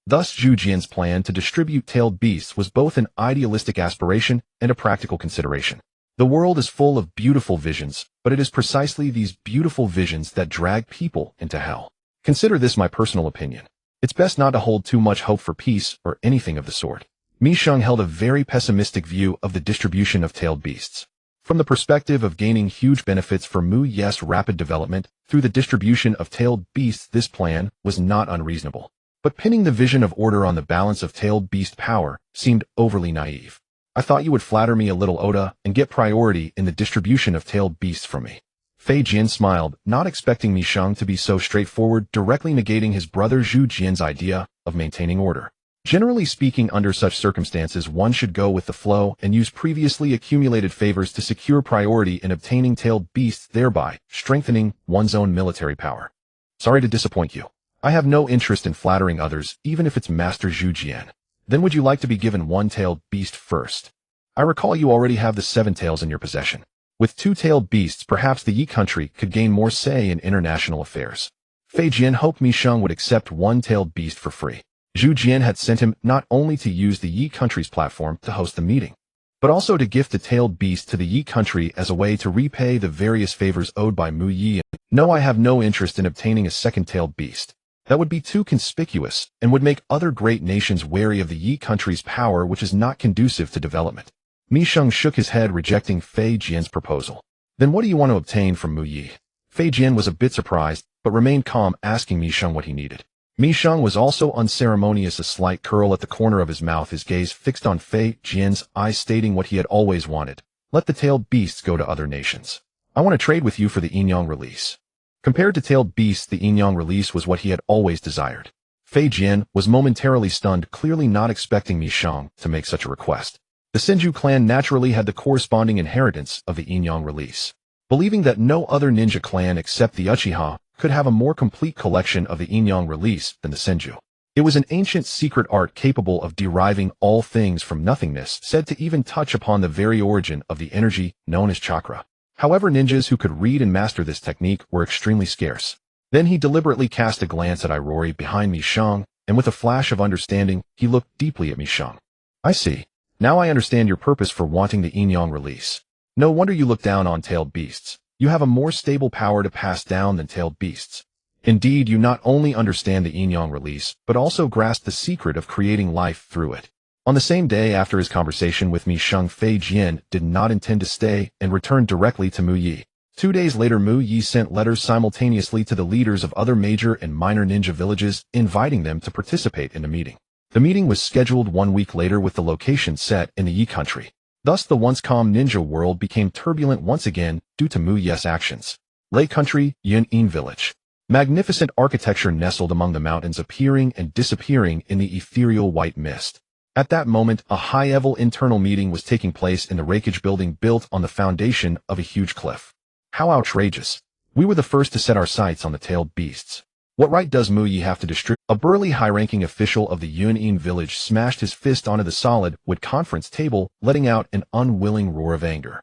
Thus, Zhu Jian's plan to distribute tailed beasts was both an idealistic aspiration and a practical consideration. The world is full of beautiful visions, but it is precisely these beautiful visions that drag people into hell. Consider this my personal opinion. It's best not to hold too much hope for peace or anything of the sort. Mi Sheng held a very pessimistic view of the distribution of tailed beasts. From the perspective of gaining huge benefits for Mu Yi's rapid development through the distribution of tailed beasts, this plan was not unreasonable. But pinning the vision of order on the balance of tailed beast power seemed overly naive. I thought you would flatter me a little, Oda, and get priority in the distribution of tailed beasts for me. Fei Jian smiled, not expecting Mi Sheng to be so straightforward, directly negating his brother Zhu Jian's idea of maintaining order. Generally speaking, under such circumstances, one should go with the flow and use previously accumulated favors to secure priority in obtaining tailed beasts, thereby strengthening one's own military power. Sorry to disappoint you. I have no interest in flattering others, even if it's Master Zhu Jian. Then would you like to be given 1-tailed beast first? I recall you already have the 7 tails in your possession. With 2-tailed beasts, perhaps the Yi country could gain more say in international affairs. Fei Jian hoped Mi Sheng would accept 1-tailed beast for free. Zhu Jian had sent him not only to use the Yi country's platform to host the meeting, but also to gift the tailed beast to the Yi country as a way to repay the various favors owed by Mu Yi. No, I have no interest in obtaining a 2nd-tailed beast. That would be too conspicuous and would make other great nations wary of the Yi country's power, which is not conducive to development. Mi Sheng shook his head, rejecting Fei Jian's proposal. Then what do you want to obtain from Mu Yi? Fei Jian was a bit surprised, but remained calm, asking Mi Sheng what he needed. Mi Sheng was also unceremonious, a slight curl at the corner of his mouth, his gaze fixed on Fei Jian's eyes, stating what he had always wanted. Let the tailed beasts go to other nations. I want to trade with you for the Yinyang release. Compared to tailed beasts, the Yinyang release was what he had always desired. Fei Jian was momentarily stunned, clearly not expecting Mi Sheng to make such a request. The Senju clan naturally had the corresponding inheritance of the Yinyang release. Believing that no other ninja clan except the Uchiha could have a more complete collection of the Yinyang release than the Senju, It was an ancient secret art capable of deriving all things from nothingness, said to even touch upon the very origin of the energy known as chakra. However, ninjas who could read and master this technique were extremely scarce. Then he deliberately cast a glance at Iroha behind Mi Shang, and with a flash of understanding, he looked deeply at Mi Shang. I see. Now I understand your purpose for wanting the yin yang release. No wonder you look down on tailed beasts. You have a more stable power to pass down than tailed beasts. Indeed, you not only understand the yin yang release, but also grasp the secret of creating life through it. On the same day after his conversation with Mi Shang, Fei Jian did not intend to stay and returned directly to Mu Yi. 2 days later, Mu Yi sent letters simultaneously to the leaders of other major and minor ninja villages, inviting them to participate in the meeting. The meeting was scheduled 1 week later with the location set in the Yi country. Thus, the once calm ninja world became turbulent once again due to Mu Yi's actions. Lei Country, Yun'in Village. Magnificent architecture nestled among the mountains, appearing and disappearing in the ethereal white mist. At that moment, a high-level internal meeting was taking place in the Raikage building built on the foundation of a huge cliff. How outrageous. We were the first to set our sights on the tailed beasts. What right does Mu Yi have to distribute? A burly high-ranking official of the Yun'in village smashed his fist onto the solid wood conference table, letting out an unwilling roar of anger.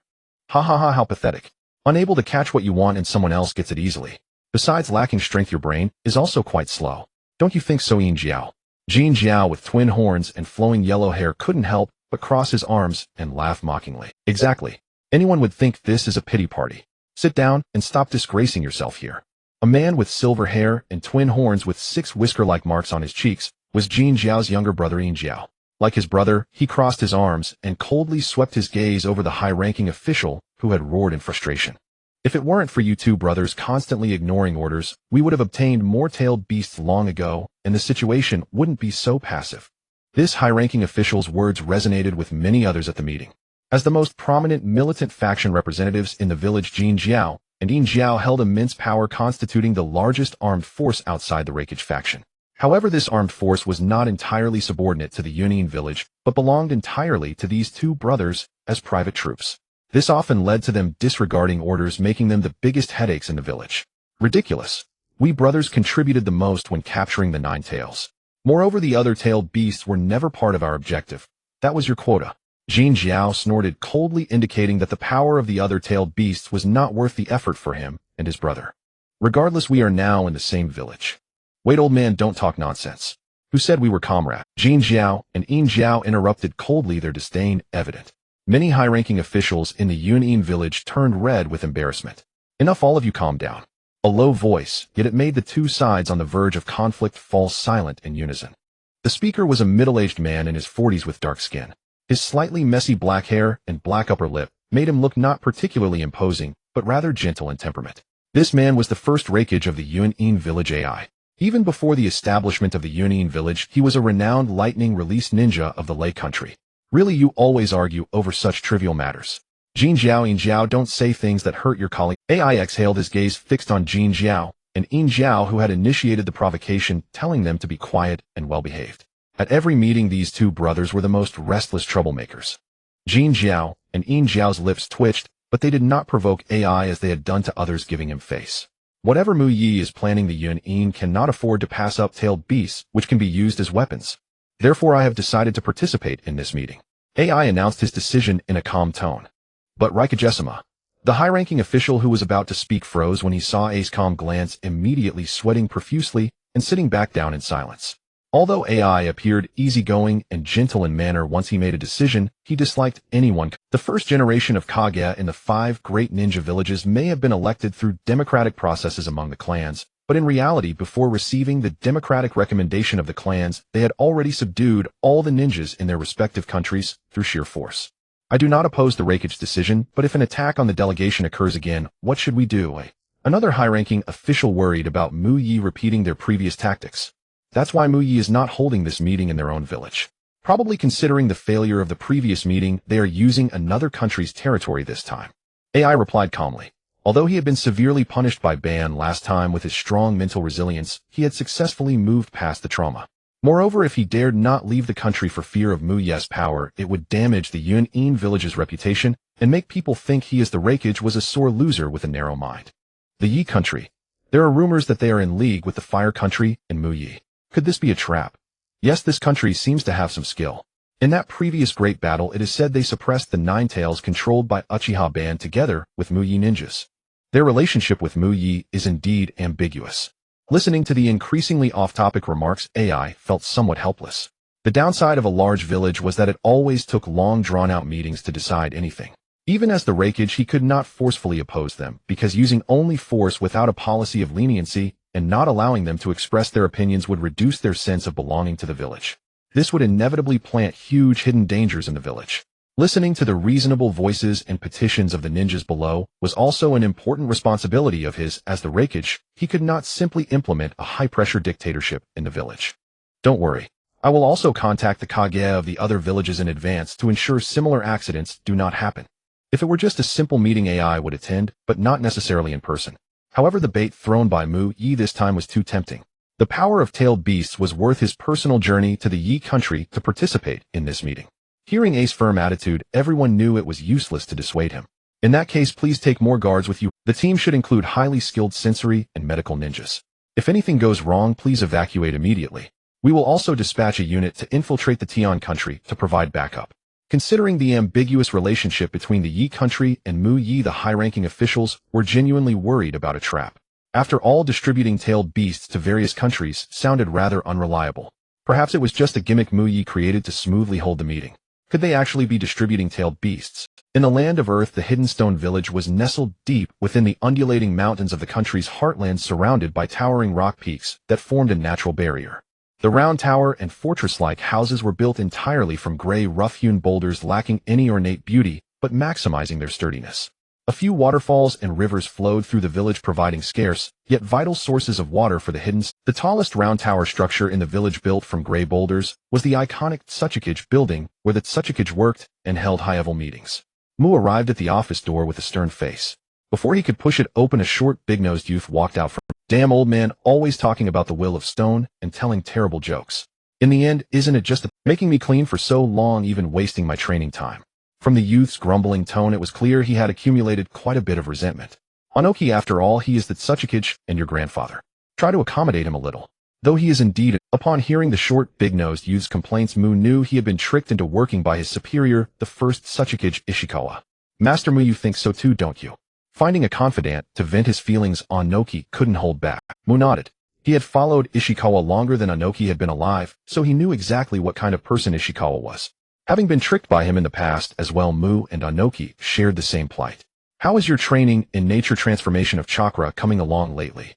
Ha ha ha, how pathetic. Unable to catch what you want and someone else gets it easily. Besides lacking strength, your brain is also quite slow. Don't you think so? Yin Jiao? Jin Jiao, with twin horns and flowing yellow hair, couldn't help but cross his arms and laugh mockingly. Exactly. Anyone would think this is a pity party. Sit down and stop disgracing yourself here. A man with silver hair and twin horns with 6 whisker-like marks on his cheeks was Jin Jiao's younger brother Yin Jiao. Like his brother, he crossed his arms and coldly swept his gaze over the high-ranking official who had roared in frustration. If it weren't for you two brothers constantly ignoring orders, we would have obtained more tailed beasts long ago, and the situation wouldn't be so passive. This high-ranking official's words resonated with many others at the meeting. As the most prominent militant faction representatives in the village, Jin Jiao and Yin Jiao held immense power, constituting the largest armed force outside the Raikage faction. However, this armed force was not entirely subordinate to the Yun'in village, but belonged entirely to these two brothers as private troops. This often led to them disregarding orders, making them the biggest headaches in the village. Ridiculous. We brothers contributed the most when capturing the 9 tails. Moreover, the other tailed beasts were never part of our objective. That was your quota. Jin Jiao snorted coldly, indicating that the power of the other tailed beasts was not worth the effort for him and his brother. Regardless, we are now in the same village. Wait, old man, don't talk nonsense. Who said we were comrades? Jin Jiao and Yin Jiao interrupted coldly, their disdain evident. Many high-ranking officials in the Yun'in village turned red with embarrassment. Enough, all of you, calm down. A low voice, yet it made the two sides on the verge of conflict fall silent in unison. The speaker was a middle-aged man in his 40s with dark skin. His slightly messy black hair and black upper lip made him look not particularly imposing, but rather gentle in temperament. This man was the first Raikage of the Yun'in village AI. Even before the establishment of the Yun'in village, he was a renowned lightning-release ninja of the Lei country. Really, you always argue over such trivial matters. Jin Jiao, Yin Jiao, don't say things that hurt your colleague. AI exhaled, his gaze fixed on Jin Jiao and Yin Jiao, who had initiated the provocation, telling them to be quiet and well-behaved. At every meeting, these two brothers were the most restless troublemakers. Jin Jiao and Yin Jiao's lips twitched, but they did not provoke AI as they had done to others, giving him face. Whatever Mu Yi is planning, the Yun'in cannot afford to pass up tailed beasts, which can be used as weapons. Therefore, I have decided to participate in this meeting. AI announced his decision in a calm tone. But Raikage-sama, the high-ranking official who was about to speak, froze when he saw A's calm glance, immediately sweating profusely and sitting back down in silence. Although AI appeared easygoing and gentle in manner once he made a decision, he disliked anyone. The first generation of Kage in the 5 great ninja villages may have been elected through democratic processes among the clans, but in reality, before receiving the democratic recommendation of the clans, they had already subdued all the ninjas in their respective countries through sheer force. I do not oppose the Raikage decision, but if an attack on the delegation occurs again, what should we do? Another high-ranking official worried about Mu Yi repeating their previous tactics. That's why Mu Yi is not holding this meeting in their own village. Probably considering the failure of the previous meeting, they are using another country's territory this time. AI replied calmly. Although he had been severely punished by Ban last time, with his strong mental resilience, he had successfully moved past the trauma. Moreover, if he dared not leave the country for fear of Mu Yi's power, it would damage the Yun'in village's reputation and make people think he, as the Raikage, was a sore loser with a narrow mind. The Yi country. There are rumors that they are in league with the Fire country and Mu Yi. Could this be a trap? Yes, this country seems to have some skill. In that previous great battle, it is said they suppressed the Nine Tails controlled by Uchiha band together with Muyi ninjas. Their relationship with Muyi is indeed ambiguous. Listening to the increasingly off-topic remarks, AI felt somewhat helpless. The downside of a large village was that it always took long drawn-out meetings to decide anything. Even as the Raikage, he could not forcefully oppose them, because using only force without a policy of leniency and not allowing them to express their opinions would reduce their sense of belonging to the village. This would inevitably plant huge hidden dangers in the village. Listening to the reasonable voices and petitions of the ninjas below was also an important responsibility of his as the Raikage. He could not simply implement a high-pressure dictatorship in the village. Don't worry. I will also contact the Kage of the other villages in advance to ensure similar accidents do not happen. If it were just a simple meeting, AI would attend, but not necessarily in person. However, the bait thrown by Mu Yi this time was too tempting. The power of tailed beasts was worth his personal journey to the Yi country to participate in this meeting. Hearing Ace's firm attitude, everyone knew it was useless to dissuade him. In that case, please take more guards with you. The team should include highly skilled sensory and medical ninjas. If anything goes wrong, please evacuate immediately. We will also dispatch a unit to infiltrate the Tian country to provide backup. Considering the ambiguous relationship between the Yi country and Mu Yi, the high-ranking officials were genuinely worried about a trap. After all, distributing tailed beasts to various countries sounded rather unreliable. Perhaps it was just a gimmick Mu Yi created to smoothly hold the meeting. Could they actually be distributing tailed beasts? In the land of Earth, the hidden stone village was nestled deep within the undulating mountains of the country's heartland, surrounded by towering rock peaks that formed a natural barrier. The round tower and fortress-like houses were built entirely from gray, rough-hewn boulders lacking any ornate beauty, but maximizing their sturdiness. A few waterfalls and rivers flowed through the village, providing scarce, yet vital sources of water for the hidden. The tallest round tower structure in the village, built from gray boulders, was the iconic Tsuchikage building, where the Tsuchikage worked and held high-level meetings. Mu arrived at the office door with a stern face. Before he could push it open, a short, big-nosed youth walked out from Damn old man, always talking about the will of stone and telling terrible jokes. In the end, isn't it just making me clean for so long, even wasting my training time? From the youth's grumbling tone, it was clear he had accumulated quite a bit of resentment. Onoki, after all, he is the Tsuchikage and your grandfather. Try to accommodate him a little. Though he is indeed. Upon hearing the short, big-nosed youth's complaints, Mu knew he had been tricked into working by his superior, the first Tsuchikage Ishikawa. Master Mu, you think so too, don't you? Finding a confidant to vent his feelings, Onoki couldn't hold back. Mu nodded. He had followed Ishikawa longer than Onoki had been alive, so he knew exactly what kind of person Ishikawa was. Having been tricked by him in the past as well, Mu and Onoki shared the same plight. How is your training in nature transformation of chakra coming along lately?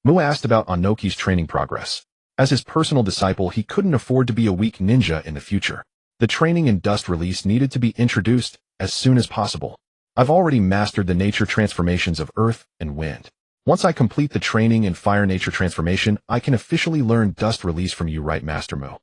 Mu asked about Onoki's training progress. As his personal disciple, he couldn't afford to be a weak ninja in the future. The training in dust release needed to be introduced as soon as possible. I've already mastered the nature transformations of earth and wind. Once I complete the training in fire nature transformation, I can officially learn dust release from you, right, Master Mu?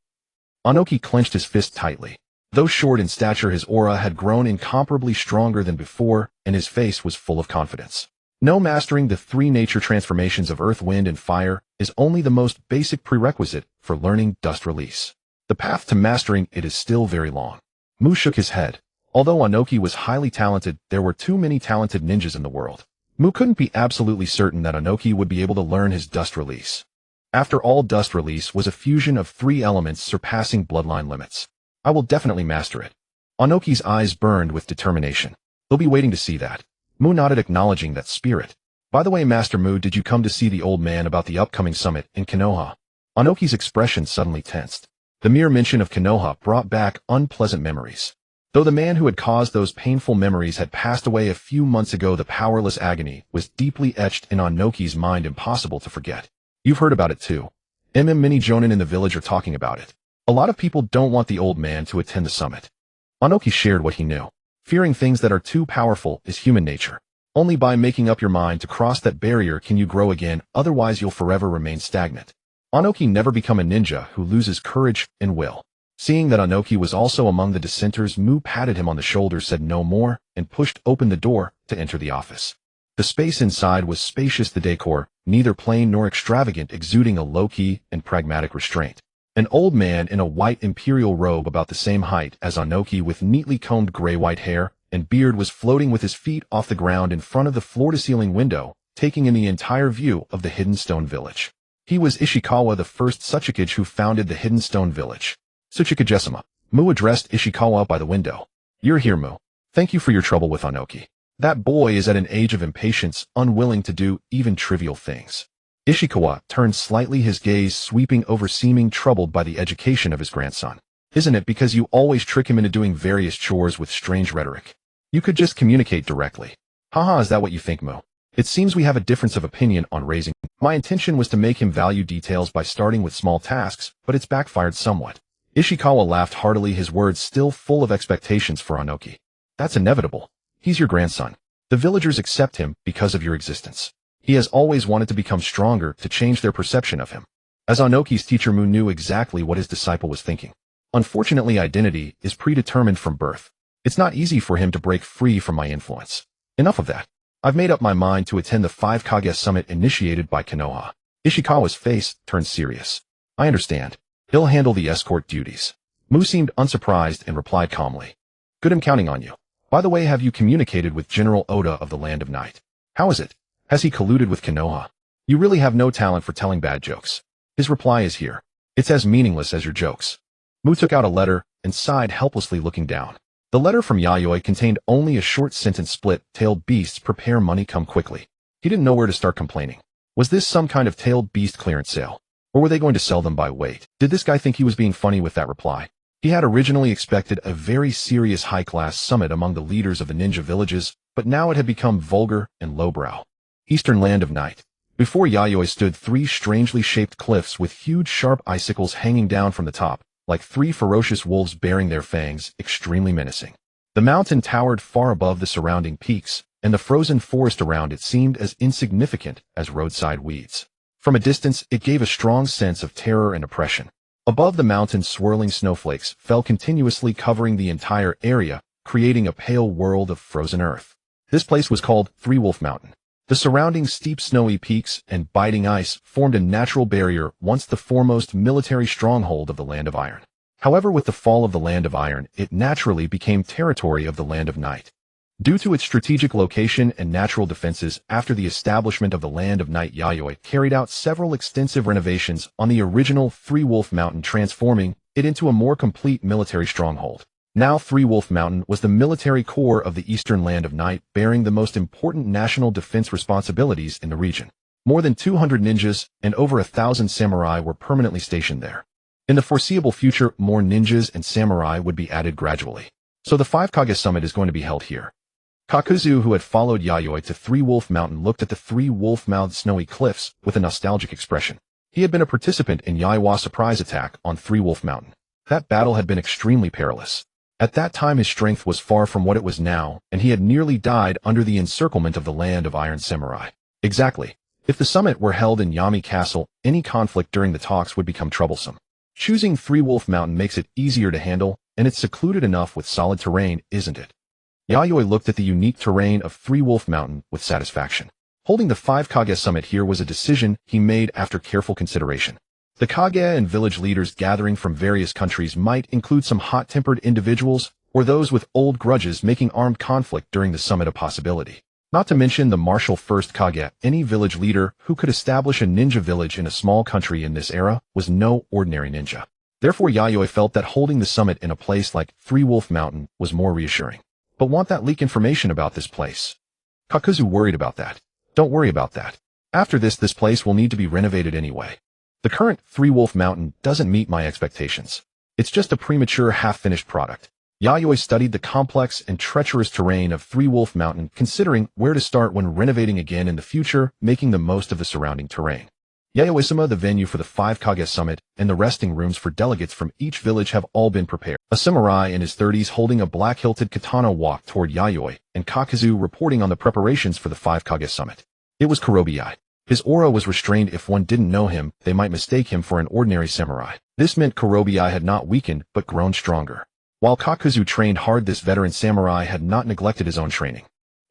Onoki clenched his fist tightly. Though short in stature, his aura had grown incomparably stronger than before, and his face was full of confidence. No, mastering the three nature transformations of earth, wind, and fire is only the most basic prerequisite for learning dust release. The path to mastering it is still very long. Mu shook his head. Although Onoki was highly talented, there were too many talented ninjas in the world. Mu couldn't be absolutely certain that Onoki would be able to learn his dust release. After all, dust release was a fusion of three elements surpassing bloodline limits. I will definitely master it. Onoki's eyes burned with determination. He'll be waiting to see that. Mu nodded, acknowledging that spirit. By the way, Master Mu, did you come to see the old man about the upcoming summit in Konoha? Onoki's expression suddenly tensed. The mere mention of Konoha brought back unpleasant memories. Though the man who had caused those painful memories had passed away a few months ago, the powerless agony was deeply etched in Onoki's mind, impossible to forget. You've heard about it too. Many jonin in the village are talking about it. A lot of people don't want the old man to attend the summit. Onoki shared what he knew. Fearing things that are too powerful is human nature. Only by making up your mind to cross that barrier can you grow again, otherwise you'll forever remain stagnant. Onoki never become a ninja who loses courage and will. Seeing that Onoki was also among the dissenters, Mu patted him on the shoulder, said no more, and pushed open the door to enter the office. The space inside was spacious, the decor, neither plain nor extravagant, exuding a low-key and pragmatic restraint. An old man in a white imperial robe about the same height as Onoki, with neatly combed gray-white hair and beard, was floating with his feet off the ground in front of the floor-to-ceiling window, taking in the entire view of the hidden stone village. He was Ishikawa, the first Tsuchikage who founded the Hidden Stone Village. Tsuchikage-sama. Mu addressed Ishikawa by the window. You're here, Mu. Thank you for your trouble with Onoki. That boy is at an age of impatience, unwilling to do even trivial things. Ishikawa turned slightly, his gaze sweeping over, seeming troubled by the education of his grandson. Isn't it because you always trick him into doing various chores with strange rhetoric? You could just communicate directly. Haha, is that what you think, Mu? It seems we have a difference of opinion on raising. My intention was to make him value details by starting with small tasks, but it's backfired somewhat. Ishikawa laughed heartily, his words still full of expectations for Onoki. That's inevitable. He's your grandson. The villagers accept him because of your existence. He has always wanted to become stronger, to change their perception of him. As Onoki's teacher, Mu knew exactly what his disciple was thinking. Unfortunately, identity is predetermined from birth. It's not easy for him to break free from my influence. Enough of that. I've made up my mind to attend the 5 Kage summit initiated by Konoha. Ishikawa's face turned serious. I understand. He'll handle the escort duties. Mu seemed unsurprised and replied calmly. Good, I'm counting on you. By the way, have you communicated with General Oda of the Land of Night? How is it? Has he colluded with Konoha? You really have no talent for telling bad jokes. His reply is here. It's as meaningless as your jokes. Mu took out a letter and sighed helplessly, looking down. The letter from Yayoi contained only a short sentence: split-tailed beasts prepare, money come quickly. He didn't know where to start complaining. Was this some kind of tailed beast clearance sale? Or were they going to sell them by weight? Did this guy think he was being funny with that reply? He had originally expected a very serious high-class summit among the leaders of the ninja villages, but now it had become vulgar and lowbrow. Eastern Land of Night. Before Yayoi stood 3 strangely shaped cliffs with huge sharp icicles hanging down from the top, like 3 ferocious wolves bearing their fangs, extremely menacing. The mountain towered far above the surrounding peaks, and the frozen forest around it seemed as insignificant as roadside weeds. From a distance, it gave a strong sense of terror and oppression. Above the mountain, swirling snowflakes fell continuously, covering the entire area, creating a pale world of frozen earth. This place was called Three Wolf Mountain. The surrounding steep snowy peaks and biting ice formed a natural barrier, once the foremost military stronghold of the Land of Iron. However, with the fall of the Land of Iron, it naturally became territory of the Land of Night. Due to its strategic location and natural defenses, after the establishment of the Land of Night, Yayoi carried out several extensive renovations on the original Three Wolf Mountain, transforming it into a more complete military stronghold. Now Three Wolf Mountain was the military core of the Eastern Land of Night, bearing the most important national defense responsibilities in the region. More than 200 ninjas and over 1,000 samurai were permanently stationed there. In the foreseeable future, more ninjas and samurai would be added gradually. So the 5 Kage summit is going to be held here. Kakuzu, who had followed Yayoi to Three Wolf Mountain, looked at the 3 wolf-mouthed snowy cliffs with a nostalgic expression. He had been a participant in Yayua's surprise attack on Three Wolf Mountain. That battle had been extremely perilous. At that time, his strength was far from what it was now, and he had nearly died under the encirclement of the Land of Iron samurai. Exactly. If the summit were held in Yami Castle, any conflict during the talks would become troublesome. Choosing Three Wolf Mountain makes it easier to handle, and it's secluded enough with solid terrain, isn't it? Yayoi looked at the unique terrain of Three Wolf Mountain with satisfaction. Holding the 5 Kage summit here was a decision he made after careful consideration. The Kage and village leaders gathering from various countries might include some hot-tempered individuals, or those with old grudges, making armed conflict during the summit a possibility. Not to mention the martial first Kage. Any village leader who could establish a ninja village in a small country in this era was no ordinary ninja. Therefore, Yayoi felt that holding the summit in a place like Three Wolf Mountain was more reassuring. But want that leak information about this place? Kakuzu worried about that. Don't worry about that. After this place will need to be renovated anyway. The current Three Wolf Mountain doesn't meet my expectations. It's just a premature, half-finished product. Yayoi studied the complex and treacherous terrain of Three Wolf Mountain, considering where to start when renovating again in the future, making the most of the surrounding terrain. Yayoi-sama, the venue for the 5 Kage summit, and the resting rooms for delegates from each village have all been prepared. A samurai in his 30s holding a black-hilted katana walked toward Yayoi, and Kakuzu reporting on the preparations for the 5 Kage summit. It was Kurobi. His aura was restrained. If one didn't know him, they might mistake him for an ordinary samurai. This meant Kurobi had not weakened, but grown stronger. While Kakuzu trained hard, this veteran samurai had not neglected his own training.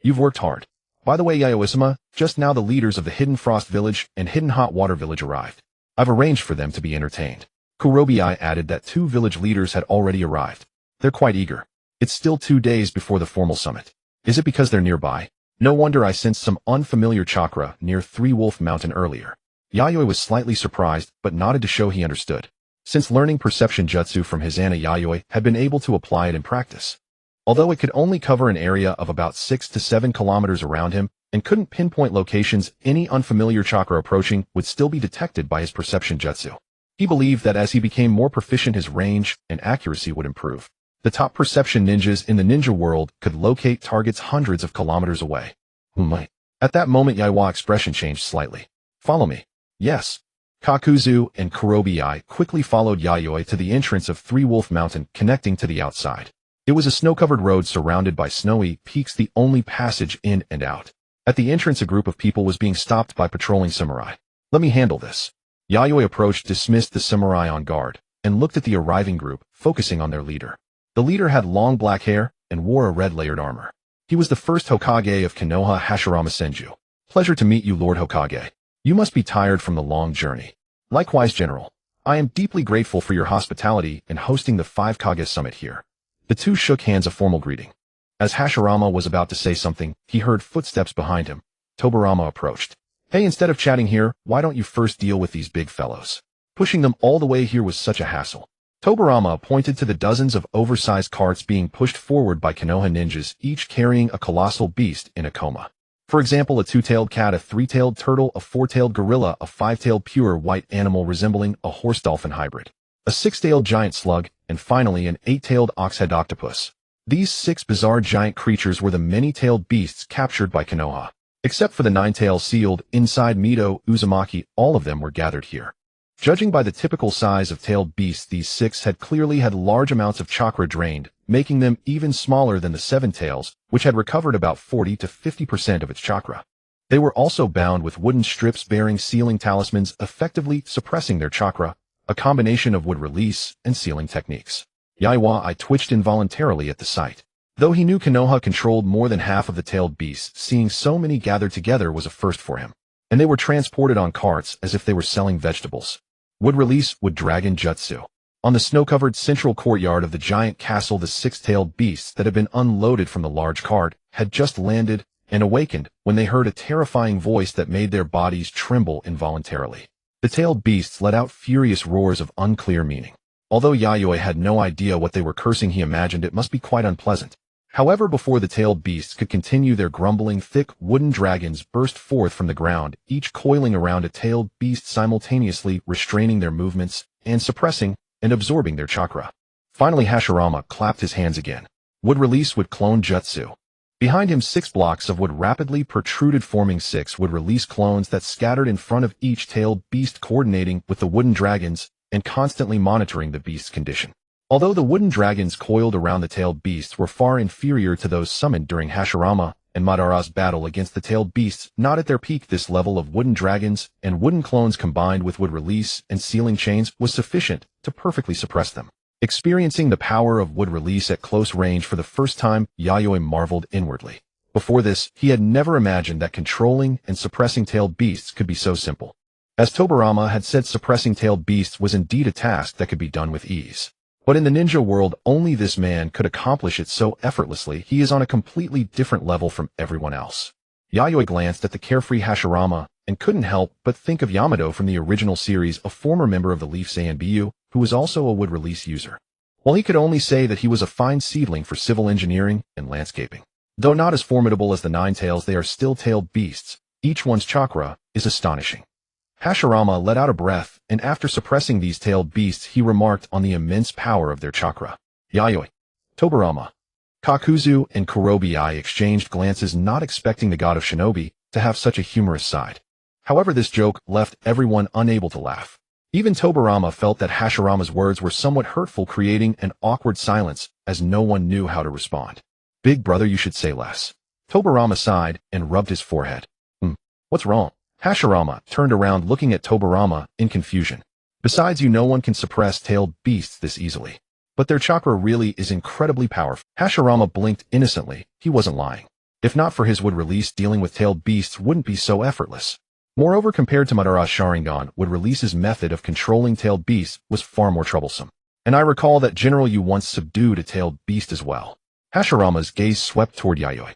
You've worked hard. By the way, Yayoi-sama, just now the leaders of the Hidden Frost Village and Hidden Hot Water Village arrived. I've arranged for them to be entertained. Kurobi added that 2 village leaders had already arrived. They're quite eager. It's still 2 days before the formal summit. Is it because they're nearby? No wonder I sensed some unfamiliar chakra near Three Wolf Mountain earlier. Yayoi was slightly surprised, but nodded to show he understood. Since learning perception jutsu from his Ana, Yayoi had been able to apply it in practice. Although it could only cover an area of about 6 to 7 kilometers around him and couldn't pinpoint locations, any unfamiliar chakra approaching would still be detected by his perception jutsu. He believed that as he became more proficient, his range and accuracy would improve. The top perception ninjas in the ninja world could locate targets hundreds of kilometers away. At that moment, Yaiwa's expression changed slightly. Follow me. Yes. Kakuzu and Kurobi quickly followed Yayoi to the entrance of Three Wolf Mountain, connecting to the outside. It was a snow-covered road surrounded by snowy peaks, the only passage in and out. At the entrance, a group of people was being stopped by patrolling samurai. Let me handle this. Yayoi approached, dismissed the samurai on guard, and looked at the arriving group, focusing on their leader. The leader had long black hair and wore a red layered armor. He was the first Hokage of Konoha, Hashirama Senju. Pleasure to meet you, Lord Hokage. You must be tired from the long journey. Likewise, General. I am deeply grateful for your hospitality in hosting the 5 Kage summit here. The two shook hands, a formal greeting. As Hashirama was about to say something, he heard footsteps behind him. Tobirama approached. Hey, instead of chatting here, why don't you first deal with these big fellows? Pushing them all the way here was such a hassle. Tobirama pointed to the dozens of oversized carts being pushed forward by Konoha ninjas, each carrying a colossal beast in a coma. For example, a 2-tailed cat, a 3-tailed turtle, a 4-tailed gorilla, a 5-tailed pure white animal resembling a horse-dolphin hybrid, a 6-tailed giant slug, and finally an 8-tailed ox-head octopus. These 6 bizarre giant creatures were the many-tailed beasts captured by Konoha. Except for the 9-tailed sealed inside Mido Uzumaki, all of them were gathered here. Judging by the typical size of tailed beasts, these 6 had clearly had large amounts of chakra drained, making them even smaller than the 7 tails, which had recovered about 40 to 50% of its chakra. They were also bound with wooden strips bearing sealing talismans, effectively suppressing their chakra, a combination of wood release and sealing techniques. Yaiwa twitched involuntarily at the sight. Though he knew Konoha controlled more than half of the tailed beasts, seeing so many gathered together was a first for him. And they were transported on carts as if they were selling vegetables. Wood release, wood dragon jutsu. On the snow-covered central courtyard of the giant castle, the 6-tailed beasts that had been unloaded from the large cart had just landed and awakened when they heard a terrifying voice that made their bodies tremble involuntarily. The tailed beasts let out furious roars of unclear meaning. Although Yayoi had no idea what they were cursing, he imagined it must be quite unpleasant. However, before the tailed beasts could continue their grumbling, thick wooden dragons burst forth from the ground, each coiling around a tailed beast, simultaneously restraining their movements and suppressing and absorbing their chakra. Finally, Hashirama clapped his hands again. Wood release, wood clone jutsu. Behind him, 6 blocks of wood rapidly protruded, forming 6 wood release clones that scattered in front of each tailed beast, coordinating with the wooden dragons and constantly monitoring the beast's condition. Although the wooden dragons coiled around the tailed beasts were far inferior to those summoned during Hashirama and Madara's battle against the tailed beasts, not at their peak, this level of wooden dragons and wooden clones combined with wood release and sealing chains was sufficient to perfectly suppress them. Experiencing the power of wood release at close range for the first time, Yayoi marveled inwardly. Before this, he had never imagined that controlling and suppressing tailed beasts could be so simple. As Tobirama had said, suppressing tailed beasts was indeed a task that could be done with ease. But in the ninja world, only this man could accomplish it so effortlessly. He is on a completely different level from everyone else. Yayoi glanced at the carefree Hashirama and couldn't help but think of Yamato from the original series, a former member of the Leaf Seienbyu, who was also a wood release user. While he could only say that he was a fine seedling for civil engineering and landscaping. Though not as formidable as the 9 tails, they are still tailed beasts. Each one's chakra is astonishing. Hashirama let out a breath, and after suppressing these tailed beasts, he remarked on the immense power of their chakra. Yayoi, Tobirama, Kakuzu, and Kurobi exchanged glances, not expecting the god of shinobi to have such a humorous side. However, this joke left everyone unable to laugh. Even Tobirama felt that Hashirama's words were somewhat hurtful, creating an awkward silence as no one knew how to respond. Big brother, you should say less. Tobirama sighed and rubbed his forehead. What's wrong? Hashirama turned around, looking at Tobirama in confusion. Besides, no one can suppress tailed beasts this easily. But their chakra really is incredibly powerful. Hashirama blinked innocently. He wasn't lying. If not for his wood release, dealing with tailed beasts wouldn't be so effortless. Moreover, compared to Madara's Sharingan, wood release's method of controlling tailed beasts was far more troublesome. And I recall that General, you once subdued a tailed beast as well. Hashirama's gaze swept toward Yayoi.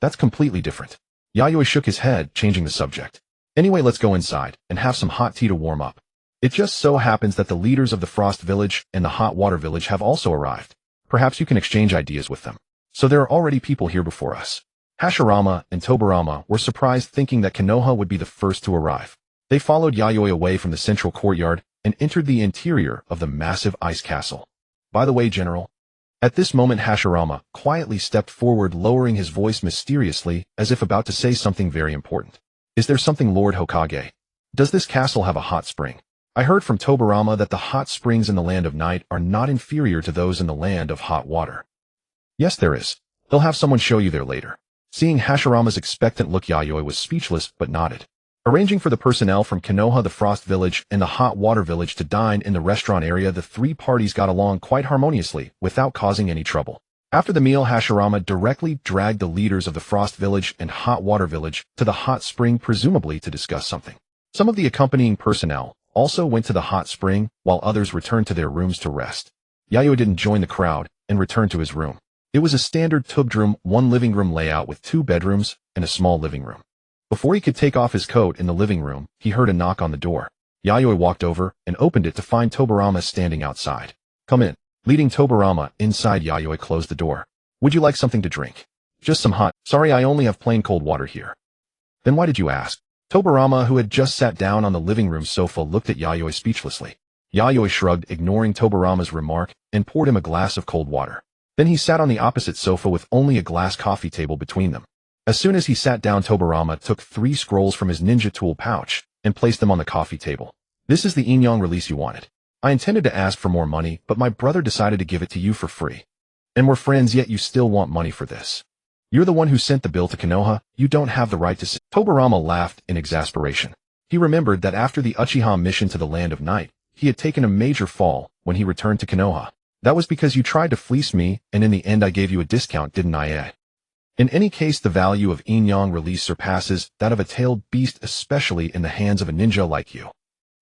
That's completely different. Yayoi shook his head, changing the subject. Anyway, let's go inside and have some hot tea to warm up. It just so happens that the leaders of the Frost Village and the Hot Water Village have also arrived. Perhaps you can exchange ideas with them. So there are already people here before us. Hashirama and Tobirama were surprised, thinking that Konoha would be the first to arrive. They followed Yayoi away from the central courtyard and entered the interior of the massive ice castle. By the way, General. At this moment, Hashirama quietly stepped forward, lowering his voice mysteriously, as if about to say something very important. Is there something, Lord Hokage? Does this castle have a hot spring? I heard from Tobirama that the hot springs in the Land of Night are not inferior to those in the Land of Hot Water. Yes, there is. They'll have someone show you there later. Seeing Hashirama's expectant look, Yayoi was speechless but nodded. Arranging for the personnel from Konoha, the Frost Village, and the Hot Water Village to dine in the restaurant area, the three parties got along quite harmoniously without causing any trouble. After the meal, Hashirama directly dragged the leaders of the Frost Village and Hot Water Village to the hot spring, presumably to discuss something. Some of the accompanying personnel also went to the hot spring, while others returned to their rooms to rest. Yayoi didn't join the crowd and returned to his room. It was a standard tubdrum, one living room layout with 2 bedrooms and a small living room. Before he could take off his coat in the living room, he heard a knock on the door. Yayoi walked over and opened it to find Tobirama standing outside. Come in. Leading Tobirama inside, Yayoi closed the door. Would you like something to drink? Just some hot. Sorry, I only have plain cold water here. Then why did you ask? Tobirama, who had just sat down on the living room sofa, looked at Yayoi speechlessly. Yayoi shrugged, ignoring Tobirama's remark, and poured him a glass of cold water. Then he sat on the opposite sofa with only a glass coffee table between them. As soon as he sat down, Tobirama took 3 scrolls from his ninja tool pouch and placed them on the coffee table. This is the Inyang release you wanted. I intended to ask for more money, but my brother decided to give it to you for free. And we're friends, yet you still want money for this. You're the one who sent the bill to Konoha. You don't have the right to say. Tobirama laughed in exasperation. He remembered that after the Uchiha mission to the Land of Night, he had taken a major fall when he returned to Konoha. That was because you tried to fleece me, and in the end I gave you a discount, didn't I? In any case, the value of Inyang release surpasses that of a tailed beast, especially in the hands of a ninja like you.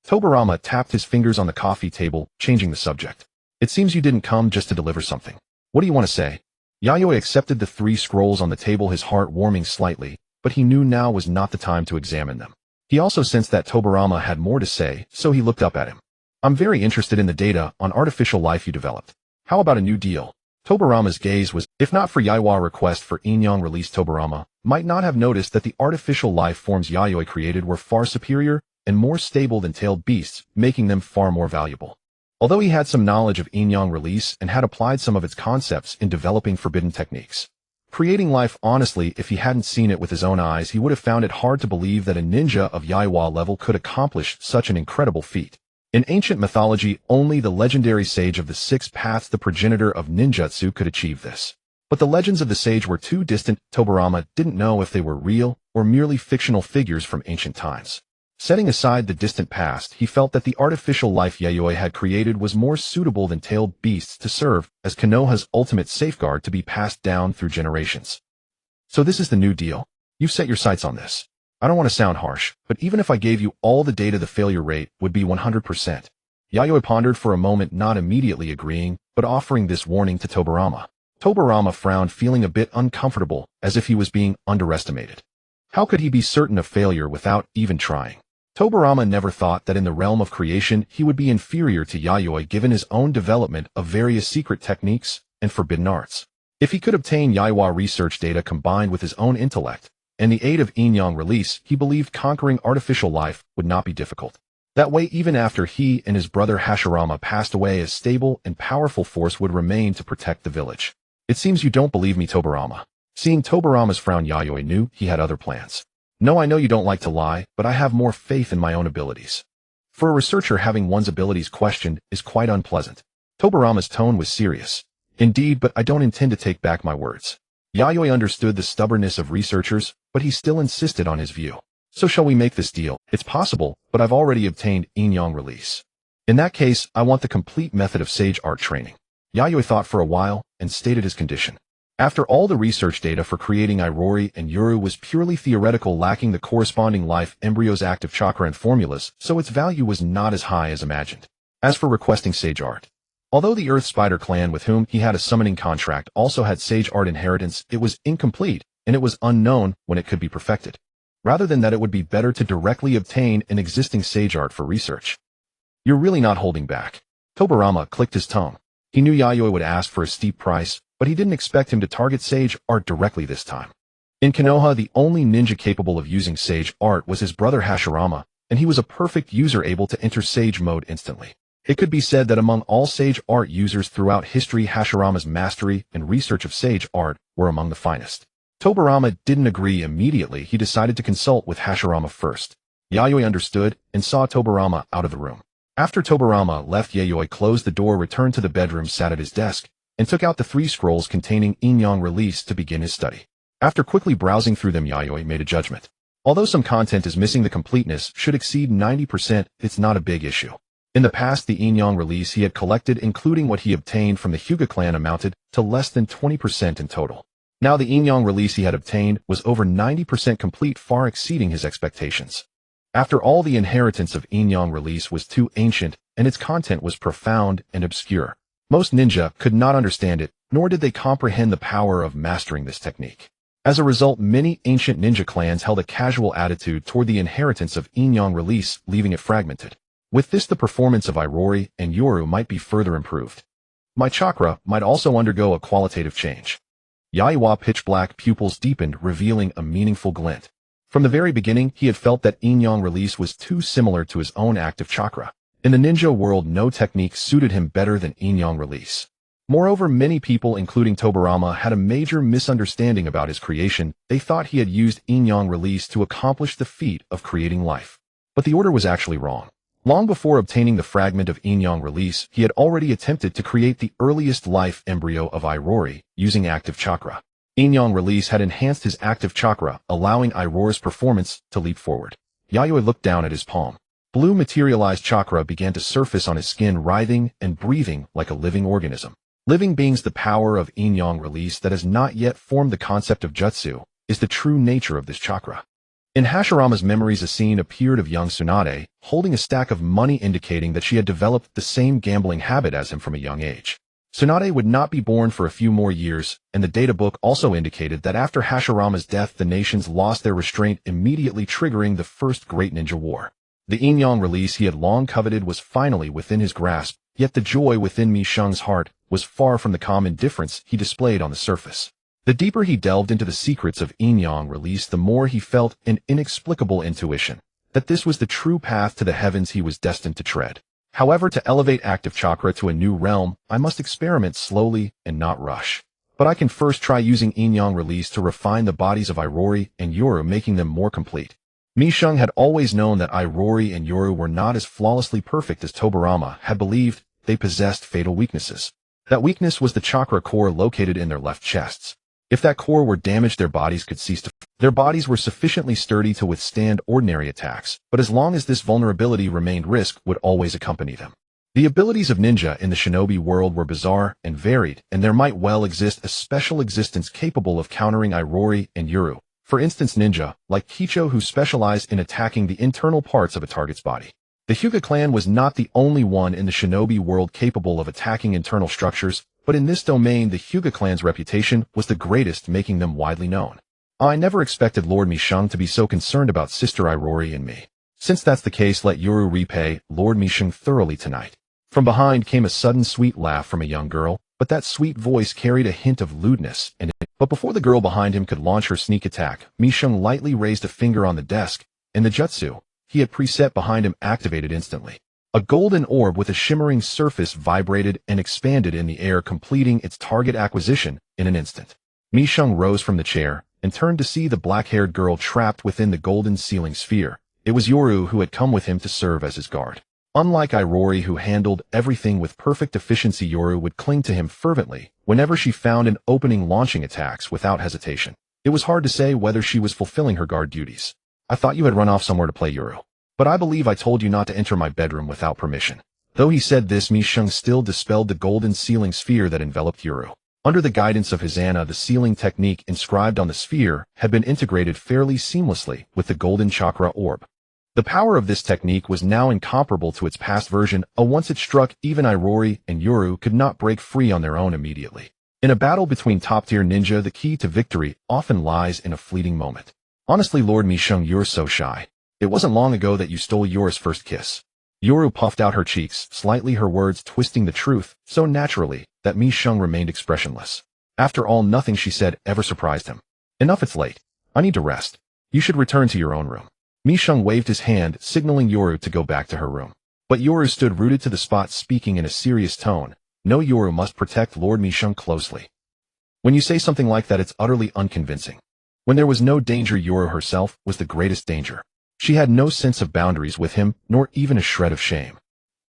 Tobirama tapped his fingers on the coffee table, changing the subject. It seems you didn't come just to deliver something. What do you want to say? Yayoi accepted the 3 scrolls on the table, his heart warming slightly, but he knew now was not the time to examine them. He also sensed that Tobirama had more to say, so he looked up at him. I'm very interested in the data on artificial life you developed. How about a new deal? Tobirama's gaze was, if not for Yayui's request for Inyang release, Tobirama might not have noticed that the artificial life forms Yayoi created were far superior and more stable than tailed beasts, making them far more valuable. Although he had some knowledge of Inyang release and had applied some of its concepts in developing forbidden techniques, creating life, honestly, if he hadn't seen it with his own eyes, he would have found it hard to believe that a ninja of Yayoi level could accomplish such an incredible feat. In ancient mythology, only the legendary sage of the 6 paths, the progenitor of ninjutsu, could achieve this. But the legends of the sage were too distant. Tobirama didn't know if they were real or merely fictional figures from ancient times. Setting aside the distant past, he felt that the artificial life Yayoi had created was more suitable than tailed beasts to serve as Konoha's ultimate safeguard to be passed down through generations. So this is the new deal? You've set your sights on this. I don't want to sound harsh, but even if I gave you all the data, the failure rate would be 100%. Yayoi pondered for a moment, not immediately agreeing, but offering this warning to Tobirama. Tobirama frowned, feeling a bit uncomfortable, as if he was being underestimated. How could he be certain of failure without even trying? Tobirama never thought that in the realm of creation he would be inferior to Yayoi, given his own development of various secret techniques and forbidden arts. If he could obtain Yayoi research data combined with his own intellect and the aid of Inyang release, he believed conquering artificial life would not be difficult. That way, even after he and his brother Hashirama passed away, a stable and powerful force would remain to protect the village. It seems you don't believe me, Tobirama. Seeing Tobirama's frown, Yayoi knew he had other plans. No, I know you don't like to lie, but I have more faith in my own abilities. For a researcher, having one's abilities questioned is quite unpleasant. Tobirama's tone was serious. Indeed, but I don't intend to take back my words. Yayoi understood the stubbornness of researchers, but he still insisted on his view. So shall we make this deal? It's possible, but I've already obtained Inyang release. In that case, I want the complete method of sage art training. Yayoi thought for a while and stated his condition. After all, the research data for creating Irori and Yuru was purely theoretical, lacking the corresponding life embryos, active chakra, and formulas, so its value was not as high as imagined. As for requesting sage art, although the Earth Spider clan with whom he had a summoning contract also had sage art inheritance, it was incomplete, and it was unknown when it could be perfected. rather than that it would be better to directly obtain an existing sage art for research. You're really not holding back. Tobirama clicked his tongue. He knew Yayoi would ask for a steep price, but he didn't expect him to target sage art directly this time. In Konoha, the only ninja capable of using sage art was his brother Hashirama, and he was a perfect user able to enter sage mode instantly. It could be said that among all sage art users throughout history, Hashirama's mastery and research of sage art were among the finest. Tobirama didn't agree immediately. He decided to consult with Hashirama first. Yayoi understood and saw Tobirama out of the room. After Tobirama left, Yayoi closed the door, returned to the bedroom, sat at his desk, and took out the 3 scrolls containing Inyang release to begin his study. After quickly browsing through them, Yayoi made a judgment. Although some content is missing, the completeness should exceed 90%, it's not a big issue. In the past, the Inyang release he had collected, including what he obtained from the Hyuga clan, amounted to less than 20% in total. Now the Inyang release he had obtained was over 90% complete, far exceeding his expectations. After all, the inheritance of Inyang release was too ancient, and its content was profound and obscure. Most ninja could not understand it, nor did they comprehend the power of mastering this technique. As a result, many ancient ninja clans held a casual attitude toward the inheritance of Inyang release, leaving it fragmented. With this, the performance of Irori and Yoru might be further improved. My chakra might also undergo a qualitative change. Yaiwa pitch-black pupils deepened, revealing a meaningful glint. From the very beginning, he had felt that Inyang release was too similar to his own active chakra. In the ninja world, no technique suited him better than Inyang release. Moreover, many people, including Tobirama, had a major misunderstanding about his creation. They thought he had used Inyang release to accomplish the feat of creating life. But the order was actually wrong. Long before obtaining the fragment of Inyang release, he had already attempted to create the earliest life embryo of Irori using active chakra. Inyang release had enhanced his active chakra, allowing Irori's performance to leap forward. Yayoi looked down at his palm. Blue materialized chakra began to surface on his skin, writhing and breathing like a living organism. Living beings. The power of Inyang release that has not yet formed the concept of jutsu is the true nature of this chakra. In Hashirama's memories, a scene appeared of young Tsunade holding a stack of money, indicating that she had developed the same gambling habit as him from a young age. Tsunade would not be born for a few more years, and the data book also indicated that after Hashirama's death, the nations lost their restraint, immediately triggering the first Great Ninja War. The Inyang release he had long coveted was finally within his grasp, yet the joy within Mi Sheng's heart was far from the calm indifference he displayed on the surface. The deeper he delved into the secrets of Inyang release, the more he felt an inexplicable intuition that this was the true path to the heavens he was destined to tread. However, to elevate active chakra to a new realm, I must experiment slowly and not rush. But I can first try using Inyang release to refine the bodies of Irori and Yoru, making them more complete. Mi Sheng had always known that Irori and Yoru were not as flawlessly perfect as Tobirama had believed. They possessed fatal weaknesses. That weakness was the chakra core located in their left chests. If that core were damaged, their bodies could cease to. Their bodies were sufficiently sturdy to withstand ordinary attacks, but as long as this vulnerability remained, risk would always accompany them. The abilities of ninja in the shinobi world were bizarre and varied, and there might well exist a special existence capable of countering Irori and Yoru. For instance, ninja, like Kicho, who specialized in attacking the internal parts of a target's body. The Hyuga clan was not the only one in the shinobi world capable of attacking internal structures, but in this domain the Hyuga clan's reputation was the greatest, making them widely known. I never expected Lord Mi Sheng to be so concerned about Sister Irori and me. Since that's the case, let Yoru repay Lord Mi Sheng thoroughly tonight. From behind came a sudden sweet laugh from a young girl, but that sweet voice carried a hint of lewdness in it. But before the girl behind him could launch her sneak attack, Mi Sheng lightly raised a finger on the desk, and the jutsu he had preset behind him activated instantly. A golden orb with a shimmering surface vibrated and expanded in the air, completing its target acquisition in an instant. Mi Sheng rose from the chair and turned to see the black-haired girl trapped within the golden ceiling sphere. It was Yoru, who had come with him to serve as his guard. Unlike Irori, who handled everything with perfect efficiency, Yoru would cling to him fervently whenever she found an opening, launching attacks without hesitation. It was hard to say whether she was fulfilling her guard duties. I thought you had run off somewhere to play, Yoru. But I believe I told you not to enter my bedroom without permission. Though he said this, Mi Sheng still dispelled the golden ceiling sphere that enveloped Yoru. Under the guidance of Hizana, the sealing technique inscribed on the sphere had been integrated fairly seamlessly with the golden chakra orb. The power of this technique was now incomparable to its past version. Once it struck, even Irori and Yoru could not break free on their own immediately. In a battle between top-tier ninja, the key to victory often lies in a fleeting moment. Honestly, Lord Mi-sheng, you're so shy. It wasn't long ago that you stole Yoru's first kiss. Yoru puffed out her cheeks, slightly, her words twisting the truth so naturally that Mi-sheng remained expressionless. After all, nothing she said ever surprised him. Enough, it's late. I need to rest. You should return to your own room. Mi-sheng waved his hand, signaling Yoru to go back to her room. But Yoru stood rooted to the spot, speaking in a serious tone. No, Yoru must protect Lord Mi-sheng closely. When you say something like that, it's utterly unconvincing. When there was no danger, Yoru herself was the greatest danger. She had no sense of boundaries with him, nor even a shred of shame.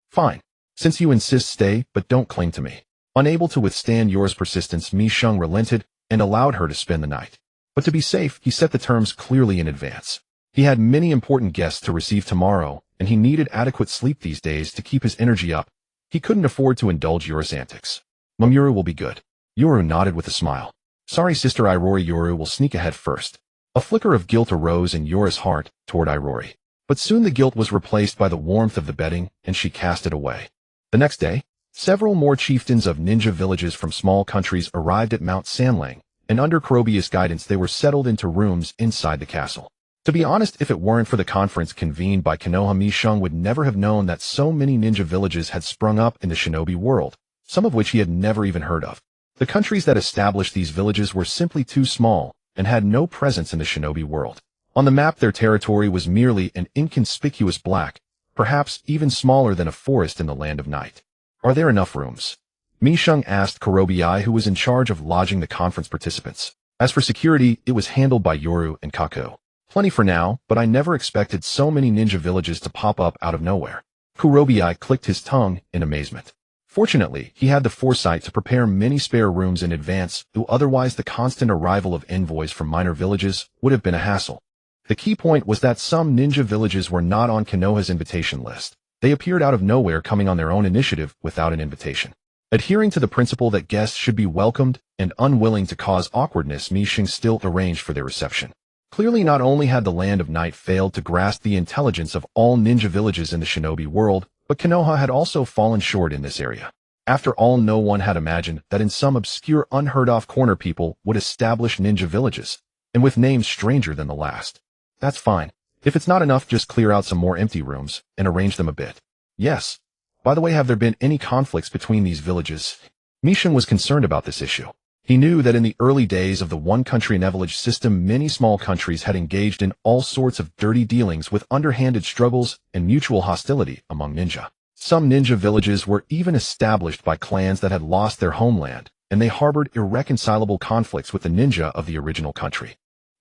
Fine. Since you insist, stay, but don't cling to me. Unable to withstand Yoru's persistence, Mi-sheng relented and allowed her to spend the night. But to be safe, he set the terms clearly in advance. He had many important guests to receive tomorrow, and he needed adequate sleep these days to keep his energy up. He couldn't afford to indulge Yoru's antics. Yoru will be good. Yoru nodded with a smile. Sorry, Sister Irori. Yoru will sneak ahead first. A flicker of guilt arose in Yoru's heart toward Irori. But soon the guilt was replaced by the warmth of the bedding, and she cast it away. The next day, several more chieftains of ninja villages from small countries arrived at Mount Sanlang, and under Kurobe's guidance they were settled into rooms inside the castle. To be honest, if it weren't for the conference convened by Konoha, Mi-sheng would never have known that so many ninja villages had sprung up in the shinobi world, some of which he had never even heard of. The countries that established these villages were simply too small and had no presence in the shinobi world. On the map, their territory was merely an inconspicuous black, perhaps even smaller than a forest in the land of night. Are there enough rooms? Mi-sheng asked Kurobe, who was in charge of lodging the conference participants. As for security, it was handled by Yoru and Kako. Plenty for now, but I never expected so many ninja villages to pop up out of nowhere. Kurobe clicked his tongue in amazement. Fortunately, he had the foresight to prepare many spare rooms in advance, though otherwise the constant arrival of envoys from minor villages would have been a hassle. The key point was that some ninja villages were not on Konoha's invitation list. They appeared out of nowhere, coming on their own initiative without an invitation. Adhering to the principle that guests should be welcomed and unwilling to cause awkwardness, Mi-sheng still arranged for their reception. Clearly, not only had the Land of Night failed to grasp the intelligence of all ninja villages in the shinobi world, but Konoha had also fallen short in this area. After all, no one had imagined that in some obscure, unheard-of corner people would establish ninja villages, and with names stranger than the last. That's fine. If it's not enough, just clear out some more empty rooms and arrange them a bit. Yes. By the way, have there been any conflicts between these villages? Mi-sheng was concerned about this issue. He knew that in the early days of the one-country-village system, many small countries had engaged in all sorts of dirty dealings with underhanded struggles and mutual hostility among ninja. Some ninja villages were even established by clans that had lost their homeland, and they harbored irreconcilable conflicts with the ninja of the original country.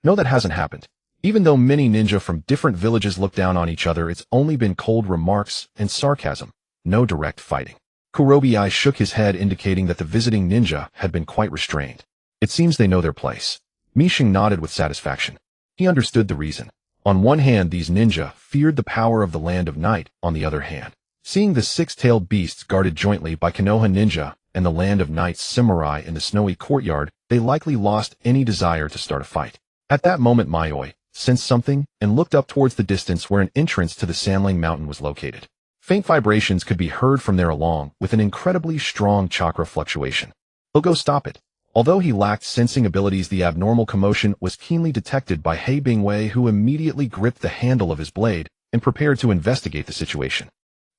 No, that hasn't happened. Even though many ninja from different villages look down on each other, it's only been cold remarks and sarcasm, no direct fighting. Kurobe shook his head, indicating that the visiting ninja had been quite restrained. It seems they know their place. Mi-sheng nodded with satisfaction. He understood the reason. On one hand, these ninja feared the power of the Land of Night. On the other hand, seeing the six-tailed beasts guarded jointly by Konoha ninja and the Land of Night's samurai in the snowy courtyard, they likely lost any desire to start a fight. At that moment, Yayoi sensed something and looked up towards the distance where an entrance to the Sanlang Mountain was located. Faint vibrations could be heard from there, along with an incredibly strong chakra fluctuation. He'll go stop it. Although he lacked sensing abilities, the abnormal commotion was keenly detected by He Bingwei, who immediately gripped the handle of his blade and prepared to investigate the situation.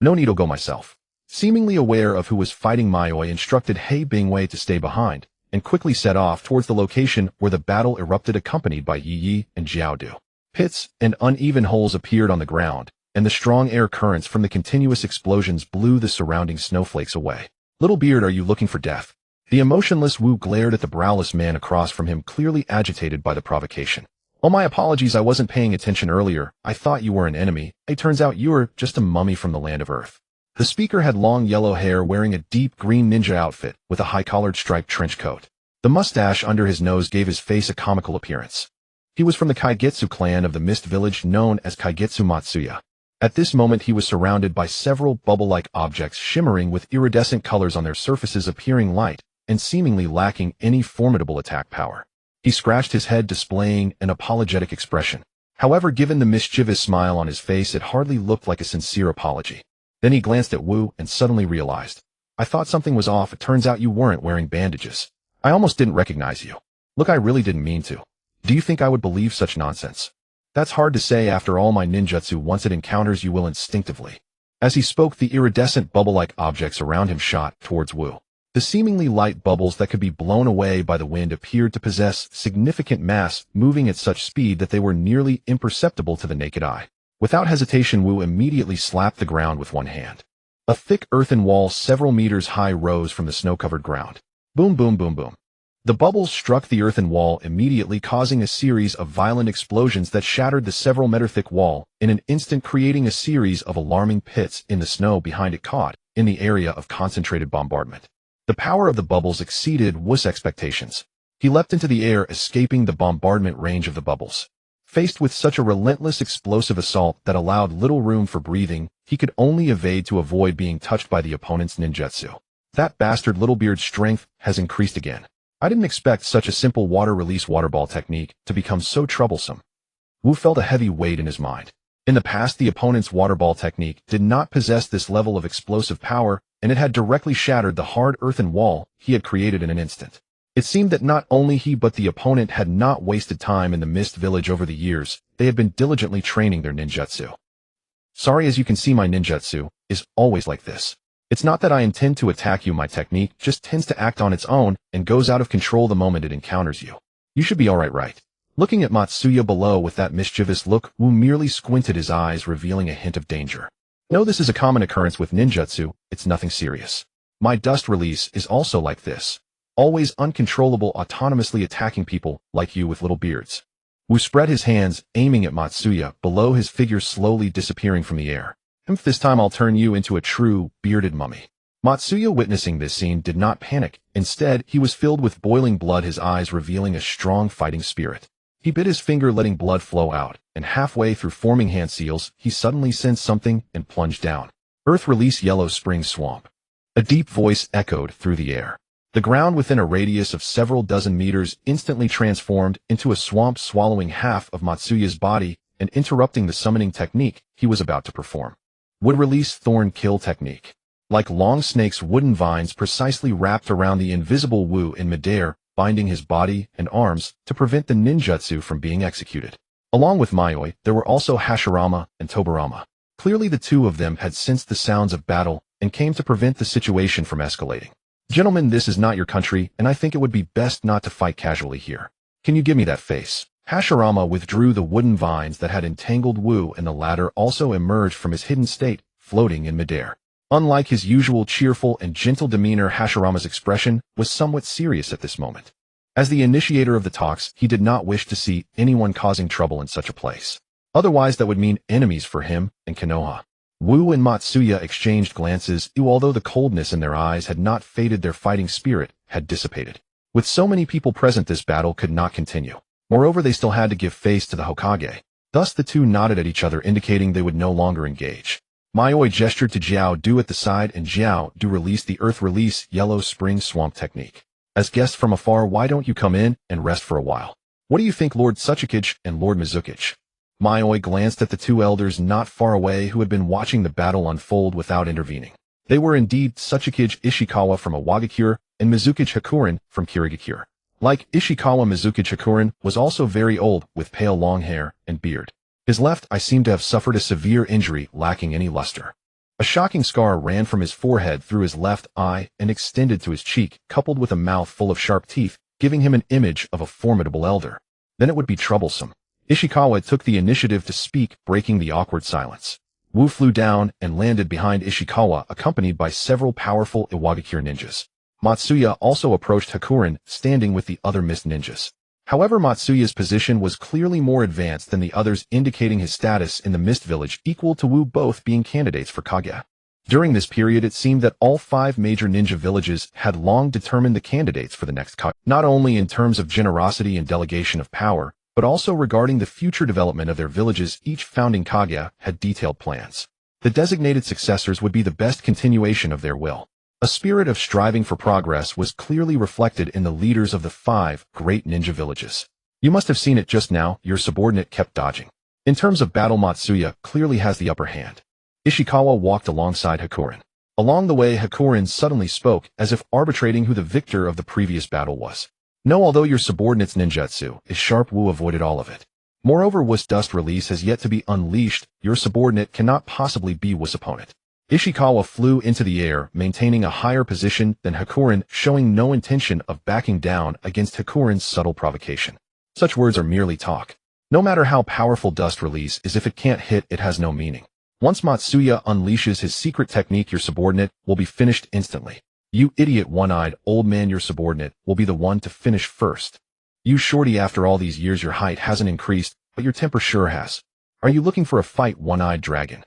No need, I'll go myself. Seemingly aware of who was fighting, Yayoi instructed He Bingwei to stay behind and quickly set off towards the location where the battle erupted, accompanied by Yi and Jiaodu. Pits and uneven holes appeared on the ground, and the strong air currents from the continuous explosions blew the surrounding snowflakes away. Little beard, are you looking for death? The emotionless Wu glared at the browless man across from him, clearly agitated by the provocation. Oh, my apologies, I wasn't paying attention earlier. I thought you were an enemy. It turns out you were just a mummy from the land of Earth. The speaker had long yellow hair, wearing a deep green ninja outfit with a high-collared striped trench coat. The mustache under his nose gave his face a comical appearance. He was from the Kaigetsu clan of the mist village known as Kaigetsu Matsuya. At this moment, he was surrounded by several bubble-like objects shimmering with iridescent colors on their surfaces, appearing light and seemingly lacking any formidable attack power. He scratched his head, displaying an apologetic expression. However, given the mischievous smile on his face, it hardly looked like a sincere apology. Then he glanced at Wu and suddenly realized. I thought something was off. It turns out you weren't wearing bandages. I almost didn't recognize you. Look, I really didn't mean to. Do you think I would believe such nonsense? That's hard to say after all my ninjutsu. Once it encounters you will instinctively. As he spoke, the iridescent bubble-like objects around him shot towards Wu. The seemingly light bubbles that could be blown away by the wind appeared to possess significant mass, moving at such speed that they were nearly imperceptible to the naked eye. Without hesitation, Wu immediately slapped the ground with one hand. A thick earthen wall several meters high rose from the snow-covered ground. Boom, boom, boom, boom. The bubbles struck the earthen wall immediately, causing a series of violent explosions that shattered the several meter-thick wall, in an instant creating a series of alarming pits in the snow behind it, caught in the area of concentrated bombardment. The power of the bubbles exceeded Wu's expectations. He leapt into the air, escaping the bombardment range of the bubbles. Faced with such a relentless explosive assault that allowed little room for breathing, he could only evade to avoid being touched by the opponent's ninjutsu. That bastard Littlebeard's strength has increased again. I didn't expect such a simple water-release waterball technique to become so troublesome. Wu felt a heavy weight in his mind. In the past, the opponent's waterball technique did not possess this level of explosive power, and it had directly shattered the hard earthen wall he had created in an instant. It seemed that not only he but the opponent had not wasted time in the Mist Village over the years. They had been diligently training their ninjutsu. Sorry, as you can see, my ninjutsu is always like this. It's not that I intend to attack you. My technique just tends to act on its own and goes out of control the moment it encounters you. You should be alright, right? Looking at Matsuya below with that mischievous look, Wu merely squinted his eyes, revealing a hint of danger. No, this is a common occurrence with ninjutsu. It's nothing serious. My dust release is also like this. Always uncontrollable, autonomously attacking people like you with little beards. Wu spread his hands, aiming at Matsuya, below his figure slowly disappearing from the air. This time I'll turn you into a true, bearded mummy. Matsuya, witnessing this scene, did not panic. Instead, he was filled with boiling blood, his eyes revealing a strong fighting spirit. He bit his finger, letting blood flow out, and halfway through forming hand seals, he suddenly sensed something and plunged down. Earth release yellow spring swamp. A deep voice echoed through the air. The ground within a radius of several dozen meters instantly transformed into a swamp, swallowing half of Matsuya's body and interrupting the summoning technique he was about to perform. Wood release thorn kill technique. Like long snakes, wooden vines precisely wrapped around the invisible Wu in midair, binding his body and arms to prevent the ninjutsu from being executed. Along with Yayoi, there were also Hashirama and Tobarama. Clearly the two of them had sensed the sounds of battle and came to prevent the situation from escalating. Gentlemen, this is not your country, and I think it would be best not to fight casually here. Can you give me that face? Hashirama withdrew the wooden vines that had entangled Wu, and the latter also emerged from his hidden state, floating in midair. Unlike his usual cheerful and gentle demeanor, Hashirama's expression was somewhat serious at this moment. As the initiator of the talks, he did not wish to see anyone causing trouble in such a place. Otherwise, that would mean enemies for him and Konoha. Wu and Matsuya exchanged glances, although the coldness in their eyes had not faded, their fighting spirit had dissipated. With so many people present, this battle could not continue. Moreover, they still had to give face to the Hokage. Thus the two nodded at each other, indicating they would no longer engage. Yayoi gestured to Jiao Du at the side, and Jiao Du released the earth release yellow spring swamp technique. As guests from afar, why don't you come in and rest for a while? What do you think, Lord Tsuchikage and Lord Mizukage? Yayoi glanced at the two elders not far away who had been watching the battle unfold without intervening. They were indeed Tsuchikage Ishikawa from Iwagakure and Mizukage Hakuren from Kirigakure. Like Ishikawa, Mizukage Hakuren was also very old, with pale long hair and beard. His left eye seemed to have suffered a severe injury, lacking any luster. A shocking scar ran from his forehead through his left eye and extended to his cheek, coupled with a mouth full of sharp teeth, giving him an image of a formidable elder. Then it would be troublesome. Ishikawa took the initiative to speak, breaking the awkward silence. Wu flew down and landed behind Ishikawa, accompanied by several powerful Iwagakure ninjas. Matsuya also approached Hakuren, standing with the other mist ninjas. However, Matsuya's position was clearly more advanced than the others, indicating his status in the Mist Village equal to Wu, both being candidates for Kage. During this period, it seemed that all 5 major ninja villages had long determined the candidates for the next Kage, not only in terms of generosity and delegation of power, but also regarding the future development of their villages. Each founding Kage had detailed plans. The designated successors would be the best continuation of their will. A spirit of striving for progress was clearly reflected in the leaders of the 5 great ninja villages. You must have seen it just now, your subordinate kept dodging. In terms of battle, Matsuya clearly has the upper hand. Ishikawa walked alongside Hakuren. Along the way, Hakuren suddenly spoke, as if arbitrating who the victor of the previous battle was. No, although your subordinate's ninjutsu is sharp, Wu avoided all of it. Moreover, Wu's dust release has yet to be unleashed. Your subordinate cannot possibly be Wu's opponent. Ishikawa flew into the air, maintaining a higher position than Hakuren, showing no intention of backing down against Hakuren's subtle provocation. Such words are merely talk. No matter how powerful dust release is, if it can't hit, it has no meaning. Once Matsuya unleashes his secret technique, your subordinate will be finished instantly. You idiot one-eyed old man, your subordinate will be the one to finish first. You shorty, after all these years your height hasn't increased, but your temper sure has. Are you looking for a fight, one-eyed dragon?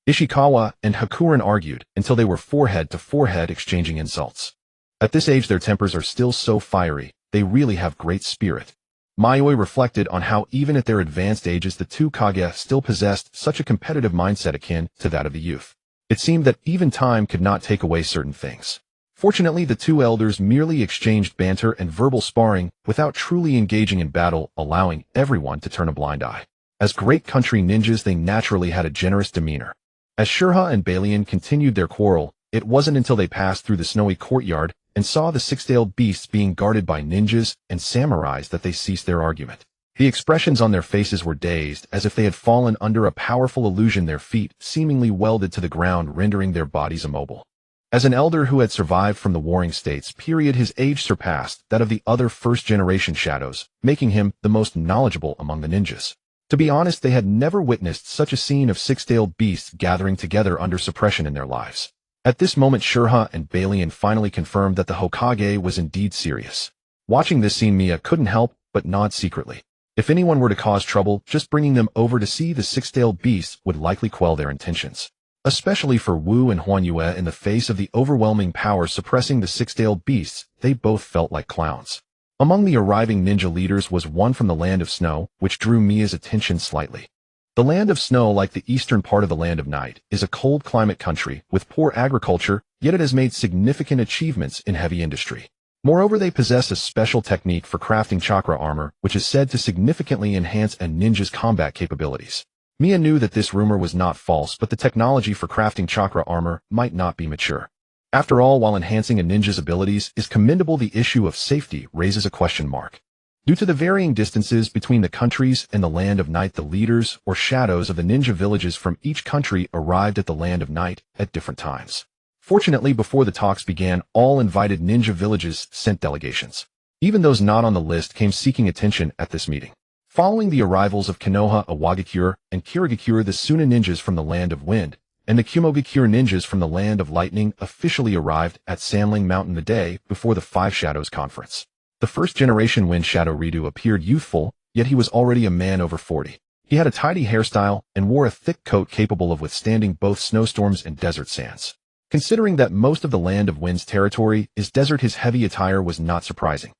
Ishikawa and Hakuren argued until they were forehead to forehead, exchanging insults. At this age their tempers are still so fiery, they really have great spirit. Yayoi reflected on how even at their advanced ages the two Kage still possessed such a competitive mindset akin to that of the youth. It seemed that even time could not take away certain things. Fortunately, the two elders merely exchanged banter and verbal sparring without truly engaging in battle, allowing everyone to turn a blind eye. As great country ninjas, they naturally had a generous demeanor. As Shurha and Balian continued their quarrel, it wasn't until they passed through the snowy courtyard and saw the six-tailed beasts being guarded by ninjas and samurais that they ceased their argument. The expressions on their faces were dazed, as if they had fallen under a powerful illusion, their feet seemingly welded to the ground, rendering their bodies immobile. As an elder who had survived from the Warring States period, his age surpassed that of the other first-generation shadows, making him the most knowledgeable among the ninjas. To be honest, they had never witnessed such a scene of six-tailed beasts gathering together under suppression in their lives. At this moment, Shurha and Balian finally confirmed that the Hokage was indeed serious. Watching this scene, Mia couldn't help but nod secretly. If anyone were to cause trouble, just bringing them over to see the six-tailed beasts would likely quell their intentions. Especially for Wu and Huanyue, in the face of the overwhelming power suppressing the six-tailed beasts, they both felt like clowns. Among the arriving ninja leaders was one from the Land of Snow, which drew Mia's attention slightly. The Land of Snow, like the eastern part of the Land of Night, is a cold climate country with poor agriculture, yet it has made significant achievements in heavy industry. Moreover, they possess a special technique for crafting chakra armor, which is said to significantly enhance a ninja's combat capabilities. Mia knew that this rumor was not false, but the technology for crafting chakra armor might not be mature. After all, while enhancing a ninja's abilities is commendable, the issue of safety raises a question mark. Due to the varying distances between the countries and the Land of Night, the leaders or shadows of the ninja villages from each country arrived at the Land of Night at different times. Fortunately, before the talks began, all invited ninja villages sent delegations. Even those not on the list came seeking attention at this meeting. Following the arrivals of Konoha, Awagakure, and Kirigakure, the Suna ninjas from the Land of Wind, and the Kumogakure ninjas from the Land of Lightning officially arrived at Sanling Mountain the day before the Five Shadows Conference. The first-generation Wind Shadow Ridu appeared youthful, yet he was already a man over 40. He had a tidy hairstyle and wore a thick coat capable of withstanding both snowstorms and desert sands. Considering that most of the Land of Wind's territory is desert, his heavy attire was not surprising.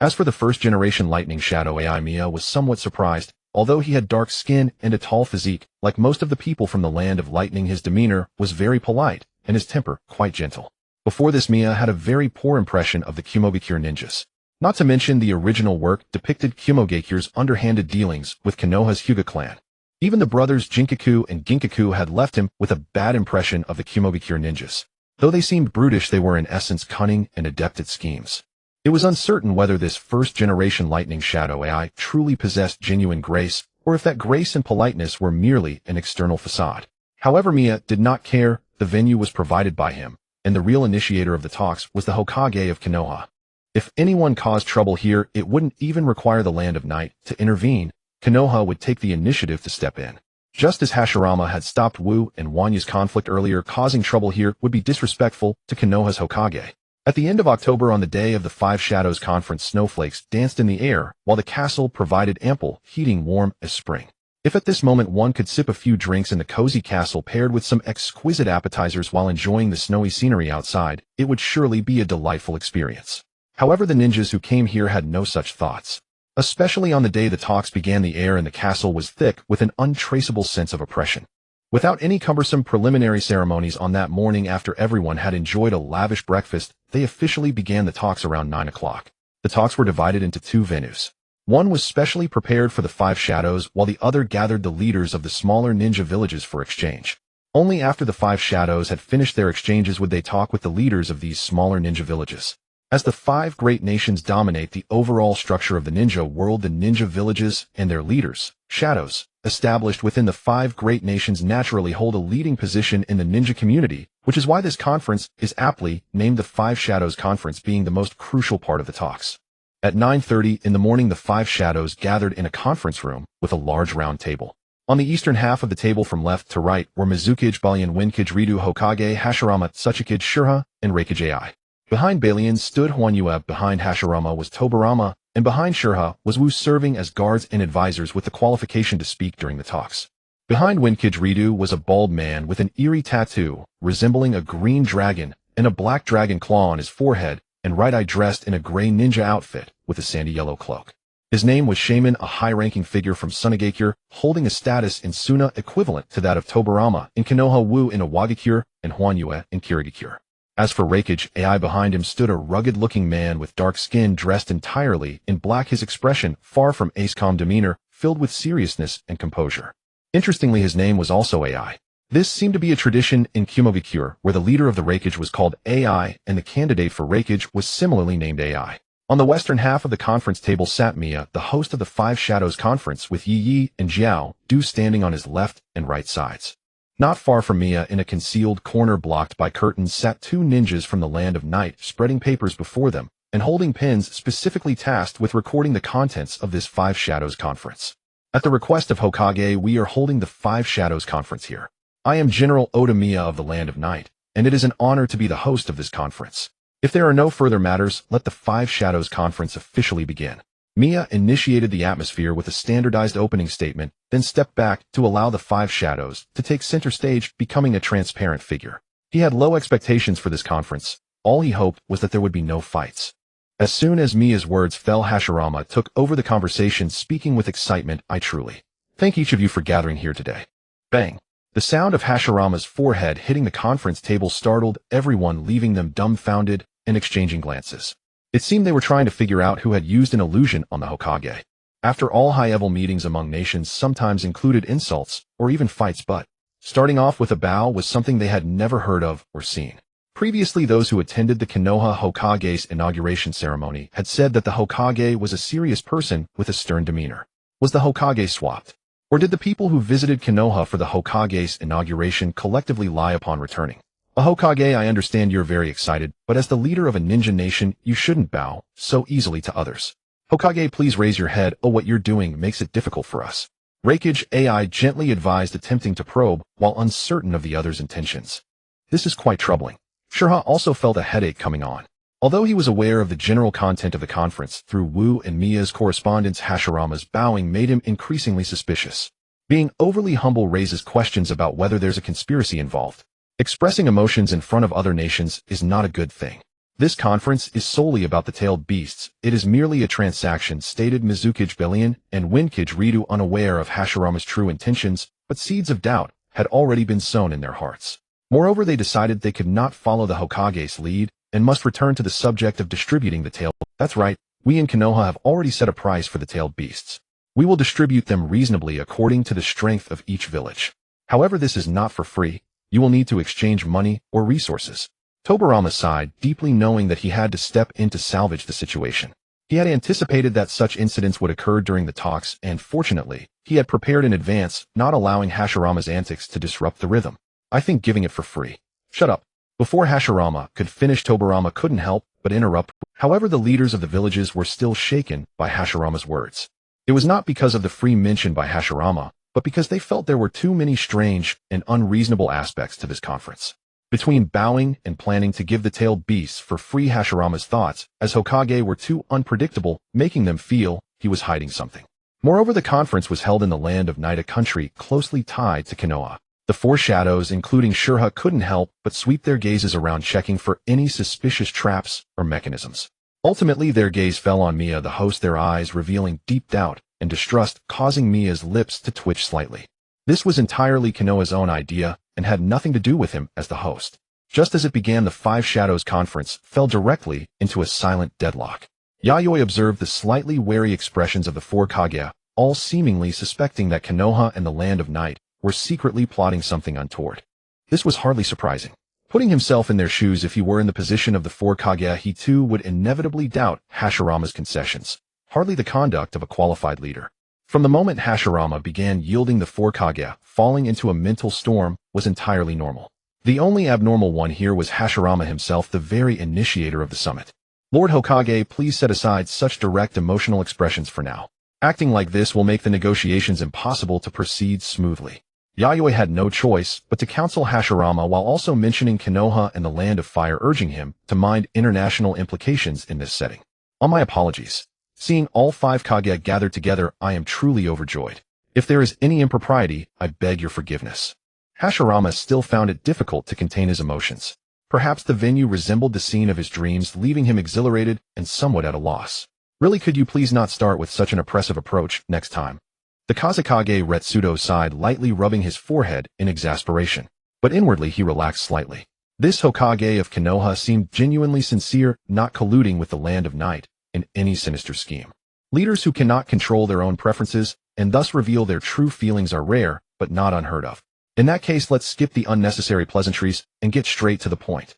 As for the first-generation Lightning Shadow, Mia was somewhat surprised. Although he had dark skin and a tall physique, like most of the people from the Land of Lightning, his demeanor was very polite, and his temper quite gentle. Before this, Mia had a very poor impression of the Kumogakure ninjas. Not to mention the original work depicted Kumogakure's underhanded dealings with Konoha's Hyuga clan. Even the brothers Jinkaku and Ginkaku had left him with a bad impression of the Kumogakure ninjas. Though they seemed brutish, they were in essence cunning and adept at schemes. It was uncertain whether this first-generation Lightning Shadow AI truly possessed genuine grace, or if that grace and politeness were merely an external facade. However, Mia did not care. The venue was provided by him, and the real initiator of the talks was the Hokage of Konoha. If anyone caused trouble here, it wouldn't even require the Land of Night to intervene. Konoha would take the initiative to step in. Just as Hashirama had stopped Wu and Wanya's conflict earlier, causing trouble here would be disrespectful to Konoha's Hokage. At the end of October, on the day of the Five Shadows Conference, snowflakes danced in the air, while the castle provided ample heating, warm as spring. If at this moment one could sip a few drinks in the cozy castle paired with some exquisite appetizers while enjoying the snowy scenery outside, it would surely be a delightful experience. However, the ninjas who came here had no such thoughts. Especially on the day the talks began, the air in the castle was thick with an untraceable sense of oppression. Without any cumbersome preliminary ceremonies, on that morning after everyone had enjoyed a lavish breakfast, they officially began the talks around 9 o'clock. The talks were divided into two venues. One was specially prepared for the Five Shadows, while the other gathered the leaders of the smaller ninja villages for exchange. Only after the Five Shadows had finished their exchanges would they talk with the leaders of these smaller ninja villages. As the five great nations dominate the overall structure of the ninja world, the ninja villages and their leaders, shadows, established within the five great nations naturally hold a leading position in the ninja community, which is why this conference is aptly named the Five Shadows Conference, being the most crucial part of the talks. At 9:30 in the morning, the five shadows gathered in a conference room with a large round table. On the eastern half of the table from left to right were Mizukage Balian, Winkage Ridu, Hokage Hashirama, Tsuchikage Shurha, and Reikage Ai. Behind Balian stood Huanyue, behind Hashirama was Tobarama, and behind Shurha was Wu, serving as guards and advisors with the qualification to speak during the talks. Behind Winkage Ridu was a bald man with an eerie tattoo resembling a green dragon and a black dragon claw on his forehead, and right eye dressed in a gray ninja outfit with a sandy yellow cloak. His name was Shaman, a high-ranking figure from Sunagakure, holding a status in Suna equivalent to that of Tobarama in Konoha, Wu in Iwagakure, and Huanyue in Kirigakure. As for Reikage Ai, behind him stood a rugged-looking man with dark skin dressed entirely in black, his expression far from ace calm demeanor, filled with seriousness and composure. Interestingly, his name was also Ai. This seemed to be a tradition in Kumogakure, where the leader of the Reikage was called Ai, and the candidate for Reikage was similarly named Ai. On the western half of the conference table sat Mia, the host of the Five Shadows Conference, with Yi Yi and Jiao Du standing on his left and right sides. Not far from Mia, in a concealed corner blocked by curtains, sat two ninjas from the land of night, spreading papers before them and holding pens specifically tasked with recording the contents of this Five Shadows Conference. At the request of Hokage, we are holding the Five Shadows Conference here. I am General Oda Mia of the Land of Night, and it is an honor to be the host of this conference. If there are no further matters, let the Five Shadows Conference officially begin. Mia initiated the atmosphere with a standardized opening statement, then stepped back to allow the Five Shadows to take center stage, becoming a transparent figure. He had low expectations for this conference. All he hoped was that there would be no fights. As soon as Mia's words fell, Hashirama took over the conversation, speaking with excitement. I truly thank each of you for gathering here today. Bang! The sound of Hashirama's forehead hitting the conference table startled everyone, leaving them dumbfounded and exchanging glances. It seemed they were trying to figure out who had used an illusion on the Hokage. After all, high-level meetings among nations sometimes included insults or even fights, but starting off with a bow was something they had never heard of or seen. Previously, those who attended the Konoha Hokage's inauguration ceremony had said that the Hokage was a serious person with a stern demeanor. Was the Hokage swapped? Or did the people who visited Konoha for the Hokage's inauguration collectively lie upon returning? A Hokage, I understand you're very excited, but as the leader of a ninja nation, you shouldn't bow so easily to others. Hokage, please raise your head. Oh, what you're doing makes it difficult for us. Reikage Ai gently advised, attempting to probe while uncertain of the other's intentions. This is quite troubling. Shurha also felt a headache coming on. Although he was aware of the general content of the conference through Wu and Mia's correspondence, Hashirama's bowing made him increasingly suspicious. Being overly humble raises questions about whether there's a conspiracy involved. Expressing emotions in front of other nations is not a good thing. This conference is solely about the tailed beasts. It is merely a transaction, stated Mizukage Balian and Winkage Ridu, unaware of Hashirama's true intentions, but seeds of doubt had already been sown in their hearts. Moreover, they decided they could not follow the Hokage's lead and must return to the subject of distributing the tailed. That's right, we in Konoha have already set a price for the tailed beasts. We will distribute them reasonably according to the strength of each village. However, this is not for free. You will need to exchange money or resources. Tobarama sighed, deeply knowing that he had to step in to salvage the situation. He had anticipated that such incidents would occur during the talks, and fortunately, he had prepared in advance, not allowing Hashirama's antics to disrupt the rhythm. I think giving it for free. Shut up. Before Hashirama could finish, Tobarama couldn't help but interrupt. However, the leaders of the villages were still shaken by Hashirama's words. It was not because of the free mentioned by Hashirama, but because they felt there were too many strange and unreasonable aspects to this conference. Between bowing and planning to give the tailed beasts for free, Hashirama's thoughts as Hokage were too unpredictable, making them feel he was hiding something. Moreover, the conference was held in the Land of Night, a country closely tied to Konoha. The four shadows, including Shurha, couldn't help but sweep their gazes around, checking for any suspicious traps or mechanisms. Ultimately, their gaze fell on Mia, the host, their eyes revealing deep doubt and distrust, causing Mia's lips to twitch slightly. This was entirely Konoha's own idea and had nothing to do with him as the host. Just as it began, the Five Shadows Conference fell directly into a silent deadlock. Yayoi observed the slightly wary expressions of the four Kage, all seemingly suspecting that Konoha and the Land of Night were secretly plotting something untoward. This was hardly surprising. Putting himself in their shoes, if he were in the position of the four Kage, he too would inevitably doubt Hashirama's concessions, hardly the conduct of a qualified leader. From the moment Hashirama began yielding, the four Kage, falling into a mental storm, was entirely normal. The only abnormal one here was Hashirama himself, the very initiator of the summit. Lord Hokage, please set aside such direct emotional expressions for now. Acting like this will make the negotiations impossible to proceed smoothly. Yayoi had no choice but to counsel Hashirama while also mentioning Konoha and the Land of Fire, urging him to mind international implications in this setting. On my apologies. Seeing all five Kage gathered together, I am truly overjoyed. If there is any impropriety, I beg your forgiveness. Hashirama still found it difficult to contain his emotions. Perhaps the venue resembled the scene of his dreams, leaving him exhilarated and somewhat at a loss. Really, could you please not start with such an oppressive approach next time? The Kazekage Retsudo sighed, lightly rubbing his forehead in exasperation. But inwardly he relaxed slightly. This Hokage of Konoha seemed genuinely sincere, not colluding with the Land of Night in any sinister scheme. Leaders who cannot control their own preferences and thus reveal their true feelings are rare, but not unheard of. In that case, let's skip the unnecessary pleasantries and get straight to the point.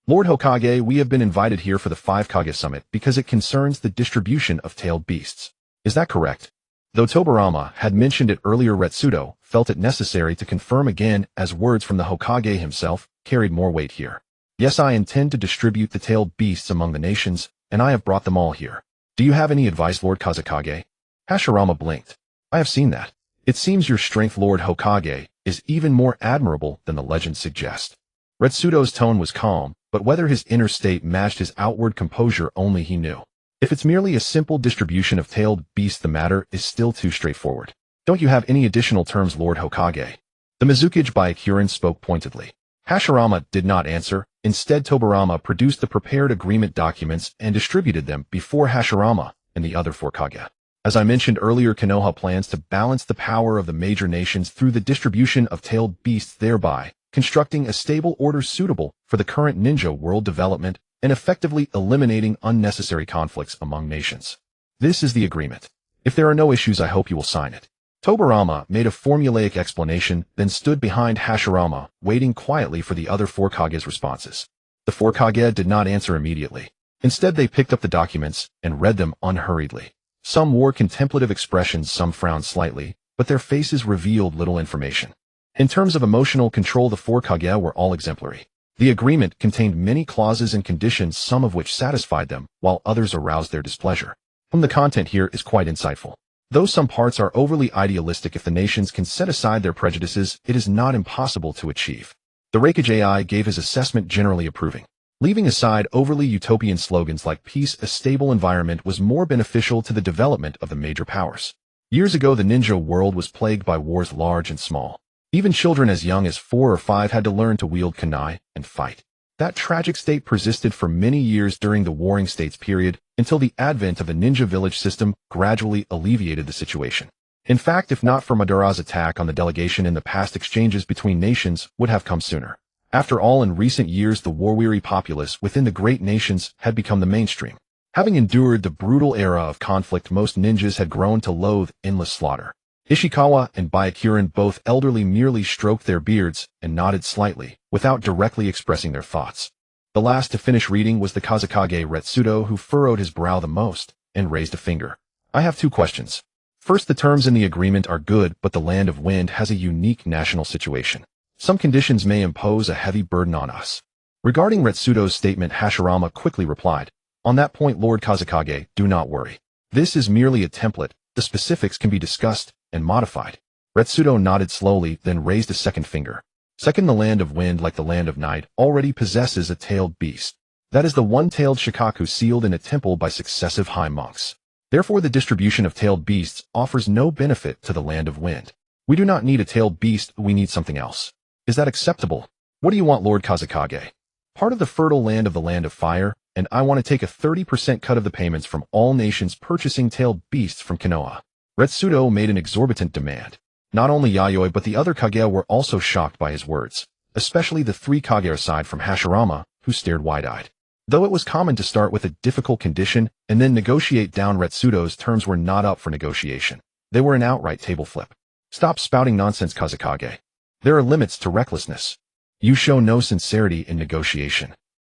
Lord Hokage, we have been invited here for the Five Kage Summit because it concerns the distribution of tailed beasts. Is that correct? Though Tobarama had mentioned it earlier, Retsudo felt it necessary to confirm again, as words from the Hokage himself carried more weight here. Yes, I intend to distribute the tailed beasts among the nations, and I have brought them all here. Do you have any advice, Lord Kazekage? Hashirama blinked. I have seen that. It seems your strength, Lord Hokage, is even more admirable than the legends suggest. Retsudo's tone was calm, but whether his inner state matched his outward composure only he knew. If it's merely a simple distribution of tailed beasts, the matter is still too straightforward. Don't you have any additional terms, Lord Hokage? The Mizukage Byakuren spoke pointedly. Hashirama did not answer. Instead, Tobarama produced the prepared agreement documents and distributed them before Hashirama and the other four Kage. As I mentioned earlier, Konoha plans to balance the power of the major nations through the distribution of tailed beasts, thereby constructing a stable order suitable for the current ninja world development and effectively eliminating unnecessary conflicts among nations. This is the agreement. If there are no issues, I hope you will sign it. Tobarama made a formulaic explanation, then stood behind Hashirama, waiting quietly for the other four Kage's responses. The four Kage did not answer immediately. Instead, they picked up the documents and read them unhurriedly. Some wore contemplative expressions, some frowned slightly, but their faces revealed little information. In terms of emotional control, the four Kage were all exemplary. The agreement contained many clauses and conditions, some of which satisfied them, while others aroused their displeasure. The content here is quite insightful. Though some parts are overly idealistic, if the nations can set aside their prejudices, it is not impossible to achieve. The Reikage AI gave his assessment generally approving. Leaving aside overly utopian slogans like peace, a stable environment was more beneficial to the development of the major powers. Years ago, the ninja world was plagued by wars large and small. Even children as young as 4 or 5 had to learn to wield kunai and fight. That tragic state persisted for many years during the Warring States period, until the advent of the ninja village system gradually alleviated the situation. In fact, if not for Madara's attack on the delegation in the past, exchanges between nations would have come sooner. After all, in recent years, the war-weary populace within the great nations had become the mainstream. Having endured the brutal era of conflict, most ninjas had grown to loathe endless slaughter. Ishikawa and Byakuren, both elderly, merely stroked their beards and nodded slightly, without directly expressing their thoughts. The last to finish reading was the Kazekage Retsudo, who furrowed his brow the most and raised a finger. I have 2 questions. First, the terms in the agreement are good, but the Land of Wind has a unique national situation. Some conditions may impose a heavy burden on us. Regarding Retsudo's statement, Hashirama quickly replied, On that point, Lord Kazekage, do not worry. This is merely a template. The specifics can be discussed and modified. Retsudo nodded slowly, then raised a second finger. Second, the Land of Wind, like the Land of Night, already possesses a tailed beast. That is the one-tailed shikaku sealed in a temple by successive high monks. Therefore, the distribution of tailed beasts offers no benefit to the Land of Wind. We do not need a tailed beast, we need something else. Is that acceptable? What do you want, Lord Kazekage? Part of the fertile land of the Land of Fire, and I want to take a 30% cut of the payments from all nations purchasing tailed beasts from Konoha. Retsudo made an exorbitant demand. Not only Yayoi but the other Kage were also shocked by his words, especially the 3 Kage aside from Hashirama, who stared wide-eyed. Though it was common to start with a difficult condition and then negotiate down, Retsudo's terms were not up for negotiation. They were an outright table flip. Stop spouting nonsense, Kazekage. There are limits to recklessness. You show no sincerity in negotiation.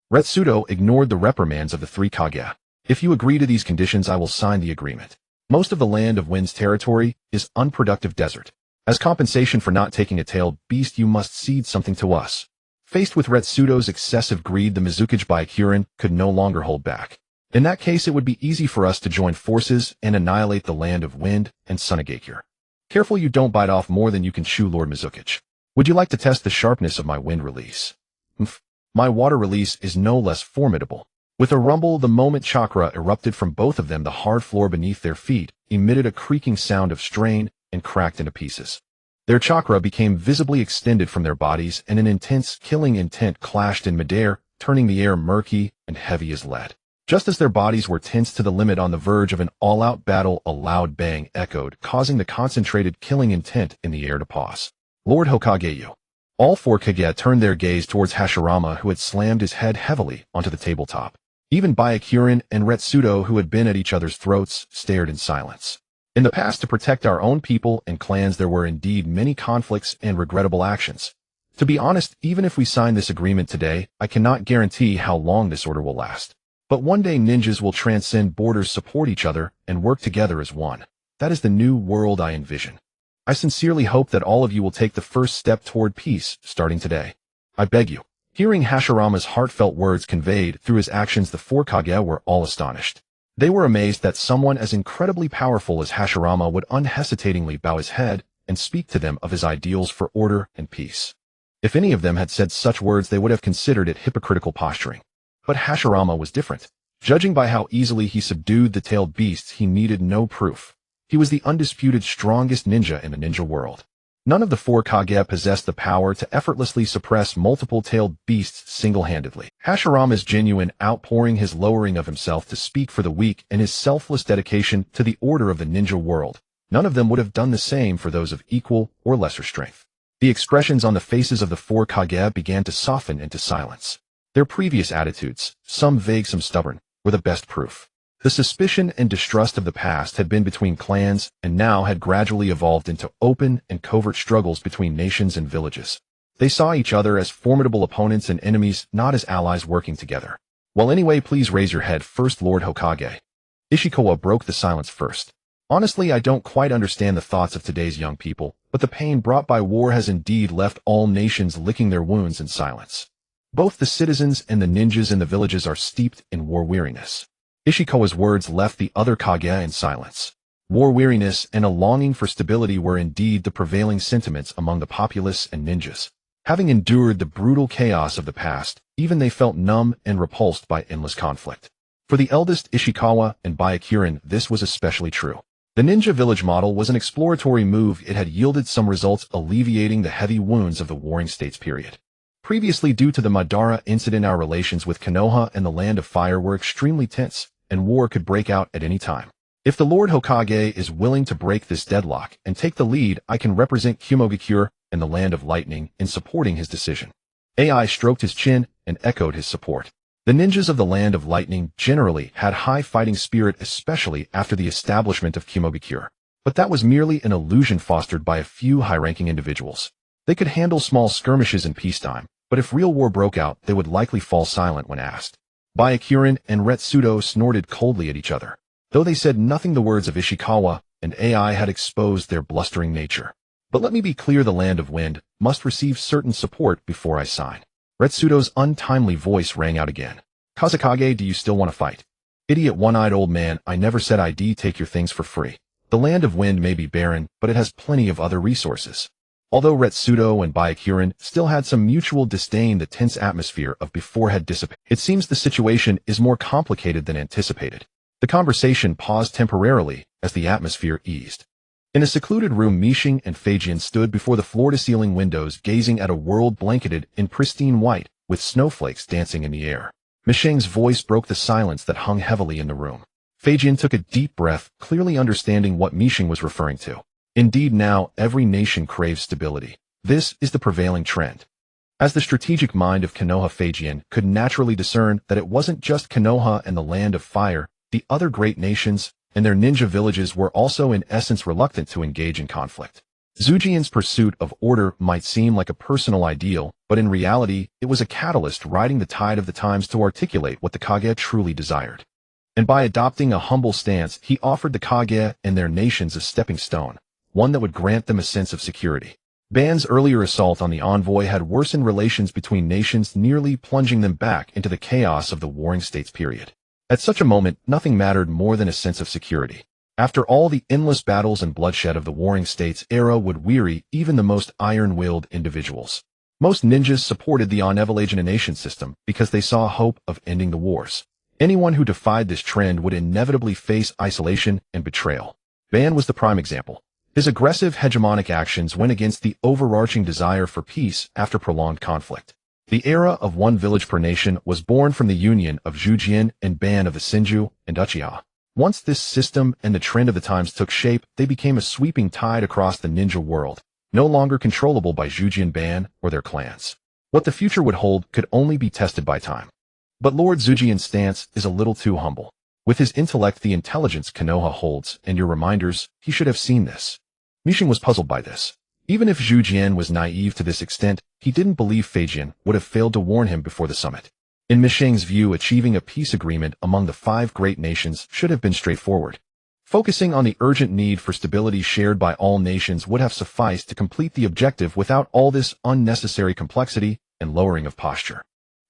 Retsudo ignored the reprimands of the three Kage. If you agree to these conditions, I will sign the agreement. Most of the land of Wind's territory is unproductive desert. As compensation for not taking a tailed beast, you must cede something to us. Faced with Retsudo's excessive greed, the Mizukage Byakuren could no longer hold back. In that case, it would be easy for us to join forces and annihilate the land of Wind and Sunagakure. Careful you don't bite off more than you can chew, Lord Mizukage. Would you like to test the sharpness of my wind release? My water release is no less formidable. With a rumble, the moment chakra erupted from both of them, the hard floor beneath their feet emitted a creaking sound of strain and cracked into pieces. Their chakra became visibly extended from their bodies, and an intense, killing intent clashed in midair, turning the air murky and heavy as lead. Just as their bodies were tensed to the limit on the verge of an all-out battle, a loud bang echoed, causing the concentrated killing intent in the air to pause. Lord Hokageyu. All four Kage turned their gaze towards Hashirama, who had slammed his head heavily onto the tabletop. Even Byakuren and Retsudo, who had been at each other's throats, stared in silence. In the past, to protect our own people and clans, there were indeed many conflicts and regrettable actions. To be honest, even if we sign this agreement today, I cannot guarantee how long this order will last. But one day ninjas will transcend borders, support each other, and work together as one. That is the new world I envision. I sincerely hope that all of you will take the first step toward peace, starting today. I beg you. Hearing Hashirama's heartfelt words conveyed through his actions, the four Kage were all astonished. They were amazed that someone as incredibly powerful as Hashirama would unhesitatingly bow his head and speak to them of his ideals for order and peace. If any of them had said such words, they would have considered it hypocritical posturing. But Hashirama was different. Judging by how easily he subdued the tailed beasts, he needed no proof. He was the undisputed strongest ninja in the ninja world. None of the four Kage possessed the power to effortlessly suppress multiple tailed beasts single-handedly. Hashirama's genuine outpouring, his lowering of himself to speak for the weak, and his selfless dedication to the order of the ninja world, none of them would have done the same for those of equal or lesser strength. The expressions on the faces of the four Kage began to soften into silence. Their previous attitudes, some vague, some stubborn, were the best proof. The suspicion and distrust of the past had been between clans and now had gradually evolved into open and covert struggles between nations and villages. They saw each other as formidable opponents and enemies, not as allies working together. Well, anyway, please raise your head first, Lord Hokage. Ishikawa broke the silence first. Honestly, I don't quite understand the thoughts of today's young people, but the pain brought by war has indeed left all nations licking their wounds in silence. Both the citizens and the ninjas in the villages are steeped in war weariness. Ishikawa's words left the other Kage in silence. War weariness and a longing for stability were indeed the prevailing sentiments among the populace and ninjas. Having endured the brutal chaos of the past, even they felt numb and repulsed by endless conflict. For the eldest Ishikawa and Byakuren, this was especially true. The ninja village model was an exploratory move. It had yielded some results, alleviating the heavy wounds of the warring states period. Previously, due to the Madara incident, our relations with Konoha and the Land of Fire were extremely tense, and war could break out at any time. If the Lord Hokage is willing to break this deadlock and take the lead, I can represent Kumogakure and the Land of Lightning in supporting his decision. AI stroked his chin and echoed his support. The ninjas of the Land of Lightning generally had high fighting spirit, especially after the establishment of Kumogakure. But that was merely an illusion fostered by a few high-ranking individuals. They could handle small skirmishes in peacetime, but if real war broke out, they would likely fall silent when asked. Byakuren and Retsudo snorted coldly at each other. Though they said nothing, the words of Ishikawa and AI had exposed their blustering nature. But let me be clear, the Land of Wind must receive certain support before I sign. Retsudo's untimely voice rang out again. Kazekage, do you still want to fight? Idiot one-eyed old man, I never said I'd take your things for free. The Land of Wind may be barren, but it has plenty of other resources. Although Retsudo and Byakuren still had some mutual disdain, the tense atmosphere of before had dissipated. It seems the situation is more complicated than anticipated. The conversation paused temporarily as the atmosphere eased. In a secluded room, Mishing and Feijian stood before the floor-to-ceiling windows, gazing at a world blanketed in pristine white, with snowflakes dancing in the air. Mishing's voice broke the silence that hung heavily in the room. Feijian took a deep breath, clearly understanding what Mishing was referring to. Indeed, now every nation craves stability. This is the prevailing trend. As the strategic mind of Konoha, Feijian could naturally discern that it wasn't just Konoha and the Land of Fire. The other great nations and their ninja villages were also in essence reluctant to engage in conflict. Zujian's pursuit of order might seem like a personal ideal, but in reality, it was a catalyst riding the tide of the times to articulate what the Kage truly desired. And by adopting a humble stance, he offered the Kage and their nations a stepping stone, one that would grant them a sense of security. Ban's earlier assault on the envoy had worsened relations between nations, nearly plunging them back into the chaos of the Warring States period. At such a moment, nothing mattered more than a sense of security. After all, the endless battles and bloodshed of the Warring States era would weary even the most iron-willed individuals. Most ninjas supported the on-evolution system because they saw hope of ending the wars. Anyone who defied this trend would inevitably face isolation and betrayal. Ban was the prime example. His aggressive hegemonic actions went against the overarching desire for peace after prolonged conflict. The era of one village per nation was born from the union of Zhujian and Ban of the Senju and Uchiha. Once this system and the trend of the times took shape, they became a sweeping tide across the ninja world, no longer controllable by Zhujian Ban or their clans. What the future would hold could only be tested by time. But Lord Zhujian's stance is a little too humble. With his intellect, the intelligence Konoha holds, and your reminders, he should have seen this. Mishing was puzzled by this. Even if Zhujian was naive to this extent, he didn't believe Feijian would have failed to warn him before the summit. In Misheng's view, achieving a peace agreement among the 5 great nations should have been straightforward. Focusing on the urgent need for stability shared by all nations would have sufficed to complete the objective without all this unnecessary complexity and lowering of posture.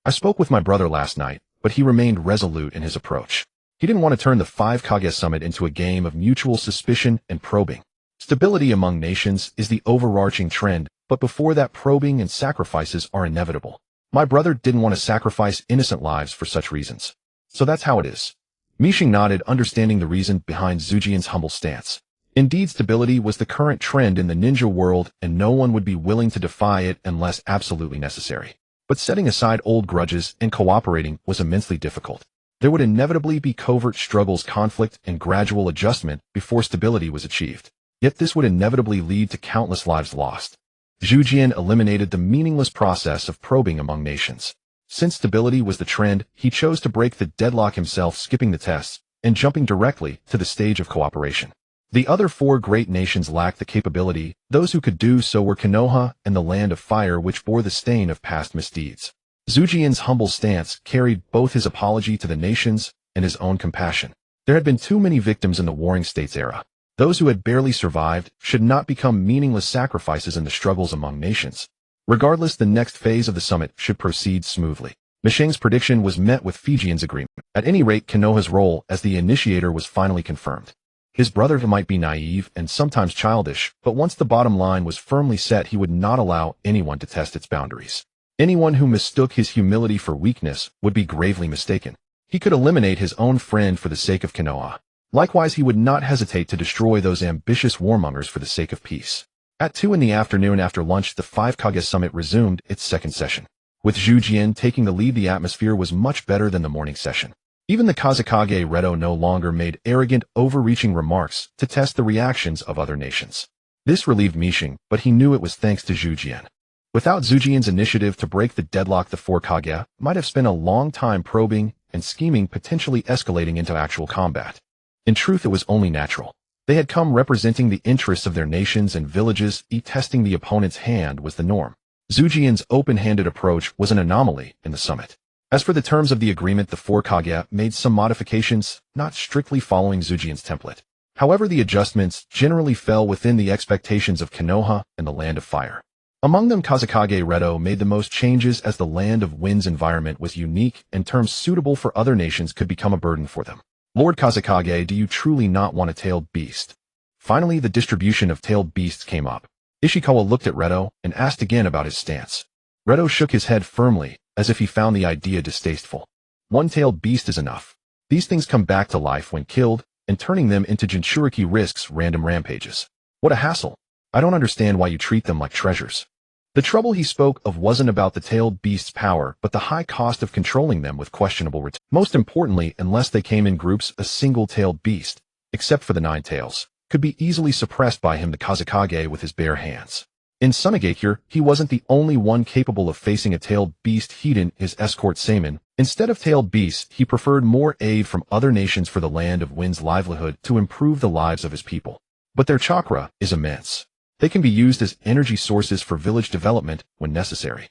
I spoke with my brother last night, but he remained resolute in his approach. He didn't want to turn the 5 Kage summit into a game of mutual suspicion and probing. Stability among nations is the overarching trend, but before that, probing and sacrifices are inevitable. My brother didn't want to sacrifice innocent lives for such reasons. So that's how it is. Mishing nodded, understanding the reason behind Zhujian's humble stance. Indeed, stability was the current trend in the ninja world, and no one would be willing to defy it unless absolutely necessary. But setting aside old grudges and cooperating was immensely difficult. There would inevitably be covert struggles, conflict, and gradual adjustment before stability was achieved. Yet this would inevitably lead to countless lives lost. Zhujian eliminated the meaningless process of probing among nations. Since stability was the trend, he chose to break the deadlock himself, skipping the tests and jumping directly to the stage of cooperation. The other 4 great nations lacked the capability. Those who could do so were Konoha and the Land of Fire, which bore the stain of past misdeeds. Zhujian's humble stance carried both his apology to the nations and his own compassion. There had been too many victims in the Warring States era. Those who had barely survived should not become meaningless sacrifices in the struggles among nations. Regardless, the next phase of the summit should proceed smoothly. Misheng's prediction was met with Feijian's agreement. At any rate, Konoha's role as the initiator was finally confirmed. His brother might be naive and sometimes childish, but once the bottom line was firmly set, he would not allow anyone to test its boundaries. Anyone who mistook his humility for weakness would be gravely mistaken. He could eliminate his own friend for the sake of Konoha. Likewise, he would not hesitate to destroy those ambitious warmongers for the sake of peace. At 2 in the afternoon after lunch, the 5 Kage summit resumed its second session. With Zhujian taking the lead, the atmosphere was much better than the morning session. Even the Kazekage Redo no longer made arrogant, overreaching remarks to test the reactions of other nations. This relieved Mishing, but he knew it was thanks to Zhujian. Without Zhujian's initiative to break the deadlock, the 4 Kage might have spent a long time probing and scheming, potentially escalating into actual combat. In truth, it was only natural. They had come representing the interests of their nations and villages, testing the opponent's hand was the norm. Zhujian's open-handed approach was an anomaly in the summit. As for the terms of the agreement, the 4 Kage made some modifications, not strictly following Zhujian's template. However, the adjustments generally fell within the expectations of Konoha and the Land of Fire. Among them, Kazekage Redo made the most changes, as the Land of Wind's environment was unique and terms suitable for other nations could become a burden for them. Lord Kazekage, do you truly not want a tailed beast? Finally, the distribution of tailed beasts came up. Ishikawa looked at Redo and asked again about his stance. Redo shook his head firmly, as if he found the idea distasteful. 1 tailed beast is enough. These things come back to life when killed, and turning them into Jinchuriki risks random rampages. What a hassle. I don't understand why you treat them like treasures. The trouble he spoke of wasn't about the tailed beast's power, but the high cost of controlling them with questionable return. Most importantly, unless they came in groups, a single tailed beast, except for the 9 tails, could be easily suppressed by him, the Kazekage, with his bare hands. In Sunagakure, he wasn't the only one capable of facing a tailed beast. Hiden, his escort Seimin. Instead of tailed beasts, he preferred more aid from other nations for the Land of Wind's livelihood to improve the lives of his people. But their chakra is immense. They can be used as energy sources for village development when necessary.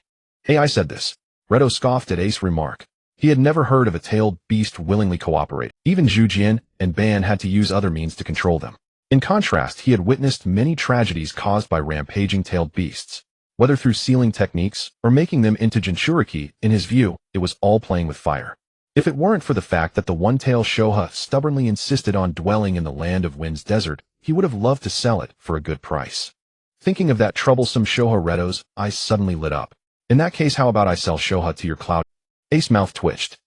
AI said this. Redo scoffed at Ace's remark. He had never heard of a tailed beast willingly cooperate. Even Zhu Jian and Ban had to use other means to control them. In contrast, he had witnessed many tragedies caused by rampaging tailed beasts. Whether through sealing techniques or making them into jinchuriki, in his view, it was all playing with fire. If it weren't for the fact that the one-tailed Shoha stubbornly insisted on dwelling in the land of Wind's desert, he would have loved to sell it for a good price. Thinking of that troublesome Shoha, Redo's eyes suddenly lit up. In that case, how about I sell Shoha to your cloud? Ace's mouth twitched.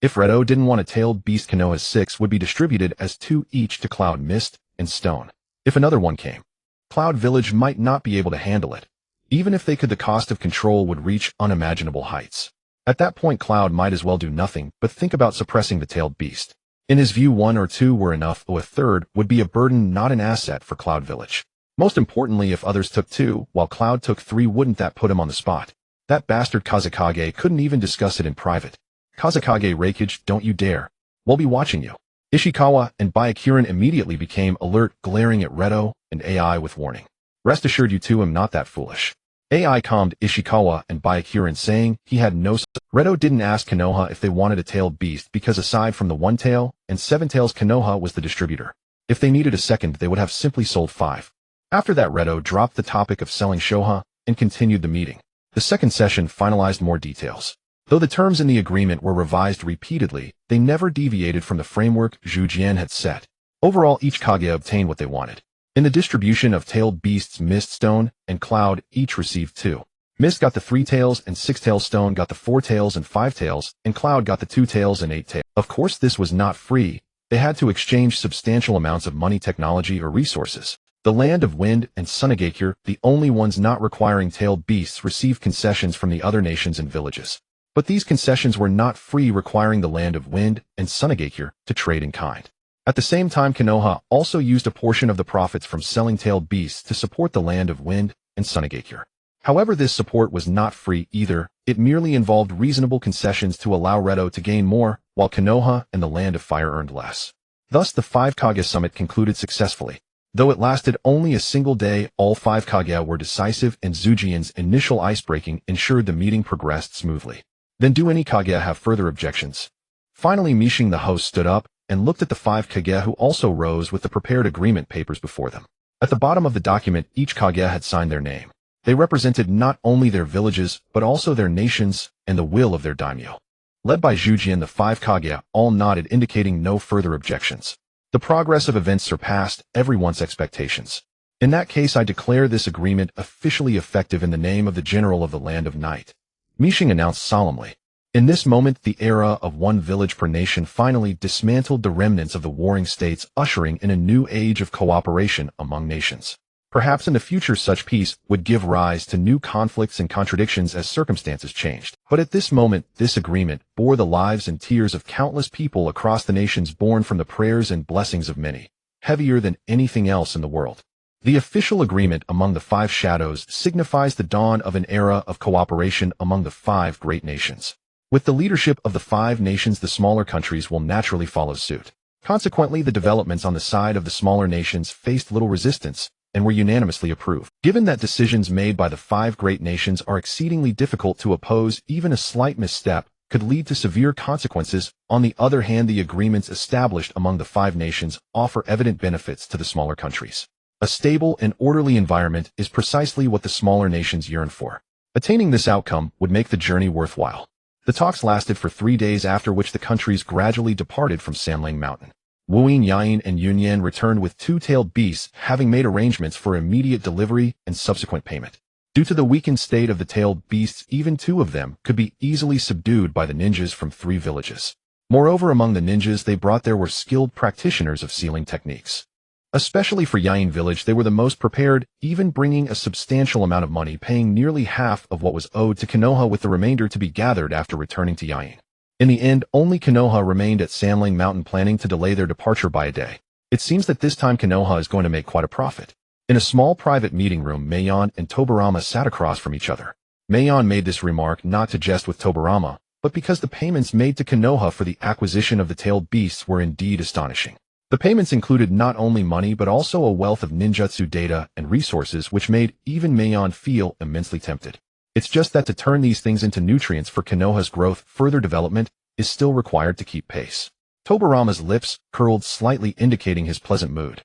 If Redo didn't want a tailed beast, Konoha's 6 would be distributed as 2 each to Cloud Mist and Stone. If another one came, Cloud Village might not be able to handle it. Even if they could, the cost of control would reach unimaginable heights. At that point, Cloud might as well do nothing but think about suppressing the tailed beast. In his view, 1 or 2 were enough, though a third would be a burden, not an asset for Cloud Village. Most importantly, if others took 2, while Cloud took 3, wouldn't that put him on the spot? That bastard Kazekage couldn't even discuss it in private. Kazekage Reikage, don't you dare. We'll be watching you. Ishikawa and Byakuren immediately became alert, glaring at Redo and AI with warning. Rest assured, you two am not that foolish. AI calmed Ishikawa and Byakuren, saying he had no. Redo didn't ask Konoha if they wanted a tailed beast because aside from the one tail and 7 tails, Konoha was the distributor. If they needed a second, they would have simply sold 5. After that, Redo dropped the topic of selling Shoha and continued the meeting. The second session finalized more details. Though the terms in the agreement were revised repeatedly, they never deviated from the framework Zhu Jian had set. Overall, each Kage obtained what they wanted. In the distribution of tailed beasts, Mist, Stone, and Cloud each received 2. Mist got the 3 tails and 6 tails, Stone got the 4 tails and 5 tails, and Cloud got the 2 tails and 8 tails. Of course, this was not free. They had to exchange substantial amounts of money, technology, or resources. The land of Wind and Sunagakure, the only ones not requiring tailed beasts, received concessions from the other nations and villages. But these concessions were not free, requiring the land of Wind and Sunagakure to trade in kind. At the same time, Konoha also used a portion of the profits from selling tailed beasts to support the land of Wind and Sunagakure. However, this support was not free either. It merely involved reasonable concessions to allow Redo to gain more, while Konoha and the land of Fire earned less. Thus, the 5 Kage summit concluded successfully. Though it lasted only a single day, all 5 Kage were decisive, and Zujian's initial ice-breaking ensured the meeting progressed smoothly. Then do any Kage have further objections? Finally, Mishing, the host, stood up and looked at the 5 Kage, who also rose with the prepared agreement papers before them. At the bottom of the document, each Kage had signed their name. They represented not only their villages, but also their nations and the will of their daimyo. Led by Zujian, the 5 Kage all nodded, indicating no further objections. The progress of events surpassed everyone's expectations. In that case, I declare this agreement officially effective in the name of the General of the Land of Night, Mishing announced solemnly. In this moment, the era of 1 village per nation finally dismantled the remnants of the warring states, ushering in a new age of cooperation among nations. Perhaps in the future, such peace would give rise to new conflicts and contradictions as circumstances changed. But at this moment, this agreement bore the lives and tears of countless people across the nations, born from the prayers and blessings of many, heavier than anything else in the world. The official agreement among the 5 shadows signifies the dawn of an era of cooperation among the 5 great nations. With the leadership of the 5 nations, the smaller countries will naturally follow suit. Consequently, the developments on the side of the smaller nations faced little resistance and were unanimously approved. Given that decisions made by the 5 great nations are exceedingly difficult to oppose, even a slight misstep could lead to severe consequences. On the other hand, the agreements established among the 5 nations offer evident benefits to the smaller countries. A stable and orderly environment is precisely what the smaller nations yearn for. Attaining this outcome would make the journey worthwhile. The talks lasted for 3 days, after which the countries gradually departed from Sanling Mountain. Wuyin, Yayin, and Yunyan returned with 2-tailed beasts, having made arrangements for immediate delivery and subsequent payment. Due to the weakened state of the tailed beasts, even 2 of them could be easily subdued by the ninjas from 3 villages. Moreover, among the ninjas they brought there were skilled practitioners of sealing techniques. Especially for Yayin village, they were the most prepared, even bringing a substantial amount of money, paying nearly half of what was owed to Konoha, with the remainder to be gathered after returning to Yayin. In the end, only Konoha remained at Sanling Mountain, planning to delay their departure by a day. It seems that this time Konoha is going to make quite a profit. In a small private meeting room, Meion and Tobarama sat across from each other. Meion made this remark not to jest with Tobarama, but because the payments made to Konoha for the acquisition of the tailed beasts were indeed astonishing. The payments included not only money but also a wealth of ninjutsu data and resources which made even Meion feel immensely tempted. It's just that to turn these things into nutrients for Konoha's growth, further development is still required to keep pace. Tobarama's lips curled slightly, indicating his pleasant mood.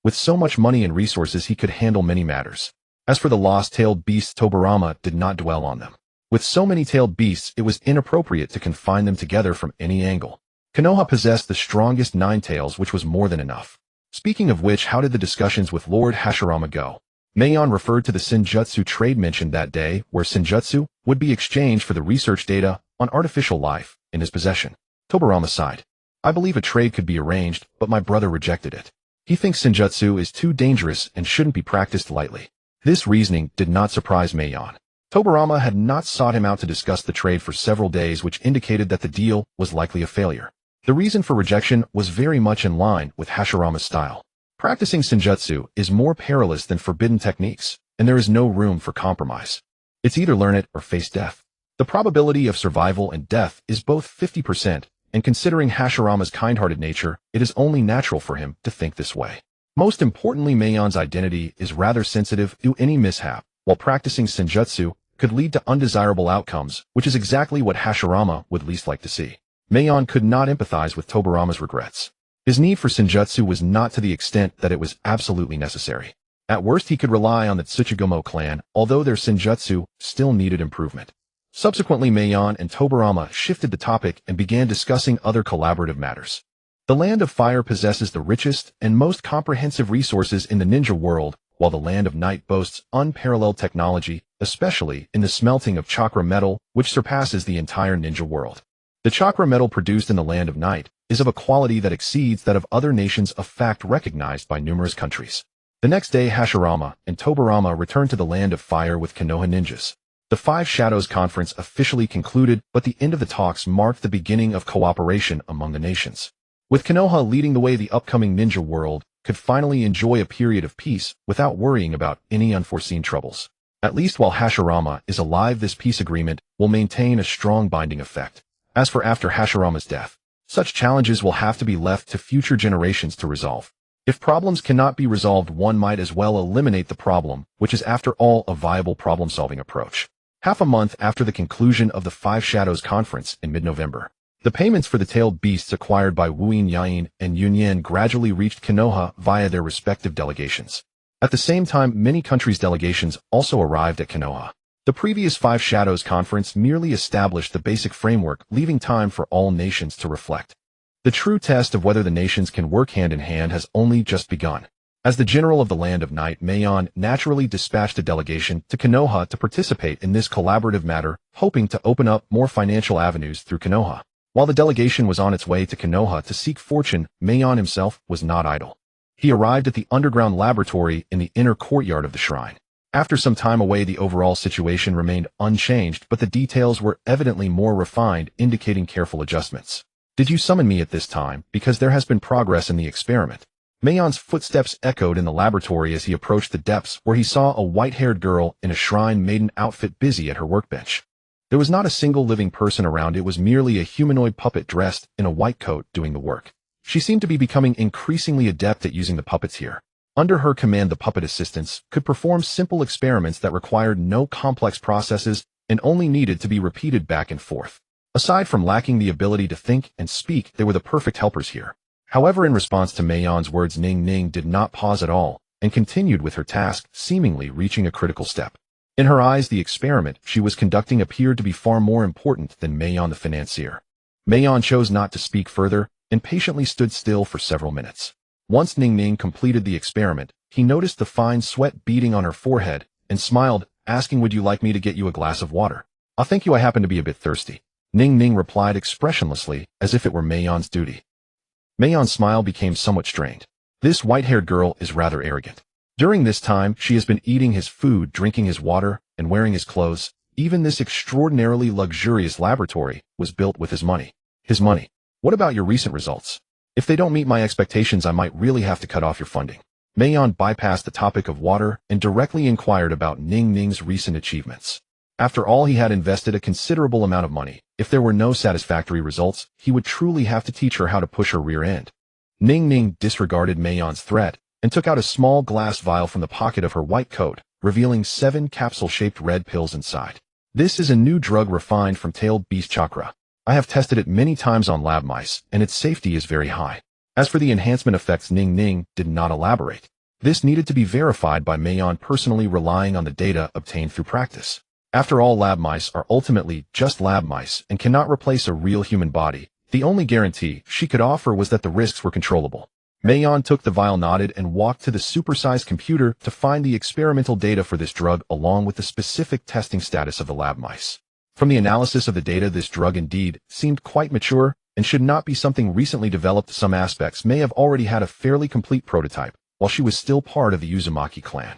With so much money and resources, he could handle many matters. As for the lost-tailed beasts, Tobarama did not dwell on them. With so many tailed beasts, it was inappropriate to confine them together from any angle. Konoha possessed the strongest 9 tails, which was more than enough. Speaking of which, how did the discussions with Lord Hashirama go? Meion referred to the Senjutsu trade mentioned that day, where Senjutsu would be exchanged for the research data on artificial life in his possession. Tobarama sighed. I believe a trade could be arranged, but my brother rejected it. He thinks Senjutsu is too dangerous and shouldn't be practiced lightly. This reasoning did not surprise Meion. Tobarama had not sought him out to discuss the trade for several days, which indicated that the deal was likely a failure. The reason for rejection was very much in line with Hashirama's style. Practicing Senjutsu is more perilous than forbidden techniques, and there is no room for compromise. It's either learn it or face death. The probability of survival and death is both 50%, and considering Hashirama's kind-hearted nature, it is only natural for him to think this way. Most importantly, Meion's identity is rather sensitive to any mishap, while practicing Senjutsu could lead to undesirable outcomes, which is exactly what Hashirama would least like to see. Meion could not empathize with Tobarama's regrets. His need for Senjutsu was not to the extent that it was absolutely necessary. At worst, he could rely on the Tsuchigumo clan, although their Senjutsu still needed improvement. Subsequently, Meion and Tobarama shifted the topic and began discussing other collaborative matters. The Land of Fire possesses the richest and most comprehensive resources in the ninja world, while the Land of Night boasts unparalleled technology, especially in the smelting of chakra metal, which surpasses the entire ninja world. The chakra metal produced in the Land of Night is of a quality that exceeds that of other nations, a fact recognized by numerous countries. The next day, Hashirama and Tobarama returned to the Land of Fire with Konoha ninjas. The Five Shadows Conference officially concluded, but the end of the talks marked the beginning of cooperation among the nations. With Konoha leading the way, the upcoming ninja world could finally enjoy a period of peace without worrying about any unforeseen troubles. At least while Hashirama is alive, this peace agreement will maintain a strong binding effect. As for after Hashirama's death, such challenges will have to be left to future generations to resolve. If problems cannot be resolved, one might as well eliminate the problem, which is after all a viable problem-solving approach. Half a month after the conclusion of the Five Shadows Conference in mid-November, the payments for the tailed beasts acquired by Wuin Yain and Yunyan gradually reached Konoha via their respective delegations. At the same time, many countries' delegations also arrived at Konoha. The previous Five Shadows Conference merely established the basic framework, leaving time for all nations to reflect. The true test of whether the nations can work hand in hand has only just begun. As the general of the Land of Night, Meion naturally dispatched a delegation to Konoha to participate in this collaborative matter, hoping to open up more financial avenues through Konoha. While the delegation was on its way to Konoha to seek fortune, Meion himself was not idle. He arrived at the underground laboratory in the inner courtyard of the shrine. After some time away, the overall situation remained unchanged, but the details were evidently more refined, indicating careful adjustments. Did you summon me at this time? Because there has been progress in the experiment. Meion's footsteps echoed in the laboratory as he approached the depths, where he saw a white-haired girl in a shrine maiden outfit busy at her workbench. There was not a single living person around. It was merely a humanoid puppet dressed in a white coat doing the work. She seemed to be becoming increasingly adept at using the puppets here. Under her command, the puppet assistants could perform simple experiments that required no complex processes and only needed to be repeated back and forth. Aside from lacking the ability to think and speak, they were the perfect helpers here. However, in response to Meion's words, Ning Ning did not pause at all and continued with her task, seemingly reaching a critical step. In her eyes, the experiment she was conducting appeared to be far more important than Meion the financier. Meion chose not to speak further and patiently stood still for several minutes. Once Ning Ning completed the experiment, he noticed the fine sweat beading on her forehead and smiled, asking, "Would you like me to get you a glass of water?" "Thank you, I happen to be a bit thirsty," Ning Ning replied expressionlessly, as if it were Meion's duty. Meion's smile became somewhat strained. This white-haired girl is rather arrogant. During this time, she has been eating his food, drinking his water, and wearing his clothes. Even this extraordinarily luxurious laboratory was built with his money. His money. What about your recent results? If they don't meet my expectations, I might really have to cut off your funding. Meion bypassed the topic of water and directly inquired about Ning Ning's recent achievements. After all, he had invested a considerable amount of money. If there were no satisfactory results, he would truly have to teach her how to push her rear end. Ning Ning disregarded Maion's threat and took out a small glass vial from the pocket of her white coat, revealing 7 capsule-shaped red pills inside. This is a new drug refined from tailed beast chakra. I have tested it many times on lab mice, and its safety is very high. As for the enhancement effects, Ning Ning did not elaborate. This needed to be verified by Maion personally, relying on the data obtained through practice. After all, lab mice are ultimately just lab mice and cannot replace a real human body. The only guarantee she could offer was that the risks were controllable. Maion took the vial, nodded, and walked to the supersized computer to find the experimental data for this drug along with the specific testing status of the lab mice. From the analysis of the data, this drug indeed seemed quite mature and should not be something recently developed. Some aspects may have already had a fairly complete prototype while she was still part of the Uzumaki clan.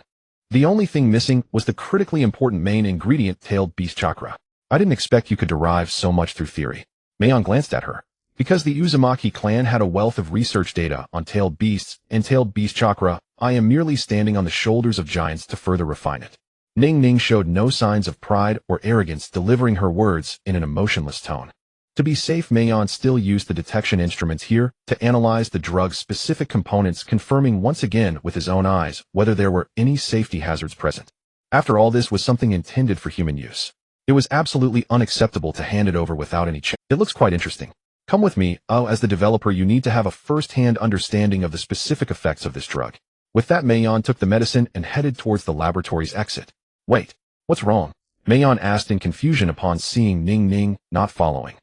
The only thing missing was the critically important main ingredient, tailed beast chakra. I didn't expect you could derive so much through theory. Maion glanced at her. Because the Uzumaki clan had a wealth of research data on tailed beasts and tailed beast chakra, I am merely standing on the shoulders of giants to further refine it. Ning Ning showed no signs of pride or arrogance, delivering her words in an emotionless tone. To be safe, Maion still used the detection instruments here to analyze the drug's specific components, confirming once again with his own eyes whether there were any safety hazards present. After all, this was something intended for human use. It was absolutely unacceptable to hand it over without any check. It looks quite interesting. Come with me. As the developer, you need to have a first-hand understanding of the specific effects of this drug. With that, Maion took the medicine and headed towards the laboratory's exit. Wait, what's wrong? Maion asked in confusion upon seeing Ning Ning not following.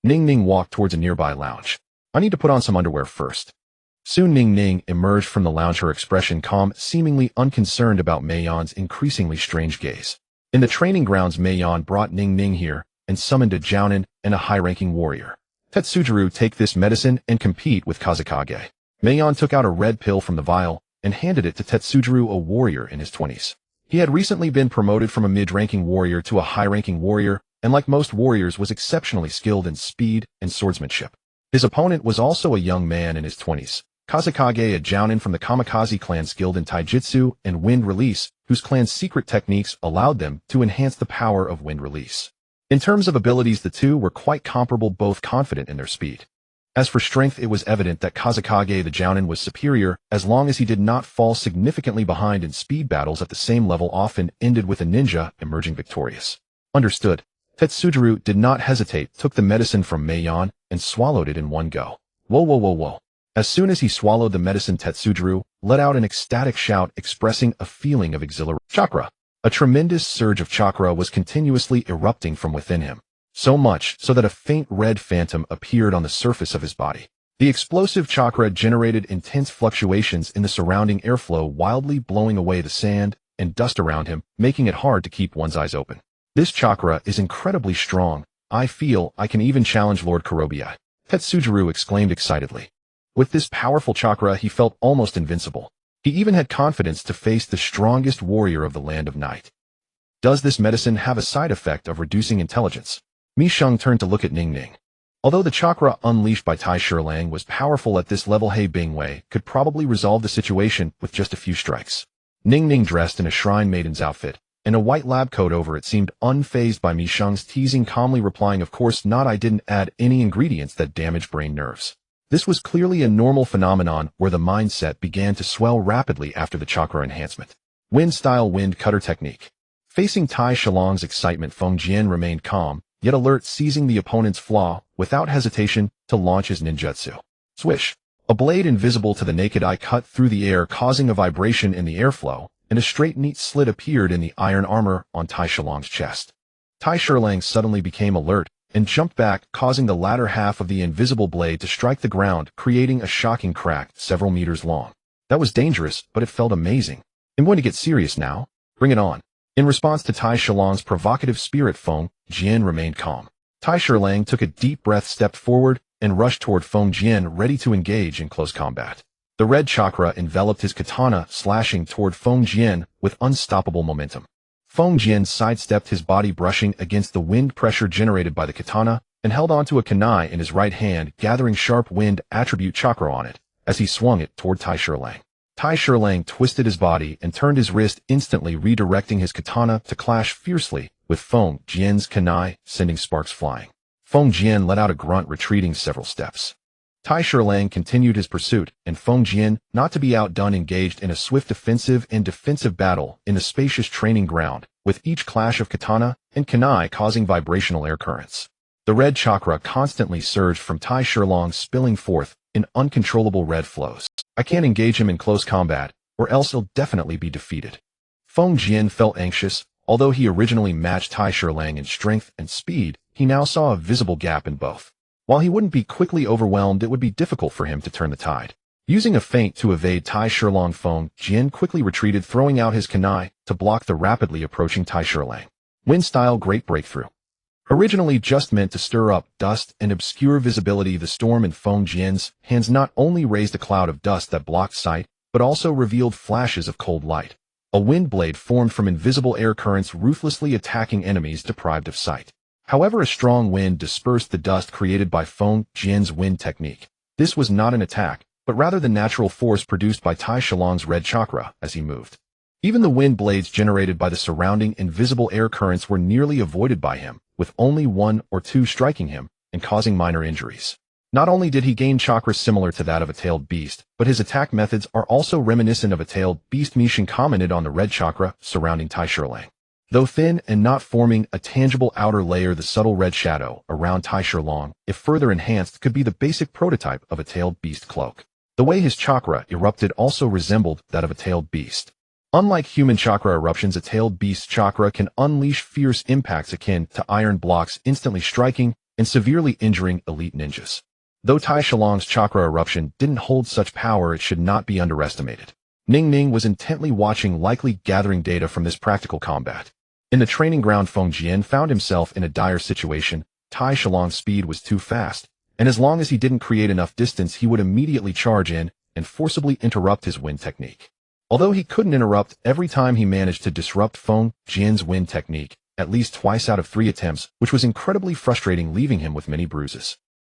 Ning Ning walked towards a nearby lounge. I need to put on some underwear first. Soon Ning Ning emerged from the lounge, her expression calm, seemingly unconcerned about Maion's increasingly strange gaze. In the training grounds, Maion brought Ning Ning here and summoned a jounin and a high-ranking warrior. Tetsujiro, take this medicine and compete with Kazekage. Maion took out a red pill from the vial and handed it to Tetsujiro, a warrior in his 20s. He had recently been promoted from a mid-ranking warrior to a high-ranking warrior, and like most warriors was exceptionally skilled in speed and swordsmanship. His opponent was also a young man in his 20s, Kazekage, a jounin from the Kamikaze clan skilled in taijutsu and wind release, whose clan's secret techniques allowed them to enhance the power of wind release. In terms of abilities, the two were quite comparable, both confident in their speed. As for strength, it was evident that Kazekage the jounin was superior, as long as he did not fall significantly behind in speed. Battles at the same level often ended with a ninja emerging victorious. Understood. Tetsujiro did not hesitate, took the medicine from Maion, and swallowed it in one go. Whoa. As soon as he swallowed the medicine, Tetsujiro let out an ecstatic shout expressing a feeling of exhilaration. Chakra. A tremendous surge of chakra was continuously erupting from within him, so much so that a faint red phantom appeared on the surface of his body. The explosive chakra generated intense fluctuations in the surrounding airflow, wildly blowing away the sand and dust around him, making it hard to keep one's eyes open. This chakra is incredibly strong. I feel I can even challenge Lord Kurobi. Tetsujiro exclaimed excitedly. With this powerful chakra, he felt almost invincible. He even had confidence to face the strongest warrior of the Land of Night. Does this medicine have a side effect of reducing intelligence? Mi Sheng turned to look at Ning Ning. Although the chakra unleashed by Tai Shilang was powerful at this level, He Bingwei could probably resolve the situation with just a few strikes. Ning Ning, dressed in a shrine maiden's outfit and a white lab coat over it, seemed unfazed by Mi Sheng's teasing, calmly replying, "Of course not, I didn't add any ingredients that damage brain nerves." This was clearly a normal phenomenon where the mindset began to swell rapidly after the chakra enhancement. Wind-style wind cutter technique. Facing Tai Shilang's excitement, Feng Jian remained calm, yet alert, seizing the opponent's flaw without hesitation to launch his ninjutsu. Swish. A blade invisible to the naked eye cut through the air, causing a vibration in the airflow, and a straight, neat slit appeared in the iron armor on Tai Shilang's chest. Tai Shilang suddenly became alert and jumped back, causing the latter half of the invisible blade to strike the ground, creating a shocking crack several meters long. That was dangerous, but it felt amazing. I'm going to get serious now. Bring it on. In response to Tai Shilang's provocative spirit, Feng Jian remained calm. Tai Shilang took a deep breath, stepped forward, and rushed toward Feng Jian, ready to engage in close combat. The red chakra enveloped his katana, slashing toward Feng Jian with unstoppable momentum. Feng Jian sidestepped, his body brushing against the wind pressure generated by the katana, and held onto a kunai in his right hand, gathering sharp wind attribute chakra on it as he swung it toward Tai Shilang. Tai Shilang twisted his body and turned his wrist, instantly redirecting his katana to clash fiercely with Feng Jian's kunai, sending sparks flying. Feng Jian let out a grunt, retreating several steps. Tai Shilang continued his pursuit, and Feng Jian, not to be outdone, engaged in a swift offensive and defensive battle in the spacious training ground, with each clash of katana and kunai causing vibrational air currents. The red chakra constantly surged from Tai Shilang, spilling forth in uncontrollable red flows. I can't engage him in close combat, or else he'll definitely be defeated. Feng Jian felt anxious. Although he originally matched Tai Shilang in strength and speed, he now saw a visible gap in both. While he wouldn't be quickly overwhelmed, it would be difficult for him to turn the tide. Using a feint to evade Tai Shilang, Feng Jian quickly retreated, throwing out his kunai to block the rapidly approaching Tai Shilang. Wind-style great breakthrough. Originally just meant to stir up dust and obscure visibility, the storm in Feng Jian's hands not only raised a cloud of dust that blocked sight, but also revealed flashes of cold light. A wind blade formed from invisible air currents, ruthlessly attacking enemies deprived of sight. However, a strong wind dispersed the dust created by Feng Jian's wind technique. This was not an attack, but rather the natural force produced by Tai Shilang's red chakra as he moved. Even the wind blades generated by the surrounding invisible air currents were nearly avoided by him, with only one or two striking him and causing minor injuries. Not only did he gain chakra similar to that of a tailed beast, but his attack methods are also reminiscent of a tailed beast. Misheng commented on the red chakra surrounding Tai Shilang. Though thin and not forming a tangible outer layer, the subtle red shadow around Tai Shilang, if further enhanced, could be the basic prototype of a tailed beast cloak. The way his chakra erupted also resembled that of a tailed beast. Unlike human chakra eruptions, a tailed beast's chakra can unleash fierce impacts akin to iron blocks, instantly striking and severely injuring elite ninjas. Though Tai Shilang's chakra eruption didn't hold such power, it should not be underestimated. Ning Ning was intently watching, likely gathering data from this practical combat. In the training ground, Feng Jian found himself in a dire situation. Tai Shilang's speed was too fast, and as long as he didn't create enough distance, he would immediately charge in and forcibly interrupt his wind technique. Although he couldn't interrupt every time, he managed to disrupt Feng Jian's wind technique at least twice out of 3 attempts, which was incredibly frustrating, leaving him with many bruises.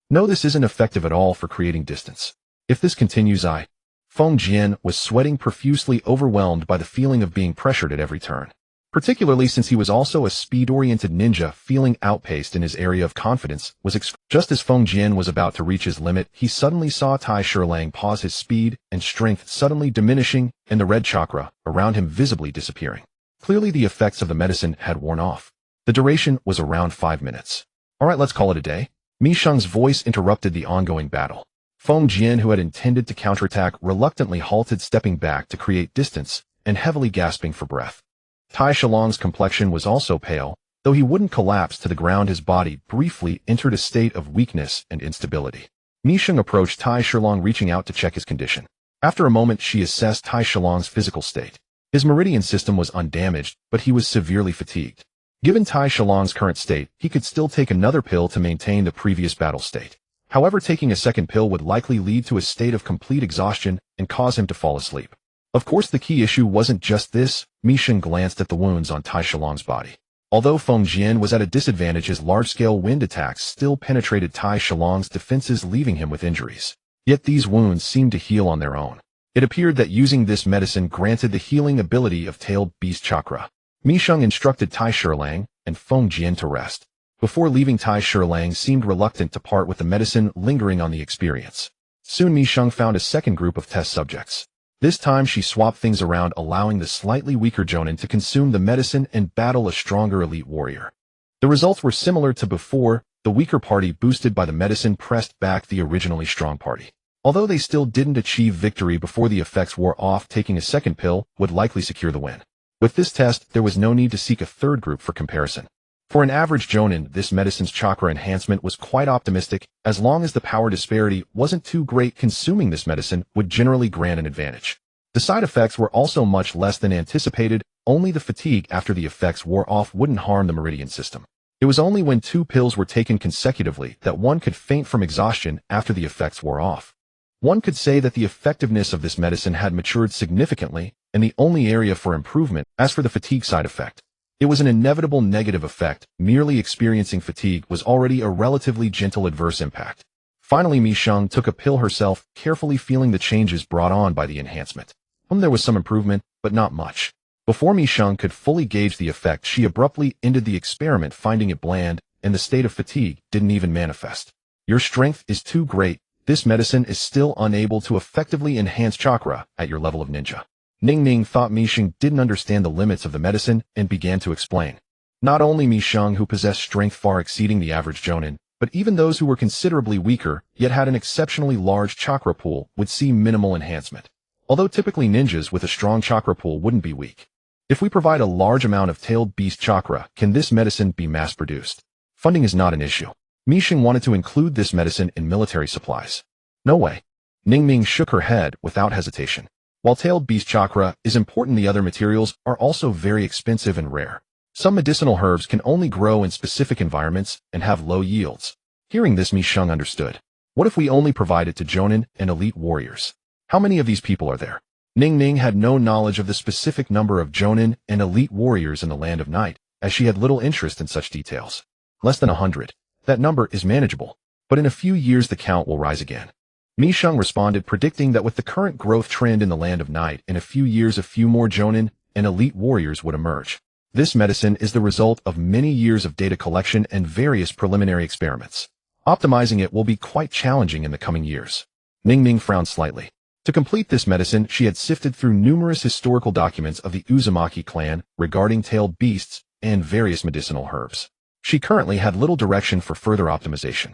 No, this isn't effective at all for creating distance. If this continues, Feng Jian was sweating profusely, overwhelmed by the feeling of being pressured at every turn. Particularly since he was also a speed-oriented ninja, feeling outpaced in his area of confidence was just as Feng Jian was about to reach his limit, he suddenly saw Tai Shilang pause, his speed and strength suddenly diminishing and the red chakra around him visibly disappearing. Clearly the effects of the medicine had worn off. The duration was around 5 minutes. Alright, let's call it a day. Mi Sheng's voice interrupted the ongoing battle. Feng Jian, who had intended to counterattack, reluctantly halted, stepping back to create distance and heavily gasping for breath. Tai Shilang's complexion was also pale, though he wouldn't collapse to the ground. His body briefly entered a state of weakness and instability. Mi Sheng approached Tai Shilang, reaching out to check his condition. After a moment, she assessed Tai Shilang's physical state. His meridian system was undamaged, but he was severely fatigued. Given Tai Shilang's current state, he could still take another pill to maintain the previous battle state. However, taking a second pill would likely lead to a state of complete exhaustion and cause him to fall asleep. Of course, the key issue wasn't just this. Mi Sheng glanced at the wounds on Tai Shilang's body. Although Feng Jian was at a disadvantage, his large-scale wind attacks still penetrated Tai Shilang's defenses, leaving him with injuries. Yet these wounds seemed to heal on their own. It appeared that using this medicine granted the healing ability of tailed beast chakra. Mi Sheng instructed Tai Shilang and Feng Jian to rest. Before leaving, Tai Shilang seemed reluctant to part with the medicine, lingering on the experience. Soon Mi Sheng found a second group of test subjects. This time she swapped things around, allowing the slightly weaker Jonin to consume the medicine and battle a stronger elite warrior. The results were similar to before. The weaker party, boosted by the medicine, pressed back the originally strong party. Although they still didn't achieve victory before the effects wore off, taking a second pill would likely secure the win. With this test, there was no need to seek a third group for comparison. For an average Jonin, this medicine's chakra enhancement was quite optimistic. As long as the power disparity wasn't too great, consuming this medicine would generally grant an advantage. The side effects were also much less than anticipated. Only the fatigue after the effects wore off wouldn't harm the meridian system. It was only when 2 pills were taken consecutively that one could faint from exhaustion after the effects wore off. One could say that the effectiveness of this medicine had matured significantly, and the only area for improvement. As for the fatigue side effect, it was an inevitable negative effect. Merely experiencing fatigue was already a relatively gentle adverse impact. Finally, Mi Sheng took a pill herself, carefully feeling the changes brought on by the enhancement. There was some improvement, but not much. Before Mi Sheng could fully gauge the effect, she abruptly ended the experiment, finding it bland, and the state of fatigue didn't even manifest. Your strength is too great. This medicine is still unable to effectively enhance chakra at your level of ninja. Ning Ning thought Mi Sheng didn't understand the limits of the medicine and began to explain. Not only Mi Sheng, who possessed strength far exceeding the average Jonin, but even those who were considerably weaker yet had an exceptionally large chakra pool would see minimal enhancement. Although typically ninjas with a strong chakra pool wouldn't be weak. If we provide a large amount of tailed beast chakra, can this medicine be mass-produced? Funding is not an issue. Mi Sheng wanted to include this medicine in military supplies. No way. Ning Ning shook her head without hesitation. While tailed beast chakra is important, the other materials are also very expensive and rare. Some medicinal herbs can only grow in specific environments and have low yields. Hearing this, Mi Sheng understood. What if we only provide it to Jonin and elite warriors? How many of these people are there? Ning Ning had no knowledge of the specific number of Jonin and elite warriors in the Land of Night, as she had little interest in such details. Less than 100. That number is manageable, but in a few years the count will rise again. Mi Sheng responded, predicting that with the current growth trend in the Land of Night, in a few years a few more Jonin and elite warriors would emerge. This medicine is the result of many years of data collection and various preliminary experiments. Optimizing it will be quite challenging in the coming years. Ning Ning frowned slightly. To complete this medicine, she had sifted through numerous historical documents of the Uzumaki clan regarding tailed beasts and various medicinal herbs. She currently had little direction for further optimization.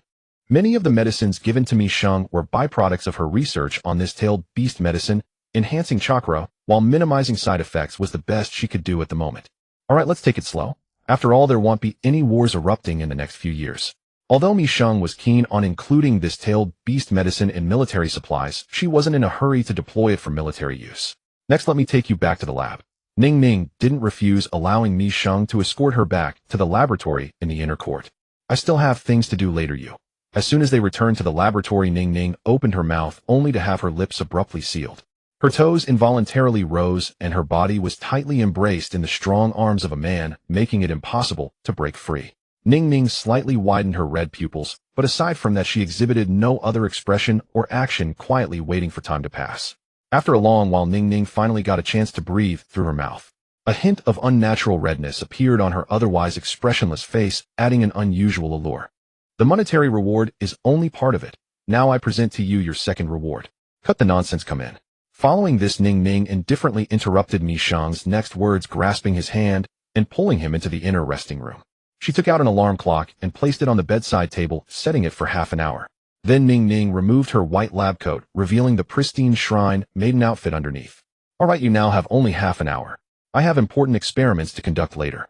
Many of the medicines given to Mi Sheng were byproducts of her research on this tailed beast medicine. Enhancing chakra while minimizing side effects was the best she could do at the moment. Alright, let's take it slow. After all, there won't be any wars erupting in the next few years. Although Mi Sheng was keen on including this tailed beast medicine in military supplies, she wasn't in a hurry to deploy it for military use. Next, let me take you back to the lab. Ning Ning didn't refuse, allowing Mi Sheng to escort her back to the laboratory in the inner court. I still have things to do later, you. As soon as they returned to the laboratory, Ning Ning opened her mouth only to have her lips abruptly sealed. Her toes involuntarily rose and her body was tightly embraced in the strong arms of a man, making it impossible to break free. Ning Ning slightly widened her red pupils, but aside from that she exhibited no other expression or action, quietly waiting for time to pass. After a long while, Ning Ning finally got a chance to breathe through her mouth. A hint of unnatural redness appeared on her otherwise expressionless face, adding an unusual allure. The monetary reward is only part of it. Now I present to you your second reward. Cut the nonsense, come in. Following this, Ning Ning indifferently interrupted Mi Sheng's next words, grasping his hand and pulling him into the inner resting room. She took out an alarm clock and placed it on the bedside table, setting it for half an hour. Then Ning Ning removed her white lab coat, revealing the pristine shrine maiden outfit underneath. Alright, you now have only half an hour. I have important experiments to conduct later.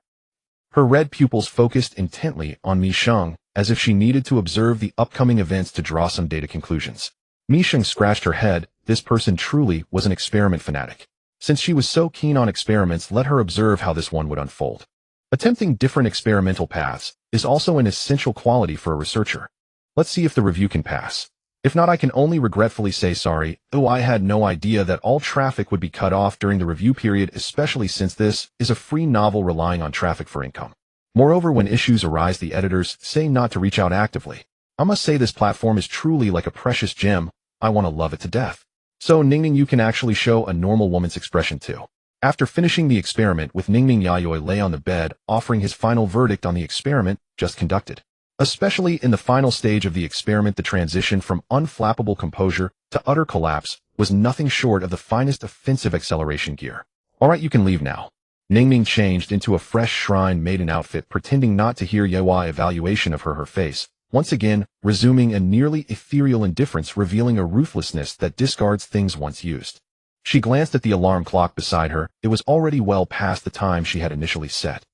Her red pupils focused intently on Mi Sheng, as if she needed to observe the upcoming events to draw some data conclusions. Mi Sheng scratched her head. This person truly was an experiment fanatic. Since she was so keen on experiments, let her observe how this one would unfold. Attempting different experimental paths is also an essential quality for a researcher. Let's see if the review can pass. If not, I can only regretfully say sorry. Oh, I had no idea that all traffic would be cut off during the review period, especially since this is a free novel relying on traffic for income. Moreover, when issues arise, the editors say not to reach out actively. I must say this platform is truly like a precious gem. I want to love it to death. So Ning Ning, you can actually show a normal woman's expression too. After finishing the experiment with Ning Ning, Yayoi lay on the bed, offering his final verdict on the experiment just conducted. Especially in the final stage of the experiment, the transition from unflappable composure to utter collapse was nothing short of the finest offensive acceleration gear. Alright, you can leave now. Ning Ning changed into a fresh shrine maiden outfit, pretending not to hear Yayoi evaluation of her face, once again resuming a nearly ethereal indifference, revealing a ruthlessness that discards things once used. She glanced at the alarm clock beside her. It was already well past the time she had initially set.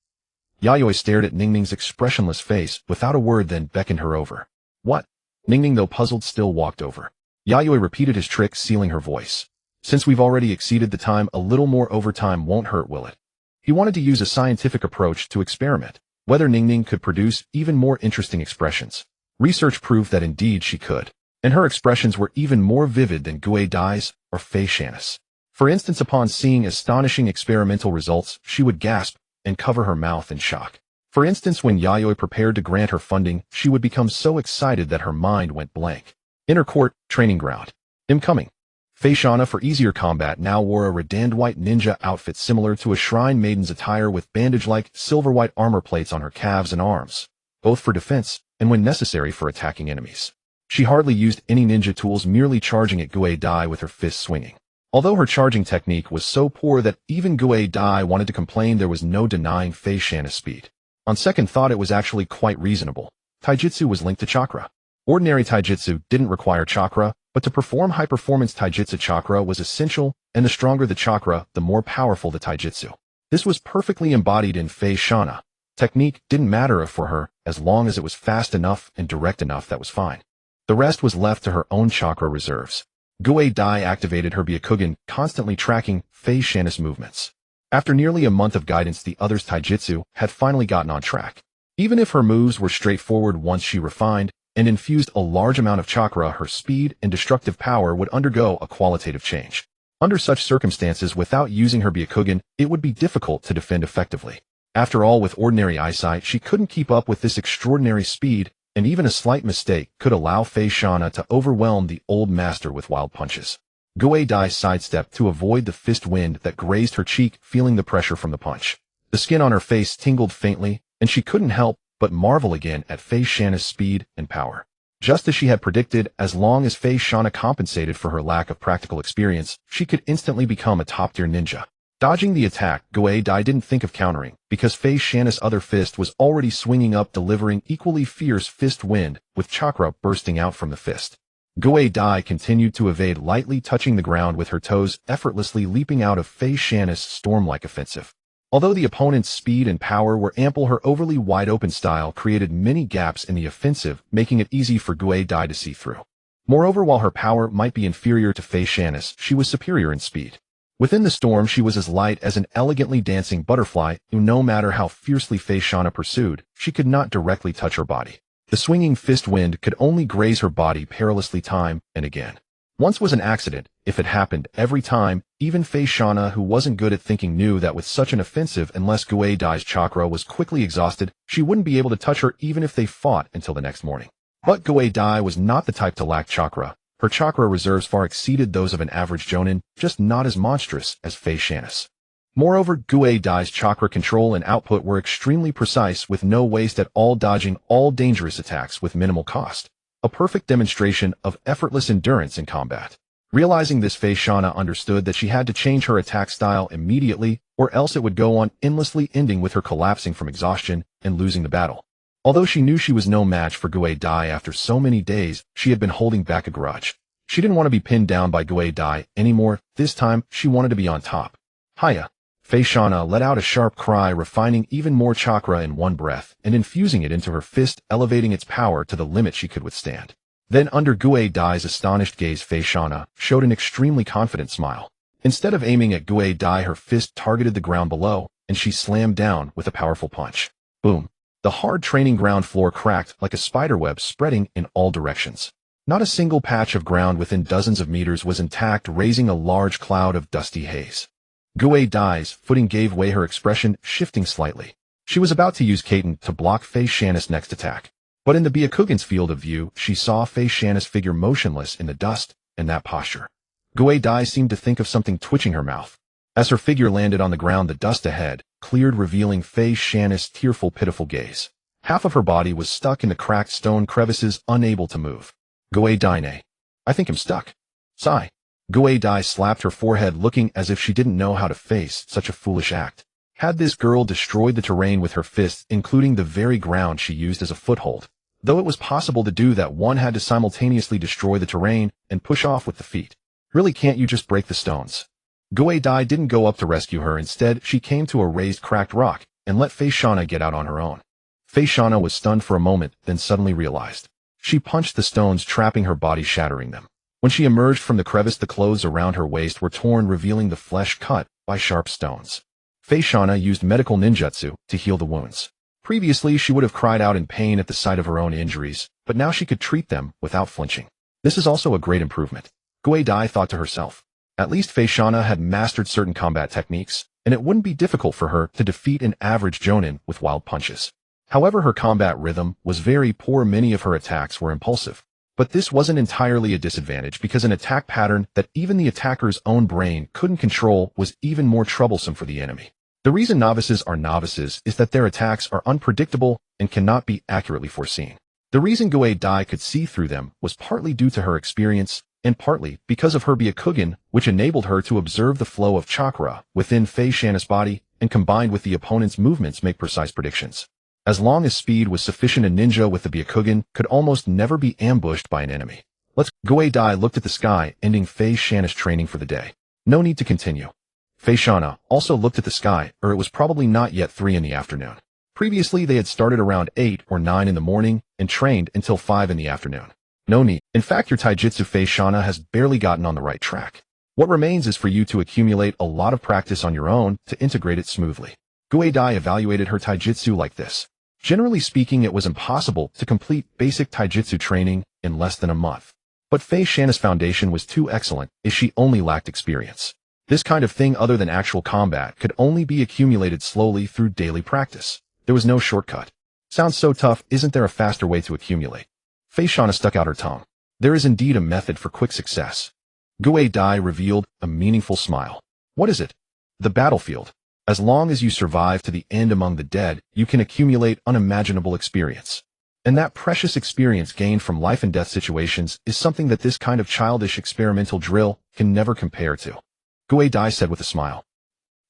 Yayoi stared at Ning Ning's expressionless face without a word, then beckoned her over. What? Ning Ning, though puzzled, still walked over. Yayoi repeated his trick, sealing her voice. Since we've already exceeded the time, a little more overtime won't hurt, will it? He wanted to use a scientific approach to experiment whether Ning Ning could produce even more interesting expressions. Research proved that indeed she could, and her expressions were even more vivid than Gue Dai's or Fei Shan's. For instance, upon seeing astonishing experimental results, she would gasp and cover her mouth in shock. For instance, when Yayoi prepared to grant her funding, she would become so excited that her mind went blank. Inner court, training ground. Incoming. Fei Shana, for easier combat, now wore a redand white ninja outfit similar to a shrine maiden's attire, with bandage-like silver-white armor plates on her calves and arms, both for defense and when necessary for attacking enemies. She hardly used any ninja tools, merely charging at Gue Dai with her fists swinging. Although her charging technique was so poor that even Gue Dai wanted to complain, there was no denying Fei Shanna's speed. On second thought, it was actually quite reasonable. Taijutsu was linked to chakra. Ordinary taijutsu didn't require chakra, but to perform high-performance taijutsu, chakra was essential, and the stronger the chakra, the more powerful the taijutsu. This was perfectly embodied in Fei Shanna. Technique didn't matter for her, as long as it was fast enough and direct enough, that was fine. The rest was left to her own chakra reserves. Gue Dai activated her Byakugan, constantly tracking Fei Shanna's movements. After nearly a month of guidance, the other's taijutsu had finally gotten on track. Even if her moves were straightforward, once she refined and infused a large amount of chakra, her speed and destructive power would undergo a qualitative change. Under such circumstances, without using her Byakugan, it would be difficult to defend effectively. After all, with ordinary eyesight, she couldn't keep up with this extraordinary speed, and even a slight mistake could allow Fei Shanna to overwhelm the old master with wild punches. Gue Dai sidestepped to avoid the fist wind that grazed her cheek, feeling the pressure from the punch. The skin on her face tingled faintly, and she couldn't help but marvel again at Fei Shanna's speed and power. Just as she had predicted, as long as Fei Shanna compensated for her lack of practical experience, she could instantly become a top-tier ninja. Dodging the attack, Gue Dai didn't think of countering, because Fei Shanna's other fist was already swinging up, delivering equally fierce fist wind, with chakra bursting out from the fist. Gue Dai continued to evade, lightly touching the ground with her toes, effortlessly leaping out of Fei Shanna's storm-like offensive. Although the opponent's speed and power were ample, her overly wide-open style created many gaps in the offensive, making it easy for Gue Dai to see through. Moreover, while her power might be inferior to Fei Shanna's, she was superior in speed. Within the storm, she was as light as an elegantly dancing butterfly, who, no matter how fiercely Fei Shanna pursued, she could not directly touch her body. The swinging fist wind could only graze her body perilously time and again. Once was an accident. If it happened every time, even Fei Shanna, who wasn't good at thinking, knew that with such an offensive, unless Gue Dai's chakra was quickly exhausted, she wouldn't be able to touch her even if they fought until the next morning. But Gue Dai was not the type to lack chakra. Her chakra reserves far exceeded those of an average jonin, just not as monstrous as Fei Shanna's. Moreover, Gue Dai's chakra control and output were extremely precise, with no waste at all, dodging all dangerous attacks with minimal cost. A perfect demonstration of effortless endurance in combat. Realizing this, Fei Shanna understood that she had to change her attack style immediately, or else it would go on endlessly, ending with her collapsing from exhaustion and losing the battle. Although she knew she was no match for Gue Dai after so many days, she had been holding back a grudge. She didn't want to be pinned down by Gue Dai anymore. This time, she wanted to be on top. Hiya! Fei Shanna let out a sharp cry, refining even more chakra in one breath and infusing it into her fist, elevating its power to the limit she could withstand. Then, under Gue Dai's astonished gaze, Fei Shanna showed an extremely confident smile. Instead of aiming at Gue Dai, her fist targeted the ground below, and she slammed down with a powerful punch. Boom! The hard training ground floor cracked like a spiderweb, spreading in all directions. Not a single patch of ground within dozens of meters was intact, raising a large cloud of dusty haze. Gue Dai's footing gave way, her expression shifting slightly. She was about to use Kaiten to block Fei Shanna's next attack. But in the Byakugan's field of view, she saw Fei Shanna's figure motionless in the dust, in that posture. Gue Dai seemed to think of something, twitching her mouth. As her figure landed on the ground, the dust ahead cleared, revealing Fei Shanna's tearful, pitiful gaze. Half of her body was stuck in the cracked stone crevices, unable to move. Gue Dai, I think I'm stuck. Sigh. Gue Dai slapped her forehead, looking as if she didn't know how to face such a foolish act. Had this girl destroyed the terrain with her fists, including the very ground she used as a foothold? Though it was possible to do that, one had to simultaneously destroy the terrain and push off with the feet. Really, can't you just break the stones? Gue Dai didn't go up to rescue her. Instead, she came to a raised, cracked rock and let Fei Shanna get out on her own. Fei Shanna was stunned for a moment, then suddenly realized. She punched the stones, trapping her body, shattering them. When she emerged from the crevice, the clothes around her waist were torn, revealing the flesh cut by sharp stones. Fei Shanna used medical ninjutsu to heal the wounds. Previously, she would have cried out in pain at the sight of her own injuries, but now she could treat them without flinching. This is also a great improvement, Gue Dai thought to herself. At least Fei Shanna had mastered certain combat techniques, and it wouldn't be difficult for her to defeat an average jonin with wild punches. However, her combat rhythm was very poor. Many of her attacks were impulsive. But this wasn't entirely a disadvantage, because an attack pattern that even the attacker's own brain couldn't control was even more troublesome for the enemy. The reason novices are novices is that their attacks are unpredictable and cannot be accurately foreseen. The reason Guei Dai could see through them was partly due to her experience, and partly because of her Byakugan, which enabled her to observe the flow of chakra within Fei Shanna's body and combined with the opponent's movements make precise predictions. As long as speed was sufficient, a ninja with the Byakugan could almost never be ambushed by an enemy. Guei Dai looked at the sky, ending Fei Shanna's training for the day. No need to continue. Fei Shanna also looked at the sky, or it was probably not yet 3 in the afternoon. Previously they had started around 8 or 9 in the morning and trained until 5 in the afternoon. No need. In fact, your taijutsu Fei Shanna has barely gotten on the right track. What remains is for you to accumulate a lot of practice on your own to integrate it smoothly. Guei Dai evaluated her taijutsu like this. Generally speaking, it was impossible to complete basic taijutsu training in less than a month. But Fei Shanna's foundation was too excellent as she only lacked experience. This kind of thing other than actual combat could only be accumulated slowly through daily practice. There was no shortcut. Sounds so tough, isn't there a faster way to accumulate? Fei Shanna stuck out her tongue. There is indeed a method for quick success. Guei Dai revealed a meaningful smile. What is it? The battlefield. As long as you survive to the end among the dead, you can accumulate unimaginable experience. And that precious experience gained from life and death situations is something that this kind of childish experimental drill can never compare to. Guei Dai said with a smile.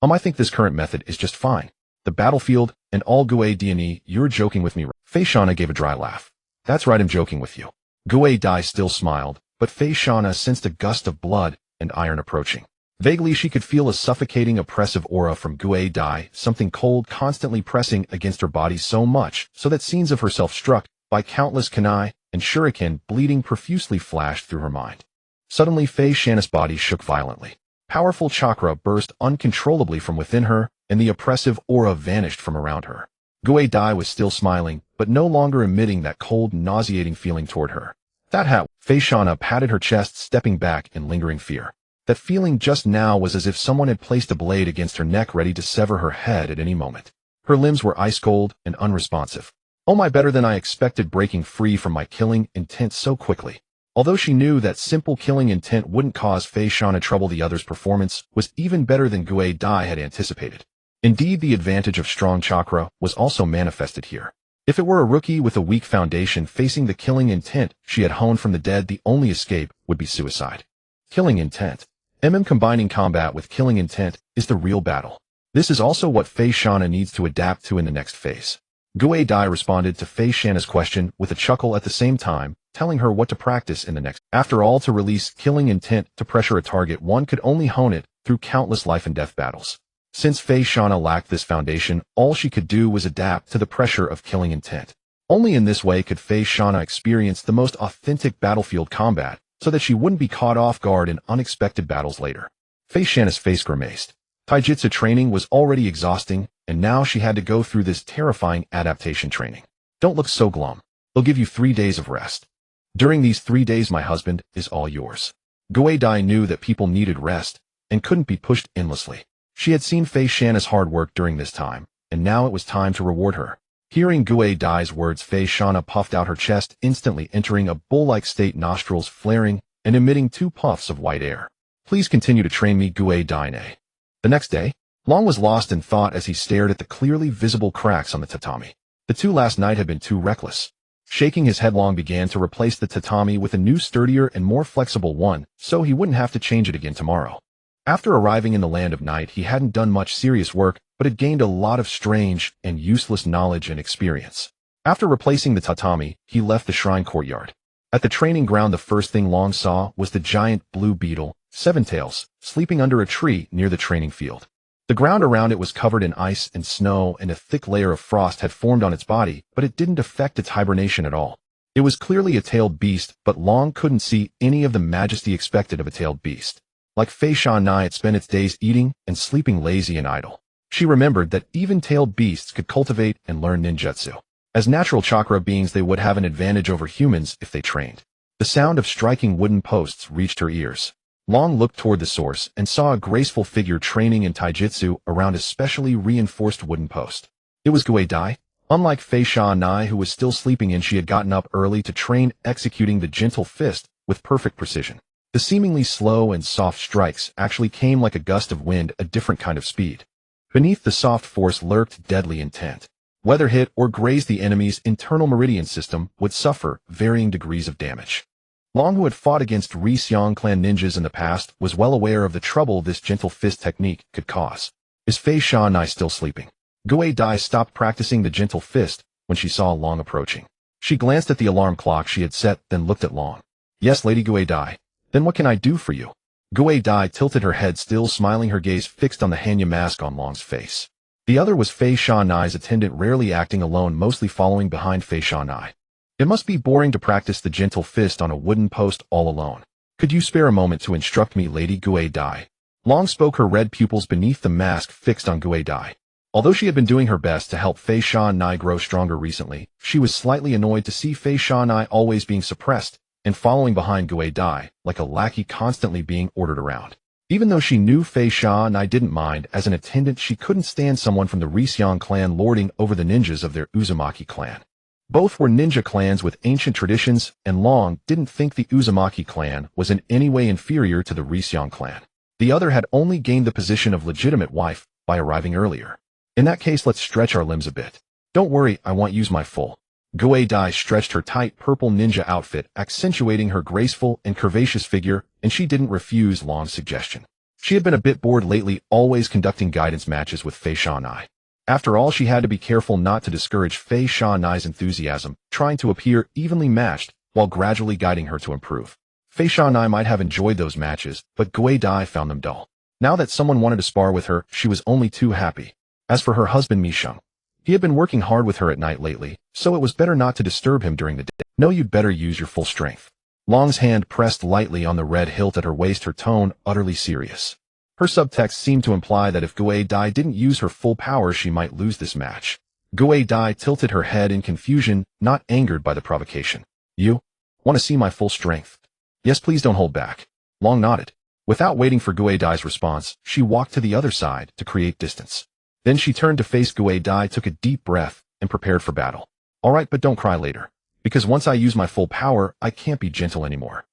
I think this current method is just fine. The battlefield and all Guei Dai, you're joking with me. Fei Shanna gave a dry laugh. That's right, I'm joking with you. Guei Dai still smiled, but Fei Shanna sensed a gust of blood and iron approaching. Vaguely she could feel a suffocating oppressive aura from Guei Dai, something cold constantly pressing against her body so much so that scenes of herself struck by countless kunai and shuriken bleeding profusely flashed through her mind. Suddenly Fei Shanna's body shook violently. Powerful chakra burst uncontrollably from within her, and the oppressive aura vanished from around her. Guei Dai was still smiling, but no longer emitting that cold, nauseating feeling toward her. That hat, Fei Shanna patted her chest, stepping back in lingering fear. That feeling just now was as if someone had placed a blade against her neck ready to sever her head at any moment. Her limbs were ice cold and unresponsive. Oh my, better than I expected, breaking free from my killing intent so quickly. Although she knew that simple killing intent wouldn't cause Fei Shanna trouble, the other's performance was even better than Guei Dai had anticipated. Indeed, the advantage of strong chakra was also manifested here. If it were a rookie with a weak foundation facing the killing intent she had honed from the dead, the only escape would be suicide. Killing intent. Combining combat with killing intent is the real battle. This is also what Fei Shanna needs to adapt to in the next phase. Guei Dai responded to Fei Shanna's question with a chuckle at the same time, telling her what to practice in the next. After all, to release killing intent to pressure a target, one could only hone it through countless life and death battles. Since Fei Shanna lacked this foundation, all she could do was adapt to the pressure of killing intent. Only in this way could Fei Shanna experience the most authentic battlefield combat, so that she wouldn't be caught off guard in unexpected battles later. Fei Shanna's face grimaced. Taijutsu training was already exhausting, and now she had to go through this terrifying adaptation training. Don't look so glum. They'll give you 3 days of rest. During these 3 days, my husband is all yours. Guei Dai knew that people needed rest and couldn't be pushed endlessly. She had seen Fei Shanna's hard work during this time, and now it was time to reward her. Hearing Guei Dai's words, Fei Shanna puffed out her chest, instantly entering a bull-like state, nostrils flaring and emitting 2 puffs of white air. Please continue to train me, Guei Dai. The next day, Long was lost in thought as he stared at the clearly visible cracks on the tatami. The 2 last night had been too reckless. Shaking his head, Long began to replace the tatami with a new, sturdier and more flexible one, so he wouldn't have to change it again tomorrow. After arriving in the land of night, he hadn't done much serious work, but had gained a lot of strange and useless knowledge and experience. After replacing the tatami, he left the shrine courtyard. At the training ground, the first thing Long saw was the giant blue beetle, Seven Tails, sleeping under a tree near the training field. The ground around it was covered in ice and snow, and a thick layer of frost had formed on its body, but it didn't affect its hibernation at all. It was clearly a tailed beast, but Long couldn't see any of the majesty expected of a tailed beast. Like Fei Shanna, it spent its days eating and sleeping lazy and idle. She remembered that even tailed beasts could cultivate and learn ninjutsu. As natural chakra beings, they would have an advantage over humans if they trained. The sound of striking wooden posts reached her ears. Long looked toward the source and saw a graceful figure training in taijutsu around a specially reinforced wooden post. It was Guei Dai. Unlike Fei Shanna, who was still sleeping in, she had gotten up early to train, executing the gentle fist with perfect precision. The seemingly slow and soft strikes actually came like a gust of wind, a different kind of speed. Beneath the soft force lurked deadly intent. weather hit, or grazed the enemy's internal meridian system would suffer varying degrees of damage. Long, who had fought against Rixiang clan ninjas in the past, was well aware of the trouble this gentle fist technique could cause. Is Fei Shanai still sleeping? Gui Dai stopped practicing the gentle fist when she saw Long approaching. She glanced at the alarm clock she had set, then looked at Long. Yes, Lady Gui Dai. Then what can I do for you? Gui Dai tilted her head, still smiling, her gaze fixed on the Hanya mask on Long's face. The other was Fei Shanai's attendant, rarely acting alone, mostly following behind Fei Shanai. It must be boring to practice the gentle fist on a wooden post all alone. Could you spare a moment to instruct me, Lady Gui Dai? Long spoke, her red pupils beneath the mask fixed on Gui Dai. Although she had been doing her best to help Fei Shanai grow stronger recently, she was slightly annoyed to see Fei Shanai always being suppressed and following behind Gui Dai, like a lackey constantly being ordered around. Even though she knew Fei Shanai didn't mind, as an attendant she couldn't stand someone from the Rixiang clan lording over the ninjas of their Uzumaki clan. Both were ninja clans with ancient traditions, and Long didn't think the Uzumaki clan was in any way inferior to the Rixiang clan. The other had only gained the position of legitimate wife by arriving earlier. In that case, let's stretch our limbs a bit. Don't worry, I won't use my full. Gui Dai stretched her tight purple ninja outfit, accentuating her graceful and curvaceous figure, and she didn't refuse Long's suggestion. She had been a bit bored lately, always conducting guidance matches with Fei Shanai. After all, she had to be careful not to discourage Fei Shanai's enthusiasm, trying to appear evenly matched while gradually guiding her to improve. Fei Shanai might have enjoyed those matches, but Gui Dai found them dull. Now that someone wanted to spar with her, she was only too happy. As for her husband Misheng, he had been working hard with her at night lately, so it was better not to disturb him during the day. No, you'd better use your full strength. Long's hand pressed lightly on the red hilt at her waist, her tone utterly serious. Her subtext seemed to imply that if Gui Dai didn't use her full power, she might lose this match. Gui Dai tilted her head in confusion, not angered by the provocation. You want to see my full strength? Yes, please, don't hold back. Long nodded. Without waiting for Gui Dai's response, she walked to the other side to create distance. Then she turned to face Gui Dai, took a deep breath, and prepared for battle. All right, but don't cry later. Because once I use my full power, I can't be gentle anymore.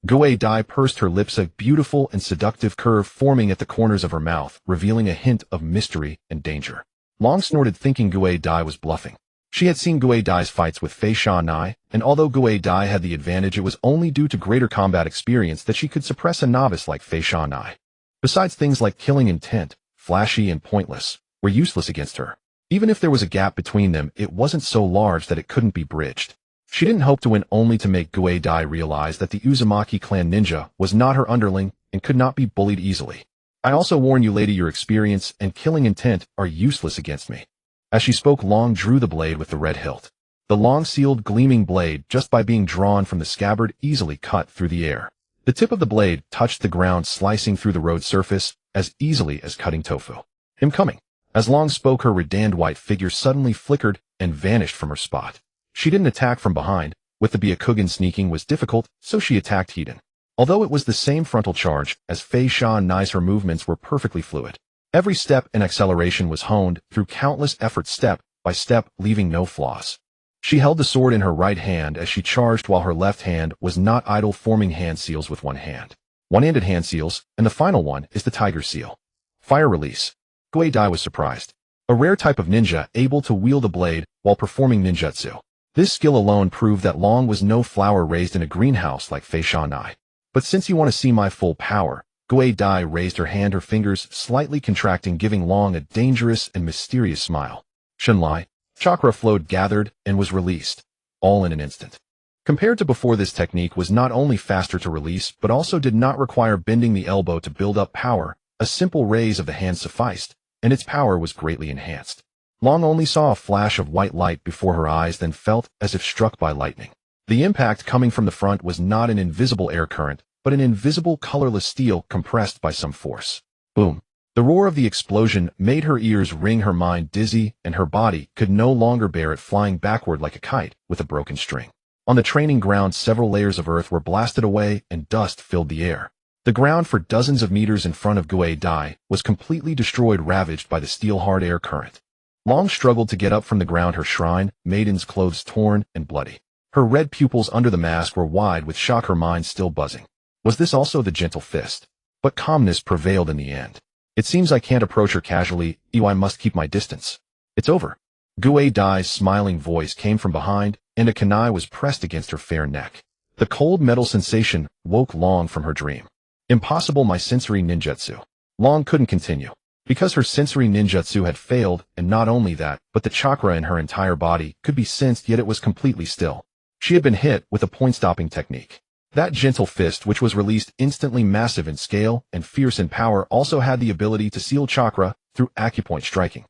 Gui Dai pursed her lips, a beautiful and seductive curve forming at the corners of her mouth, revealing a hint of mystery and danger. Long snorted, thinking Gui Dai was bluffing. She had seen Gui Dai's fights with Fei Shanai, and although Gui Dai had the advantage, it was only due to greater combat experience that she could suppress a novice like Fei Shanai. Besides, things like killing intent, flashy and pointless, were useless against her. Even if there was a gap between them, it wasn't so large that it couldn't be bridged. She didn't hope to win only to make Gui Dai realize that the Uzumaki clan ninja was not her underling and could not be bullied easily. I also warn you, lady, your experience and killing intent are useless against me. As she spoke, Long drew the blade with the red hilt. The long-sealed, gleaming blade, just by being drawn from the scabbard, easily cut through the air. The tip of the blade touched the ground, slicing through the road surface as easily as cutting tofu. "I'm coming." As Long spoke, her redanned white figure suddenly flickered and vanished from her spot. She didn't attack from behind. With the Byakugan, sneaking was difficult, so she attacked hidden. Although it was the same frontal charge as Fei Shanai's, her movements were perfectly fluid. Every step and acceleration was honed through countless efforts, step by step, leaving no flaws. She held the sword in her right hand as she charged, while her left hand was not idle, forming hand seals with one hand. One-handed hand seals, and the final one is the tiger seal. Fire release. Gui Dai was surprised. A rare type of ninja able to wield a blade while performing ninjutsu. This skill alone proved that Long was no flower raised in a greenhouse like Fei Shanai. But since you want to see my full power, Gui Dai raised her hand, her fingers slightly contracting, giving Long a dangerous and mysterious smile. Shenlai. Chakra flowed, gathered, and was released, all in an instant. Compared to before, this technique was not only faster to release, but also did not require bending the elbow to build up power. A simple raise of the hand sufficed, and its power was greatly enhanced. Long only saw a flash of white light before her eyes, then felt as if struck by lightning. The impact coming from the front was not an invisible air current, but an invisible colorless steel compressed by some force. Boom. The roar of the explosion made her ears ring, her mind dizzy, and her body could no longer bear it, flying backward like a kite with a broken string. On the training ground, several layers of earth were blasted away and dust filled the air. The ground for dozens of meters in front of Gui Dai was completely destroyed, ravaged by the steel-hard air current. Long struggled to get up from the ground, her shrine maiden's clothes torn and bloody. Her red pupils under the mask were wide with shock, her mind still buzzing. Was this also the gentle fist? But calmness prevailed in the end. It seems I can't approach her casually, I must keep my distance. It's over. Gue Dai's smiling voice came from behind, and a kunai was pressed against her fair neck. The cold metal sensation woke Long from her dream. Impossible my sensory ninjutsu. Long couldn't continue. Because her sensory ninjutsu had failed, and not only that, but the chakra in her entire body could be sensed, yet it was completely still. She had been hit with a point-stopping technique. That gentle fist, which was released instantly massive in scale and fierce in power, also had the ability to seal chakra through acupoint striking.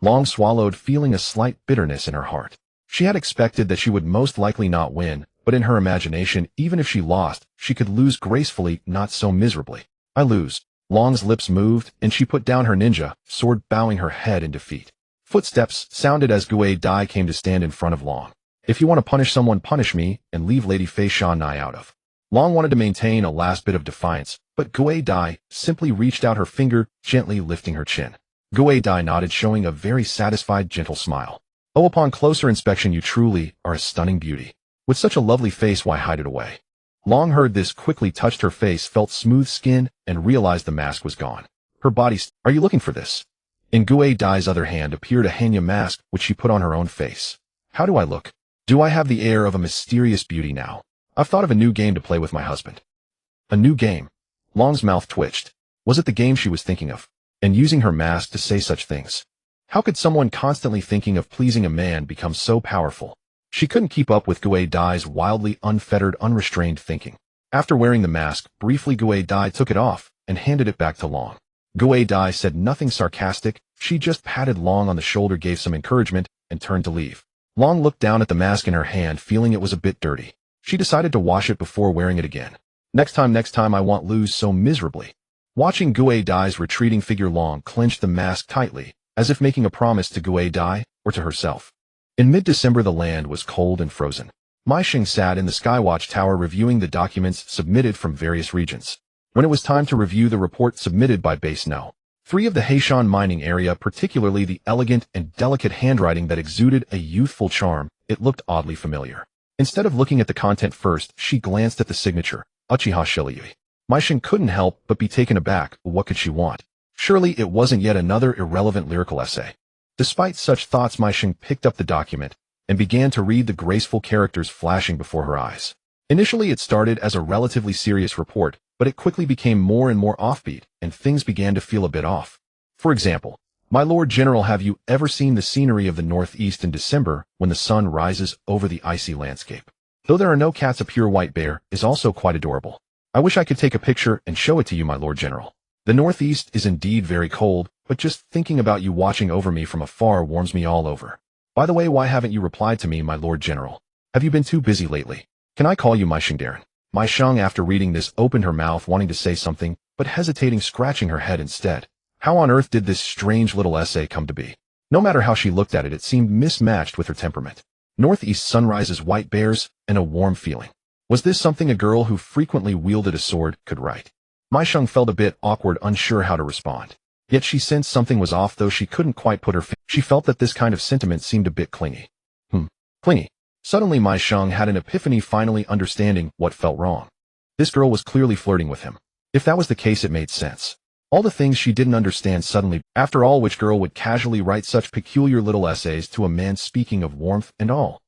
Long swallowed, feeling a slight bitterness in her heart. She had expected that she would most likely not win, but in her imagination, even if she lost, she could lose gracefully, not so miserably. I lose. Long's lips moved, and she put down her ninja sword, bowing her head in defeat. Footsteps sounded as Gue Dai came to stand in front of Long. If you want to punish someone, punish me, and leave Lady Fei Shanai out of. Long wanted to maintain a last bit of defiance, but Gue Dai simply reached out her finger, gently lifting her chin. Gue Dai nodded, showing a very satisfied, gentle smile. Oh, upon closer inspection you truly are a stunning beauty. With such a lovely face, why hide it away? Long heard this, quickly touched her face, felt smooth skin, and realized the mask was gone. Her body Are you looking for this? In Gue Dai's other hand appeared a Hanya mask, which she put on her own face. How do I look? Do I have the air of a mysterious beauty now? I've thought of a new game to play with my husband. A new game? Long's mouth twitched. Was it the game she was thinking of? And using her mask to say such things? How could someone constantly thinking of pleasing a man become so powerful? She couldn't keep up with Gue Dai's wildly unfettered, unrestrained thinking. After wearing the mask, briefly Gue Dai took it off and handed it back to Long. Gue Dai said nothing sarcastic, she just patted Long on the shoulder, gave some encouragement, and turned to leave. Long looked down at the mask in her hand, feeling it was a bit dirty. She decided to wash it before wearing it again. Next time I won't lose so miserably. Watching Gue Dai's retreating figure, Long clenched the mask tightly, as if making a promise to Gue Dai, or to herself. In mid-December the land was cold and frozen. Mai Xing sat in the Skywatch Tower reviewing the documents submitted from various regions. When it was time to review the report submitted by Base No. 3 of the Heishan mining area, particularly the elegant and delicate handwriting that exuded a youthful charm, it looked oddly familiar. Instead of looking at the content first, she glanced at the signature, Uchiha Shirayui. Mai Xing couldn't help but be taken aback. What could she want? Surely it wasn't yet another irrelevant lyrical essay. Despite such thoughts, Mai Xing picked up the document and began to read the graceful characters flashing before her eyes. Initially it started as a relatively serious report, but it quickly became more and more offbeat, and things began to feel a bit off. For example, My Lord General, have you ever seen the scenery of the Northeast in December when the sun rises over the icy landscape? Though there are no cats, a pure white bear is also quite adorable. I wish I could take a picture and show it to you, my Lord General. The Northeast is indeed very cold, but just thinking about you watching over me from afar warms me all over. By the way, why haven't you replied to me, my Lord General? Have you been too busy lately? Can I call you Mai Xing Darren? Mai Xing, after reading this, opened her mouth wanting to say something, but hesitating, scratching her head instead. How on earth did this strange little essay come to be? No matter how she looked at it, it seemed mismatched with her temperament. Northeast sunrises, white bears, and a warm feeling. Was this something a girl who frequently wielded a sword could write? Mai Xing felt a bit awkward, unsure how to respond. Yet she sensed something was off, though she couldn't quite put her finger. She felt that this kind of sentiment seemed a bit clingy. Clingy. Suddenly Mai Xing had an epiphany, finally understanding what felt wrong. This girl was clearly flirting with him. If that was the case, it made sense. All the things she didn't understand suddenly. After all, which girl would casually write such peculiar little essays to a man, speaking of warmth and all?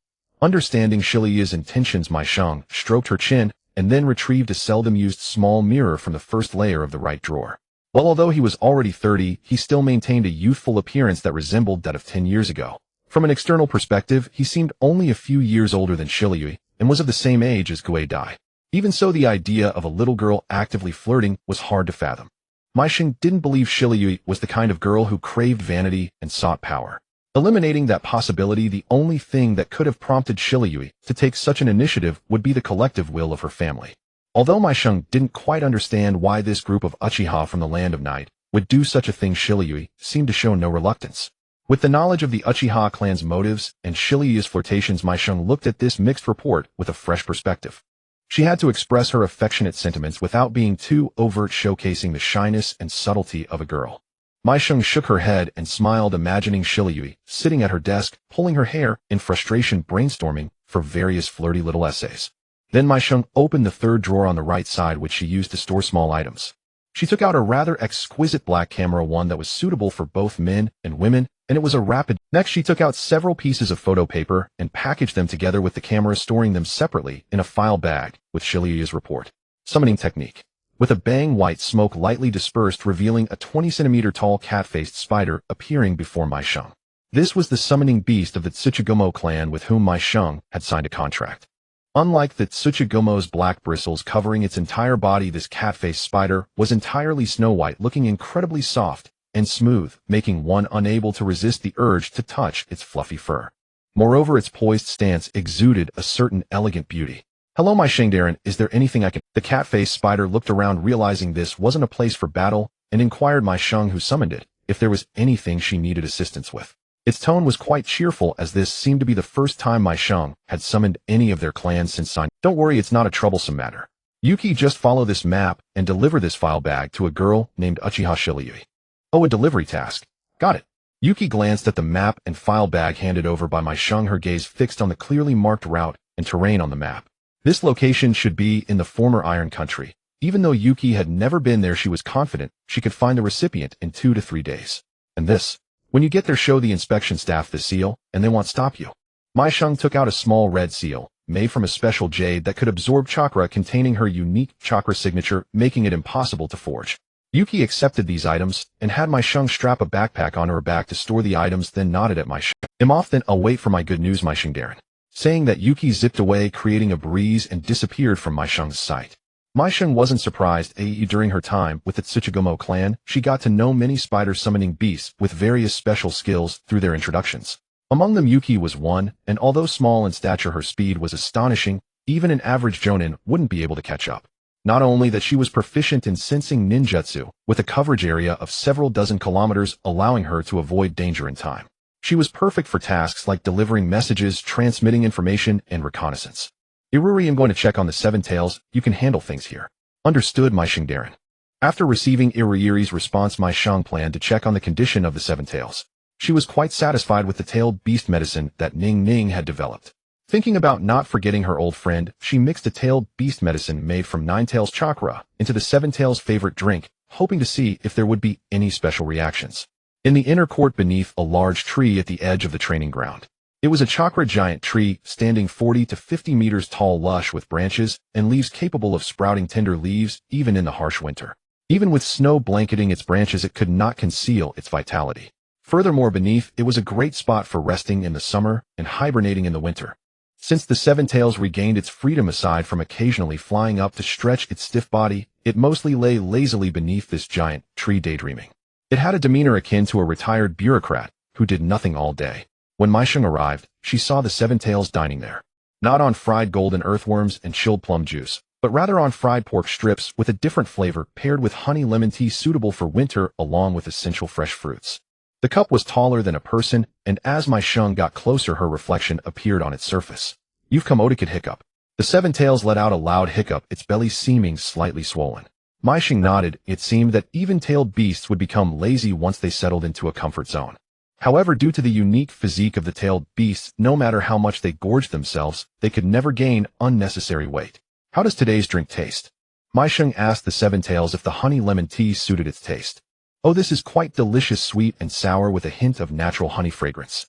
Understanding Shilia's intentions, Mai Xing stroked her chin and then retrieved a seldom-used small mirror from the first layer of the right drawer. Well, although he was already 30, he still maintained a youthful appearance that resembled that of 10 years ago. From an external perspective, he seemed only a few years older than Shirayui and was of the same age as Gue Dai. Even so, the idea of a little girl actively flirting was hard to fathom. Mai Xing didn't believe Shirayui was the kind of girl who craved vanity and sought power. Eliminating that possibility, the only thing that could have prompted Shirayui to take such an initiative would be the collective will of her family. Although Mai Xing didn't quite understand why this group of Uchiha from the Land of Night would do such a thing, Shirayui seemed to show no reluctance. With the knowledge of the Uchiha clan's motives and Shirayui's flirtations, Mai Xing looked at this mixed report with a fresh perspective. She had to express her affectionate sentiments without being too overt, showcasing the shyness and subtlety of a girl. Mai Xing shook her head and smiled, imagining Shirayui sitting at her desk, pulling her hair in frustration, brainstorming for various flirty little essays. Then Mai Xing opened the third drawer on the right side, which she used to store small items. She took out a rather exquisite black camera, one that was suitable for both men and women, and it was a rapid. Next, she took out several pieces of photo paper and packaged them together with the camera, storing them separately in a file bag with Shiliu's report. Summoning technique. With a bang, white smoke lightly dispersed, revealing a 20-centimeter tall cat-faced spider appearing before Mai Sheng. This was the summoning beast of the Tsuchigumo clan with whom Mai Sheng had signed a contract. Unlike the Tsuchigumo's black bristles covering its entire body, this cat-faced spider was entirely snow-white, looking incredibly soft and smooth, making one unable to resist the urge to touch its fluffy fur. Moreover, its poised stance exuded a certain elegant beauty. "Hello, my Shangdarin, is there anything I can—" The cat-faced spider looked around, realizing this wasn't a place for battle, and inquired Mai Sheng, who summoned it, if there was anything she needed assistance with. Its tone was quite cheerful, as this seemed to be the first time Mai Sheng had summoned any of their clans since signing. "Don't worry, it's not a troublesome matter. Yuki, just follow this map and deliver this file bag to a girl named Uchiha Shiliui." "Oh, a delivery task. Got it." Yuki glanced at the map and file bag handed over by Mai Sheng, her gaze fixed on the clearly marked route and terrain on the map. This location should be in the former Iron Country. Even though Yuki had never been there, she was confident she could find the recipient in 2 to 3 days. "And this? When you get there, show the inspection staff the seal, and they won't stop you." Mai Sheng took out a small red seal, made from a special jade that could absorb chakra, containing her unique chakra signature, making it impossible to forge. Yuki accepted these items, and had Mai Sheng strap a backpack on her back to store the items, then nodded at Mai Sheng. "I'm off then, I'll wait for my good news, Mai Shengdarin." Saying that, Yuki zipped away, creating a breeze, and disappeared from Mai Sheng's sight. Mai Sheng wasn't surprised. During her time with the Tsuchigumo clan, she got to know many spider-summoning beasts with various special skills through their introductions. Among them, Yuki was one, and although small in stature, her speed was astonishing. Even an average jonin wouldn't be able to catch up. Not only that, she was proficient in sensing ninjutsu, with a coverage area of several dozen kilometers, allowing her to avoid danger in time. She was perfect for tasks like delivering messages, transmitting information, and reconnaissance. "Iruri, I'm going to check on the Seven Tails. You can handle things here." "Understood, Mai Shengdarin." After receiving Iruri's response, Mai Sheng planned to check on the condition of the Seven Tails. She was quite satisfied with the tailed beast medicine that Ning Ning had developed. Thinking about not forgetting her old friend, she mixed a tailed beast medicine made from Nine Tails chakra into the Seven Tails' favorite drink, hoping to see if there would be any special reactions. In the inner court beneath a large tree at the edge of the training ground. It was a chakra giant tree, standing 40 to 50 meters tall, lush with branches and leaves capable of sprouting tender leaves even in the harsh winter. Even with snow blanketing its branches, it could not conceal its vitality. Furthermore, beneath, it was a great spot for resting in the summer and hibernating in the winter. Since the Seven Tails regained its freedom, aside from occasionally flying up to stretch its stiff body, it mostly lay lazily beneath this giant tree, daydreaming. It had a demeanor akin to a retired bureaucrat who did nothing all day. When Mai Sheng arrived, she saw the Seven Tails dining there. Not on fried golden earthworms and chilled plum juice, but rather on fried pork strips with a different flavor, paired with honey lemon tea suitable for winter, along with essential fresh fruits. The cup was taller than a person, and as Mai Sheng got closer, her reflection appeared on its surface. "You've come, Oda Kid." Hiccup. The Seven Tails let out a loud hiccup, its belly seeming slightly swollen. Mai Sheng nodded. It seemed that even tailed beasts would become lazy once they settled into a comfort zone. However, due to the unique physique of the tailed beasts, no matter how much they gorged themselves, they could never gain unnecessary weight. "How does today's drink taste?" Mai Sheng asked the Seven Tails if the honey lemon tea suited its taste. "Oh, this is quite delicious, sweet and sour with a hint of natural honey fragrance."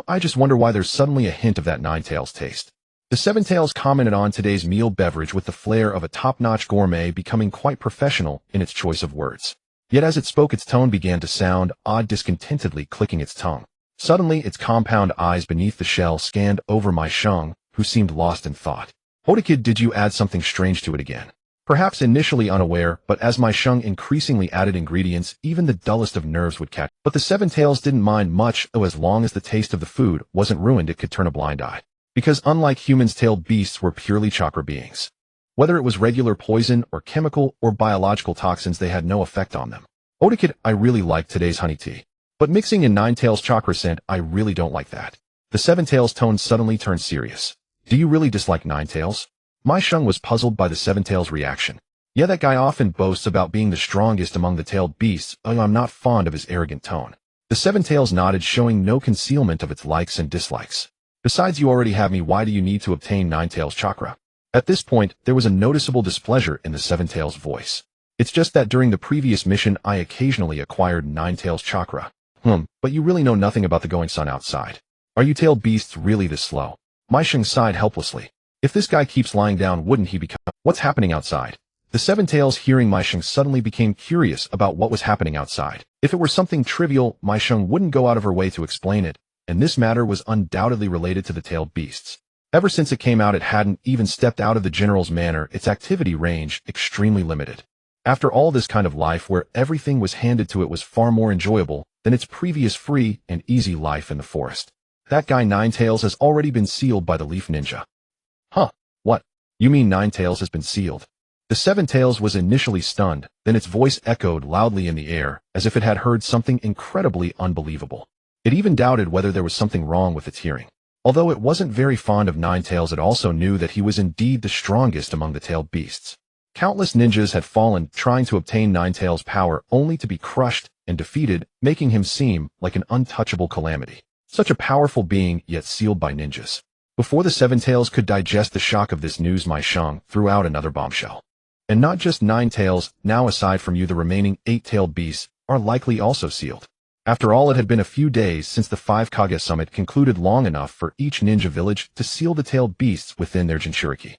I just wonder why there's suddenly a hint of that Nine Tails taste." The Seven Tails commented on today's meal beverage with the flair of a top-notch gourmet, becoming quite professional in its choice of words. Yet as it spoke, its tone began to sound odd, discontentedly clicking its tongue. Suddenly, its compound eyes beneath the shell scanned over Mai Sheng, who seemed lost in thought. "Oda Kid, did you add something strange to it again?" Perhaps initially unaware, but as Mai Sheng increasingly added ingredients, even the dullest of nerves would catch. But the Seven Tails didn't mind much, as long as the taste of the food wasn't ruined, it could turn a blind eye. Because unlike humans, tailed beasts were purely chakra beings. Whether it was regular poison or chemical or biological toxins, they had no effect on them. "Oda Kid, I really like today's honey tea. But mixing in Nine Tails chakra scent, I really don't like that." The Seven Tails' tone suddenly turned serious. "Do you really dislike Nine Tails?" Mai Sheng was puzzled by the Seven Tails' reaction. "Yeah, that guy often boasts about being the strongest among the tailed beasts. I'm not fond of his arrogant tone." The Seven Tails nodded, showing no concealment of its likes and dislikes. "Besides, you already have me. Why do you need to obtain Nine Tails chakra?" At this point, there was a noticeable displeasure in the Seven Tails' voice. "It's just that during the previous mission, I occasionally acquired Nine Tails chakra. But you really know nothing about the going sun outside. Are you tailed beasts really this slow? Mai Sheng sighed helplessly. If this guy keeps lying down, wouldn't he become— What's happening outside? The Seven Tails, hearing Mai Sheng, suddenly became curious about what was happening outside. If it were something trivial, Mai Sheng wouldn't go out of her way to explain it, and this matter was undoubtedly related to the tailed beasts. Ever since it came out, it hadn't even stepped out of the general's manor, its activity range extremely limited. After all, this kind of life where everything was handed to it was far more enjoyable than its previous free and easy life in the forest. That guy Ninetails has already been sealed by the Leaf Ninja. Huh? What? You mean Ninetails has been sealed? The Seven Tails was initially stunned, then its voice echoed loudly in the air, as if it had heard something incredibly unbelievable. It even doubted whether there was something wrong with its hearing. Although it wasn't very fond of Ninetails, it also knew that he was indeed the strongest among the tailed beasts. Countless ninjas had fallen trying to obtain Ninetails' power, only to be crushed and defeated, making him seem like an untouchable calamity. Such a powerful being, yet sealed by ninjas. Before the Seven Tails could digest the shock of this news, Mai Sheng threw out another bombshell. And not just Ninetails, now aside from you, the remaining 8-tailed beasts are likely also sealed. After all, it had been a few days since the 5 Kage summit concluded, long enough for each ninja village to seal the tailed beasts within their Jinchuriki.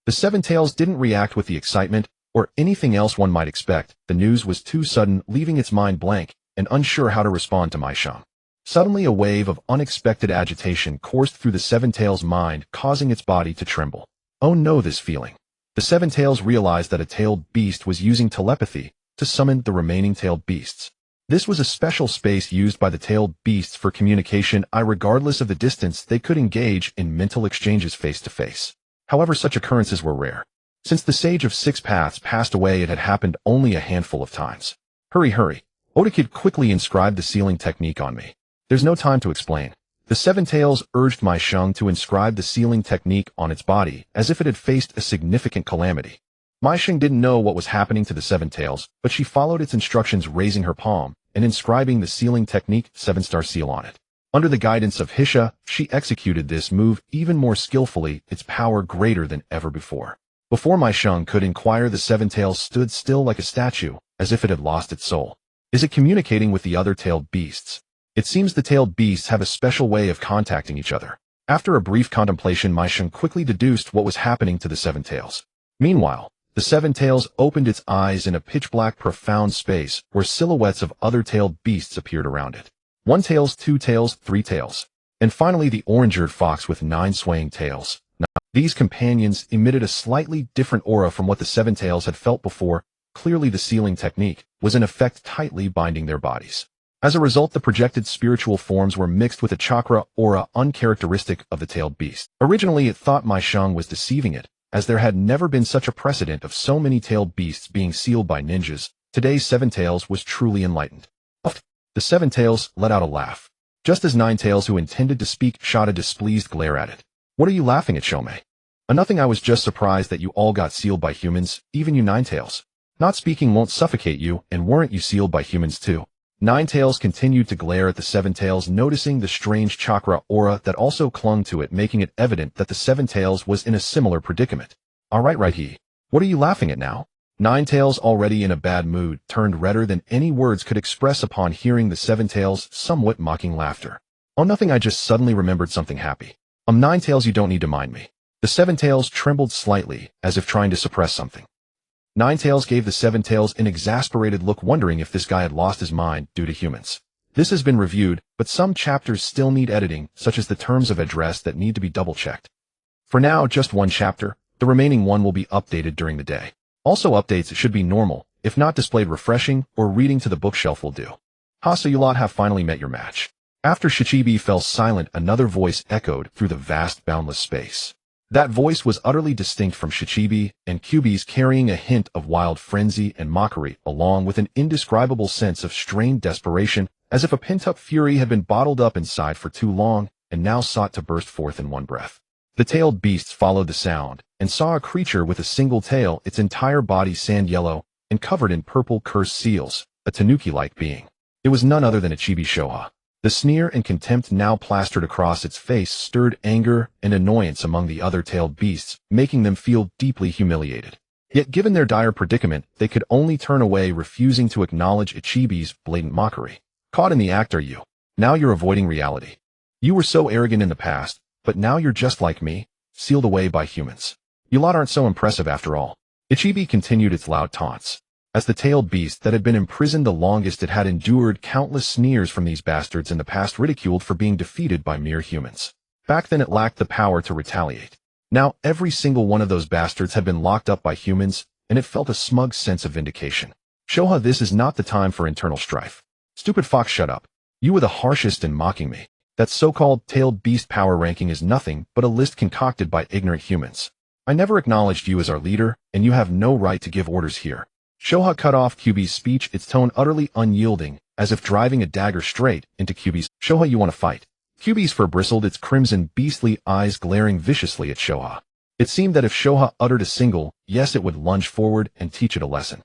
The Seven Tails didn't react with the excitement or anything else one might expect. The news was too sudden, leaving its mind blank and unsure how to respond to Mai Sheng. Suddenly, a wave of unexpected agitation coursed through the Seven Tails' mind, causing its body to tremble. Oh no, this feeling. The Seven Tails realized that a tailed beast was using telepathy to summon the remaining tailed beasts. This was a special space used by the tailed beasts for communication, regardless of the distance. They could engage in mental exchanges face to face. However, such occurrences were rare. Since the Sage of Six Paths passed away, it had happened only a handful of times. Hurry. Oda Kid quickly inscribed the sealing technique on me. There's no time to explain. The Seven Tails urged Mai Sheng to inscribe the sealing technique on its body, as if it had faced a significant calamity. Mai Sheng didn't know what was happening to the Seven Tails, but she followed its instructions, raising her palm and inscribing the sealing technique 7-star seal on it. Under the guidance of Hisha, she executed this move even more skillfully, its power greater than ever before. Before Mai Sheng could inquire, the Seven Tails stood still like a statue, as if it had lost its soul. Is it communicating with the other tailed beasts? It seems the tailed beasts have a special way of contacting each other. After a brief contemplation, Mai Sheng quickly deduced what was happening to the Seven Tails. Meanwhile, the Seven Tails opened its eyes in a pitch-black, profound space where silhouettes of other tailed beasts appeared around it. 1 tails, 2 tails, 3 tails. And finally, the orange-eared fox with 9 swaying tails. Now, these companions emitted a slightly different aura from what the Seven Tails had felt before. Clearly, the sealing technique was in effect tightly binding their bodies. As a result, the projected spiritual forms were mixed with a chakra aura uncharacteristic of the tailed beast. Originally, it thought Mai Sheng was deceiving it, as there had never been such a precedent of so many tailed beasts being sealed by ninjas. Today's Seven Tails was truly enlightened. The Seven Tails let out a laugh. Just as Ninetails, who intended to speak, shot a displeased glare at it. What are you laughing at, Shomei? Nothing, I was just surprised that you all got sealed by humans, even you Ninetails. Not speaking won't suffocate you, and weren't you sealed by humans too? Ninetails continued to glare at the Seven Tails, noticing the strange chakra aura that also clung to it, making it evident that the Seven Tails was in a similar predicament. Right, he. What are you laughing at now? Ninetails, already in a bad mood, turned redder than any words could express upon hearing the Seven Tails' somewhat mocking laughter. Oh, nothing, I just suddenly remembered something happy. Ninetails, you don't need to mind me. The Seven Tails trembled slightly, as if trying to suppress something. Ninetails gave the Seven Tails an exasperated look, wondering if this guy had lost his mind due to humans. This has been reviewed, but some chapters still need editing, such as the terms of address that need to be double-checked. For now, just 1 chapter. The remaining 1 will be updated during the day. Also, updates should be normal, if not displayed refreshing, or reading to the bookshelf will do. So you lot have finally met your match. After Shichibi fell silent, another voice echoed through the vast, boundless space. That voice was utterly distinct from Shichibi and Kyubi's, carrying a hint of wild frenzy and mockery, along with an indescribable sense of strained desperation, as if a pent-up fury had been bottled up inside for too long and now sought to burst forth in one breath. The tailed beasts followed the sound and saw a creature with a single tail, its entire body sand yellow and covered in purple cursed seals, a tanuki-like being. It was none other than a chibi Shoha. The sneer and contempt now plastered across its face stirred anger and annoyance among the other tailed beasts, making them feel deeply humiliated. Yet given their dire predicament, they could only turn away, refusing to acknowledge Ichibi's blatant mockery. Caught in the act are you. Now you're avoiding reality. You were so arrogant in the past, but now you're just like me, sealed away by humans. You lot aren't so impressive after all. Ichibi continued its loud taunts. As the tailed beast that had been imprisoned the longest, it had endured countless sneers from these bastards in the past, ridiculed for being defeated by mere humans. Back then it lacked the power to retaliate. Now every single one of those bastards had been locked up by humans, and it felt a smug sense of vindication. Shoha, this is not the time for internal strife. Stupid fox, shut up. You were the harshest in mocking me. That so-called tailed beast power ranking is nothing but a list concocted by ignorant humans. I never acknowledged you as our leader, and you have no right to give orders here. Shoha cut off Kyubi's speech, its tone utterly unyielding, as if driving a dagger straight into Kyubi's. Shoha, you want to fight? Kyubi's fur bristled, its crimson beastly eyes glaring viciously at Shoha. It seemed that if Shoha uttered a single yes, it would lunge forward and teach it a lesson.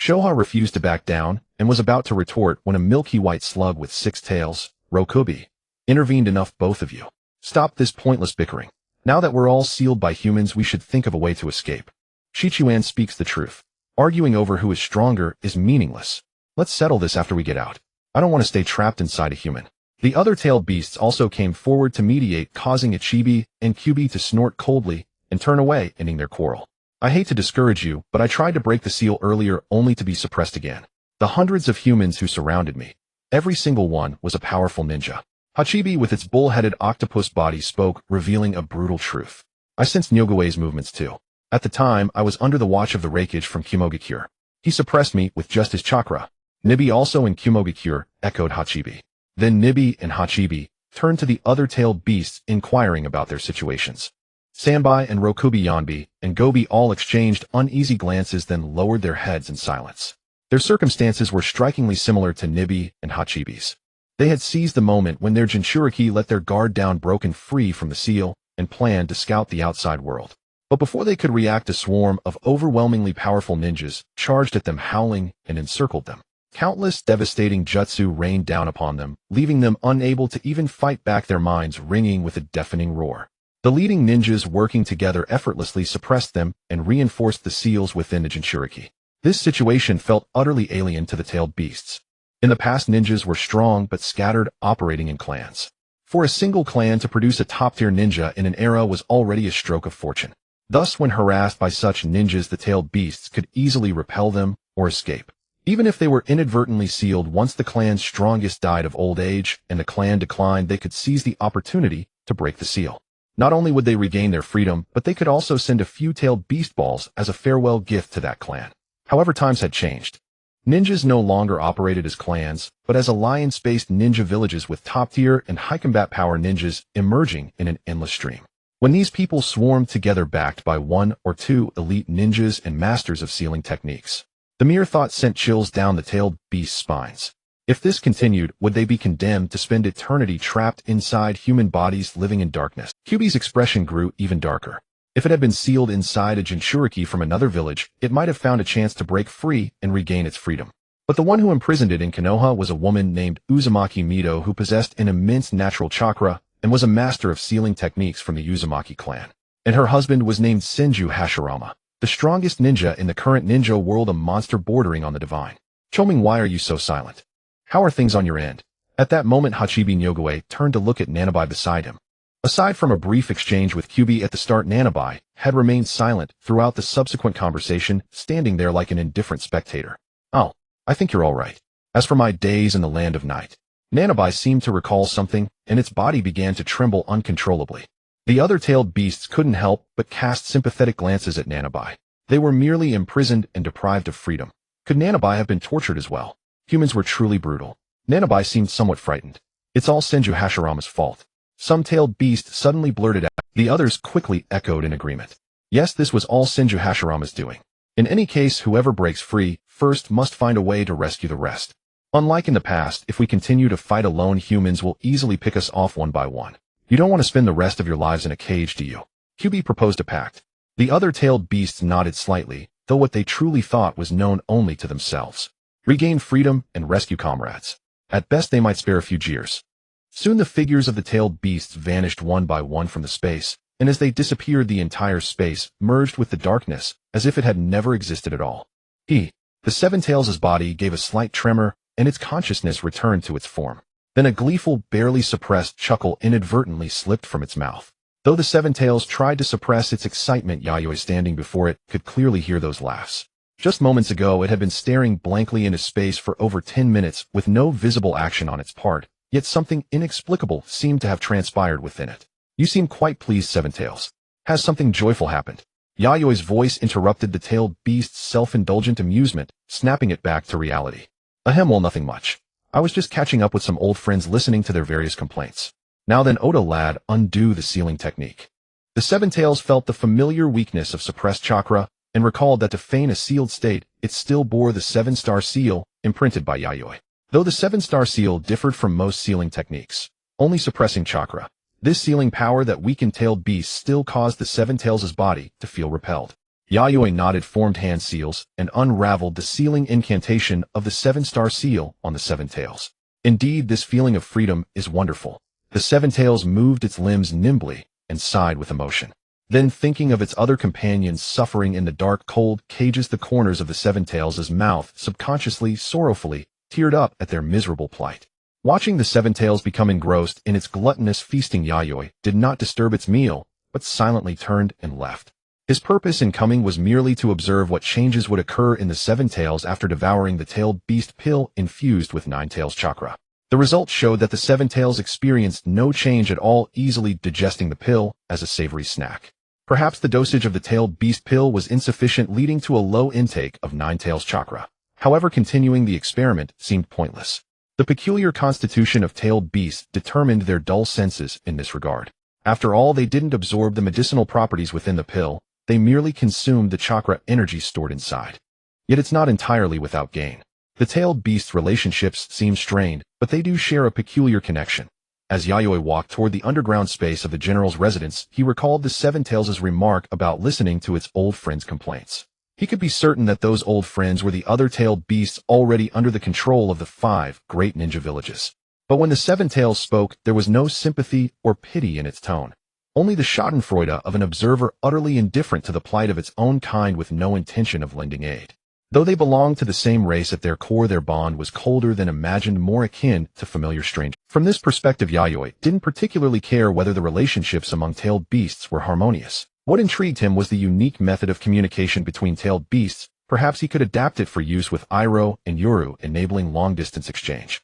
Shoha refused to back down, and was about to retort when a milky white slug with 6 tails, Rokubi, intervened. Enough, both of you. Stop this pointless bickering. Now that we're all sealed by humans, we should think of a way to escape. Shichuan speaks the truth. Arguing over who is stronger is meaningless. Let's settle this after we get out. I don't want to stay trapped inside a human. The other tailed beasts also came forward to mediate, causing Ichibi and Kyubi to snort coldly and turn away, ending their quarrel. I hate to discourage you, but I tried to break the seal earlier only to be suppressed again. The hundreds of humans who surrounded me, every single one was a powerful ninja. Hachibi with its bull-headed octopus body spoke, revealing a brutal truth. I sensed Nyogue's movements too. At the time, I was under the watch of the Reikage from Kumogakure. He suppressed me with just his chakra. Nibi also in Kumogakure, echoed Hachibi. Then Nibi and Hachibi turned to the other tailed beasts, inquiring about their situations. Sanbai and Rokubi, Yanbi and Gobi all exchanged uneasy glances, then lowered their heads in silence. Their circumstances were strikingly similar to Nibi and Hachibi's. They had seized the moment when their Jinchuriki let their guard down, broken free from the seal, and planned to scout the outside world. But before they could react, a swarm of overwhelmingly powerful ninjas charged at them, howling, and encircled them. Countless devastating jutsu rained down upon them, leaving them unable to even fight back, their minds ringing with a deafening roar. The leading ninjas working together effortlessly suppressed them and reinforced the seals within the Jinchuriki. This situation felt utterly alien to the tailed beasts. In the past, ninjas were strong but scattered, operating in clans. For a single clan to produce a top-tier ninja in an era was already a stroke of fortune. Thus, when harassed by such ninjas, the tailed beasts could easily repel them or escape. Even if they were inadvertently sealed, once the clan's strongest died of old age and the clan declined, they could seize the opportunity to break the seal. Not only would they regain their freedom, but they could also send a few tailed beast balls as a farewell gift to that clan. However, times had changed. Ninjas no longer operated as clans, but as alliance-based ninja villages with top-tier and high-combat power ninjas emerging in an endless stream. When these people swarmed together, backed by 1 or 2 elite ninjas and masters of sealing techniques, the mere thought sent chills down the tailed beast's spines. If this continued, would they be condemned to spend eternity trapped inside human bodies, living in darkness? Kyubi's expression grew even darker. If it had been sealed inside a Jinchuriki from another village, it might have found a chance to break free and regain its freedom. But the one who imprisoned it in Konoha was a woman named Uzumaki Mido, who possessed an immense natural chakra and was a master of sealing techniques from the Uzumaki clan. And her husband was named Senju Hashirama, the strongest ninja in the current ninja world, a monster bordering on the divine. Choming, why are you so silent? How are things on your end? At that moment, Hachibi Nyogue turned to look at Nanabai beside him. Aside from a brief exchange with Kyubi at the start, Nanabai had remained silent throughout the subsequent conversation, standing there like an indifferent spectator. Oh, I think you're all right. As for my days in the land of night, Nanabai seemed to recall something, and its body began to tremble uncontrollably. The other tailed beasts couldn't help but cast sympathetic glances at Nanabai. They were merely imprisoned and deprived of freedom. Could Nanabai have been tortured as well? Humans were truly brutal. Nanabai seemed somewhat frightened. It's all Senju Hashirama's fault. Some tailed beast suddenly blurted out. The others quickly echoed in agreement. Yes, this was all Senju Hashirama's doing. In any case, whoever breaks free first must find a way to rescue the rest. Unlike in the past, if we continue to fight alone, humans will easily pick us off one by one. You don't want to spend the rest of your lives in a cage, do you? Kyubi proposed a pact. The other tailed beasts nodded slightly, though what they truly thought was known only to themselves. Regain freedom and rescue comrades. At best, they might spare a few jeers. Soon the figures of the tailed beasts vanished one by one from the space, and as they disappeared, the entire space merged with the darkness, as if it had never existed at all. The Seven Tails' body gave a slight tremor, and its consciousness returned to its form. Then a gleeful, barely suppressed chuckle inadvertently slipped from its mouth. Though the Seven Tails tried to suppress its excitement, Yayoi standing before it could clearly hear those laughs. Just moments ago, it had been staring blankly into space for over 10 minutes with no visible action on its part, yet something inexplicable seemed to have transpired within it. You seem quite pleased, Seven Tails. Has something joyful happened? Yayoi's voice interrupted the tailed beast's self-indulgent amusement, snapping it back to reality. Ahem, well, nothing much. I was just catching up with some old friends listening to their various complaints. Now then, Oda lad, undo the sealing technique. The Seven Tails felt the familiar weakness of suppressed chakra and recalled that to feign a sealed state, it still bore the 7-star seal imprinted by Yayoi. Though the 7-star seal differed from most sealing techniques, only suppressing chakra, this sealing power that weakened tailed beasts still caused the Seven Tails' body to feel repelled. Yayoi nodded formed hand seals and unraveled the sealing incantation of the 7-star seal on the Seven Tails. Indeed, this feeling of freedom is wonderful. The Seven Tails moved its limbs nimbly and sighed with emotion. Then, thinking of its other companions suffering in the dark, cold cages, the corners of the Seven Tails' mouth subconsciously, sorrowfully, teared up at their miserable plight. Watching the Seven Tails become engrossed in its gluttonous feasting, Yayoi did not disturb its meal, but silently turned and left. His purpose in coming was merely to observe what changes would occur in the Seven Tails after devouring the tailed beast pill infused with Nine Tails chakra. The results showed that the Seven Tails experienced no change at all, easily digesting the pill as a savory snack. Perhaps the dosage of the tailed beast pill was insufficient, leading to a low intake of Nine Tails chakra. However, continuing the experiment seemed pointless. The peculiar constitution of tailed beasts determined their dull senses in this regard. After all, they didn't absorb the medicinal properties within the pill, they merely consumed the chakra energy stored inside. Yet it's not entirely without gain. The tailed beasts' relationships seem strained, but they do share a peculiar connection. As Yayoi walked toward the underground space of the general's residence, he recalled the Seven Tails' remark about listening to its old friends' complaints. He could be certain that those old friends were the other tailed beasts already under the control of the 5 great ninja villages. But when the Seven Tails spoke, there was no sympathy or pity in its tone. Only the schadenfreude of an observer utterly indifferent to the plight of its own kind with no intention of lending aid. Though they belonged to the same race, at their core their bond was colder than imagined, more akin to familiar strangers. From this perspective, Yayoi didn't particularly care whether the relationships among tailed beasts were harmonious. What intrigued him was the unique method of communication between tailed beasts. Perhaps he could adapt it for use with Iroh and Yoru, enabling long-distance exchange.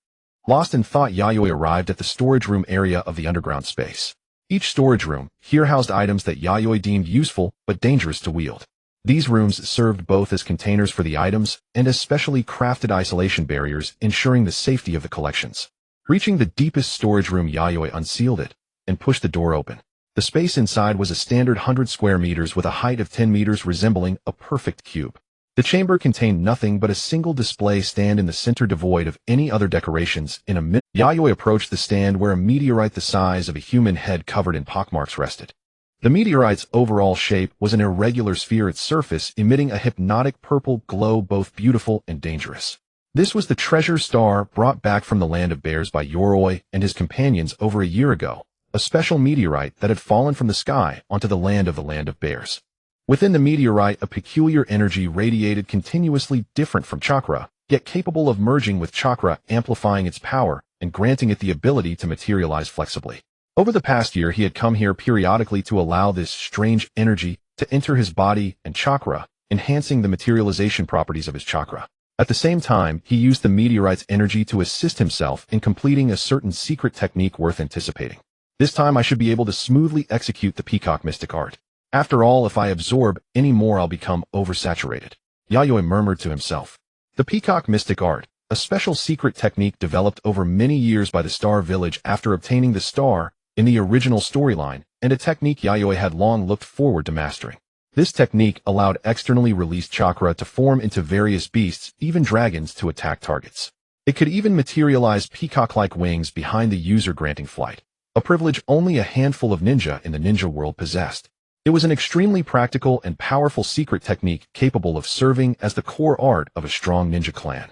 Lost in thought, Yayoi arrived at the storage room area of the underground space. Each storage room here housed items that Yayoi deemed useful but dangerous to wield. These rooms served both as containers for the items and as specially crafted isolation barriers, ensuring the safety of the collections. Reaching the deepest storage room, Yayoi unsealed it and pushed the door open. The space inside was a standard 100 square meters with a height of 10 meters, resembling a perfect cube. The chamber contained nothing but a single display stand in the center, devoid of any other decorations. In a minute, Yayoi approached the stand where a meteorite the size of a human head covered in pockmarks rested. The meteorite's overall shape was an irregular sphere, its surface emitting a hypnotic purple glow, both beautiful and dangerous. This was the treasure star brought back from the land of bears by Yoroi and his companions over a year ago, a special meteorite that had fallen from the sky onto the land of bears. Within the meteorite, a peculiar energy radiated continuously, different from chakra, yet capable of merging with chakra, amplifying its power and granting it the ability to materialize flexibly. Over the past year, he had come here periodically to allow this strange energy to enter his body and chakra, enhancing the materialization properties of his chakra. At the same time, he used the meteorite's energy to assist himself in completing a certain secret technique worth anticipating. This time I should be able to smoothly execute the peacock mystic art. After all, if I absorb any more, I'll become oversaturated. Yayoi murmured to himself. The peacock mystic art, a special secret technique developed over many years by the Star Village after obtaining the star in the original storyline, and a technique Yayoi had long looked forward to mastering. This technique allowed externally released chakra to form into various beasts, even dragons, to attack targets. It could even materialize peacock-like wings behind the user, granting flight, a privilege only a handful of ninja in the ninja world possessed. It was an extremely practical and powerful secret technique capable of serving as the core art of a strong ninja clan.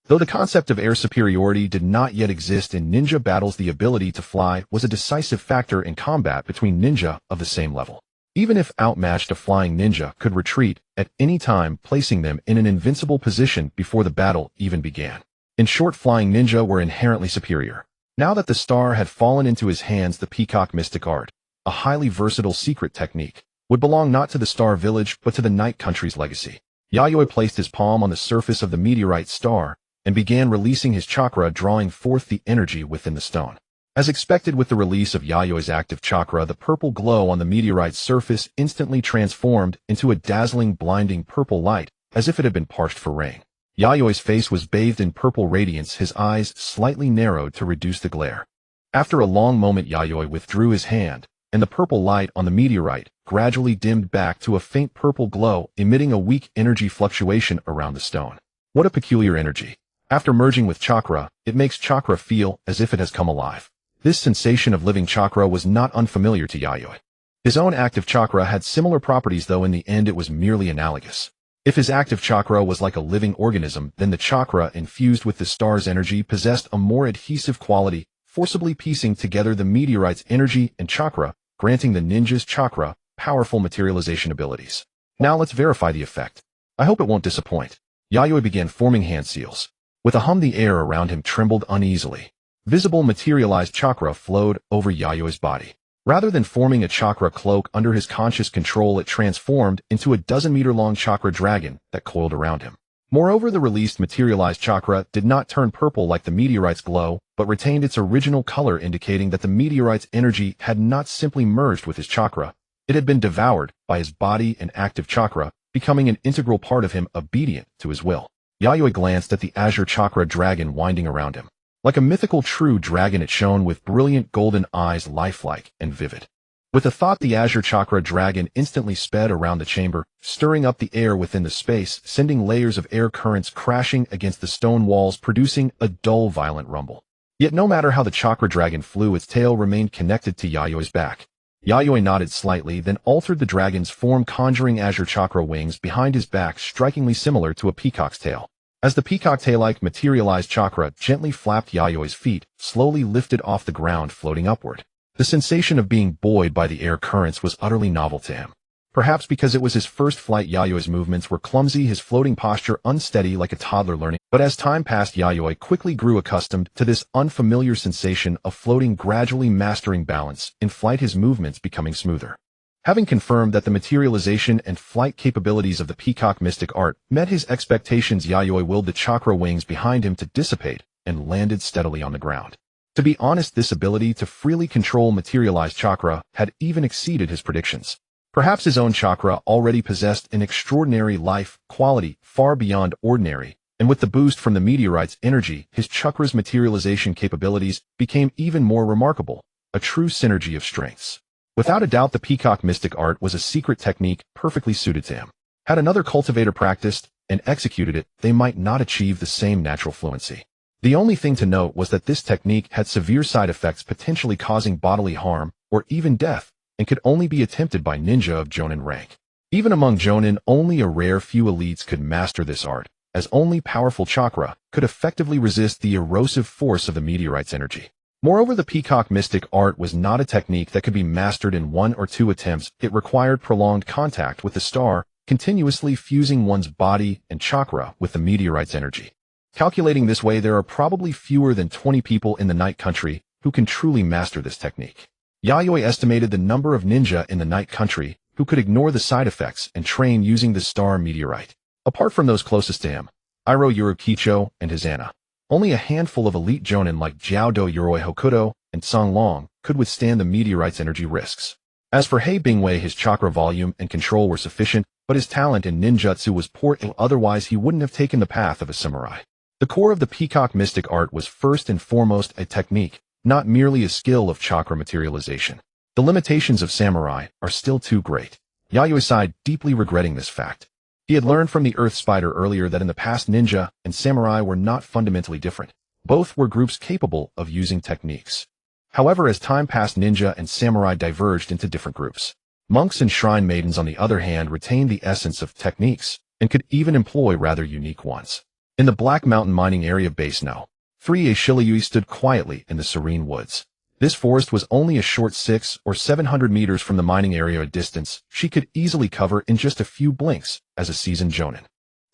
Though the concept of air superiority did not yet exist in ninja battles, the ability to fly was a decisive factor in combat between ninja of the same level. Even if outmatched, a flying ninja could retreat at any time, placing them in an invincible position before the battle even began. In short, flying ninja were inherently superior. Now that the star had fallen into his hands, the peacock mystic art, a highly versatile secret technique, would belong not to the star village but to the night country's legacy. Yayoi placed his palm on the surface of the meteorite star and began releasing his chakra, drawing forth the energy within the stone. As expected, with the release of Yayoi's active chakra, the purple glow on the meteorite's surface instantly transformed into a dazzling, blinding purple light, as if it had been parched for rain. Yayoi's face was bathed in purple radiance, his eyes slightly narrowed to reduce the glare. After a long moment, Yayoi withdrew his hand, and the purple light on the meteorite gradually dimmed back to a faint purple glow, emitting a weak energy fluctuation around the stone. What a peculiar energy. After merging with chakra, it makes chakra feel as if it has come alive. This sensation of living chakra was not unfamiliar to Yayoi. His own active chakra had similar properties, though in the end it was merely analogous. If his active chakra was like a living organism, then the chakra infused with the star's energy possessed a more adhesive quality, forcibly piecing together the meteorite's energy and chakra, granting the ninja's chakra powerful materialization abilities. Now let's verify the effect. I hope it won't disappoint. Yayoi began forming hand seals. With a hum, the air around him trembled uneasily. Visible materialized chakra flowed over Yayoi's body. Rather than forming a chakra cloak under his conscious control, it transformed into a dozen-meter-long chakra dragon that coiled around him. Moreover, the released materialized chakra did not turn purple like the meteorite's glow, but retained its original color, indicating that the meteorite's energy had not simply merged with his chakra. It had been devoured by his body and active chakra, becoming an integral part of him, obedient to his will. Yayoi glanced at the azure chakra dragon winding around him. Like a mythical true dragon, it shone with brilliant golden eyes, lifelike and vivid. With a thought, the azure chakra dragon instantly sped around the chamber, stirring up the air within the space, sending layers of air currents crashing against the stone walls, producing a dull, violent rumble. Yet no matter how the chakra dragon flew, its tail remained connected to Yayoi's back. Yayoi nodded slightly, then altered the dragon's form, conjuring azure chakra wings behind his back, strikingly similar to a peacock's tail. As the peacock tail-like materialized chakra gently flapped Yayoi's feet, slowly lifted off the ground, floating upward. The sensation of being buoyed by the air currents was utterly novel to him. Perhaps because it was his first flight, Yayoi's movements were clumsy, his floating posture unsteady like a toddler learning. But as time passed, Yayoi quickly grew accustomed to this unfamiliar sensation of floating, gradually mastering balance. In flight, his movements becoming smoother. Having confirmed that the materialization and flight capabilities of the peacock mystic art met his expectations, Yayoi willed the chakra wings behind him to dissipate and landed steadily on the ground. To be honest, this ability to freely control materialized chakra had even exceeded his predictions. Perhaps his own chakra already possessed an extraordinary life quality far beyond ordinary, and with the boost from the meteorite's energy, his chakra's materialization capabilities became even more remarkable, a true synergy of strengths. Without a doubt, the peacock mystic art was a secret technique perfectly suited to him. Had another cultivator practiced and executed it, they might not achieve the same natural fluency. The only thing to note was that this technique had severe side effects, potentially causing bodily harm or even death, and could only be attempted by ninja of Jonin rank. Even among Jonin, only a rare few elites could master this art, as only powerful chakra could effectively resist the erosive force of the meteorite's energy. Moreover, the peacock mystic art was not a technique that could be mastered in 1 or 2 attempts. It required prolonged contact with the star, continuously fusing one's body and chakra with the meteorite's energy. Calculating this way, there are probably fewer than 20 people in the night country who can truly master this technique. Yayoi estimated the number of ninja in the night country who could ignore the side effects and train using the star meteorite. Apart from those closest to him, Iro Yurukicho and Hizana, only a handful of elite jonin like Jiaodo Yoroi Hokuto and Song Long could withstand the meteorite's energy risks. As for Hei Bingwei, his chakra volume and control were sufficient, but his talent in ninjutsu was poor, otherwise he wouldn't have taken the path of a samurai. The core of the peacock mystic art was first and foremost a technique, not merely a skill of chakra materialization. The limitations of samurai are still too great. Yayoi sighed, deeply regretting this fact. He had learned from the Earth Spider earlier that in the past ninja and samurai were not fundamentally different. Both were groups capable of using techniques. However, as time passed, ninja and samurai diverged into different groups. Monks and shrine maidens, on the other hand, retained the essence of techniques and could even employ rather unique ones. In the Black Mountain mining area base now, 3 Shinobi stood quietly in the serene woods. This forest was only a short 600 or 700 meters from the mining area, a distance she could easily cover in just a few blinks as a seasoned jonin.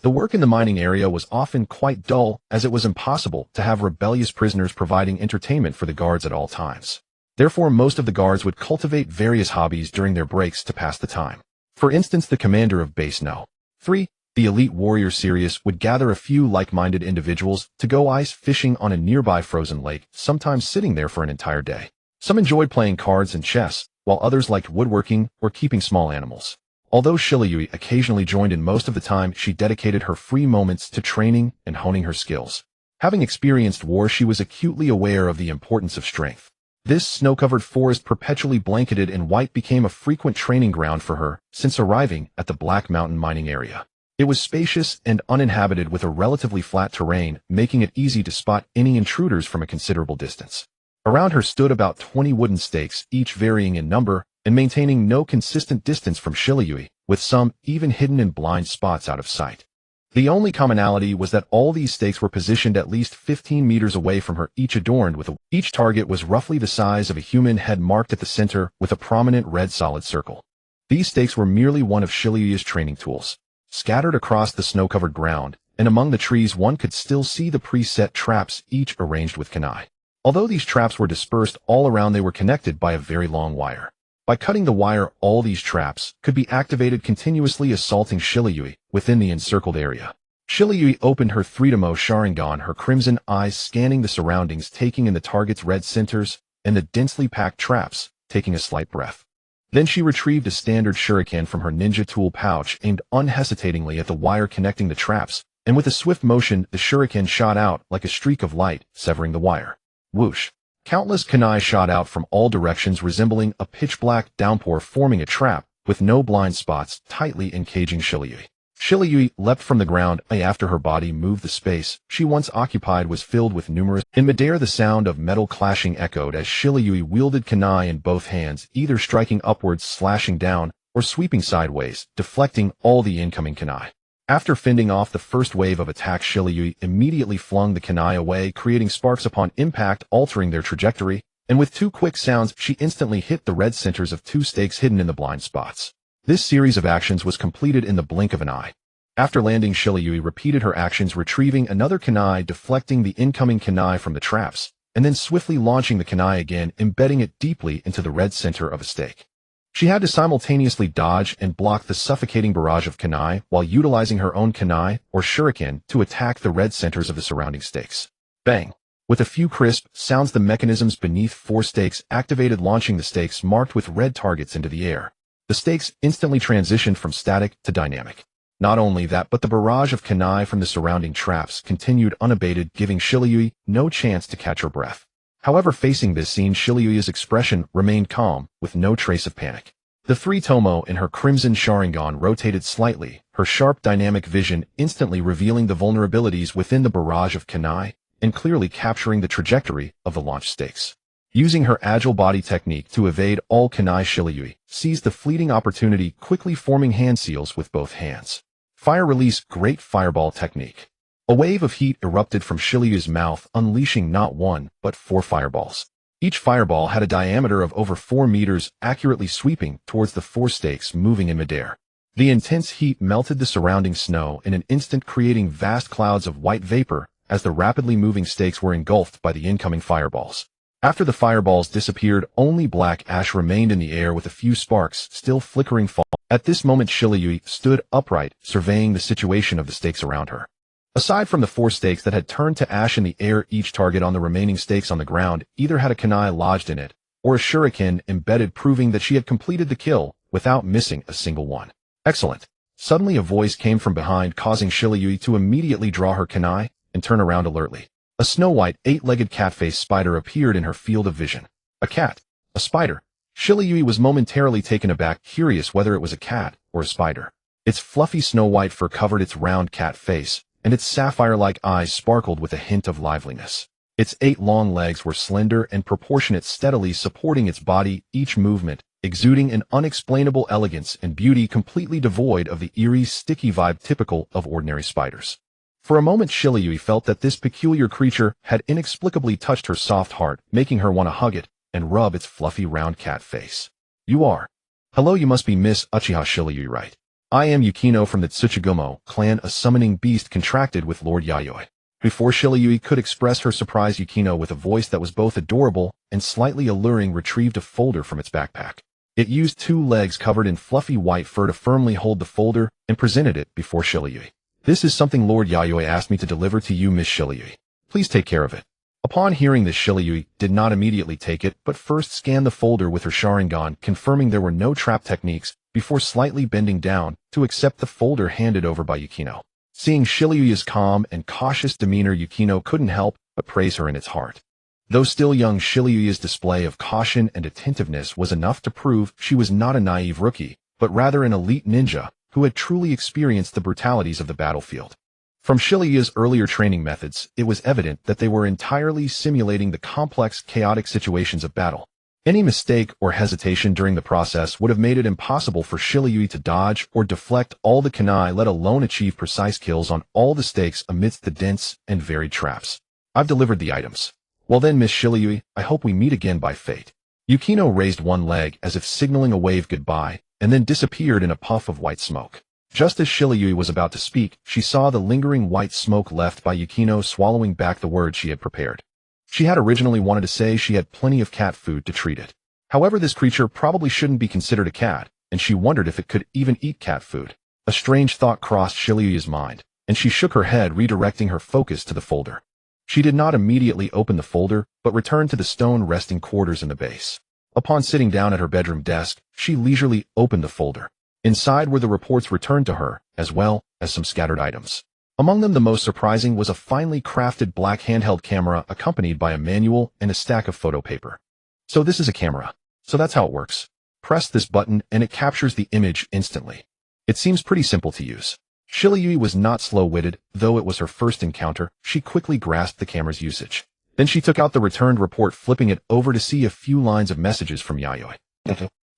The work in the mining area was often quite dull, as it was impossible to have rebellious prisoners providing entertainment for the guards at all times. Therefore, most of the guards would cultivate various hobbies during their breaks to pass the time. For instance, the commander of Base No. 3, the elite warrior Sirius, would gather a few like-minded individuals to go ice fishing on a nearby frozen lake, sometimes sitting there for an entire day. Some enjoyed playing cards and chess, while others liked woodworking or keeping small animals. Although Shirayui occasionally joined in, most of the time she dedicated her free moments to training and honing her skills. Having experienced war, she was acutely aware of the importance of strength. This snow-covered forest perpetually blanketed in white became a frequent training ground for her since arriving at the Black Mountain mining area. It was spacious and uninhabited with a relatively flat terrain, making it easy to spot any intruders from a considerable distance. Around her stood about 20 wooden stakes, each varying in number and maintaining no consistent distance from Shirayui, with some even hidden in blind spots out of sight. The only commonality was that all these stakes were positioned at least 15 meters away from her, each adorned with each target was roughly the size of a human head, marked at the center with a prominent red solid circle. These stakes were merely one of Shirayui's training tools. Scattered across the snow-covered ground, and among the trees one could still see the preset traps, each arranged with kunai. Although these traps were dispersed all around, they were connected by a very long wire. By cutting the wire, all these traps could be activated continuously, assaulting Shirayui within the encircled area. Shirayui opened her 3-tomo Sharingan, her crimson eyes scanning the surroundings, taking in the target's red centers and the densely packed traps, taking a slight breath. Then she retrieved a standard shuriken from her ninja tool pouch, aimed unhesitatingly at the wire connecting the traps, and with a swift motion, the shuriken shot out like a streak of light, severing the wire. Whoosh! Countless kunai shot out from all directions, resembling a pitch-black downpour, forming a trap, with no blind spots, tightly encaging Shirayui. Shirayui leapt from the ground, after her body moved. The space she once occupied was filled with numerous. In midair, the sound of metal clashing echoed as Shirayui wielded kunai in both hands, either striking upwards, slashing down, or sweeping sideways, deflecting all the incoming kunai. After fending off the first wave of attacks, Shirayui immediately flung the kunai away, creating sparks upon impact, altering their trajectory, and with 2 quick sounds, she instantly hit the red centers of 2 stakes hidden in the blind spots. This series of actions was completed in the blink of an eye. After landing, Shirayui repeated her actions, retrieving another kunai, deflecting the incoming kunai from the traps, and then swiftly launching the kunai again, embedding it deeply into the red center of a stake. She had to simultaneously dodge and block the suffocating barrage of kunai while utilizing her own kunai or shuriken to attack the red centers of the surrounding stakes. Bang! With a few crisp sounds, the mechanisms beneath 4 stakes activated, launching the stakes marked with red targets into the air. The stakes instantly transitioned from static to dynamic. Not only that, but the barrage of kunai from the surrounding traps continued unabated, giving Shirayui no chance to catch her breath. However, facing this scene, Shirayui's expression remained calm, with no trace of panic. The 3-tomo in her crimson Sharingan rotated slightly, her sharp dynamic vision instantly revealing the vulnerabilities within the barrage of kunai and clearly capturing the trajectory of the launch stakes. Using her agile body technique to evade all kunai, Shirayui seized the fleeting opportunity, quickly forming hand seals with both hands. Fire release, great fireball technique. A wave of heat erupted from Shirayui's mouth, unleashing not 1, but 4 fireballs. Each fireball had a diameter of over 4 meters, accurately sweeping towards the 4 stakes moving in midair. The intense heat melted the surrounding snow in an instant, creating vast clouds of white vapor as the rapidly moving stakes were engulfed by the incoming fireballs. After the fireballs disappeared, only black ash remained in the air, with a few sparks still flickering. At this moment, Shirayui stood upright, surveying the situation of the stakes around her. Aside from the 4 stakes that had turned to ash in the air, each target on the remaining stakes on the ground either had a kunai lodged in it or a shuriken embedded, proving that she had completed the kill without missing a single one. Excellent. Suddenly a voice came from behind, causing Shirayui to immediately draw her kunai and turn around alertly. A snow-white, 8-legged cat-faced spider appeared in her field of vision. A cat? A spider? Shirayui was momentarily taken aback, curious whether it was a cat or a spider. Its fluffy snow-white fur covered its round cat face, and its sapphire-like eyes sparkled with a hint of liveliness. Its 8 long legs were slender and proportionate, steadily supporting its body, each movement exuding an unexplainable elegance and beauty, completely devoid of the eerie, sticky vibe typical of ordinary spiders. For a moment, Shirayui felt that this peculiar creature had inexplicably touched her soft heart, making her want to hug it and rub its fluffy round cat face. You are. Hello, you must be Miss Uchiha Shirayui, right? I am Yukino from the Tsuchigumo clan, a summoning beast contracted with Lord Yayoi. Before Shirayui could express her surprise, Yukino, with a voice that was both adorable and slightly alluring, retrieved a folder from its backpack. It used 2 legs covered in fluffy white fur to firmly hold the folder and presented it before Shirayui. This is something Lord Yayoi asked me to deliver to you, Miss Shirayui. Please take care of it. Upon hearing this, Shirayui did not immediately take it, but first scanned the folder with her Sharingan, confirming there were no trap techniques, before slightly bending down to accept the folder handed over by Yukino. Seeing Shirayui's calm and cautious demeanor, Yukino couldn't help but praise her in its heart. Though still young, Shirayui's display of caution and attentiveness was enough to prove she was not a naive rookie, but rather an elite ninja who had truly experienced the brutalities of the battlefield. From Shirayui's earlier training methods, it was evident that they were entirely simulating the complex, chaotic situations of battle. Any mistake or hesitation during the process would have made it impossible for Shirayui to dodge or deflect all the kunai, let alone achieve precise kills on all the stakes amidst the dense and varied traps. I've delivered the items. Well then, Miss Shirayui, I hope we meet again by fate. Yukino raised one leg as if signaling a wave goodbye, and then disappeared in a puff of white smoke. Just as Shirayui was about to speak, she saw the lingering white smoke left by Yukino, swallowing back the words she had prepared. She had originally wanted to say she had plenty of cat food to treat it. However, this creature probably shouldn't be considered a cat, and she wondered if it could even eat cat food. A strange thought crossed Shirayui's mind, and she shook her head, redirecting her focus to the folder. She did not immediately open the folder, but returned to the stone resting quarters in the base. Upon sitting down at her bedroom desk, she leisurely opened the folder. Inside were the reports returned to her, as well as some scattered items. Among them, the most surprising was a finely crafted black handheld camera accompanied by a manual and a stack of photo paper. So this is a camera. So that's how it works. Press this button and it captures the image instantly. It seems pretty simple to use. Shirayui was not slow-witted, though it was her first encounter. She quickly grasped the camera's usage. Then she took out the returned report, flipping it over to see a few lines of messages from Yayoi.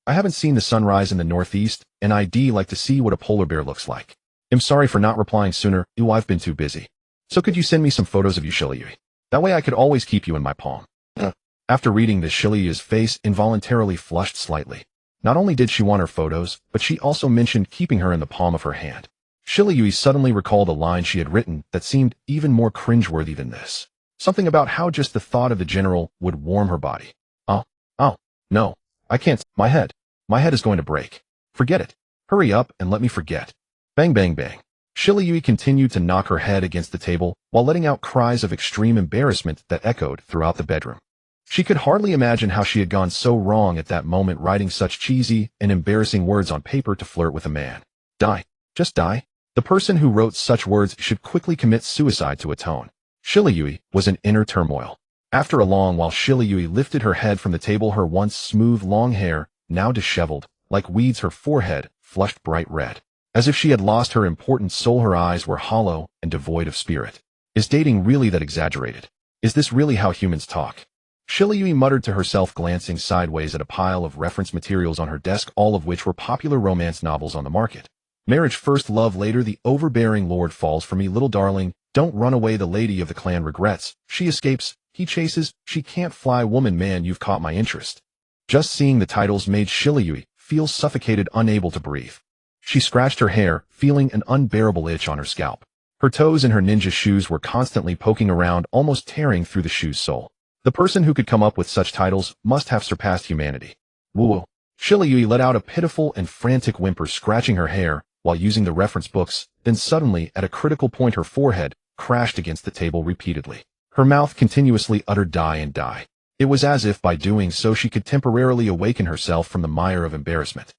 I haven't seen the sunrise in the northeast, and I'd like to see what a polar bear looks like. I'm sorry for not replying sooner. I've been too busy. So could you send me some photos of you, Shirayui? That way I could always keep you in my palm. After reading this, Shirayui's face involuntarily flushed slightly. Not only did she want her photos, but she also mentioned keeping her in the palm of her hand. Shirayui suddenly recalled a line she had written that seemed even more cringeworthy than this. Something about how just the thought of the general would warm her body. Oh, no, I can't. My head is going to break. Forget it. Hurry up and let me forget. Bang, bang, bang. Shirayui continued to knock her head against the table while letting out cries of extreme embarrassment that echoed throughout the bedroom. She could hardly imagine how she had gone so wrong at that moment, writing such cheesy and embarrassing words on paper to flirt with a man. Die. Just die. The person who wrote such words should quickly commit suicide to atone. Shirayui was in inner turmoil. After a long while, Shirayui lifted her head from the table, her once smooth long hair, now disheveled, like weeds, her forehead flushed bright red. As if she had lost her important soul, her eyes were hollow and devoid of spirit. Is dating really that exaggerated? Is this really how humans talk? Shirayui muttered to herself, glancing sideways at a pile of reference materials on her desk, all of which were popular romance novels on the market. Marriage first, love later, the overbearing lord falls for me, little darling, don't run away, the lady of the clan regrets, she escapes, he chases, she can't fly, woman, man, you've caught my interest. Just seeing the titles made Shirayui feel suffocated, unable to breathe. She scratched her hair, feeling an unbearable itch on her scalp. Her toes in her ninja shoes were constantly poking around, almost tearing through the shoe's sole. The person who could come up with such titles must have surpassed humanity. Woo! Shirayui let out a pitiful and frantic whimper, scratching her hair while using the reference books. Then suddenly, at a critical point, her forehead crashed against the table repeatedly. Her mouth continuously uttered die and die. It was as if by doing so she could temporarily awaken herself from the mire of embarrassment.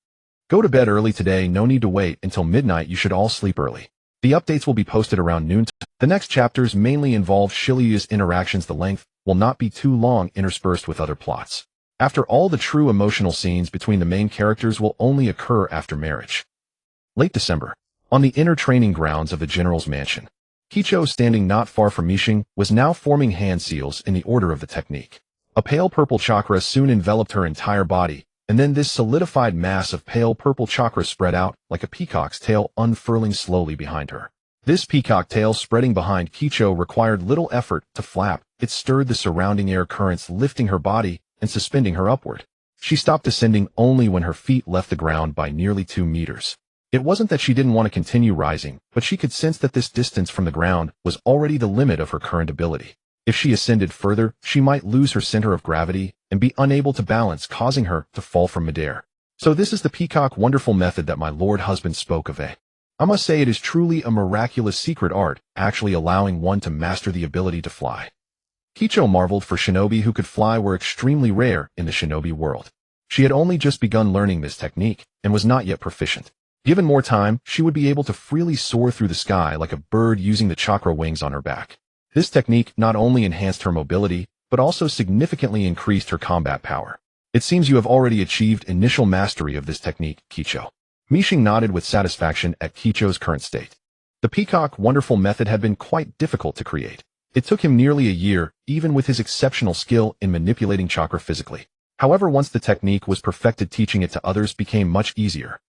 Go to bed early today, no need to wait until midnight, you should all sleep early. The updates will be posted around noon. The next chapters mainly involve Shirayui's interactions. The length will not be too long, interspersed with other plots. After all, the true emotional scenes between the main characters will only occur after marriage. Late December. On the inner training grounds of the general's mansion, Kicho, standing not far from Mishing, was now forming hand seals in the order of the technique. A pale purple chakra soon enveloped her entire body, and then this solidified mass of pale purple chakra spread out like a peacock's tail, unfurling slowly behind her. This peacock tail spreading behind Kicho required little effort to flap. It stirred the surrounding air currents, lifting her body and suspending her upward. She stopped descending only when her feet left the ground by nearly 2 meters. It wasn't that she didn't want to continue rising, but she could sense that this distance from the ground was already the limit of her current ability. If she ascended further, she might lose her center of gravity and be unable to balance, causing her to fall from midair. So this is the peacock wonderful method that my lord husband spoke of. I must say it is truly a miraculous secret art, actually allowing one to master the ability to fly. Kicho marveled, for shinobi who could fly were extremely rare in the shinobi world. She had only just begun learning this technique and was not yet proficient. Given more time, she would be able to freely soar through the sky like a bird using the chakra wings on her back. This technique not only enhanced her mobility, but also significantly increased her combat power. It seems you have already achieved initial mastery of this technique, Kicho. Mishing nodded with satisfaction at Kicho's current state. The peacock wonderful method had been quite difficult to create. It took him nearly a year, even with his exceptional skill in manipulating chakra physically. However, once the technique was perfected, teaching it to others became much easier.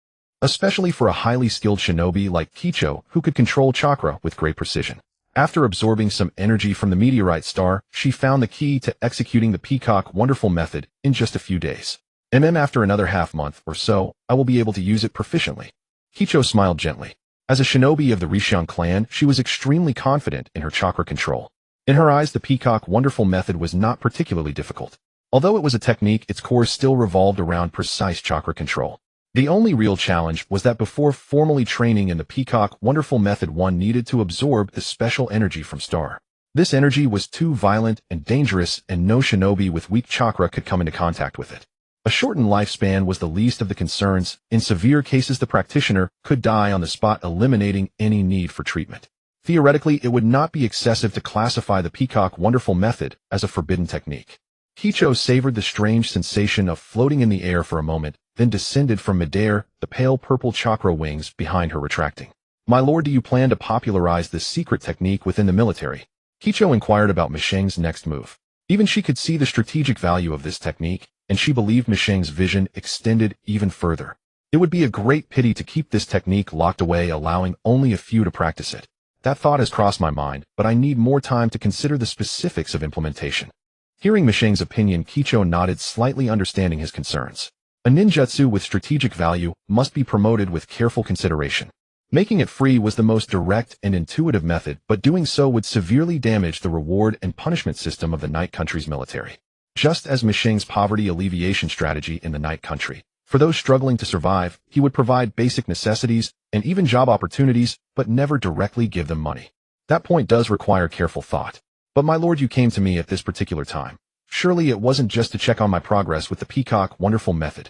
Especially for a highly skilled shinobi like Kicho, who could control chakra with great precision. After absorbing some energy from the meteorite star, she found the key to executing the peacock wonderful method in just a few days. After another half-month or so, I will be able to use it proficiently. Kicho smiled gently. As a shinobi of the Rishian clan, she was extremely confident in her chakra control. In her eyes, the peacock wonderful method was not particularly difficult. Although it was a technique, its core still revolved around precise chakra control. The only real challenge was that before formally training in the peacock wonderful method, one needed to absorb the special energy from star. This energy was too violent and dangerous, and no shinobi with weak chakra could come into contact with it. A shortened lifespan was the least of the concerns. In severe cases, the practitioner could die on the spot, eliminating any need for treatment. Theoretically, it would not be excessive to classify the peacock wonderful method as a forbidden technique. Kicho savored the strange sensation of floating in the air for a moment, then descended from midair, the pale purple chakra wings behind her retracting. My lord, do you plan to popularize this secret technique within the military? Kicho inquired about Misheng's next move. Even she could see the strategic value of this technique, and she believed Misheng's vision extended even further. It would be a great pity to keep this technique locked away, allowing only a few to practice it. That thought has crossed my mind, but I need more time to consider the specifics of implementation. Hearing Misheng's opinion, Kicho nodded, slightly understanding his concerns. A ninjutsu with strategic value must be promoted with careful consideration. Making it free was the most direct and intuitive method, but doing so would severely damage the reward and punishment system of the Night Country's military. Just as Misheng's poverty alleviation strategy in the Night Country, for those struggling to survive, he would provide basic necessities and even job opportunities, but never directly give them money. That point does require careful thought. But my lord, you came to me at this particular time. Surely it wasn't just to check on my progress with the peacock wonderful method.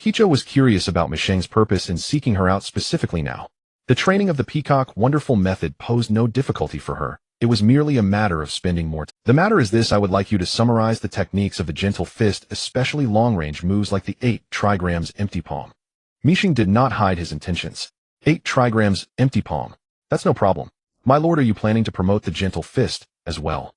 Kicho was curious about Misheng's purpose in seeking her out specifically now. The training of the peacock wonderful method posed no difficulty for her. It was merely a matter of spending more time. The matter is this: I would like you to summarize the techniques of the gentle fist, especially long-range moves like the 8 trigrams empty palm. Misheng did not hide his intentions. 8 trigrams empty palm. That's no problem. My lord, are you planning to promote the gentle fist as well?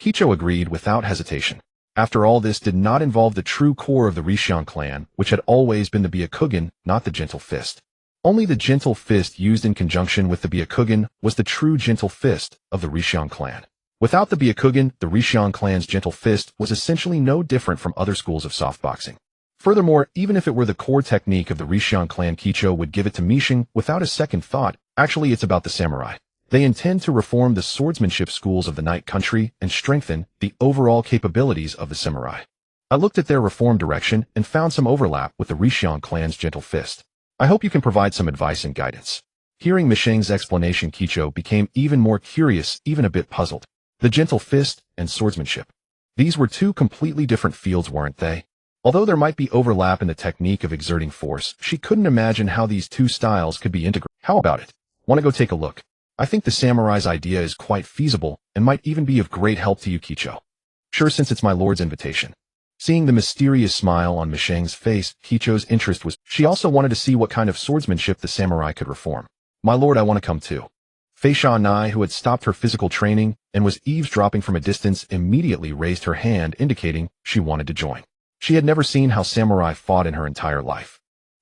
Kicho agreed without hesitation. After all, this did not involve the true core of the Rishian clan, which had always been the Byakugan, not the gentle fist. Only the gentle fist used in conjunction with the Byakugan was the true gentle fist of the Rishian clan. Without the Byakugan, the Rishian clan's gentle fist was essentially no different from other schools of softboxing. Furthermore, even if it were the core technique of the Rishian clan, Kicho would give it to Misheng without a second thought. Actually, it's about the samurai. They intend to reform the swordsmanship schools of the Night Country and strengthen the overall capabilities of the samurai. I looked at their reform direction and found some overlap with the Rishian clan's gentle fist. I hope you can provide some advice and guidance. Hearing Misheng's explanation, Kicho became even more curious, even a bit puzzled. The gentle fist and swordsmanship. These were two completely different fields, weren't they? Although there might be overlap in the technique of exerting force, she couldn't imagine how these two styles could be integrated. How about it? Want to go take a look? I think the samurai's idea is quite feasible and might even be of great help to you, Kicho. Sure, since it's my lord's invitation. Seeing the mysterious smile on Misheng's face, Kicho's interest was, she also wanted to see what kind of swordsmanship the samurai could reform. My lord, I want to come too. Fei Sha Nai, who had stopped her physical training and was eavesdropping from a distance, immediately raised her hand, indicating she wanted to join. She had never seen how samurai fought in her entire life.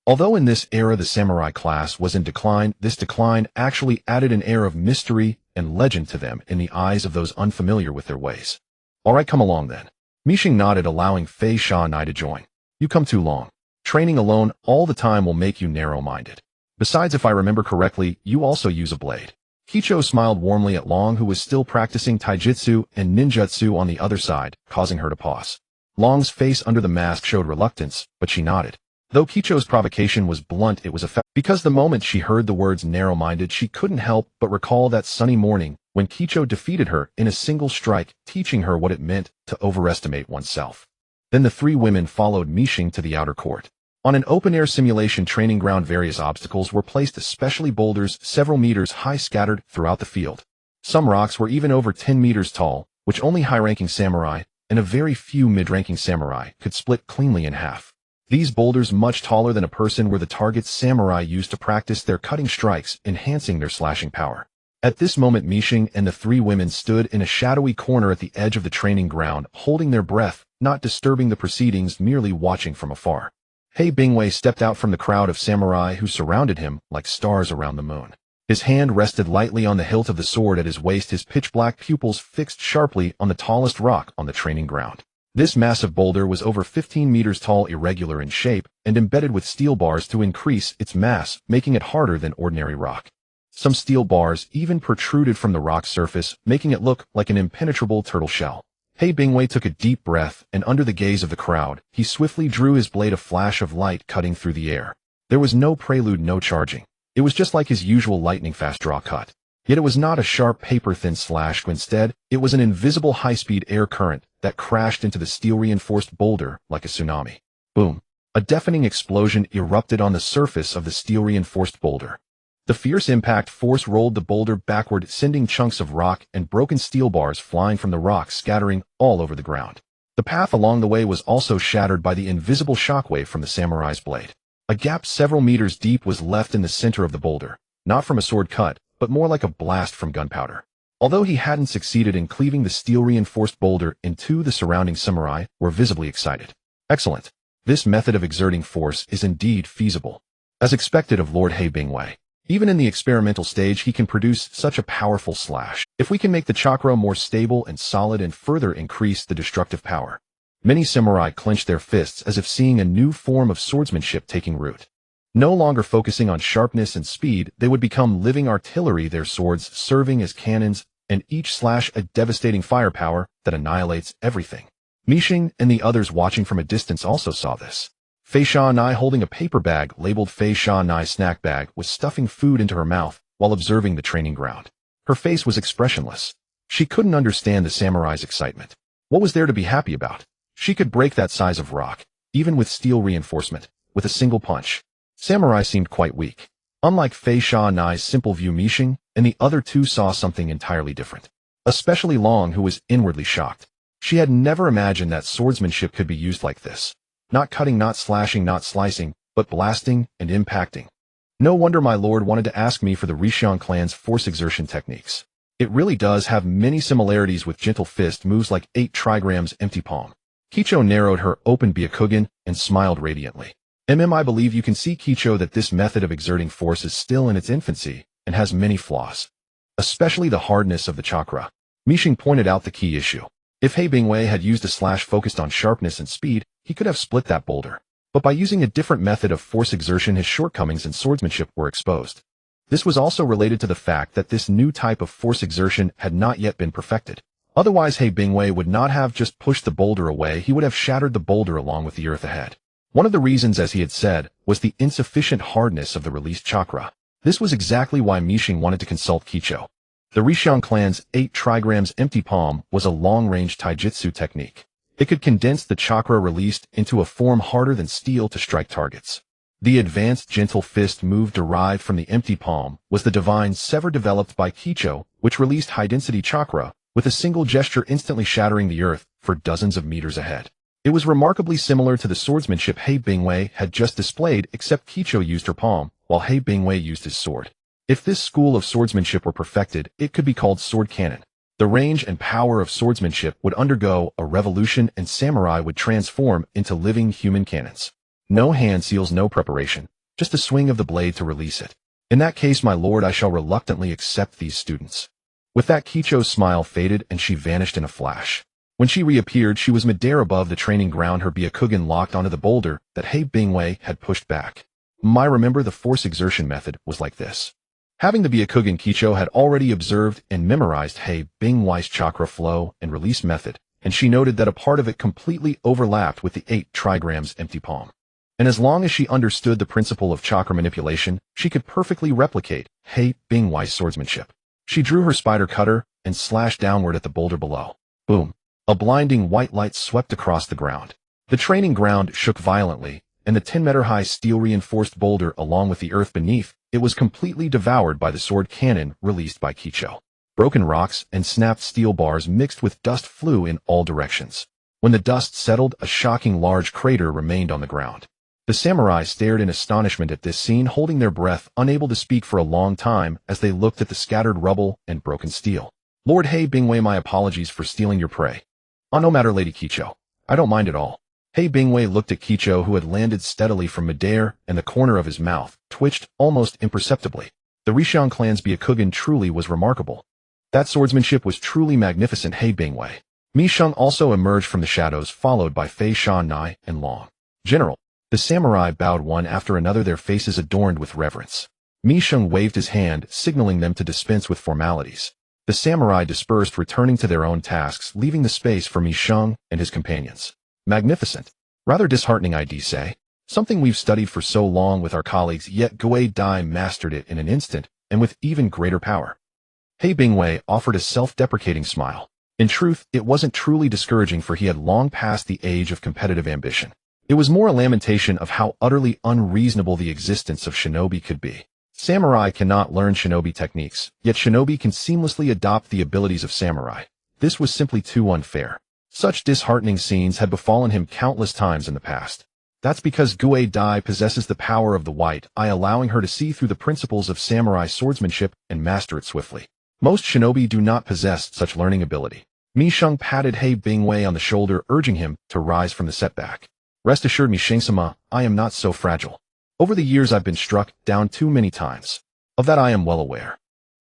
Although in this era the samurai class was in decline, this decline actually added an air of mystery and legend to them in the eyes of those unfamiliar with their ways. All right, come along then. Misheng nodded, allowing Fei Sha Nai to join. You come too long. Training alone all the time will make you narrow-minded. Besides, if I remember correctly, you also use a blade. Kicho smiled warmly at Long, who was still practicing taijutsu and ninjutsu on the other side, causing her to pause. Long's face under the mask showed reluctance, but she nodded. Though Kicho's provocation was blunt, it was effective, because the moment she heard the words narrow-minded, she couldn't help but recall that sunny morning when Kicho defeated her in a single strike, teaching her what it meant to overestimate oneself. Then the three women followed Mishing to the outer court. On an open-air simulation training ground, various obstacles were placed, especially boulders several meters high scattered throughout the field. Some rocks were even over 10 meters tall, which only high-ranking samurai and a very few mid-ranking samurai could split cleanly in half. These boulders, much taller than a person, were the targets samurai used to practice their cutting strikes, enhancing their slashing power. At this moment, Mishing and the three women stood in a shadowy corner at the edge of the training ground, holding their breath, not disturbing the proceedings, merely watching from afar. Hei Bingwei stepped out from the crowd of samurai who surrounded him like stars around the moon. His hand rested lightly on the hilt of the sword at his waist, his pitch-black pupils fixed sharply on the tallest rock on the training ground. This massive boulder was over 15 meters tall, irregular in shape, and embedded with steel bars to increase its mass, making it harder than ordinary rock. Some steel bars even protruded from the rock's surface, making it look like an impenetrable turtle shell. Hei Bingwei took a deep breath, and under the gaze of the crowd, he swiftly drew his blade, a flash of light cutting through the air. There was no prelude, no charging. It was just like his usual lightning-fast draw cut. Yet it was not a sharp, paper-thin slash. Instead, it was an invisible high-speed air current that crashed into the steel-reinforced boulder like a tsunami. Boom! A deafening explosion erupted on the surface of the steel-reinforced boulder. The fierce impact force rolled the boulder backward, sending chunks of rock and broken steel bars flying from the rock, scattering all over the ground. The path along the way was also shattered by the invisible shockwave from the samurai's blade. A gap several meters deep was left in the center of the boulder, not from a sword cut, but more like a blast from gunpowder. Although he hadn't succeeded in cleaving the steel-reinforced boulder in two, the surrounding samurai were visibly excited. Excellent. This method of exerting force is indeed feasible. As expected of Lord Hei Bingwei. Even in the experimental stage, he can produce such a powerful slash. If we can make the chakra more stable and solid and further increase the destructive power. Many samurai clenched their fists as if seeing a new form of swordsmanship taking root. No longer focusing on sharpness and speed, they would become living artillery, their swords serving as cannons, and each slash a devastating firepower that annihilates everything. Mishing and the others watching from a distance also saw this. Fei Sha Nai, holding a paper bag labeled Fei Sha Nai snack bag, was stuffing food into her mouth while observing the training ground. Her face was expressionless. She couldn't understand the samurai's excitement. What was there to be happy about? She could break that size of rock, even with steel reinforcement, with a single punch. Samurai seemed quite weak. Unlike Fei Sha Nai's simple view, Mishing and the other two saw something entirely different. Especially Long, who was inwardly shocked. She had never imagined that swordsmanship could be used like this. Not cutting, not slashing, not slicing, but blasting and impacting. No wonder my lord wanted to ask me for the Rishion clan's force exertion techniques. It really does have many similarities with gentle fist moves like 8 trigrams empty palm. Kicho narrowed her open Byakugan and smiled radiantly. I believe you can see, Kicho, that this method of exerting force is still in its infancy and has many flaws. Especially the hardness of the chakra. Mishing pointed out the key issue. If Hei Bingwei had used a slash focused on sharpness and speed, he could have split that boulder. But by using a different method of force exertion, his shortcomings in swordsmanship were exposed. This was also related to the fact that this new type of force exertion had not yet been perfected. Otherwise, Hei Bingwei would not have just pushed the boulder away, he would have shattered the boulder along with the earth ahead. One of the reasons, as he had said, was the insufficient hardness of the released chakra. This was exactly why Mishing wanted to consult Kicho. The Rishion clan's 8 trigrams empty palm was a long-range taijutsu technique. It could condense the chakra released into a form harder than steel to strike targets. The advanced gentle fist move derived from the empty palm was the divine sever developed by Kicho, which released high-density chakra, with a single gesture instantly shattering the earth for dozens of meters ahead. It was remarkably similar to the swordsmanship Hei Bingwei had just displayed, except Kicho used her palm, while Hei Bingwei used his sword. If this school of swordsmanship were perfected, it could be called sword cannon. The range and power of swordsmanship would undergo a revolution, and samurai would transform into living human cannons. No hand seals, no preparation, just a swing of the blade to release it. In that case, my lord, I shall reluctantly accept these students. With that, Kicho's smile faded and she vanished in a flash. When she reappeared, she was midair above the training ground, her Byakugan locked onto the boulder that Hei Bingwei had pushed back. Remember the force exertion method was like this. Having the Byakugan Kicho had already observed and memorized He Bingwei's chakra flow and release method, and she noted that a part of it completely overlapped with the 8 trigrams empty palm. And as long as she understood the principle of chakra manipulation, she could perfectly replicate He Bingwei's swordsmanship. She drew her spider cutter and slashed downward at the boulder below. Boom! A blinding white light swept across the ground. The training ground shook violently, and the 10-meter-high steel-reinforced boulder along with the earth beneath it was completely devoured by the sword cannon released by Kicho. Broken rocks and snapped steel bars mixed with dust flew in all directions. When the dust settled, a shocking large crater remained on the ground. The samurai stared in astonishment at this scene, holding their breath, unable to speak for a long time as they looked at the scattered rubble and broken steel. Lord He Bingwei, my apologies for stealing your prey. Oh, no matter, Lady Kicho. I don't mind at all. He Bingwei looked at Kicho, who had landed steadily from midair, and the corner of his mouth twitched almost imperceptibly. The Rishon clan's Byakugan truly was remarkable. That swordsmanship was truly magnificent, He Bingwei. Mi Sheng also emerged from the shadows, followed by Fei Sha Nai and Long. General. The samurai bowed one after another, their faces adorned with reverence. Mi Sheng waved his hand, signaling them to dispense with formalities. The samurai dispersed, returning to their own tasks, leaving the space for Mi Sheng and his companions. Magnificent. Rather disheartening, I'd say. Something we've studied for so long with our colleagues, yet Guei Dai mastered it in an instant, and with even greater power. He Bingwei offered a self-deprecating smile. In truth, it wasn't truly discouraging, for he had long passed the age of competitive ambition. It was more a lamentation of how utterly unreasonable the existence of shinobi could be. Samurai cannot learn shinobi techniques, yet shinobi can seamlessly adopt the abilities of samurai. This was simply too unfair. Such disheartening scenes had befallen him countless times in the past. That's because Guei Dai possesses the power of the white eye, allowing her to see through the principles of samurai swordsmanship and master it swiftly. Most shinobi do not possess such learning ability. Mi Sheng patted He Bingwei on the shoulder, urging him to rise from the setback. Rest assured, Mi Sheng-sama, I am not so fragile. Over the years I've been struck down too many times. Of that I am well aware.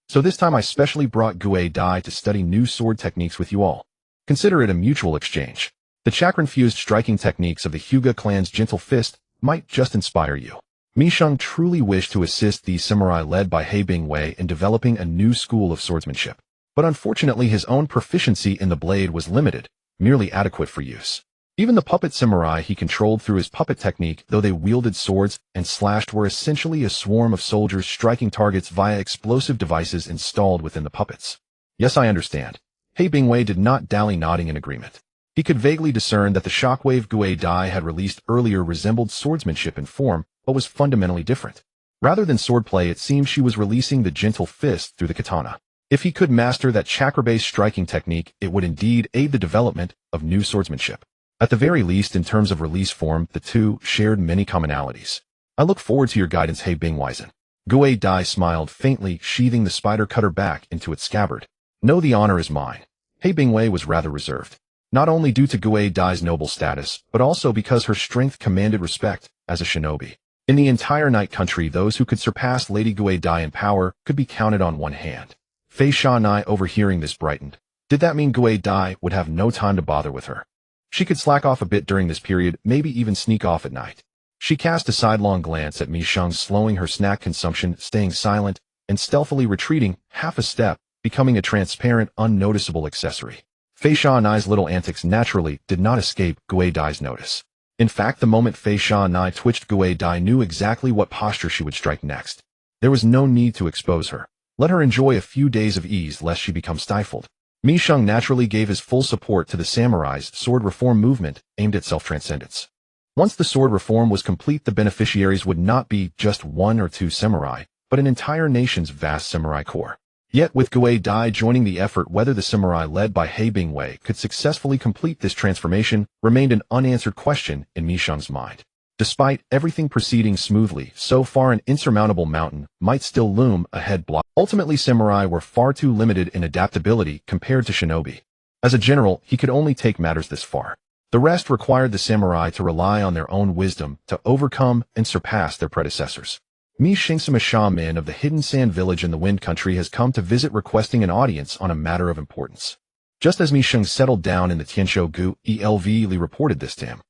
So this time I specially brought Guei Dai to study new sword techniques with you all. Consider it a mutual exchange. The chakra-infused striking techniques of the Hyuga clan's gentle fist might just inspire you. Mi Sheng truly wished to assist these samurai led by He Bingwei in developing a new school of swordsmanship. But unfortunately his own proficiency in the blade was limited, merely adequate for use. Even the puppet samurai he controlled through his puppet technique, though they wielded swords and slashed, were essentially a swarm of soldiers striking targets via explosive devices installed within the puppets. Yes, I understand. He Bingwei did not dally, nodding in agreement. He could vaguely discern that the shockwave Guei Dai had released earlier resembled swordsmanship in form, but was fundamentally different. Rather than swordplay, it seemed she was releasing the gentle fist through the katana. If he could master that chakra-based striking technique, it would indeed aid the development of new swordsmanship. At the very least, in terms of release form, the two shared many commonalities. I look forward to your guidance, He Bingwei. Guei Dai smiled faintly, sheathing the spider cutter back into its scabbard. No, the honor is mine. He Bingwei was rather reserved. Not only due to Guei Dai's noble status, but also because her strength commanded respect as a shinobi. In the entire Night Country, those who could surpass Lady Guei Dai in power could be counted on one hand. Fei Sha Nai, overhearing this, brightened. Did that mean Guei Dai would have no time to bother with her? She could slack off a bit during this period, maybe even sneak off at night. She cast a sidelong glance at Mi Sheng, slowing her snack consumption, staying silent, and stealthily retreating half a step, becoming a transparent, unnoticeable accessory. Fei Sha Nai's little antics naturally did not escape Guei Dai's notice. In fact, the moment Fei Sha Nai twitched, Guei Dai knew exactly what posture she would strike next. There was no need to expose her. Let her enjoy a few days of ease lest she become stifled. Mi Sheng naturally gave his full support to the samurai's sword reform movement aimed at self-transcendence. Once the sword reform was complete, the beneficiaries would not be just one or two samurai, but an entire nation's vast samurai corps. Yet with Guei Dai joining the effort, whether the samurai led by He Bingwei could successfully complete this transformation remained an unanswered question in Mi Sheng's mind. Despite everything proceeding smoothly, so far an insurmountable mountain might still loom ahead. Ultimately, samurai were far too limited in adaptability compared to shinobi. As a general, he could only take matters this far. The rest required the samurai to rely on their own wisdom to overcome and surpass their predecessors. Mi Sheng-sama shaman of the Hidden Sand Village in the Wind Country has come to visit, requesting an audience on a matter of importance. Just as Mi Sheng settled down in the Tianshou Gu, Li reported this to him.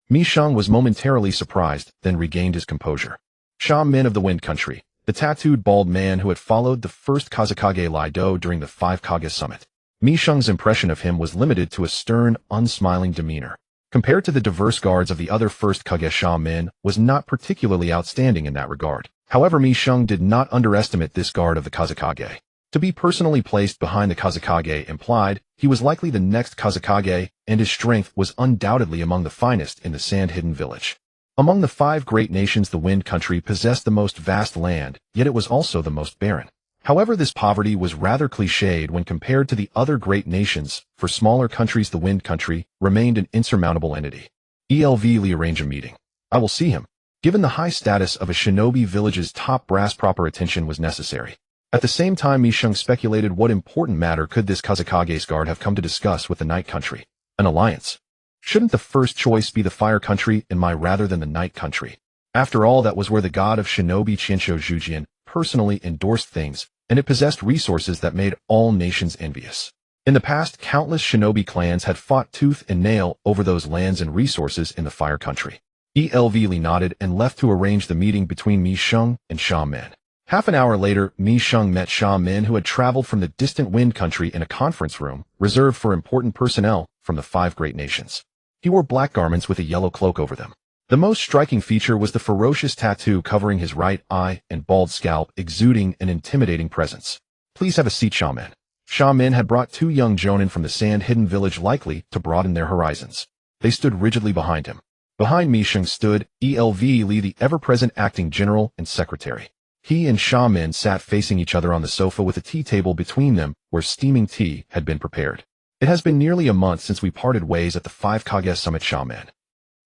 Mi Sheng was momentarily surprised, then regained his composure. Sha Min of the Wind Country, the tattooed bald man who had followed the first Kazekage Lido during the Five Kage Summit. Mi Sheng's impression of him was limited to a stern, unsmiling demeanor. Compared to the diverse guards of the other first Kage, Sha Min was not particularly outstanding in that regard. However, Mi Sheng did not underestimate this guard of the Kazekage. To be personally placed behind the Kazekage implied he was likely the next Kazekage, and his strength was undoubtedly among the finest in the sand-hidden village. Among the 5 great nations, the Wind Country possessed the most vast land, yet it was also the most barren. However, this poverty was rather cliched when compared to the other great nations. For smaller countries, the Wind Country remained an insurmountable entity. ELV arrange a meeting. I will see him. Given the high status of a shinobi village's top brass, proper attention was necessary. At the same time, Mi Sheng speculated what important matter could this Kazekage's guard have come to discuss with the Night Country. An alliance. Shouldn't the first choice be the Fire Country and Mai rather than the Night Country? After all, that was where the god of shinobi Qianshou Zhujian personally endorsed things, and it possessed resources that made all nations envious. In the past, countless shinobi clans had fought tooth and nail over those lands and resources in the Fire Country. ELV nodded and left to arrange the meeting between Mi Sheng and Sha Min. Half an hour later, Mi Sheng met Sha Min, who had traveled from the distant Wind Country in a conference room reserved for important personnel from the 5 great nations. He wore black garments with a yellow cloak over them. The most striking feature was the ferocious tattoo covering his right eye and bald scalp, exuding an intimidating presence. Please have a seat, Sha Min. Sha Min had brought 2 young jonin from the sand-hidden village, likely to broaden their horizons. They stood rigidly behind him. Behind Mi Sheng stood ELV Li, the ever-present acting general and secretary. He and Sha Min sat facing each other on the sofa with a tea table between them where steaming tea had been prepared. It has been nearly a month since we parted ways at the 5 Kage Summit, Sha Min.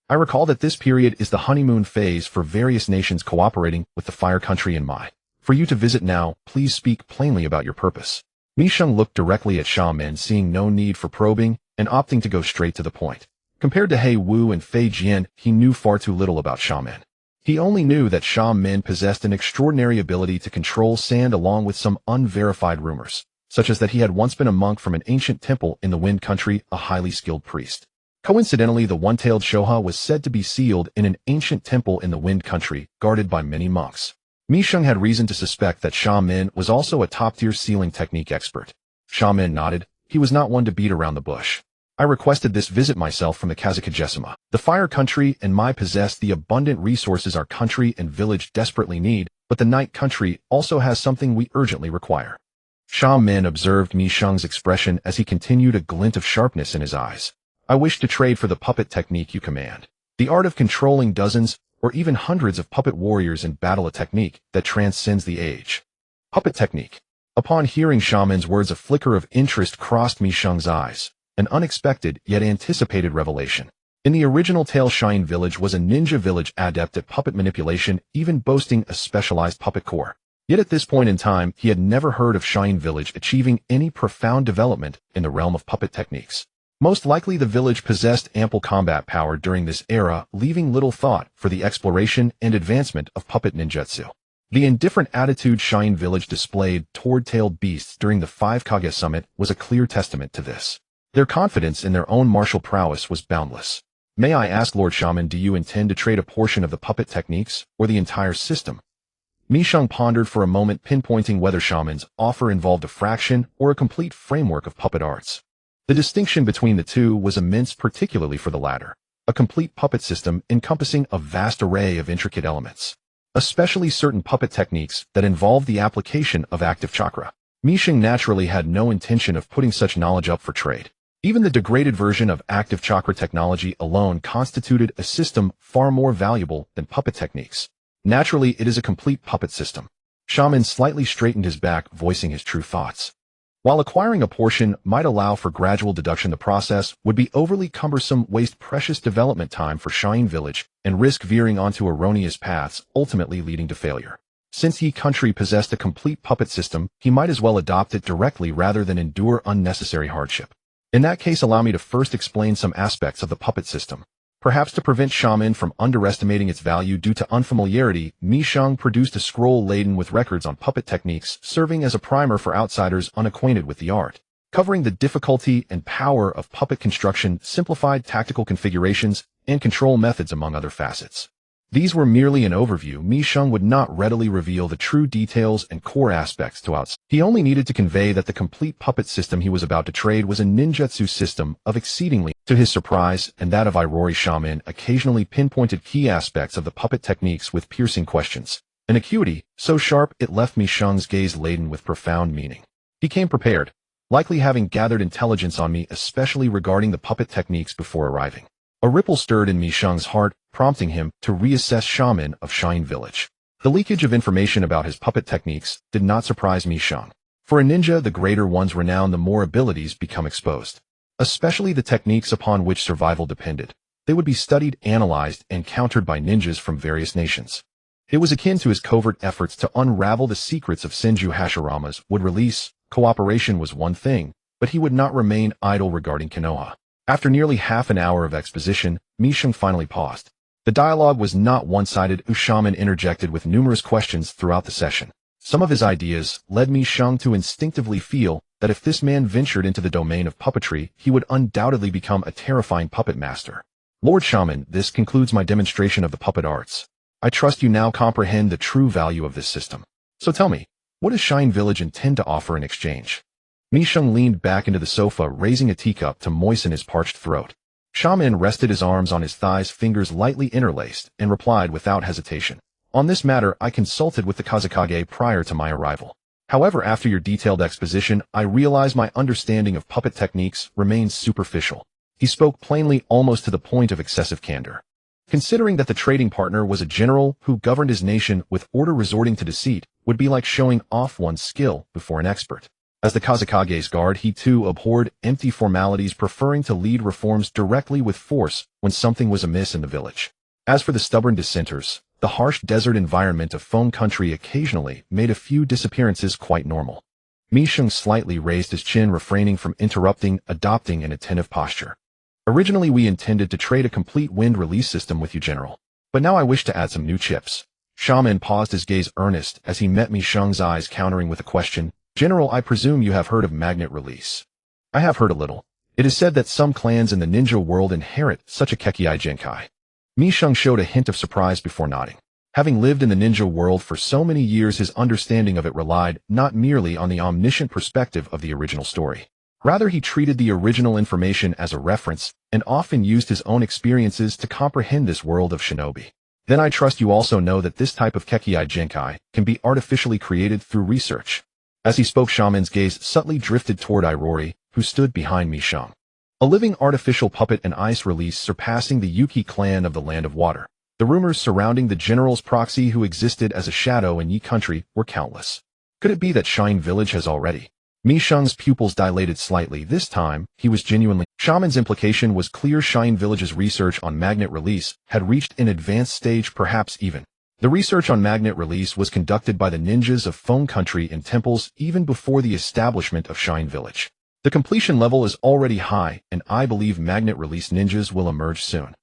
I recall that this period is the honeymoon phase for various nations cooperating with the Fire Country in Mai. For you to visit now, please speak plainly about your purpose. Mi Sheng looked directly at Sha Min, seeing no need for probing and opting to go straight to the point. Compared to He Wu and Fei Jian, he knew far too little about Sha Min. He only knew that Sha Min possessed an extraordinary ability to control sand, along with some unverified rumors, such as that he had once been a monk from an ancient temple in the Wind Country, a highly skilled priest. Coincidentally, the one-tailed Shoha was said to be sealed in an ancient temple in the Wind Country, guarded by many monks. Mi Sheng had reason to suspect that Sha Min was also a top-tier sealing technique expert. Sha Min nodded. He was not one to beat around the bush. I requested this visit myself from the Kazekage. The Fire Country and Mai possess the abundant resources our country and village desperately need, but the Night Country also has something we urgently require. Sha Min observed Mi Sheng's expression as he continued, a glint of sharpness in his eyes. I wish to trade for the puppet technique you command. The art of controlling dozens or even hundreds of puppet warriors in battle, a technique that transcends the age. Puppet technique. Upon hearing Sha Min's words, a flicker of interest crossed Mi Sheng's eyes. An unexpected yet anticipated revelation. In the original tale, Shine Village was a ninja village adept at puppet manipulation, even boasting a specialized puppet corps. Yet at this point in time, he had never heard of Shine Village achieving any profound development in the realm of puppet techniques. Most likely the village possessed ample combat power during this era, leaving little thought for the exploration and advancement of puppet ninjutsu. The indifferent attitude Shine Village displayed toward tailed beasts during the 5 Kage Summit was a clear testament to this. Their confidence in their own martial prowess was boundless. May I ask, Lord Sha Min, do you intend to trade a portion of the puppet techniques, or the entire system? Mi Sheng pondered for a moment, pinpointing whether Sha Min's offer involved a fraction or a complete framework of puppet arts. The distinction between the two was immense, particularly for the latter. A complete puppet system encompassing a vast array of intricate elements, especially certain puppet techniques that involve the application of active chakra. Mi Sheng naturally had no intention of putting such knowledge up for trade. Even the degraded version of active chakra technology alone constituted a system far more valuable than puppet techniques. Naturally, it is a complete puppet system. Sha Min slightly straightened his back, voicing his true thoughts. While acquiring a portion might allow for gradual deduction, the process would be overly cumbersome, waste precious development time for Shine Village, and risk veering onto erroneous paths, ultimately leading to failure. Since Yi Country possessed a complete puppet system, he might as well adopt it directly rather than endure unnecessary hardship. In that case, allow me to first explain some aspects of the puppet system. Perhaps to prevent Sha Min from underestimating its value due to unfamiliarity, Mi Sheng produced a scroll laden with records on puppet techniques, serving as a primer for outsiders unacquainted with the art, covering the difficulty and power of puppet construction, simplified tactical configurations, and control methods, among other facets. These were merely an overview. Mi Sheng would not readily reveal the true details and core aspects to outside. He only needed to convey that the complete puppet system he was about to trade was a ninjutsu system of exceedingly, to his surprise, and that of Yayoi shaman, occasionally pinpointed key aspects of the puppet techniques with piercing questions. An acuity so sharp it left Mi Sheng's gaze laden with profound meaning. He came prepared, likely having gathered intelligence on me, especially regarding the puppet techniques before arriving. A ripple stirred in Mi Sheng's heart, prompting him to reassess Shaman of Shine Village. The leakage of information about his puppet techniques did not surprise Mi Sheng. For a ninja, the greater one's renown, the more abilities become exposed. Especially the techniques upon which survival depended. They would be studied, analyzed, and countered by ninjas from various nations. It was akin to his covert efforts to unravel the secrets of Senju Hashirama's would release. Cooperation was one thing, but he would not remain idle regarding Konoha. After nearly half an hour of exposition, Mi Sheng finally paused. The dialogue was not one-sided. Shaman interjected with numerous questions throughout the session. Some of his ideas led Mi Sheng to instinctively feel that if this man ventured into the domain of puppetry, he would undoubtedly become a terrifying puppet master. Lord Shaman, this concludes my demonstration of the puppet arts. I trust you now comprehend the true value of this system. So tell me, what does Shine Village intend to offer in exchange? Mi Sheng leaned back into the sofa, raising a teacup to moisten his parched throat. Shaman rested his arms on his thighs, fingers lightly interlaced, and replied without hesitation. On this matter, I consulted with the Kazekage prior to my arrival. However, after your detailed exposition, I realize my understanding of puppet techniques remains superficial. He spoke plainly, almost to the point of excessive candor. Considering that the trading partner was a general who governed his nation with order, resorting to deceit would be like showing off one's skill before an expert. As the Kazekage's guard, he too abhorred empty formalities, preferring to lead reforms directly with force when something was amiss in the village. As for the stubborn dissenters, the harsh desert environment of Feng country occasionally made a few disappearances quite normal. Mi Sheng slightly raised his chin, refraining from interrupting, adopting an attentive posture. Originally we intended to trade a complete wind release system with you, General. But now I wish to add some new chips. Shaman paused, his gaze earnest as he met Mi Sheng's eyes, countering with a question. General, I presume you have heard of magnet release. I have heard a little. It is said that some clans in the ninja world inherit such a Kekkai Genkai. Mi Sheng showed a hint of surprise before nodding. Having lived in the ninja world for so many years, his understanding of it relied not merely on the omniscient perspective of the original story. Rather, he treated the original information as a reference and often used his own experiences to comprehend this world of shinobi. Then I trust you also know that this type of Kekkai Genkai can be artificially created through research. As he spoke, Shaman's gaze subtly drifted toward Irori, who stood behind Mi Sheng. A living artificial puppet and ice release surpassing the Yuki clan of the Land of Water. The rumors surrounding the general's proxy who existed as a shadow in Yi country were countless. Could it be that Shine Village has already? Mi Sheng's pupils dilated slightly. This time, he was genuinely. Shaman's implication was clear. Shine Village's research on magnet release had reached an advanced stage, perhaps even. The research on magnet release was conducted by the ninjas of Feng country in temples even before the establishment of Shine Village. The completion level is already high, and I believe magnet release ninjas will emerge soon.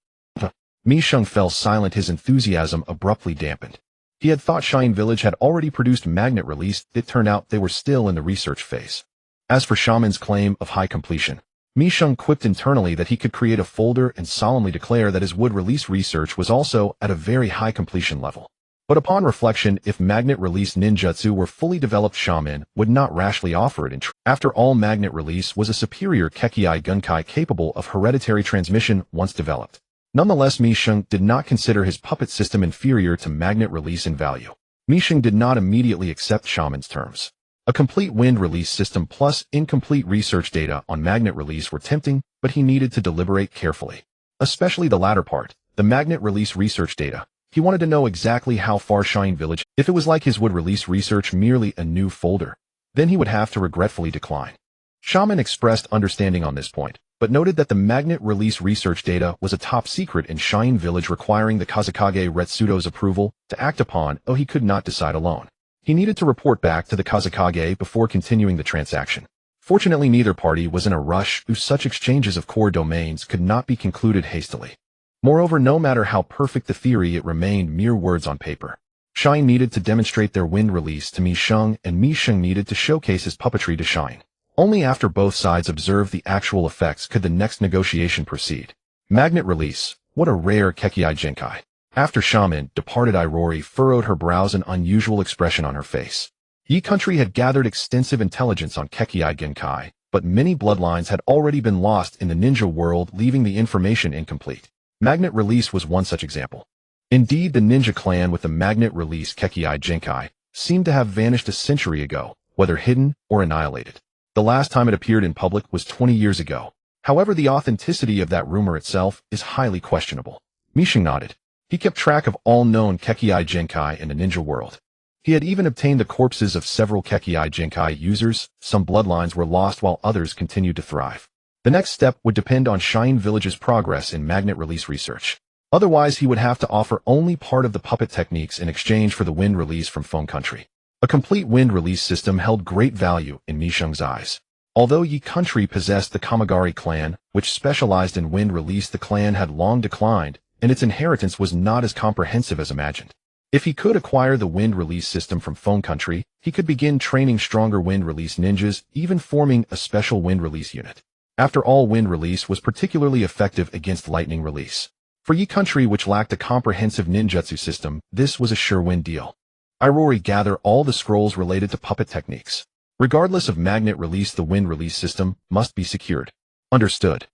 Mi Sheng fell silent, his enthusiasm abruptly dampened. He had thought Shine Village had already produced magnet release. It turned out they were still in the research phase. As for Shaman's claim of high completion, Mi Sheng quipped internally that he could create a folder and solemnly declare that his wood release research was also at a very high completion level. But upon reflection, if magnet release ninjutsu were fully developed, Shaman would not rashly offer it. After all, magnet release was a superior Kekkai Genkai capable of hereditary transmission once developed. Nonetheless, Mi Sheng did not consider his puppet system inferior to magnet release in value. Mi Sheng did not immediately accept Shaman's terms. A complete wind release system plus incomplete research data on magnet release were tempting, but he needed to deliberate carefully. Especially the latter part, the magnet release research data. He wanted to know exactly how far Shine Village. If it was like his would release research, merely a new folder, then he would have to regretfully decline. Shaman expressed understanding on this point, but noted that the magnet release research data was a top secret in Shine Village, requiring the Kazekage Retsudo's approval to act upon. He could not decide alone. He needed to report back to the Kazekage before continuing the transaction. Fortunately, neither party was in a rush, as such exchanges of core domains could not be concluded hastily. Moreover, no matter how perfect the theory, it remained mere words on paper. Shine needed to demonstrate their wind release to Mi Sheng, and Mi Sheng needed to showcase his puppetry to Shine. Only after both sides observed the actual effects could the next negotiation proceed. Magnet release, what a rare Kekkai Genkai. After Shaman departed, Irori furrowed her brows, an unusual expression on her face. Yi country had gathered extensive intelligence on Kekkei Genkai, but many bloodlines had already been lost in the ninja world, leaving the information incomplete. Magnet Release was one such example. Indeed, the ninja clan with the Magnet Release Kekkei Genkai seemed to have vanished a century ago, whether hidden or annihilated. The last time it appeared in public was 20 years ago. However, the authenticity of that rumor itself is highly questionable. Mishing nodded. He kept track of all known Kekkei Genkai in the ninja world. He had even obtained the corpses of several Kekkei Genkai users. Some bloodlines were lost while others continued to thrive. The next step would depend on Shine Village's progress in magnet release research. Otherwise, he would have to offer only part of the puppet techniques in exchange for the wind release from Feng Country. A complete wind release system held great value in Mi Sheng's eyes. Although Yi country possessed the Kamigari clan, which specialized in wind release, the clan had long declined, and its inheritance was not as comprehensive as imagined. If he could acquire the wind release system from Feng Country, he could begin training stronger wind release ninjas, even forming a special wind release unit. After all, wind release was particularly effective against lightning release. For Yi country, which lacked a comprehensive ninjutsu system, this was a sure win deal. Irori, gather all the scrolls related to puppet techniques. Regardless of magnet release, the wind release system must be secured. Understood.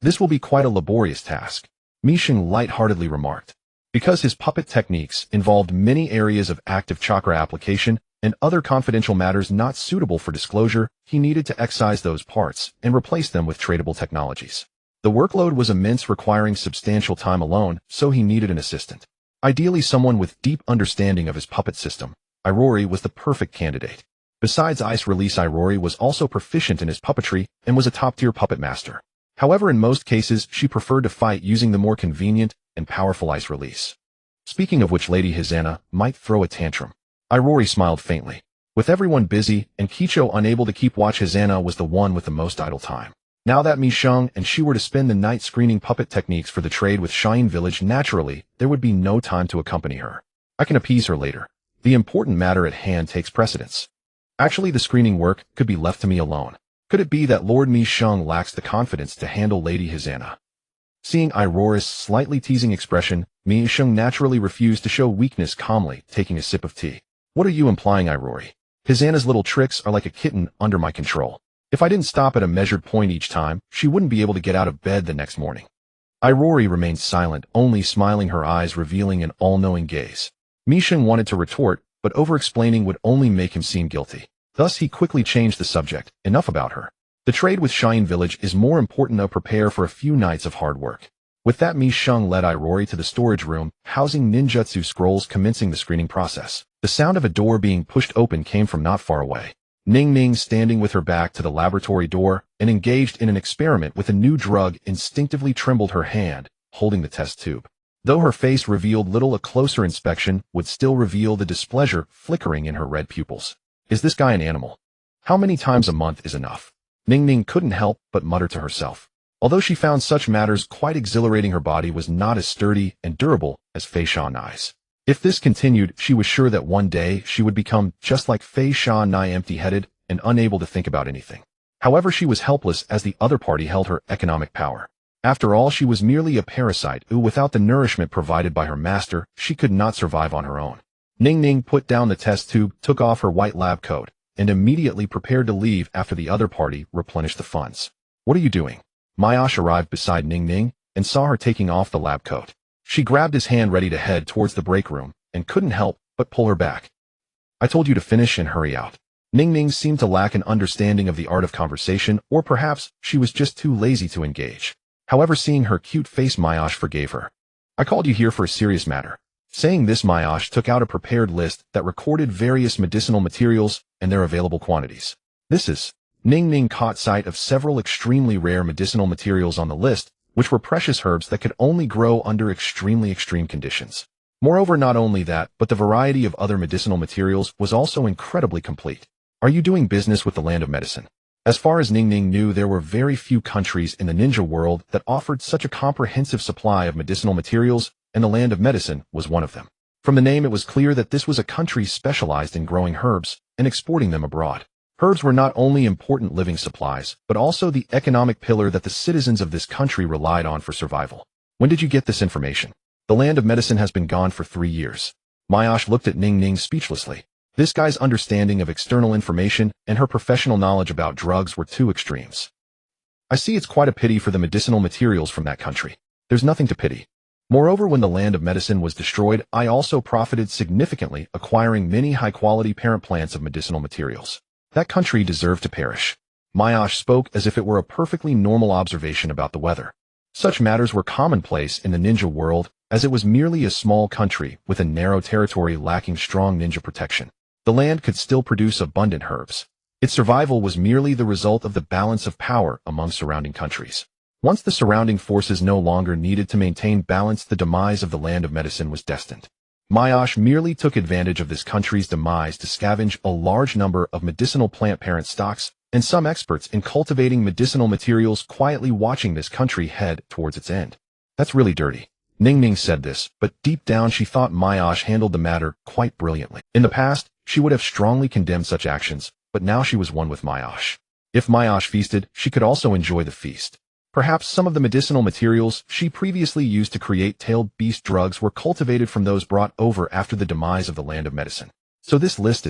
This will be quite a laborious task, Misheng lightheartedly remarked. Because his puppet techniques involved many areas of active chakra application and other confidential matters not suitable for disclosure, he needed to excise those parts and replace them with tradable technologies. The workload was immense, requiring substantial time alone, so he needed an assistant. Ideally, someone with deep understanding of his puppet system. Irori was the perfect candidate. Besides ice release, Irori was also proficient in his puppetry and was a top-tier puppet master. However, in most cases, she preferred to fight using the more convenient and powerful ice release. Speaking of which, Lady Hizana might throw a tantrum. Irori smiled faintly. With everyone busy and Kicho unable to keep watch, Hizana was the one with the most idle time. Now that Mi Sheng and she were to spend the night screening puppet techniques for the trade with Shine Village, naturally, there would be no time to accompany her. I can appease her later. The important matter at hand takes precedence. Actually, the screening work could be left to me alone. Could it be that Lord Mi Sheng lacks the confidence to handle Lady Hizana? Seeing Irori's slightly teasing expression, Mi Sheng naturally refused to show weakness, calmly taking a sip of tea. What are you implying, Irori? Hizana's little tricks are like a kitten under my control. If I didn't stop at a measured point each time, she wouldn't be able to get out of bed the next morning. Irori remained silent, only smiling, her eyes revealing an all-knowing gaze. Mi Sheng wanted to retort, but over-explaining would only make him seem guilty. Thus, he quickly changed the subject. Enough about her. The trade with Shine Village is more important, though. Prepare for a few nights of hard work. With that, Mi Sheng led Irori to the storage room, housing ninjutsu scrolls, commencing the screening process. The sound of a door being pushed open came from not far away. Ning Ning, standing with her back to the laboratory door and engaged in an experiment with a new drug, instinctively trembled her hand, holding the test tube. Though her face revealed little, a closer inspection would still reveal the displeasure flickering in her red pupils. Is this guy an animal? How many times a month is enough? Ning Ning couldn't help but mutter to herself. Although she found such matters quite exhilarating, her body was not as sturdy and durable as Fei Sha Nai's. If this continued, she was sure that one day she would become just like Fei Sha Nai, empty-headed and unable to think about anything. However, she was helpless as the other party held her economic power. After all, she was merely a parasite who, without the nourishment provided by her master, she could not survive on her own. Ning Ning put down the test tube, took off her white lab coat, and immediately prepared to leave after the other party replenished the funds. What are you doing? Mayash arrived beside Ning Ning and saw her taking off the lab coat. She grabbed his hand, ready to head towards the break room, and couldn't help but pull her back. I told you to finish and hurry out. Ning Ning seemed to lack an understanding of the art of conversation, or perhaps she was just too lazy to engage. However, seeing her cute face, Mayash forgave her. I called you here for a serious matter. Saying this, Mayash took out a prepared list that recorded various medicinal materials and their available quantities. This is... Ning Ning caught sight of several extremely rare medicinal materials on the list, which were precious herbs that could only grow under extremely extreme conditions. Moreover, not only that, but the variety of other medicinal materials was also incredibly complete. Are you doing business with the land of medicine? As far as Ning Ning knew, there were very few countries in the ninja world that offered such a comprehensive supply of medicinal materials, and the land of medicine was one of them. From the name, it was clear that this was a country specialized in growing herbs and exporting them abroad. Herbs were not only important living supplies, but also the economic pillar that the citizens of this country relied on for survival. When did you get this information? The land of medicine has been gone for 3 years. Mayash looked at Ning Ning speechlessly. This guy's understanding of external information and her professional knowledge about drugs were two extremes. I see it's quite a pity for the medicinal materials from that country. There's nothing to pity. Moreover, when the land of medicine was destroyed, I also profited significantly acquiring many high-quality parent plants of medicinal materials. That country deserved to perish. Mayash spoke as if it were a perfectly normal observation about the weather. Such matters were commonplace in the ninja world, as it was merely a small country with a narrow territory lacking strong ninja protection. The land could still produce abundant herbs. Its survival was merely the result of the balance of power among surrounding countries. Once the surrounding forces no longer needed to maintain balance, the demise of the land of medicine was destined. Mayash merely took advantage of this country's demise to scavenge a large number of medicinal plant parent stocks, and some experts in cultivating medicinal materials quietly watching this country head towards its end. That's really dirty. Ning Ning said this, but deep down she thought Mayash handled the matter quite brilliantly. In the past, she would have strongly condemned such actions, but now she was one with Mayash. If Mayash feasted, she could also enjoy the feast. Perhaps some of the medicinal materials she previously used to create tailed beast drugs were cultivated from those brought over after the demise of the land of medicine. So this list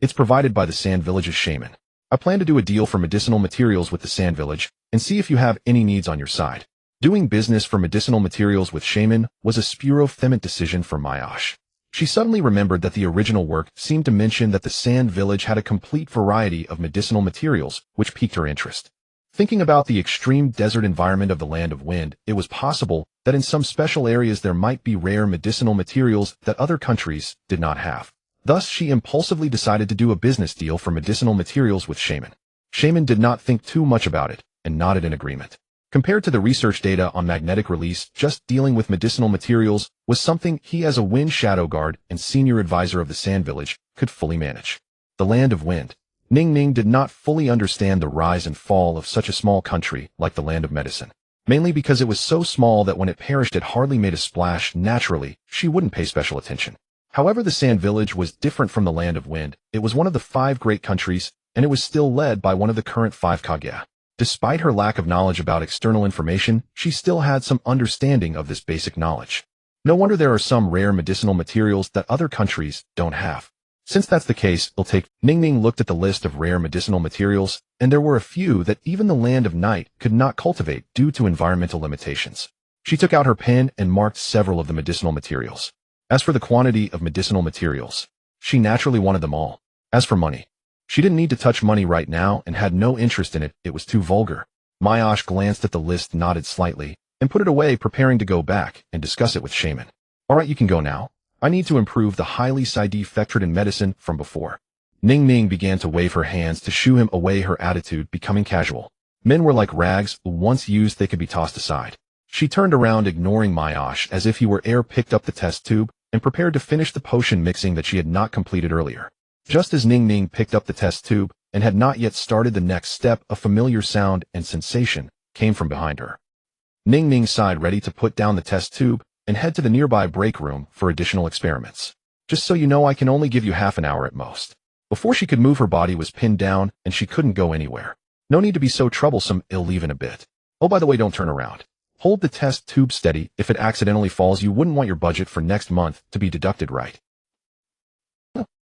it's provided by the Sand Village's shaman. I plan to do a deal for medicinal materials with the Sand Village, and see if you have any needs on your side. Doing business for medicinal materials with shaman was a spuro-themant decision for Mayash. She suddenly remembered that the original work seemed to mention that the Sand Village had a complete variety of medicinal materials, which piqued her interest. Thinking about the extreme desert environment of the Land of Wind, it was possible that in some special areas there might be rare medicinal materials that other countries did not have. Thus, she impulsively decided to do a business deal for medicinal materials with Shaman. Shaman did not think too much about it, and nodded in agreement. Compared to the research data on magnetic release, just dealing with medicinal materials was something he, as a Wind Shadow Guard and senior advisor of the Sand Village, could fully manage. The Land of Wind. Ning Ning did not fully understand the rise and fall of such a small country like the Land of Medicine. Mainly because it was so small that when it perished it hardly made a splash. Naturally, she wouldn't pay special attention. However, the Sand Village was different from the Land of Wind. It was one of the 5 great countries, and it was still led by one of the current 5 Kage. Despite her lack of knowledge about external information, she still had some understanding of this basic knowledge. No wonder there are some rare medicinal materials that other countries don't have. Since that's the case, it'll take. Ning Ning looked at the list of rare medicinal materials, and there were a few that even the Land of Night could not cultivate due to environmental limitations. She took out her pen and marked several of the medicinal materials. As for the quantity of medicinal materials, she naturally wanted them all. As for money, she didn't need to touch money right now and had no interest in it. It was too vulgar. Mayash glanced at the list, nodded slightly, and put it away, preparing to go back and discuss it with Shaman. All right, you can go now. I need to improve the highly sci-defected in medicine from before. Ning Ning began to wave her hands to shoo him away, her attitude becoming casual. Men were like rags, once used they could be tossed aside. She turned around, ignoring Mayash as if he were air, picked up the test tube, and prepared to finish the potion mixing that she had not completed earlier. Just as Ning Ning picked up the test tube and had not yet started the next step, a familiar sound and sensation came from behind her. Ning Ning sighed, ready to put down the test tube and head to the nearby break room for additional experiments. Just so you know, I can only give you half an hour at most. Before she could move, her body was pinned down and she couldn't go anywhere. No need to be so troublesome. I'll leave in a bit. Oh, by the way, don't turn around. Hold the test tube steady. If it accidentally falls, you wouldn't want your budget for next month to be deducted, right?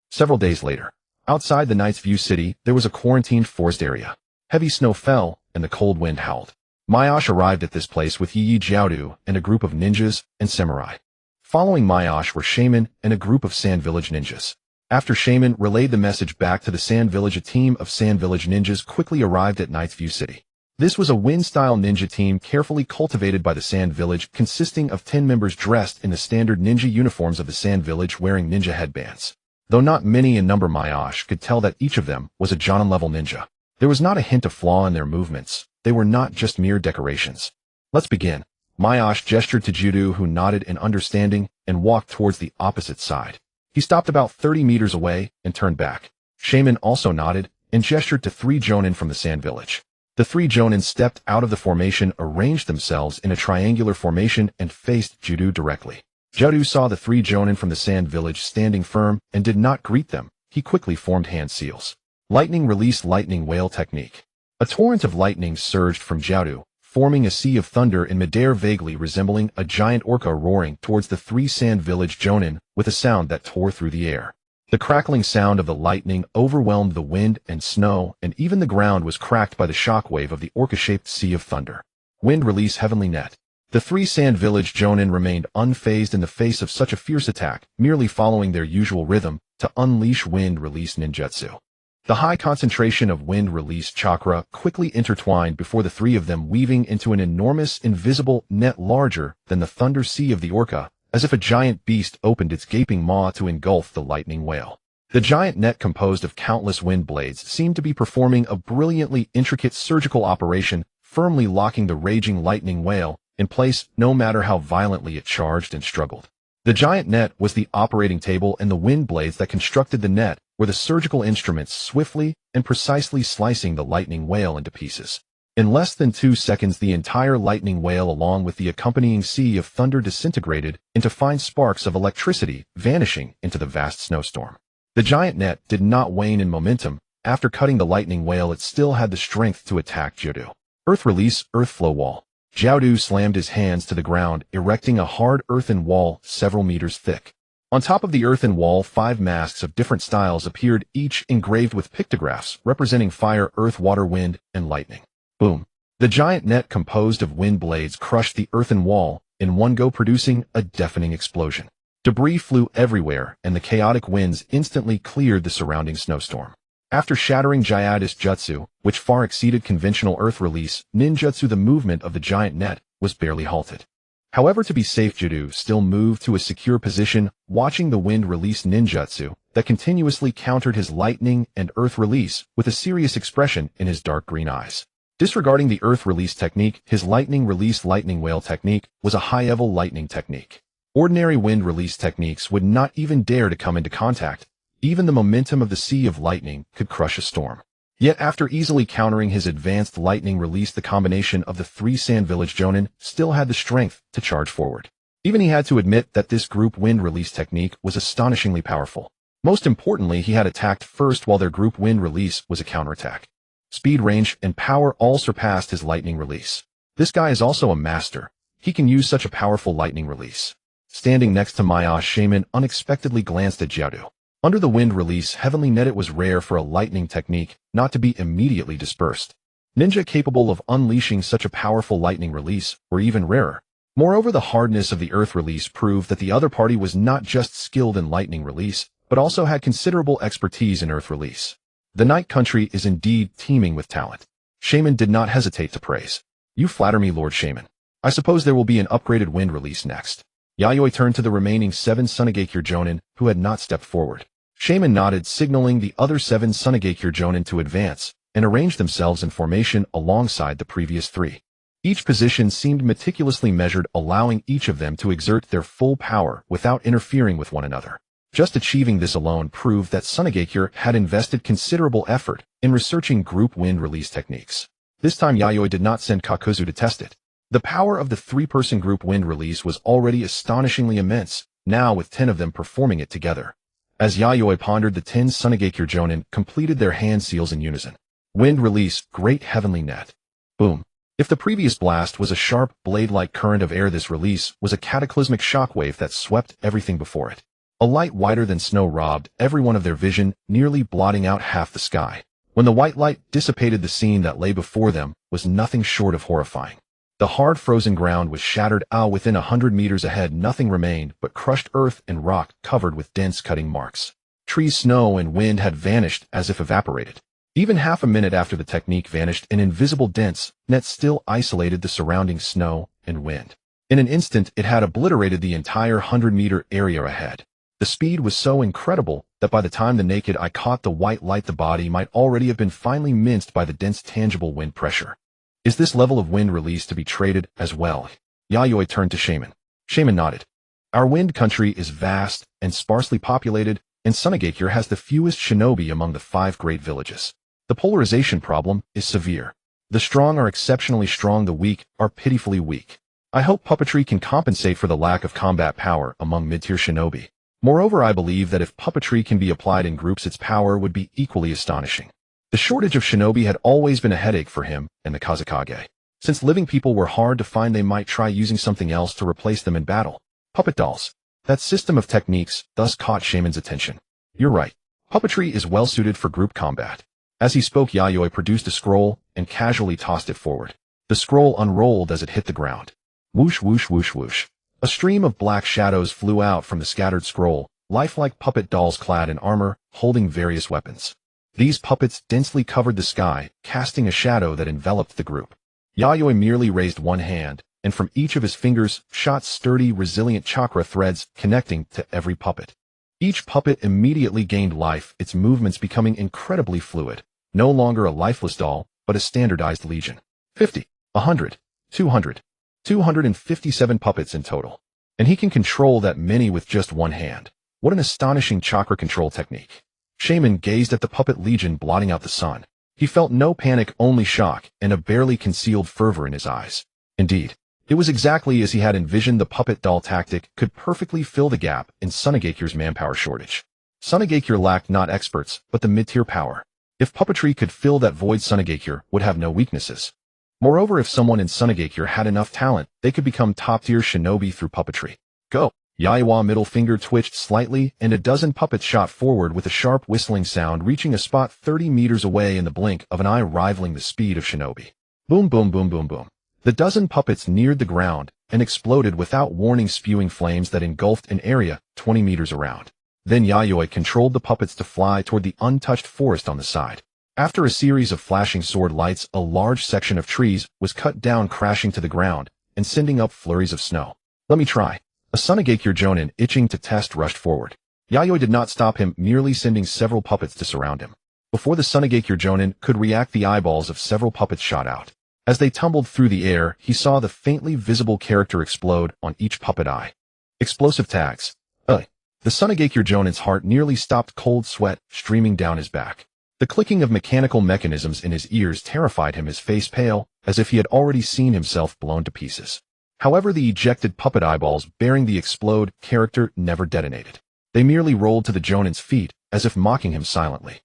Several days later, outside the Night's View city, there was a quarantined forest area. Heavy snow fell and the cold wind howled. Mayash arrived at this place with Yi Jiaodu and a group of ninjas and samurai. Following Mayash were Shaman and a group of Sand Village ninjas. After Shaman relayed the message back to the Sand Village, a team of Sand Village ninjas quickly arrived at Night's View city. This was a Wind-style ninja team carefully cultivated by the Sand Village, consisting of 10 members dressed in the standard ninja uniforms of the Sand Village, wearing ninja headbands. Though not many in number, Mayash could tell that each of them was a Jonin-level ninja. There was not a hint of flaw in their movements. They were not just mere decorations. Let's begin. Mayash gestured to Judo, who nodded in understanding and walked towards the opposite side. He stopped about 30 meters away and turned back. Shaman also nodded and gestured to 3 Jonin from the Sand Village. The 3 Jonin stepped out of the formation, arranged themselves in a triangular formation, and faced Judo directly. Judo saw the 3 Jonin from the Sand Village standing firm and did not greet them. He quickly formed hand seals. Lightning release, lightning whale technique. A torrent of lightning surged from Jiaodu, forming a sea of thunder in midair vaguely resembling a giant orca roaring towards the three-sand village Jonin with a sound that tore through the air. The crackling sound of the lightning overwhelmed the wind and snow, and even the ground was cracked by the shockwave of the orca-shaped sea of thunder. Wind release heavenly net. The three-sand village Jonin remained unfazed in the face of such a fierce attack, merely following their usual rhythm to unleash wind release ninjutsu. The high concentration of wind release chakra quickly intertwined before the three of them, weaving into an enormous invisible net larger than the thunder sea of the orca, as if a giant beast opened its gaping maw to engulf the lightning whale. The giant net, composed of countless wind blades, seemed to be performing a brilliantly intricate surgical operation, firmly locking the raging lightning whale in place no matter how violently it charged and struggled. The giant net was the operating table, and the wind blades that constructed the net were the surgical instruments, swiftly and precisely slicing the lightning whale into pieces. In less than 2 seconds, the entire lightning whale along with the accompanying sea of thunder disintegrated into fine sparks of electricity, vanishing into the vast snowstorm. The giant net did not wane in momentum. After cutting the lightning whale, it still had the strength to attack Jiaodu. Earth release, earth flow wall. Jiaodu slammed his hands to the ground, erecting a hard earthen wall several meters thick. On top of the earthen wall, 5 masks of different styles appeared, each engraved with pictographs representing fire, earth, water, wind, and lightning. Boom. The giant net, composed of wind blades, crushed the earthen wall in one go, producing a deafening explosion. Debris flew everywhere, and the chaotic winds instantly cleared the surrounding snowstorm. After shattering Jiaodu's jutsu, which far exceeded conventional earth release ninjutsu, the movement of the giant net was barely halted. However, to be safe, Jiaodu still moved to a secure position, watching the wind release ninjutsu that continuously countered his lightning and earth release with a serious expression in his dark green eyes. Disregarding the earth release technique, his lightning release lightning whale technique was a high-level lightning technique. Ordinary wind release techniques would not even dare to come into contact. Even the momentum of the sea of lightning could crush a storm. Yet after easily countering his advanced lightning release, the combination of the three-sand village Jonin still had the strength to charge forward. Even he had to admit that this group wind release technique was astonishingly powerful. Most importantly, he had attacked first, while their group wind release was a counterattack. Speed, range, and power all surpassed his lightning release. This guy is also a master. He can use such a powerful lightning release. Standing next to Maya, Shaman unexpectedly glanced at Jiaodu. Under the wind release heavenly net, it was rare for a lightning technique not to be immediately dispersed. Ninja capable of unleashing such a powerful lightning release were even rarer. Moreover, the hardness of the earth release proved that the other party was not just skilled in lightning release, but also had considerable expertise in earth release. The Night Country is indeed teeming with talent. Shaman did not hesitate to praise. You flatter me, Lord Shaman. I suppose there will be an upgraded wind release next. Yayoi turned to the remaining 7 Sunagakure Jonin who had not stepped forward. Shaman nodded, signaling the other 7 Sunagakure Jonin to advance and arrange themselves in formation alongside the previous 3. Each position seemed meticulously measured, allowing each of them to exert their full power without interfering with one another. Just achieving this alone proved that Sunagakure had invested considerable effort in researching group wind release techniques. This time Yayoi did not send Kakuzu to test it. The power of the 3-person group wind release was already astonishingly immense, now with 10 of them performing it together. As Yayoi pondered, the 10 Sunagakure Jonin completed their hand seals in unison. Wind release, great heavenly net. Boom. If the previous blast was a sharp, blade-like current of air, this release was a cataclysmic shockwave that swept everything before it. A light whiter than snow robbed everyone of their vision, nearly blotting out half the sky. When the white light dissipated, the scene that lay before them was nothing short of horrifying. The hard frozen ground was shattered. Within 100 meters ahead, nothing remained but crushed earth and rock covered with dense cutting marks. Trees, snow, and wind had vanished as if evaporated. Even half a minute after the technique vanished, an invisible dense net still isolated the surrounding snow and wind. In an instant, it had obliterated the entire 100-meter area ahead. The speed was so incredible that by the time the naked eye caught the white light, the body might already have been finely minced by the dense, tangible wind pressure. Is this level of wind release to be traded as well? Yayoi turned to Shaman. Shaman nodded. Our wind country is vast and sparsely populated, and Sunagakure has the fewest shinobi among the 5 great villages. The polarization problem is severe. The strong are exceptionally strong, the weak are pitifully weak. I hope puppetry can compensate for the lack of combat power among mid-tier shinobi. Moreover, I believe that if puppetry can be applied in groups, its power would be equally astonishing. The shortage of shinobi had always been a headache for him and the Kazekage. Since living people were hard to find, they might try using something else to replace them in battle. Puppet dolls. That system of techniques thus caught Shaman's attention. You're right. Puppetry is well suited for group combat. As he spoke, Yayoi produced a scroll and casually tossed it forward. The scroll unrolled as it hit the ground. Whoosh, whoosh, whoosh, whoosh. A stream of black shadows flew out from the scattered scroll, lifelike puppet dolls clad in armor, holding various weapons. These puppets densely covered the sky, casting a shadow that enveloped the group. Yayoi merely raised one hand, and from each of his fingers shot sturdy, resilient chakra threads connecting to every puppet. Each puppet immediately gained life, its movements becoming incredibly fluid. No longer a lifeless doll, but a standardized legion. 50, 100, 200, 257 puppets in total. And he can control that many with just one hand. What an astonishing chakra control technique. Shaman gazed at the puppet legion blotting out the sun. He felt no panic, only shock, and a barely concealed fervor in his eyes. Indeed, it was exactly as he had envisioned. The puppet doll tactic could perfectly fill the gap in Sunegakure's manpower shortage. Sunegakure lacked not experts, but the mid-tier power. If puppetry could fill that void, Sunegakure would have no weaknesses. Moreover, if someone in Sunegakure had enough talent, they could become top-tier shinobi through puppetry. Go! Yayoi middle finger twitched slightly, and a dozen puppets shot forward with a sharp whistling sound, reaching a spot 30 meters away in the blink of an eye, rivaling the speed of shinobi. Boom, boom, boom, boom, boom. The dozen puppets neared the ground and exploded without warning, spewing flames that engulfed an area 20 meters around. Then Yayoi controlled the puppets to fly toward the untouched forest on the side. After a series of flashing sword lights, a large section of trees was cut down, crashing to the ground and sending up flurries of snow. Let me try. A Sunegakure Jonin, itching to test, rushed forward. Yayoi did not stop him, merely sending several puppets to surround him. Before the Sunegakure Jonin could react, the eyeballs of several puppets shot out. As they tumbled through the air, he saw the faintly visible character explode on each puppet eye. Explosive tags. The Sunegakure Jonin's heart nearly stopped, cold sweat streaming down his back. The clicking of mechanical mechanisms in his ears terrified him, his face pale, as if he had already seen himself blown to pieces. However, the ejected puppet eyeballs bearing the explode character never detonated. They merely rolled to the Jonin's feet, as if mocking him silently.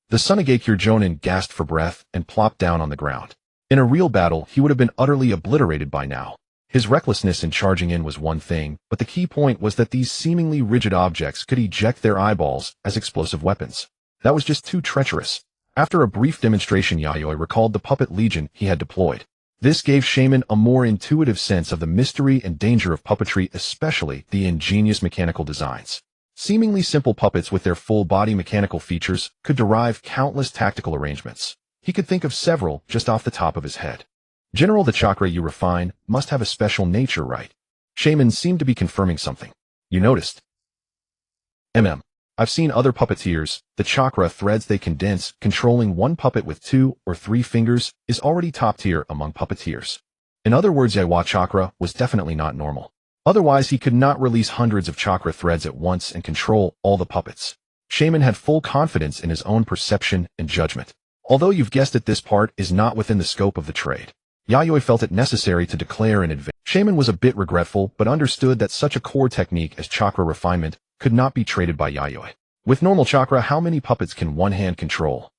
The Sunegakure Jonin gasped for breath and plopped down on the ground. In a real battle, he would have been utterly obliterated by now. His recklessness in charging in was one thing, but the key point was that these seemingly rigid objects could eject their eyeballs as explosive weapons. That was just too treacherous. After a brief demonstration, Yayoi recalled the puppet legion he had deployed. This gave Shaman a more intuitive sense of the mystery and danger of puppetry, especially the ingenious mechanical designs. Seemingly simple puppets with their full-body mechanical features could derive countless tactical arrangements. He could think of several just off the top of his head. General, the chakra you refine must have a special nature, right? Shaman seemed to be confirming something. You noticed? I've seen other puppeteers. The chakra threads they condense, controlling one puppet with 2 or 3 fingers, is already top tier among puppeteers. In other words, Yayoi chakra was definitely not normal. Otherwise, he could not release hundreds of chakra threads at once and control all the puppets. Shaman had full confidence in his own perception and judgment. Although you've guessed it, this part is not within the scope of the trade. Yayoi felt it necessary to declare in advance. Shaman was a bit regretful, but understood that such a core technique as chakra refinement could not be traded by Yayoi. With normal chakra, how many puppets can one hand control?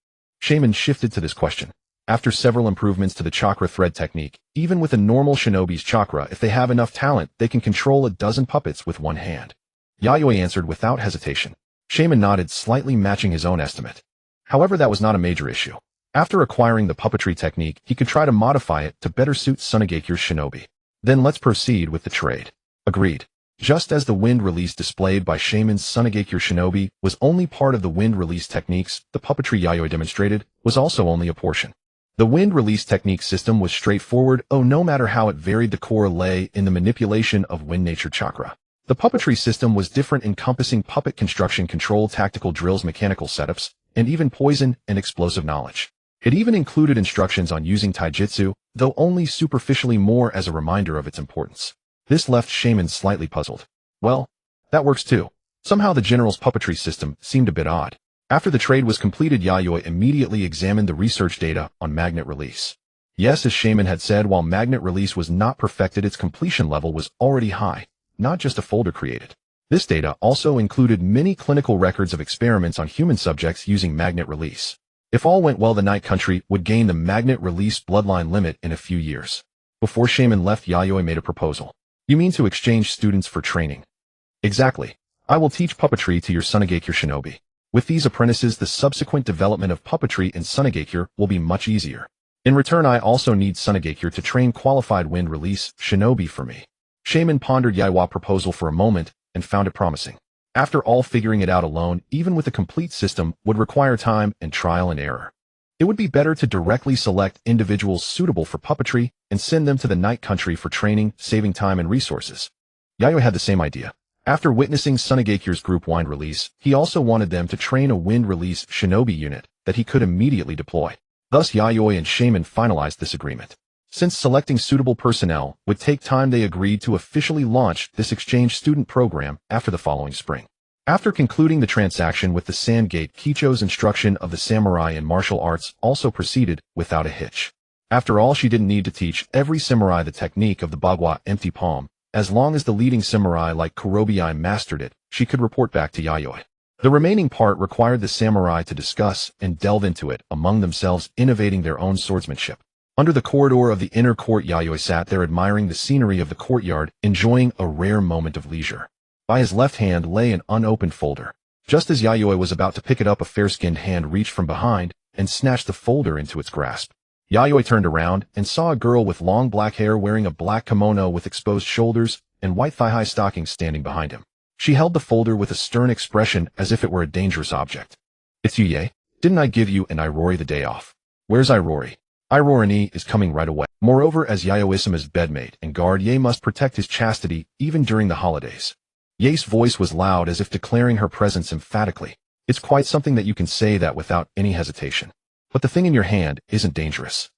Shaman shifted to this question. After several improvements to the chakra thread technique, even with a normal shinobi's chakra, if they have enough talent, they can control a dozen puppets with one hand. Yayoi answered without hesitation. Shaman nodded, slightly matching his own estimate. However, that was not a major issue. After acquiring the puppetry technique, he could try to modify it to better suit Sunegakure's shinobi. Then let's proceed with the trade. Agreed. Just as the wind release displayed by Shaman's Sunegakure shinobi was only part of the wind release techniques, the puppetry Yayoi demonstrated was also only a portion. The wind release technique system was straightforward, no matter how it varied, the core lay in the manipulation of wind nature chakra. The puppetry system was different, encompassing puppet construction, control, tactical drills, mechanical setups, and even poison and explosive knowledge. It even included instructions on using taijutsu, though only superficially, more as a reminder of its importance. This left Shaman slightly puzzled. Well, that works too. Somehow the general's puppetry system seemed a bit odd. After the trade was completed, Yayoi immediately examined the research data on magnet release. Yes, as Shaman had said, while magnet release was not perfected, its completion level was already high, not just a folder created. This data also included many clinical records of experiments on human subjects using magnet release. If all went well, the Night Country would gain the magnet release bloodline limit in a few years. Before Shaman left, Yayoi made a proposal. You mean to exchange students for training? Exactly. I will teach puppetry to your Sunagakure shinobi. With these apprentices, the subsequent development of puppetry in Sunagakure will be much easier. In return, I also need Sunagakure to train qualified wind release shinobi for me. Shaman pondered Yayui's proposal for a moment and found it promising. After all, figuring it out alone, even with a complete system, would require time and trial and error. It would be better to directly select individuals suitable for puppetry and send them to the Night Country for training, saving time and resources. Yayoi had the same idea. After witnessing Sunagakure's group wind release, he also wanted them to train a wind release shinobi unit that he could immediately deploy. Thus, Yayoi and Shaman finalized this agreement. Since selecting suitable personnel would take time, they agreed to officially launch this exchange student program after the following spring. After concluding the transaction with the Sand Gate, Kicho's instruction of the samurai in martial arts also proceeded without a hitch. After all, she didn't need to teach every samurai the technique of the bagua empty palm. As long as the leading samurai like Kurobi mastered it, she could report back to Yayoi. The remaining part required the samurai to discuss and delve into it among themselves, innovating their own swordsmanship. Under the corridor of the inner court, Yayoi sat there admiring the scenery of the courtyard, enjoying a rare moment of leisure. By his left hand lay an unopened folder. Just as Yayoi was about to pick it up, a fair-skinned hand reached from behind and snatched the folder into its grasp. Yayoi turned around and saw a girl with long black hair wearing a black kimono with exposed shoulders and white thigh-high stockings standing behind him. She held the folder with a stern expression as if it were a dangerous object. It's you, Yae. Didn't I give you and Irori the day off? Where's Irori? Irori is coming right away. Moreover, as Yayoi-sama's bedmate and guard, Yae must protect his chastity even during the holidays. Yae's voice was loud, as if declaring her presence emphatically. It's quite something that you can say that without any hesitation. But the thing in your hand isn't dangerous.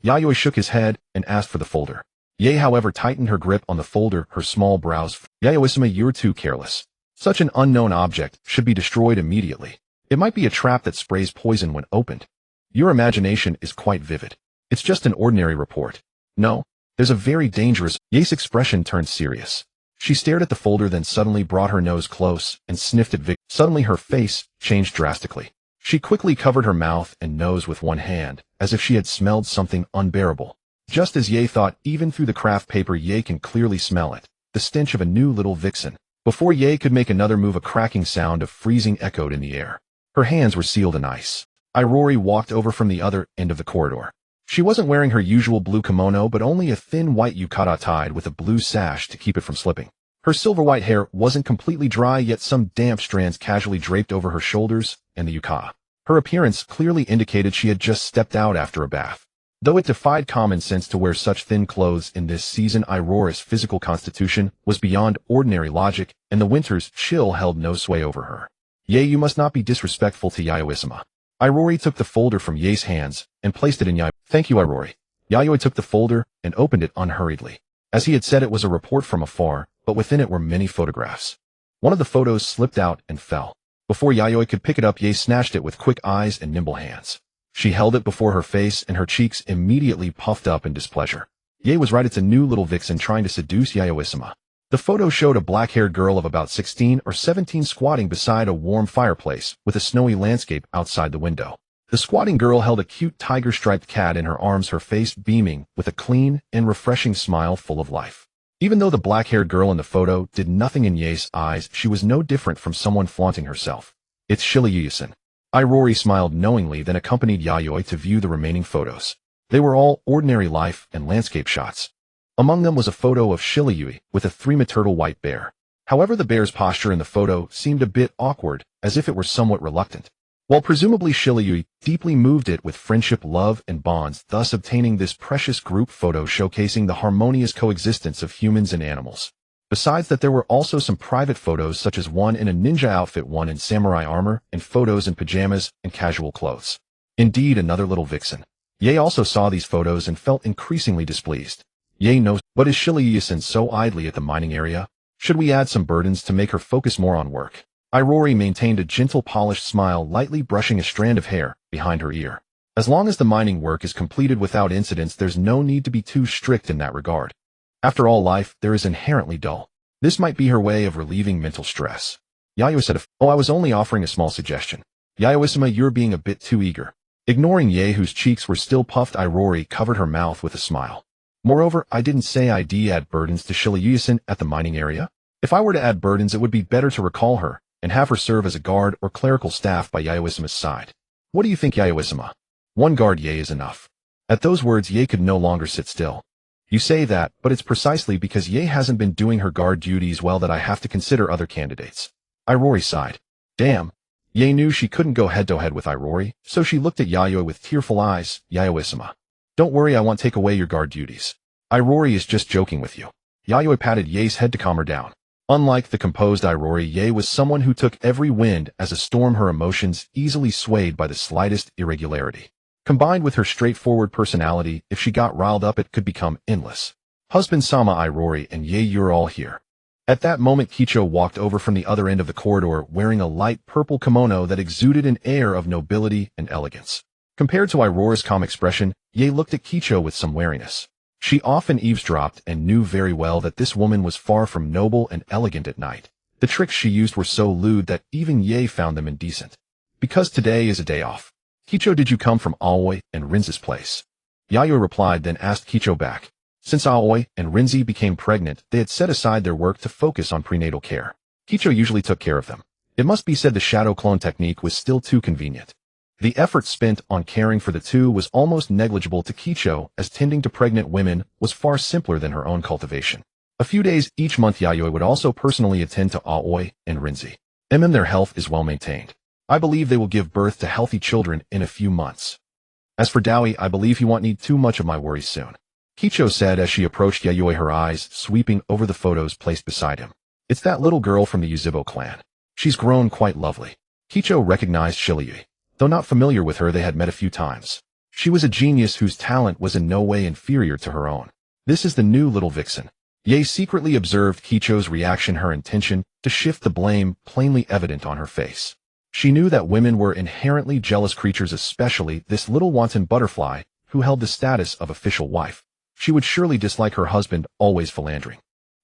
Yayoi shook his head and asked for the folder. Yae, however, tightened her grip on the folder, her small brows. Yayoi-sama, you're too careless. Such an unknown object should be destroyed immediately. It might be a trap that sprays poison when opened. Your imagination is quite vivid. It's just an ordinary report. No, there's a very dangerous. Yae's expression turned serious. She stared at the folder, then suddenly brought her nose close and sniffed it. Suddenly her face changed drastically. She quickly covered her mouth and nose with one hand, as if she had smelled something unbearable. Just as Yae thought, even through the craft paper, Yae can clearly smell it, the stench of a new little vixen. Before Yae could make another move, a cracking sound of freezing echoed in the air. Her hands were sealed in ice. Irori walked over from the other end of the corridor. She wasn't wearing her usual blue kimono, but only a thin white yukata tied with a blue sash to keep it from slipping. Her silver-white hair wasn't completely dry, yet some damp strands casually draped over her shoulders and the yukata. Her appearance clearly indicated she had just stepped out after a bath. Though it defied common sense to wear such thin clothes in this season, Irori's physical constitution was beyond ordinary logic, and the winter's chill held no sway over her. Yae, you must not be disrespectful to Yayoi-sama. Irori took the folder from Yae's hands and placed it in Yayoi. Thank you, Irori. Yayoi took the folder and opened it unhurriedly. As he had said, it was a report from afar, but within it were many photographs. One of the photos slipped out and fell. Before Yayoi could pick it up, Yae snatched it with quick eyes and nimble hands. She held it before her face, and her cheeks immediately puffed up in displeasure. Yae was right, it's a new little vixen trying to seduce Yayoi-sama. The photo showed a black-haired girl of about 16 or 17 squatting beside a warm fireplace with a snowy landscape outside the window. The squatting girl held a cute tiger-striped cat in her arms, her face beaming with a clean and refreshing smile full of life. Even though the black-haired girl in the photo did nothing in Yae's eyes, she was no different from someone flaunting herself. It's Shirayuya-san. Irori smiled knowingly, then accompanied Yayoi to view the remaining photos. They were all ordinary life and landscape shots. Among them was a photo of Shirayuya with a three-turtle white bear. However, the bear's posture in the photo seemed a bit awkward, as if it were somewhat reluctant. While presumably Shirayuya deeply moved it with friendship, love, and bonds, thus obtaining this precious group photo showcasing the harmonious coexistence of humans and animals. Besides that, there were also some private photos, such as one in a ninja outfit, one in samurai armor, and photos in pajamas and casual clothes. Indeed, another little vixen. Yae also saw these photos and felt increasingly displeased. Yae knows, but is Shirayuya-san so idly at the mining area? Should we add some burdens to make her focus more on work? Irori maintained a gentle, polished smile, lightly brushing a strand of hair behind her ear. As long as the mining work is completed without incidents, there's no need to be too strict in that regard. After all, life there is inherently dull. This might be her way of relieving mental stress. Yayoi said, I was only offering a small suggestion. Yayoi-sama, you're being a bit too eager. Ignoring Ye, whose cheeks were still puffed, Irori covered her mouth with a smile. Moreover, I didn't say I'd add burdens to Shirayuya-san at the mining area. If I were to add burdens, it would be better to recall her and have her serve as a guard or clerical staff by Yayoi-sama's side. What do you think, Yayoi-sama? One guard Ye is enough. At those words, Ye could no longer sit still. You say that, but it's precisely because Ye hasn't been doing her guard duties well that I have to consider other candidates. Irori sighed. Damn. Ye knew she couldn't go head-to-head with Irori, so she looked at Yayoi with tearful eyes. Yayoi-sama. Don't worry, I won't take away your guard duties. Irori is just joking with you. Yayoi patted Ye's head to calm her down. Unlike the composed Irori, Ye was someone who took every wind as a storm, her emotions easily swayed by the slightest irregularity. Combined with her straightforward personality, if she got riled up it could become endless. Husband-sama, Irori and Ye, you're all here. At that moment Kicho walked over from the other end of the corridor wearing a light purple kimono that exuded an air of nobility and elegance. Compared to Irori's calm expression, Ye looked at Kicho with some wariness. She often eavesdropped and knew very well that this woman was far from noble and elegant at night. The tricks she used were so lewd that even Ye found them indecent. Because today is a day off. Kicho, did you come from Aoi and Rinze's place? Yayoi replied, then asked Kicho back. Since Aoi and Rinze became pregnant, they had set aside their work to focus on prenatal care. Kicho usually took care of them. It must be said the shadow clone technique was still too convenient. The effort spent on caring for the two was almost negligible to Kicho, as tending to pregnant women was far simpler than her own cultivation. A few days each month Yayoi would also personally attend to Aoi and Rinze. Their health is well maintained. I believe they will give birth to healthy children in a few months. As for Dowie, I believe he won't need too much of my worries soon. Kicho said as she approached Yayoi, her eyes sweeping over the photos placed beside him. It's that little girl from the Yuzubo clan. She's grown quite lovely. Kicho recognized Shirayuya. Though not familiar with her, they had met a few times. She was a genius whose talent was in no way inferior to her own. This is the new little vixen. Ye secretly observed Kicho's reaction, her intention to shift the blame plainly evident on her face. She knew that women were inherently jealous creatures, especially this little wanton butterfly who held the status of official wife. She would surely dislike her husband always philandering.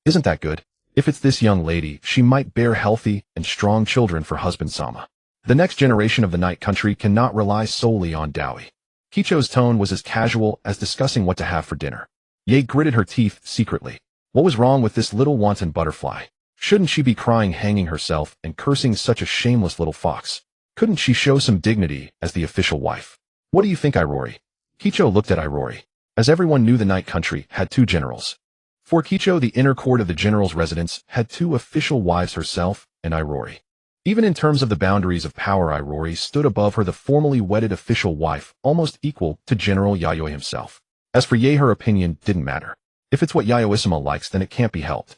Isn't that good? If it's this young lady, she might bear healthy and strong children for husband-sama. The next generation of the Night Country cannot rely solely on Dowie. Kicho's tone was as casual as discussing what to have for dinner. Ye gritted her teeth secretly. What was wrong with this little wanton butterfly? Shouldn't she be crying, hanging herself, and cursing such a shameless little fox? Couldn't she show some dignity as the official wife? What do you think, Irori? Kicho looked at Irori. As everyone knew, the Night Country had two generals. For Kicho, the inner court of the general's residence had two official wives, herself and Irori. Even in terms of the boundaries of power, Irori stood above her, the formally wedded official wife, almost equal to General Yayoi himself. As for Ye, her opinion didn't matter. If it's what Yayoi-sama likes, then it can't be helped.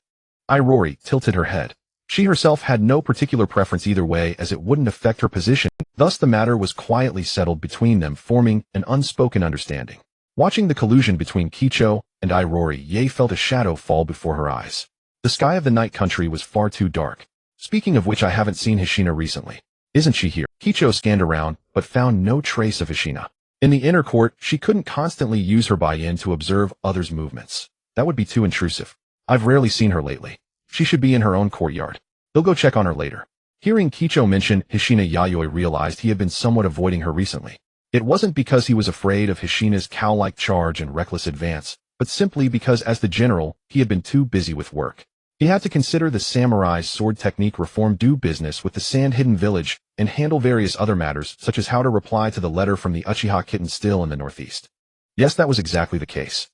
Irori tilted her head. She herself had no particular preference either way, as it wouldn't affect her position. Thus the matter was quietly settled between them, forming an unspoken understanding. Watching the collusion between Kicho and Irori, Ye felt a shadow fall before her eyes. The sky of the Night Country was far too dark. Speaking of which, I haven't seen Hishina recently. Isn't she here? Kicho scanned around, but found no trace of Hishina. In the inner court, she couldn't constantly use her buy-in to observe others' movements. That would be too intrusive. I've rarely seen her lately. She should be in her own courtyard. They'll go check on her later. Hearing Kicho mention Hishina, Yayoi realized he had been somewhat avoiding her recently. It wasn't because he was afraid of Hishina's cow-like charge and reckless advance, but simply because as the general, he had been too busy with work. He had to consider the samurai's sword technique reform, do business with the sand-hidden village, and handle various other matters, such as how to reply to the letter from the Uchiha kitten still in the northeast. Yes, that was exactly the case.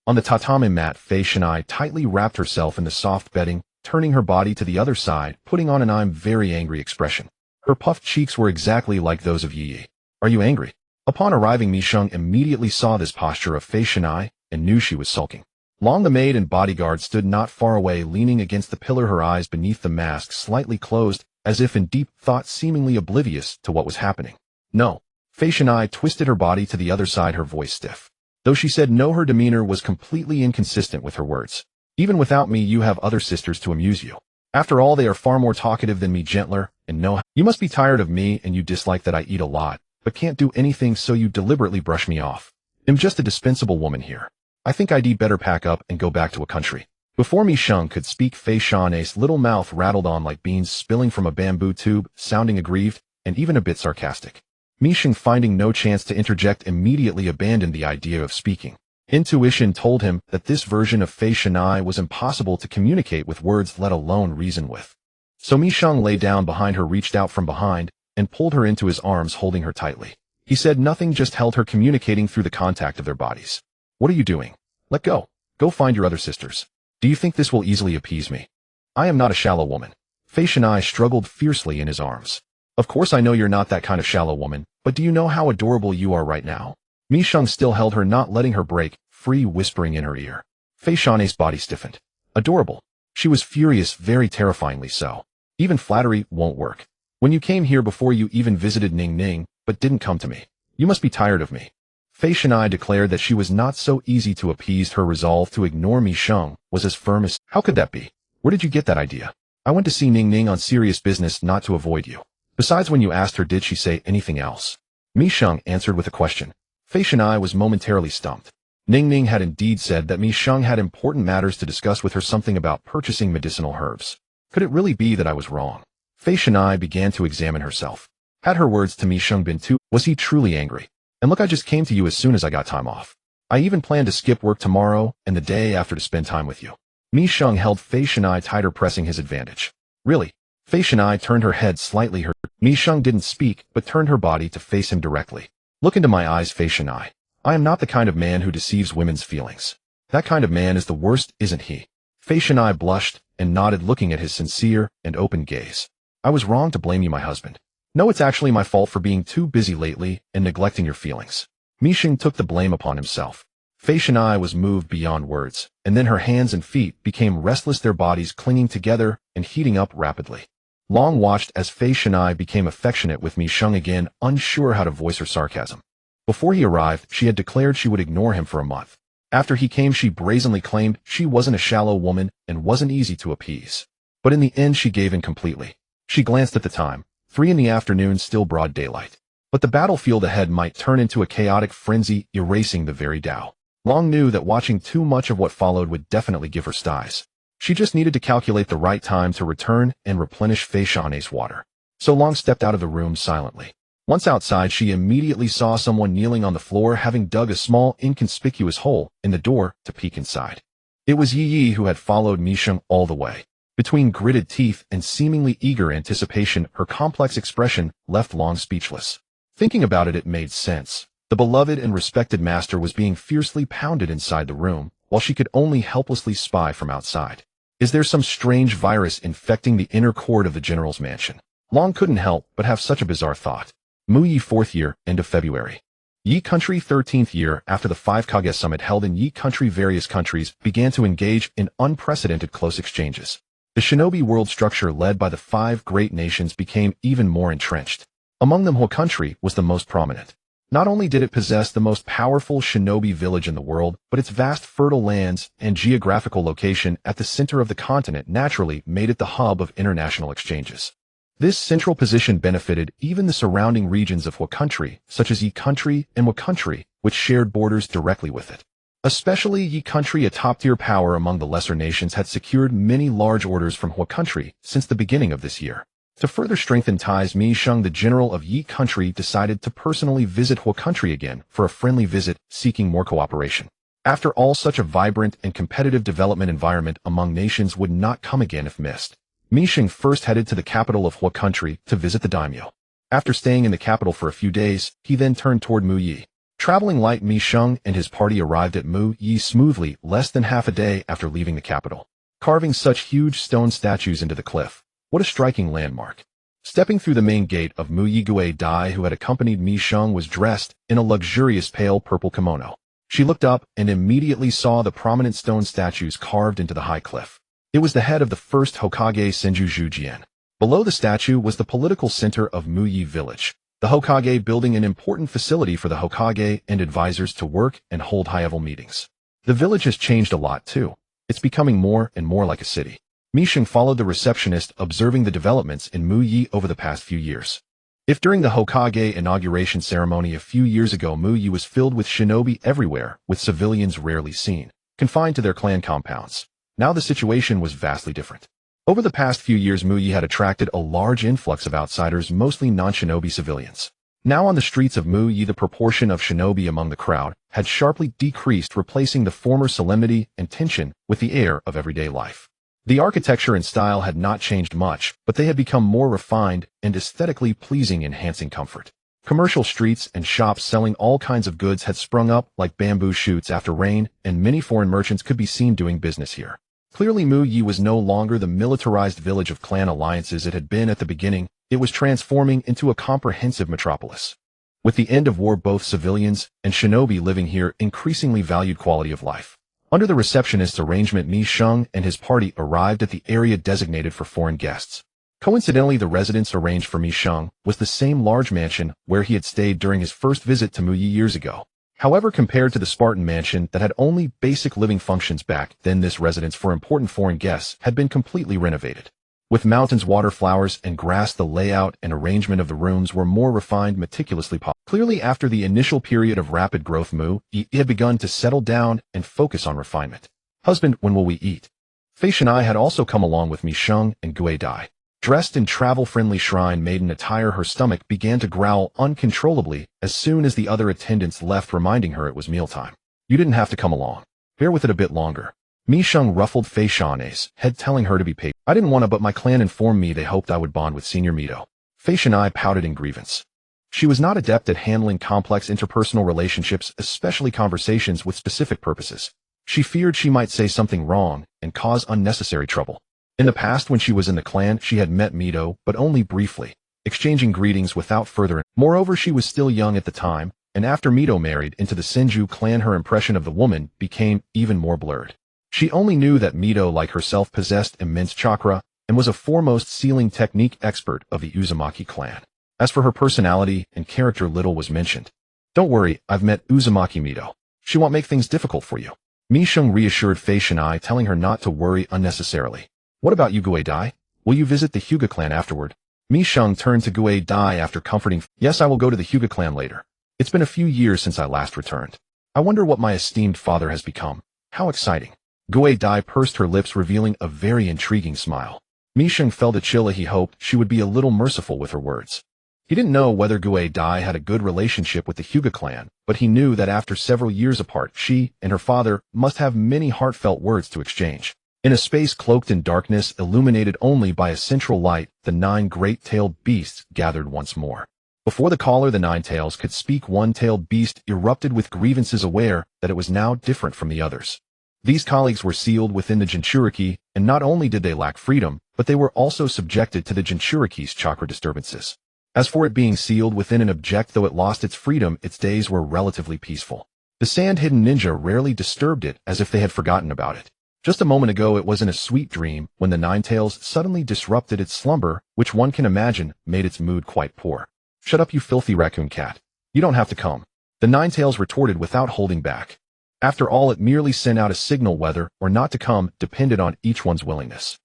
On the tatami mat, Fei Shinai tightly wrapped herself in the soft bedding, turning her body to the other side, putting on an "I'm very angry" expression. Her puffed cheeks were exactly like those of Yi. Are you angry? Upon arriving, Mi Sheng immediately saw this posture of Fei Shinai and knew she was sulking. Long, the maid and bodyguard, stood not far away, leaning against the pillar, her eyes beneath the mask slightly closed, as if in deep thought, seemingly oblivious to what was happening. No. Fei Shinai twisted her body to the other side, her voice stiff. Though she said no, her demeanor was completely inconsistent with her words. Even without me, you have other sisters to amuse you. After all, they are far more talkative than me, gentler, and no, you must be tired of me, and you dislike that I eat a lot, but can't do anything, so you deliberately brush me off. I'm just a dispensable woman here. I think I'd better pack up and go back to a country. Before Mi Sheng could speak, Fei Shanai's little mouth rattled on like beans spilling from a bamboo tube, sounding aggrieved and even a bit sarcastic. Misheng, finding no chance to interject, immediately abandoned the idea of speaking. Intuition told him that this version of Fei Shanai was impossible to communicate with words, let alone reason with. So Misheng lay down behind her, reached out from behind, and pulled her into his arms, holding her tightly. He said nothing, just held her, communicating through the contact of their bodies. What are you doing? Let go. Go find your other sisters. Do you think this will easily appease me? I am not a shallow woman. Fei Shanai struggled fiercely in his arms. Of course I know you're not that kind of shallow woman, but do you know how adorable you are right now? Misheng still held her, not letting her break free, whispering in her ear. Fei Shanai's body stiffened. Adorable. She was furious, very terrifyingly so. Even flattery won't work. When you came here before, you even visited Ning Ning, but didn't come to me. You must be tired of me. Fei Shanai declared that she was not so easy to appease. Her resolve to ignore Misheng was as firm as— How could that be? Where did you get that idea? I went to see Ning Ning on serious business, not to avoid you. Besides, when you asked her, did she say anything else? Misheng answered with a question. Fei Shanai was momentarily stumped. Ning Ning had indeed said that Misheng had important matters to discuss with her, something about purchasing medicinal herbs. Could it really be that I was wrong? Fei Shanai began to examine herself. Had her words to Misheng been too— Was he truly angry? And look, I just came to you as soon as I got time off. I even planned to skip work tomorrow and the day after to spend time with you. Misheng held Fei Shanai tighter, pressing his advantage. Really? Fei Shanai turned her head slightly. Misheng didn't speak, but turned her body to face him directly. Look into my eyes, Fei Shanai. I am not the kind of man who deceives women's feelings. That kind of man is the worst, isn't he? Fei Shanai blushed and nodded, looking at his sincere and open gaze. I was wrong to blame you, my husband. No, it's actually my fault for being too busy lately and neglecting your feelings. Misheng took the blame upon himself. Fei Shanai was moved beyond words, and then her hands and feet became restless, their bodies clinging together and heating up rapidly. Long watched as Fei Shanai became affectionate with Misheng again, unsure how to voice her sarcasm. Before he arrived, she had declared she would ignore him for a month. After he came, she brazenly claimed she wasn't a shallow woman and wasn't easy to appease. But in the end, she gave in completely. She glanced at the time. 3 in the afternoon, still broad daylight. But the battlefield ahead might turn into a chaotic frenzy, erasing the very Tao. Long knew that watching too much of what followed would definitely give her styes. She just needed to calculate the right time to return and replenish Fei Shanai's water. So Long stepped out of the room silently. Once outside, she immediately saw someone kneeling on the floor, having dug a small, inconspicuous hole in the door to peek inside. It was Yi Yi, who had followed Misheng all the way. Between gritted teeth and seemingly eager anticipation, her complex expression left Long speechless. Thinking about it, it made sense. The beloved and respected master was being fiercely pounded inside the room, while she could only helplessly spy from outside. Is there some strange virus infecting the inner court of the general's mansion? Long couldn't help but have such a bizarre thought. Mu Yi 4th year, end of February. Yi Country 13th year. After the 5 Kage summit held in Yi Country, various countries began to engage in unprecedented close exchanges. The shinobi world structure led by the 5 great nations became even more entrenched. Among them, Ho Country was the most prominent. Not only did it possess the most powerful shinobi village in the world, but its vast fertile lands and geographical location at the center of the continent naturally made it the hub of international exchanges. This central position benefited even the surrounding regions of Ho Country, such as Yi Country and Wa Country, which shared borders directly with it. Especially Yi Country, a top-tier power among the lesser nations, had secured many large orders from Ho Country since the beginning of this year. To further strengthen ties, Misheng, the general of Yi Country, decided to personally visit Ho Country again for a friendly visit, seeking more cooperation. After all, such a vibrant and competitive development environment among nations would not come again if missed. Misheng first headed to the capital of Ho Country to visit the daimyo. After staying in the capital for a few days, he then turned toward Mu Yi. Traveling light, Misheng and his party arrived at Mu Yi smoothly less than half a day after leaving the capital. Carving such huge stone statues into the cliff. What a striking landmark. Stepping through the main gate of Mu Yi, Gui Dai, who had accompanied Misheng, was dressed in a luxurious pale purple kimono. She looked up and immediately saw the prominent stone statues carved into the high cliff. It was the head of the first Hokage, Senju Zhujian. Below the statue was the political center of Mu Yi village. The Hokage building, an important facility for the Hokage and advisors to work and hold high-level meetings. The village has changed a lot too. It's becoming more and more like a city. Misheng followed the receptionist, observing the developments in Mu Yi over the past few years. If during the Hokage inauguration ceremony a few years ago Mu Yi was filled with shinobi everywhere, with civilians rarely seen, confined to their clan compounds, now the situation was vastly different. Over the past few years, Mu Yi had attracted a large influx of outsiders, mostly non-shinobi civilians. Now on the streets of Mu Yi, the proportion of shinobi among the crowd had sharply decreased, replacing the former solemnity and tension with the air of everyday life. The architecture and style had not changed much, but they had become more refined and aesthetically pleasing, enhancing comfort. Commercial streets and shops selling all kinds of goods had sprung up like bamboo shoots after rain, and many foreign merchants could be seen doing business here. Clearly, Mu Yi was no longer the militarized village of clan alliances it had been at the beginning. It was transforming into a comprehensive metropolis. With the end of war, both civilians and shinobi living here increasingly valued quality of life. Under the receptionist's arrangement, Mi Sheng and his party arrived at the area designated for foreign guests. Coincidentally, the residence arranged for Mi Sheng was the same large mansion where he had stayed during his first visit to Mu Yi years ago. However, compared to the Spartan mansion that had only basic living functions back then, this residence for important foreign guests had been completely renovated. With mountains, water, flowers, and grass, the layout and arrangement of the rooms were more refined, meticulously polished. Clearly, after the initial period of rapid growth, Mu Yi had begun to settle down and focus on refinement. Husband, when will we eat? Fei Shanai had also come along with Mi Sheng and Gui Dai. Dressed in travel-friendly shrine maiden attire, her stomach began to growl uncontrollably as soon as the other attendants left, reminding her it was mealtime. You didn't have to come along. Bear with it a bit longer. Mi Sheng ruffled Fei Shanai's head, telling her to be patient. I didn't want to, but my clan informed me they hoped I would bond with Senior Mito. Fei Shanai pouted in grievance. She was not adept at handling complex interpersonal relationships, especially conversations with specific purposes. She feared she might say something wrong and cause unnecessary trouble. In the past, when she was in the clan, she had met Mito, but only briefly, exchanging greetings without further. Moreover, she was still young at the time, and after Mito married into the Senju clan, her impression of the woman became even more blurred. She only knew that Mito, like herself, possessed immense chakra and was a foremost sealing technique expert of the Uzumaki clan. As for her personality and character, little was mentioned. Don't worry, I've met Uzumaki Mito. She won't make things difficult for you. Mi Sheng reassured Fei Shanai, telling her not to worry unnecessarily. What about you, Gui Dai? Will you visit the Hyuga clan afterward? Mi Sheng turned to Gui Dai after comforting. Yes, I will go to the Hyuga clan later. It's been a few years since I last returned. I wonder what my esteemed father has become. How exciting. Gui Dai pursed her lips, revealing a very intriguing smile. Mi Sheng felt a chill. He hoped she would be a little merciful with her words. He didn't know whether Gui Dai had a good relationship with the Hyuga clan, but he knew that after several years apart, she and her father must have many heartfelt words to exchange. In a space cloaked in darkness, illuminated only by a central light, the 9 great-tailed beasts gathered once more. Before the caller, the 9 tails, could speak, one-tailed beast erupted with grievances, aware that it was now different from the others. These colleagues were sealed within the Jinchuriki, and not only did they lack freedom, but they were also subjected to the Jinchuriki's chakra disturbances. As for it being sealed within an object, though it lost its freedom, its days were relatively peaceful. The sand-hidden ninja rarely disturbed it, as if they had forgotten about it. Just a moment ago, it was in a sweet dream when the 9 tails suddenly disrupted its slumber, which one can imagine made its mood quite poor. Shut up, you filthy raccoon cat. You don't have to come. The 9 tails retorted without holding back. After all, it merely sent out a signal. Whether or not to come depended on each one's willingness.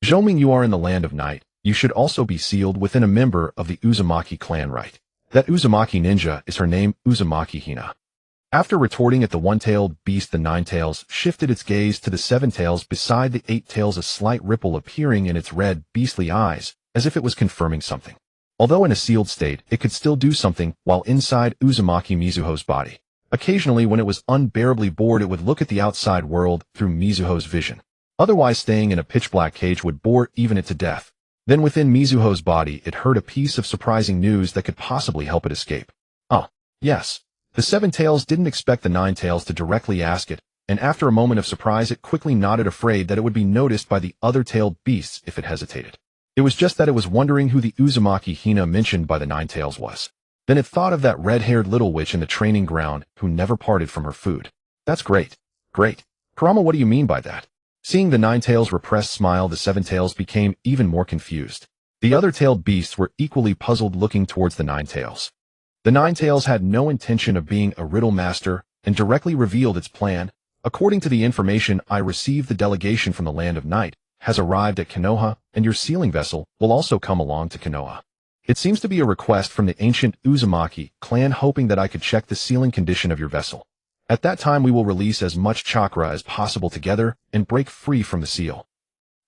Zhoming, you are in the land of night. You should also be sealed within a member of the Uzumaki clan, right? That Uzumaki ninja is her name, Uzumaki Hina. After retorting at the 1-tailed beast, the 9 tails shifted its gaze to the 7 tails beside the 8 tails, a slight ripple appearing in its red, beastly eyes, as if it was confirming something. Although in a sealed state, it could still do something while inside Uzumaki Mizuho's body. Occasionally, when it was unbearably bored, it would look at the outside world through Mizuho's vision. Otherwise, staying in a pitch-black cage would bore even it to death. Then within Mizuho's body, it heard a piece of surprising news that could possibly help it escape. Ah, yes. The 7 tails didn't expect the 9 tails to directly ask it, and after a moment of surprise, it quickly nodded, afraid that it would be noticed by the other tailed beasts if it hesitated. It was just that it was wondering who the Uzumaki Hina mentioned by the 9 tails was. Then it thought of that red-haired little witch in the training ground who never parted from her food. That's great. Great. Kurama, what do you mean by that? Seeing the 9 tails' repressed smile, the 7 tails became even more confused. The other tailed beasts were equally puzzled, looking towards the 9 tails. The 9 tails had no intention of being a riddle master and directly revealed its plan. According to the information I received, the delegation from the land of night has arrived at Konoha, and your sealing vessel will also come along to Konoha. It seems to be a request from the ancient Uzumaki clan, hoping that I could check the sealing condition of your vessel. At that time, we will release as much chakra as possible together and break free from the seal.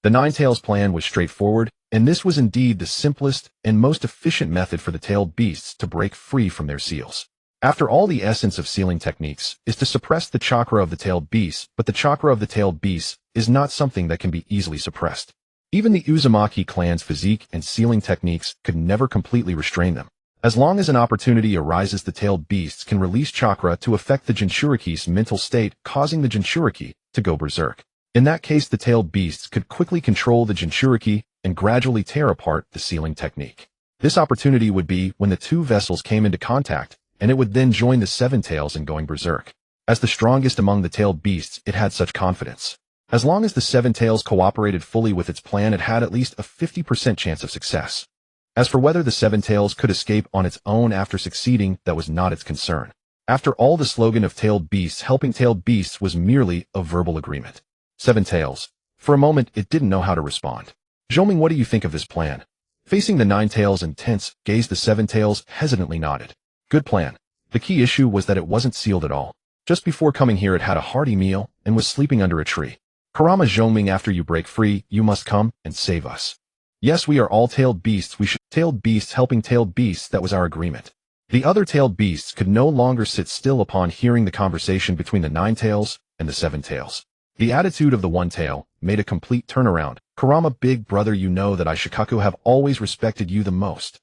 The 9 tails' plan was straightforward. And this was indeed the simplest and most efficient method for the tailed beasts to break free from their seals. After all, the essence of sealing techniques is to suppress the chakra of the tailed beasts, but the chakra of the tailed beasts is not something that can be easily suppressed. Even the Uzumaki clan's physique and sealing techniques could never completely restrain them. As long as an opportunity arises, the tailed beasts can release chakra to affect the Jinchuriki's mental state, causing the Jinchuriki to go berserk. In that case, the tailed beasts could quickly control the Jinchuriki and gradually tear apart the sealing technique. This opportunity would be when the two vessels came into contact, and it would then join the seven tails in going berserk. As the strongest among the tailed beasts, it had such confidence. As long as the seven tails cooperated fully with its plan, it had at least a 50% chance of success. As for whether the seven tails could escape on its own after succeeding, that was not its concern. After all, the slogan of tailed beasts helping tailed beasts was merely a verbal agreement. Seven tails. For a moment, it didn't know how to respond. Zhoming, what do you think of this plan? Facing the nine tails in tense gaze, the seven tails hesitantly nodded. Good plan. The key issue was that it wasn't sealed at all. Just before coming here, it had a hearty meal and was sleeping under a tree. Kurama, Zhoming, after you break free, you must come and save us. Yes, we are all tailed beasts. We should tailed beasts helping tailed beasts. That was our agreement. The other tailed beasts could no longer sit still upon hearing the conversation between the nine tails and the seven tails. The attitude of the one tail made a complete turnaround. Kurama, big brother, you know that I, Shikaku, have always respected you the most.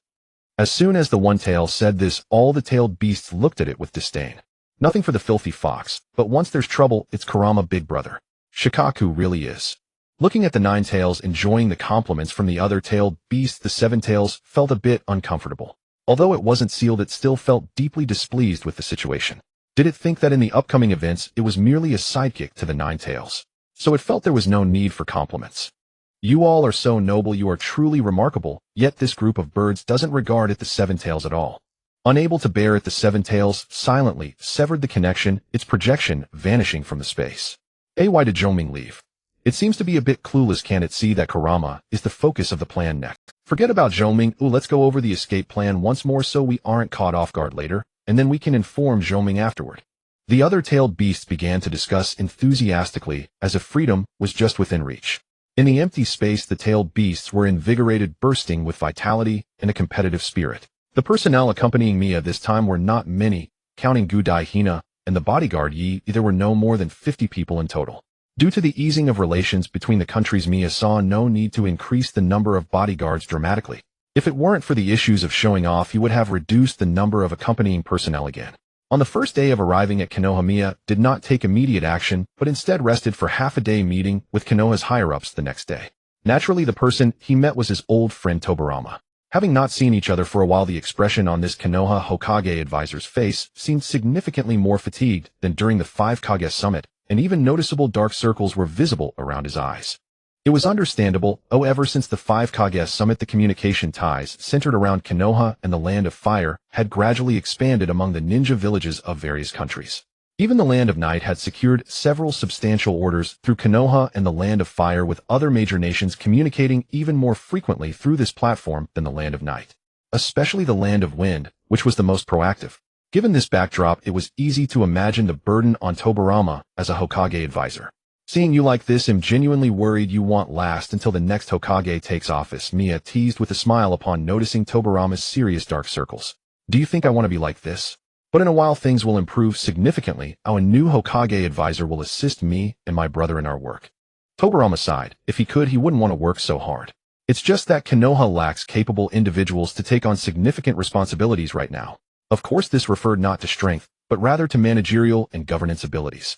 As soon as the one tail said this, all the tailed beasts looked at it with disdain. Nothing for the filthy fox, but once there's trouble, it's Kurama, big brother. Shikaku really is. Looking at the nine tails enjoying the compliments from the other tailed beasts, the seven tails felt a bit uncomfortable. Although it wasn't sealed, it still felt deeply displeased with the situation. Did it think that in the upcoming events, it was merely a sidekick to the nine tails? So it felt there was no need for compliments. You all are so noble, you are truly remarkable, yet this group of birds doesn't regard it, the seven tails, at all. Unable to bear it, the seven tails silently severed the connection, its projection vanishing from the space. Why did Zhoming leave? It seems to be a bit clueless. Can it see that Kurama is the focus of the plan next? Forget about Zhoming. Let's go over the escape plan once more so we aren't caught off guard later, and then we can inform Zhoming afterward. The other tailed beasts began to discuss enthusiastically as if freedom was just within reach. In the empty space, the tailed beasts were invigorated, bursting with vitality and a competitive spirit. The personnel accompanying Mia this time were not many, counting Gudai Hina and the bodyguard Yi. There were no more than 50 people in total. Due to the easing of relations between the countries, Mia saw no need to increase the number of bodyguards dramatically. If it weren't for the issues of showing off, he would have reduced the number of accompanying personnel again. On the first day of arriving at Konoha, Mia did not take immediate action, but instead rested for half a day, meeting with Konoha's higher-ups the next day. Naturally, the person he met was his old friend Tobarama. Having not seen each other for a while, the expression on this Konoha Hokage advisor's face seemed significantly more fatigued than during the 5 Kage summit, and even noticeable dark circles were visible around his eyes. It was understandable. Ever since the 5 Kage summit, the communication ties centered around Konoha and the Land of Fire had gradually expanded among the ninja villages of various countries. Even the Land of Night had secured several substantial orders through Konoha and the Land of Fire, with other major nations communicating even more frequently through this platform than the Land of Night, especially the Land of Wind, which was the most proactive. Given this backdrop, it was easy to imagine the burden on Tobarama as a Hokage advisor. Seeing you like this, I'm genuinely worried you won't last until the next Hokage takes office, Mia teased with a smile upon noticing Tobarama's serious dark circles. Do you think I want to be like this? But in a while things will improve significantly. Our new Hokage advisor will assist me and my brother in our work. Tobarama sighed. If he could, he wouldn't want to work so hard. It's just that Konoha lacks capable individuals to take on significant responsibilities right now. Of course, this referred not to strength, but rather to managerial and governance abilities.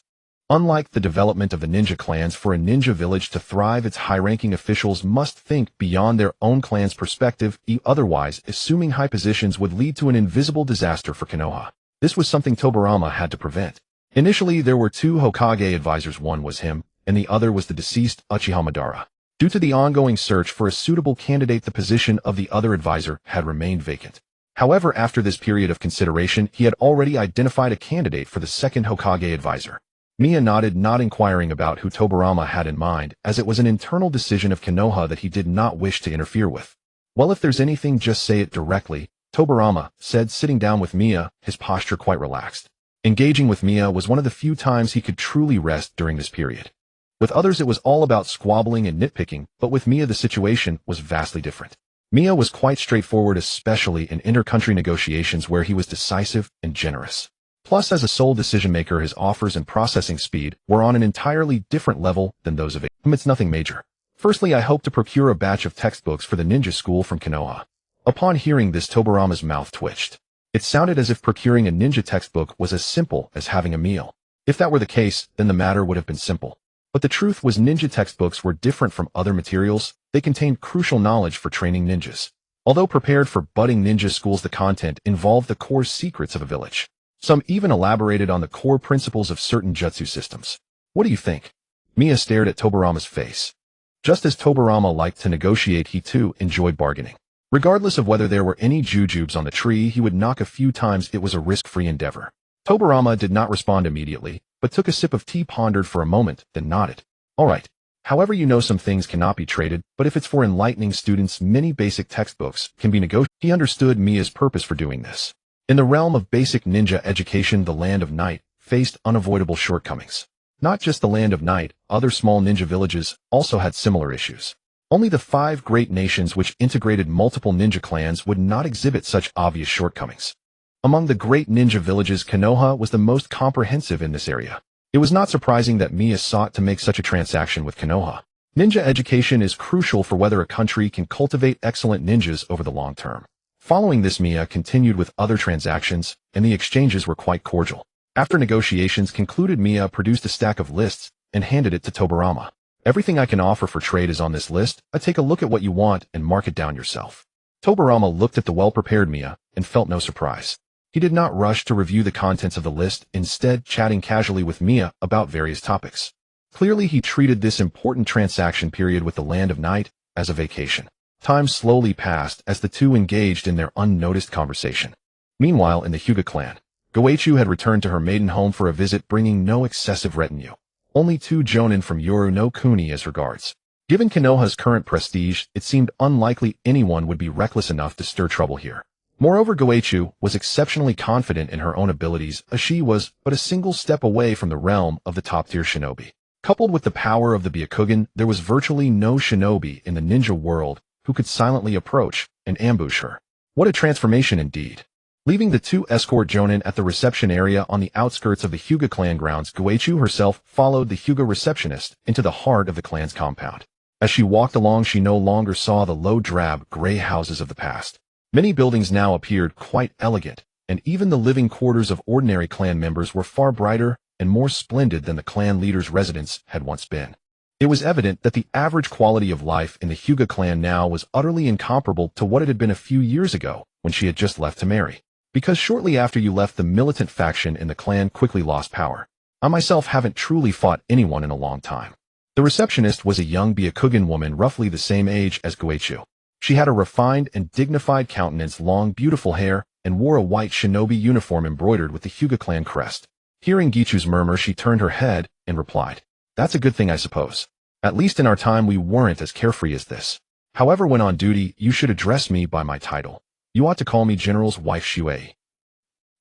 Unlike the development of the ninja clans, for a ninja village to thrive, its high-ranking officials must think beyond their own clan's perspective. Otherwise, assuming high positions would lead to an invisible disaster for Konoha. This was something Tobarama had to prevent. Initially, there were 2 Hokage advisors. One was him, and the other was the deceased Uchiha Madara. Due to the ongoing search for a suitable candidate, the position of the other advisor had remained vacant. However, after this period of consideration, he had already identified a candidate for the second Hokage advisor. Mia nodded, not inquiring about who Tobarama had in mind, as it was an internal decision of Konoha that he did not wish to interfere with. Well, if there's anything, just say it directly, Tobarama said, sitting down with Mia, his posture quite relaxed. Engaging with Mia was one of the few times he could truly rest during this period. With others it was all about squabbling and nitpicking, but with Mia the situation was vastly different. Mia was quite straightforward, especially in inter-country negotiations where he was decisive and generous. Plus, as a sole decision-maker, his offers and processing speed were on an entirely different level than those of him. It's nothing major. Firstly, I hope to procure a batch of textbooks for the ninja school from Konoha. Upon hearing this, Tobarama's mouth twitched. It sounded as if procuring a ninja textbook was as simple as having a meal. If that were the case, then the matter would have been simple. But the truth was ninja textbooks were different from other materials. They contained crucial knowledge for training ninjas. Although prepared for budding ninja schools, the content involved the core secrets of a village. Some even elaborated on the core principles of certain jutsu systems. What do you think? Mia stared at Tobarama's face. Just as Tobarama liked to negotiate, he too enjoyed bargaining. Regardless of whether there were any jujubes on the tree, he would knock a few times. It was a risk-free endeavor. Tobarama did not respond immediately, but took a sip of tea, pondered for a moment, then nodded. All right. However, you know some things cannot be traded, but if it's for enlightening students, many basic textbooks can be negotiated. He understood Mia's purpose for doing this. In the realm of basic ninja education, the Land of Night faced unavoidable shortcomings. Not just the Land of Night, other small ninja villages also had similar issues. Only the 5 great nations which integrated multiple ninja clans would not exhibit such obvious shortcomings. Among the great ninja villages, Konoha was the most comprehensive in this area. It was not surprising that Mia sought to make such a transaction with Konoha. Ninja education is crucial for whether a country can cultivate excellent ninjas over the long term. Following this, Mia continued with other transactions, and the exchanges were quite cordial. After negotiations concluded, Mia produced a stack of lists and handed it to Tobarama. Everything I can offer for trade is on this list. Take a look at what you want and mark it down yourself. Tobarama looked at the well-prepared Mia and felt no surprise. He did not rush to review the contents of the list, instead chatting casually with Mia about various topics. Clearly, he treated this important transaction period with the Land of Night as a vacation. Time slowly passed as the two engaged in their unnoticed conversation. Meanwhile, in the Hyuga clan, Goeichu had returned to her maiden home for a visit, bringing no excessive retinue. Only 2 jonin from Yoru no Kuni as regards. Given Konoha's current prestige, it seemed unlikely anyone would be reckless enough to stir trouble here. Moreover, Goeichu was exceptionally confident in her own abilities, as she was but a single step away from the realm of the top-tier shinobi. Coupled with the power of the Byakugan, there was virtually no shinobi in the ninja world who could silently approach and ambush her. What a transformation indeed. Leaving the 2 escort jonin at the reception area on the outskirts of the Hyuga clan grounds, Goeichu herself followed the Hyuga receptionist into the heart of the clan's compound. As she walked along, she no longer saw the low, drab, gray houses of the past. Many buildings now appeared quite elegant, and even the living quarters of ordinary clan members were far brighter and more splendid than the clan leader's residence had once been. It was evident that the average quality of life in the Hyuga clan now was utterly incomparable to what it had been a few years ago when she had just left to marry. Because shortly after you left, the militant faction in the clan quickly lost power. I myself haven't truly fought anyone in a long time. The receptionist was a young Byakugan woman roughly the same age as Goeichu. She had a refined and dignified countenance, long, beautiful hair, and wore a white shinobi uniform embroidered with the Hyuga clan crest. Hearing Gichu's murmur, she turned her head and replied, "That's a good thing, I suppose. At least in our time we weren't as carefree as this. However, when on duty, you should address me by my title. You ought to call me General's wife Shuei.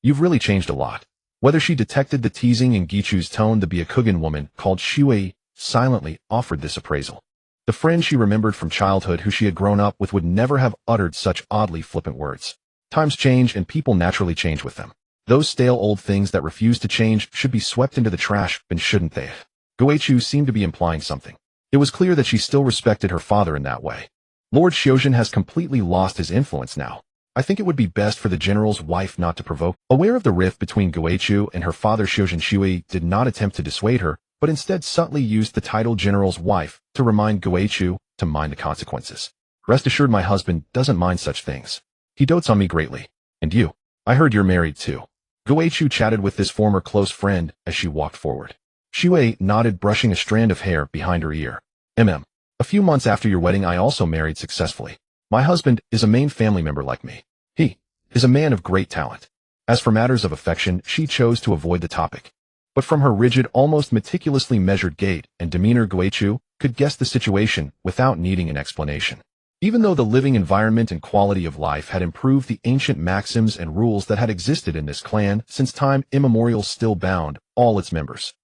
You've really changed a lot." Whether she detected the teasing in Gichu's tone, the Byakugan woman, called Shuei, silently offered this appraisal. The friend she remembered from childhood who she had grown up with would never have uttered such oddly flippant words. Times change and people naturally change with them. Those stale old things that refuse to change should be swept into the trash, and shouldn't they? Goeichu seemed to be implying something. It was clear that she still respected her father in that way. Lord Shojin has completely lost his influence now. I think it would be best for the general's wife not to provoke. Aware of the rift between Goeichu and her father, Shojin Shuei did not attempt to dissuade her, but instead subtly used the title general's wife to remind Goeichu to mind the consequences. Rest assured, my husband doesn't mind such things. He dotes on me greatly. And you? I heard you're married too. Goeichu chatted with this former close friend as she walked forward. Shuei nodded, brushing a strand of hair behind her ear. A few months after your wedding, I also married successfully. My husband is a main family member like me. He is a man of great talent. As for matters of affection, she chose to avoid the topic. But from her rigid, almost meticulously measured gait and demeanor, Goeichu could guess the situation without needing an explanation. Even though the living environment and quality of life had improved, the ancient maxims and rules that had existed in this clan since time immemorial still bound all its members.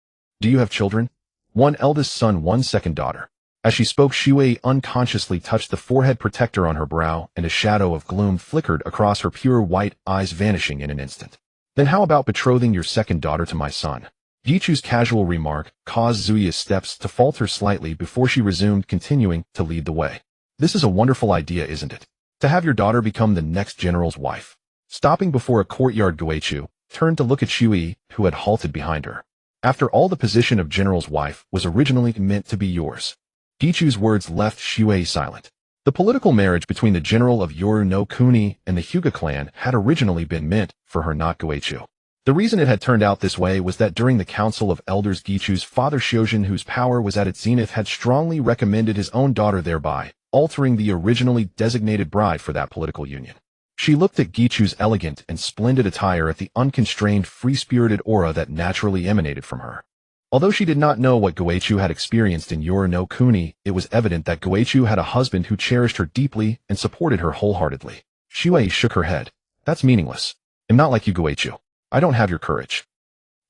Do you have children? One eldest son, one second daughter. As she spoke, Shui unconsciously touched the forehead protector on her brow, and a shadow of gloom flickered across her pure white eyes, vanishing in an instant. Then how about betrothing your second daughter to my son? Gichu's casual remark caused Zuya's steps to falter slightly before she resumed, continuing to lead the way. This is a wonderful idea, isn't it? To have your daughter become the next general's wife. Stopping before a courtyard, Guichu turned to look at Shui, who had halted behind her. After all, the position of general's wife was originally meant to be yours. Gichu's words left Shui silent. The political marriage between the general of Yoru no Kuni and the Hyuga clan had originally been meant for her, not Guichu. The reason it had turned out this way was that during the Council of Elders, Gichu's father Shojin, whose power was at its zenith, had strongly recommended his own daughter, thereby altering the originally designated bride for that political union. She looked at Gichu's elegant and splendid attire, at the unconstrained, free-spirited aura that naturally emanated from her. Although she did not know what Guichu had experienced in Yoru no Kuni, it was evident that Guichu had a husband who cherished her deeply and supported her wholeheartedly. Shui shook her head. That's meaningless. I'm not like you, Guichu. I don't have your courage.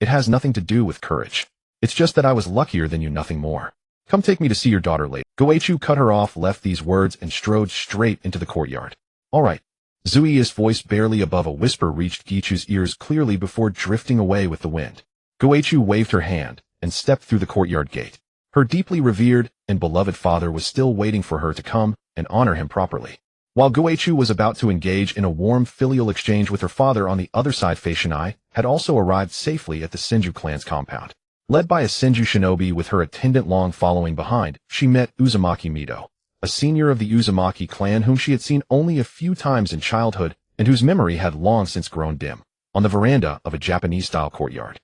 It has nothing to do with courage. It's just that I was luckier than you, nothing more. Come take me to see your daughter later. Guichu cut her off, left these words, and strode straight into the courtyard. All right. Zuya's voice, barely above a whisper, reached Gichu's ears clearly before drifting away with the wind. Guichu waved her hand and stepped through the courtyard gate. Her deeply revered and beloved father was still waiting for her to come and honor him properly. While Guichu was about to engage in a warm filial exchange with her father, on the other side, Feishinai had also arrived safely at the Senju clan's compound. Led by a Senju shinobi with her attendant Long following behind, she met Uzumaki Mito, a senior of the Uzumaki clan whom she had seen only a few times in childhood and whose memory had long since grown dim, on the veranda of a Japanese-style courtyard.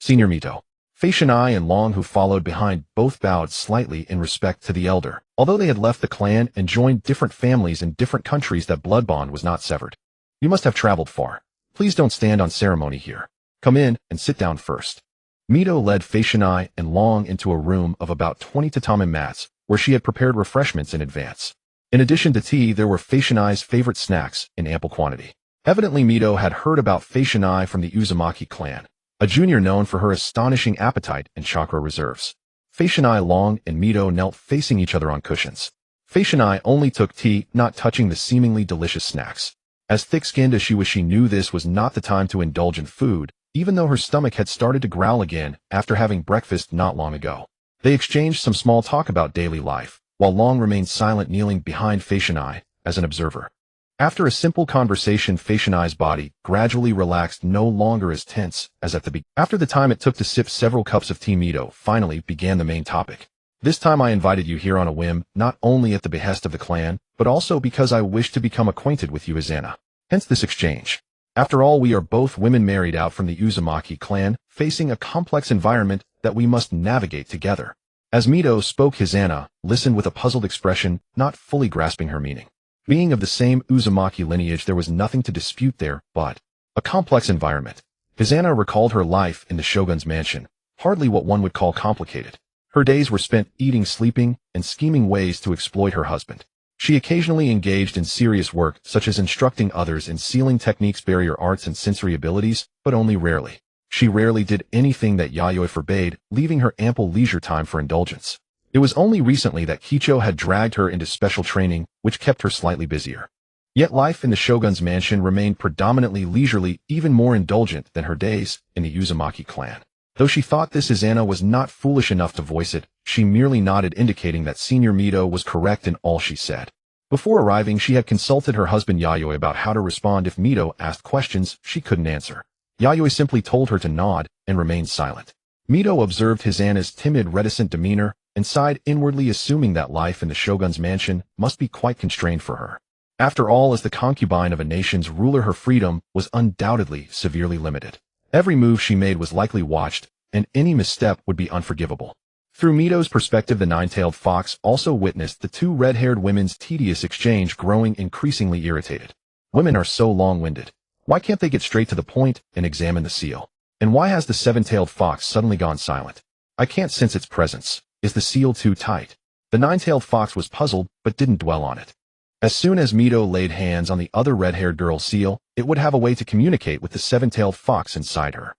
Senior Mito. Feishinai and Long, who followed behind, both bowed slightly in respect to the elder, although they had left the clan and joined different families in different countries. That blood bond was not severed. You must have traveled far. Please don't stand on ceremony here. Come in and sit down first. Mito led Feishinai and Long into a room of about 20 tatami mats, where she had prepared refreshments in advance. In addition to tea, there were Feishinai's favorite snacks in ample quantity. Evidently, Mito had heard about Feishinai from the Uzumaki clan, a junior known for her astonishing appetite and chakra reserves. Feishinai, Long, and Mito knelt facing each other on cushions. Feishinai only took tea, not touching the seemingly delicious snacks. As thick-skinned as she was, she knew this was not the time to indulge in food, even though her stomach had started to growl again after having breakfast not long ago. They exchanged some small talk about daily life, while Long remained silent, kneeling behind Feishinai as an observer. After a simple conversation, Feishinai's body gradually relaxed, no longer as tense as at the beginning. After the time it took to sip several cups of tea, Mito finally began the main topic. This time I invited you here on a whim, not only at the behest of the clan, but also because I wish to become acquainted with you, Izana. Hence this exchange. After all, we are both women married out from the Uzumaki clan, facing a complex environment that we must navigate together. As Mito spoke, Izana listened with a puzzled expression, not fully grasping her meaning. Being of the same Uzumaki lineage, there was nothing to dispute there, but a complex environment. Izana recalled her life in the Shogun's mansion, hardly what one would call complicated. Her days were spent eating, sleeping, and scheming ways to exploit her husband. She occasionally engaged in serious work, such as instructing others in sealing techniques, barrier arts, and sensory abilities, but only rarely. She rarely did anything that Yayoi forbade, leaving her ample leisure time for indulgence. It was only recently that Kicho had dragged her into special training, which kept her slightly busier. Yet life in the Shogun's mansion remained predominantly leisurely, even more indulgent than her days in the Uzumaki clan. Though she thought this, Izana was not foolish enough to voice it. She merely nodded, indicating that Senior Mito was correct in all she said. Before arriving, she had consulted her husband Yayoi about how to respond if Mito asked questions she couldn't answer. Yayoi simply told her to nod and remain silent. Mito observed Izana's timid, reticent demeanor and sighed inwardly, assuming that life in the Shogun's mansion must be quite constrained for her. After all, as the concubine of a nation's ruler, her freedom was undoubtedly severely limited. Every move she made was likely watched, and any misstep would be unforgivable. Through Mito's perspective, the nine-tailed fox also witnessed the two red-haired women's tedious exchange, growing increasingly irritated. Women are so long-winded. Why can't they get straight to the point and examine the seal? And why has the seven-tailed fox suddenly gone silent? I can't sense its presence. Is the seal too tight? The nine-tailed fox was puzzled, but didn't dwell on it. As soon as Mito laid hands on the other red-haired girl's seal, it would have a way to communicate with the seven-tailed fox inside her.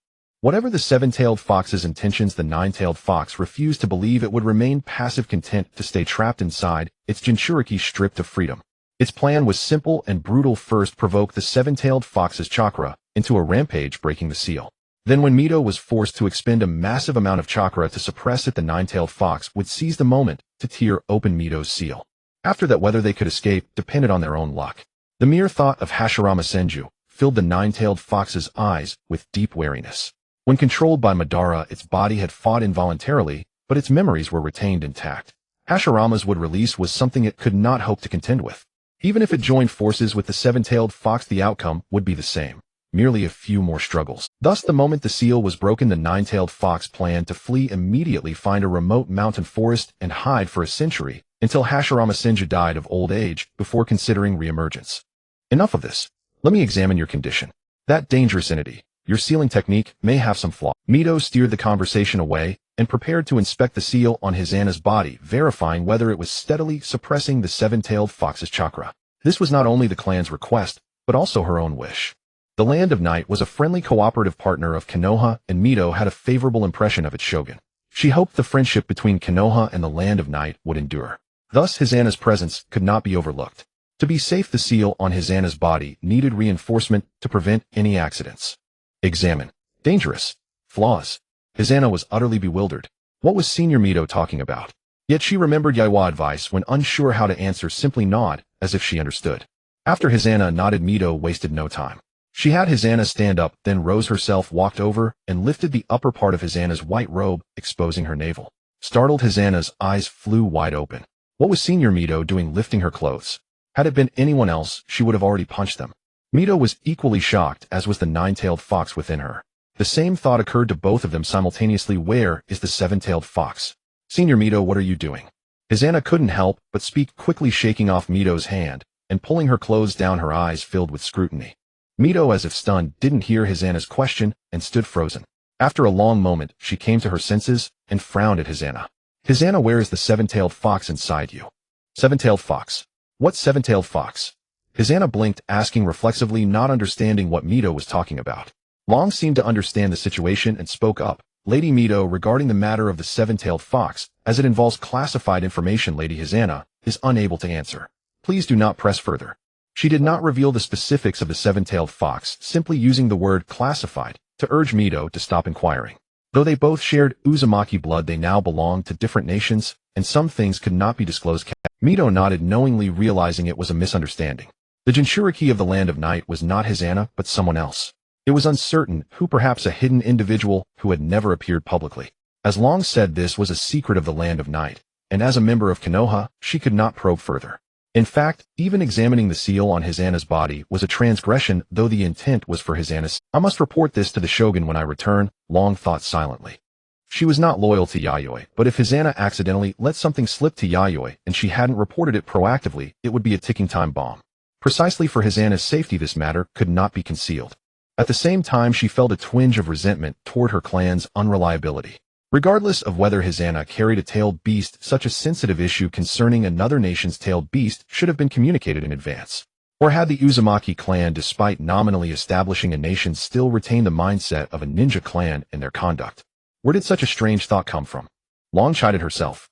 Whatever the seven-tailed fox's intentions, the nine-tailed fox refused to believe it would remain passive, content to stay trapped inside its Jinchuriki stripped of freedom. Its plan was simple and brutal. First, provoke the seven-tailed fox's chakra into a rampage, breaking the seal. Then, when Mito was forced to expend a massive amount of chakra to suppress it, the nine-tailed fox would seize the moment to tear open Mito's seal. After that, whether they could escape depended on their own luck. The mere thought of Hashirama Senju filled the nine-tailed fox's eyes with deep wariness. When controlled by Madara, its body had fought involuntarily, but its memories were retained intact. Hashirama's would release was something it could not hope to contend with. Even if it joined forces with the seven-tailed fox, the outcome would be the same. Merely a few more struggles. Thus, the moment the seal was broken, the nine-tailed fox planned to flee immediately, find a remote mountain forest, and hide for a century, until Hashirama Senju died of old age, before considering re-emergence. Enough of this. Let me examine your condition. That dangerous entity, your sealing technique, may have some flaw. Mito steered the conversation away, and prepared to inspect the seal on Hisana's body, verifying whether it was steadily suppressing the seven-tailed fox's chakra. This was not only the clan's request, but also her own wish. The Land of Night was a friendly cooperative partner of Konoha, and Mito had a favorable impression of its shogun. She hoped the friendship between Konoha and the Land of Night would endure. Thus, Hisana's presence could not be overlooked. To be safe, the seal on Hisana's body needed reinforcement to prevent any accidents. Examine. Dangerous. Flaws. Hisana was utterly bewildered. What was Senior Mito talking about? Yet she remembered Yaiwa advice. When unsure how to answer, simply nod, as if she understood. After Hisana nodded, Mito wasted no time. She had Hisana stand up, then rose herself, walked over, and lifted the upper part of Hisana's white robe, exposing her navel. Startled, Hisana's eyes flew wide open. What was Senior Mito doing lifting her clothes? Had it been anyone else, she would have already punched them. Mito was equally shocked, as was the nine-tailed fox within her. The same thought occurred to both of them simultaneously. Where is the seven-tailed fox? Senior Mito, what are you doing? Hisana couldn't help but speak quickly, shaking off Mito's hand, and pulling her clothes down, her eyes filled with scrutiny. Mito, as if stunned, didn't hear Hisana's question, and stood frozen. After a long moment, she came to her senses, and frowned at Hisana. Hisana, where is the seven-tailed fox inside you? Seven-tailed fox? What seven-tailed fox? Hisana blinked, asking reflexively, not understanding what Mito was talking about. Long seemed to understand the situation and spoke up. Lady Mito, regarding the matter of the seven-tailed fox, as it involves classified information, Lady Hisana is unable to answer. Please do not press further. She did not reveal the specifics of the seven-tailed fox, simply using the word classified to urge Mito to stop inquiring. Though they both shared Uzumaki blood, they now belonged to different nations, and some things could not be disclosed. Mito nodded knowingly, realizing it was a misunderstanding. The Jinchuriki of the Land of Night was not Hisana, but someone else. It was uncertain who, perhaps a hidden individual who had never appeared publicly. As Long said, this was a secret of the Land of Night, and as a member of Konoha, she could not probe further. In fact, even examining the seal on Hisana's body was a transgression, though the intent was for Hisana's. I must report this to the shogun when I return, Long thought silently. She was not loyal to Yayoi, but if Hisana accidentally let something slip to Yayoi and she hadn't reported it proactively, it would be a ticking time bomb. Precisely for Hisana's safety, this matter could not be concealed. At the same time, she felt a twinge of resentment toward her clan's unreliability. Regardless of whether Hisana carried a tailed beast, such a sensitive issue concerning another nation's tailed beast should have been communicated in advance. Or had the Uzumaki clan, despite nominally establishing a nation, still retained the mindset of a ninja clan in their conduct? Where did such a strange thought come from? Long chided herself.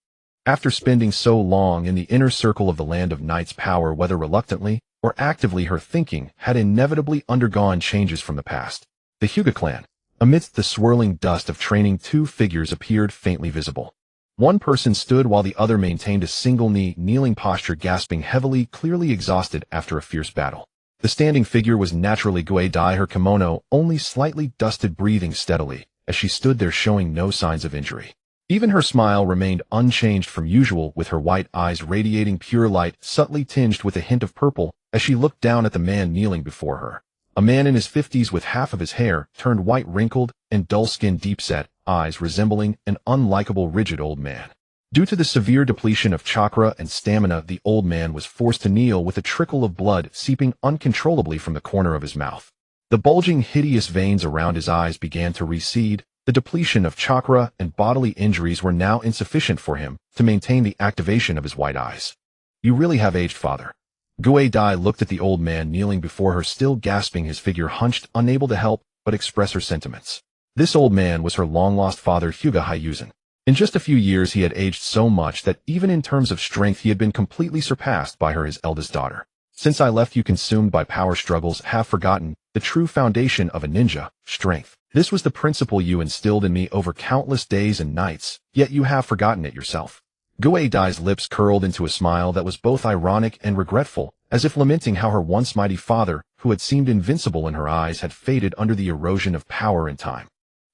After spending so long in the inner circle of the Land of Night's power, whether reluctantly or actively, her thinking had inevitably undergone changes from the past. The Hyuga clan. Amidst the swirling dust of training, two figures appeared faintly visible. One person stood while the other maintained a single kneeling posture, gasping heavily, clearly exhausted after a fierce battle. The standing figure was naturally Gue Dai, her kimono only slightly dusted, breathing steadily as she stood there, showing no signs of injury. Even her smile remained unchanged from usual, with her white eyes radiating pure light, subtly tinged with a hint of purple, as she looked down at the man kneeling before her. A man in his 50s with half of his hair turned white, wrinkled, and dull-skinned, deep-set eyes resembling an unlikable, rigid old man. Due to the severe depletion of chakra and stamina, the old man was forced to kneel with a trickle of blood seeping uncontrollably from the corner of his mouth. The bulging, hideous veins around his eyes began to recede. The depletion of chakra and bodily injuries were now insufficient for him to maintain the activation of his white eyes. You really have aged, father. Gue Dai looked at the old man kneeling before her, still gasping, his figure hunched, unable to help but express her sentiments. This old man was her long-lost father Hyuga Hyuzen. In just a few years he had aged so much that even in terms of strength he had been completely surpassed by his eldest daughter. Since I left you consumed by power struggles, have forgotten the true foundation of a ninja, strength. This was the principle you instilled in me over countless days and nights, yet you have forgotten it yourself. Gue Dai's lips curled into a smile that was both ironic and regretful, as if lamenting how her once mighty father, who had seemed invincible in her eyes, had faded under the erosion of power and time.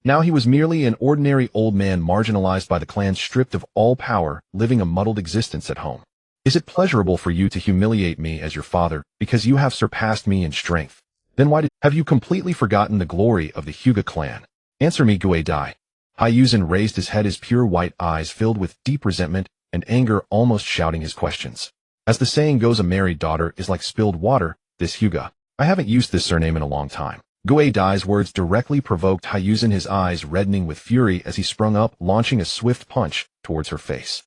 Now he was merely an ordinary old man marginalized by the clan, stripped of all power, living a muddled existence at home. Is it pleasurable for you to humiliate me as your father, because you have surpassed me in strength? Then why have you completely forgotten the glory of the Hyuga clan? Answer me, Gue Dai. Hyuzen raised his head, his pure white eyes filled with deep resentment and anger, almost shouting his questions. As the saying goes, a married daughter is like spilled water. This Hyuga. I haven't used this surname in a long time. Gue Dai's words directly provoked Hyuzen, his eyes reddening with fury as he sprung up, launching a swift punch towards her face.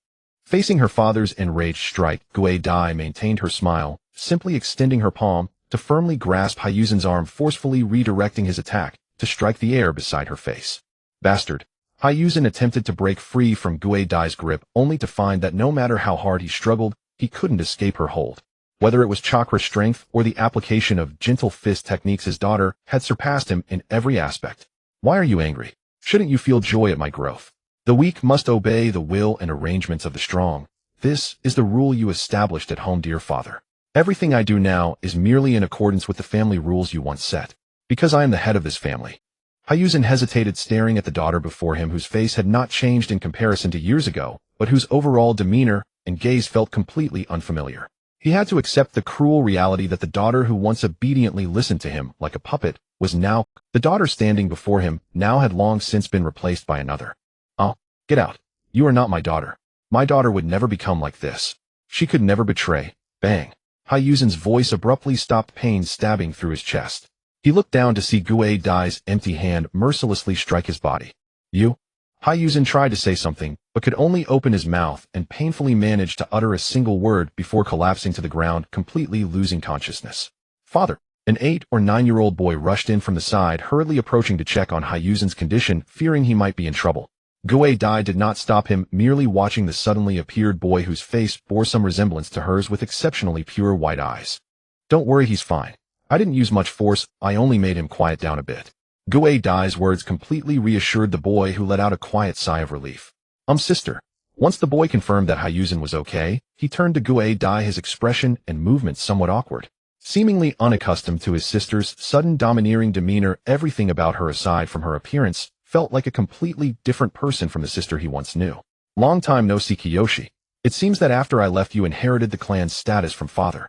Facing her father's enraged strike, Gue Dai maintained her smile, simply extending her palm to firmly grasp Hyuzen's arm, forcefully redirecting his attack to strike the air beside her face. Bastard! Hyuzen attempted to break free from Gue Dai's grip, only to find that no matter how hard he struggled, he couldn't escape her hold. Whether it was chakra strength or the application of gentle fist techniques, his daughter had surpassed him in every aspect. Why are you angry? Shouldn't you feel joy at my growth? The weak must obey the will and arrangements of the strong. This is the rule you established at home, dear father. Everything I do now is merely in accordance with the family rules you once set, because I am the head of this family. Hyuzen hesitated, staring at the daughter before him, whose face had not changed in comparison to years ago, but whose overall demeanor and gaze felt completely unfamiliar. He had to accept the cruel reality that the daughter who once obediently listened to him like a puppet was now, the daughter standing before him now had long since been replaced by another. Oh, get out. You are not my daughter. My daughter would never become like this. She could never betray. Bang. Hyuzen's voice abruptly stopped, pain stabbing through his chest. He looked down to see Gue Dai's empty hand mercilessly strike his body. You? Hyuzen tried to say something, but could only open his mouth and painfully managed to utter a single word before collapsing to the ground, completely losing consciousness. Father! An 8 or 9-year-old boy rushed in from the side, hurriedly approaching to check on Hyuzen's condition, fearing he might be in trouble. Gue Dai did not stop him, merely watching the suddenly appeared boy, whose face bore some resemblance to hers, with exceptionally pure white eyes. Don't worry, he's fine. I didn't use much force, I only made him quiet down a bit. Gue Dai's words completely reassured the boy, who let out a quiet sigh of relief. Sister. Once the boy confirmed that Hyuzen was okay, he turned to Gue Dai, his expression and movements somewhat awkward. Seemingly unaccustomed to his sister's sudden domineering demeanor, everything about her aside from her appearance felt like a completely different person from the sister he once knew. Long time no see, Kiyoshi. It seems that after I left you inherited the clan's status from father.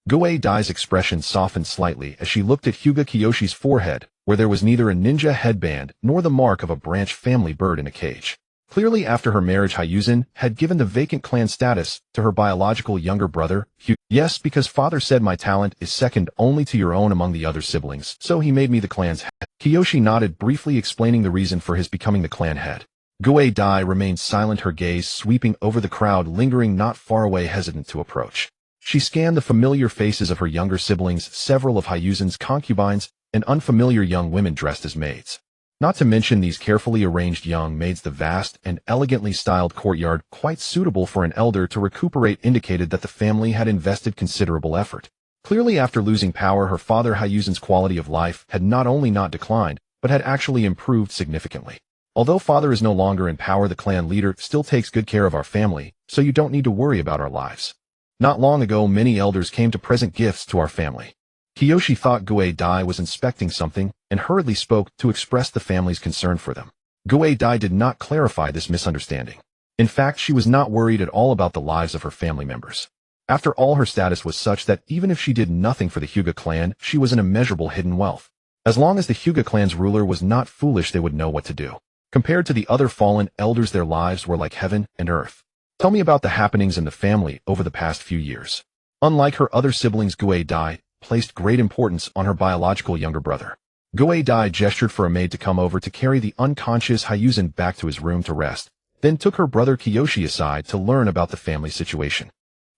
Gue Dai's expression softened slightly as she looked at Hyuga Kiyoshi's forehead, where there was neither a ninja headband nor the mark of a branch family bird in a cage. Clearly after her marriage, Hyuzen had given the vacant clan status to her biological younger brother, Hyuga. Yes, because father said my talent is second only to your own among the other siblings, so he made me the clan's head. Kiyoshi nodded, briefly explaining the reason for his becoming the clan head. Gue Dai remained silent, her gaze sweeping over the crowd, lingering not far away, hesitant to approach. She scanned the familiar faces of her younger siblings, several of Hyuzen's concubines, and unfamiliar young women dressed as maids. Not to mention these carefully arranged young maids, the vast and elegantly styled courtyard, quite suitable for an elder to recuperate, indicated that the family had invested considerable effort. Clearly after losing power, her father Hyuzen's quality of life had not only not declined, but had actually improved significantly. Although father is no longer in power, the clan leader still takes good care of our family, so you don't need to worry about our lives. Not long ago, many elders came to present gifts to our family. Kiyoshi thought Gue Dai was inspecting something and hurriedly spoke to express the family's concern for them. Gue Dai did not clarify this misunderstanding. In fact, she was not worried at all about the lives of her family members. After all, her status was such that even if she did nothing for the Hyuga clan, she was an immeasurable hidden wealth. As long as the Hyuga clan's ruler was not foolish, they would know what to do. Compared to the other fallen elders, their lives were like heaven and earth. Tell me about the happenings in the family over the past few years. Unlike her other siblings, Gue Dai placed great importance on her biological younger brother. Gue Dai gestured for a maid to come over to carry the unconscious Hyuzen back to his room to rest, then took her brother Kiyoshi aside to learn about the family situation.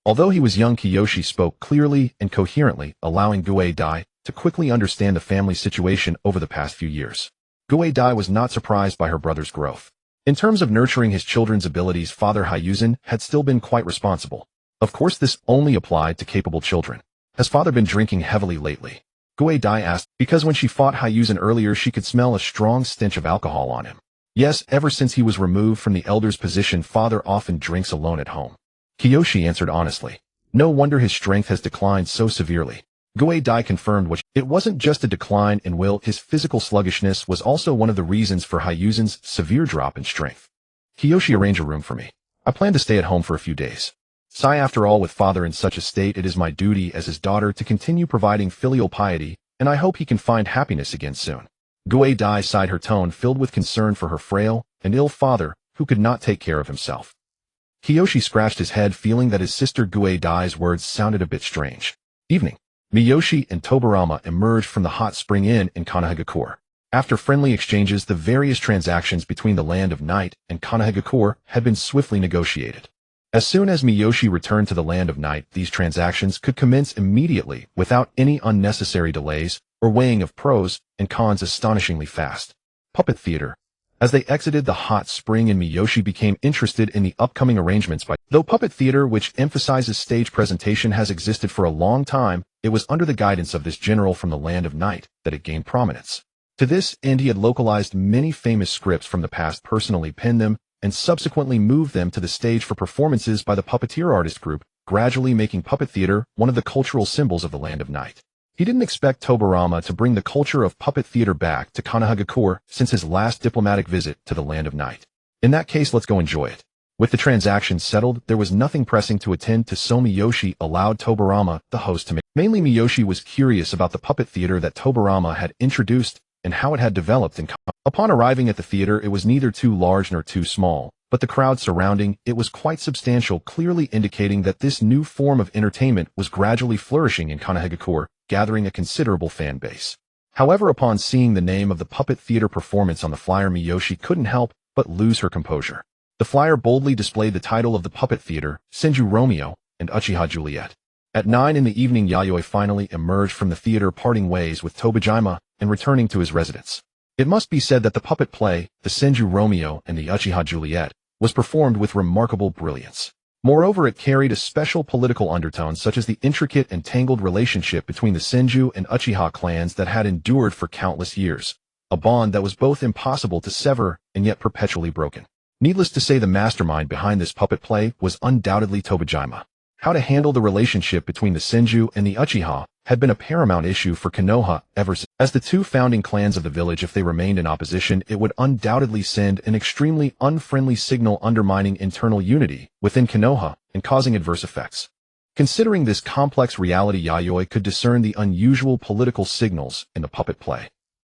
Although he was young, Kiyoshi spoke clearly and coherently, allowing Gue Dai to quickly understand the family situation over the past few years. Dai was not surprised by her brother's growth. In terms of nurturing his children's abilities, Father Hyuzan had still been quite responsible. Of course, this only applied to capable children. Has Father been drinking heavily lately? Dai asked, because when she fought Hyuzan earlier she could smell a strong stench of alcohol on him. Yes, ever since he was removed from the elder's position, Father often drinks alone at home. Kiyoshi answered honestly. No wonder his strength has declined so severely. Dai confirmed it wasn't just a decline in will, his physical sluggishness was also one of the reasons for Hyuzan's severe drop in strength. Kiyoshi, arrange a room for me. I plan to stay at home for a few days. After all, with Father in such a state, it is my duty as his daughter to continue providing filial piety, and I hope he can find happiness again soon. Dai sighed, her tone filled with concern for her frail and ill father, who could not take care of himself. Kiyoshi scratched his head, feeling that his sister Dai's words sounded a bit strange. Evening. Miyoshi and Tobarama emerged from the hot spring inn in Kanahagakure. After friendly exchanges, the various transactions between the Land of Night and Kanahagakure had been swiftly negotiated. As soon as Miyoshi returned to the Land of Night, these transactions could commence immediately without any unnecessary delays or weighing of pros and cons, astonishingly fast. Puppet Theater. As they exited the hot spring inn, Miyoshi became interested in the upcoming arrangements though Puppet Theater, which emphasizes stage presentation, has existed for a long time, it was under the guidance of this general from the Land of Night that it gained prominence. To this end, he had localized many famous scripts from the past, personally penned them, and subsequently moved them to the stage for performances by the puppeteer artist group, gradually making Puppet Theater one of the cultural symbols of the Land of Night. He didn't expect Tobarama to bring the culture of Puppet Theater back to Kanahagakure since his last diplomatic visit to the Land of Night. In that case, let's go enjoy it. With the transaction settled, there was nothing pressing to attend to, so Miyoshi allowed Tobarama, the host, to make. Mainly Miyoshi was curious about the Puppet Theater that Tobarama had introduced and how it had developed. Upon arriving at the theater, it was neither too large nor too small, but the crowd surrounding it was quite substantial, clearly indicating that this new form of entertainment was gradually flourishing in Kanahagakure, gathering a considerable fan base. However, upon seeing the name of the Puppet Theater performance on the flyer, Miyoshi couldn't help but lose her composure. The flyer boldly displayed the title of the Puppet Theater, Senju Romeo and Uchiha Juliet. At 9 in the evening, Yayoi finally emerged from the theater, parting ways with Tobijima and returning to his residence. It must be said that the puppet play, the Senju Romeo and the Uchiha Juliet, was performed with remarkable brilliance. Moreover, it carried a special political undertone, such as the intricate and tangled relationship between the Senju and Uchiha clans that had endured for countless years, a bond that was both impossible to sever and yet perpetually broken. Needless to say, the mastermind behind this puppet play was undoubtedly Tobijima. How to handle the relationship between the Senju and the Uchiha had been a paramount issue for Konoha ever since. As the two founding clans of the village, if they remained in opposition, it would undoubtedly send an extremely unfriendly signal, undermining internal unity within Konoha and causing adverse effects. Considering this complex reality, Yayoi could discern the unusual political signals in the puppet play.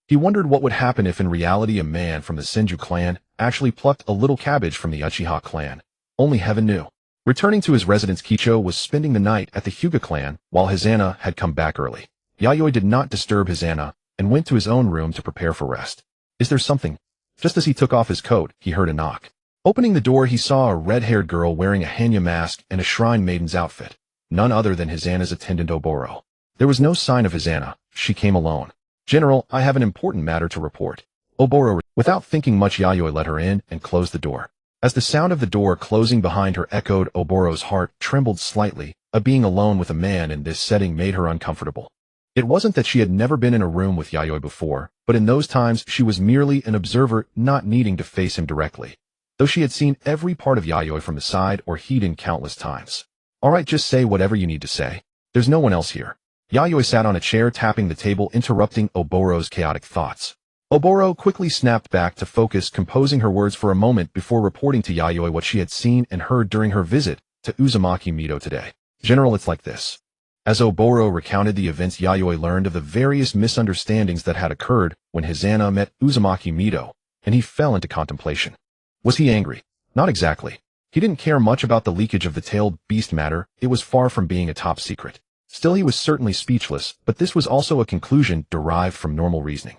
He wondered what would happen if in reality a man from the Senju clan actually plucked a little cabbage from the Uchiha clan. Only heaven knew. Returning to his residence, Kicho was spending the night at the Hyuga clan, while Hizana had come back early. Yayoi did not disturb Hizana and went to his own room to prepare for rest. Is there something? Just as he took off his coat, he heard a knock. Opening the door, he saw a red-haired girl wearing a Hanya mask and a shrine maiden's outfit. None other than Hizana's attendant Oboro. There was no sign of Hizana. She came alone. General, I have an important matter to report. Oboro. Without thinking much, Yayoi let her in and closed the door. As the sound of the door closing behind her echoed, Oboro's heart trembled slightly. Being alone with a man in this setting made her uncomfortable. It wasn't that she had never been in a room with Yayoi before, but in those times she was merely an observer, not needing to face him directly. Though she had seen every part of Yayoi from the side or hidden countless times. Alright, just say whatever you need to say. There's no one else here. Yayoi sat on a chair, tapping the table, interrupting Oboro's chaotic thoughts. Oboro quickly snapped back to focus, composing her words for a moment before reporting to Yayoi what she had seen and heard during her visit to Uzumaki Mido today. General, it's like this. As Oboro recounted the events, Yayoi learned of the various misunderstandings that had occurred when Hizana met Uzumaki Mido, and he fell into contemplation. Was he angry? Not exactly. He didn't care much about the leakage of the tailed beast matter. It was far from being a top secret. Still, he was certainly speechless, but this was also a conclusion derived from normal reasoning.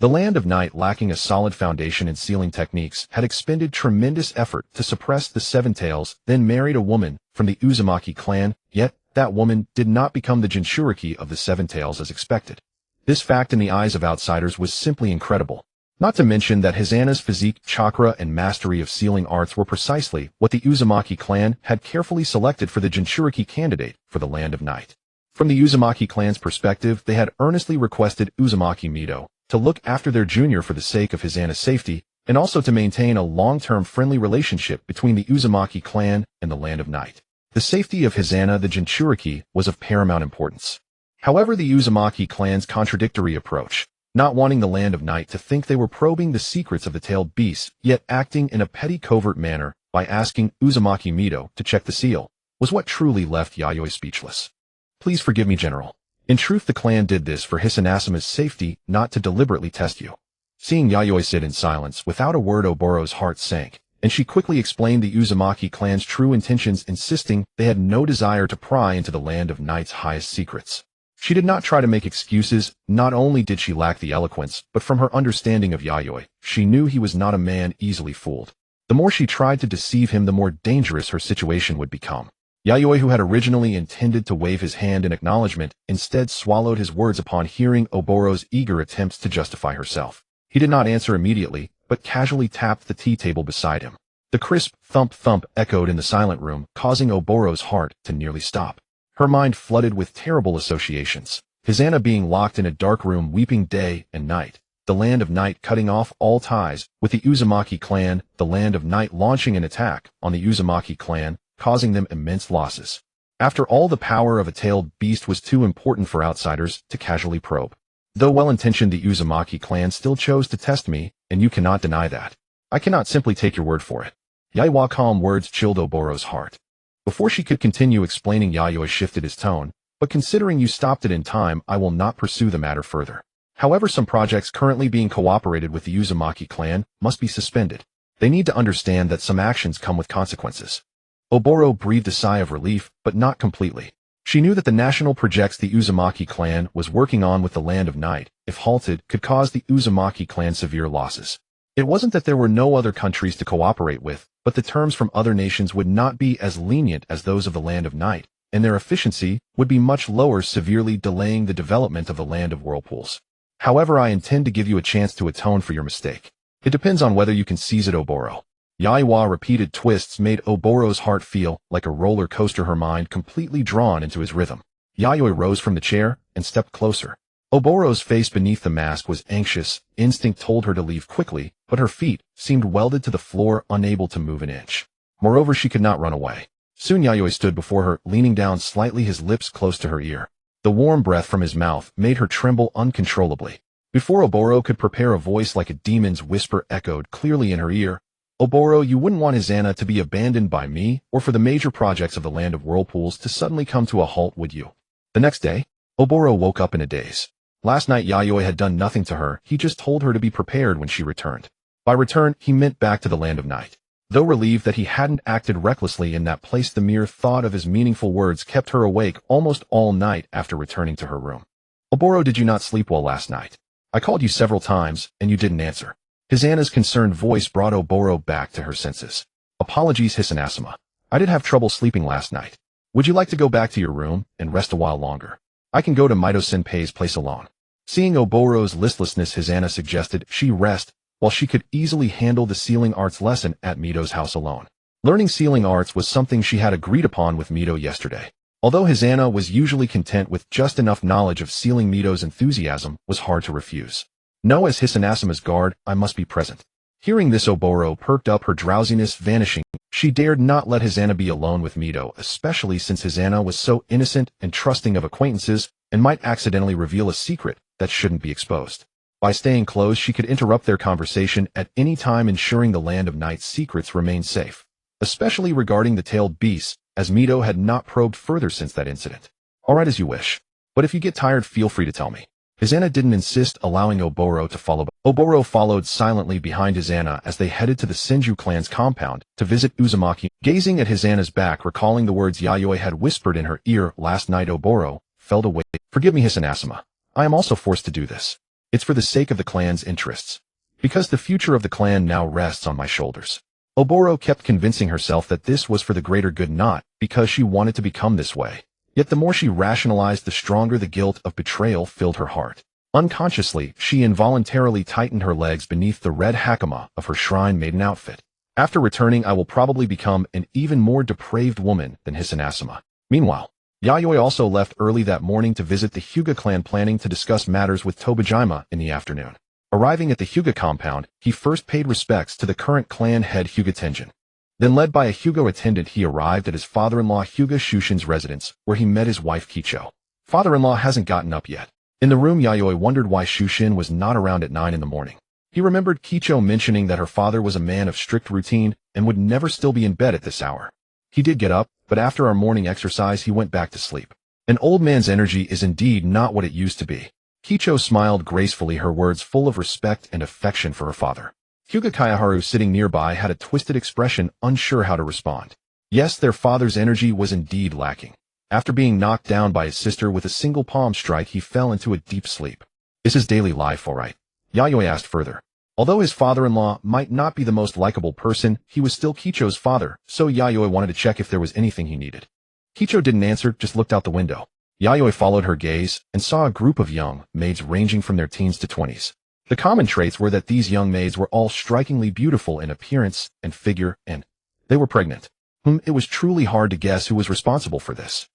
The Land of Night, lacking a solid foundation in sealing techniques, had expended tremendous effort to suppress the Seven Tails, then married a woman from the Uzumaki clan, yet that woman did not become the Jinchuriki of the Seven Tails as expected. This fact in the eyes of outsiders was simply incredible. Not to mention that Hisana's physique, chakra, and mastery of sealing arts were precisely what the Uzumaki clan had carefully selected for the Jinchuriki candidate for the Land of Night. From the Uzumaki clan's perspective, they had earnestly requested Uzumaki Mito to look after their junior for the sake of Hisana's safety, and also to maintain a long-term friendly relationship between the Uzumaki clan and the Land of Night. The safety of Hisana the Jinchuriki was of paramount importance. However, the Uzumaki clan's contradictory approach, not wanting the Land of Night to think they were probing the secrets of the tailed beasts, yet acting in a petty covert manner by asking Uzumaki Mito to check the seal, was what truly left Yayoi speechless. Please forgive me, General. In truth, the clan did this for Hisanasuma's safety, not to deliberately test you. Seeing Yayoi sit in silence, without a word, Oboro's heart sank, and she quickly explained the Uzumaki clan's true intentions, insisting they had no desire to pry into the Land of Night's highest secrets. She did not try to make excuses. Not only did she lack the eloquence, but from her understanding of Yayoi, she knew he was not a man easily fooled. The more she tried to deceive him, the more dangerous her situation would become. Yayoi, who had originally intended to wave his hand in acknowledgement, instead swallowed his words upon hearing Oboro's eager attempts to justify herself. He did not answer immediately, but casually tapped the tea table beside him. The crisp thump-thump echoed in the silent room, causing Oboro's heart to nearly stop. Her mind flooded with terrible associations. Hisana being locked in a dark room weeping day and night, the Land of Night cutting off all ties with the Uzumaki clan, the Land of Night launching an attack on the Uzumaki clan, causing them immense losses. After all, the power of a tailed beast was too important for outsiders to casually probe. Though well-intentioned, the Uzumaki clan still chose to test me, and you cannot deny that. I cannot simply take your word for it. Yayoi calm words chilled Oboro's heart. Before she could continue explaining, Yayoi shifted his tone, but considering you stopped it in time, I will not pursue the matter further. However, some projects currently being cooperated with the Uzumaki clan must be suspended. They need to understand that some actions come with consequences. Oboro breathed a sigh of relief, but not completely. She knew that the national projects the Uzumaki clan was working on with the Land of Night, if halted, could cause the Uzumaki clan severe losses. It wasn't that there were no other countries to cooperate with, but the terms from other nations would not be as lenient as those of the Land of Night, and their efficiency would be much lower, severely delaying the development of the Land of Whirlpools. However, I intend to give you a chance to atone for your mistake. It depends on whether you can seize it, Oboro. Yaiwa's repeated twists made Oboro's heart feel like a roller coaster, her mind completely drawn into his rhythm. Yayoi rose from the chair and stepped closer. Oboro's face beneath the mask was anxious. Instinct told her to leave quickly, but her feet seemed welded to the floor, unable to move an inch. Moreover, she could not run away. Soon Yayoi stood before her, leaning down slightly, his lips close to her ear. The warm breath from his mouth made her tremble uncontrollably. Before Oboro could prepare, a voice like a demon's whisper echoed clearly in her ear. Oboro, you wouldn't want Hisana to be abandoned by me, or for the major projects of the Land of Whirlpools to suddenly come to a halt, would you? The next day, Oboro woke up in a daze. Last night Yayoi had done nothing to her, he just told her to be prepared when she returned. By return, he meant back to the Land of Night. Though relieved that he hadn't acted recklessly in that place, the mere thought of his meaningful words kept her awake almost all night after returning to her room. Oboro, did you not sleep well last night? I called you several times, and you didn't answer. Hisana's concerned voice brought Oboro back to her senses. Apologies, Hisanasuma. I did have trouble sleeping last night. Would you like to go back to your room and rest a while longer? I can go to Mito-senpai's place alone. Seeing Oboro's listlessness, Hisana suggested she rest, while she could easily handle the sealing arts lesson at Mito's house alone. Learning sealing arts was something she had agreed upon with Mito yesterday. Although Hisana was usually content with just enough knowledge of sealing, Mito's enthusiasm was hard to refuse. No, as Hisanasuma's guard, I must be present. Hearing this, Oboro perked up, her drowsiness vanishing. She dared not let Hisana be alone with Mito, especially since Hisana was so innocent and trusting of acquaintances and might accidentally reveal a secret that shouldn't be exposed. By staying close, she could interrupt their conversation at any time, ensuring the Land of Night's secrets remained safe, especially regarding the tailed beasts, as Mito had not probed further since that incident. All right, as you wish. But if you get tired, feel free to tell me. Hisana didn't insist, allowing Oboro to follow. Oboro followed silently behind Hisana as they headed to the Senju clan's compound to visit Uzumaki. Gazing at Hisana's back, recalling the words Yayoi had whispered in her ear last night, Oboro felt away. Forgive me, Hisanasuma. I am also forced to do this. It's for the sake of the clan's interests. Because the future of the clan now rests on my shoulders. Oboro kept convincing herself that this was for the greater good, not because she wanted to become this way. Yet the more she rationalized, the stronger the guilt of betrayal filled her heart. Unconsciously, she involuntarily tightened her legs beneath the red hakama of her shrine maiden outfit. After returning, I will probably become an even more depraved woman than Hisanasama. Meanwhile, Yayoi also left early that morning to visit the Hyuga clan, planning to discuss matters with Tobijima in the afternoon. Arriving at the Hyuga compound, he first paid respects to the current clan head Hyuga Tenjin. Then, led by a Hyuga attendant, he arrived at his father-in-law Hyuga Shushin's residence, where he met his wife Kicho. Father-in-law hasn't gotten up yet. In the room, Yayoi wondered why Shushin was not around at 9 in the morning. He remembered Kicho mentioning that her father was a man of strict routine and would never still be in bed at this hour. He did get up, but after our morning exercise he went back to sleep. An old man's energy is indeed not what it used to be. Kicho smiled gracefully, her words full of respect and affection for her father. Hyuga Kayaharu, sitting nearby, had a twisted expression, unsure how to respond. Yes, their father's energy was indeed lacking. After being knocked down by his sister with a single palm strike, he fell into a deep sleep. Is his daily life all right? Yayoi asked further. Although his father-in-law might not be the most likable person, he was still Kicho's father, so Yayoi wanted to check if there was anything he needed. Kicho didn't answer, just looked out the window. Yayoi followed her gaze and saw a group of young maids ranging from their teens to 20s. The common traits were that these young maids were all strikingly beautiful in appearance and figure, and they were pregnant. It was truly hard to guess who was responsible for this.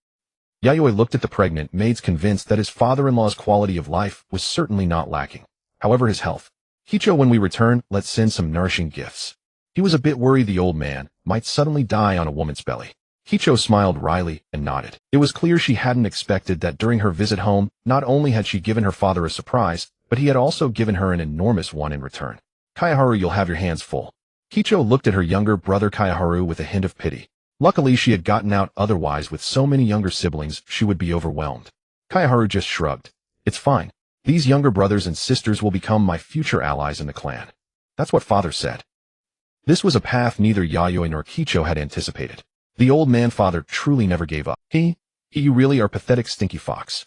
Yayoi looked at the pregnant maids, convinced that his father-in-law's quality of life was certainly not lacking. However, his health. Kicho, when we return, let's send some nourishing gifts. He was a bit worried the old man might suddenly die on a woman's belly. Kicho smiled wryly and nodded. It was clear she hadn't expected that during her visit home. Not only had she given her father a surprise, but he had also given her an enormous one in return. Kayaharu, you'll have your hands full. Kicho looked at her younger brother Kayaharu with a hint of pity. Luckily, she had gotten out, otherwise with so many younger siblings, she would be overwhelmed. Kayaharu just shrugged. It's fine. These younger brothers and sisters will become my future allies in the clan. That's what father said. This was a path neither Yayoi nor Kicho had anticipated. The old man father truly never gave up. You really are pathetic, stinky fox.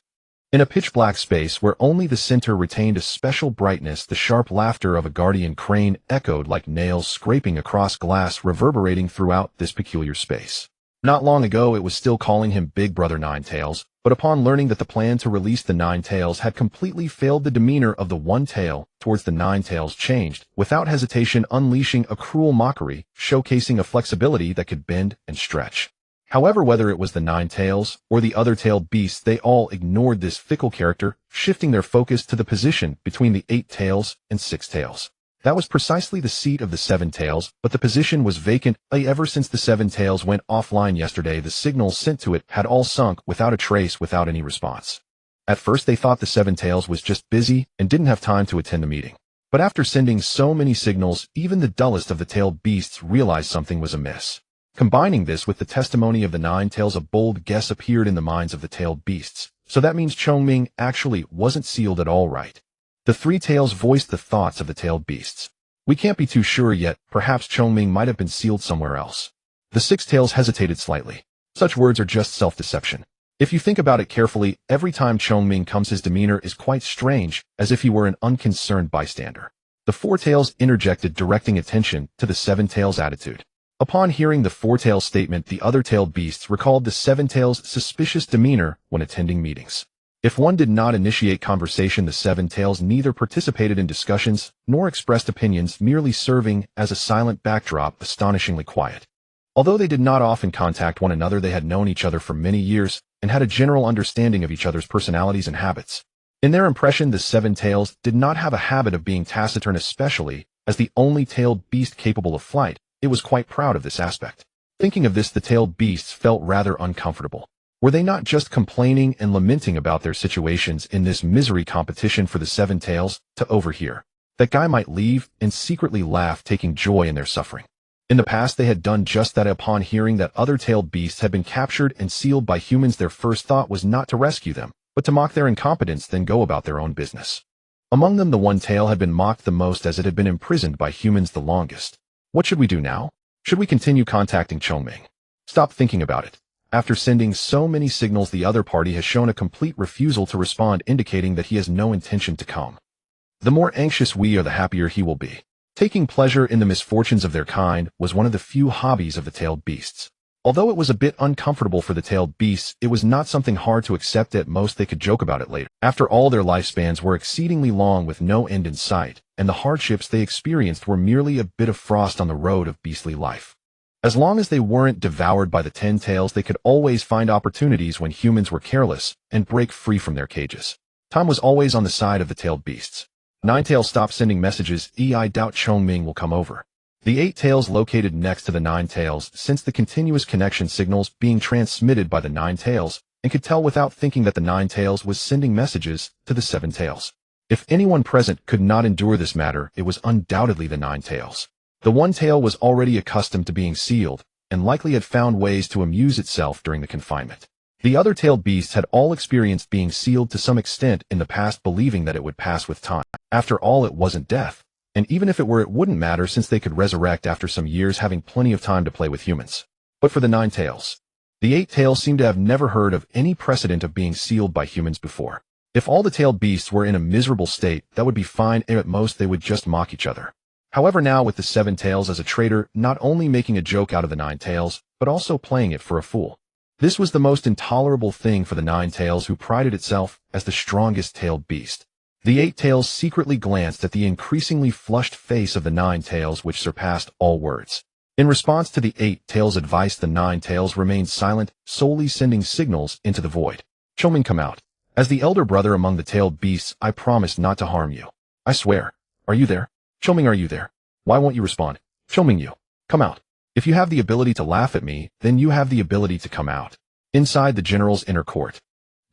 In a pitch-black space where only the center retained a special brightness, the sharp laughter of a guardian crane echoed like nails scraping across glass, reverberating throughout this peculiar space. Not long ago it was still calling him Big Brother Ninetails, but upon learning that the plan to release the Ninetails had completely failed, the demeanor of the One Tail towards the Ninetails changed, without hesitation, unleashing a cruel mockery, showcasing a flexibility that could bend and stretch. However, whether it was the Ninetails or the other tailed beasts, they all ignored this fickle character, shifting their focus to the position between the 8 tails and 6 tails. That was precisely the seat of the 7 tails, but the position was vacant. Ever since the 7 tails went offline yesterday, the signals sent to it had all sunk without a trace, without any response. At first they thought the 7 tails was just busy and didn't have time to attend the meeting. But after sending so many signals, even the dullest of the tailed beasts realized something was amiss. Combining this with the testimony of the 9 tails, a bold guess appeared in the minds of the tailed beasts. So that means Chongming actually wasn't sealed at all, right? The 3 tails voiced the thoughts of the tailed beasts. We can't be too sure yet, perhaps Chongming might have been sealed somewhere else. The 6 tails hesitated slightly. Such words are just self-deception. If you think about it carefully, every time Chongming comes his demeanor is quite strange, as if he were an unconcerned bystander. The 4 tails interjected, directing attention to the 7 tails' attitude. Upon hearing the 4 tails statement, the other tailed beasts recalled the 7 tails' suspicious demeanor when attending meetings. If one did not initiate conversation, the 7 tails neither participated in discussions nor expressed opinions, merely serving as a silent backdrop, astonishingly quiet. Although they did not often contact one another, they had known each other for many years and had a general understanding of each other's personalities and habits. In their impression, the 7 tails did not have a habit of being taciturn, especially as the only tailed beast capable of flight. It was quite proud of this aspect. Thinking of this, the tailed beasts felt rather uncomfortable. Were they not just complaining and lamenting about their situations in this misery competition for the 7 tails to overhear? That guy might leave and secretly laugh, taking joy in their suffering. In the past they had done just that. Upon hearing that other tailed beasts had been captured and sealed by humans, their first thought was not to rescue them, but to mock their incompetence, then go about their own business. Among them, the One Tail had been mocked the most, as it had been imprisoned by humans the longest. What should we do now? Should we continue contacting Chongming? Stop thinking about it. After sending so many signals, the other party has shown a complete refusal to respond, indicating that he has no intention to come. The more anxious we are, the happier he will be. Taking pleasure in the misfortunes of their kind was one of the few hobbies of the tailed beasts. Although it was a bit uncomfortable for the tailed beasts, it was not something hard to accept. At most they could joke about it later. After all, their lifespans were exceedingly long with no end in sight, and the hardships they experienced were merely a bit of frost on the road of beastly life. As long as they weren't devoured by the 10 tails, they could always find opportunities when humans were careless and break free from their cages. Time was always on the side of the tailed beasts. 9 tails stopped sending messages. I doubt Chongming will come over. The 8 tails located next to the 9 tails sensed the continuous connection signals being transmitted by the 9 tails and could tell without thinking that the 9 tails was sending messages to the 7 tails. If anyone present could not endure this matter, it was undoubtedly the 9 tails. The 1 tail was already accustomed to being sealed and likely had found ways to amuse itself during the confinement. The other tailed beasts had all experienced being sealed to some extent in the past, believing that it would pass with time. After all, it wasn't death. And even if it were, it wouldn't matter since they could resurrect after some years, having plenty of time to play with humans. But for the 9 tails, the 8 tails seemed to have never heard of any precedent of being sealed by humans before. If all the tailed beasts were in a miserable state, that would be fine, and at most they would just mock each other. However, now with the 7 tails as a traitor, not only making a joke out of the 9 tails, but also playing it for a fool. This was the most intolerable thing for the 9 tails, who prided itself as the strongest tailed beast. The 8 tails secretly glanced at the increasingly flushed face of the 9 tails, which surpassed all words. In response to the 8 tails' advice, the 9 tails remained silent, solely sending signals into the void. Chongming, come out. As the elder brother among the tailed beasts, I promise not to harm you. I swear. Are you there? Chongming, are you there? Why won't you respond? Chongming, you. Come out. If you have the ability to laugh at me, then you have the ability to come out. Inside the general's inner court.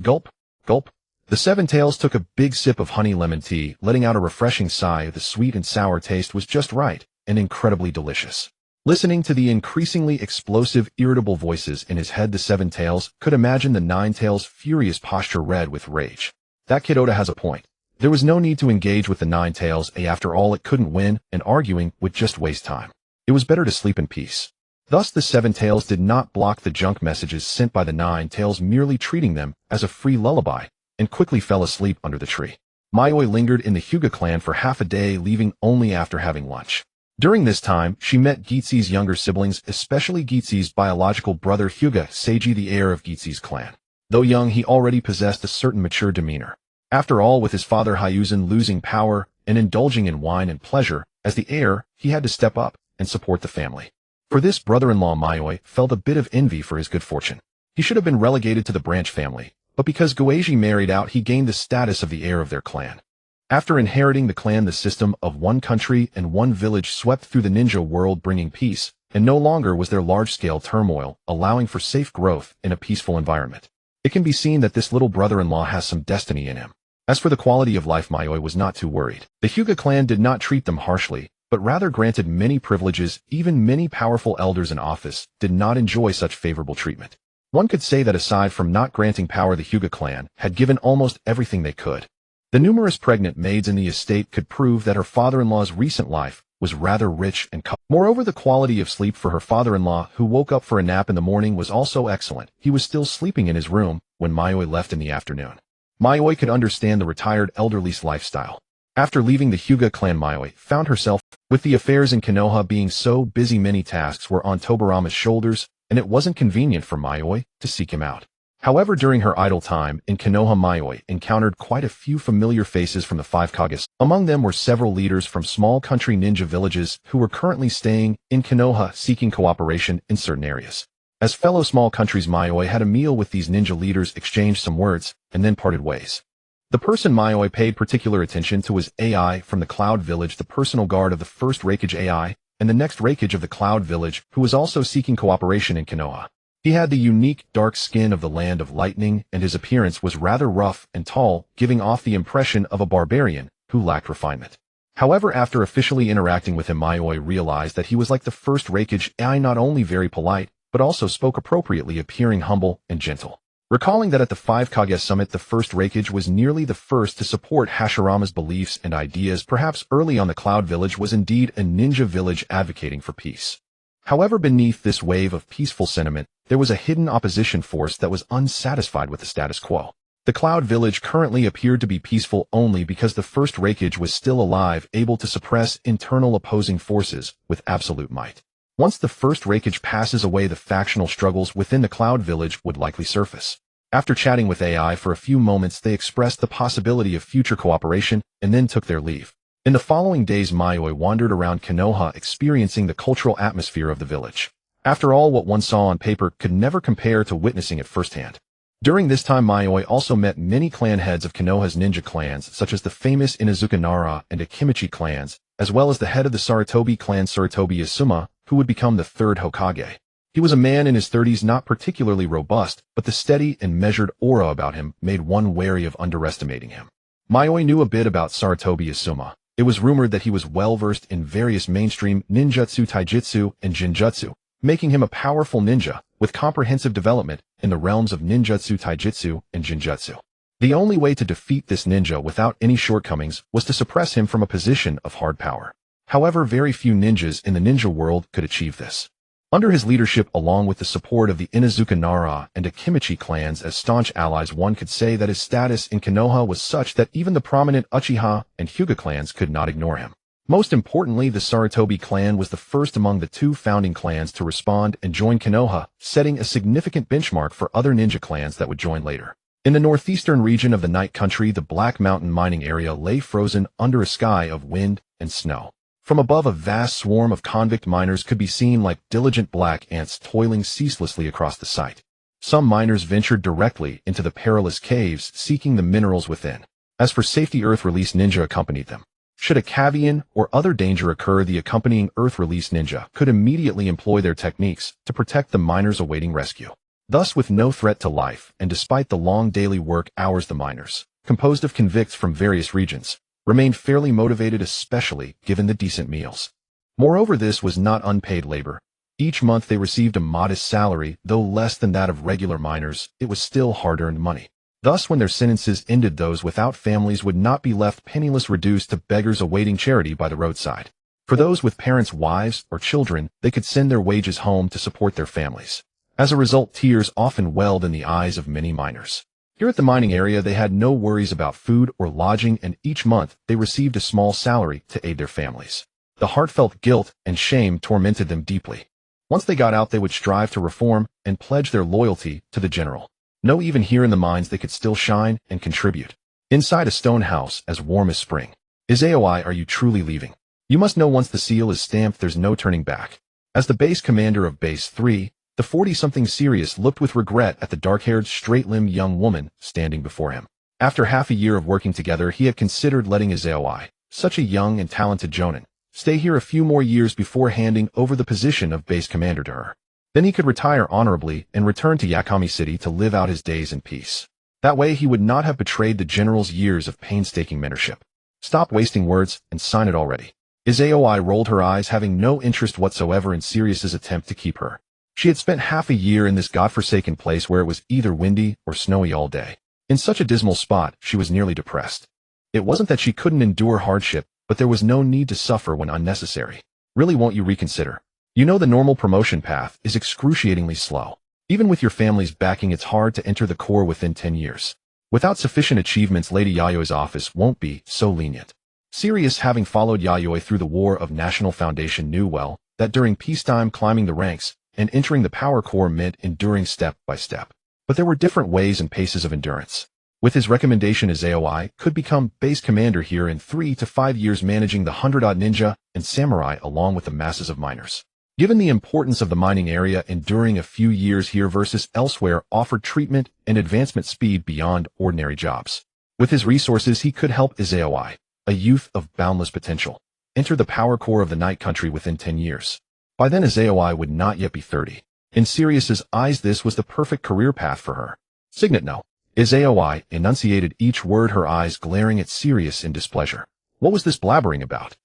Gulp, gulp. The 7 tails took a big sip of honey lemon tea, letting out a refreshing sigh. The sweet and sour taste was just right, and incredibly delicious. Listening to the increasingly explosive, irritable voices in his head, the 7 tails could imagine the 9 tails' furious posture red with rage. That kid Oda has a point. There was no need to engage with the 9 tails, after all it couldn't win, and arguing would just waste time. It was better to sleep in peace. Thus the 7 tails did not block the junk messages sent by the 9 tails, merely treating them as a free lullaby, and quickly fell asleep under the tree. Yayoi lingered in the Hyuga clan for half a day, leaving only after having lunch. During this time, she met Gitzi's younger siblings, especially Gitzi's biological brother Hyuga Seiji, the heir of Gitzi's clan. Though young, he already possessed a certain mature demeanor. After all, with his father Hyuzan losing power and indulging in wine and pleasure, as the heir, he had to step up and support the family. For this, brother-in-law Yayoi felt a bit of envy for his good fortune. He should have been relegated to the branch family, but because Goeiji married out, he gained the status of the heir of their clan. After inheriting the clan, the system of one country and one village swept through the ninja world, bringing peace, and no longer was there large-scale turmoil, allowing for safe growth in a peaceful environment. It can be seen that this little brother-in-law has some destiny in him. As for the quality of life, Yayoi was not too worried. The Hyuga clan did not treat them harshly, but rather granted many privileges. Even many powerful elders in office did not enjoy such favorable treatment. One could say that aside from not granting power, the Hyuga clan had given almost everything they could. The numerous pregnant maids in the estate could prove that her father-in-law's recent life was rather rich and moreover, the quality of sleep for her father-in-law, who woke up for a nap in the morning, was also excellent. He was still sleeping in his room when Yayoi left in the afternoon. Yayoi could understand the retired elderly's lifestyle. After leaving the Hyuga clan, Yayoi found herself with the affairs in Konoha being so busy. Many tasks were on Tobarama's shoulders, and it wasn't convenient for Yayoi to seek him out. However, during her idle time in Konoha, Yayoi encountered quite a few familiar faces from the 5 Kages. Among them were several leaders from small country ninja villages who were currently staying in Konoha, seeking cooperation in certain areas. As fellow small countries, Yayoi had a meal with these ninja leaders, exchanged some words, and then parted ways. The person Yayoi paid particular attention to was AI from the Cloud Village, the personal guard of the first Raikage AI, and the next Raikage of the Cloud Village, who was also seeking cooperation in Konoha. He had the unique dark skin of the Land of Lightning, and his appearance was rather rough and tall, giving off the impression of a barbarian who lacked refinement. However, after officially interacting with him, Yayoi realized that he was like the first Raikage AI, not only very polite, but also spoke appropriately, appearing humble and gentle. Recalling that at the 5 Kage summit, the first Raikage was nearly the first to support Hashirama's beliefs and ideas, perhaps early on the Cloud Village was indeed a ninja village advocating for peace. However, beneath this wave of peaceful sentiment, there was a hidden opposition force that was unsatisfied with the status quo. The Cloud Village currently appeared to be peaceful only because the first Raikage was still alive, able to suppress internal opposing forces with absolute might. Once the first raikage passes away, the factional struggles within the Cloud Village would likely surface. After chatting with AI for a few moments, they expressed the possibility of future cooperation and then took their leave. In the following days, Yayoi wandered around Konoha, experiencing the cultural atmosphere of the village. After all, what one saw on paper could never compare to witnessing it firsthand. During this time, Yayoi also met many clan heads of Konoha's ninja clans, such as the famous Inazuka Nara and Akimichi clans, as well as the head of the Sarutobi clan, Sarutobi Asuma, who would become the third Hokage. He was a man in his 30s, not particularly robust, but the steady and measured aura about him made one wary of underestimating him. Yayoi knew a bit about Sarutobi Asuma. It was rumored that he was well-versed in various mainstream ninjutsu, taijutsu, and jinjutsu, making him a powerful ninja with comprehensive development in the realms of ninjutsu, taijutsu, and jinjutsu. The only way to defeat this ninja without any shortcomings was to suppress him from a position of hard power. However, very few ninjas in the ninja world could achieve this. Under his leadership, along with the support of the Inazuka Nara and Akimichi clans as staunch allies, one could say that his status in Konoha was such that even the prominent Uchiha and Hyuga clans could not ignore him. Most importantly, the Sarutobi clan was the first among the two founding clans to respond and join Konoha, setting a significant benchmark for other ninja clans that would join later. In the northeastern region of the Night Country, the Black Mountain mining area lay frozen under a sky of wind and snow. From above, a vast swarm of convict miners could be seen like diligent black ants toiling ceaselessly across the site. Some miners ventured directly into the perilous caves, seeking the minerals within. As for safety, Earth Release Ninja accompanied them. Should a cavian or other danger occur, the accompanying Earth Release Ninja could immediately employ their techniques to protect the miners awaiting rescue. Thus, with no threat to life, and despite the long daily work hours, the miners, composed of convicts from various regions, remained fairly motivated, especially given the decent meals. Moreover, this was not unpaid labor. Each month they received a modest salary, though less than that of regular miners. It was still hard-earned money. Thus, when their sentences ended, those without families would not be left penniless, reduced to beggars awaiting charity by the roadside. For those with parents, wives, or children, they could send their wages home to support their families. As a result, tears often welled in the eyes of many miners. Here at the mining area, they had no worries about food or lodging, and each month they received a small salary to aid their families. The heartfelt guilt and shame tormented them deeply. Once they got out, they would strive to reform and pledge their loyalty to the general. Know even here in the mines they could still shine and contribute. Inside a stone house as warm as spring. Is Yayoi, are you truly leaving? You must know, once the seal is stamped, there's no turning back. As the base commander of Base 3, the 40-something Sirius looked with regret at the dark-haired, straight-limbed young woman standing before him. After half a year of working together, he had considered letting his Yayoi, such a young and talented jonin, stay here a few more years before handing over the position of base commander to her. Then he could retire honorably and return to Yakami City to live out his days in peace. That way he would not have betrayed the general's years of painstaking mentorship. Stop wasting words and sign it already. Yayoi rolled her eyes, having no interest whatsoever in Sirius's attempt to keep her. She had spent half a year in this godforsaken place where it was either windy or snowy all day. In such a dismal spot, she was nearly depressed. It wasn't that she couldn't endure hardship, but there was no need to suffer when unnecessary. Really, won't you reconsider? You know the normal promotion path is excruciatingly slow. Even with your family's backing, it's hard to enter the Corps within 10 years. Without sufficient achievements, Lady Yayoi's office won't be so lenient. Sirius, having followed Yayoi through the War of National Foundation, knew well that during peacetime, climbing the ranks and entering the Power Corps meant enduring step by step. But there were different ways and paces of endurance. With his recommendation, Yayoi could become base commander here in 3 to 5 years, managing the 100-odd ninja and samurai along with the masses of miners. Given the importance of the mining area, enduring a few years here versus elsewhere offered treatment and advancement speed beyond ordinary jobs. With his resources, he could help Yayoi, a youth of boundless potential, enter the Power Corps of the Night Country within 10 years. By then, Yayoi would not yet be 30. In Sirius's eyes, this was the perfect career path for her. Signet no. Yayoi enunciated each word, her eyes glaring at Sirius in displeasure. What was this blabbering about?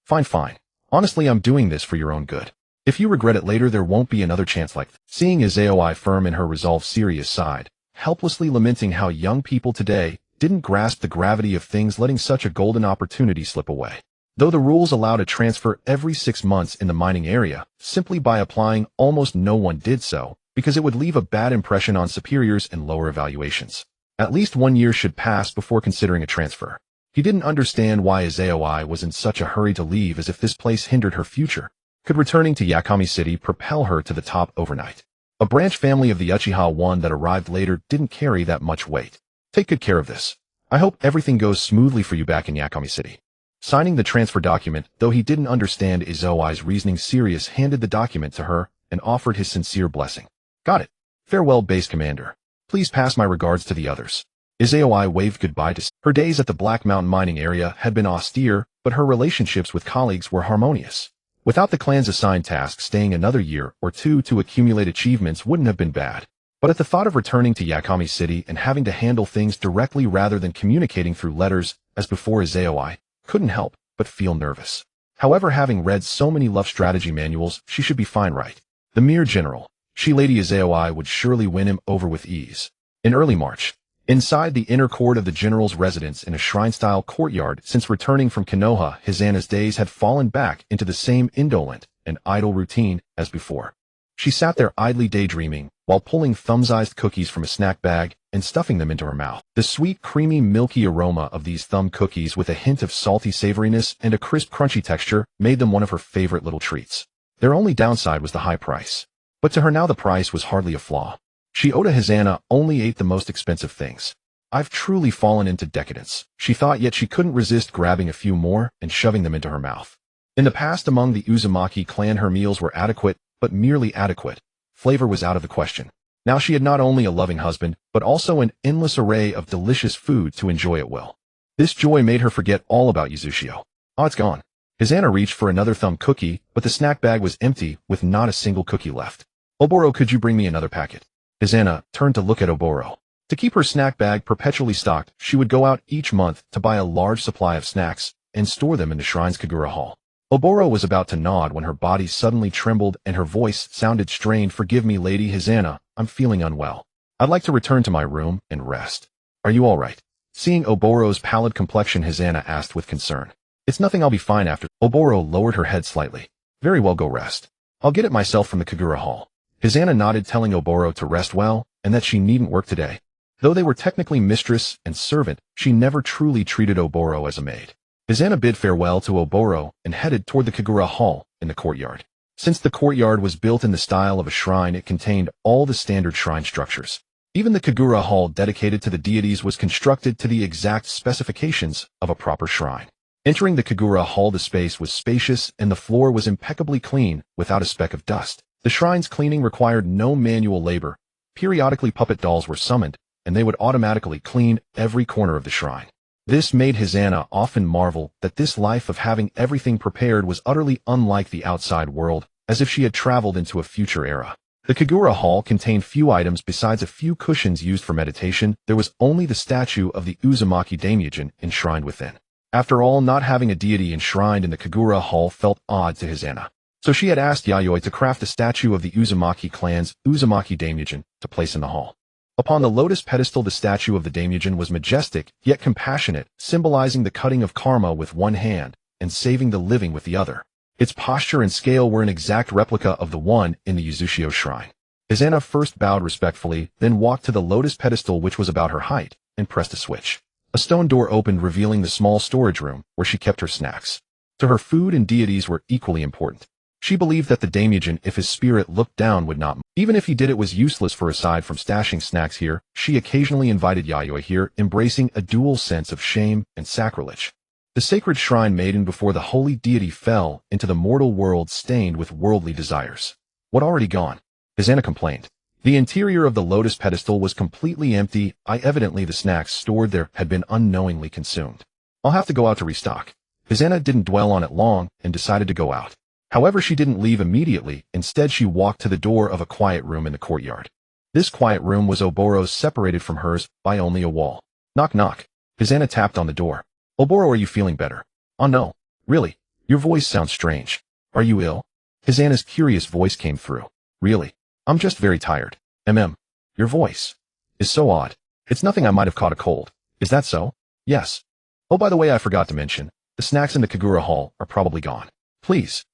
Fine. Honestly, I'm doing this for your own good. If you regret it later, there won't be another chance like this. Seeing Yayoi firm in her resolve, Sirius sighed, helplessly lamenting how young people today didn't grasp the gravity of things, letting such a golden opportunity slip away. Though the rules allowed a transfer every 6 months in the mining area, simply by applying, almost no one did so, because it would leave a bad impression on superiors and lower evaluations. At least 1 year should pass before considering a transfer. He didn't understand why Yayoi was in such a hurry to leave, as if this place hindered her future. Could returning to Yakami City propel her to the top overnight? A branch family of the Uchiha one that arrived later didn't carry that much weight. Take good care of this. I hope everything goes smoothly for you back in Yakami City. Signing the transfer document, though he didn't understand Izoi's reasoning, Sirius handed the document to her and offered his sincere blessing. Got it. Farewell, base commander. Please pass my regards to the others. Izoi waved goodbye to her days at the Black Mountain mining area had been austere, but her relationships with colleagues were harmonious. Without the clan's assigned task, staying another year or two to accumulate achievements wouldn't have been bad. But at the thought of returning to Yakami City and having to handle things directly rather than communicating through letters, as before, Izoi couldn't help but feel nervous. However, having read so many love strategy manuals, she should be fine, right? The mere general, Lady Izoi would surely win him over with ease. In early March, inside the inner court of the general's residence in a shrine-style courtyard, since returning from Konoha, Hisanna's days had fallen back into the same indolent and idle routine as before. She sat there idly daydreaming, while pulling thumb-sized cookies from a snack bag and stuffing them into her mouth. The sweet, creamy, milky aroma of these thumb cookies with a hint of salty savoriness and a crisp, crunchy texture made them one of her favorite little treats. Their only downside was the high price. But to her now the price was hardly a flaw. Oda Hisanna only ate the most expensive things. I've truly fallen into decadence, she thought, yet she couldn't resist grabbing a few more and shoving them into her mouth. In the past, among the Uzumaki clan, her meals were adequate, but merely adequate. Flavor was out of the question. Now she had not only a loving husband, but also an endless array of delicious food to enjoy at will. This joy made her forget all about Yuzushio. Oh, it's gone. Hisanna reached for another thumb cookie, but the snack bag was empty, with not a single cookie left. Oboro, could you bring me another packet? Hisanna turned to look at Oboro. To keep her snack bag perpetually stocked, she would go out each month to buy a large supply of snacks and store them in the shrine's Kagura Hall. Oboro was about to nod when her body suddenly trembled and her voice sounded strained. Forgive me, Lady Hisanna, I'm feeling unwell. I'd like to return to my room and rest. Are you all right? Seeing Oboro's pallid complexion, Hisanna asked with concern. It's nothing, I'll be fine after. Oboro lowered her head slightly. Very well, go rest. I'll get it myself from the Kagura Hall. Hisanna nodded, telling Oboro to rest well and that she needn't work today. Though they were technically mistress and servant, she never truly treated Oboro as a maid. Hisanna bid farewell to Oboro and headed toward the Kagura Hall in the courtyard. Since the courtyard was built in the style of a shrine, it contained all the standard shrine structures. Even the Kagura Hall dedicated to the deities was constructed to the exact specifications of a proper shrine. Entering the Kagura Hall, the space was spacious and the floor was impeccably clean, without a speck of dust. The shrine's cleaning required no manual labor. Periodically puppet dolls were summoned, and they would automatically clean every corner of the shrine. This made Hisanna often marvel that this life of having everything prepared was utterly unlike the outside world, as if she had traveled into a future era. The Kagura Hall contained few items besides a few cushions used for meditation. There was only the statue of the Uzumaki daimyojin enshrined within. After all, not having a deity enshrined in the Kagura Hall felt odd to Hisanna. So she had asked Yayoi to craft a statue of the Uzumaki clan's Uzumaki daimyojin to place in the hall. Upon the lotus pedestal, the statue of the daimyojin was majestic, yet compassionate, symbolizing the cutting of karma with one hand and saving the living with the other. Its posture and scale were an exact replica of the one in the Yuzushio shrine. Hisanna first bowed respectfully, then walked to the lotus pedestal, which was about her height, and pressed a switch. A stone door opened, revealing the small storage room where she kept her snacks. To her, food and deities were equally important. She believed that the daimyojin, if his spirit looked down, would not move. Even if he did, it was useless, for aside from stashing snacks here, she occasionally invited Yayoi here, embracing a dual sense of shame and sacrilege. The sacred shrine maiden before the holy deity fell into the mortal world stained with worldly desires. What, already gone? Hisanna complained. The interior of the lotus pedestal was completely empty. Evidently the snacks stored there had been unknowingly consumed. I'll have to go out to restock. Hisanna didn't dwell on it long and decided to go out. However, she didn't leave immediately. Instead, she walked to the door of a quiet room in the courtyard. This quiet room was Oboro's, separated from hers by only a wall. Knock, knock. Hisanna tapped on the door. Oboro, are you feeling better? Oh no. Really? Your voice sounds strange. Are you ill? Hisanna's curious voice came through. Really? I'm just very tired. Your voice is so odd. It's nothing, I might have caught a cold. Is that so? Yes. Oh, by the way, I forgot to mention, the snacks in the Kagura Hall are probably gone. Please.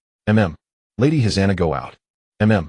Lady Hisanna, go out. The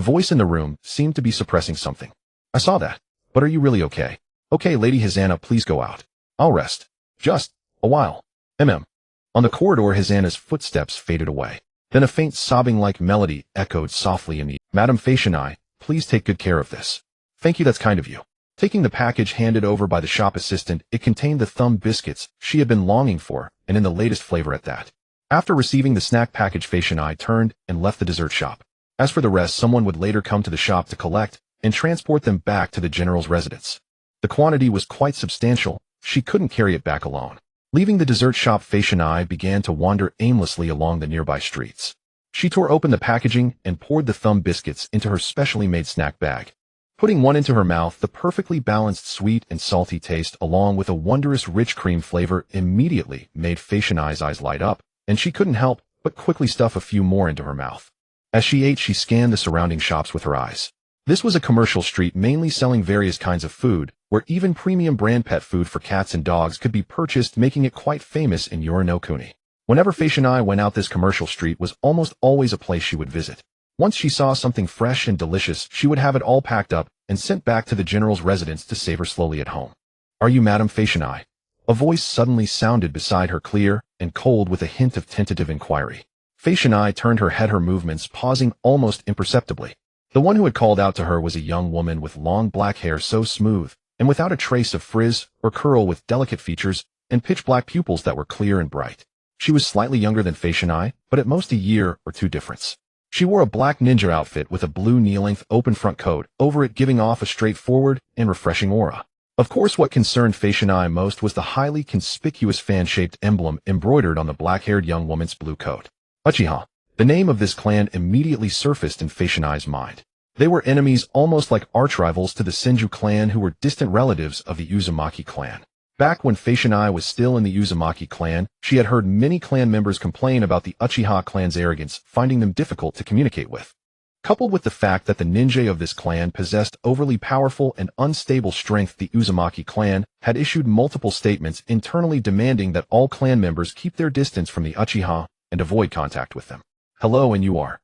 voice in the room seemed to be suppressing something. I saw that. But are you really okay? Okay, Lady Hisanna, please go out. I'll rest. Just a while. On the corridor, Hisanna's footsteps faded away. Then a faint sobbing-like melody echoed softly in the Madam Facianai, please take good care of this. Thank you, that's kind of you. Taking the package handed over by the shop assistant, it contained the thumb biscuits she had been longing for, and in the latest flavor at that. After receiving the snack package, Facianai turned and left the dessert shop. As for the rest, someone would later come to the shop to collect and transport them back to the general's residence. The quantity was quite substantial, she couldn't carry it back alone. Leaving the dessert shop, Facianai began to wander aimlessly along the nearby streets. She tore open the packaging and poured the thumb biscuits into her specially made snack bag. Putting one into her mouth, the perfectly balanced sweet and salty taste along with a wondrous rich cream flavor immediately made Facianai's eyes light up, and she couldn't help but quickly stuff a few more into her mouth. As she ate, she scanned the surrounding shops with her eyes. This was a commercial street mainly selling various kinds of food, where even premium brand pet food for cats and dogs could be purchased, making it quite famous in Yorinokuni. Whenever Facianai went out, this commercial street was almost always a place she would visit. Once she saw something fresh and delicious, she would have it all packed up and sent back to the general's residence to savor slowly at home. Are you Madam Facianai? A voice suddenly sounded beside her, clear and cold with a hint of tentative inquiry. Facianai turned her head, her movements pausing almost imperceptibly. The one who had called out to her was a young woman with long black hair, so smooth and without a trace of frizz or curl, with delicate features and pitch-black pupils that were clear and bright. She was slightly younger than Facianai, but at most a year or two difference. She wore a black ninja outfit with a blue knee-length open front coat over it, giving off a straightforward and refreshing aura. Of course, what concerned Facianai most was the highly conspicuous fan-shaped emblem embroidered on the black-haired young woman's blue coat. Uchiha. The name of this clan immediately surfaced in Facianai's mind. They were enemies, almost like arch-rivals to the Senju clan, who were distant relatives of the Uzumaki clan. Back when Facianai was still in the Uzumaki clan, she had heard many clan members complain about the Uchiha clan's arrogance, finding them difficult to communicate with. Coupled with the fact that the ninja of this clan possessed overly powerful and unstable strength, the Uzumaki clan had issued multiple statements internally demanding that all clan members keep their distance from the Uchiha and avoid contact with them. Hello, and you are.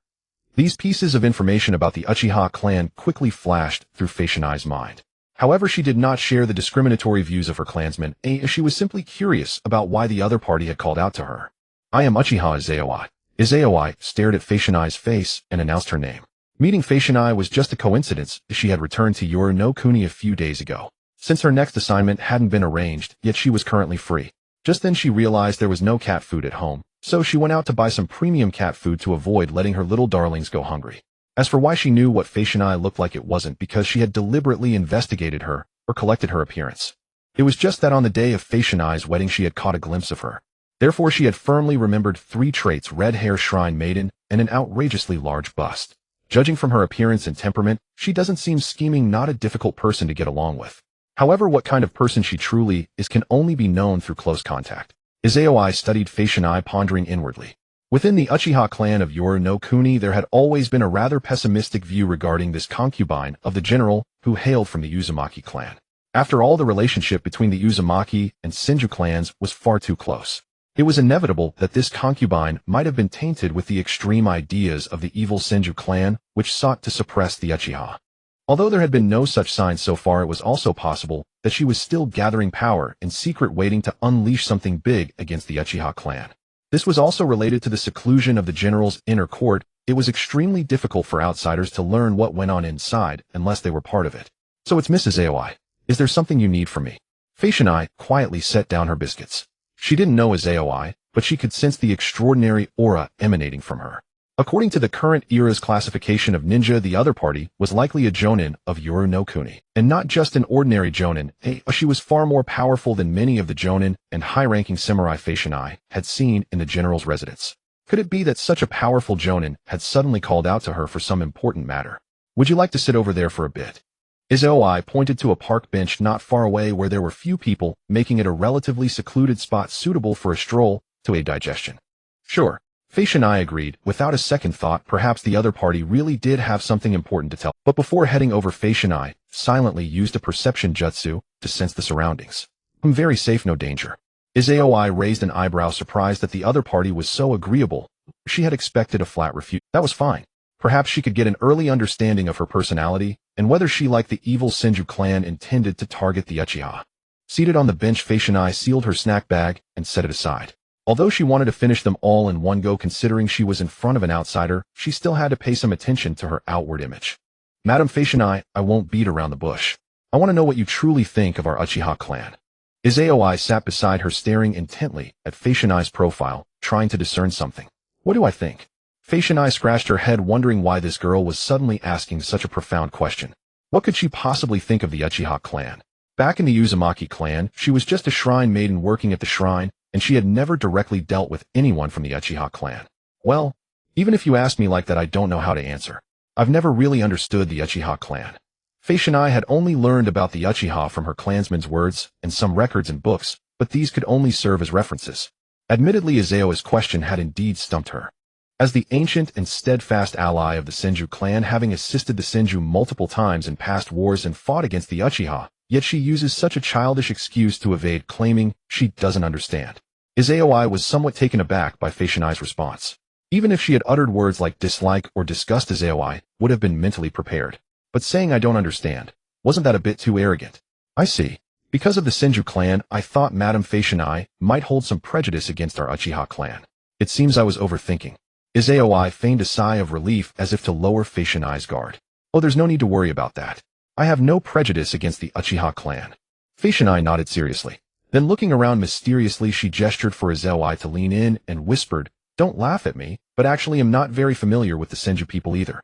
These pieces of information about the Uchiha clan quickly flashed through Facianai's mind. However, she did not share the discriminatory views of her clansmen, as she was simply curious about why the other party had called out to her. I am Uchiha Izayoi. Izayoi stared at Facianai's face and announced her name. Meeting Facianai was just a coincidence, as she had returned to Yorinokuni a few days ago. Since her next assignment hadn't been arranged, yet she was currently free. Just then she realized there was no cat food at home, so she went out to buy some premium cat food to avoid letting her little darlings go hungry. As for why she knew what Facianai looked like, it wasn't because she had deliberately investigated her or collected her appearance. It was just that on the day of Facianai's wedding she had caught a glimpse of her. Therefore she had firmly remembered 3 traits: red hair, shrine maiden, and an outrageously large bust. Judging from her appearance and temperament, she doesn't seem scheming, not a difficult person to get along with. However, what kind of person she truly is can only be known through close contact. Izayoi studied Facianai, pondering inwardly. Within the Uchiha clan of Yorinokuni, there had always been a rather pessimistic view regarding this concubine of the general who hailed from the Uzumaki clan. After all, the relationship between the Uzumaki and Senju clans was far too close. It was inevitable that this concubine might have been tainted with the extreme ideas of the evil Senju clan, which sought to suppress the Uchiha. Although there had been no such signs so far, it was also possible that she was still gathering power in secret, waiting to unleash something big against the Uchiha clan. This was also related to the seclusion of the general's inner court. It was extremely difficult for outsiders to learn what went on inside unless they were part of it. So it's Mrs. Aoi. Is there something you need from me? Facianai quietly set down her biscuits. She didn't know Aoi, but she could sense the extraordinary aura emanating from her. According to the current era's classification of ninja, the other party was likely a jonin of Yorinokuni, and not just an ordinary jonin. She was far more powerful than many of the jonin and high-ranking samurai Facianai had seen in the general's residence. Could it be that such a powerful jonin had suddenly called out to her for some important matter? Would you like to sit over there for a bit? Izoi pointed to a park bench not far away where there were few people, making it a relatively secluded spot suitable for a stroll to aid digestion. Sure. Facianai agreed, without a second thought. Perhaps the other party really did have something important to tell. But before heading over, Facianai silently used a perception jutsu to sense the surroundings. I'm very safe, no danger. Izayoi raised an eyebrow, surprised that the other party was so agreeable. She had expected a flat refusal. That was fine. Perhaps she could get an early understanding of her personality and whether she, like the evil Senju clan, intended to target the Uchiha. Seated on the bench, Facianai sealed her snack bag and set it aside. Although she wanted to finish them all in one go considering she was in front of an outsider, she still had to pay some attention to her outward image. Madame Fashion, I won't beat around the bush. I want to know what you truly think of our Uchiha clan. Izayoi sat beside her staring intently at Fashion-I's profile, trying to discern something. What do I think? Fashion-I scratched her head wondering why this girl was suddenly asking such a profound question. What could she possibly think of the Uchiha clan? Back in the Uzumaki clan, she was just a shrine maiden working at the shrine, and she had never directly dealt with anyone from the Uchiha clan. Well, even if you ask me like that, I don't know how to answer. I've never really understood the Uchiha clan. Fashion-I had only learned about the Uchiha from her clansmen's words and some records and books, but these could only serve as references. Admittedly, Izayo's question had indeed stumped her. As the ancient and steadfast ally of the Senju clan, having assisted the Senju multiple times in past wars and fought against the Uchiha, yet she uses such a childish excuse to evade claiming she doesn't understand. Izayoi was somewhat taken aback by Fashion-I's response. Even if she had uttered words like dislike or disgust, Izayoi would have been mentally prepared. But saying I don't understand, wasn't that a bit too arrogant? I see. Because of the Senju clan, I thought Madame Fashion-I might hold some prejudice against our Uchiha clan. It seems I was overthinking. Izayoi feigned a sigh of relief as if to lower Fashion-I's guard. Oh, there's no need to worry about that. I have no prejudice against the Uchiha clan. Fashion-I nodded seriously. Then looking around mysteriously, she gestured for Izayoi to lean in and whispered, "Don't laugh at me, but actually am not very familiar with the Senju people either."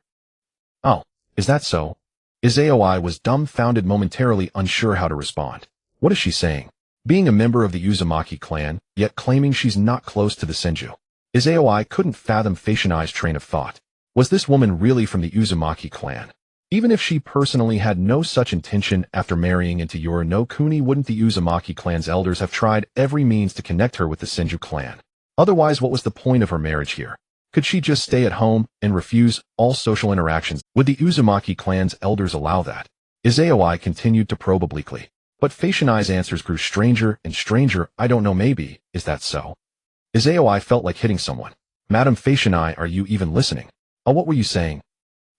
Oh, is that so? Izayoi was dumbfounded, momentarily unsure how to respond. What is she saying? Being a member of the Uzumaki clan, yet claiming she's not close to the Senju. Izayoi couldn't fathom Fashion-I's train of thought. Was this woman really from the Uzumaki clan? Even if she personally had no such intention after marrying into Yura no Kuni, wouldn't the Uzumaki clan's elders have tried every means to connect her with the Senju clan? Otherwise, what was the point of her marriage here? Could she just stay at home and refuse all social interactions? Would the Uzumaki clan's elders allow that? Izayoi continued to probe obliquely. But Fashion-I's answers grew stranger and stranger. I don't know, maybe. Is that so? Izayoi felt like hitting someone. Madame Fashion-I, are you even listening? Oh, what were you saying?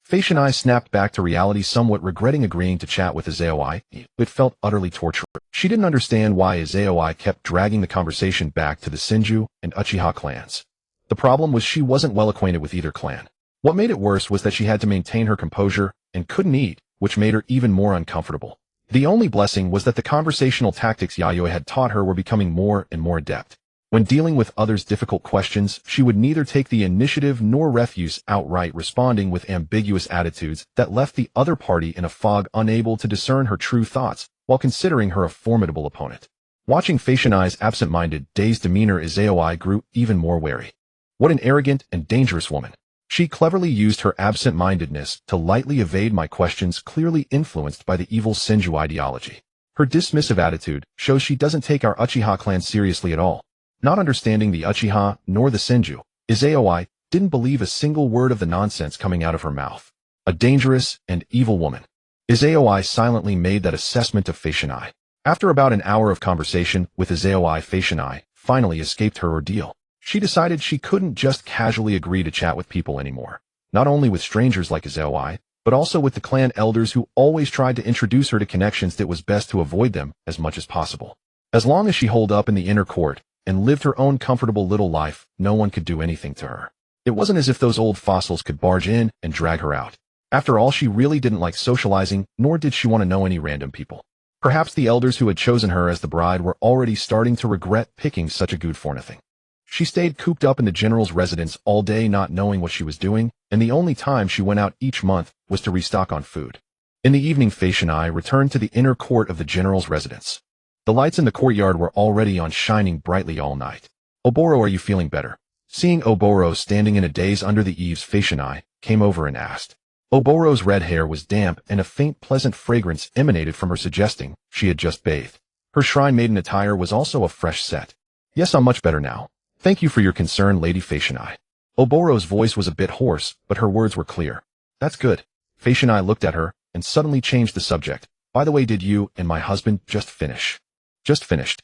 Fashion-I snapped back to reality, somewhat regretting agreeing to chat with Izayoi. It felt utterly torturous. She didn't understand why Izayoi kept dragging the conversation back to the Senju and Uchiha clans. The problem was she wasn't well acquainted with either clan. What made it worse was that she had to maintain her composure and couldn't eat, which made her even more uncomfortable. The only blessing was that the conversational tactics Yayoi had taught her were becoming more and more adept. When dealing with others' difficult questions, she would neither take the initiative nor refuse outright, responding with ambiguous attitudes that left the other party in a fog, unable to discern her true thoughts, while considering her a formidable opponent. Watching Fashion-I's absent-minded, dazed demeanor, Izayoi grew even more wary. What an arrogant and dangerous woman. She cleverly used her absent-mindedness to lightly evade my questions, clearly influenced by the evil Senju ideology. Her dismissive attitude shows she doesn't take our Uchiha clan seriously at all. Not understanding the Uchiha nor the Senju, Izayoi didn't believe a single word of the nonsense coming out of her mouth. A dangerous and evil woman. Izayoi silently made that assessment of Fashion-I. After about an hour of conversation with Izayoi, Fashion-I finally escaped her ordeal. She decided she couldn't just casually agree to chat with people anymore. Not only with strangers like Izayoi, but also with the clan elders who always tried to introduce her to connections that was best to avoid them as much as possible. As long as she holed up in the inner court and lived her own comfortable little life, no one could do anything to her. It wasn't as if those old fossils could barge in and drag her out. After all, she really didn't like socializing, nor did she want to know any random people. Perhaps the elders who had chosen her as the bride were already starting to regret picking such a good for nothing. She stayed cooped up in the general's residence all day, not knowing what she was doing, and the only time she went out each month was to restock on food. In the evening, Fashion-I returned to the inner court of the general's residence. The lights in the courtyard were already on, shining brightly all night. "Oboro, are you feeling better?" Seeing Oboro standing in a daze under the eaves, Fashion-I came over and asked. Oboro's red hair was damp, and a faint pleasant fragrance emanated from her, suggesting she had just bathed. Her shrine maiden attire was also a fresh set. "Yes, I'm much better now. Thank you for your concern, Lady Fashion-I." Oboro's voice was a bit hoarse, but her words were clear. "That's good." Fashion-I looked at her and suddenly changed the subject. "By the way, did you and my husband just finish?" "Just finished."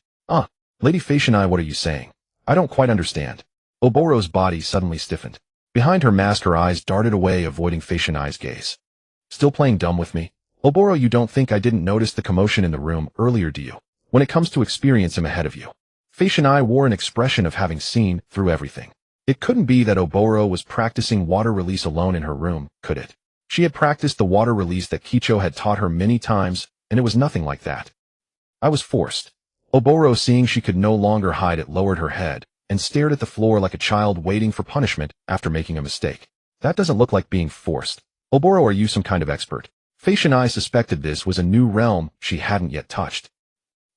Lady Fashion-I, what are you saying? I don't quite understand." Oboro's body suddenly stiffened. Behind her mask, her eyes darted away, avoiding Fashion-I's gaze. "Still playing dumb with me? Oboro, you don't think I didn't notice the commotion in the room earlier, do you? When it comes to experience, I'm ahead of you." Shinai wore an expression of having seen through everything. It couldn't be that Oboro was practicing water release alone in her room, could it? She had practiced the water release that Kicho had taught her many times, and it was nothing like that. I was forced. Oboro, seeing she could no longer hide it, lowered her head and stared at the floor like a child waiting for punishment after making a mistake. That doesn't look like being forced. Oboro, are you some kind of expert? Shinai suspected this was a new realm she hadn't yet touched.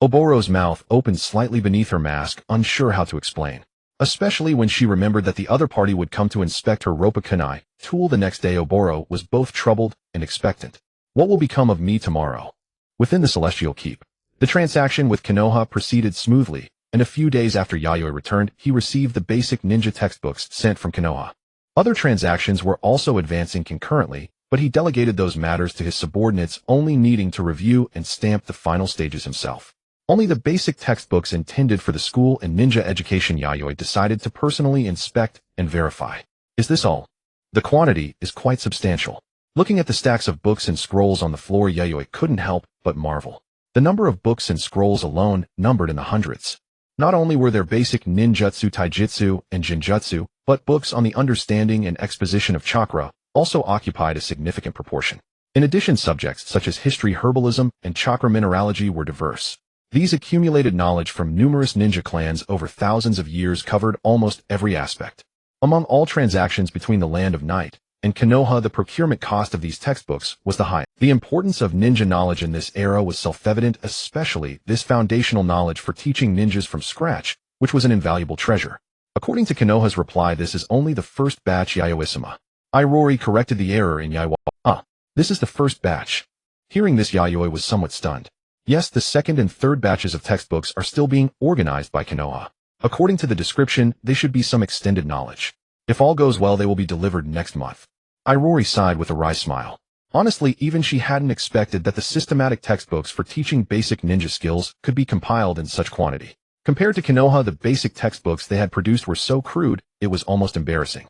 Oboro's mouth opened slightly beneath her mask, unsure how to explain. Especially when she remembered that the other party would come to inspect her Roppa Kunai tool the next day. Oboro was both troubled and expectant. What will become of me tomorrow? Within the Celestial Keep. The transaction with Konoha proceeded smoothly, and a few days after Yayoi returned, he received the basic ninja textbooks sent from Konoha. Other transactions were also advancing concurrently, but he delegated those matters to his subordinates, only needing to review and stamp the final stages himself. Only the basic textbooks intended for the school and ninja education Yayoi decided to personally inspect and verify. Is this all? The quantity is quite substantial. Looking at the stacks of books and scrolls on the floor, Yayoi couldn't help but marvel. The number of books and scrolls alone numbered in the hundreds. Not only were there basic ninjutsu, taijutsu, and jinjutsu, but books on the understanding and exposition of chakra also occupied a significant proportion. In addition, subjects such as history, herbalism, and chakra mineralogy were diverse. These accumulated knowledge from numerous ninja clans over thousands of years covered almost every aspect. Among all transactions between the Land of Night and Konoha, the procurement cost of these textbooks was the highest. The importance of ninja knowledge in this era was self-evident, especially this foundational knowledge for teaching ninjas from scratch, which was an invaluable treasure. According to Konoha's reply, this is only the first batch, Yayoi-sama. Irori corrected the error in Yayoi. This is the first batch. Hearing this, Yayoi was somewhat stunned. Yes, the second and third batches of textbooks are still being organized by Konoha. According to the description, they should be some extended knowledge. If all goes well, they will be delivered next month. Irori sighed with a wry smile. Honestly, even she hadn't expected that the systematic textbooks for teaching basic ninja skills could be compiled in such quantity. Compared to Konoha, the basic textbooks they had produced were so crude, it was almost embarrassing.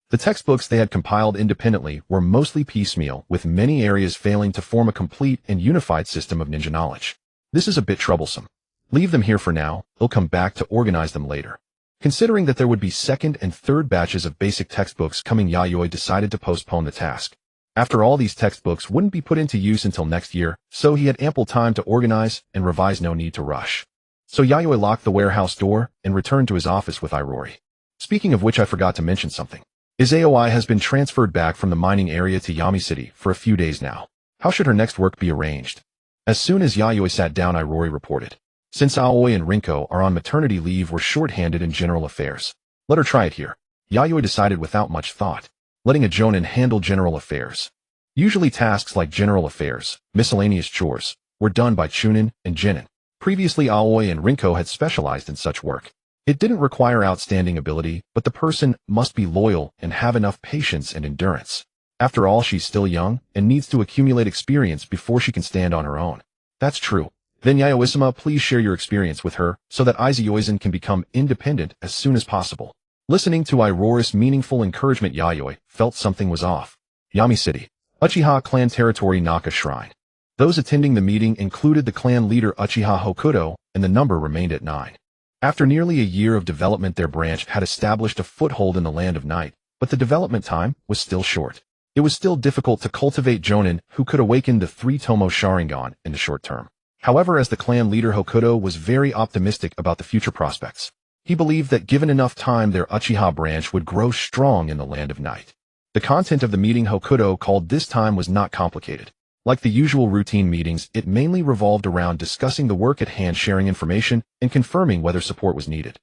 The textbooks they had compiled independently were mostly piecemeal, with many areas failing to form a complete and unified system of ninja knowledge. This is a bit troublesome. Leave them here for now, they'll come back to organize them later. Considering that there would be second and third batches of basic textbooks coming, Yayoi decided to postpone the task. After all, these textbooks wouldn't be put into use until next year, so he had ample time to organize and revise, no need to rush. So Yayoi locked the warehouse door and returned to his office with Irori. Speaking of which, I forgot to mention something. Izayoi has been transferred back from the mining area to Yami City for a few days now. How should her next work be arranged? As soon as Yayoi sat down, Irori reported. Since Aoi and Rinko are on maternity leave, we're short-handed in general affairs. Let her try it here. Yayoi decided without much thought, letting a jonin handle general affairs. Usually tasks like general affairs, miscellaneous chores, were done by chunin and jinin. Previously, Aoi and Rinko had specialized in such work. It didn't require outstanding ability, but the person must be loyal and have enough patience and endurance. After all, she's still young and needs to accumulate experience before she can stand on her own. That's true. Then Yayoi-sama, please share your experience with her so that Izayoi can become independent as soon as possible. Listening to Irori's meaningful encouragement, Yayoi felt something was off. Yami City, Uchiha Clan Territory, Naka Shrine. Those attending the meeting included the clan leader Uchiha Hokuto, and the number remained at 9. After nearly a year of development, their branch had established a foothold in the Land of Night, but the development time was still short. It was still difficult to cultivate jonin who could awaken the 3-tomo Sharingan in the short term. However, as the clan leader, Hokuto was very optimistic about the future prospects. He believed that given enough time, their Uchiha branch would grow strong in the Land of Night. The content of the meeting Hokuto called this time was not complicated. Like the usual routine meetings, it mainly revolved around discussing the work at hand, sharing information, and confirming whether support was needed.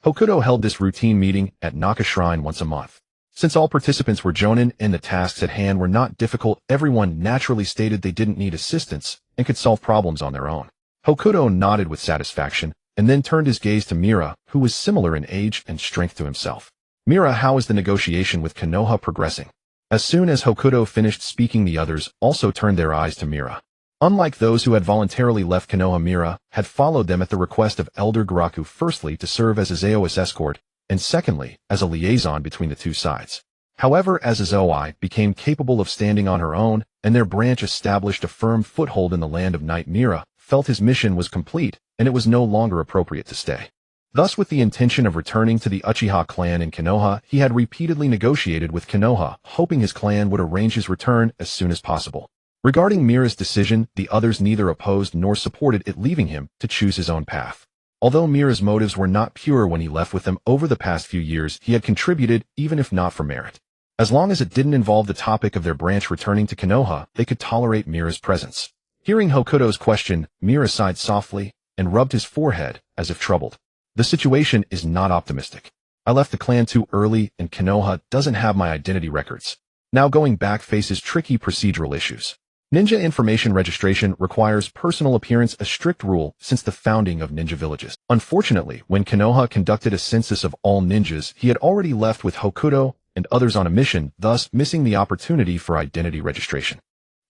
Hokuto held this routine meeting at Naka Shrine once a month. Since all participants were jonin and the tasks at hand were not difficult, everyone naturally stated they didn't need assistance and could solve problems on their own. Hokuto nodded with satisfaction and then turned his gaze to Mira, who was similar in age and strength to himself. Mira, how is the negotiation with Konoha progressing? As soon as Hokuto finished speaking, the others also turned their eyes to Mira. Unlike those who had voluntarily left Konoha, Mira had followed them at the request of Elder Garaku, firstly to serve as Izaoi's escort, and secondly as a liaison between the two sides. However, as Izoi became capable of standing on her own, and their branch established a firm foothold in the Land of Night, Mira felt his mission was complete, and it was no longer appropriate to stay. Thus, with the intention of returning to the Uchiha clan in Konoha, he had repeatedly negotiated with Konoha, hoping his clan would arrange his return as soon as possible. Regarding Mira's decision, the others neither opposed nor supported it, leaving him to choose his own path. Although Mira's motives were not pure when he left with them over the past few years, he had contributed, even if not for merit. As long as it didn't involve the topic of their branch returning to Konoha, they could tolerate Mira's presence. Hearing Hokuto's question, Mira sighed softly and rubbed his forehead as if troubled. The situation is not optimistic. I left the clan too early and Konoha doesn't have my identity records. Now going back faces tricky procedural issues. Ninja information registration requires personal appearance, a strict rule since the founding of ninja villages. Unfortunately, when Konoha conducted a census of all ninjas, he had already left with Hokuto and others on a mission, thus missing the opportunity for identity registration.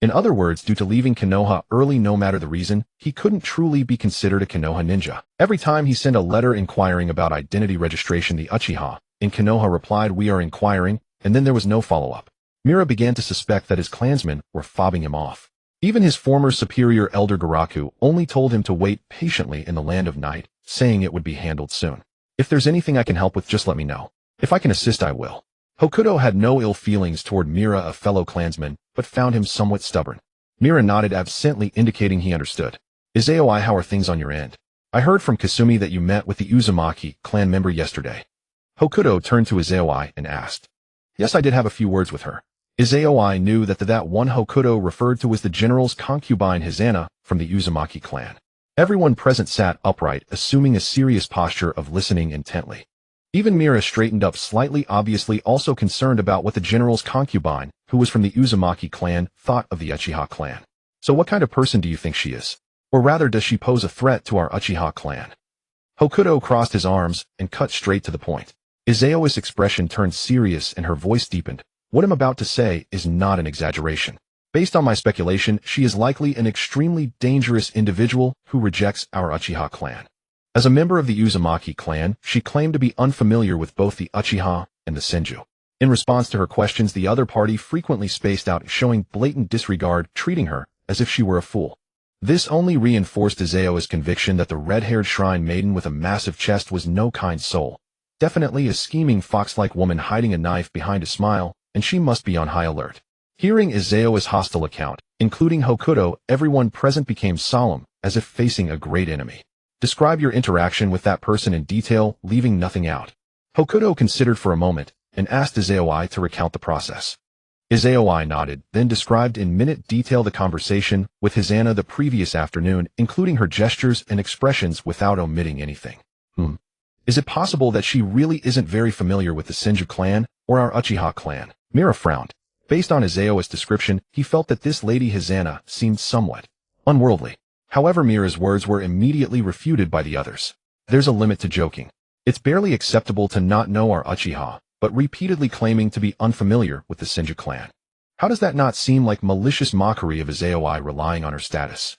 In other words, due to leaving Konoha early no matter the reason, he couldn't truly be considered a Konoha ninja. Every time he sent a letter inquiring about identity registration, the Uchiha in Konoha replied, "We are inquiring," and then there was no follow-up. Mira began to suspect that his clansmen were fobbing him off. Even his former superior Elder Garaku only told him to wait patiently in the land of night, saying it would be handled soon. "If there's anything I can help with, just let me know. If I can assist, I will." Hokuto had no ill feelings toward Mira, a fellow clansman, but found him somewhat stubborn. Mira nodded absently, indicating he understood. "Izayoi, how are things on your end? I heard from Kasumi that you met with the Uzumaki clan member yesterday." Hokuto turned to Izayoi and asked. "Yes, I did have a few words with her." Izayoi knew that that one Hokuto referred to was the general's concubine Hizana from the Uzumaki clan. Everyone present sat upright, assuming a serious posture of listening intently. Even Mira straightened up slightly, obviously also concerned about what the general's concubine, who was from the Uzumaki clan, thought of the Uchiha clan. "So what kind of person do you think she is? Or rather, does she pose a threat to our Uchiha clan?" Hokuto crossed his arms and cut straight to the point. Izayoi's expression turned serious and her voice deepened. "What I'm about to say is not an exaggeration. Based on my speculation, she is likely an extremely dangerous individual who rejects our Uchiha clan. As a member of the Uzumaki clan, she claimed to be unfamiliar with both the Uchiha and the Senju. In response to her questions, the other party frequently spaced out, showing blatant disregard, treating her as if she were a fool. This only reinforced Izayoi's conviction that the red-haired shrine maiden with a massive chest was no kind soul. Definitely a scheming fox-like woman hiding a knife behind a smile, and she must be on high alert. Hearing Izayoi's hostile account, including Hokuto, everyone present became solemn, as if facing a great enemy. "Describe your interaction with that person in detail, leaving nothing out." Hokuto considered for a moment and asked Izayoi to recount the process. Izayoi nodded, then described in minute detail the conversation with Hizana the previous afternoon, including her gestures and expressions without omitting anything. Is it possible that she really isn't very familiar with the Senju clan or our Uchiha clan?" Mira frowned. Based on Izayoi's description, he felt that this lady Hizana seemed somewhat unworldly. However, Mira's words were immediately refuted by the others. "There's a limit to joking. It's barely acceptable to not know our Uchiha, but repeatedly claiming to be unfamiliar with the Senju clan. How does that not seem like malicious mockery of Izayoi relying on her status?"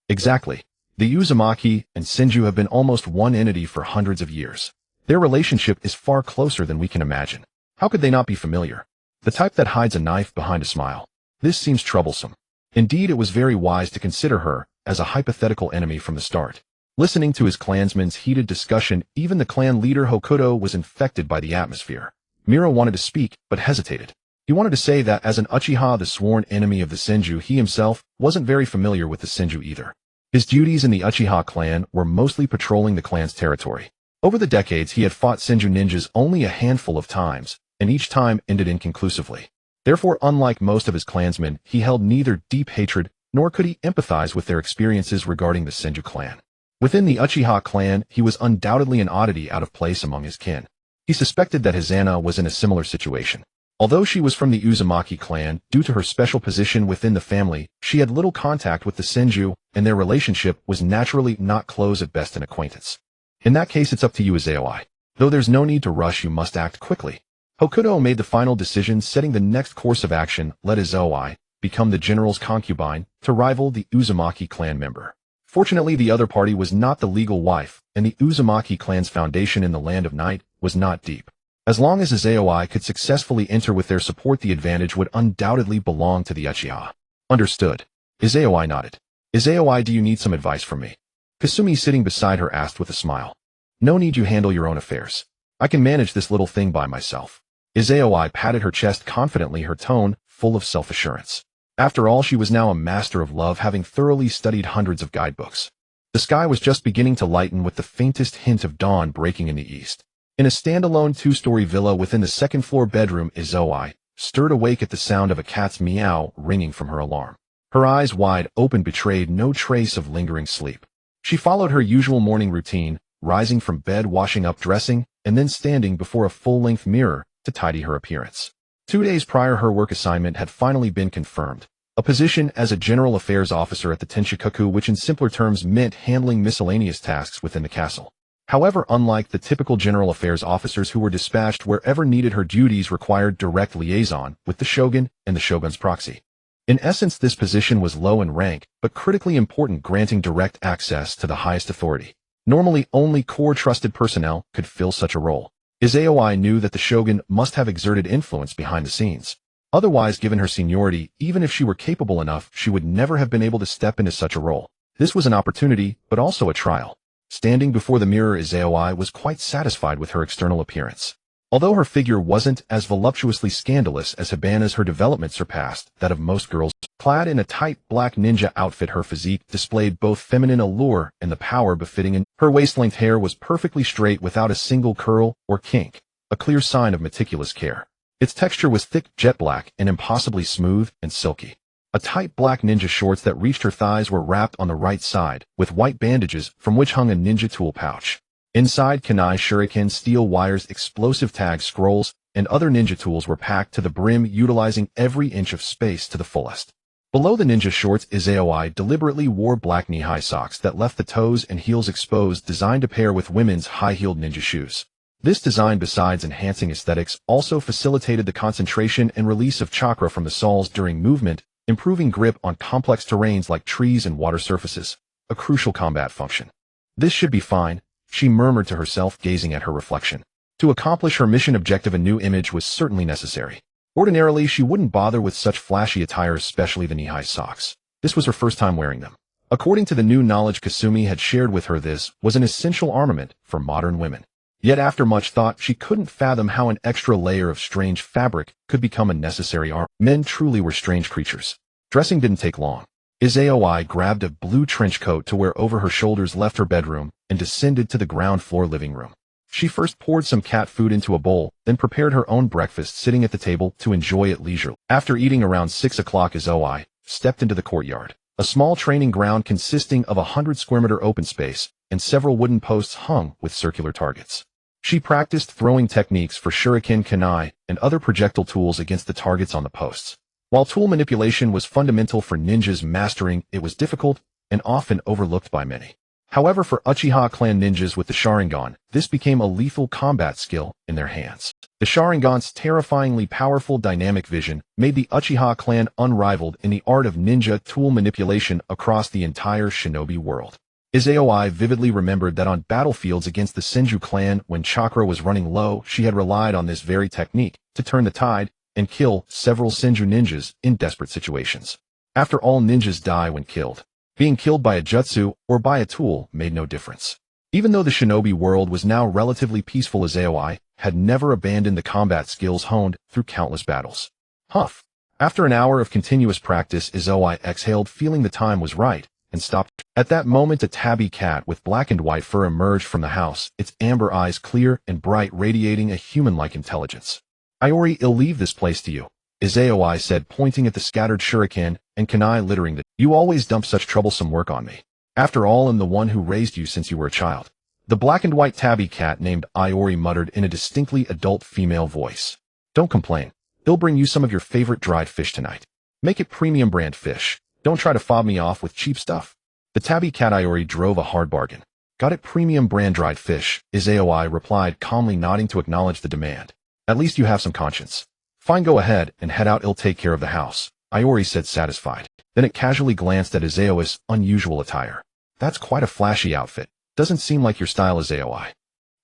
"Exactly. The Uzumaki and Senju have been almost one entity for hundreds of years. Their relationship is far closer than we can imagine. How could they not be familiar? The type that hides a knife behind a smile. This seems troublesome. Indeed, it was very wise to consider her as a hypothetical enemy from the start." Listening to his clansmen's heated discussion, even the clan leader Hokuto was infected by the atmosphere. Mira wanted to speak, but hesitated. He wanted to say that as an Uchiha, the sworn enemy of the Senju, he himself wasn't very familiar with the Senju either. His duties in the Uchiha clan were mostly patrolling the clan's territory. Over the decades, he had fought Senju ninjas only a handful of times, and each time ended inconclusively. Therefore, unlike most of his clansmen, he held neither deep hatred nor could he empathize with their experiences regarding the Senju clan. Within the Uchiha clan, he was undoubtedly an oddity out of place among his kin. He suspected that Hizana was in a similar situation. Although she was from the Uzumaki clan, due to her special position within the family, she had little contact with the Senju, and their relationship was naturally not close, at best an acquaintance. "In that case, it's up to you, Izayoi. Though there's no need to rush, you must act quickly." Hokuto made the final decision, setting the next course of action. Let Izayoi become the general's concubine to rival the Uzumaki clan member. Fortunately, the other party was not the legal wife, and the Uzumaki clan's foundation in the Land of Night was not deep. As long as Izayoi could successfully enter with their support, the advantage would undoubtedly belong to the Uchiha. "Understood." Izayoi nodded. "Izayoi, do you need some advice from me?" Kasumi, sitting beside her, asked with a smile. No need you handle your own affairs. I can manage this little thing by myself. Izayoi patted her chest confidently, her tone full of self-assurance. After all, she was now a master of love, having thoroughly studied hundreds of guidebooks. The sky was just beginning to lighten with the faintest hint of dawn breaking in the east. In a standalone two-story villa within the second-floor bedroom, Izayoi stirred awake at the sound of a cat's meow ringing from her alarm. Her eyes wide open betrayed no trace of lingering sleep. She followed her usual morning routine, rising from bed, washing up, dressing, and then standing before a full-length mirror to tidy her appearance. 2 days prior, her work assignment had finally been confirmed, a position as a general affairs officer at the Tenshikaku, which in simpler terms meant handling miscellaneous tasks within the castle. However, unlike the typical general affairs officers who were dispatched wherever needed, her duties required direct liaison with the shogun and the shogun's proxy. In essence, this position was low in rank, but critically important, granting direct access to the highest authority. Normally, only core trusted personnel could fill such a role. Izayoi knew that the shogun must have exerted influence behind the scenes. Otherwise, given her seniority, even if she were capable enough, she would never have been able to step into such a role. This was an opportunity, but also a trial. Standing before the mirror, Izayoi was quite satisfied with her external appearance. Although her figure wasn't as voluptuously scandalous as Hibana's, her development surpassed that of most girls. Clad in a tight black ninja outfit, her physique displayed both feminine allure and the power befitting in. Her waist-length hair was perfectly straight without a single curl or kink, a clear sign of meticulous care. Its texture was thick, jet black, and impossibly smooth and silky. A tight black ninja shorts that reached her thighs were wrapped on the right side, with white bandages from which hung a ninja tool pouch. Inside, kunai, shuriken, steel wires, explosive tags, scrolls, and other ninja tools were packed to the brim, utilizing every inch of space to the fullest. Below the ninja shorts, Izayoi deliberately wore black knee-high socks that left the toes and heels exposed, designed to pair with women's high-heeled ninja shoes. This design, besides enhancing aesthetics, also facilitated the concentration and release of chakra from the soles during movement, improving grip on complex terrains like trees and water surfaces, a crucial combat function. This should be fine, she murmured to herself, gazing at her reflection. To accomplish her mission objective, a new image was certainly necessary. Ordinarily, she wouldn't bother with such flashy attire, especially the knee-high socks. This was her first time wearing them. According to the new knowledge Kasumi had shared with her, this was an essential armament for modern women. Yet after much thought, she couldn't fathom how an extra layer of strange fabric could become a necessary armor. Men truly were strange creatures. Dressing didn't take long. Izayoi grabbed a blue trench coat to wear over her shoulders, left her bedroom, and descended to the ground floor living room. She first poured some cat food into a bowl, then prepared her own breakfast, sitting at the table to enjoy it leisurely. After eating around 6 o'clock, Izayoi stepped into the courtyard, a small training ground consisting of 100 square meter open space and several wooden posts hung with circular targets. She practiced throwing techniques for shuriken, kunai, and other projectile tools against the targets on the posts. While tool manipulation was fundamental for ninjas, mastering it was difficult and often overlooked by many. However, for Uchiha clan ninjas with the Sharingan, this became a lethal combat skill in their hands. The Sharingan's terrifyingly powerful dynamic vision made the Uchiha clan unrivaled in the art of ninja tool manipulation across the entire shinobi world. Izayoi vividly remembered that on battlefields against the Senju clan, when chakra was running low, she had relied on this very technique to turn the tide and kill several Senju ninjas in desperate situations. After all, ninjas die when killed. Being killed by a jutsu or by a tool made no difference. Even though the shinobi world was now relatively peaceful, Izayoi had never abandoned the combat skills honed through countless battles. Huff. After an hour of continuous practice, Izayoi exhaled, feeling the time was right, and stopped. At that moment, a tabby cat with black and white fur emerged from the house, its amber eyes clear and bright, radiating a human-like intelligence. "Iori, I'll leave this place to you," Izayoi said, pointing at the scattered shuriken and kunai littering the. "You always dump such troublesome work on me. After all, I'm the one who raised you since you were a child." The black and white tabby cat named Iori muttered in a distinctly adult female voice. "Don't complain. They'll bring you some of your favorite dried fish tonight. Make it premium brand fish. Don't try to fob me off with cheap stuff." The tabby cat Iori drove a hard bargain. "Got it, premium brand dried fish," Izayoi replied, calmly nodding to acknowledge the demand. "At least you have some conscience." "Fine, go ahead and head out. I'll take care of the house," Iori said, satisfied. Then it casually glanced at Izayoi's unusual attire. "That's quite a flashy outfit. Doesn't seem like your style, Izayoi.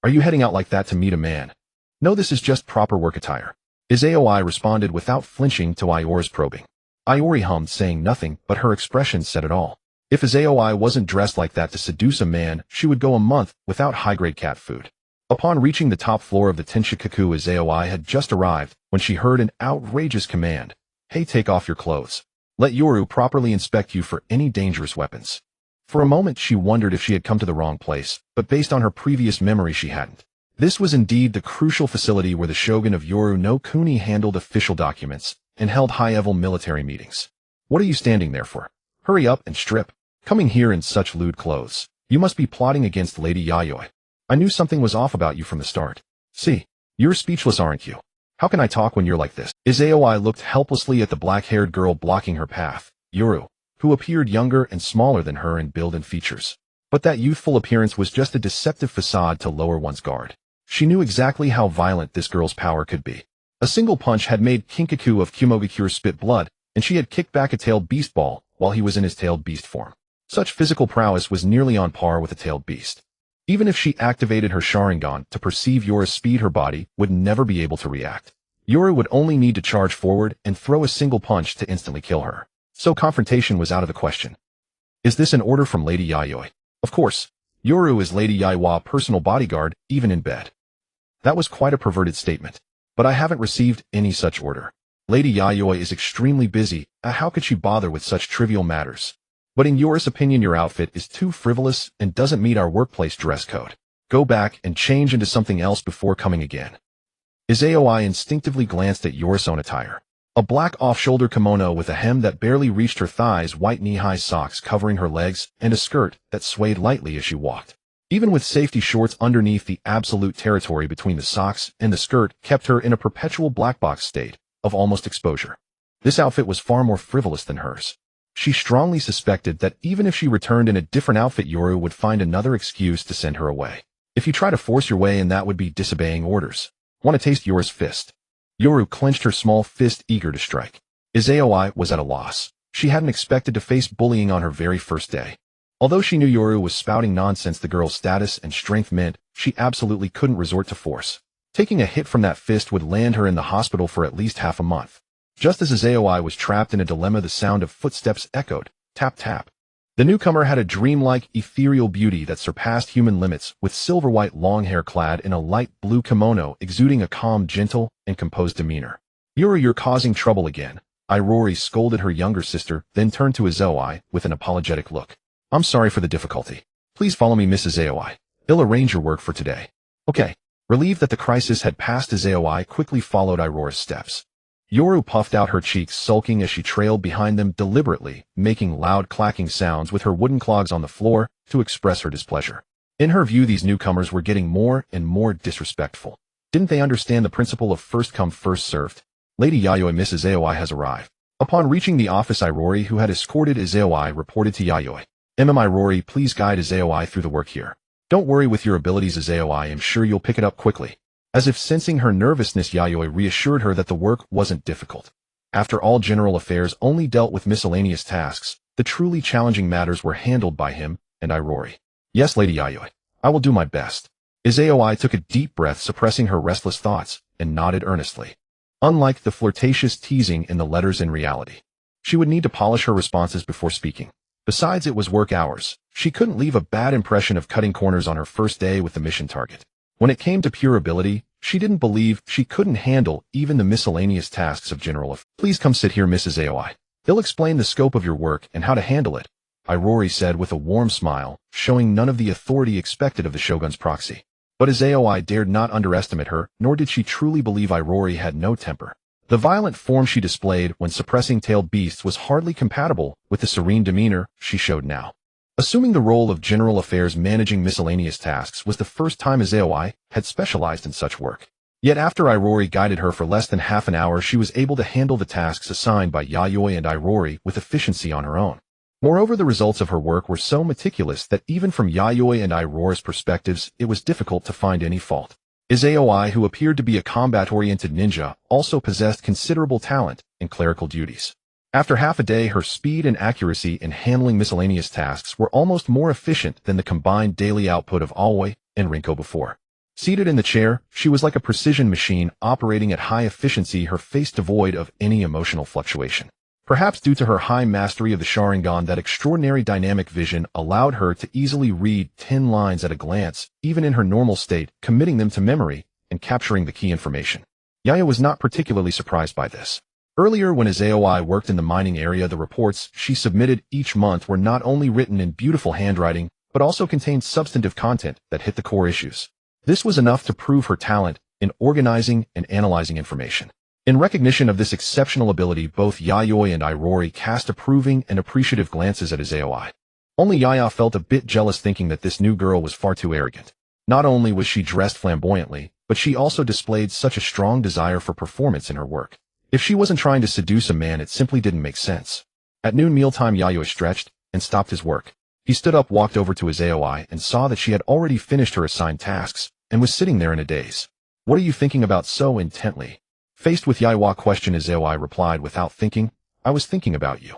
Are you heading out like that to meet a man?" "No, this is just proper work attire," Izayoi responded without flinching to Iori's probing. Iori hummed, saying nothing, but her expression said it all. If Yayoi wasn't dressed like that to seduce a man, she would go a month without high-grade cat food. Upon reaching the top floor of the Tenshikaku, Yayoi had just arrived when she heard an outrageous command. Hey, take off your clothes. Let Yoru properly inspect you for any dangerous weapons. For a moment she wondered if she had come to the wrong place, but based on her previous memory she hadn't. This was indeed the crucial facility where the shogun of Yoru no Kuni handled official documents and held high-level military meetings. What are you standing there for? Hurry up and strip. Coming here in such lewd clothes. You must be plotting against Lady Yayoi. I knew something was off about you from the start. See, you're speechless, aren't you? How can I talk when you're like this? Yayoi looked helplessly at the black-haired girl blocking her path, Yoru, who appeared younger and smaller than her in build and features. But that youthful appearance was just a deceptive facade to lower one's guard. She knew exactly how violent this girl's power could be. A single punch had made Kinkaku of Kumogakure spit blood, and she had kicked back a tailed beast ball while he was in his tailed beast form. Such physical prowess was nearly on par with a tailed beast. Even if she activated her Sharingan to perceive Yoru's speed, her body would never be able to react. Yoru would only need to charge forward and throw a single punch to instantly kill her. So confrontation was out of the question. Is this an order from Lady Yayoi? Of course. Yoru is Lady Yayui's personal bodyguard, even in bed. That was quite a perverted statement. But I haven't received any such order. Lady Yayoi is extremely busy. How could she bother with such trivial matters? But in Yoru's opinion, your outfit is too frivolous and doesn't meet our workplace dress code. Go back and change into something else before coming again. Yayoi instinctively glanced at Yoru's own attire. A black off-shoulder kimono with a hem that barely reached her thighs, white knee-high socks covering her legs, and a skirt that swayed lightly as she walked. Even with safety shorts underneath, the absolute territory between the socks and the skirt kept her in a perpetual black box state of almost exposure. This outfit was far more frivolous than hers. She strongly suspected that even if she returned in a different outfit, Yoru would find another excuse to send her away. If you try to force your way in, that would be disobeying orders. Want to taste Yoru's fist? Yoru clenched her small fist, eager to strike. Yayoi was at a loss. She hadn't expected to face bullying on her very first day. Although she knew Yoru was spouting nonsense, the girl's status and strength meant she absolutely couldn't resort to force. Taking a hit from that fist would land her in the hospital for at least half a month. Just as Yayoi was trapped in a dilemma, the sound of footsteps echoed, tap tap. The newcomer had a dreamlike, ethereal beauty that surpassed human limits, with silver-white long hair clad in a light blue kimono, exuding a calm, gentle, and composed demeanor. Yoru, you're causing trouble again. Irori scolded her younger sister, then turned to Yayoi with an apologetic look. I'm sorry for the difficulty. Please follow me, Mrs. Yayoi. I'll arrange your work for today. Okay. Relieved that the crisis had passed, Yayoi quickly followed Irori's steps. Yoru puffed out her cheeks, sulking as she trailed behind them, deliberately making loud clacking sounds with her wooden clogs on the floor to express her displeasure. In her view, these newcomers were getting more and more disrespectful. Didn't they understand the principle of first come, first served? Lady Yayoi, Mrs. Yayoi has arrived. Upon reaching the office, Irori, who had escorted Yayoi, reported to Yayoi. Irori, please guide Yayoi through the work here. Don't worry with your abilities, Yayoi. I'm sure you'll pick it up quickly. As if sensing her nervousness, Yayoi reassured her that the work wasn't difficult. After all, general affairs only dealt with miscellaneous tasks. The truly challenging matters were handled by him and Irori. Yes, Lady Yayoi. I will do my best. Yayoi took a deep breath, suppressing her restless thoughts, and nodded earnestly. Unlike the flirtatious teasing in the letters, in reality, she would need to polish her responses before speaking. Besides, it was work hours. She couldn't leave a bad impression of cutting corners on her first day with the mission target. When it came to pure ability, she didn't believe she couldn't handle even the miscellaneous tasks of general affairs. Please come sit here, Mrs. Yayoi. He'll explain the scope of your work and how to handle it, Irori said with a warm smile, showing none of the authority expected of the shogun's proxy. But Yayoi dared not underestimate her, nor did she truly believe Irori had no temper. The violent form she displayed when suppressing tailed beasts was hardly compatible with the serene demeanor she showed now. Assuming the role of general affairs managing miscellaneous tasks was the first time Yayoi had specialized in such work. Yet after Irori guided her for less than half an hour, she was able to handle the tasks assigned by Yayoi and Irori with efficiency on her own. Moreover, the results of her work were so meticulous that even from Yayoi and Irori's perspectives, it was difficult to find any fault. Yayoi, who appeared to be a combat-oriented ninja, also possessed considerable talent in clerical duties. After half a day, her speed and accuracy in handling miscellaneous tasks were almost more efficient than the combined daily output of Aoi and Rinko before. Seated in the chair, she was like a precision machine operating at high efficiency, her face devoid of any emotional fluctuation. Perhaps due to her high mastery of the Sharingan, that extraordinary dynamic vision allowed her to easily read 10 lines at a glance, even in her normal state, committing them to memory and capturing the key information. Yayoi was not particularly surprised by this. Earlier, when Yayoi worked in the mining area, the reports she submitted each month were not only written in beautiful handwriting, but also contained substantive content that hit the core issues. This was enough to prove her talent in organizing and analyzing information. In recognition of this exceptional ability, both Yayoi and Iroha cast approving and appreciative glances at Yayoi. Only Yaya felt a bit jealous, thinking that this new girl was far too arrogant. Not only was she dressed flamboyantly, but she also displayed such a strong desire for performance in her work. If she wasn't trying to seduce a man, it simply didn't make sense. At noon mealtime, Yayoi stretched and stopped his work. He stood up, walked over to Yayoi, and saw that she had already finished her assigned tasks and was sitting there in a daze. "What are you thinking about so intently?" Faced with Yayoi's question, Yayoi replied without thinking, "I was thinking about you."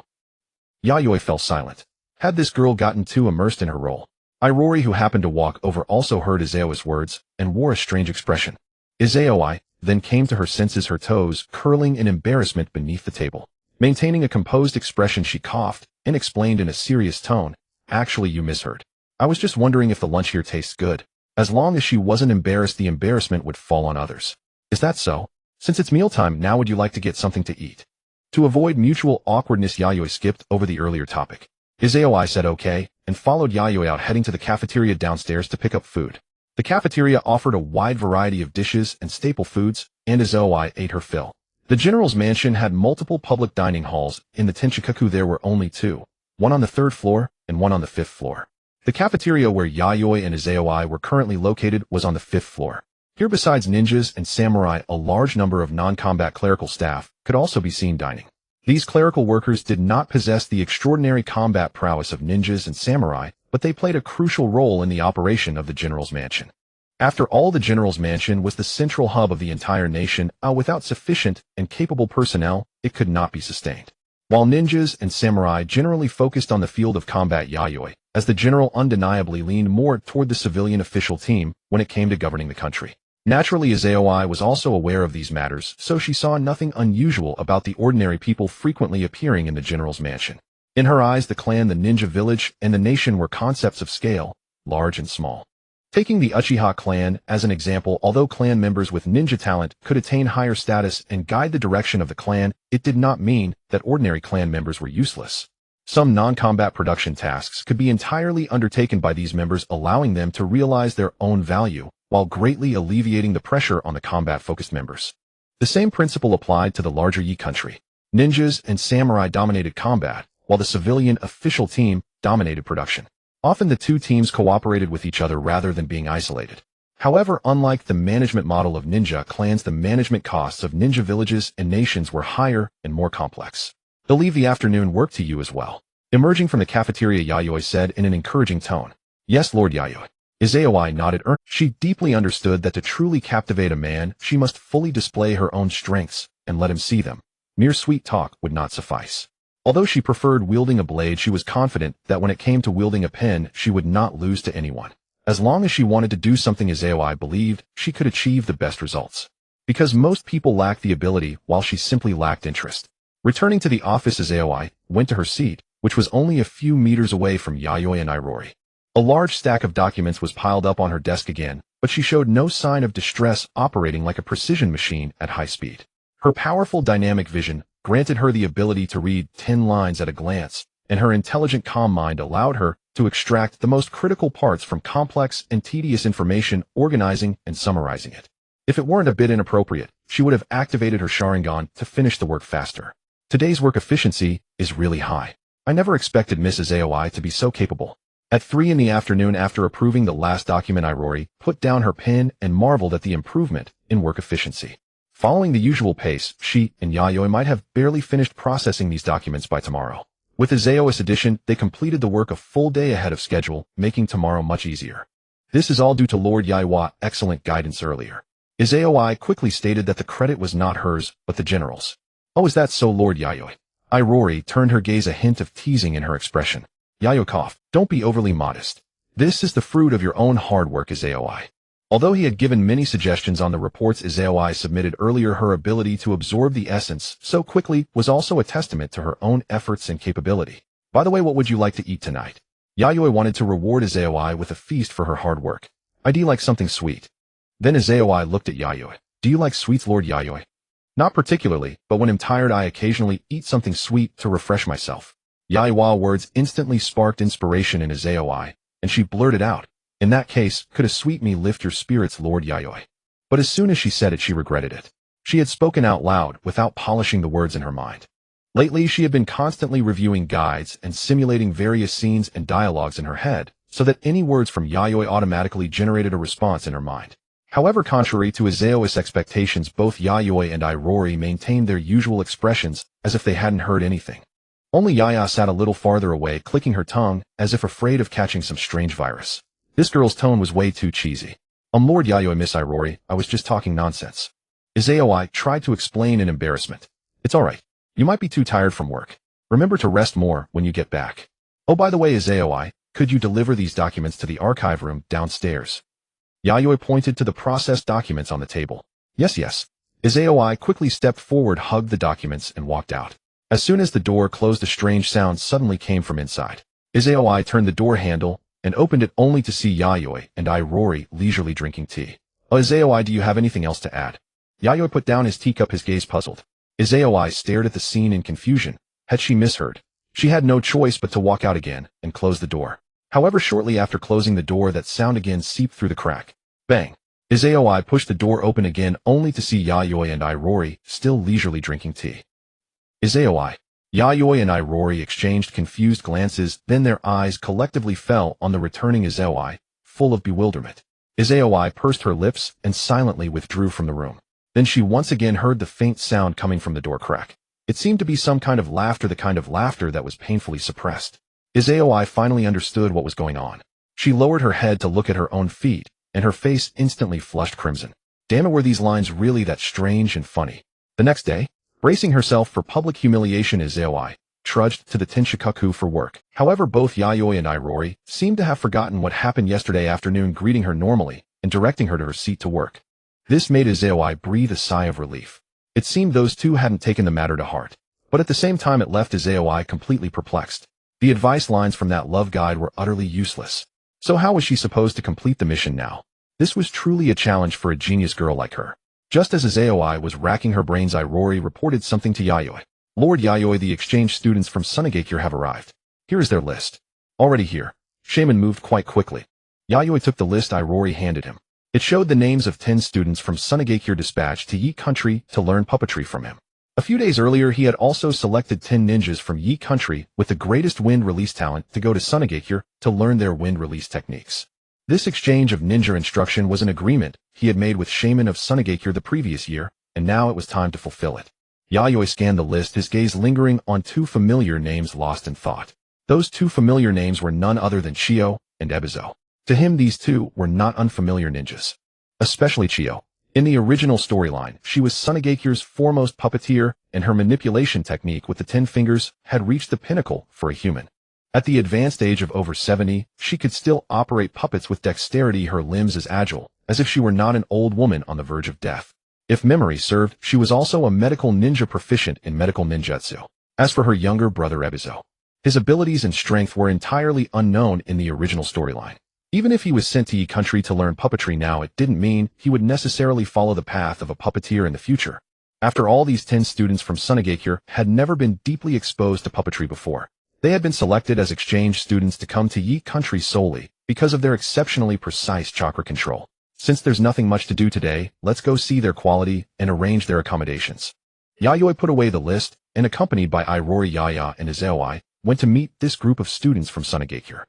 Yayoi fell silent. Had this girl gotten too immersed in her role? Iroha, who happened to walk over, also heard Yayoi's words and wore a strange expression. Yayoi then came to her senses, her toes curling in embarrassment beneath the table. Maintaining a composed expression, she coughed and explained in a serious tone, "Actually, you misheard. I was just wondering if the lunch here tastes good." As long as she wasn't embarrassed, the embarrassment would fall on others. "Is that so? Since it's mealtime now, would you like to get something to eat?" To avoid mutual awkwardness, Yayoi skipped over the earlier topic. Yayoi said okay, and followed Yayoi out, heading to the cafeteria downstairs to pick up food. The cafeteria offered a wide variety of dishes and staple foods, and Yayoi ate her fill. The general's mansion had multiple public dining halls. In the Tenshikaku there were only two, one on the 3rd floor and one on the 5th floor. The cafeteria where Yayoi and Yayoi were currently located was on the 5th floor. Here, besides ninjas and samurai, a large number of non-combat clerical staff could also be seen dining. These clerical workers did not possess the extraordinary combat prowess of ninjas and samurai, but they played a crucial role in the operation of the general's mansion. After all, the general's mansion was the central hub of the entire nation. Without sufficient and capable personnel, it could not be sustained. While ninjas and samurai generally focused on the field of combat, Yayoi, as the general, undeniably leaned more toward the civilian official team when it came to governing the country. Naturally, Yayoi was also aware of these matters, so she saw nothing unusual about the ordinary people frequently appearing in the general's mansion. In her eyes, the clan, the ninja village, and the nation were concepts of scale, large and small. Taking the Uchiha clan as an example, although clan members with ninja talent could attain higher status and guide the direction of the clan, it did not mean that ordinary clan members were useless. Some non-combat production tasks could be entirely undertaken by these members, allowing them to realize their own value, while greatly alleviating the pressure on the combat-focused members. The same principle applied to the larger Yi country. Ninjas and samurai dominated combat, while the civilian official team dominated production. Often the two teams cooperated with each other rather than being isolated. However, unlike the management model of ninja clans, the management costs of ninja villages and nations were higher and more complex. "They'll leave the afternoon work to you as well." Emerging from the cafeteria, Yayoi said in an encouraging tone. "Yes, Lord Yayoi." Yayoi nodded. She deeply understood that to truly captivate a man, she must fully display her own strengths and let him see them. Mere sweet talk would not suffice. Although she preferred wielding a blade, she was confident that when it came to wielding a pen, she would not lose to anyone. As long as she wanted to do something, Yayoi believed she could achieve the best results. Because most people lacked the ability, while she simply lacked interest. Returning to the office, Yayoi went to her seat, which was only a few meters away from Yayoi and Iroha. A large stack of documents was piled up on her desk again, but she showed no sign of distress, operating like a precision machine at high speed. Her powerful dynamic vision granted her the ability to read 10 lines at a glance, and her intelligent, calm mind allowed her to extract the most critical parts from complex and tedious information, organizing and summarizing it. If it weren't a bit inappropriate, she would have activated her Sharingan to finish the work faster. "Today's work efficiency is really high. I never expected Mrs. Yayoi to be so capable." At 3 in the afternoon, after approving the last document, Iroha put down her pen and marveled at the improvement in work efficiency. Following the usual pace, she and Yayoi might have barely finished processing these documents by tomorrow. With the Zeo's addition, they completed the work a full day ahead of schedule, making tomorrow much easier. This is all due to Lord Yaiwa's excellent guidance earlier. Yayoi quickly stated that the credit was not hers, but the general's. "Oh, is that so, Lord Yayoi?" Iroha turned her gaze, a hint of teasing in her expression. Yayoi coughed. "Don't be overly modest. This is the fruit of your own hard work, Yayoi." Although he had given many suggestions on the reports Yayoi submitted earlier, her ability to absorb the essence so quickly was also a testament to her own efforts and capability. By the way, what would you like to eat tonight? Yayoi wanted to reward Yayoi with a feast for her hard work. I'd like something sweet. Then Yayoi looked at Yayoi. Do you like sweets, Lord Yayoi? Not particularly, but when I'm tired I occasionally eat something sweet to refresh myself. Yayoi's words instantly sparked inspiration in Yayoi, and she blurted out, in that case, could a sweet me lift your spirits, Lord Yayoi? But as soon as she said it, she regretted it. She had spoken out loud without polishing the words in her mind. Lately, she had been constantly reviewing guides and simulating various scenes and dialogues in her head, so that any words from Yayoi automatically generated a response in her mind. However, contrary to Yayoi's expectations, both Yayoi and Irori maintained their usual expressions as if they hadn't heard anything. Only Yaya sat a little farther away, clicking her tongue, as if afraid of catching some strange virus. This girl's tone was way too cheesy. Lord Yayoi, Miss Irori, I was just talking nonsense. Yayoi tried to explain in embarrassment. It's alright. You might be too tired from work. Remember to rest more when you get back. Oh, by the way, Yayoi, could you deliver these documents to the archive room downstairs? Yayoi pointed to the processed documents on the table. Yes. Yayoi quickly stepped forward, hugged the documents, and walked out. As soon as the door closed, a strange sound suddenly came from inside. Yayoi turned the door handle and opened it only to see Yayoi and Irori leisurely drinking tea. Yayoi, do you have anything else to add? Yayoi put down his teacup, his gaze puzzled. Yayoi stared at the scene in confusion. Had she misheard? She had no choice but to walk out again and close the door. However, shortly after closing the door, that sound again seeped through the crack. Bang! Yayoi pushed the door open again only to see Yayoi and Irori still leisurely drinking tea. Yayoi and Irori exchanged confused glances, then their eyes collectively fell on the returning Yayoi, full of bewilderment. Yayoi pursed her lips and silently withdrew from the room. Then she once again heard the faint sound coming from the door crack. It seemed to be some kind of laughter, the kind of laughter that was painfully suppressed. Yayoi finally understood what was going on. She lowered her head to look at her own feet, and her face instantly flushed crimson. Damn it, were these lines really that strange and funny? The next day, bracing herself for public humiliation, Yayoi trudged to the Tenshikaku for work. However, both Yayoi and Irori seemed to have forgotten what happened yesterday afternoon, greeting her normally and directing her to her seat to work. This made Yayoi breathe a sigh of relief. It seemed those two hadn't taken the matter to heart, but at the same time it left Yayoi completely perplexed. The advice lines from that love guide were utterly useless. So how was she supposed to complete the mission now? This was truly a challenge for a genius girl like her. Just as Yayoi was racking her brains, Irori reported something to Yayoi. Lord Yayoi, the exchange students from Sunagakure have arrived. Here is their list. Already here. Shaman moved quite quickly. Yayoi took the list Irori handed him. It showed the names of 10 students from Sunagakure dispatched to Yi Country to learn puppetry from him. A few days earlier, he had also selected 10 ninjas from Yi Country with the greatest wind release talent to go to Sunagakure to learn their wind release techniques. This exchange of ninja instruction was an agreement he had made with Shaman of Sunagakure the previous year, and now it was time to fulfill it. Yayoi scanned the list, his gaze lingering on 2 familiar names lost in thought. Those 2 familiar names were none other than Chiyo and Ebizo. To him, these 2 were not unfamiliar ninjas. Especially Chiyo. In the original storyline, she was Sunagakure's foremost puppeteer, and her manipulation technique with the 10 fingers had reached the pinnacle for a human. At the advanced age of over 70, she could still operate puppets with dexterity, her limbs as agile as if she were not an old woman on the verge of death. If memory served, she was also a medical ninja proficient in medical ninjutsu. As for her younger brother Ebizo, his abilities and strength were entirely unknown in the original storyline. Even if he was sent to Yi Country to learn puppetry now, it didn't mean he would necessarily follow the path of a puppeteer in the future. After all, these 10 students from Sunagakure had never been deeply exposed to puppetry before. They had been selected as exchange students to come to Yi Country solely because of their exceptionally precise chakra control. Since there's nothing much to do today, let's go see their quality and arrange their accommodations. Yayoi put away the list and, accompanied by Irori, Yaya, and Yayoi, went to meet this group of students from Sunagakure.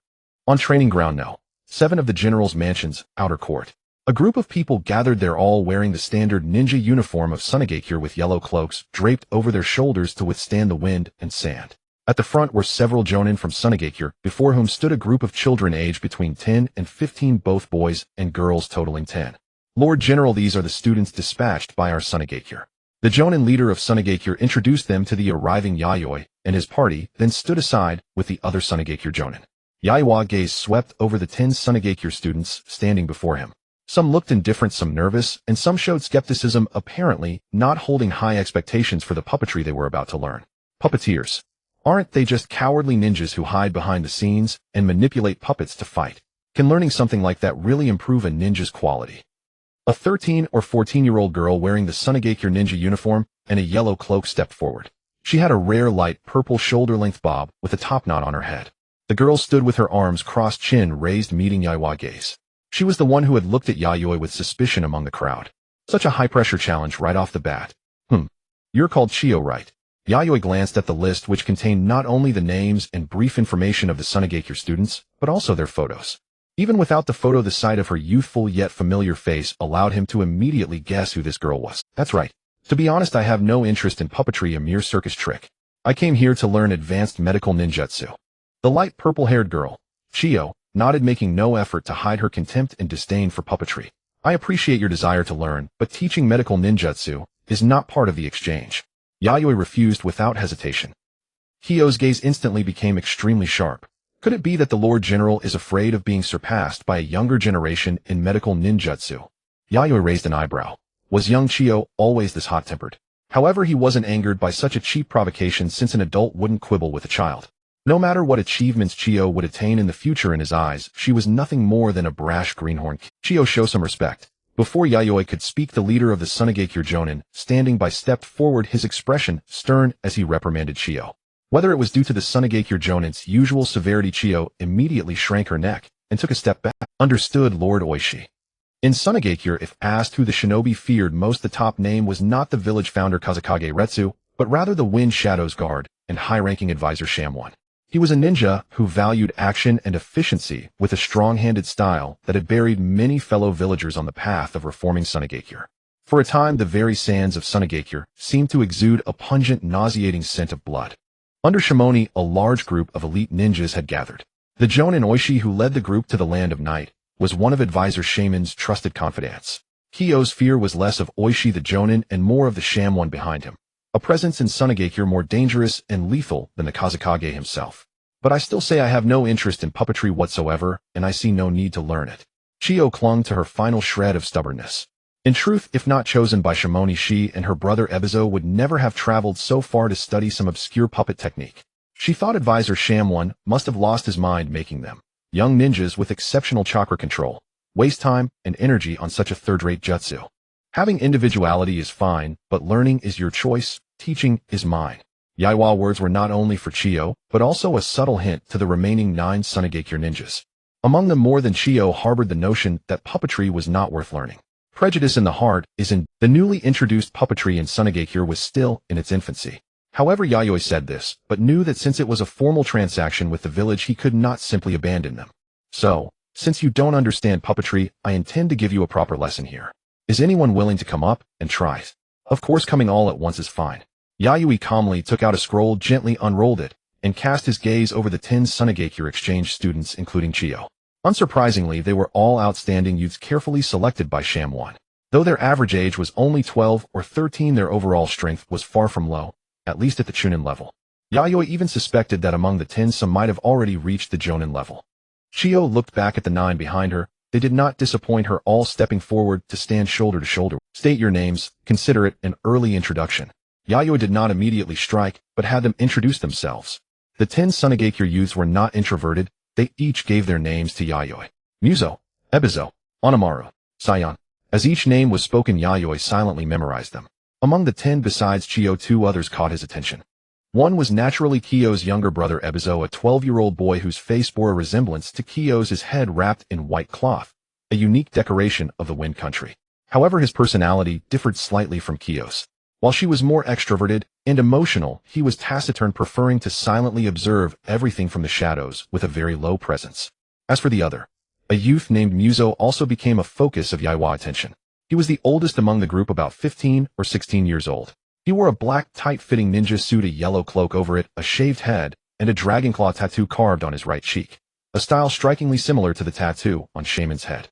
On training ground No. 7 of the General's Mansion's outer court. A group of people gathered there, all wearing the standard ninja uniform of Sunagakure with yellow cloaks draped over their shoulders to withstand the wind and sand. At the front were several jonin from Sunagakure, before whom stood a group of children aged between 10 and 15, both boys and girls totaling 10. Lord General, these are the students dispatched by our Sunagakure. The jonin leader of Sunagakure introduced them to the arriving Yayoi and his party, then stood aside with the other Sunagakure jonin. Yayoi gaze swept over the 10 Sunagakure students standing before him. Some looked indifferent, some nervous, and some showed skepticism, apparently not holding high expectations for the puppetry they were about to learn. Puppeteers. Aren't they just cowardly ninjas who hide behind the scenes and manipulate puppets to fight? Can learning something like that really improve a ninja's quality? A 13 or 14-year-old girl wearing the Sunagakure ninja uniform and a yellow cloak stepped forward. She had a rare light purple shoulder-length bob with a top knot on her head. The girl stood with her arms crossed, chin raised, meeting Yayoi gaze. She was the one who had looked at Yayoi with suspicion among the crowd. Such a high-pressure challenge right off the bat. You're called Chiyo, right? Yayoi glanced at the list, which contained not only the names and brief information of the Sunagakure students, but also their photos. Even without the photo, the sight of her youthful yet familiar face allowed him to immediately guess who this girl was. That's right. To be honest, I have no interest in puppetry, a mere circus trick. I came here to learn advanced medical ninjutsu. The light purple-haired girl, Chiyo, nodded, making no effort to hide her contempt and disdain for puppetry. I appreciate your desire to learn, but teaching medical ninjutsu is not part of the exchange. Yayoi refused without hesitation. Chiyo's gaze instantly became extremely sharp. Could it be that the Lord General is afraid of being surpassed by a younger generation in medical ninjutsu? Yayoi raised an eyebrow. Was young Chiyo always this hot-tempered? However, he wasn't angered by such a cheap provocation, since an adult wouldn't quibble with a child. No matter what achievements Chiyo would attain in the future, in his eyes, she was nothing more than a brash greenhorn. Chiyo, show some respect. Before Yayoi could speak, the leader of the Sunagakure Jonin, standing by, stepped forward, his expression stern as he reprimanded Chiyo. Whether it was due to the Sunagakure Jonin's usual severity, Chiyo immediately shrank her neck and took a step back. Understood, Lord Oishi. In Sunagakure, if asked who the shinobi feared most, the top name was not the village founder Kazakage Retsu, but rather the Wind Shadows Guard and high-ranking advisor Shamwon. He was a ninja who valued action and efficiency, with a strong-handed style that had buried many fellow villagers on the path of reforming Sunagakure. For a time, the very sands of Sunagakure seemed to exude a pungent, nauseating scent of blood. Under Shimoni, a large group of elite ninjas had gathered. The Jonin Oishi, who led the group to the Land of Night, was one of Advisor Shaman's trusted confidants. Chiyo's fear was less of Oishi the Jonin and more of the Shamwon behind him, a presence in Sunagakure more dangerous and lethal than the Kazakage himself. But I still say I have no interest in puppetry whatsoever, and I see no need to learn it. Chiyo clung to her final shred of stubbornness. In truth, if not chosen by Shimoni, she and her brother Ebizo would never have traveled so far to study some obscure puppet technique. She thought Advisor Shamwon must have lost his mind making them young ninjas with exceptional chakra control, waste time and energy on such a third-rate jutsu. Having individuality is fine, but learning is your choice, teaching is mine. Yaiwa words were not only for Chiyo, but also a subtle hint to the remaining 9 Sunagakure ninjas. Among them, more than Chiyo harbored the notion that puppetry was not worth learning. Prejudice in the heart is in. The newly introduced puppetry in Sunagakure was still in its infancy. However, Yayoi said this, but knew that since it was a formal transaction with the village, he could not simply abandon them. So, since you don't understand puppetry, I intend to give you a proper lesson here. Is anyone willing to come up and try? Of course, coming all at once is fine. Yayoi calmly took out a scroll, gently unrolled it, and cast his gaze over the 10 Sunagakure exchange students, including Chiyo. Unsurprisingly, they were all outstanding youths carefully selected by Shamwon. Though their average age was only 12 or 13, their overall strength was far from low, at least at the Chunin level. Yayoi even suspected that among the 10 some might have already reached the Jonin level. Chiyo looked back at the 9 behind her. They did not disappoint her, all stepping forward to stand shoulder to shoulder. State your names, consider it an early introduction. Yayoi did not immediately strike, but had them introduce themselves. The 10 Sunagakure youths were not introverted. They each gave their names to Yayoi. Muzo, Ebizo, Onamaru, Sayan. As each name was spoken, Yayoi silently memorized them. Among the 10 besides Chiyo, 2 others caught his attention. One was naturally Kiyo's younger brother Ebizo, a 12-year-old boy whose face bore a resemblance to Kiyo's, his head wrapped in white cloth, a unique decoration of the Wind Country. However, his personality differed slightly from Kiyo's. While she was more extroverted and emotional, he was taciturn, preferring to silently observe everything from the shadows with a very low presence. As for the other, a youth named Muzo, also became a focus of Yaiwa attention. He was the oldest among the group, about 15 or 16 years old. He wore a black, tight-fitting ninja suit, a yellow cloak over it, a shaved head, and a dragonclaw tattoo carved on his right cheek, a style strikingly similar to the tattoo on Shaman's head.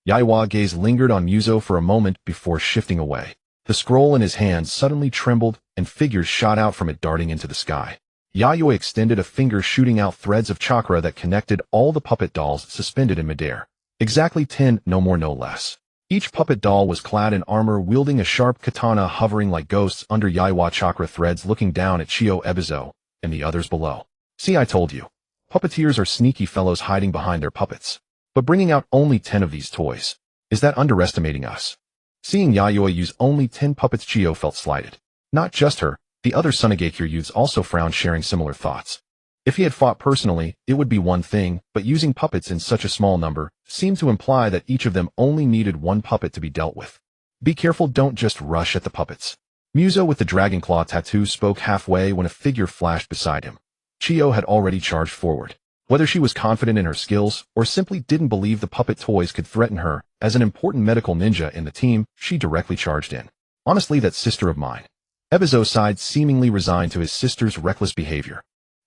Yaiwa's gaze lingered on Muzo for a moment before shifting away. The scroll in his hand suddenly trembled, and figures shot out from it, darting into the sky. Yayoi extended a finger, shooting out threads of chakra that connected all the puppet dolls suspended in midair. Exactly 10, no more no less. Each puppet doll was clad in armor, wielding a sharp katana, hovering like ghosts under Yaiwa chakra threads, looking down at Chio Ebizo and the others below. See, I told you. Puppeteers are sneaky fellows hiding behind their puppets. But bringing out only 10 of these toys. Is that underestimating us? Seeing Yayoi use only 10 puppets, Chio felt slighted. Not just her, the other Sunagakure youths also frowned, sharing similar thoughts. If he had fought personally, it would be one thing, but using puppets in such a small number seemed to imply that each of them only needed one puppet to be dealt with. Be careful, don't just rush at the puppets. Muzo with the dragon claw tattoo spoke halfway when a figure flashed beside him. Chio had already charged forward. Whether she was confident in her skills or simply didn't believe the puppet toys could threaten her, as an important medical ninja in the team, she directly charged in. Honestly, that sister of mine. Ebizo sighed, seemingly resigned to his sister's reckless behavior.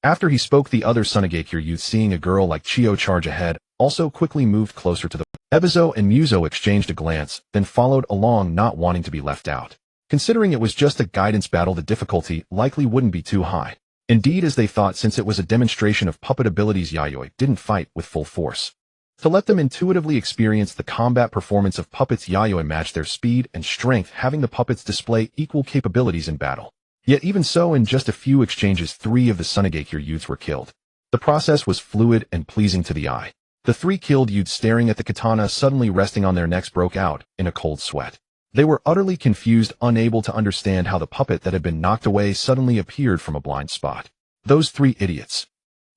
After he spoke, the other Sunagakure youth, seeing a girl like Chio charge ahead, also quickly moved closer to the Ebizo and Muzo exchanged a glance, then followed along, not wanting to be left out. Considering it was just a guidance battle, the difficulty likely wouldn't be too high. Indeed, as they thought, since it was a demonstration of puppet abilities, Yayoi didn't fight with full force. To let them intuitively experience the combat performance of puppets, Yayoi matched their speed and strength, having the puppets display equal capabilities in battle. Yet even so, in just a few exchanges, 3 of the Sunagakure youths were killed. The process was fluid and pleasing to the eye. The 3 killed youths, staring at the katana suddenly resting on their necks, broke out in a cold sweat. They were utterly confused, unable to understand how the puppet that had been knocked away suddenly appeared from a blind spot. Those 3 idiots.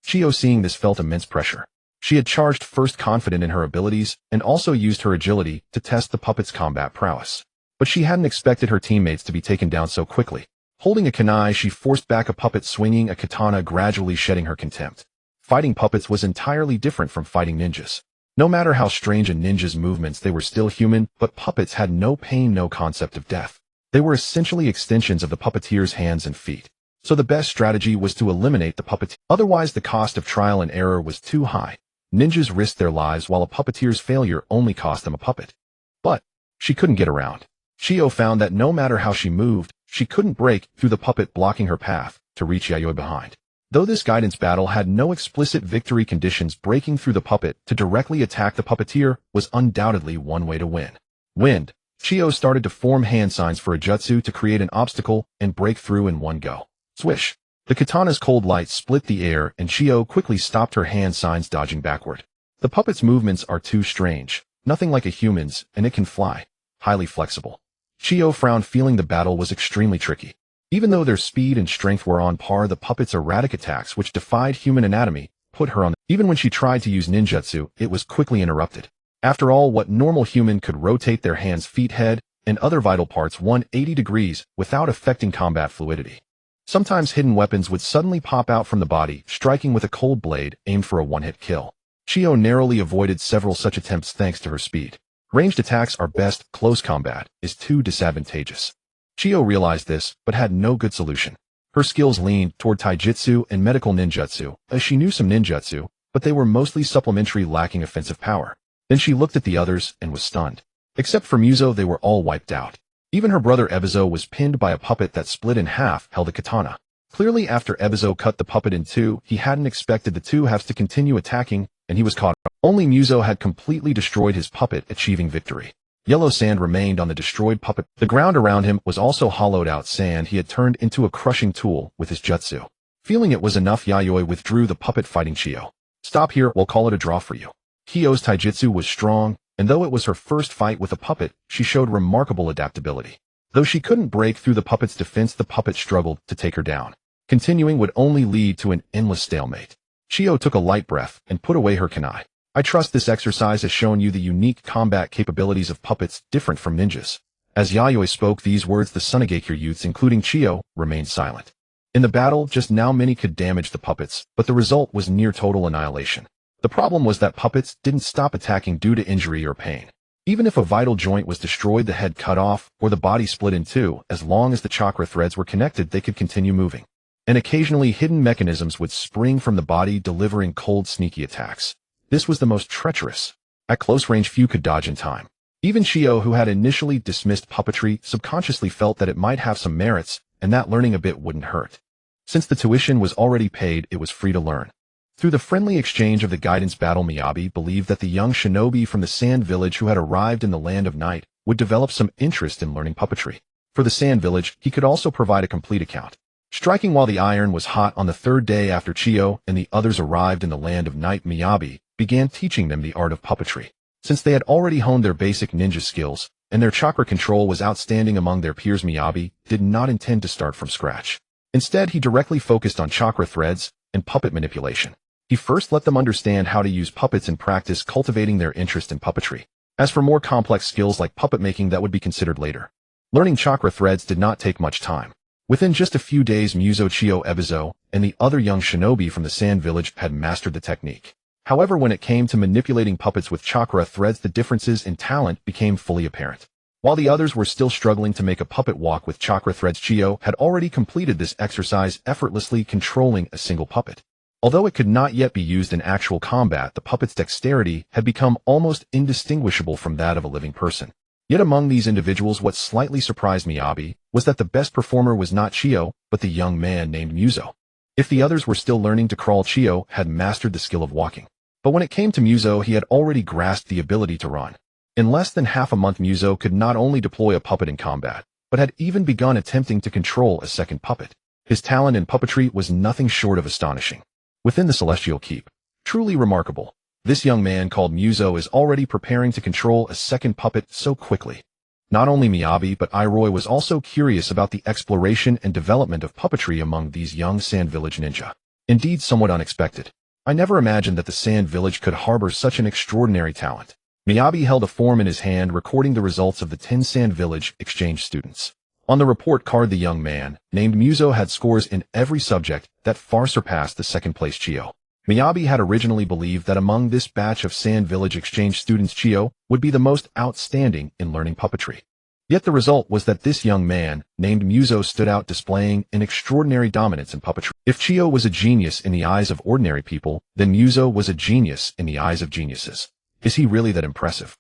Chio, seeing this, felt immense pressure. She had charged first, confident in her abilities, and also used her agility to test the puppet's combat prowess. But she hadn't expected her teammates to be taken down so quickly. Holding a kunai, she forced back a puppet, swinging a katana, gradually shedding her contempt. Fighting puppets was entirely different from fighting ninjas. No matter how strange a ninja's movements, they were still human, but puppets had no pain, no concept of death. They were essentially extensions of the puppeteer's hands and feet. So the best strategy was to eliminate the puppeteer. Otherwise, the cost of trial and error was too high. Ninjas risked their lives, while a puppeteer's failure only cost them a puppet. But she couldn't get around. Chio found that no matter how she moved, she couldn't break through the puppet blocking her path to reach Yayoi behind. Though this guidance battle had no explicit victory conditions, breaking through the puppet to directly attack the puppeteer was undoubtedly one way to win. Wind. Chio started to form hand signs for a jutsu to create an obstacle and break through in one go. Swish. The katana's cold light split the air, and Chio quickly stopped her hand signs, dodging backward. The puppet's movements are too strange, nothing like a human's, and it can fly. Highly flexible. Chio frowned, feeling the battle was extremely tricky. Even though their speed and strength were on par, the puppet's erratic attacks, which defied human anatomy, put her on. Even when she tried to use ninjutsu, it was quickly interrupted. After all, what normal human could rotate their hands, feet, head, and other vital parts 180 degrees without affecting combat fluidity? Sometimes hidden weapons would suddenly pop out from the body, striking with a cold blade aimed for a one-hit kill. Chio narrowly avoided several such attempts thanks to her speed. Ranged attacks are best, close combat is too disadvantageous. Chio realized this, but had no good solution. Her skills leaned toward taijutsu and medical ninjutsu, as she knew some ninjutsu, but they were mostly supplementary, lacking offensive power. Then she looked at the others and was stunned. Except for Muzo, they were all wiped out. Even her brother Ebizo was pinned by a puppet that split in half, held a katana. Clearly, after Ebizo cut the puppet in two, he hadn't expected the two halves to continue attacking, and he was caught. Only Muzo had completely destroyed his puppet, achieving victory. Yellow sand remained on the destroyed puppet. The ground around him was also hollowed out sand he had turned into a crushing tool with his jutsu. Feeling it was enough, Yayoi withdrew the puppet, fighting Chio. Stop here, we'll call it a draw for you. Chio's taijutsu was strong, and though it was her first fight with a puppet, she showed remarkable adaptability. Though she couldn't break through the puppet's defense, the puppet struggled to take her down. Continuing would only lead to an endless stalemate. Chio took a light breath and put away her kunai. I trust this exercise has shown you the unique combat capabilities of puppets, different from ninjas. As Yayoi spoke these words, the Sunagakure youths, including Chio, remained silent. In the battle just now, many could damage the puppets, but the result was near total annihilation. The problem was that puppets didn't stop attacking due to injury or pain. Even if a vital joint was destroyed, the head cut off, or the body split in two, as long as the chakra threads were connected, they could continue moving. And occasionally hidden mechanisms would spring from the body, delivering cold, sneaky attacks. This was the most treacherous. At close range, few could dodge in time. Even Chio, who had initially dismissed puppetry, subconsciously felt that it might have some merits, and that learning a bit wouldn't hurt. Since the tuition was already paid, it was free to learn. Through the friendly exchange of the guidance battle, Miyabi believed that the young shinobi from the Sand Village who had arrived in the Land of Night would develop some interest in learning puppetry. For the Sand Village, he could also provide a complete account. Striking while the iron was hot on the third day after Chiyo and the others arrived in the Land of Night, Miyabi began teaching them the art of puppetry. Since they had already honed their basic ninja skills, and their chakra control was outstanding among their peers, Miyabi did not intend to start from scratch. Instead, he directly focused on chakra threads and puppet manipulation. He first let them understand how to use puppets and practice cultivating their interest in puppetry. As for more complex skills like puppet making, that would be considered later. Learning chakra threads did not take much time. Within just a few days, Muzo, Chiyo, Ebizo, and the other young shinobi from the Sand Village had mastered the technique. However, when it came to manipulating puppets with chakra threads, the differences in talent became fully apparent. While the others were still struggling to make a puppet walk with chakra threads, Chiyo had already completed this exercise, effortlessly controlling a single puppet. Although it could not yet be used in actual combat, the puppet's dexterity had become almost indistinguishable from that of a living person. Yet among these individuals, what slightly surprised Miyabi was that the best performer was not Chiyo, but the young man named Muzo. If the others were still learning to crawl, Chiyo had mastered the skill of walking. But when it came to Muzo, he had already grasped the ability to run. In less than half a month, Muzo could not only deploy a puppet in combat, but had even begun attempting to control a second puppet. His talent in puppetry was nothing short of astonishing. Within the Celestial Keep, truly remarkable, this young man called Muzo is already preparing to control a second puppet so quickly. Not only Miyabi but Yayoi was also curious about the exploration and development of puppetry among these young Sand Village ninja. Indeed, somewhat unexpected. I never imagined that the Sand Village could harbor such an extraordinary talent. Miyabi held a form in his hand recording the results of the 10 Sand Village exchange students. On the report card, the young man, named Muzo, had scores in every subject that far surpassed the second-place Chiyo. Miyabi had originally believed that among this batch of Sand Village exchange students, Chiyo would be the most outstanding in learning puppetry. Yet the result was that this young man, named Muzo, stood out, displaying an extraordinary dominance in puppetry. If Chiyo was a genius in the eyes of ordinary people, then Muzo was a genius in the eyes of geniuses. Is he really that impressive?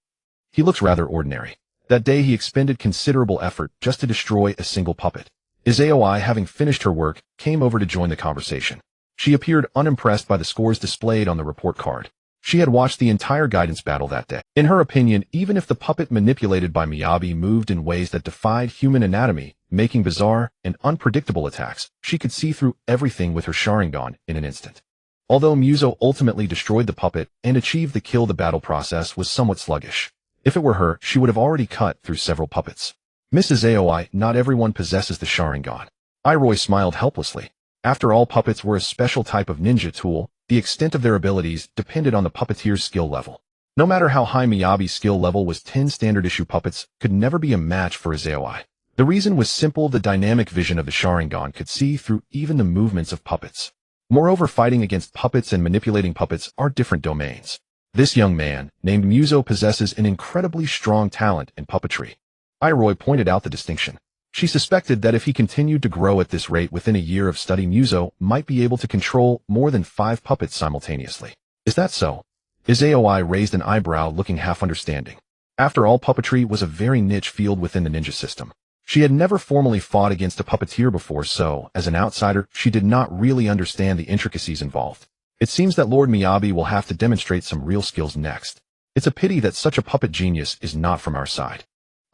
He looks rather ordinary. That day he expended considerable effort just to destroy a single puppet. Yayoi, having finished her work, came over to join the conversation. She appeared unimpressed by the scores displayed on the report card. She had watched the entire guidance battle that day. In her opinion, even if the puppet manipulated by Miyabi moved in ways that defied human anatomy, making bizarre and unpredictable attacks, she could see through everything with her Sharingan in an instant. Although Muzo ultimately destroyed the puppet and achieved the kill, the battle process was somewhat sluggish. If it were her, she would have already cut through several puppets. Mrs. Yayoi, not everyone possesses the Sharingan. Yayoi smiled helplessly. After all, puppets were a special type of ninja tool. The extent of their abilities depended on the puppeteer's skill level. No matter how high Miyabi's skill level was, 10 standard-issue puppets could never be a match for Yayoi. The reason was simple: the dynamic vision of the Sharingan could see through even the movements of puppets. Moreover, fighting against puppets and manipulating puppets are different domains. This young man, named Muzo, possesses an incredibly strong talent in puppetry. Yayoi pointed out the distinction. She suspected that if he continued to grow at this rate, within a year of study, Muzo might be able to control more than 5 puppets simultaneously. Is that so? Yayoi raised an eyebrow, looking half understanding. After all, puppetry was a very niche field within the ninja system. She had never formally fought against a puppeteer before, so, as an outsider, she did not really understand the intricacies involved. It seems that Lord Miyabi will have to demonstrate some real skills next. It's a pity that such a puppet genius is not from our side.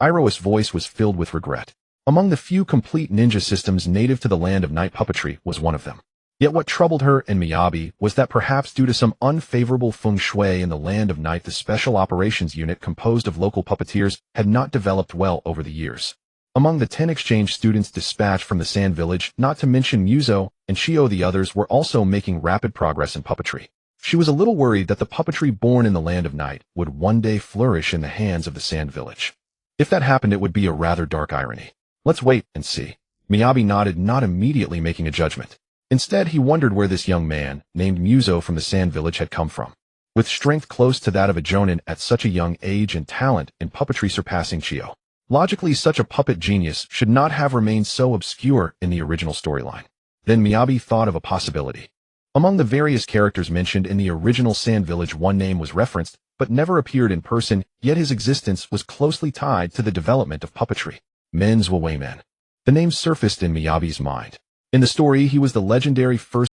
Yayoi's voice was filled with regret. Among the few complete ninja systems native to the Land of Night, puppetry was one of them. Yet what troubled her and Miyabi was that perhaps due to some unfavorable feng shui in the Land of Night, the Special Operations Unit, composed of local puppeteers, had not developed well over the years. Among the 10 exchange students dispatched from the Sand Village, not to mention Muzo and Chiyo, the others were also making rapid progress in puppetry. She was a little worried that the puppetry born in the Land of Night would one day flourish in the hands of the Sand Village. If that happened, it would be a rather dark irony. Let's wait and see. Miyabi nodded, not immediately making a judgment. Instead, he wondered where this young man, named Muzo from the Sand Village, had come from. With strength close to that of a jonin at such a young age and talent in puppetry surpassing Chiyo. Logically, such a puppet genius should not have remained so obscure in the original storyline. Then Miyabi thought of a possibility. Among the various characters mentioned in the original Sand Village, one name was referenced, but never appeared in person, yet his existence was closely tied to the development of puppetry. Men's Wei Men. The name surfaced in Miyabi's mind. In the story, he was the legendary first